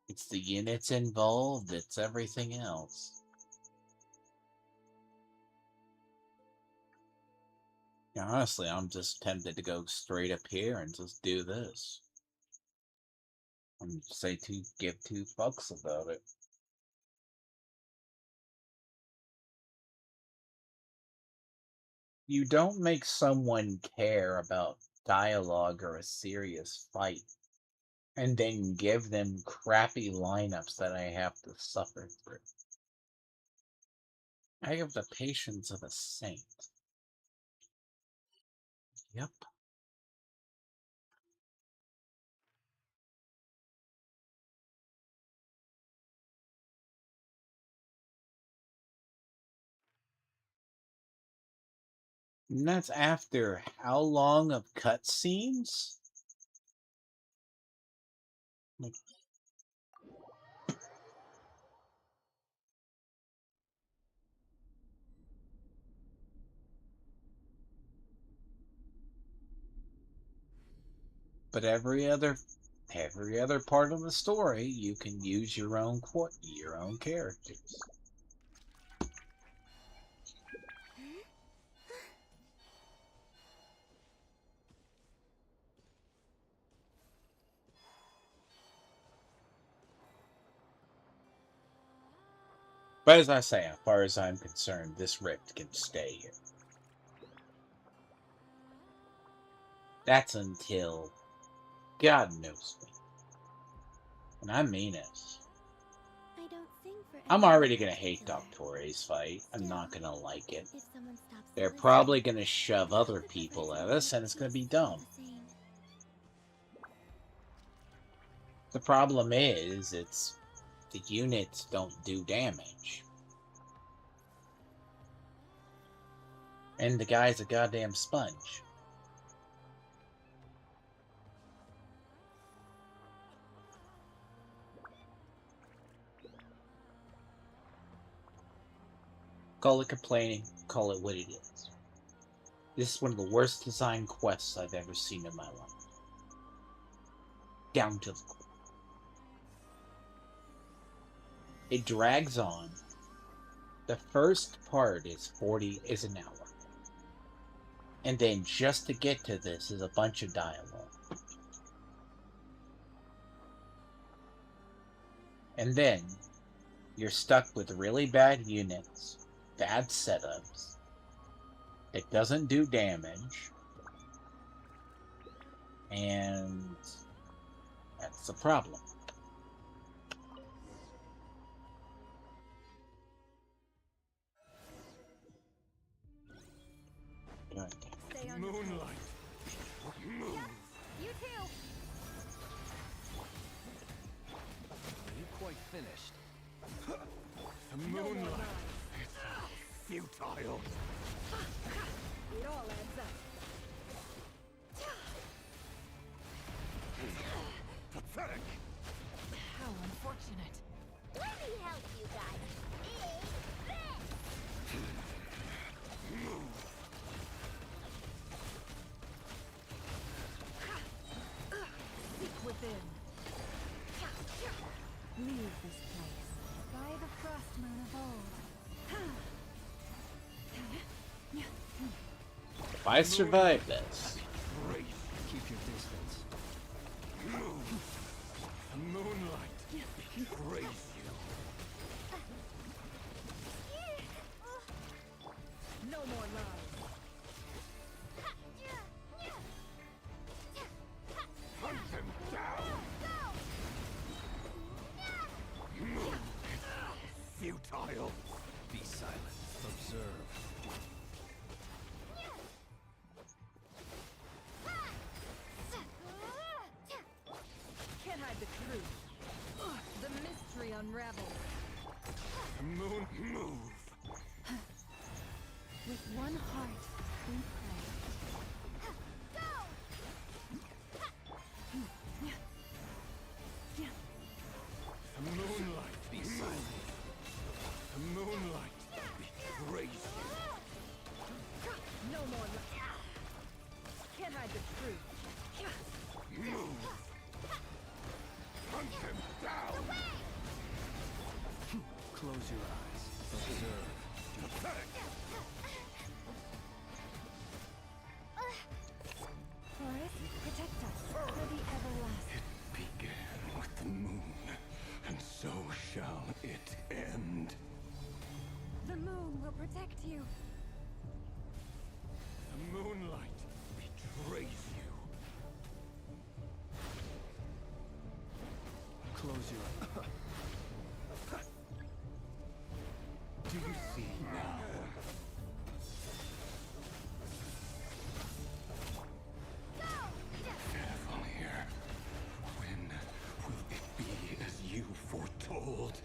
It's the units involved, it's everything else. Yeah, honestly, I'm just tempted to go straight up here and just do this. And give two fucks about it. You don't make someone care about dialogue or a serious fight, and then give them crappy lineups that I have to suffer through. I have the patience of a saint. Yep. And that's after how long of cutscenes? Like, But every other part of the story, you can use your own characters. But as I say, as far as I'm concerned, this rift can stay here. That's until God knows me. And I mean it. I don't sing for I'm everyone already in gonna hate particular. Doctore's fight. I'm not gonna like it. If someone stops to They're listen, probably gonna shove other people at us, and it's gonna be dumb. the same. The problem is, the units don't do damage. And the guy's a goddamn sponge. Call it complaining, call it what it is. This is one of the worst designed quests I've ever seen in my life. Down to the core. It drags on. The first part is an hour. And then just to get to this is a bunch of dialogue. And then you're stuck with really bad units, bad setups. It doesn't do damage. And that's the problem. Moonlight. You too. Are you quite finished? The moonlight. It's futile. It all adds up. Pathetic. How unfortunate. Let me help you guys. Seek within. Leave this place by the frost moon of old. If I survive this, Keep your distance. The moonlight. Praise you. No more lies. Hunt him down. Futile. Be silent. Observe. Can't hide the truth. The mystery unravels. The moon move. With one heart, we pray. The moonlight. Be silent. The moonlight. Praise you. No more lies. Can't hide the truth. Move. Hunt him down. Close your eyes. Observe. Pathetic. Forest, protect us for the everlasting. Began with the moon, and so shall it end. The moon will protect you. The moonlight betrays you. Close your eyes. Do you see now? Careful here. When will it be as you foretold?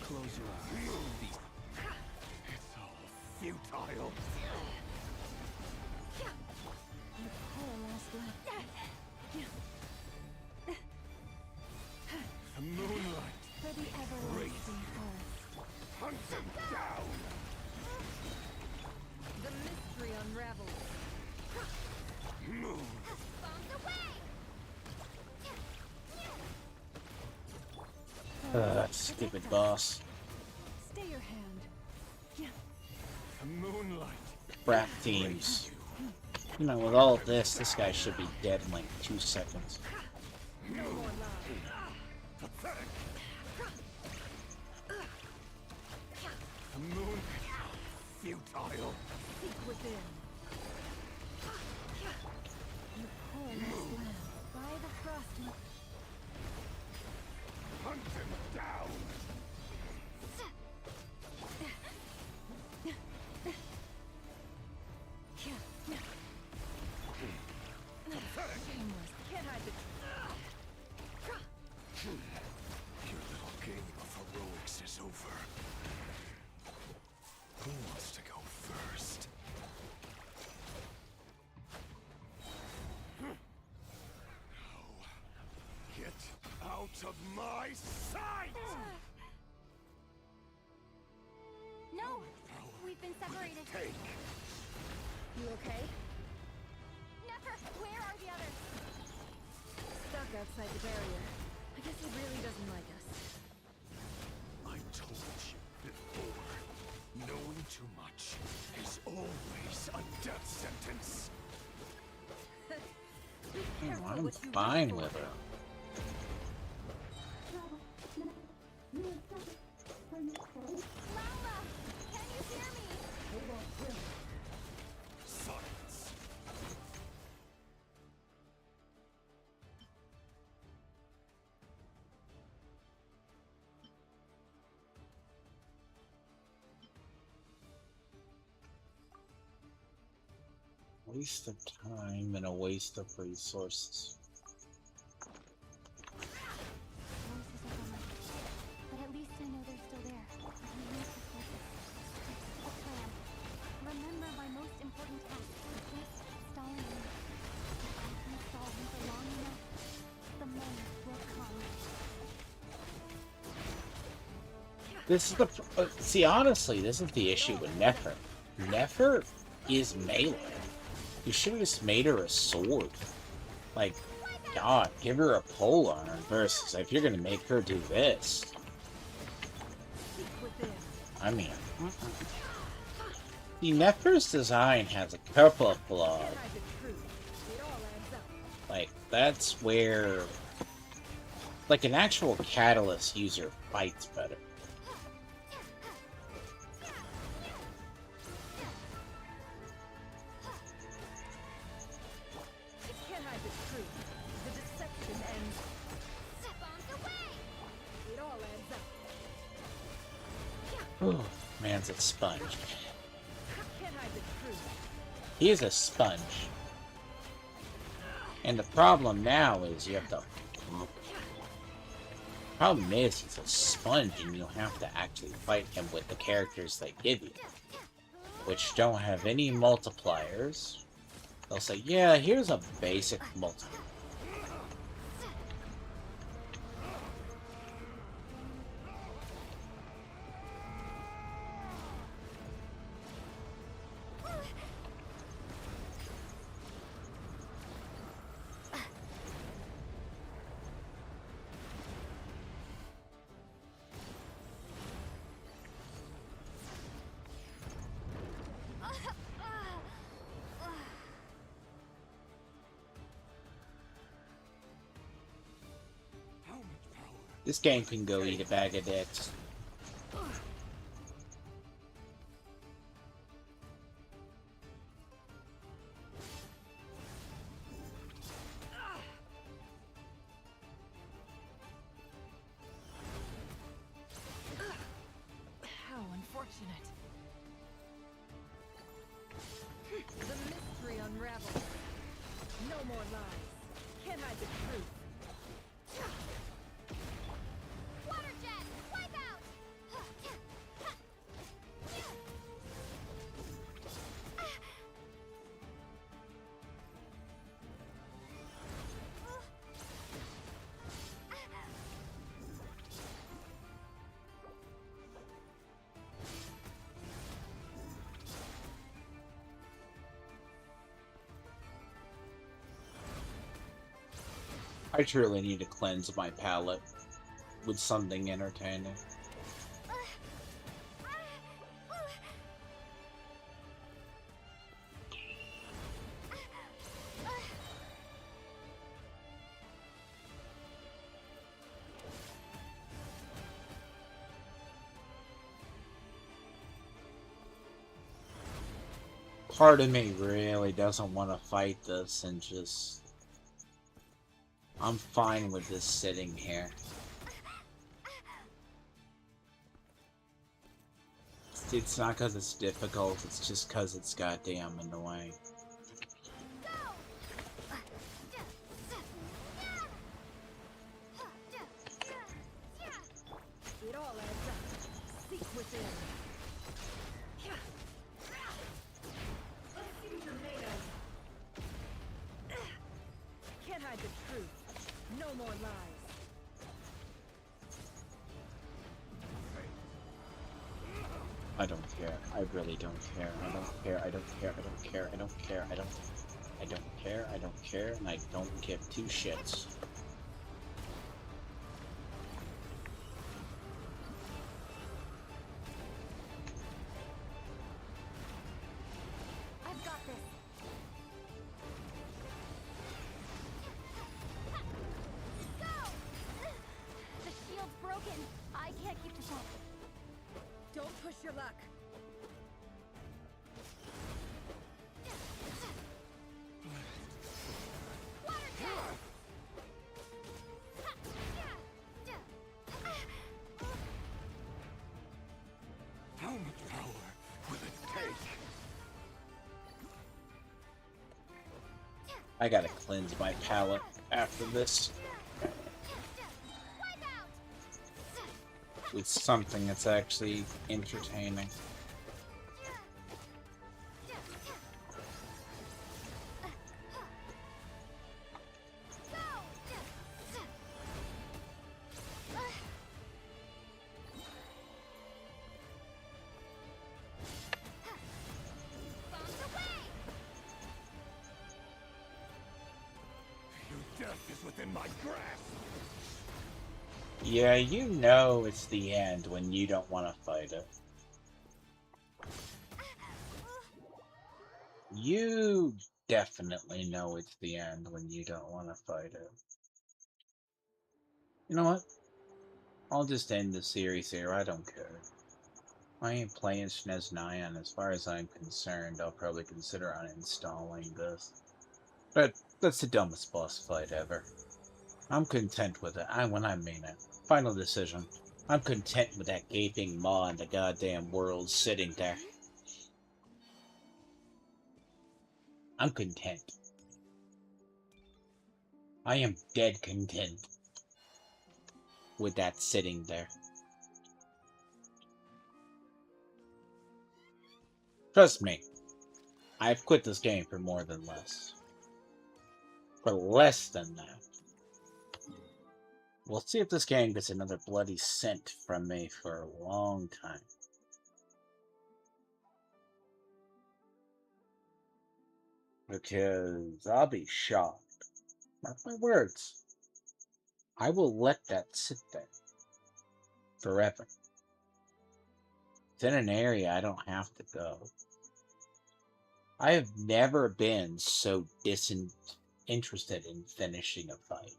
Close your eyes. It's all futile. The moonlight. For the everlasting earth. Hunt them down. The mystery unravels. Move. Stupid boss. Stay your hand. The moonlight. Crap teams. You know, with all of this guy should be dead in like 2 seconds. No more lies. Pathetic. The moon. Futile. Seek within. The perilous land by the frost. Hunt him down. Shameless. Can't hide the Your little game of heroics is over. Who wants to go first? No. Get out of my sight! No! We've been separated. Take. You okay? Nefer, where are the others? Stuck outside the barrier. I guess he really doesn't like us. I told you before. Knowing too much is always a death sentence. I'm fine with her. Lala! Can you hear me? Silence. Waste of time and a waste of resources. Voices are gone. But at least I know they're still there. I can use the focus. A plan. Remember my most important task. Just stalling him. If I can stall him for long enough, the moment will come. This is the see. Honestly, this is the issue with Nefer. Nefer is melee. You should have just made her a sword. Like, God, give her a polearm versus if you're gonna make her do this. I mean, the Nefer's design has a couple of flaws. Like, that's where, like, an actual catalyst user fights better. Oh, man's a sponge. He is a sponge. And the problem now is you have to... Problem is, he's a sponge and you have to actually fight him with the characters they give you. Which don't have any multipliers. They'll say, yeah, here's a basic multiplier. This game can go eat a bag of dicks. How unfortunate. The mystery unravels. No more lies. Can't hide the truth. Water jet! Wipe out! I truly need to cleanse my palate with something entertaining. Part of me really doesn't want to fight this and just... I'm fine with this sitting here. It's not because it's difficult, it's just because it's goddamn annoying. It all adds up. Seek within. Let's see what you're made of. Can't hide the truth. No more lies. I don't care. I really don't care. I don't care. I don't care. I don't care. I don't care. I don't care. I don't care. And I don't give two shits. I've got this. Go! The shield's broken. I can't keep this up. Don't push your luck. How much power will it take? I gotta cleanse my palate after this. With something that's actually entertaining. Your death is within my grasp. Yeah, you know it's the end when you don't want to fight it. You definitely know it's the end when you don't want to fight it. You know what? I'll just end the series here. I don't care. I ain't playing SNES 9, and as far as I'm concerned, I'll probably consider uninstalling this. But that's the dumbest boss fight ever. I'm content with it. When I mean it. Final decision. I'm content with that gaping maw in the goddamn world sitting there. I'm content. I am dead content with that sitting there. Trust me, I've quit this game for more than less. For less than that. We'll see if this game gets another bloody cent from me for a long time. Because I'll be shocked. Mark my words. I will let that sit there. Forever. It's in an area I don't have to go. I have never been so disinterested in finishing a fight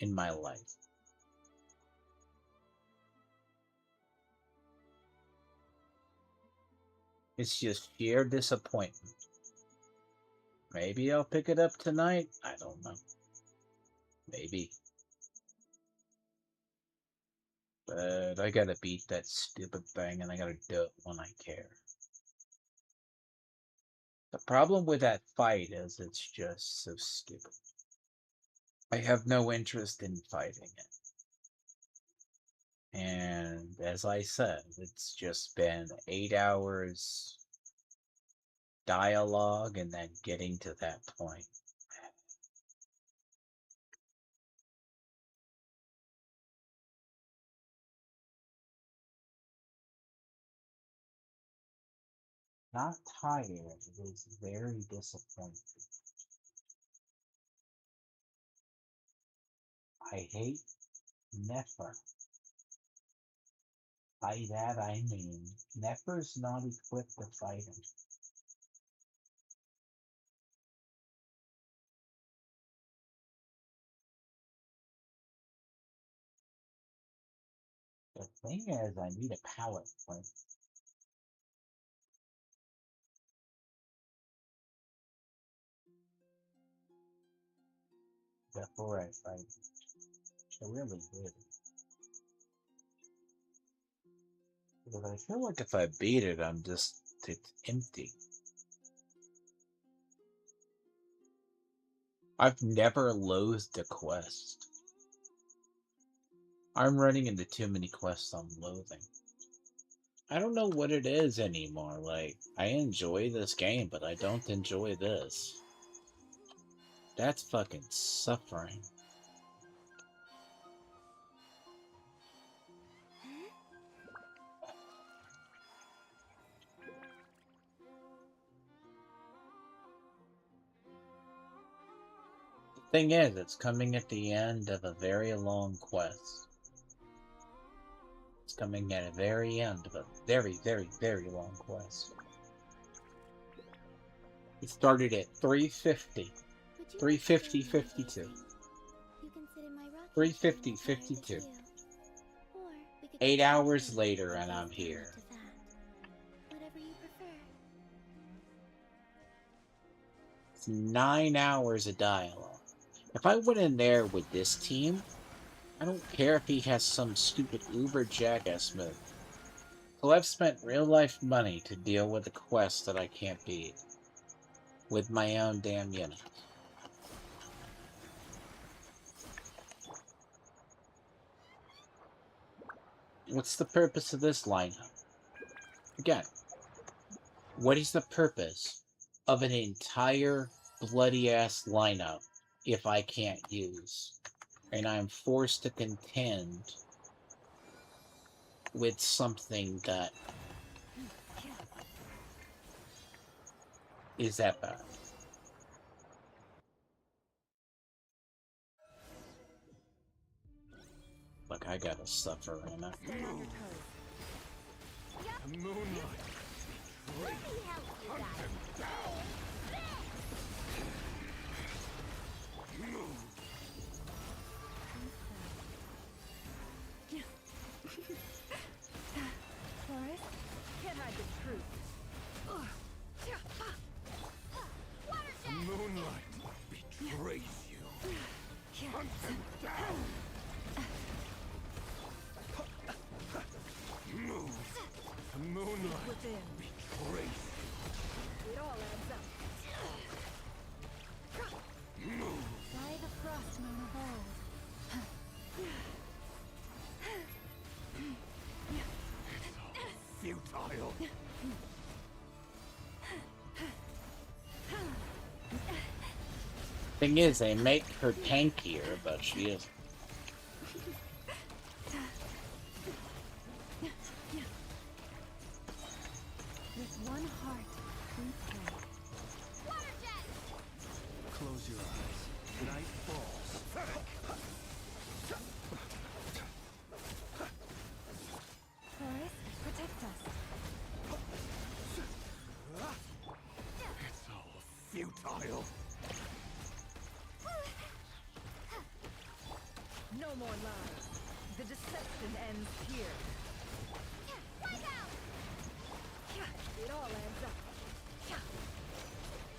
in my life. It's just sheer disappointment. Maybe I'll pick it up tonight. I don't know. Maybe. But I gotta beat that stupid thing, and I gotta do it when I care. The problem with that fight is it's just so stupid. I have no interest in fighting it. And as I said, it's just been 8 hours dialogue and then getting to that point. Not tired, it was very disappointing. I hate Nefer. By that I mean, Nefer's not equipped to fight him. The thing is, I need a pallet flint. Before I fight, I really did. Because I feel like if I beat it, it's empty. I've never loathed a quest. I'm running into too many quests I'm loathing. I don't know what it is anymore. Like, I enjoy this game, but I don't enjoy this. That's fucking suffering. The thing is, it's coming at the end of a very long quest. It's coming at a very end of a very, very, very long quest. It started at 350. 350, 52. 350, 52. 8 hours later, and I'm here. It's 9 hours of dialogue. If I went in there with this team, I don't care if he has some stupid Uber jackass move. So I've spent real life money to deal with a quest that I can't beat. With my own damn unit. What's the purpose of this lineup? Again, what is the purpose of an entire bloody-ass lineup if I can't use? And I'm forced to contend with something that is that bad. Look, I gotta suffer in it. The moonlight. Hunt them down. Forrest, can't hide the truth. The moonlight betrays you. Hunt them down. Move. The moonlight betrays you. It all adds up. Move. By the frost moon of old. Futile. Thing is, they make her tankier, but she is. With one heart, we pray. Close your eyes. Night falls. Forrest, protect us. It's all futile. No more lies. The deception ends here. It all adds up.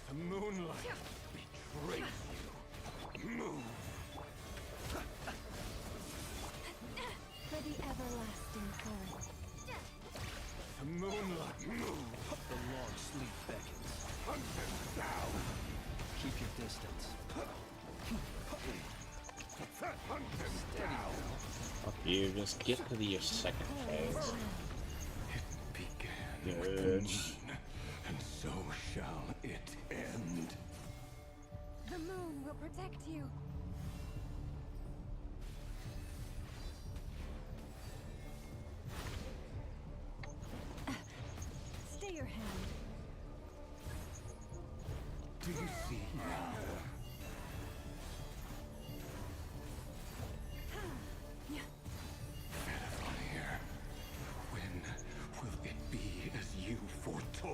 The moonlight betrays you. Move. For the everlasting forest. The moonlight. Move. The long sleep beckons. Hunt them down. Keep your distance. Hunt them down. Fuck you, just get to your second phase. Began with the moon, and so shall it end. The moon will protect you. Stay your hand. Do you see now?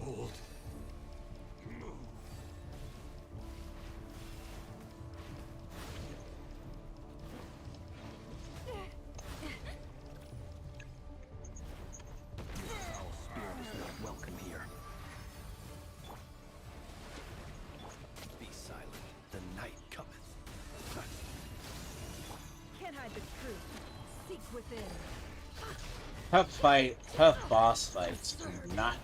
Hold. Move. Our spirit is not welcome here. Be silent. The night cometh. Can't hide the truth. Seek within. Tough fight, tough boss fights do not.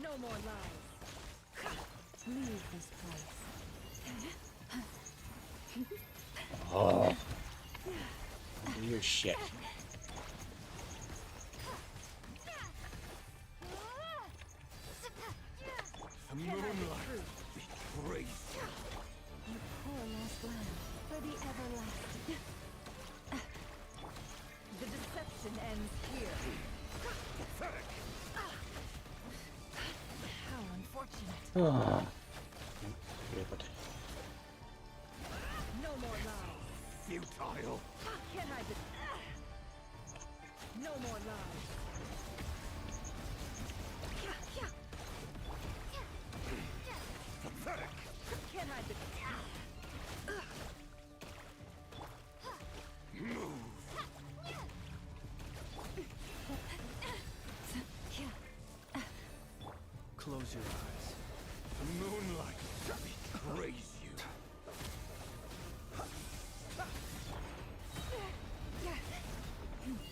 No more lies. Leave this place. Oh. Do your shit. The moonlight betrays you. You poor lost lamb, for the everlasting. The deception ends here. How unfortunate. No more lies. Futile. Can't hide the... No more lies. Pathetic. Can't hide the... Move. Close your eyes. The moonlight betrays you.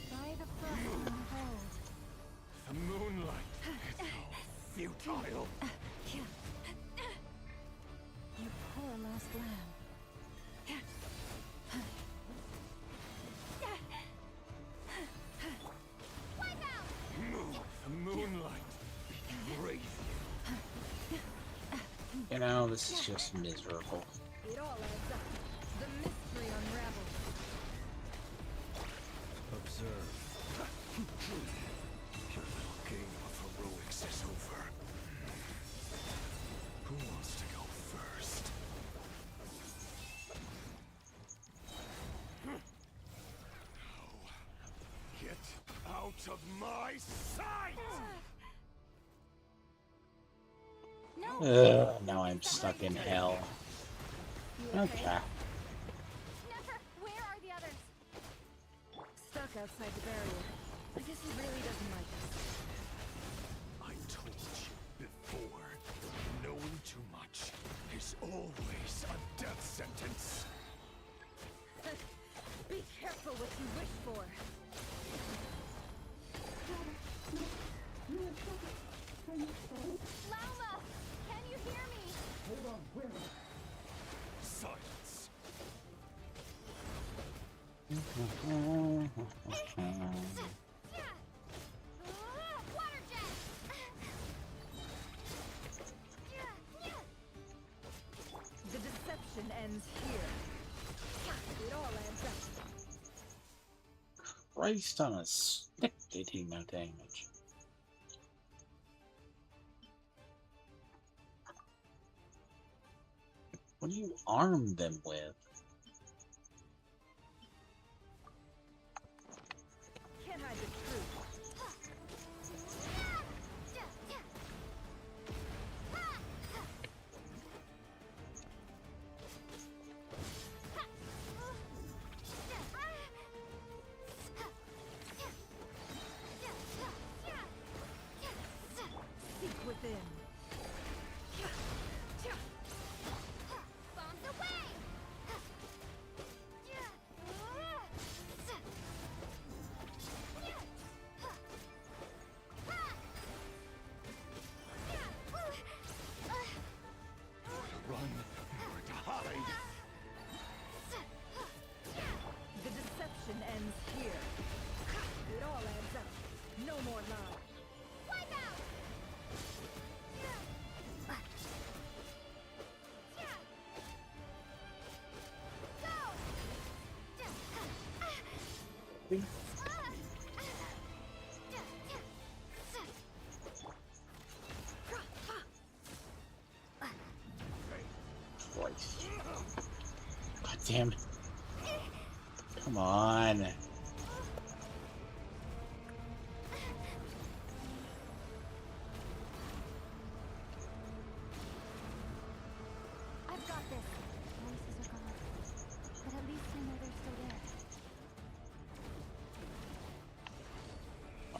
By the frost and hold. The moonlight is futile. You poor lost lamb. Move. The moonlight betrays you. You know, this is just miserable. It all adds up. The mystery unravels. Observe. Your little game of heroics is over. Who wants to go first? Now, get out of my sight! Now I'm stuck in hell. Okay. Never! Where are the others? Stuck outside the barrier. I guess he really doesn't like us. I told you before, knowing too much is always a death sentence. Be careful what you wish for. Lauma! Can you hear me? Hold on, wait. Silence. Water jet! The deception ends here. It all adds up. Christ on a stick did he no damage. What do you arm them with? Can't hide the truth. Seek within. Bombs away! Run or to hide. The deception ends here. It all adds up. No more lies. Wipe out! Christ. God damn it. Come on.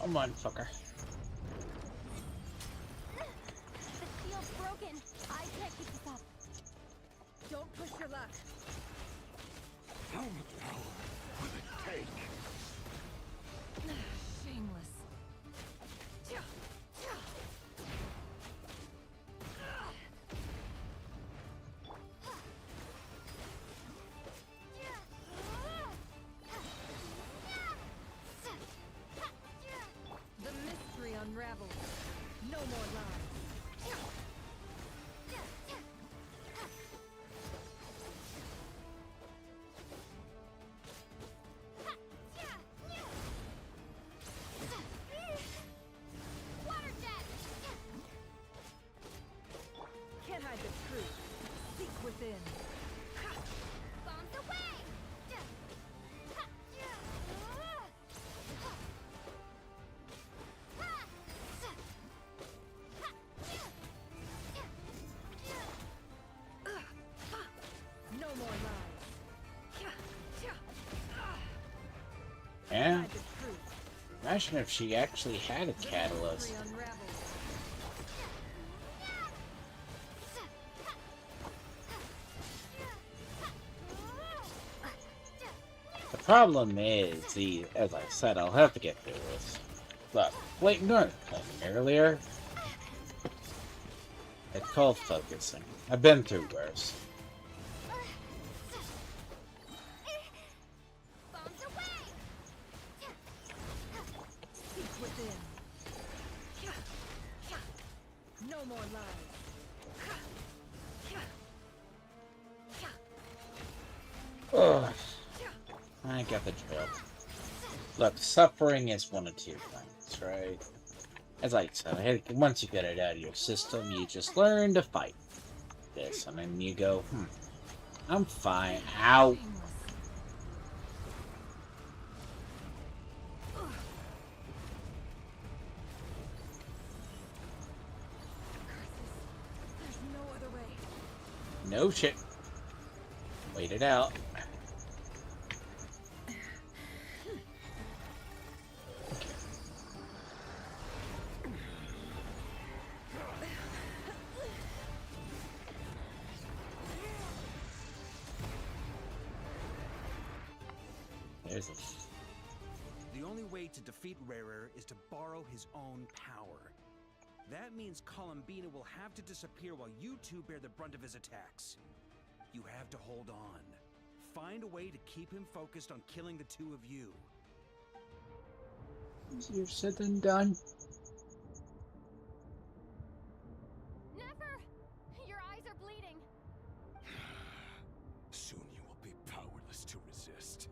Come on, fucker. The shield's broken. I can't keep this up. Don't push your luck. How much power will it take? Shameless. The mystery unravels. No more lies. Water jet! Can't hide the truth. Seek within. Bombs away! No more lies. Yeah. Imagine if she actually had a catalyst. The problem is, as I said, I'll have to get through this. Look, wait, no, earlier. It's called focusing. I've been through worse. Bombs away! Seek within. No more lies. Ugh. I got the drill. Look, suffering is one of two things, right? As I said, once you get it out of your system, you just learn to fight this, and then you go, I'm fine. Ow. There's no other way. No shit. Wait it out. There's a... The only way to defeat Rarer is to borrow his own power. That means Columbina will have to disappear while you two bear the brunt of his attacks. You have to hold on. Find a way to keep him focused on killing the two of you. Easier said than done. Never! Your eyes are bleeding. Soon you will be powerless to resist.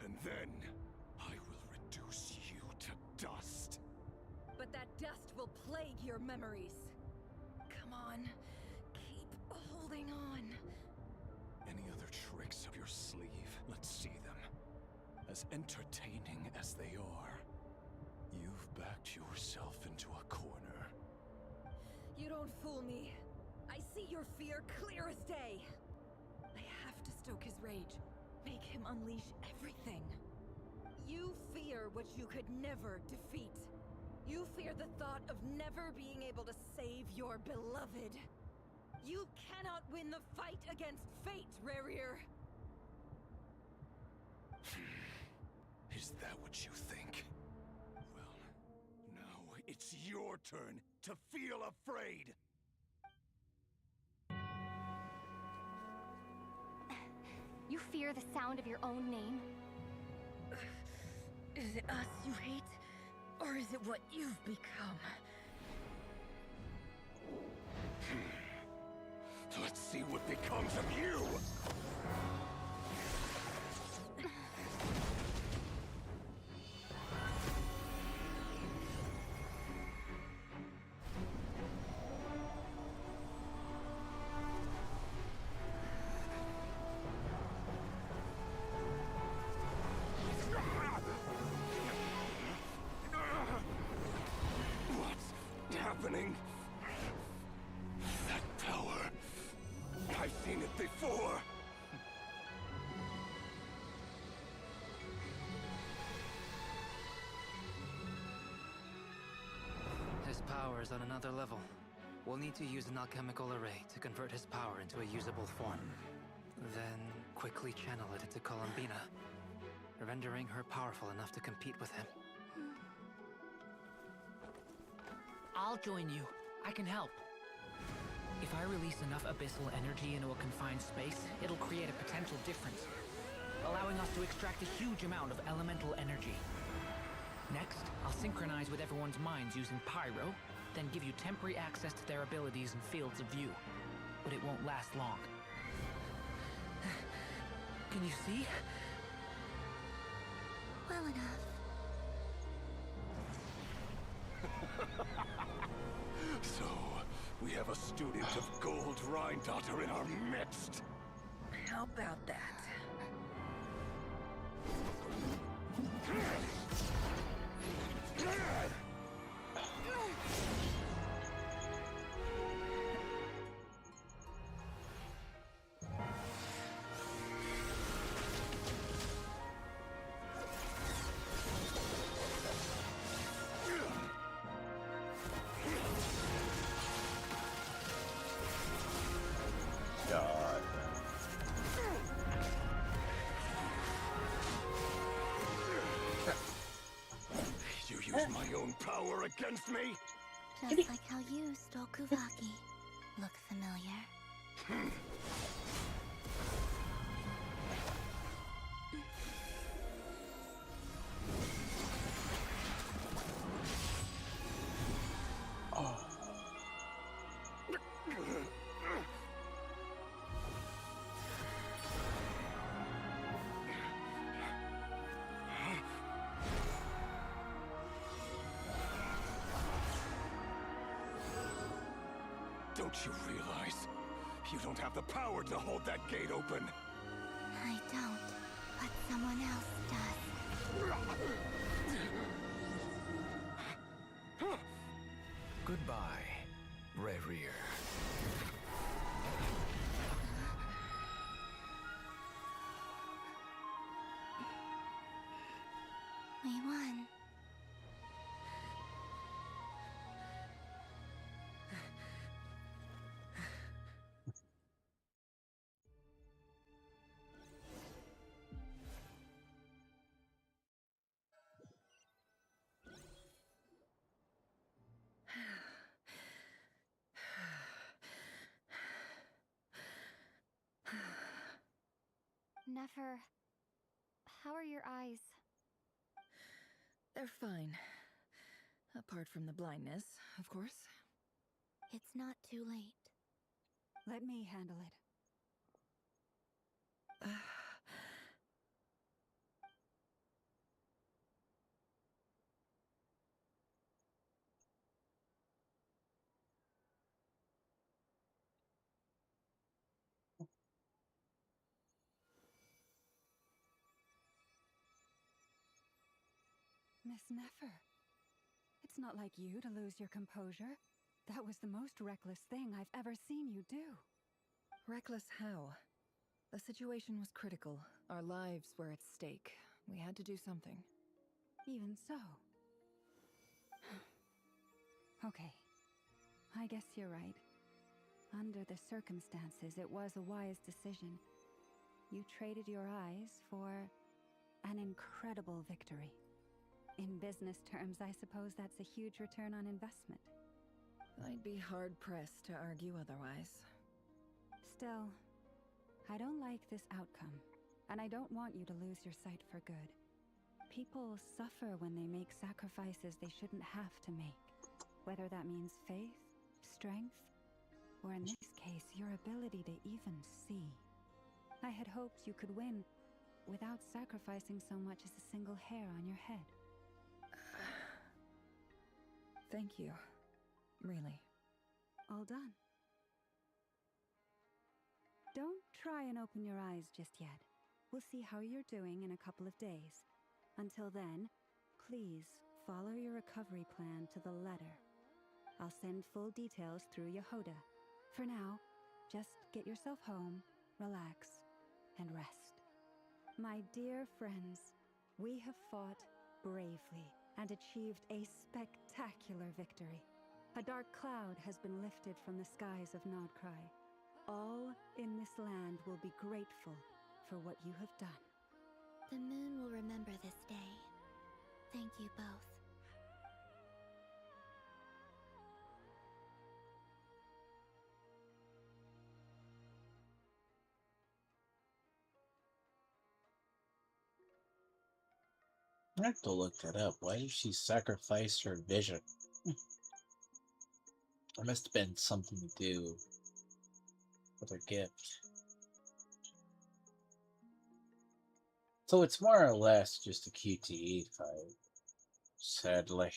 And then, I will reduce you to dust. But that dust will plague your memories. Come on. Keep holding on. Any other tricks up your sleeve? Let's see them. As entertaining as they are, you've backed yourself into a corner. You don't fool me. I see your fear clear as day. I have to stoke his rage. Make him unleash everything. You fear what you could never defeat. You fear the thought of never being able to save your beloved. You cannot win the fight against fate, Rarir. Is that what you think? Well, now it's your turn to feel afraid! You fear the sound of your own name? Is it us you hate? Or is it what you've become? Let's see what becomes of you! What's happening? That power. I've seen it before. power is on another level. We'll need to use an alchemical array to convert his power into a usable form. Then quickly channel it into Columbina, rendering her powerful enough to compete with him. I'll join you. I can help. If I release enough abyssal energy into a confined space, it'll create a potential difference, allowing us to extract a huge amount of elemental energy. Next, I'll synchronize with everyone's minds using pyro, then give you temporary access to their abilities and fields of view. But it won't last long. Can you see? Well enough. So, we have a student of Gold Rhine-Daughter in our midst. How about that? God. You use my own power against me? Just like how you stole Kuvaki. Look familiar? Don't you realize? You don't have the power to hold that gate open. I don't, but someone else does. Goodbye, Reveal. We won. Nefer, how are your eyes? They're fine. Apart from the blindness, of course. It's not too late. Let me handle it. Miss Nefer, it's not like you to lose your composure. That was the most reckless thing I've ever seen you do. Reckless how? The situation was critical. Our lives were at stake. We had to do something. Even so. Okay. I guess you're right. Under the circumstances, it was a wise decision. You traded your eyes for an incredible victory. In business terms, I suppose that's a huge return on investment. I'd be hard-pressed to argue otherwise. Still, I don't like this outcome, and I don't want you to lose your sight for good. People suffer when they make sacrifices they shouldn't have to make, whether that means faith, strength, or in this case, your ability to even see. I had hoped you could win without sacrificing so much as a single hair on your head. Thank you. Really. All done. Don't try and open your eyes just yet. We'll see how you're doing in a couple of days. Until then, please follow your recovery plan to the letter. I'll send full details through Yehoda. For now, just get yourself home, relax, and rest. My dear friends, we have fought bravely and achieved a spectacular victory. A dark cloud has been lifted from the skies of Nodcry. All in this land will be grateful for what you have done. The moon will remember this day. Thank you both. I have to look that up. Why did she sacrifice her vision? There must have been something to do with her gift. So it's more or less just a QTE fight. Sadly.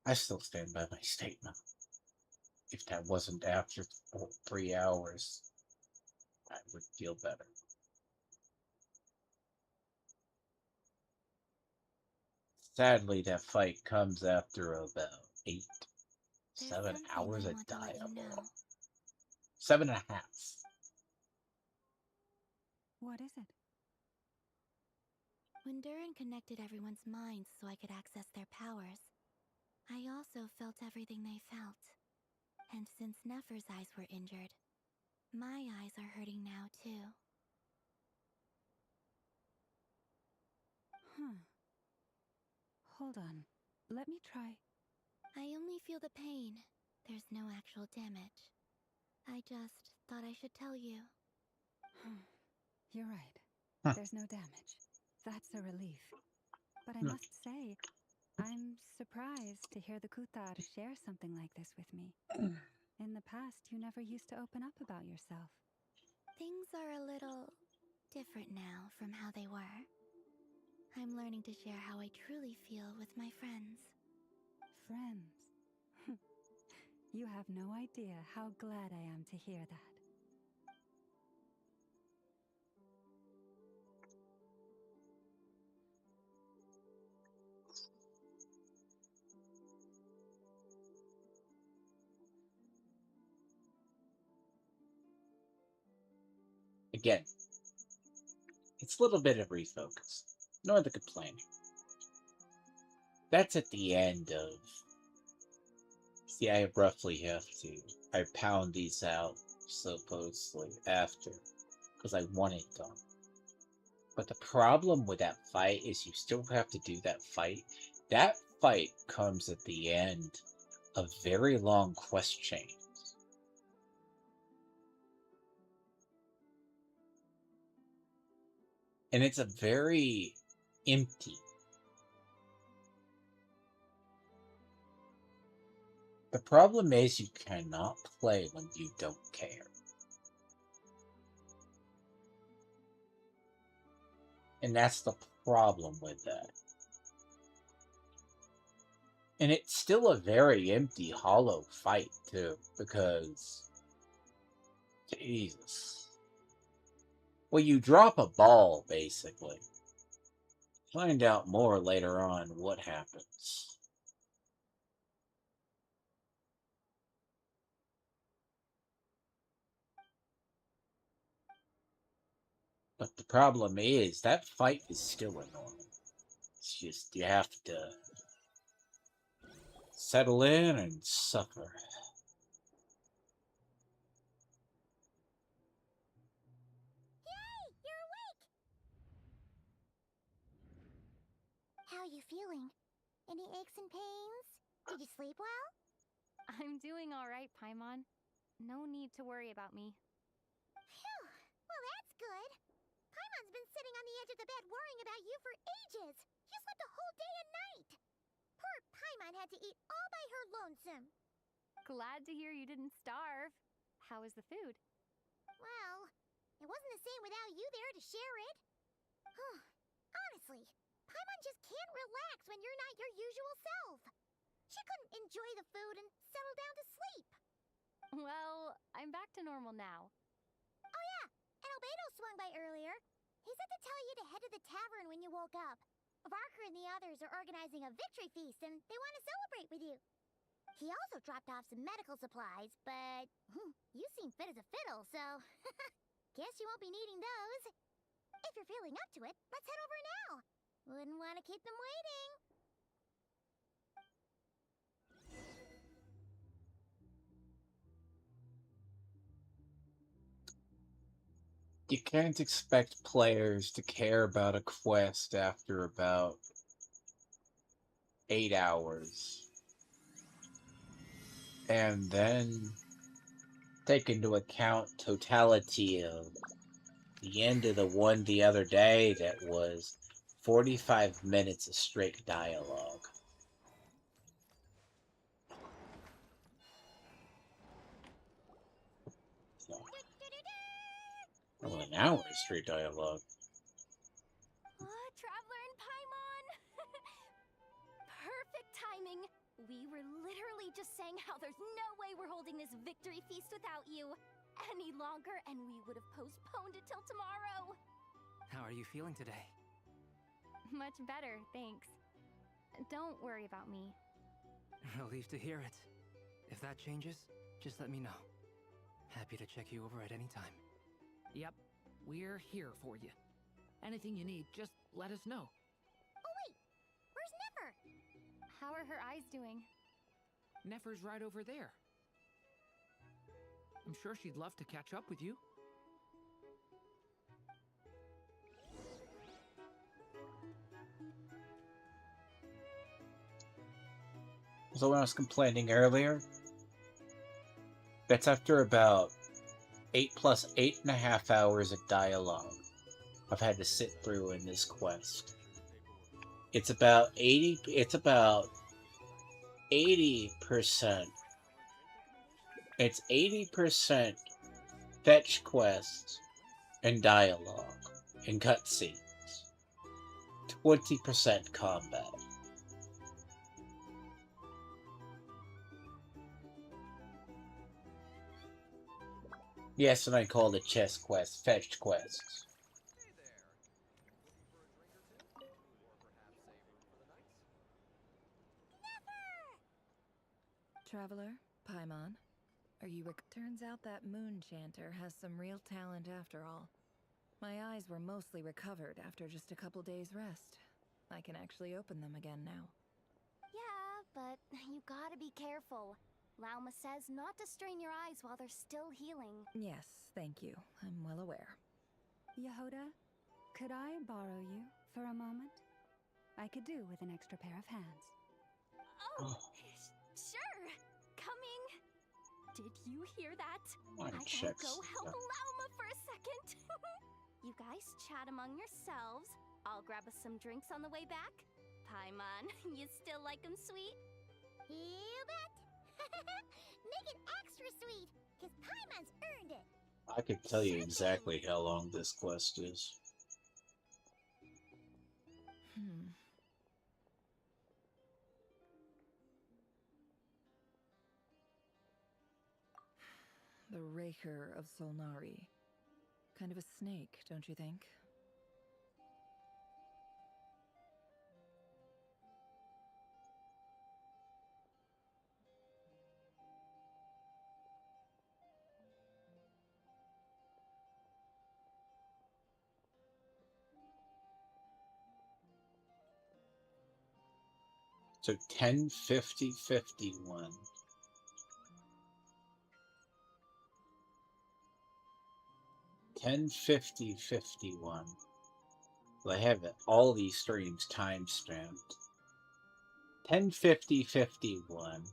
I still stand by my statement. If that wasn't after 3 hours, I would feel better. Sadly, that fight comes after about 7 hours of dialogue. 7.5. What is it? When Durin connected everyone's minds so I could access their powers, I also felt everything they felt. And since Nefer's eyes were injured, my eyes are hurting now too. Hold on. Let me try. I only feel the pain. There's no actual damage. I just thought I should tell you. You're right. There's no damage. That's a relief. But I must say, I'm surprised to hear the Kutar share something like this with me. In the past, you never used to open up about yourself. Things are a little different now from how they were. I'm learning to share how I truly feel with my friends. Friends? You have no idea how glad I am to hear that. Again, it's a little bit of refocus. Nor the complaining. That's at the end of... See, I roughly have to... I pound these out, supposedly, after. Because I want it done. But the problem with that fight is you still have to do that fight. That fight comes at the end of very long quest chains. And it's a very empty. The problem is you cannot play when you don't care. And that's the problem with that. And it's still a very empty, hollow fight, too, because... Jesus. Well, you drop a ball, basically. Find out more later on what happens. But the problem is, that fight is still annoying. It's just, you have to settle in and suffer. Yay! You're awake! How are you feeling? Any aches and pains? Did you sleep well? I'm doing all right, Paimon. No need to worry about me. Phew! Well, that's good. Paimon's been sitting on the edge of the bed worrying about you for ages. You slept a whole day and night. Poor Paimon had to eat all by her lonesome. Glad to hear you didn't starve. How was the food? Well, it wasn't the same without you there to share it. Honestly, Paimon just can't relax when you're not your usual self. She couldn't enjoy the food and settle down to sleep. Well, I'm back to normal now. Oh yeah, and Albedo swung by earlier. He said to tell you to head to the tavern when you woke up. Varker and the others are organizing a victory feast and they want to celebrate with you. He also dropped off some medical supplies, but you seem fit as a fiddle, so guess you won't be needing those. If you're feeling up to it, let's head over now. Wouldn't want to keep them waiting. You can't expect players to care about a quest after about 8 hours. And then take into account totality of the end of the one the other day that was 45 minutes of straight dialogue. So, well, an hour of straight dialogue. Traveler and Paimon! Perfect timing! We were literally just saying how there's no way we're holding this victory feast without you any longer, and we would have postponed it till tomorrow. How are you feeling today? Much better, thanks. Don't worry about me. Relieved to hear it. If that changes, just let me know. Happy to check you over at any time. Yep, we're here for you. Anything you need, just let us know. Oh wait, where's Nefer? How are her eyes doing? Nefer's right over there. I'm sure she'd love to catch up with you. So when I was complaining earlier, that's after about 8 plus 8.5 hours of dialogue I've had to sit through in this quest. It's about 80%. It's 80% fetch quests and dialogue and cutscenes. 20% combat. Yes, and I call the chest quests fetched quests. Traveler, Paimon, are you turns out that moon chanter has some real talent after all. My eyes were mostly recovered after just a couple days' rest. I can actually open them again now. Yeah, but you gotta be careful. Lauma says not to strain your eyes while they're still healing. Yes, thank you. I'm well aware. Yehoda, could I borrow you for a moment? I could do with an extra pair of hands. Oh, sure. Coming. Did you hear that? I gotta go help Lauma for a second. You guys chat among yourselves. I'll grab us some drinks on the way back. Paimon, you still like 'em sweet? You bet! Make it extra sweet, because Paimon's earned it. I could tell you exactly how long this quest is. The Raker of Solnari. Kind of a snake, don't you think? So 10:50:51. $10:50:51. Well, I have all these streams time stamped. 10:50:51.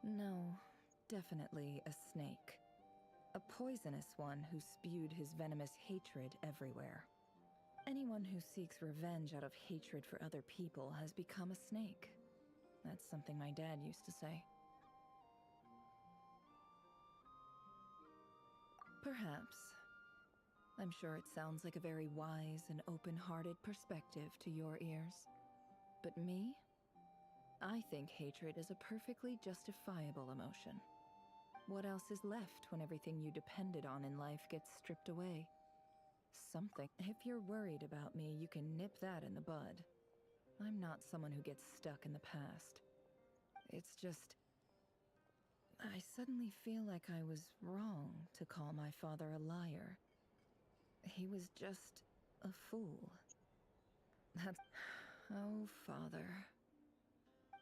No, definitely a snake. A poisonous one who spewed his venomous hatred everywhere. Anyone who seeks revenge out of hatred for other people has become a snake. That's something my dad used to say. Perhaps. I'm sure it sounds like a very wise and open-hearted perspective to your ears. But me? I think hatred is a perfectly justifiable emotion. What else is left when everything you depended on in life gets stripped away? Something. If you're worried about me, you can nip that in the bud. I'm not someone who gets stuck in the past. It's just... I suddenly feel like I was wrong to call my father a liar. He was just a fool. That's... Oh, father.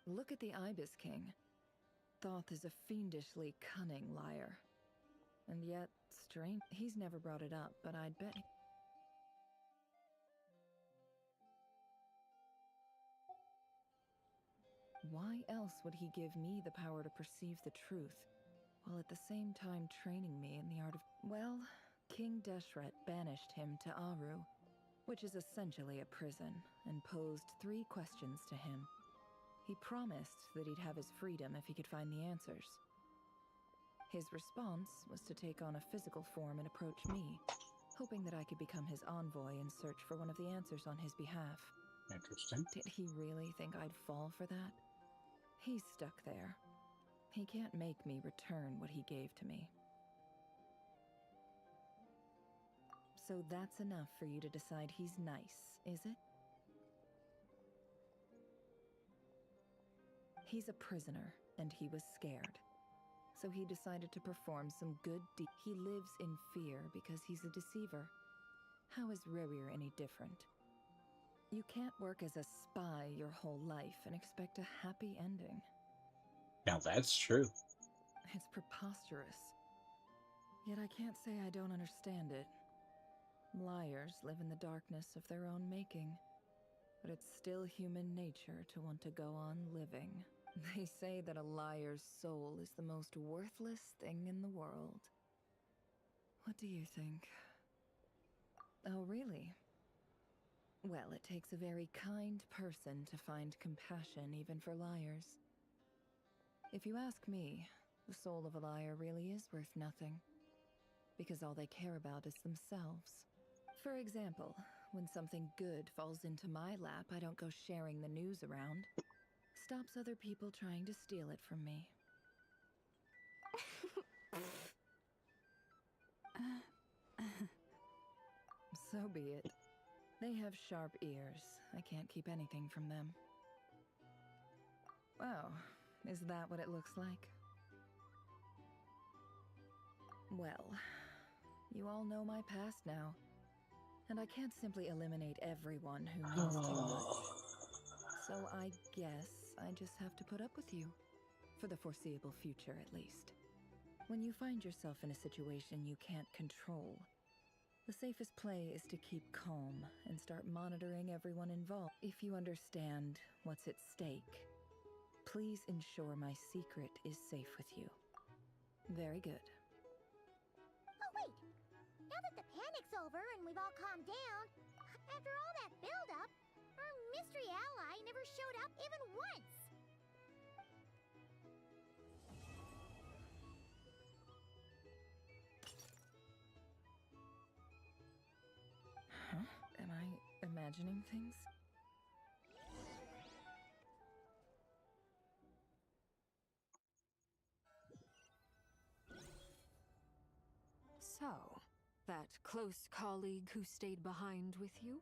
Look at the Ibis King. Thoth is a fiendishly cunning liar. And yet, strange. He's never brought it up, but I'd bet. Why else would he give me the power to perceive the truth, while at the same time training me in the art of... Well, King Deshret banished him to Aru, which is essentially a prison, and posed 3 questions to him. He promised that he'd have his freedom if he could find the answers. His response was to take on a physical form and approach me, hoping that I could become his envoy and search for one of the answers on his behalf. Interesting. Did he really think I'd fall for that? He's stuck there. He can't make me return what he gave to me. So that's enough for you to decide he's nice, is it? He's a prisoner, and he was scared. So he decided to perform some good deeds. He lives in fear because he's a deceiver. How is Rerir any different? You can't work as a spy your whole life and expect a happy ending. Now that's true. It's preposterous. Yet I can't say I don't understand it. Liars live in the darkness of their own making. But it's still human nature to want to go on living. They say that a liar's soul is the most worthless thing in the world. What do you think? Oh, really? Well, it takes a very kind person to find compassion even for liars. If you ask me, the soul of a liar really is worth nothing. Because all they care about is themselves. For example, when something good falls into my lap, I don't go sharing the news around. Stops other people trying to steal it from me. So be it. They have sharp ears. I can't keep anything from them. Wow, is that what it looks like? Well, you all know my past now. And I can't simply eliminate everyone who means too much. So I guess I just have to put up with you. For the foreseeable future, at least. When you find yourself in a situation you can't control, the safest play is to keep calm and start monitoring everyone involved. If you understand what's at stake, please ensure my secret is safe with you. Very good. Oh, wait! Now that the panic's over and we've all calmed down, after all that build-up, our mystery ally never showed up even once! Huh? Am I imagining things? So, that close colleague who stayed behind with you?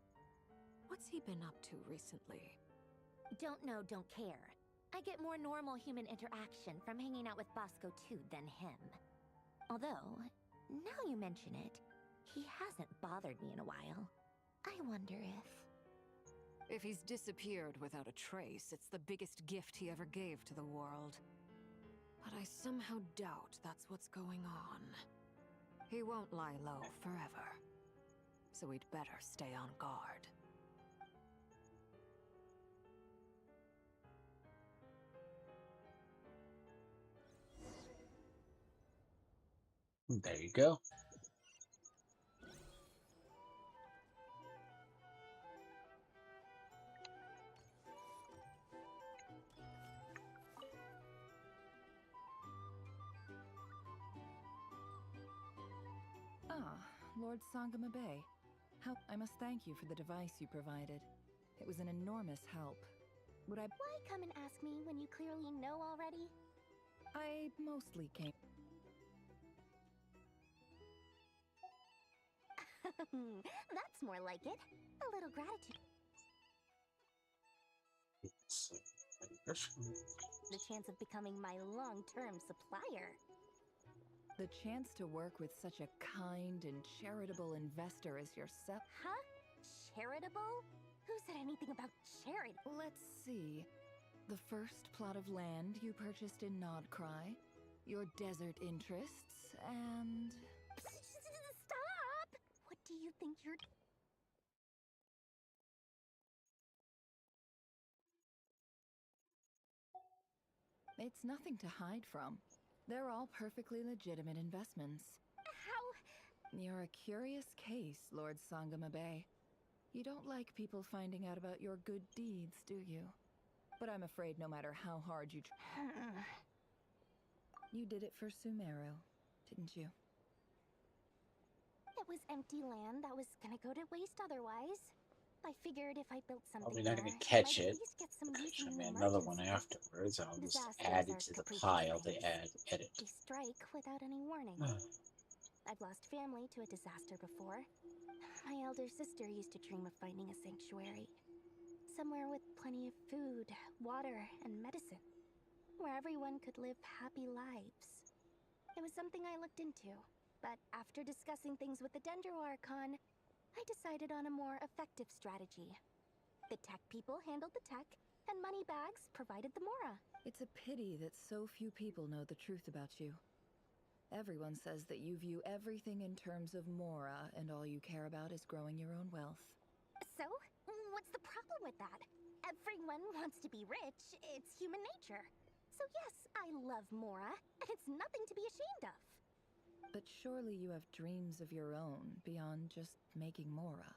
What's he been up to recently? Don't know, don't care. I get more normal human interaction from hanging out with Bosco 2 than him. Although, now you mention it, he hasn't bothered me in a while. I wonder if... If he's disappeared without a trace, it's the biggest gift he ever gave to the world. But I somehow doubt that's what's going on. He won't lie low forever. So we'd better stay on guard. There you go. Ah, Lord Sangamabe. How I must thank you for the device you provided. It was an enormous help. Would I... Why come and ask me when you clearly know already? I mostly came... That's more like it. A little gratitude. The chance of becoming my long-term supplier. The chance to work with such a kind and charitable investor as yourself... Huh? Charitable? Who said anything about charity? Let's see. The first plot of land you purchased in Nodcry, your desert interests, and... Stop! What do you think you're... It's nothing to hide from. They're all perfectly legitimate investments. How? You're a curious case, Lord Sangamabe. You don't like people finding out about your good deeds, do you? But I'm afraid no matter how hard you You did it for Sumeru, didn't you? It was empty land that was gonna go to waste otherwise. I figured if I built something Probably not there, going to I might catch at it. least get some use Show in me an another one emergency. afterwards. I'll just Disasters add it are to the capricious pile to things. edit. They strike without any warning. I've lost family to a disaster before. My elder sister used to dream of finding a sanctuary. Somewhere with plenty of food, water, and medicine. Where everyone could live happy lives. It was something I looked into, but after discussing things with the Dendro Archon, I decided on a more effective strategy. The tech people handled the tech, and Moneybags provided the Mora. It's a pity that so few people know the truth about you. Everyone says that you view everything in terms of Mora, and all you care about is growing your own wealth. So, what's the problem with that? Everyone wants to be rich. It's human nature. So yes, I love Mora, and it's nothing to be ashamed of. But surely you have dreams of your own, beyond just making Mora.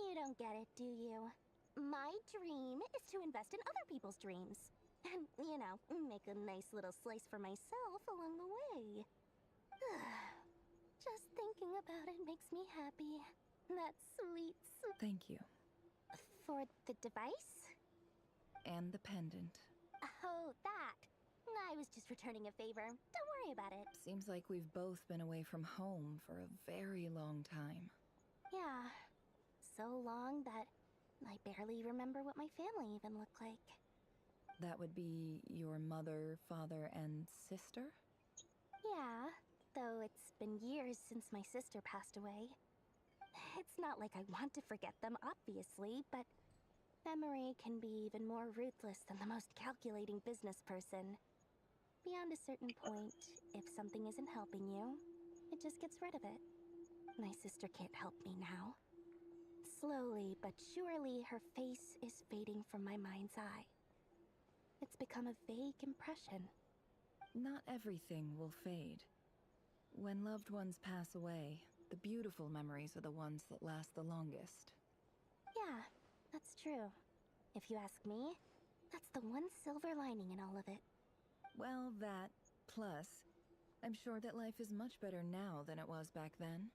You don't get it, do you? My dream is to invest in other people's dreams. And, you know, make a nice little slice for myself along the way. Just thinking about it makes me happy. That sweet... Thank you. For the device? And the pendant. Oh, that. I was just returning a favor. Don't worry about it. Seems like we've both been away from home for a very long time. Yeah. So long that I barely remember what my family even looked like. That would be your mother, father, and sister? Yeah, though it's been years since my sister passed away. It's not like I want to forget them, obviously, but memory can be even more ruthless than the most calculating business person. Beyond a certain point, if something isn't helping you, it just gets rid of it. My sister can't help me now. Slowly but surely, her face is fading from my mind's eye. It's become a vague impression. Not everything will fade. When loved ones pass away, the beautiful memories are the ones that last the longest. Yeah, that's true. If you ask me, that's the one silver lining in all of it. Well, that, plus, I'm sure that life is much better now than it was back then.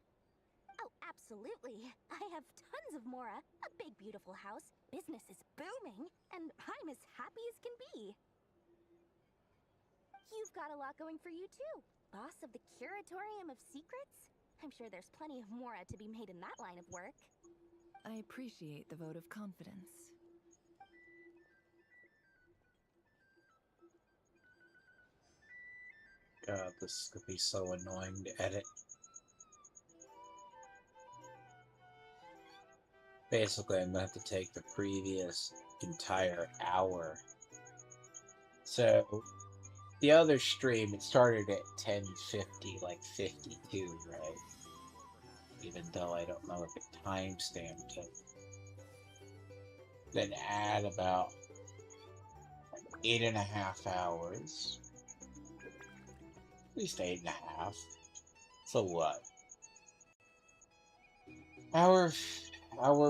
Oh, absolutely. I have tons of Mora, a big beautiful house, business is booming, and I'm as happy as can be. You've got a lot going for you too. Boss of the Curatorium of Secrets? I'm sure there's plenty of Mora to be made in that line of work. I appreciate the vote of confidence. God, this could be so annoying to edit. Basically, I'm going to have to take the previous entire hour. So, the other stream, it started at 10:50, like 52, right? Even though I don't know if it timestamped it. Then add about 8.5 hours. At least 8.5. So what? Hour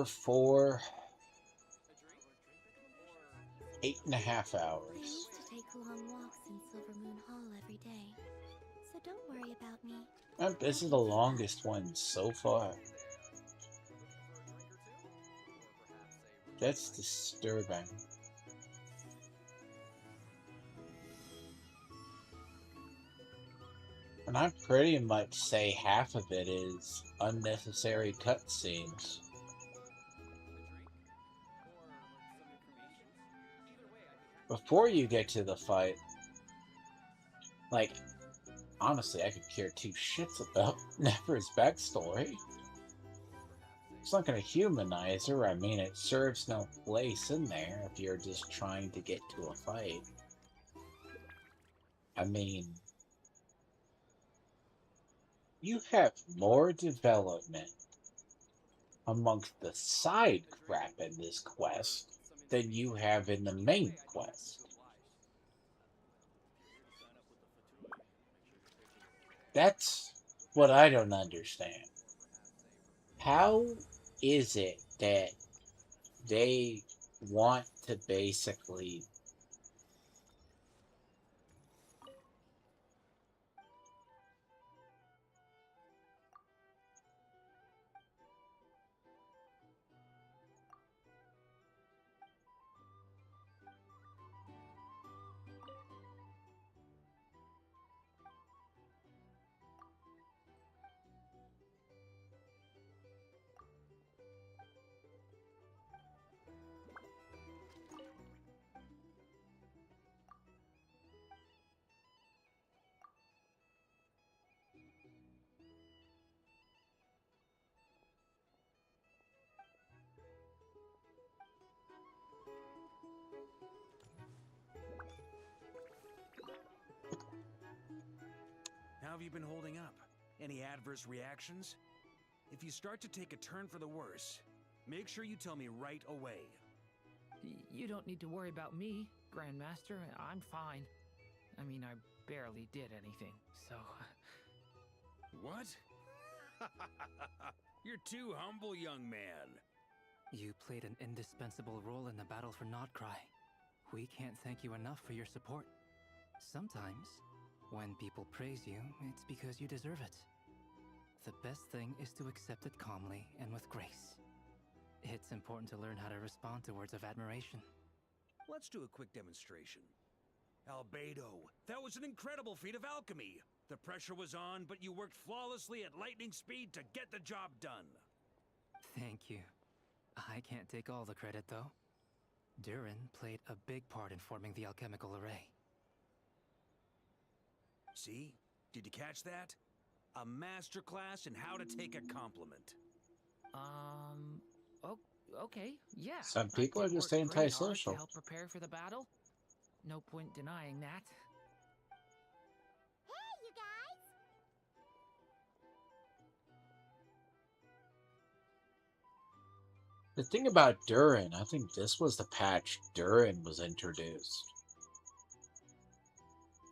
4. 8.5 I hours. used to take long walks in Silvermoon Hall every day, so don't worry about me. This is the longest one so far. That's disturbing. And I pretty much say half of it is unnecessary cutscenes. Before you get to the fight, like, honestly, I could care two shits about Nefer's backstory. It's not going to humanize her. I mean, it serves no place in there if you're just trying to get to a fight. I mean, You have more development amongst the side crap in this quest than you have in the main quest. That's what I don't understand. How is it that they want to basically How have you been holding up? Any adverse reactions? If you start to take a turn for the worse, make sure you tell me right away. You don't need to worry about me, Grandmaster. I'm fine. I mean, I barely did anything, so... What? You're too humble, young man. You played an indispensable role in the battle for Nodcry. We can't thank you enough for your support. Sometimes, when people praise you, it's because you deserve it. The best thing is to accept it calmly and with grace. It's important to learn how to respond to words of admiration. Let's do a quick demonstration. Albedo, that was an incredible feat of alchemy. The pressure was on, but you worked flawlessly at lightning speed to get the job done. Thank you. I can't take all the credit, though. Durin played a big part in forming the alchemical array. See? Did you catch that? A masterclass in how to take a compliment. Okay, yeah. some I people are did just work pretty hard to antisocial. help prepare for the battle. No point denying that. Hey, you guys! The thing about Durin, I think this was the patch Durin was introduced.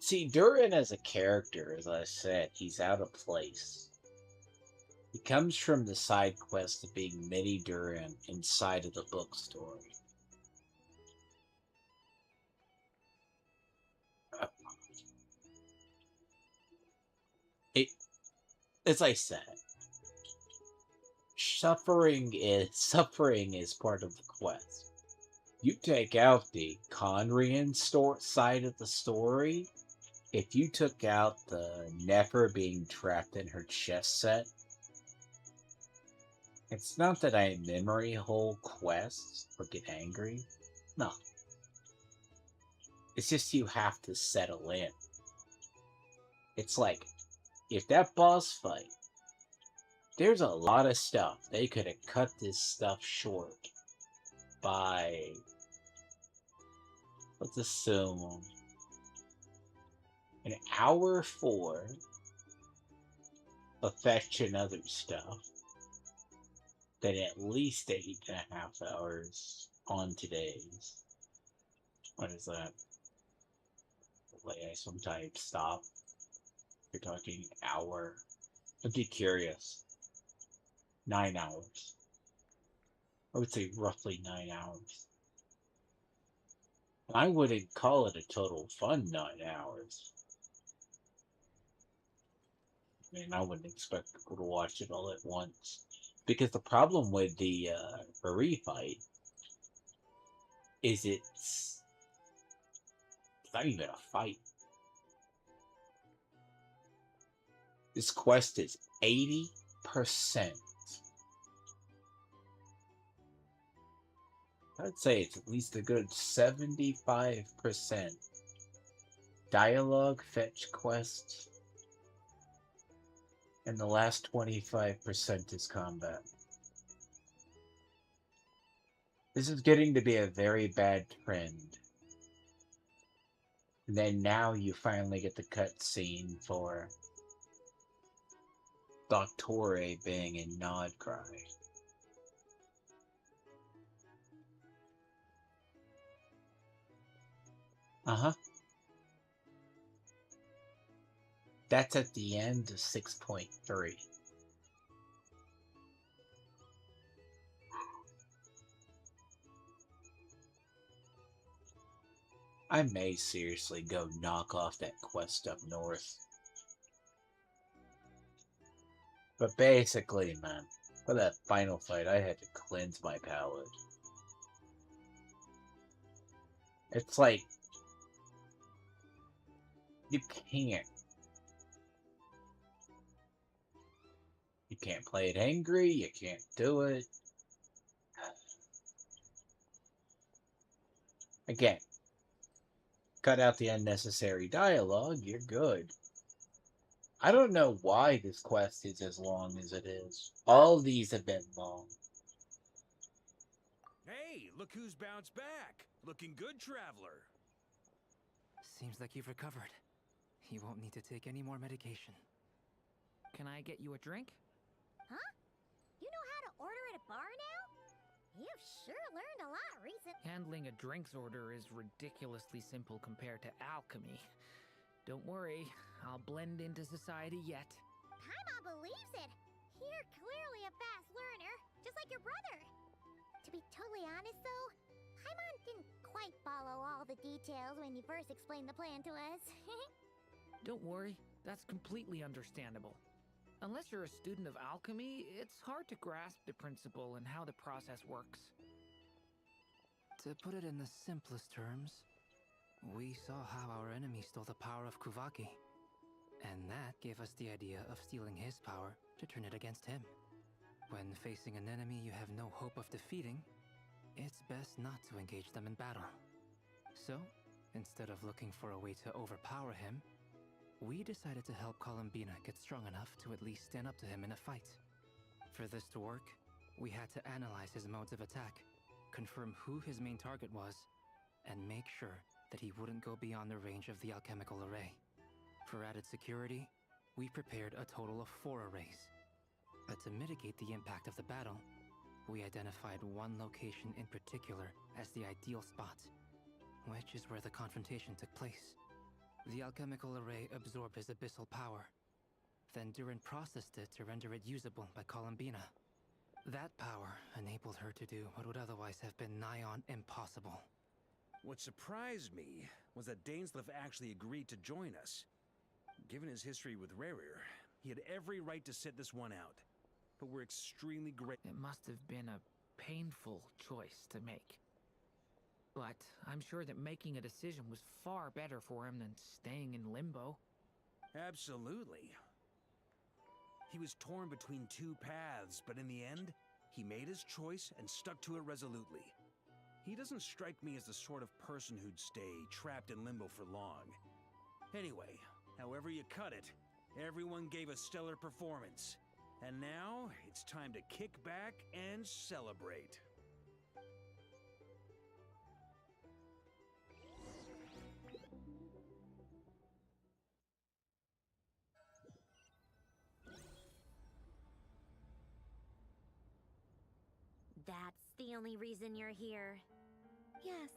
See, Durin as a character, as I said, he's out of place. He comes from the side quest of being Mini Durin inside of the book story. It, as I said, suffering is part of the quest. You take out the Conrian side of the story. If you took out the Nefer being trapped in her chest set, it's not that I memory hole quests or get angry. No. It's just you have to settle in. It's like, if that boss fight, there's a lot of stuff. They could have cut this stuff short by, let's assume, an hour for affection other stuff, then at least 8.5 hours on today's. What is that? Like I sometimes stop. You're talking hour. I'd be curious. 9 hours. I would say roughly 9 hours. I wouldn't call it a total fun 9 hours. I mean, I wouldn't expect people to watch it all at once. Because the problem with the Marie fight is it's not even a fight. This quest is 80%. I'd say it's at least a good 75% dialogue fetch quest, and the last 25% is combat. This is getting to be a very bad trend. And then now you finally get the cutscene for Doctore being a nod cry. Uh-huh. That's at the end of 6.3. I may seriously go knock off that quest up north. But basically, man, for that final fight, I had to cleanse my palate. It's like, you can't. You can't play it angry, you can't do it. Again, cut out the unnecessary dialogue, you're good. I don't know why this quest is as long as it is. All these have been long. Hey, look who's bounced back. Looking good, traveler. Seems like you've recovered. You won't need to take any more medication. Can I get you a drink? Huh? You know how to order at a bar now? You've sure learned a lot recently. Handling a drinks order is ridiculously simple compared to alchemy. Don't worry, I'll blend into society yet. Paimon believes it. You're clearly a fast learner, just like your brother. To be totally honest, though, Paimon didn't quite follow all the details when you first explained the plan to us. Don't worry, that's completely understandable. Unless you're a student of alchemy, it's hard to grasp the principle and how the process works. To put it in the simplest terms, we saw how our enemy stole the power of Kuvaki. And that gave us the idea of stealing his power to turn it against him. When facing an enemy you have no hope of defeating, it's best not to engage them in battle. So, instead of looking for a way to overpower him, we decided to help Columbina get strong enough to at least stand up to him in a fight. For this to work, we had to analyze his modes of attack, confirm who his main target was, and make sure that he wouldn't go beyond the range of the alchemical array. For added security, we prepared a total of 4 arrays. But to mitigate the impact of the battle, we identified one location in particular as the ideal spot, which is where the confrontation took place. The alchemical array absorbed his abyssal power. Then Durin processed it to render it usable by Columbina. That power enabled her to do what would otherwise have been nigh on impossible. What surprised me was that Dainsleif actually agreed to join us. Given his history with Rerir, he had every right to sit this one out. But we're extremely grateful. It must have been a painful choice to make. But I'm sure that making a decision was far better for him than staying in limbo. Absolutely. He was torn between 2 paths, but in the end, he made his choice and stuck to it resolutely. He doesn't strike me as the sort of person who'd stay trapped in limbo for long. Anyway, however you cut it, everyone gave a stellar performance. And now, it's time to kick back and celebrate. That's the only reason you're here. Yes,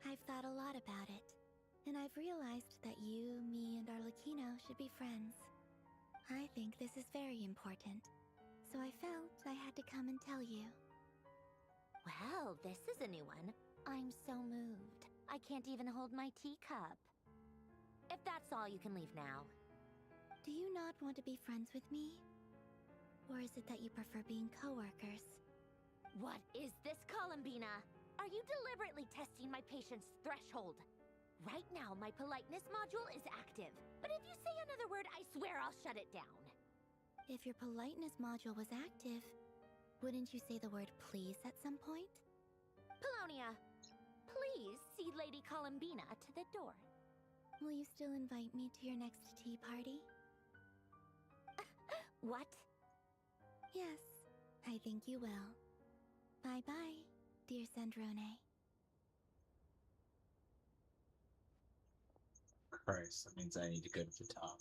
I've thought a lot about it. And I've realized that you, me, and Arlecchino should be friends. I think this is very important. So I felt I had to come and tell you. Well, this is a new one. I'm so moved. I can't even hold my teacup. If that's all, you can leave now. Do you not want to be friends with me? Or is it that you prefer being co-workers? What is this, Columbina? Are you deliberately testing my patience threshold? Right now, my politeness module is active. But if you say another word, I swear I'll shut it down. If your politeness module was active, wouldn't you say the word please at some point? Polonia, please see Lady Columbina to the door. Will you still invite me to your next tea party? What? Yes, I think you will. Bye-bye, dear Sandrone. Christ, that means I need to go to the top.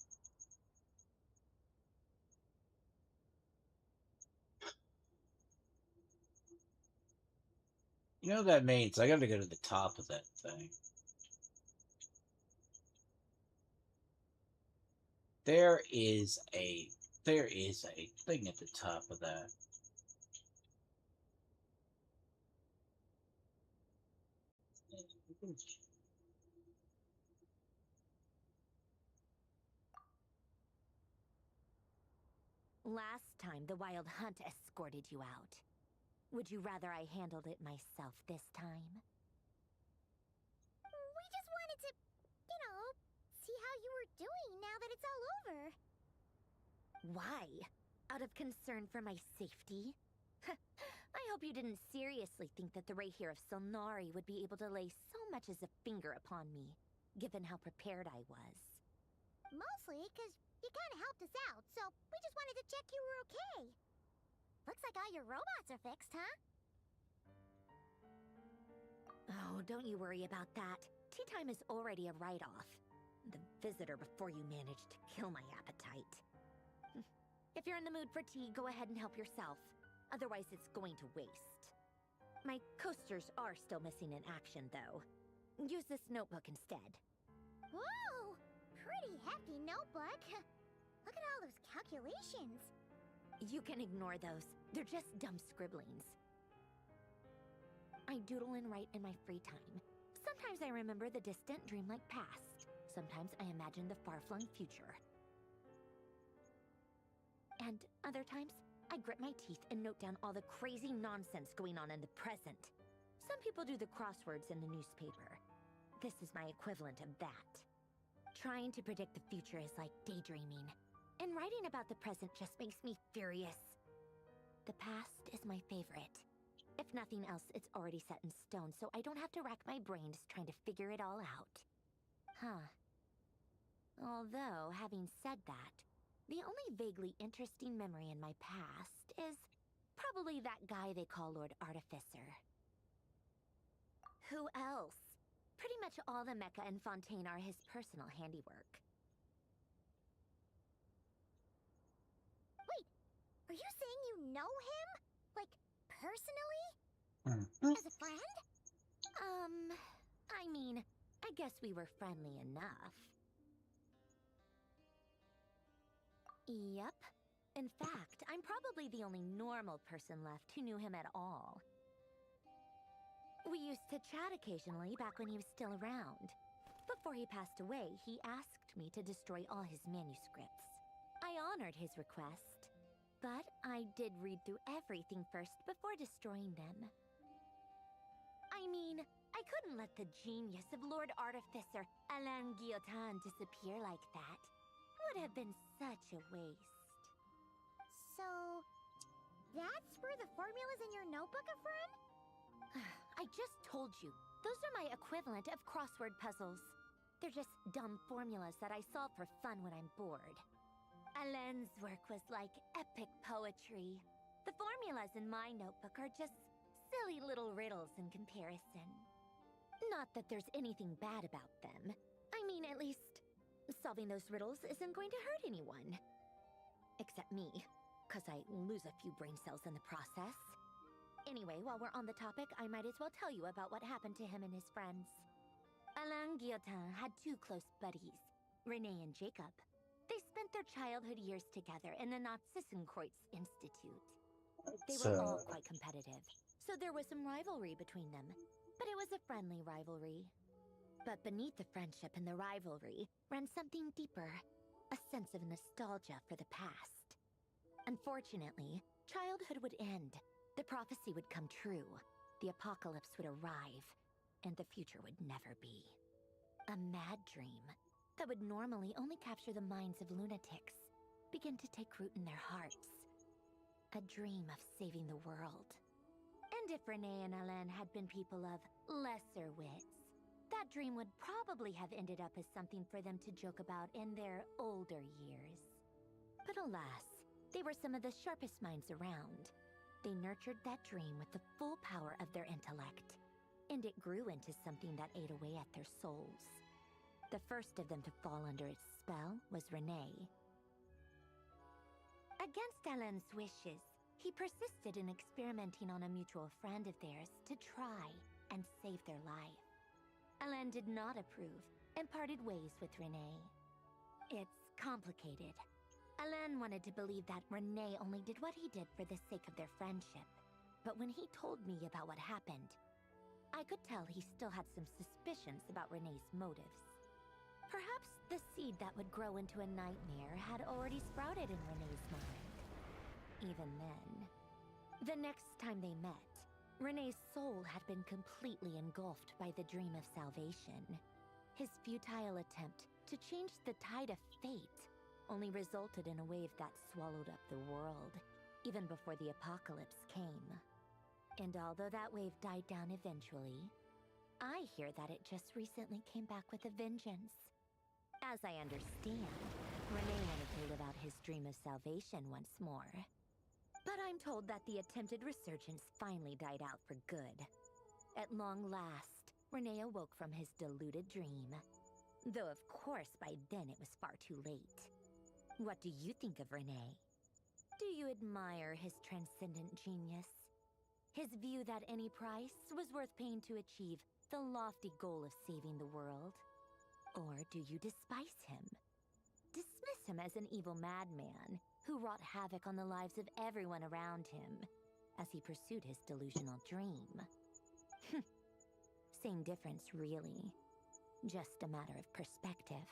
You know what that means? I gotta go to the top of that thing. There is a thing at the top of that. Last time, the Wild Hunt escorted you out. Would you rather I handled it myself this time? We just wanted to, see how you were doing now that it's all over. Why? Out of concern for my safety? I hope you didn't seriously think that the Rayhir of Solnari would be able to lay so much as a finger upon me, given how prepared I was. Mostly because you kind of helped us out, so we just wanted to check you were okay. Looks like all your robots are fixed, huh? Oh, don't you worry about that. Tea time is already a write-off. The visitor before you managed to kill my appetite. If you're in the mood for tea, go ahead and help yourself. Otherwise, it's going to waste. My coasters are still missing in action, though. Use this notebook instead. Whoa! Pretty hefty notebook. Look at all those calculations. You can ignore those. They're just dumb scribblings. I doodle and write in my free time. Sometimes I remember the distant, dreamlike past. Sometimes I imagine the far-flung future. And other times, I grit my teeth and note down all the crazy nonsense going on in the present. Some people do the crosswords in the newspaper. This is my equivalent of that. Trying to predict the future is like daydreaming, and writing about the present just makes me furious. The past is my favorite. If nothing else, it's already set in stone, so I don't have to rack my brains trying to figure it all out. Huh. Although, having said that, the only vaguely interesting memory in my past is probably that guy they call Lord Artificer. Who else? Pretty much all the mecha and Fontaine are his personal handiwork. Wait, are you saying you know him? Like, personally? As a friend? I mean, I guess we were friendly enough. Yep. In fact, I'm probably the only normal person left who knew him at all. We used to chat occasionally back when he was still around. Before he passed away, he asked me to destroy all his manuscripts. I honored his request, but I did read through everything first before destroying them. I mean, I couldn't let the genius of Lord Artificer Alain Guillotin disappear like that. Would have been such a waste. So, that's where the formulas in your notebook are from? I just told you. Those are my equivalent of crossword puzzles. They're just dumb formulas that I solve for fun when I'm bored. Alain's work was like epic poetry. The formulas in my notebook are just silly little riddles in comparison. Not that there's anything bad about them. I mean, at least, solving those riddles isn't going to hurt anyone. Except me, because I lose a few brain cells in the process. Anyway, while we're on the topic, I might as well tell you about what happened to him and his friends. Alain Guillotin had two close buddies, Renee and Jacob. They spent their childhood years together in the Narzissenkreuz Institute. They were all quite competitive, so there was some rivalry between them. But it was a friendly rivalry. But beneath the friendship and the rivalry ran something deeper, a sense of nostalgia for the past. Unfortunately, childhood would end, the prophecy would come true, the apocalypse would arrive, and the future would never be. A mad dream that would normally only capture the minds of lunatics began to take root in their hearts. A dream of saving the world. And if Renee and Alain had been people of lesser wits, that dream would probably have ended up as something for them to joke about in their older years. But alas, they were some of the sharpest minds around. They nurtured that dream with the full power of their intellect, and it grew into something that ate away at their souls. The first of them to fall under its spell was Renee. Against Alain's wishes, He persisted in experimenting on a mutual friend of theirs to try and save their life. Alain did not approve and parted ways with Renee. It's complicated. Alain wanted to believe that Renee only did what he did for the sake of their friendship. But when he told me about what happened, I could tell he still had some suspicions about Renee's motives. Perhaps the seed that would grow into a nightmare had already sprouted in Renee's mind. Even then, the next time they met, Renee's soul had been completely engulfed by the dream of salvation. His futile attempt to change the tide of fate only resulted in a wave that swallowed up the world, even before the apocalypse came. And although that wave died down eventually, I hear that it just recently came back with a vengeance. As I understand, Renee wanted to live out his dream of salvation once more. But I'm told that the attempted resurgence finally died out for good. At long last, Renee awoke from his deluded dream. Though of course by then it was far too late. What do you think of Renee? Do you admire his transcendent genius? His view that any price was worth paying to achieve the lofty goal of saving the world? Or do you despise him? Dismiss him as an evil madman who wrought havoc on the lives of everyone around him as he pursued his delusional dream? Same difference, really. Just a matter of perspective.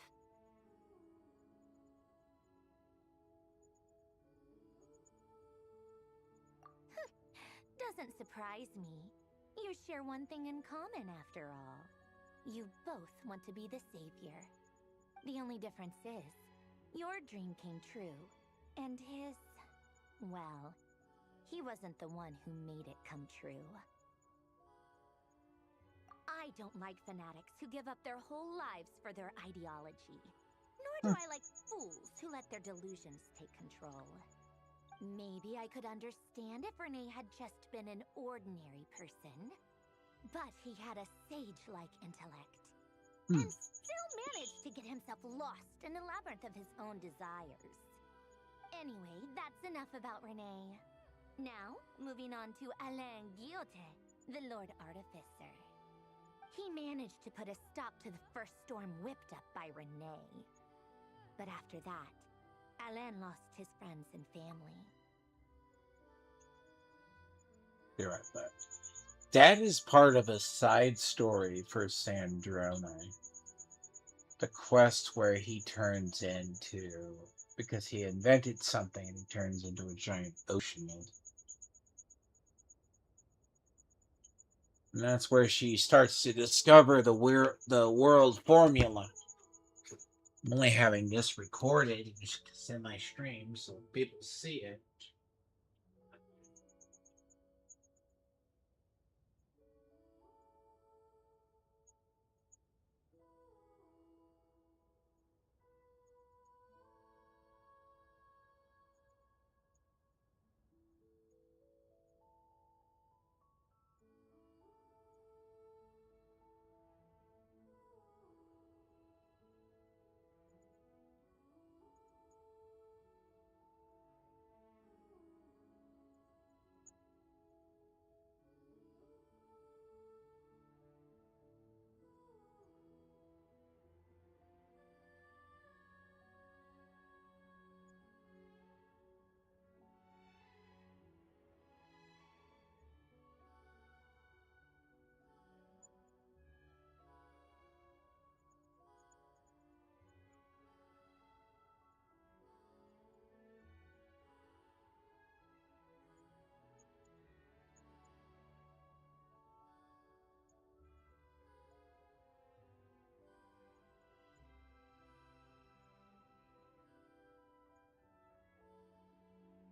Doesn't surprise me. You share one thing in common, after all. You both want to be the savior. The only difference is, your dream came true, and his... well, he wasn't the one who made it come true. I don't like fanatics who give up their whole lives for their ideology. Nor do I like fools who let their delusions take control. Maybe I could understand if Renee had just been an ordinary person. But he had a sage-like intellect. And still managed to get himself lost in the labyrinth of his own desires. Anyway, that's enough about Renee. Now, moving on to Alain Guillotin, the Lord Artificer. He managed to put a stop to the first storm whipped up by Renee. But after that, Alain lost his friends and family. You're right, but that is part of a side story for Sandrone. The quest where he turns into, because he invented something and he turns into a giant ocean. And that's where she starts to discover the world formula. I'm only having this recorded in my stream so people see it.